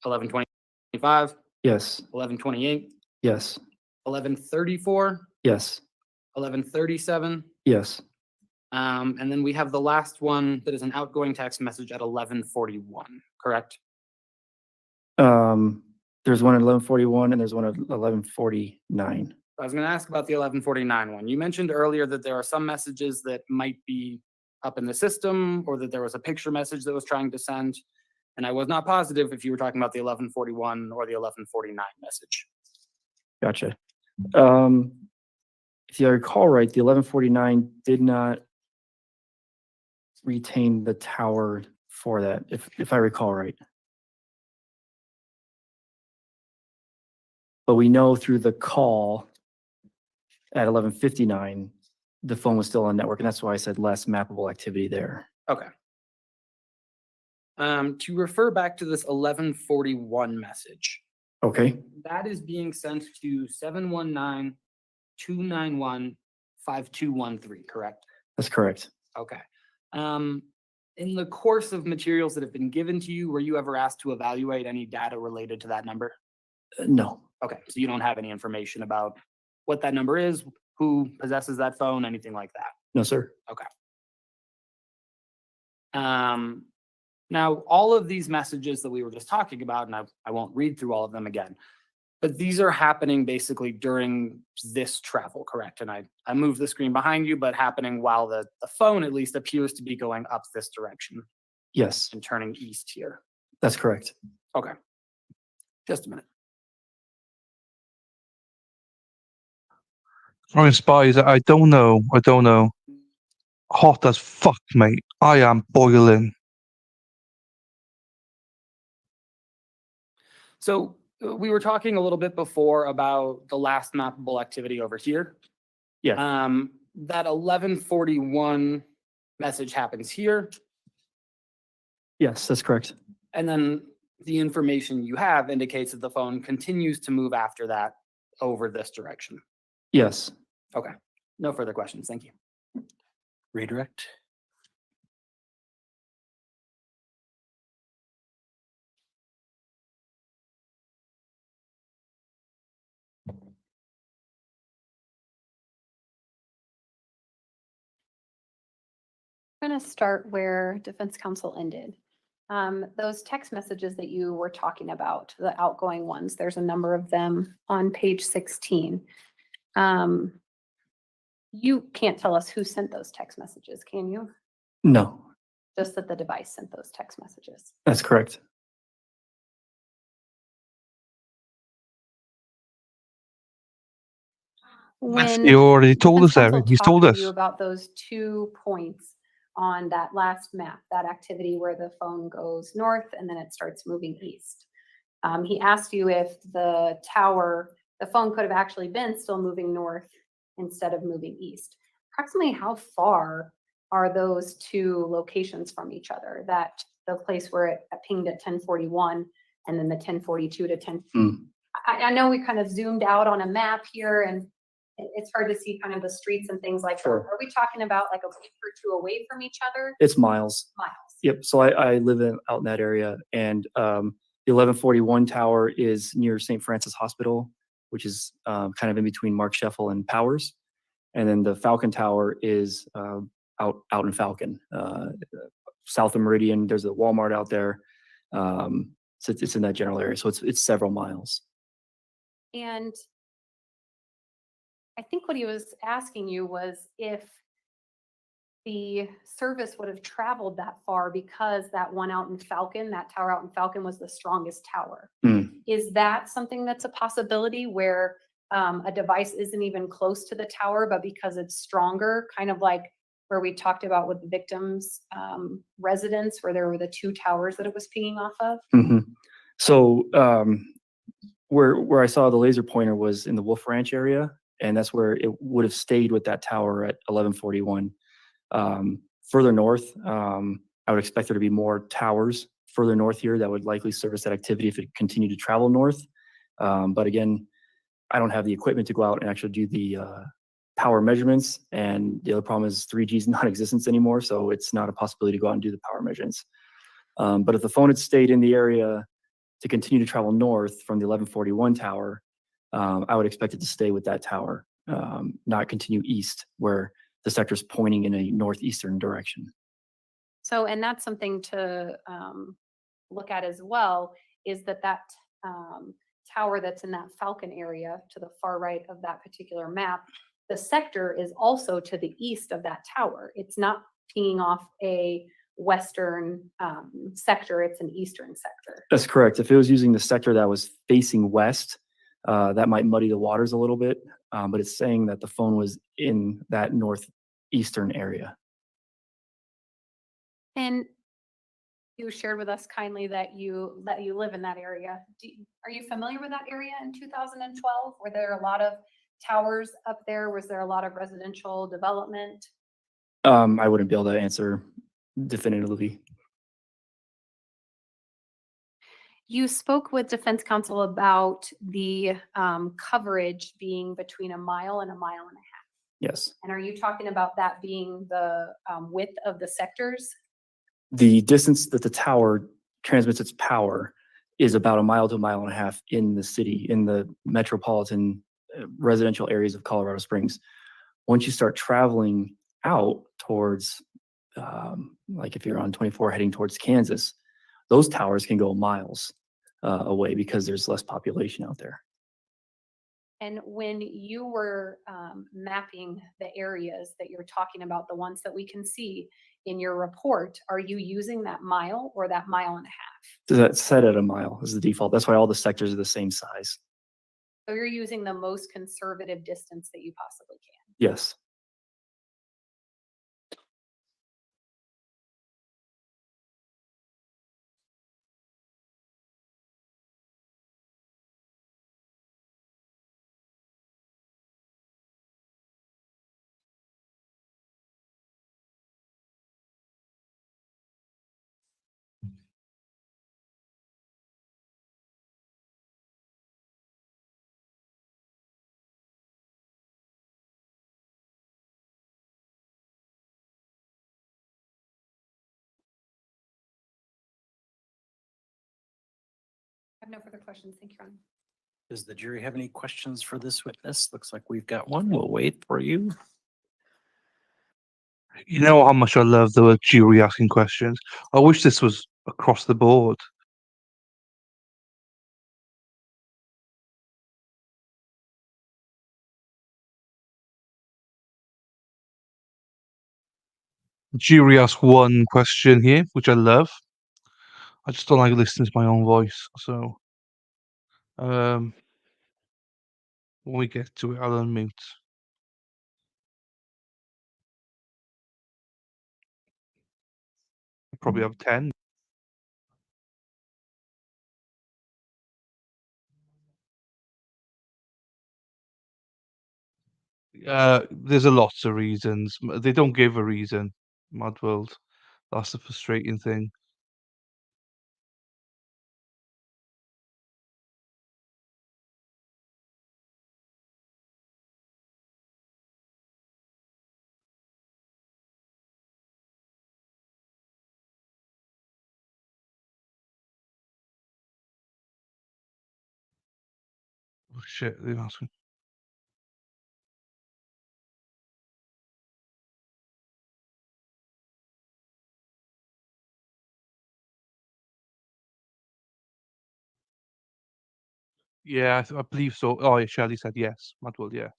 S16: 11:25,
S6: yes,
S16: 11:28,
S6: yes,
S16: 11:34,
S6: yes,
S16: 11:37,
S6: yes.
S16: and then we have the last one that is an outgoing text message at 11:41, correct?
S6: There's one at 11:41 and there's one at 11:49.
S16: I was going to ask about the 11:49 one. You mentioned earlier that there are some messages that might be up in the system, or that there was a picture message that was trying to send, and I was not positive if you were talking about the 11:41 or the 11:49 message.
S6: Gotcha. If I recall right, the 11:49 did not retain the tower for that, if I recall right. But we know through the call at 11:59, the phone was still on network, and that's why I said less mappable activity there.
S16: Okay. To refer back to this 11:41 message,
S6: Okay,
S16: that is being sent to 719-291-5213, correct?
S6: that's correct.
S16: Okay. In the course of materials that have been given to you, were you ever asked to evaluate any data related to that number?
S6: No,
S16: Okay, so you don't have any information about what that number is, who possesses that phone, anything like that?
S6: no, sir.
S16: Okay. Now, all of these messages that we were just talking about, and I won't read through all of them again, but these are happening basically during this travel, correct? And I moved the screen behind you, but happening while the phone at least appears to be going up this direction
S6: Yes,
S16: and turning east here.
S6: that's correct.
S16: Okay. Just a minute.
S1: Throwing spies, I don't know. Hot as fuck, mate. I am boiling.
S16: So we were talking a little bit before about the last mappable activity over here.
S6: Yeah.
S16: That 11:41 message happens here,
S6: Yes, that's correct.
S16: and then the information you have indicates that the phone continues to move after that over this direction.
S6: Yes.
S16: Okay, no further questions. Thank you.
S19: Redirect.
S15: I'm going to start where defense counsel ended. Those text messages that you were talking about, the outgoing ones, there's a number of them on page 16. You can't tell us who sent those text messages, can you?
S6: No,
S15: Just that the device sent those text messages.
S6: that's correct.
S15: When
S1: He already told
S15: defense
S1: us, Eric.
S15: counsel
S1: He's told
S15: talked to
S1: us.
S15: you about those 2 points on that last map, that activity where the phone goes north and then it starts moving east. He asked you if the phone could have actually been still moving north instead of moving east. Approximately how far are those 2 locations from each other? That the place where it pinged at 10:41 and then the 10:42 to 10. I know we kind of zoomed out on a map here and it's hard to see kind of the streets and things like
S6: Sure.
S15: that. Are we talking about like a block or 2 away from each other?
S6: It's miles.
S15: Miles.
S6: Yep. So I live out in that area, and the 11:41 tower is near St. Francis Hospital, which is kind of in between Mark Sheffel and Powers. And then the Falcon Tower is out in Falcon. South of Meridian, there's a Walmart out there. So it's in that general area. So it's several miles.
S15: And I think what he was asking you was if the service would have traveled that far because that one out in Falcon, that tower out in Falcon was the strongest tower. Is that something that's a possibility where a device isn't even close to the tower, but because it's stronger, kind of like where we talked about with the victim's residence, where there were the two towers that it was pinging off of?
S6: So where I saw the laser pointer was in the Wolf Ranch area, and that's where it would have stayed with that tower at 1141. Further north, I would expect there to be more towers further north here that would likely service that activity if it continued to travel north. But again, I don't have the equipment to go out and actually do the power measurements. And the other problem is 3G is non-existent anymore, so it's not a possibility to go out and do the power measurements. But if the phone had stayed in the area to continue to travel north from the 1141 tower, I would expect it to stay with that tower, not continue east where the sector is pointing in a northeastern direction.
S15: So, and that's something to look at as well, is that tower that's in that Falcon area to the far right of that particular map, the sector is also to the east of that tower. It's not pinging off a western sector, it's an eastern sector.
S6: That's correct. If it was using the sector that was facing west, that might muddy the waters a little bit, but it's saying that the phone was in that northeastern area.
S15: And you shared with us kindly that you live in that area. Are you familiar with that area in 2012? Were there a lot of towers up there? Was there a lot of residential development?
S6: I wouldn't be able to answer definitively.
S15: You spoke with defense counsel about the coverage being between 1 mile and 1.5 miles.
S6: Yes.
S15: And are you talking about that being the width of the sectors?
S6: The distance that the tower transmits its power is about 1 mile to 1.5 miles in the city, in the metropolitan residential areas of Colorado Springs. Once you start traveling out towards, like if you're on 24 heading towards Kansas, those towers can go miles away because there's less population out there.
S15: And when you were mapping the areas that you're talking about, the ones that we can see in your report, are you using that mile or that 1.5 miles?
S6: So that's set at 1 mile is the default. That's why all the sectors are the same size.
S15: So you're using the most conservative distance that you possibly can.
S6: Yes.
S15: I have no further questions. Thank you, Ron.
S19: Does the jury have any questions for this witness? Looks like we've got one. We'll wait for you.
S1: You know how much I love the jury asking questions. I wish this was across the board. Jury asked one question here, which I love. I just don't like listening to my own voice. So when we get to it, I'll unmute. I probably have 10. There's a lots of reasons. They don't give a reason, Mad World. That's the frustrating thing. Oh shit, they're asking. Yeah, I believe so. Oh, yeah, Shelley said yes. Madwell, yes.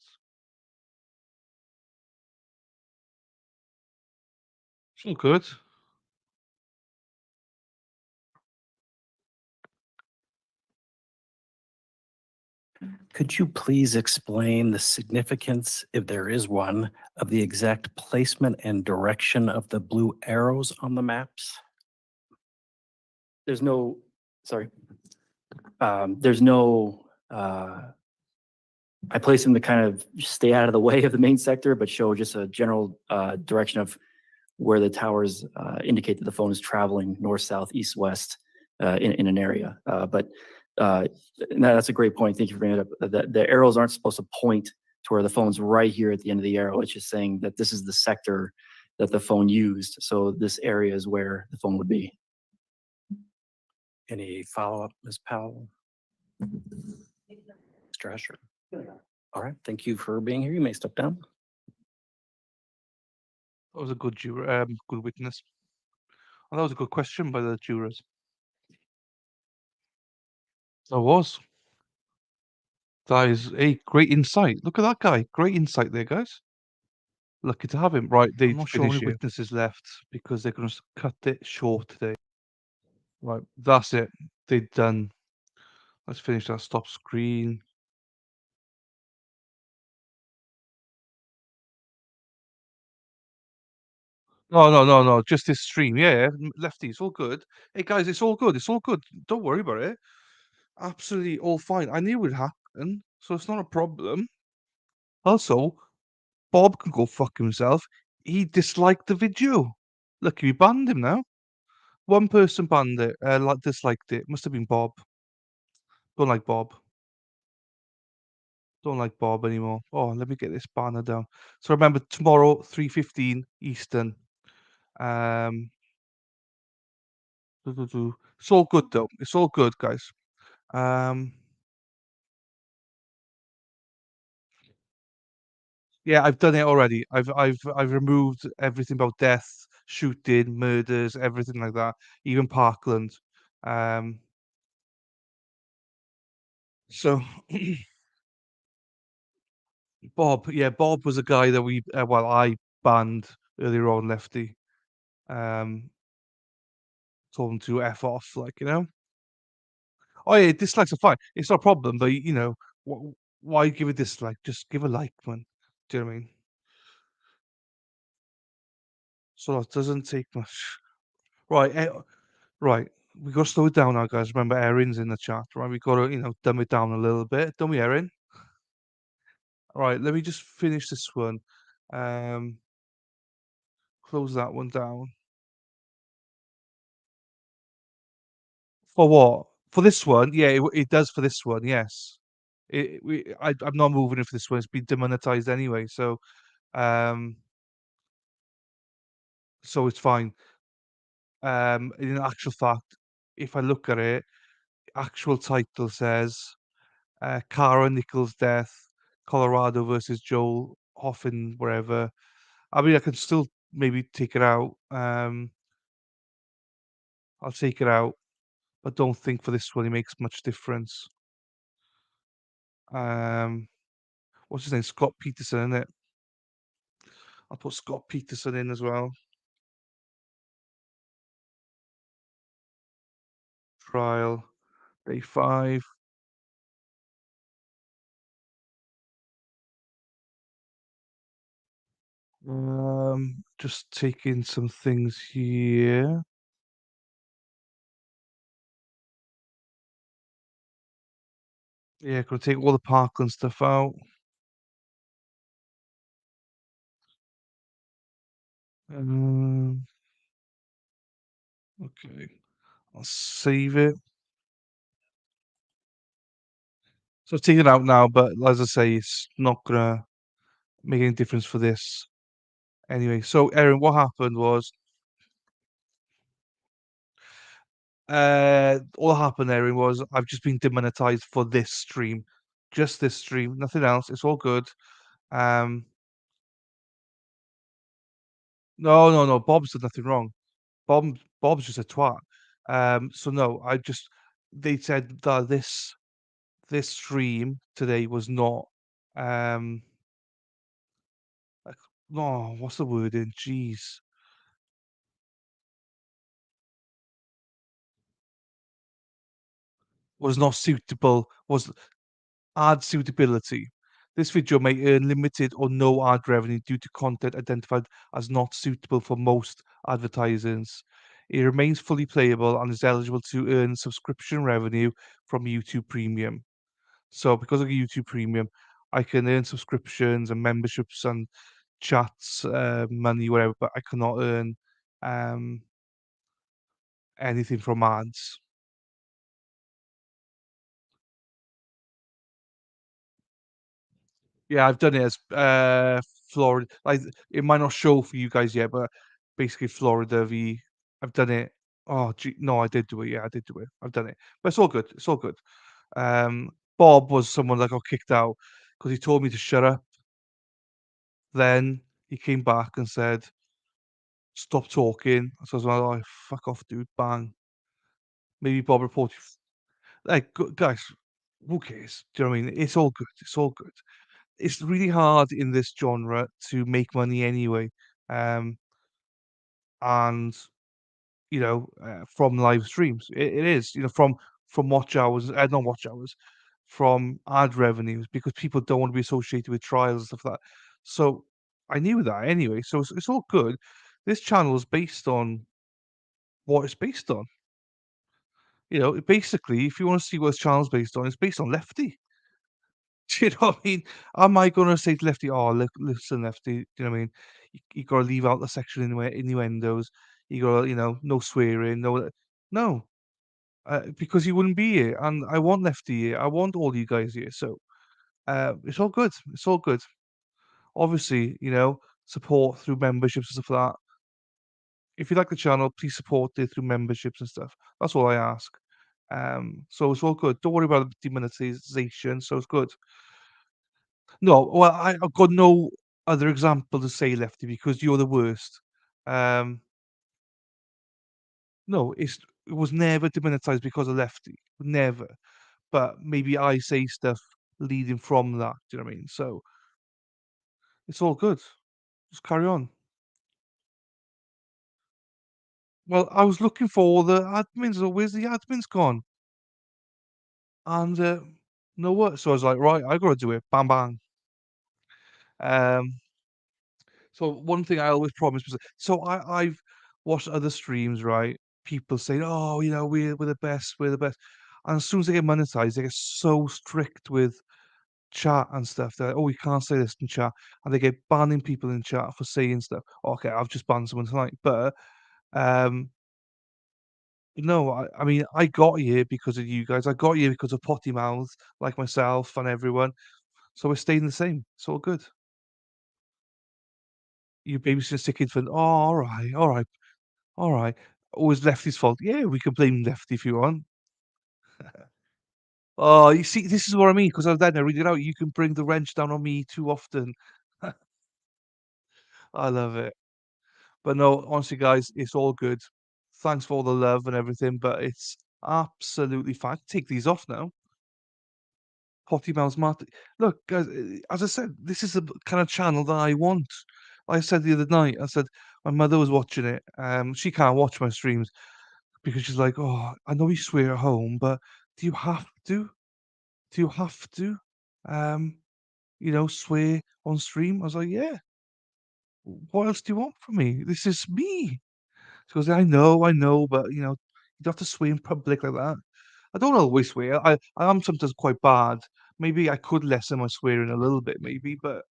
S1: It's all good.
S19: Could you please explain the significance, if there is one, of the exact placement and direction of the blue arrows on the maps?
S6: There's no, sorry. There's no, I place them to kind of stay out of the way of the main sector, but show just a general direction of where the towers indicate that the phone is traveling north, south, east, west in an area. That's a great point. Thank you for bringing it up. The arrows aren't supposed to point to where the phone's right here at the end of the arrow. It's just saying that this is the sector that the phone used. So this area is where the phone would be.
S19: Any follow-up, Ms. Powell? Mr. Escher? All right, thank you for being here. You may step down.
S1: That was a good juror, good witness. And that was a good question by the jurors. That was. That is a great insight. Look at that guy. Great insight there, guys. Lucky to have him. Right, they not sure how many witnesses left because they're going to cut it short today. Right, that's it. They're done. Let's finish that stop screen. No. Just this stream. Yeah, Lefty, it's all good. Hey, guys, it's all good. It's all good. Don't worry about it. Absolutely all fine. I knew it would happen, so it's not a problem. Also, Bob can go fuck himself. He disliked the video. Look, we banned him now. One person banned it, like disliked it. Must have been Bob. Don't like Bob. Don't like Bob anymore. Oh, let me get this banner down. So remember, tomorrow, 3:15 Eastern. It's all good though. It's all good, guys. Yeah, I've done it already. I've removed everything about death, shooting, murders, everything like that. Even Parkland. So Bob, yeah, Bob was a guy that I banned earlier on, Lefty. Told him to F off, like, you know. Oh yeah, dislikes are fine. It's not a problem, but you know, why give a dislike? Just give a like, man. Do you know what I mean? So it doesn't take much. Right, right. We got to slow it down now, guys. Remember, Erin's in the chat, right? We got to, dumb it down a little bit. Don't we, Erin? All right, let me just finish this one. Close that one down. For what? For this one? Yeah, it does for this one. Yes. I'm not moving it for this one. It's been demonetized anyway, so it's fine. In actual fact, if I look at it, actual title says Cara Nichols' death, Colorado versus Joel Hoffin, wherever. I mean, I can still maybe take it out. I'll take it out, but don't think for this one it makes much difference. What's his name? Scot Peterson, isn't it? I'll put Scot Peterson in as well. Trial, day 5. Just taking some things here. Yeah, gonna take all the Parkland stuff out. Okay, I'll save it. So I've taken it out now, but as I say, it's not gonna make any difference for this. Anyway, so Erin, what happened was, all that happened, Erin, was I've just been demonetized for this stream, just this stream, nothing else. It's all good. No. Bob's done nothing wrong. Bob's just a twat. So no, they said that this stream today was not, like, no, what's the word in? Jeez. Was not suitable, was ad suitability. This video may earn limited or no ad revenue due to content identified as not suitable for most advertisers. It remains fully playable and is eligible to earn subscription revenue from YouTube Premium. So because of YouTube Premium, I can earn subscriptions and memberships and chats, money, whatever, but I cannot earn um, anything from ads. Yeah, I've done it as Florida. Like it might not show for you guys yet, but basically Florida v. I've done it. Oh, gee, no, I did do it. Yeah, I did do it. I've done it, but it's all good. It's all good. Bob was someone that got kicked out because he told me to shut up. Then he came back and said, "Stop talking." So I was like, "Oh, fuck off, dude!" Bang. Maybe Bob reported. Like, guys, who cares? Do you know what I mean? It's all good. It's all good. It's really hard in this genre to make money anyway. Um, and from live streams, it is, from watch hours, not watch hours, from ad revenues because people don't want to be associated with trials and stuff like that. So I knew that anyway. So it's all good. This channel is based on what it's based on. Basically, if you want to see what this channel's based on, it's based on Lefty. Do you know what I mean? Am I gonna say to Lefty, "Oh, look, listen, Lefty," do you know what I mean? You gotta leave out the sexual innuendos. You gotta, no swearing, no, because he wouldn't be here, and I want Lefty here. I want all you guys here. So, it's all good. It's all good. Obviously, support through memberships and stuff like that. If you like the channel, please support it through memberships and stuff. That's all I ask. So it's all good. Don't worry about the demonetization. So it's good. No, well, I've got no other example to say, Lefty, because you're the worst. Um, no, it was never demonetized because of Lefty, never. But maybe I say stuff leading from that. Do you know what I mean? So it's all good. Just carry on. Well, I was looking for all the admins. Where's the admins gone? And no what? So I was like, right, I gotta do it. Bang bang. Um, So one thing I always promise was so I've watched other streams, right? People saying, "Oh, we're the best, we're the best," and as soon as they get monetized, they get so strict with chat and stuff. They're like, "Oh, you can't say this in chat," and they get banning people in chat for saying stuff. Okay, I've just banned someone tonight, but um, no, I mean, I got here because of you guys. I got here because of Potty Mouth, like myself and everyone. So we're staying the same. It's all good. You babysitting sick infant. Oh, all right, all right. All right. Always Lefty's fault. Yeah, we can blame Lefty if you want. Oh, you see, this is what I mean, because I was then I read it out. You can bring the wrench down on me too often. I love it. But no, honestly, guys, it's all good. Thanks for all the love and everything, but it's absolutely fine. Take these off now. Potty Mouth Marty. Look, guys, as I said, this is the kind of channel that I want. Like I said the other night, I said my mother was watching it. She can't watch my streams because she's like, "Oh, I know you swear at home, but do you have to? Do you have to, um, swear on stream?" I was like, "Yeah. What else do you want from me? This is me." She goes, I know, but you don't have to swear in public like that." I don't always swear. I am sometimes quite bad. Maybe I could lessen my swearing a little bit, maybe, but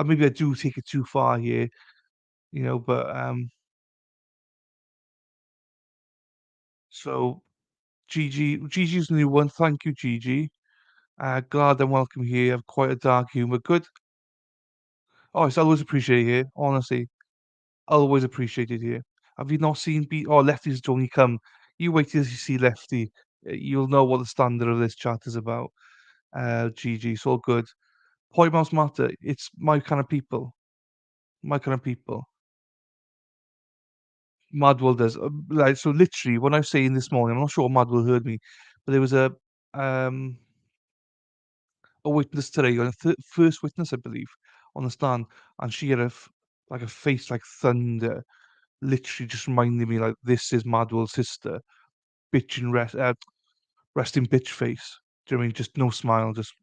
S1: maybe I do take it too far here, But so Gigi's the new one. Thank you, Gigi. Glad and welcome here. You have quite a dark humor. Good. Oh, it's always appreciated here. Honestly, always appreciated here. Have you not seen Oh, Lefty's only come. You wait till you see Lefty. You'll know what the standard of this chat is about. GG, it's all good. Point Mouse Matter. It's my kind of people. My kind of people. Madwell does. Like, so literally, when I was saying this morning, I'm not sure Madwell heard me, but there was a a witness today, a first witness, I believe, on the stand, and she had like a face like thunder, literally just reminding me like this is Madwell's sister, bitching resting bitch face. Do you know what I mean? Just no smile, just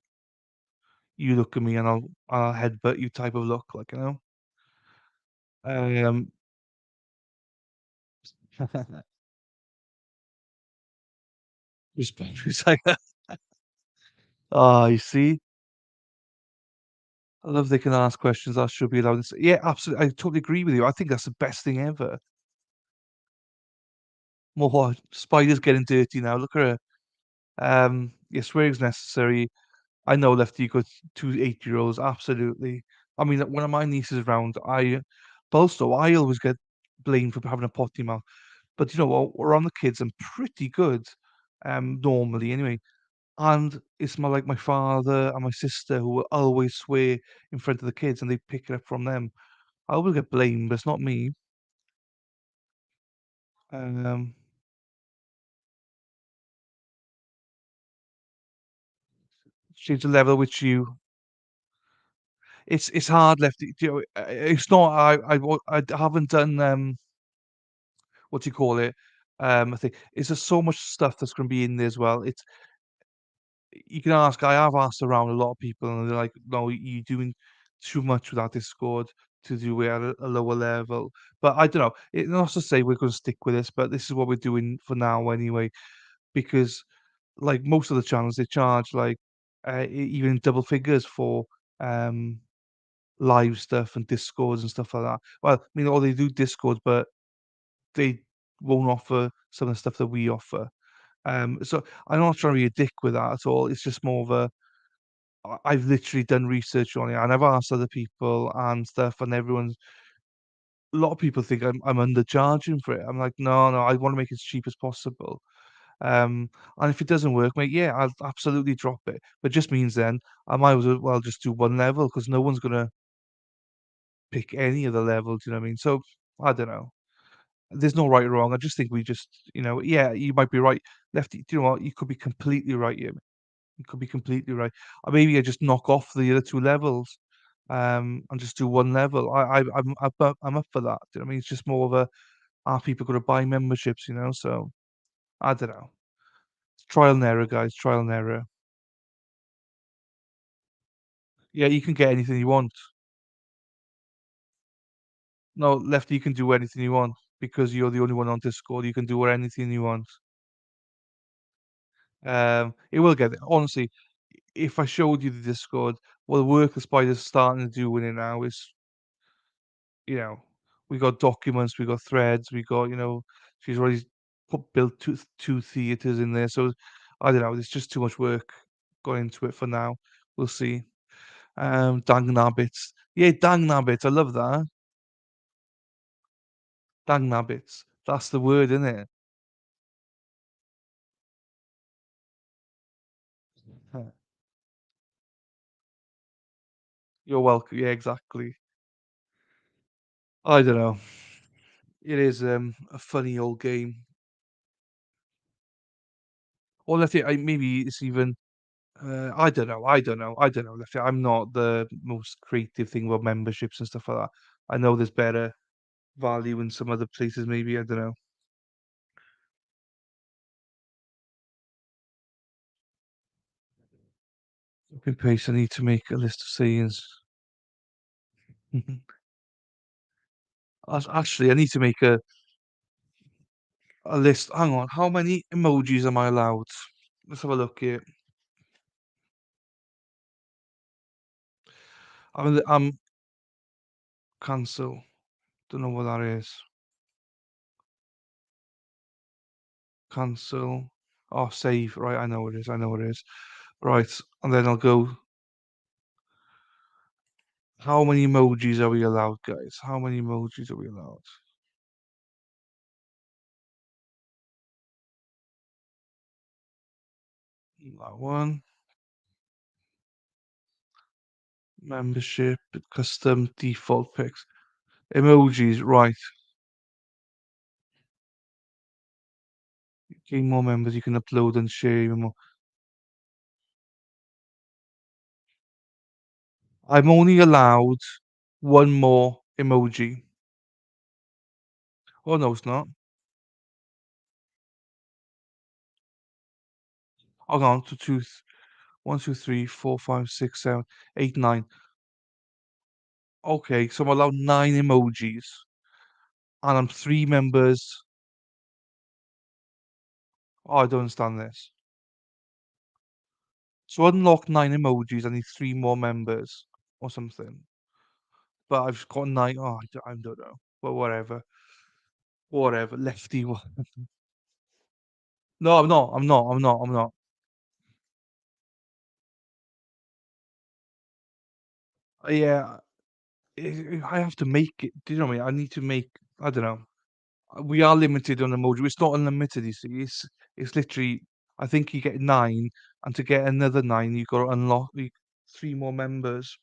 S1: you look at me and I'll headbutt you type of look, like, you know. Um, respect. It's like, you see, I love they can ask questions. I should be allowed to say, yeah, absolutely. I totally agree with you. I think that's the best thing ever. More spiders getting dirty now. Look at her. Yeah, swearing's necessary. I know, Lefty, you got two 8-year-olds. Absolutely. I mean, when my niece is around, but also I always get blamed for having a potty mouth. But you know what? Around the kids, I'm pretty good, normally anyway. And it's like my father and my sister who will always swear in front of the kids, and they pick it up from them. I always get blamed, but it's not me. Um, Change the level which you. It's hard, Lefty. You know, it's not. I haven't done what do you call it? I think it's just so much stuff that's going to be in there as well. It's you can ask. I have asked around a lot of people, and they're like, "No, you're doing too much with that Discord to do it at a lower level." But I don't know. It's not to say we're going to stick with this, but this is what we're doing for now anyway. Because like most of the channels, they charge like even double figures for um live stuff and Discords and stuff like that. Well, I mean, or they do Discord, but they won't offer some of the stuff that we offer. So I'm not trying to be a dick with that at all. It's just more of a I've literally done research on it, and I've asked other people and stuff, and everyone's a lot of people think I'm undercharging for it. I'm like, no, no, I want to make it as cheap as possible. And if it doesn't work, mate, yeah, I'll absolutely drop it. But it just means then I might as well just do one level because no one's gonna pick any of the levels. You know what I mean? So I don't know. There's no right or wrong. I just think we just, yeah, you might be right. Lefty, do you know what? You could be completely right here. You could be completely right. Or maybe I just knock off the other two levels, and just do one level. I'm up for that. Do you know what I mean? It's just more of a are people going to buy memberships? So I don't know. It's trial and error, guys. Trial and error. Yeah, you can get anything you want. No, Lefty, you can do anything you want because you're the only one on Discord. You can do anything you want. It will get honestly. If I showed you the Discord, what the work the Spider's starting to do in it now is, you know, we got documents, we got threads, we got, she's already built two theaters in there. So I don't know, there's just too much work going into it for now. We'll see. Dang nabbits. Yeah, dang nabbits. I love that. Dang nabbits. That's the word, isn't it? Huh. You're welcome. Yeah, exactly. I don't know. It is a funny old game. Or let's say maybe it's even I don't know. I don't know. I don't know. I'm not the most creative thing about memberships and stuff like that. I know there's better value in some other places. Maybe I don't know. Copy paste. I need to make a list of sayings. Actually, I need to make a list. Hang on. How many emojis am I allowed? Let's have a look here. I'm cancel. Don't know what that is. Cancel. Oh, save. Right. I know what it is. I know what it is. Right. And then I'll go. How many emojis are we allowed, guys? How many emojis are we allowed? That one. Membership, custom, default pics. Emojis, right. Gain more members, you can upload and share even more. I'm only allowed one more emoji. Oh, no, it's not. Hold on, 1, 2, 3, 4, 5, 6, 7, 8, 9. Okay, so I'm allowed 9 emojis. And I'm 3 members. Oh, I don't understand this. So unlock 9 emojis, I need 3 more members or something. But I've got 9. Oh, I don't know. But whatever. Whatever. Lefty one. No, I'm not. I'm not. I'm not. I'm not. Yeah, I have to make it. Do you know what I mean? I need to make. I don't know. We are limited on emoji. It's not unlimited. You see, it's literally. I think you get 9, and to get another 9, you've got to unlock 3 more members,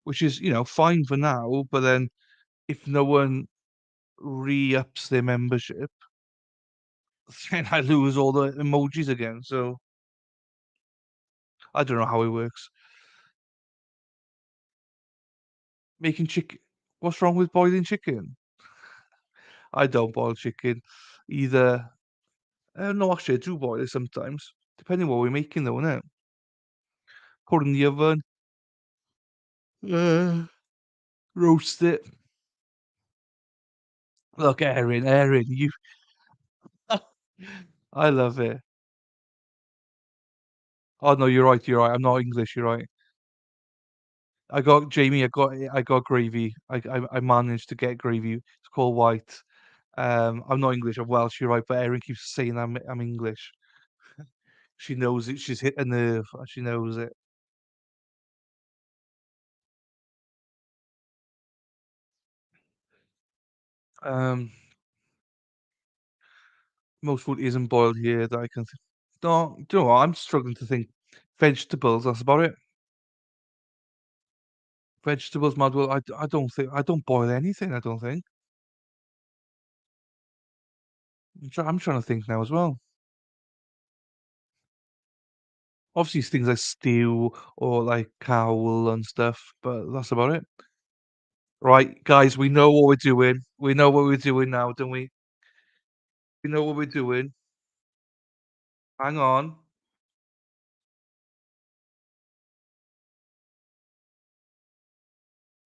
S1: which is fine for now. But then if no one re-ups their membership, then I lose all the emojis again. So I don't know how it works. Making chicken. What's wrong with boiling chicken? I don't boil chicken either. No, actually, I do boil it sometimes, depending what we're making, though, innit? Put it in the oven, roast it. Look, Erin, you. I love it. Oh no, you're right. You're right. I'm not English. You're right. I got Jamie. I got gravy. I managed to get gravy. It's called white. I'm not English. I'm Welsh. You're right. But Erin keeps saying I'm English. She knows it. She's hit a nerve. She knows it. Um, most food isn't boiled here that I can. No, do you know what? I'm struggling to think. Vegetables. That's about it. Vegetables, Madwell. I don't think I don't boil anything. I don't think. I'm trying to think now as well. Obviously, it's things like stew or like cowl and stuff, but that's about it. Right, guys, we know what we're doing. We know what we're doing now, don't we? We know what we're doing. Hang on.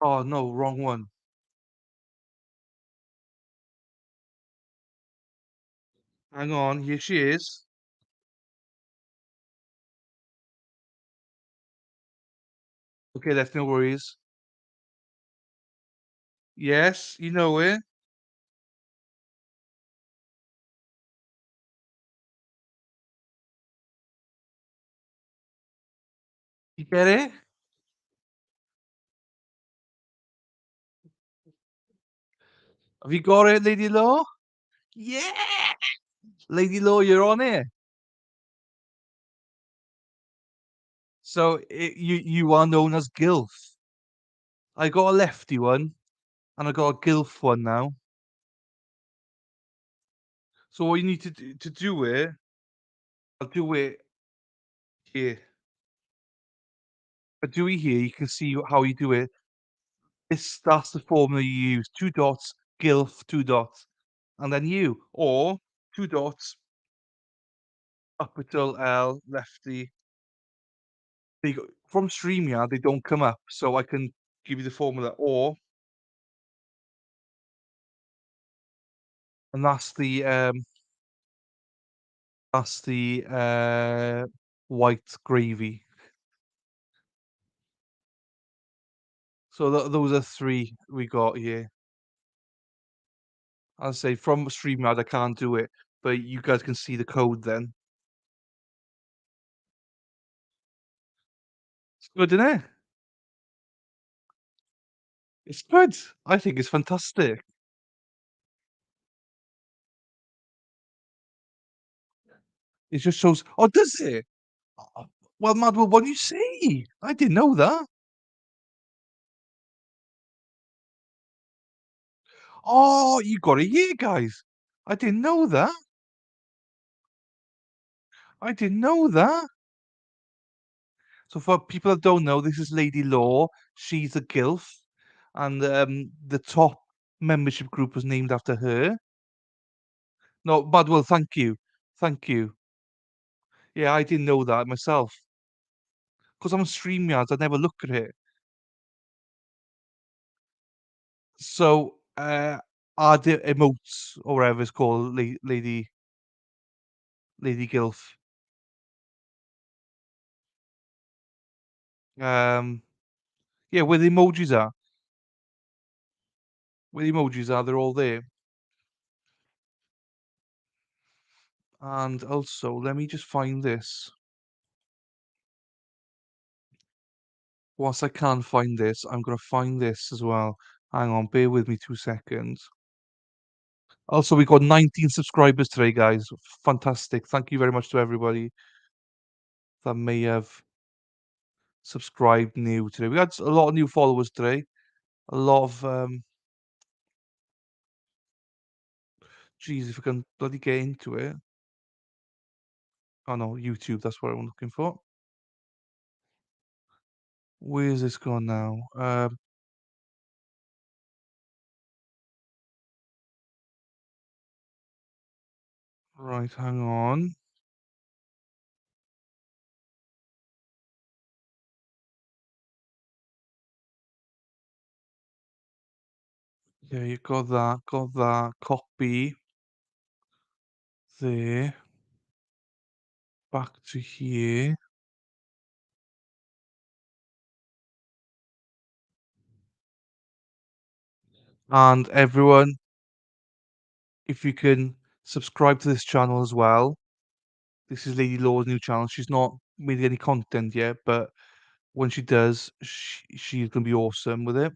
S1: Oh no, wrong one. Hang on, here she is. Okay, that's no worries. Yes, you know it. You get it? Have you got it, Lady Law? Yeah! Lady Law, you're on it. So you are known as Gilf. I got a lefty one, and I got a Gilf one now. So what you need to do it, I'll do it here. I do it here. You can see how you do it. That's the formula you use. 2 dots, Gilf, 2 dots, and then you, or 2 dots, capital L, lefty. There you go. From StreamYard, they don't come up, so I can give you the formula, or, and that's the white gravy. So those are 3 we got here. I'll say from StreamYard, I can't do it, but you guys can see the code then. It's good, isn't it? It's good. I think it's fantastic. It just shows. Oh, does it? Well, Madwell, what do you say? I didn't know that. Oh, you got it here, guys. I didn't know that. I didn't know that. So for people that don't know, this is Lady Law. She's a gilf, and the top membership group was named after her. No, Badwell, thank you, thank you. Yeah, I didn't know that myself. Because I'm on StreamYards, I never look at it. So, are the emotes or whatever it's called, Lady Gilf. Yeah, where the emojis are. Where the emojis are, they're all there. And also, let me just find this. Whilst I can't find this, I'm gonna find this as well. Hang on, bear with me 2 seconds. Also, we got 19 subscribers today, guys. Fantastic. Thank you very much to everybody that may have subscribed new today. We had a lot of new followers today. A lot of geez, if I can bloody get into it. Oh no, YouTube, that's what I'm looking for. Where's this gone now? Right, hang on. Yeah, you got that. Copy. There. Back to here. And everyone, if you can subscribe to this channel as well. This is Lady Law's new channel. She's not made any content yet, but when she does, she's gonna be awesome with it.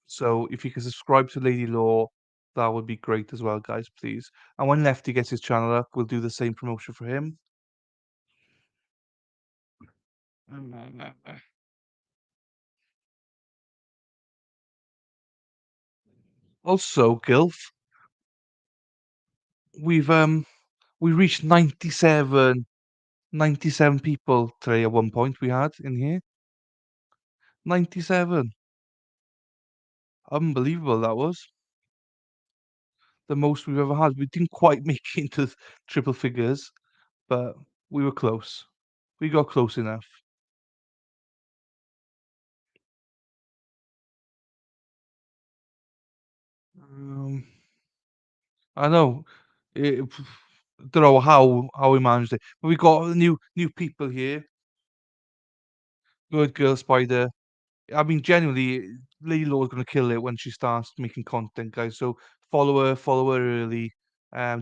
S1: So if you can subscribe to Lady Law, that would be great as well, guys, please. And when Lefty gets his channel up, we'll do the same promotion for him. Also, Gilf, we've we reached 97 people today at one point we had in here. 97. Unbelievable that was. The most we've ever had. We didn't quite make it into triple figures, but we were close. We got close enough. I know. It, don't know how we managed it, but we got new people here. Good girl, Spider. I mean, genuinely, Lilo's gonna kill it when she starts making content, guys. So follow her early.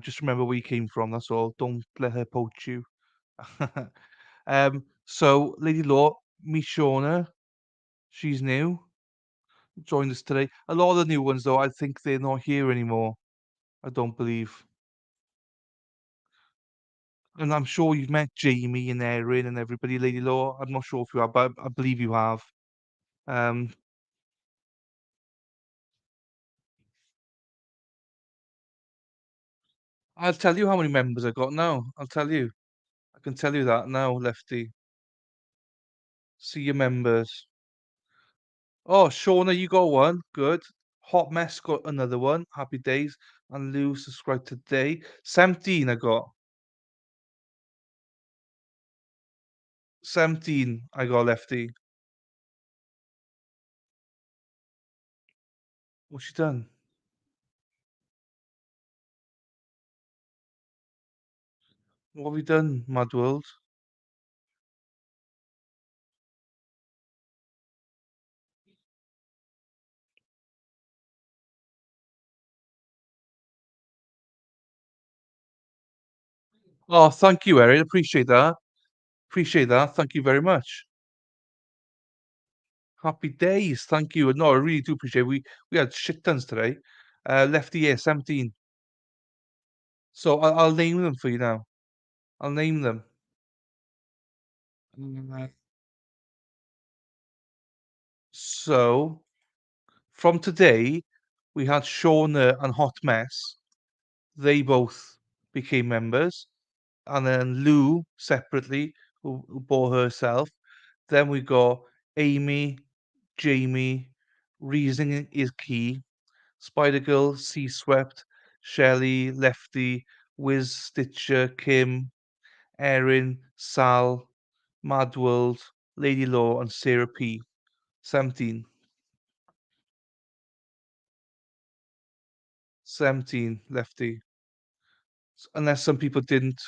S1: Just remember where you came from. That's all. Don't let her poach you. So Lady Law, meet Shauna. She's new. Joined us today. A lot of the new ones, though, I think they're not here anymore. I don't believe. And I'm sure you've met Jamie and Erin and everybody, Lady Law. I'm not sure if you have, but I believe you have. Um, I'll tell you how many members I got now. I'll tell you. I can tell you that now, Lefty. See your members. Oh, Shauna, you got one. Good. Hot Mess got another one. Happy days. And Lou subscribed today. 17 I got. 17 I got, Lefty. What's she done? What have we done, Mad World? Oh, thank you, Erin. Appreciate that. Appreciate that. Thank you very much. Happy days. Thank you. No, I really do appreciate it. We had shit tons today. Lefty, yeah, 17. So I'll name them for you now. I'll name them. So from today, we had Shauna and Hot Mess. They both became members. And then Lou separately, who bought herself. Then we got Amy, Jamie, Reasoning is Key, Spider Girl, Sea Swept, Shelley, Lefty, Wiz, Stitcher, Kim, Erin, Sal, Madworld, Lady Law, and Sarah P. 17. 17, Lefty. Unless some people didn't.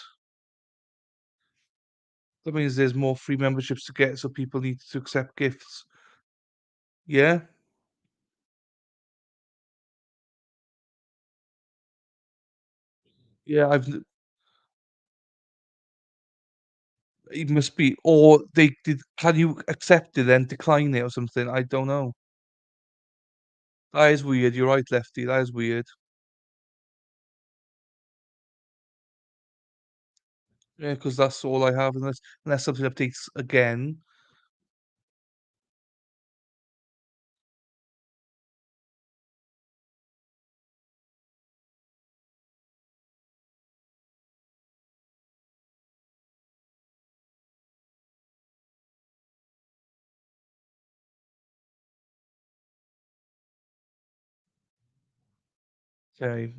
S1: That means there's more free memberships to get, so people need to accept gifts. Yeah? Yeah, it must be, or they did. Can you accept it then decline it or something? I don't know. That is weird. You're right, Lefty. That is weird. Yeah, because that's all I have, unless something updates again. Okay.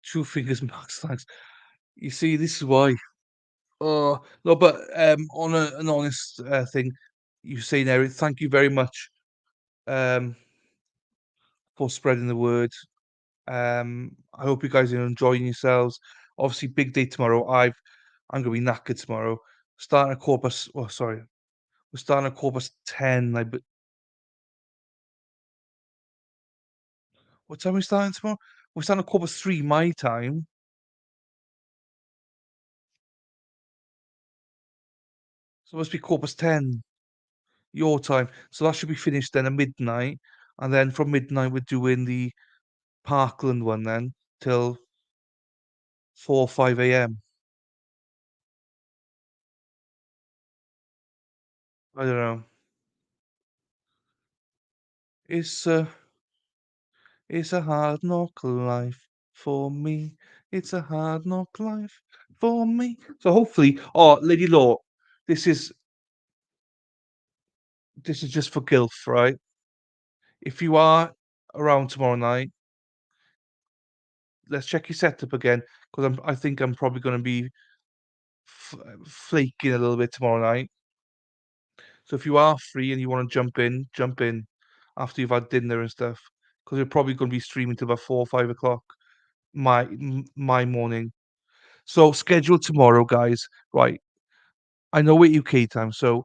S1: 2 fingers, Max. Thanks. You see, this is why. Oh no, but on an honest thing, you saying Eric, thank you very much um for spreading the word. I hope you guys are enjoying yourselves. Obviously, big day tomorrow. I'm gonna be knackered tomorrow. Starting at quarter. Oh, sorry. We're starting at 10:15. What time are we starting tomorrow? We're starting at 3:15 my time. So it must be 10:15 your time. So that should be finished then at midnight. And then from midnight, we're doing the Parkland one then till 4 or 5 a.m. I don't know. It's a, it's a hard knock life for me. It's a hard knock life for me. So hopefully, oh, Lady Law, this is this is just for Gilf, right? If you are around tomorrow night, let's check your setup again because I think I'm probably going to be flaking a little bit tomorrow night. So if you are free and you want to jump in after you've had dinner and stuff, because we're probably going to be streaming till about 4 or 5 o'clock my morning. So schedule tomorrow, guys. Right. I know we're UK time, so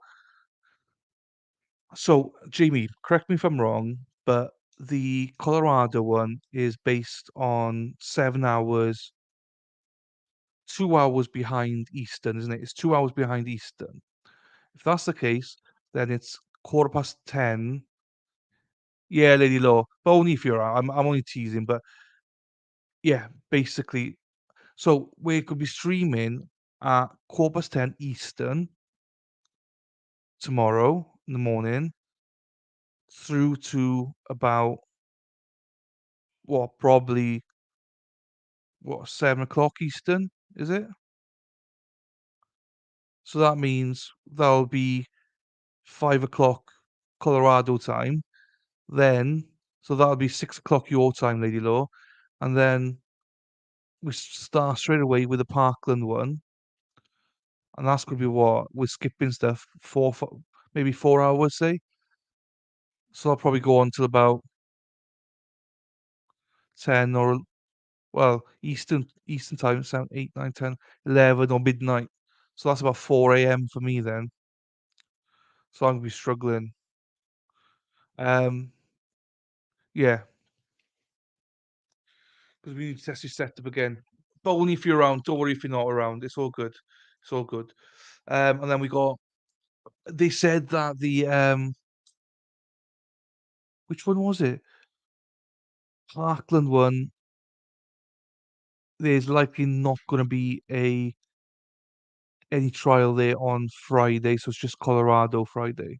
S1: Jamie, correct me if I'm wrong, but the Colorado one is based on 7 hours, 2 hours behind Eastern, isn't it? It's 2 hours behind Eastern. If that's the case, then it's 10:15. Yeah, Lady Law, but only if you're out. I'm only teasing, but yeah, basically. So we could be streaming at 10:15 Eastern tomorrow in the morning through to about probably 7 o'clock Eastern, is it? So that means that'll be 5 o'clock Colorado time. Then, so that'll be 6 o'clock your time, Lady Law, and then we start straight away with the Parkland one, and that's gonna be what we're skipping stuff maybe 4 hours, say. So I'll probably go on till about 10 or Eastern time, 7, 8, 9, 10, 11 or midnight. So that's about 4 a.m. for me then. So I'm gonna be struggling. Um, yeah, because we need to test your setup again. But only if you're around. Don't worry if you're not around. It's all good. It's all good. And then we got. They said that which one was it? Parkland one. There's likely not going to be any trial there on Friday, so it's just Colorado Friday.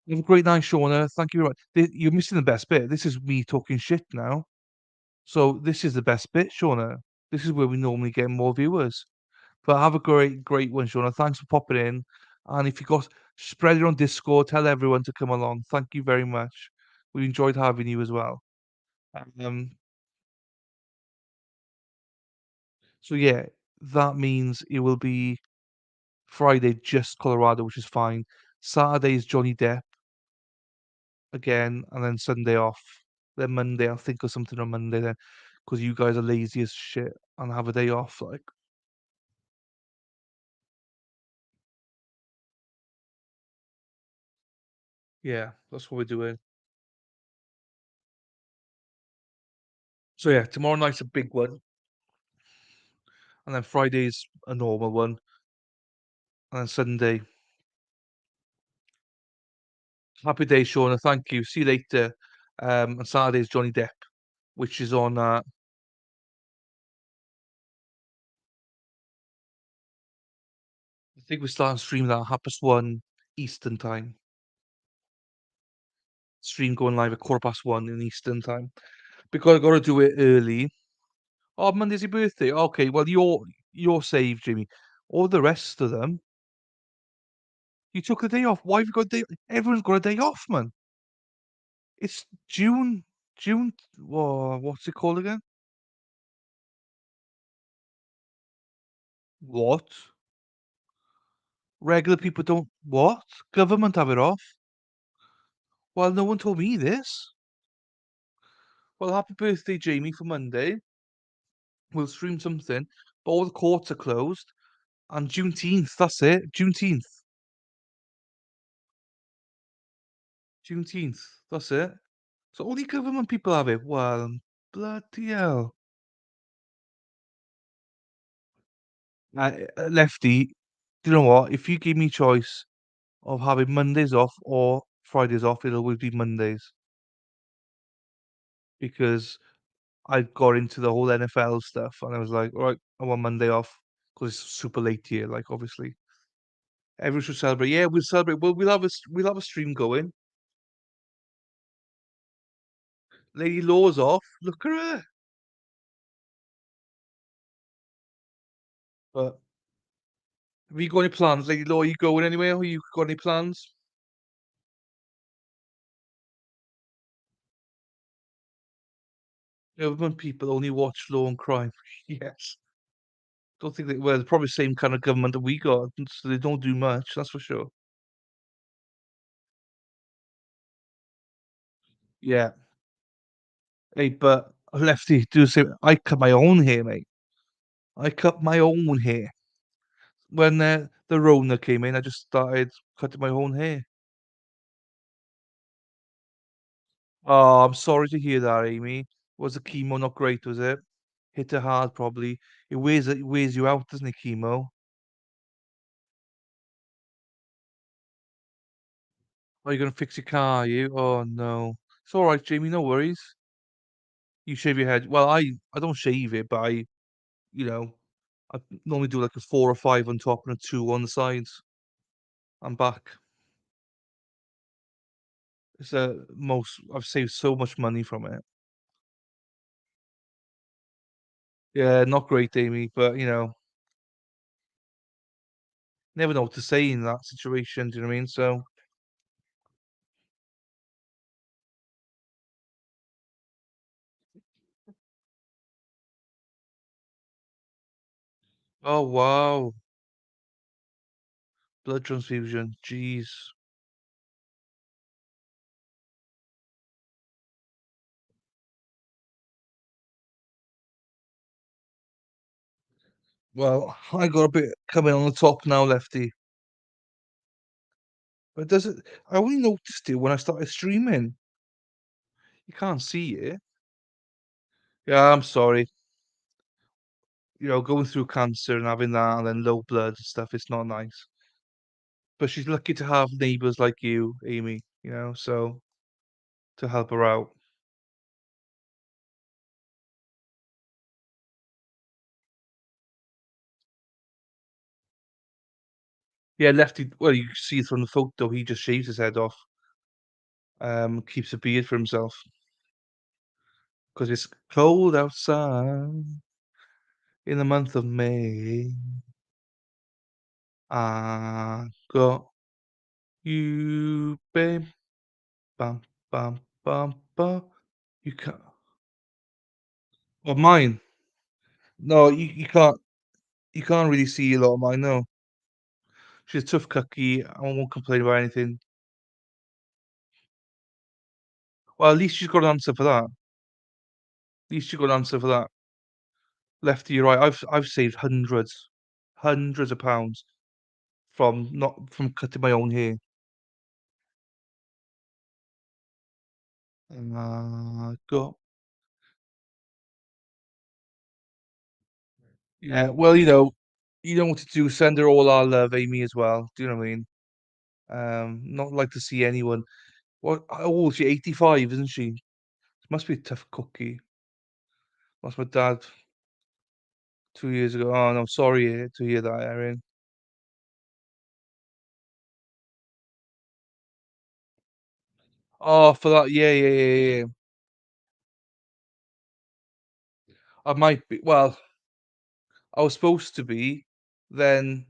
S1: Have a great night, Shauna. Thank you very much. You're missing the best bit. This is me talking shit now. So this is the best bit, Shauna. This is where we normally get more viewers. But have a great one, Shauna. Thanks for popping in. And if you got spread it on Discord, tell everyone to come along. Thank you very much. We enjoyed having you as well. So yeah, that means it will be Friday just Colorado, which is fine. Saturday is Johnny Depp again, and then Sunday off. Then Monday, I'll think of something on Monday then, because you guys are lazy as shit and have a day off. Like, yeah, that's what we're doing. So yeah, tomorrow night's a big one, and then Friday's a normal one, and then Sunday. Happy day, Shauna. Thank you. See you later. And Saturday's Johnny Depp, which is on. I think we're starting streaming that at 1:30 Eastern time. Stream going live at 1:15 in Eastern time. Because I gotta do it early. Oh, Monday's your birthday. Okay, well you're saved, Jimmy. All the rest of them, you took the day off. Why have you got a day? Everyone's got a day off, man. It's June. What's it called again? What? Regular people don't. What? Government have it off? Well, no one told me this. Well, happy birthday, Jamie, for Monday. We'll stream something, but all the courts are closed. And Juneteenth, that's it. Juneteenth, that's it. So only government people have it. Well, bloody hell. Lefty, do you know what? If you give me choice of having Mondays off or Fridays off, it'll always be Mondays. Because I got into the whole NFL stuff and I was like, all right, I want Monday off because it's super late here, like obviously. Everyone should celebrate. Yeah, we'll celebrate. We'll have a stream going. Lady Law's off. Look at her. But have you got any plans, Lady Law? Are you going anywhere? Or you got any plans? Government people only watch Law and Crime. Yes. Don't think they well, they're probably the same kind of government that we got, so they don't do much, that's for sure. Yeah. Hey, but Lefty, do the same. I cut my own hair, mate. I cut my own hair. When the Rona came in, I just started cutting my own hair. Oh, I'm sorry to hear that, Amy. Was the chemo not great, was it? Hit it hard, probably. It wears you out, doesn't it, chemo? Are you gonna fix your car, are you? Oh no. It's all right, Jamie, no worries. You shave your head. Well, I don't shave it, but you know, I normally do like a 4 or 5 on top and a 2 on the sides. I'm back. It's most I've saved so much money from it. Yeah, not great, Amy, but never know what to say in that situation. Do you know what I mean? So, oh wow, blood transfusion. Jeez. Well, I got a bit coming on the top now, Lefty. But does it? I only noticed it when I started streaming. You can't see it. Yeah, I'm sorry. going through cancer and having that and then low blood and stuff, it's not nice. But she's lucky to have neighbors like you, Amy, so to help her out. Yeah, Lefty, well, you can see from the photo, he just shaves his head off. Keeps a beard for himself. Because it's cold outside in the month of May. I got you, babe. Bum, bum, bum, bum. You can't. Well, mine. No, you can't really see a lot of mine, no. She's a tough cookie. I won't complain about anything. Well, at least she's got an answer for that. At least you got an answer for that. Lefty, you're right. I've saved hundreds of pounds from cutting my own hair. Got Yeah, well, you know what to do. Send her all our love, Amy, as well. Do you know what I mean? Not like to see anyone. How old is she? 85, isn't she? Must be a tough cookie. Lost my dad 2 years ago. Oh, no, sorry to hear that, Erin. Oh, for that, yeah, yeah, yeah, yeah. I might be. Well, I was supposed to be, then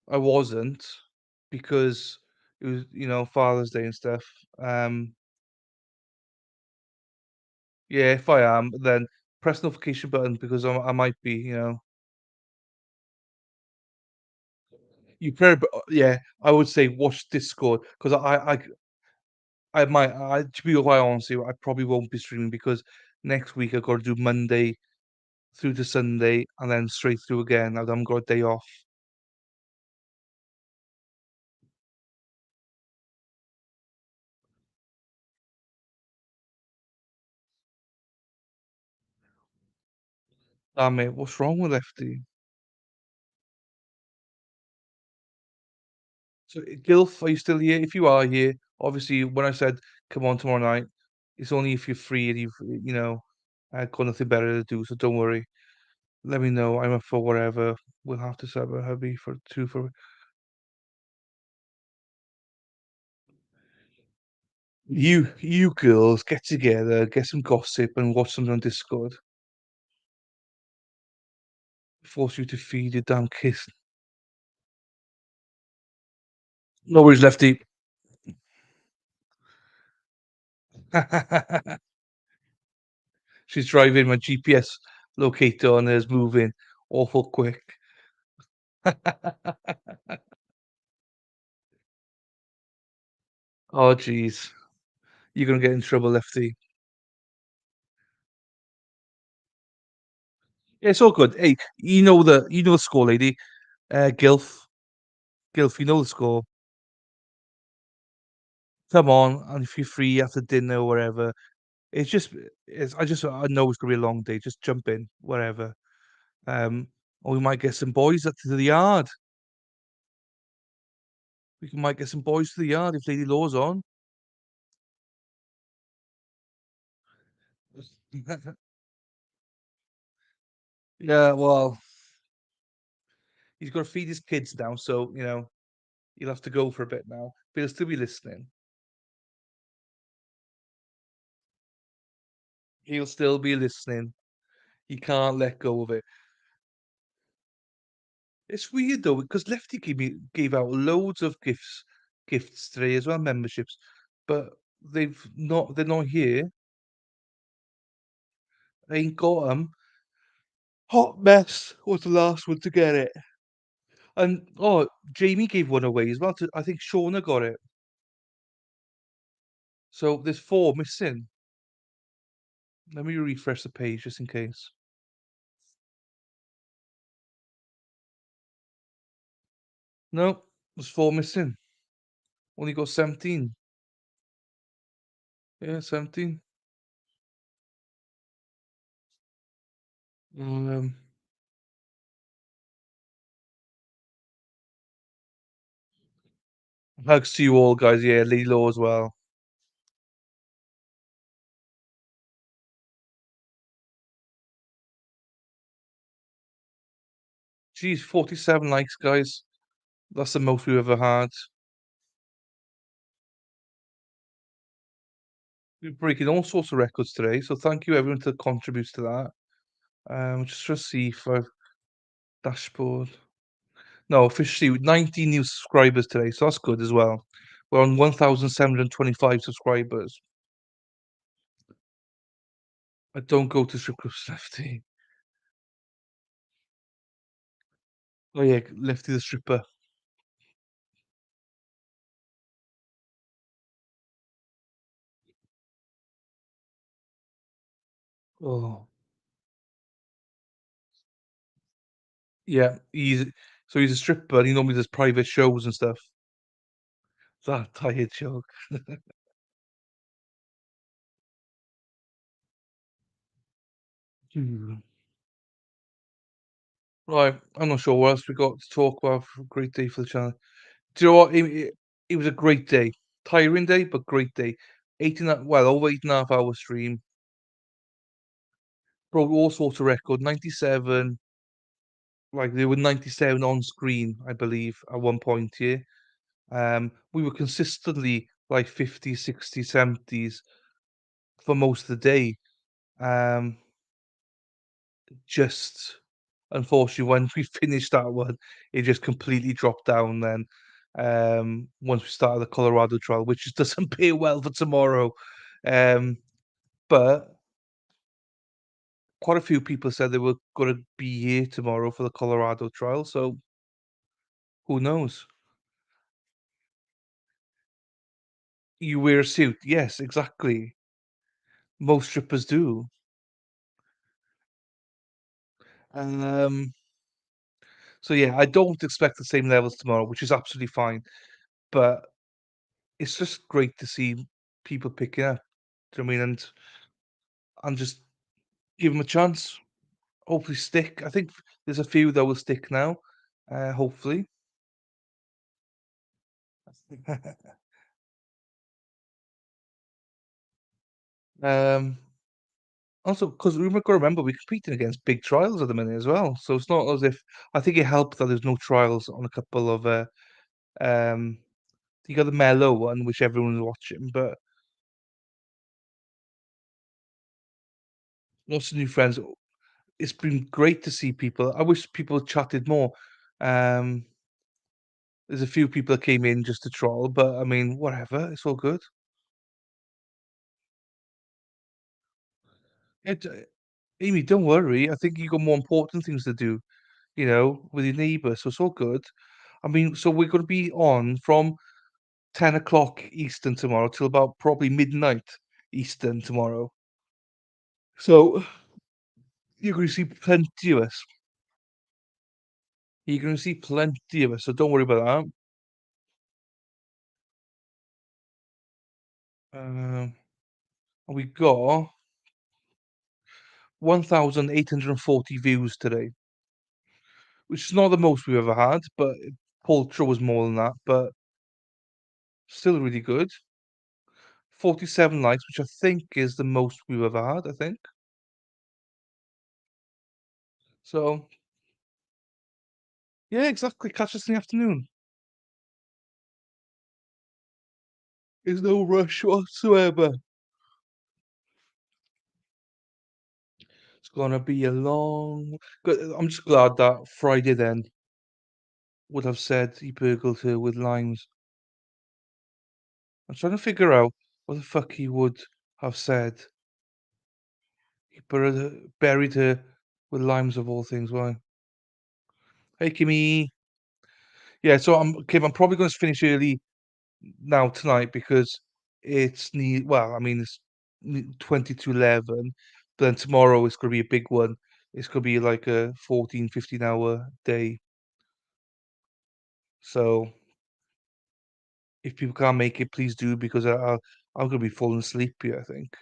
S1: I wasn't because it was, Father's Day and stuff. Um, yeah, if I am, then press notification button because I might be, yeah, I would say watch Discord because I might, to be quite honest with you, I probably won't be streaming because next week I've got to do Monday through to Sunday and then straight through again. I haven't got a day off. Damn it, what's wrong with Lefty? So, Gilf, are you still here? If you are here, obviously, when I said come on tomorrow night, it's only if you're free and got nothing better to do. So don't worry. Let me know. I'm up for whatever. We'll have to set a hubby for two for. You girls get together, get some gossip, and watch something on Discord. Force you to feed your damn kiss. No worries, Lefty. She's driving my GPS locator on is moving awful quick. Oh, jeez. You're gonna get in trouble, Lefty. Yeah, it's all good. Hey, you know the score, lady. Gilf, you know the score. Come on, and if you're free after dinner or whatever, it's just, I know it's gonna be a long day. Just jump in, whatever. Or we might get some boys up to the yard. Might get some boys to the yard if Lady Law's on. Yeah, well, he's got to feed his kids now, so he'll have to go for a bit now. But he'll still be listening. He'll still be listening. He can't let go of it. It's weird though because Lefty gave out loads of gifts today as well, memberships, but they're not here. I ain't got them. Hot Mess was the last one to get it. And Jamie gave one away as well. I think Shauna got it. So there's 4 missing. Let me refresh the page just in case. No, there's 4 missing. Only got 17. Yeah, 17. Hugs to you all, guys. Yeah, Lilo as well. Geez, 47 likes, guys. That's the most we've ever had. We're breaking all sorts of records today, so thank you everyone that contributes to that. Just to see if I've dashboard. No, officially with 19 new subscribers today, so that's good as well. We're on 1,725 subscribers. I don't go to strip clubs, Lefty. Oh yeah, Lefty the stripper. Oh. Yeah, he's a stripper. He normally does private shows and stuff. That tired joke. Hmm. Right, I'm not sure what else we got to talk about. For a great day for the channel. Do you know what? It was a great day. Tiring day, but great day. 18, well, over 8.5 hour stream. Broke all sorts of record. 97, like there were 97 on screen, I believe, at one point here. We were consistently like 50s, 60s, 70s for most of the day. Just unfortunately, when we finished that one, it just completely dropped down then. Once we started the Colorado trial, which just doesn't pay well for tomorrow. But quite a few people said they were gonna be here tomorrow for the Colorado trial, so who knows? You wear a suit. Yes, exactly. Most strippers do. Um, so yeah, I don't expect the same levels tomorrow, which is absolutely fine. But it's just great to see people picking up. Do you know what I mean? And just give them a chance. Hopefully stick. I think there's a few that will stick now. Hopefully. Um, Also, because we got to remember we're competing against big trials at the minute as well. So it's not as if I think it helped that there's no trials on a couple of um you got the mellow one which everyone's watching, but lots of new friends. It's been great to see people. I wish people chatted more. Um there's a few people that came in just to troll, but I mean whatever, it's all good. It, Amy, don't worry. I think you got more important things to do, with your neighbour, so it's all good. I mean, so we're going to be on from 10 o'clock Eastern tomorrow till about probably midnight Eastern tomorrow. So you're going to see plenty of us. You're going to see plenty of us, so don't worry about that. We got 1,840 views today, which is not the most we've ever had, but Paul Tro was more than that, but still really good. 47 likes, which I think is the most we've ever had, I think. So, yeah, exactly. Catch us in the afternoon. There's no rush whatsoever. It's gonna be a long. I'm just glad that Friday then would have said he burgled her with limes. I'm trying to figure out what the fuck he would have said. He buried her with limes of all things. Why? Hey, Kimmy. Yeah, so Kim. I'm probably going to finish early now tonight because well, I mean it's 20 to 11, but then tomorrow it's going to be a big one. It's going to be like a 14, 15 hour day. So if people can't make it, please do because I'm going to be falling asleep here, I think.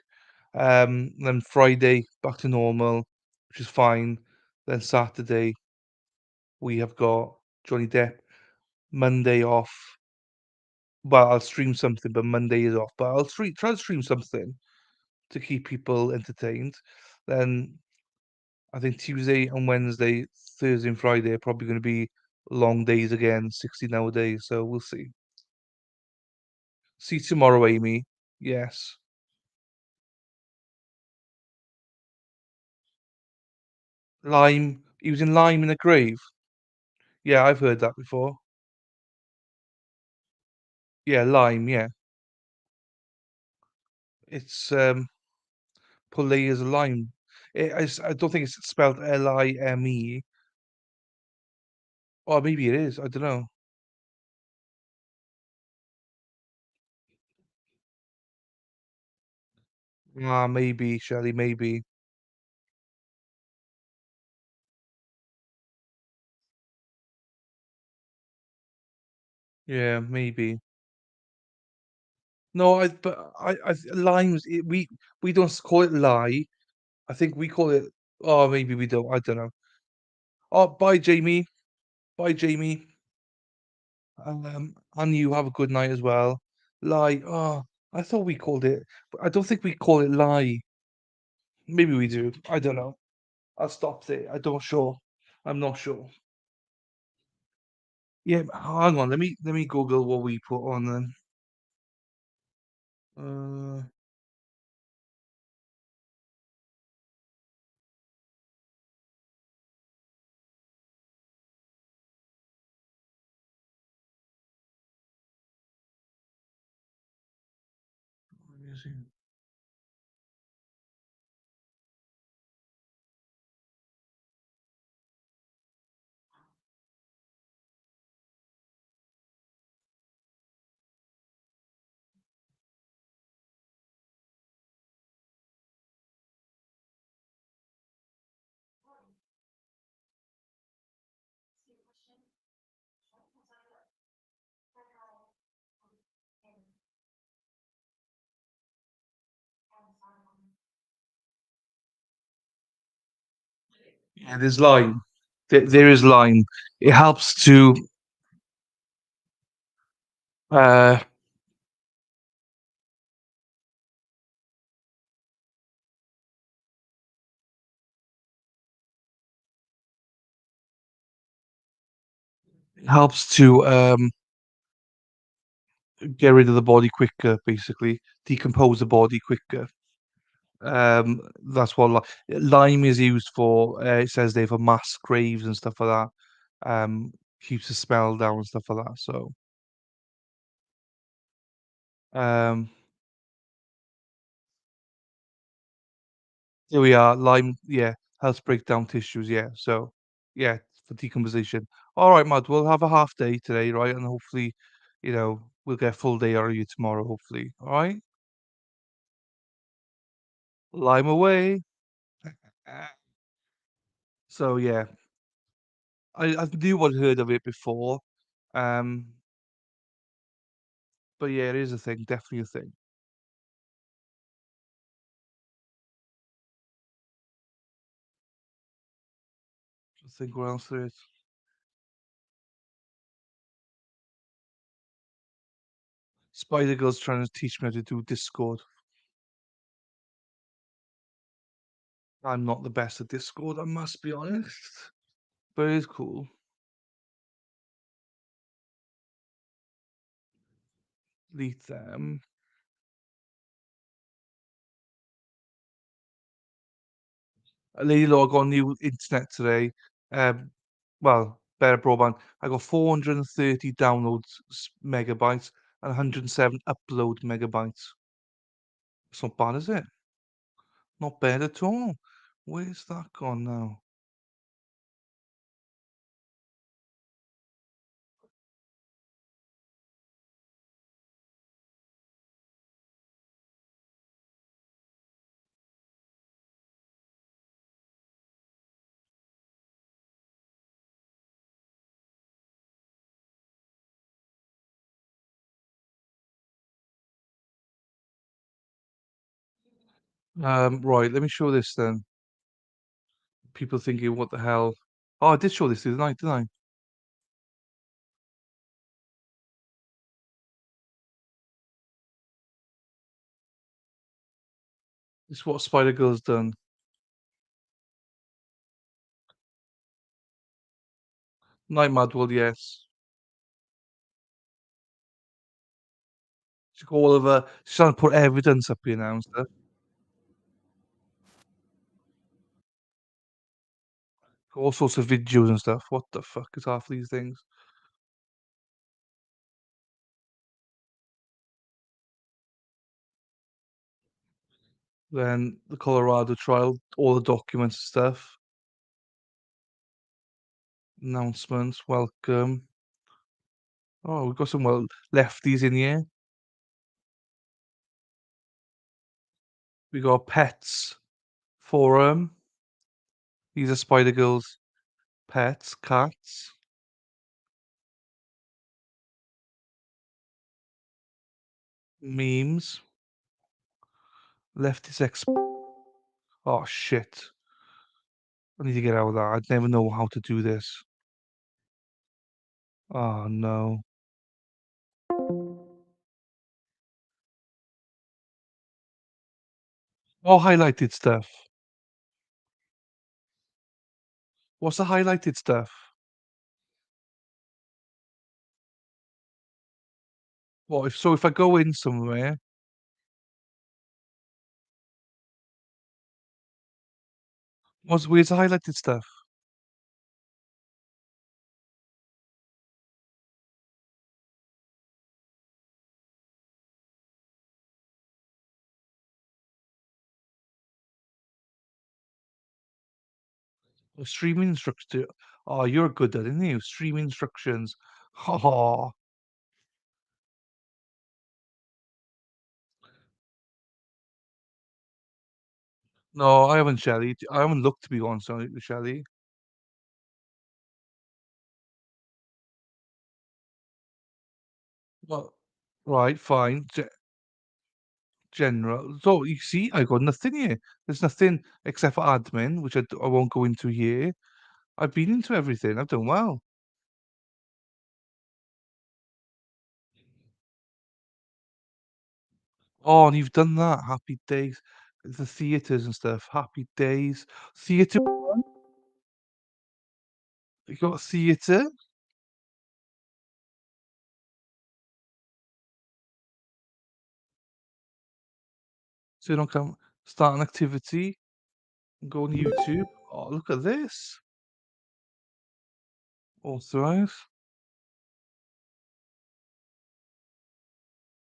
S1: Then Friday back to normal, which is fine. Then Saturday we have got Johnny Depp. Monday off. Well, I'll stream something, but Monday is off. But I'll try to stream something to keep people entertained. Then I think Tuesday and Wednesday, Thursday and Friday are probably going to be long days again, 16-hour days. So we'll see. See you tomorrow, Amy. Yes. Lime. He was in Lime in a grave. Yeah, I've heard that before. Yeah, Lime. Yeah, it's pull layers of lime. I don't think it's spelled Lime. Or maybe it is. I don't know. Ah, maybe, Shelley, maybe. Yeah, maybe. No, limes. We don't call it lie. I think we call it. Oh, maybe we don't. I don't know. Oh, bye, Jamie. Bye, Jamie. And you have a good night as well. Lie. Oh, I thought we called it. But I don't think we call it lie. Maybe we do. I don't know. I'll stop there. I don't sure. I'm not sure. Yeah, hang on. Let me Google what we put on then. Uh, where is it? Yeah, there's lime. There is lime. It uh helps to get rid of the body quicker, basically decompose the body quicker. That's what lime is used for. It says they for mass graves and stuff like that. Keeps the smell down and stuff like that. So, um, here we are. Lime, yeah, helps break down tissues. Yeah, so yeah, for decomposition. All right, Mad. We'll have a half day today, right? And hopefully, we'll get a full day out of you tomorrow. Hopefully, all right. Lime away. So yeah, I knew I'd heard of it before. Um, but yeah, it is a thing. Definitely a thing. I think what else there is. Spider Girl's trying to teach me how to do Discord. I'm not the best at Discord, I must be honest. But it is cool. Delete them. Lady Law, I got new internet today. Um, well, better broadband. I got 430 downloads megabytes and 107 upload megabytes. It's not bad, is it? Not bad at all. Where's that gone now? Right, let me show this then. People thinking, what the hell? Oh, I did show this the other night, didn't I? This is what Spider Girl's done. Night Mad World, yes. She's got all of her. She's trying to put evidence up here now and stuff. Got all sorts of videos and stuff. What the fuck is half these things? Then the Colorado trial, all the documents and stuff. Announcements, welcome. Oh, we've got some lefties in here. We got pets forum. These are Spider Girl's pets, cats. Memes. Leftist Oh shit. I need to get out of that. I'd never know how to do this. Oh no. All highlighted stuff. What's the highlighted stuff? What if so if I go in somewhere, where's the highlighted stuff? Oh, streaming instructor. Oh, you're good at it, aren't you? Streaming instructions. Oh, no, I haven't, Shelley. I haven't looked to be honest, Shelley. Well, right, fine. General. So you see, I got nothing here. There's nothing except for admin, which I won't go into here. I've been into everything. I've done well. Oh, and you've done that. Happy days. The theatres and stuff. Happy days. Theatre. You got theatre. So you don't come. Start an activity. Go on YouTube. Oh, look at this. Authorize.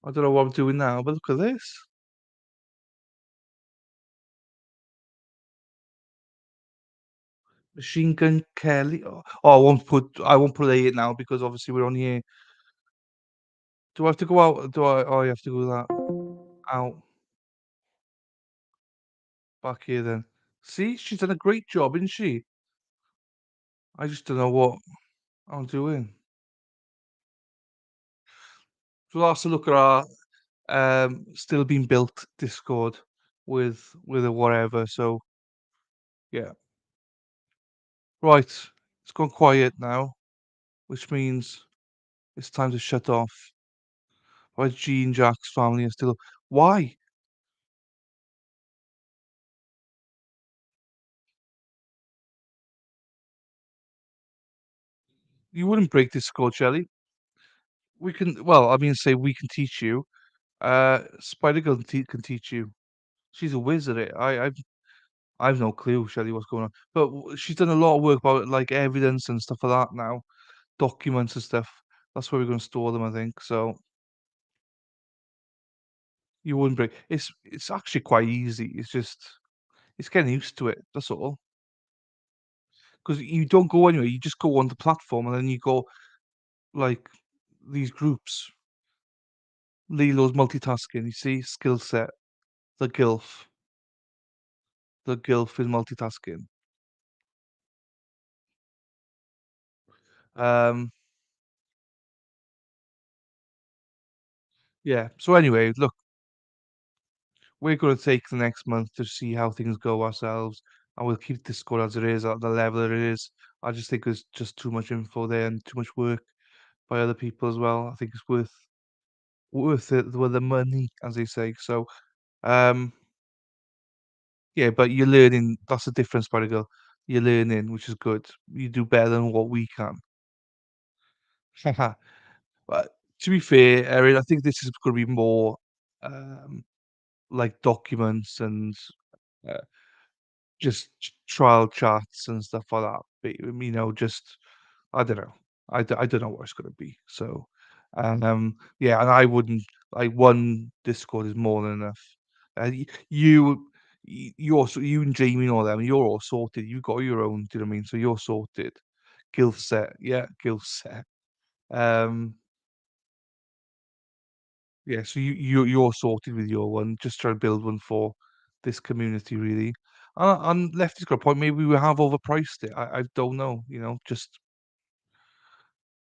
S1: I don't know what I'm doing now, but look at this. Machine Gun Kelly. Oh, I won't play it now because obviously we're on here. Do I have to go out? Do I? Oh, you have to go that out. Back here then. See, she's done a great job, isn't she? I just don't know what I'm doing. So we'll have to look at our still being built Discord with a whatever. So yeah. Right. It's gone quiet now, which means it's time to shut off. Why G and Jack's family are still why? You wouldn't break Discord, Shelley. We can well, I mean say we can teach you. Spider Girl can teach you. She's a whiz at it. I've no clue, Shelley, what's going on. But she's done a lot of work about like evidence and stuff like that now, documents and stuff. That's where we're going to store them, I think. So you wouldn't break. It's actually quite easy. It's just it's getting used to it. That's all. Because you don't go anywhere. You just go on the platform and then you go like these groups. Lilo's multitasking. You see, skill set. The gilf. The gilf is multitasking. Um. Yeah. So anyway, look. We're going to take the next month to see how things go ourselves, and we'll keep Discord as it is at the level that it is. I just think there's just too much info there and too much work by other people as well. I think it's worth it with the money, as they say. So, um, Yeah, but you're learning. That's the difference, Prodigal. You're learning, which is good. You do better than what we can. But to be fair, Erin, I think this is going to be more like documents and uh, just trial chats and stuff like that. But, just I don't know. I don't know what it's going to be. So, and yeah, and I wouldn't like one Discord is more than enough. You and Jamie and all them, you're all sorted. You got your own. Do you know what I mean? So you're sorted. Guild set, yeah, guild set. Um, yeah. So you're sorted with your one. Just try to build one for this community, really. And Lefty's got a point. Maybe we have overpriced it. I don't know. Just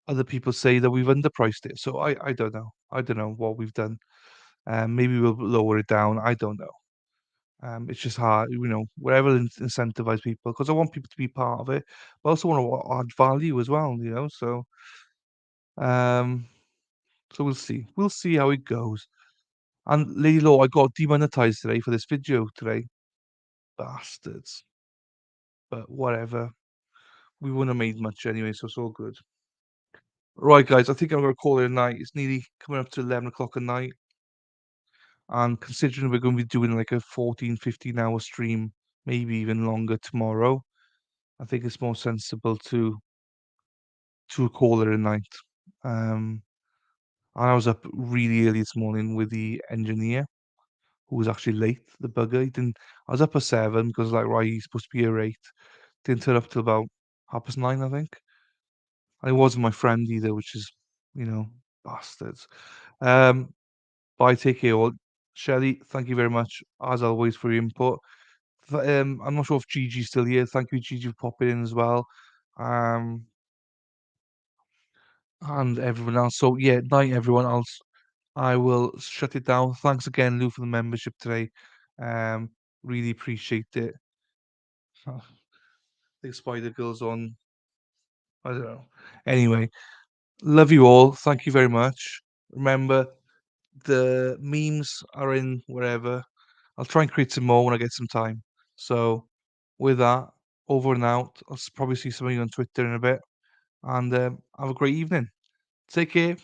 S1: other people say that we've underpriced it. So I don't know. I don't know what we've done. Maybe we'll lower it down. I don't know. It's just hard, whatever incentivize people, because I want people to be part of it, but I also want to add value as well, um, so we'll see. We'll see how it goes. And Lady Law, I got demonetized today for this video today. Bastards. But whatever. We wouldn't have made much anyway, so it's all good. Right, guys, I think I'm going to call it a night. It's nearly coming up to 11 o'clock at night. And considering we're going to be doing like a 14, 15-hour stream, maybe even longer tomorrow, I think it's more sensible to call it a night. And I was up really early this morning with the engineer, who was actually late. The bugger, he didn't. I was up at 7 because like right, he's supposed to be here 8. Didn't turn up till about 9:30, I think. And it wasn't my friend either, which is, bastards. But I take care all. Shelley, thank you very much as always for your input. I'm not sure if Gigi's still here. Thank you, Gigi, for popping in as well. Um, and everyone else. So yeah, night everyone else. I will shut it down. Thanks again, Lou, for the membership today. Really appreciate it. The Spider Girl's on. I don't know. Anyway, love you all. Thank you very much. Remember, the memes are in wherever. I'll try and create some more when I get some time. So, with that, over and out. Probably see some of you on Twitter in a bit. And have a great evening. Take care.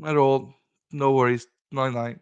S1: At all. No worries. Night night.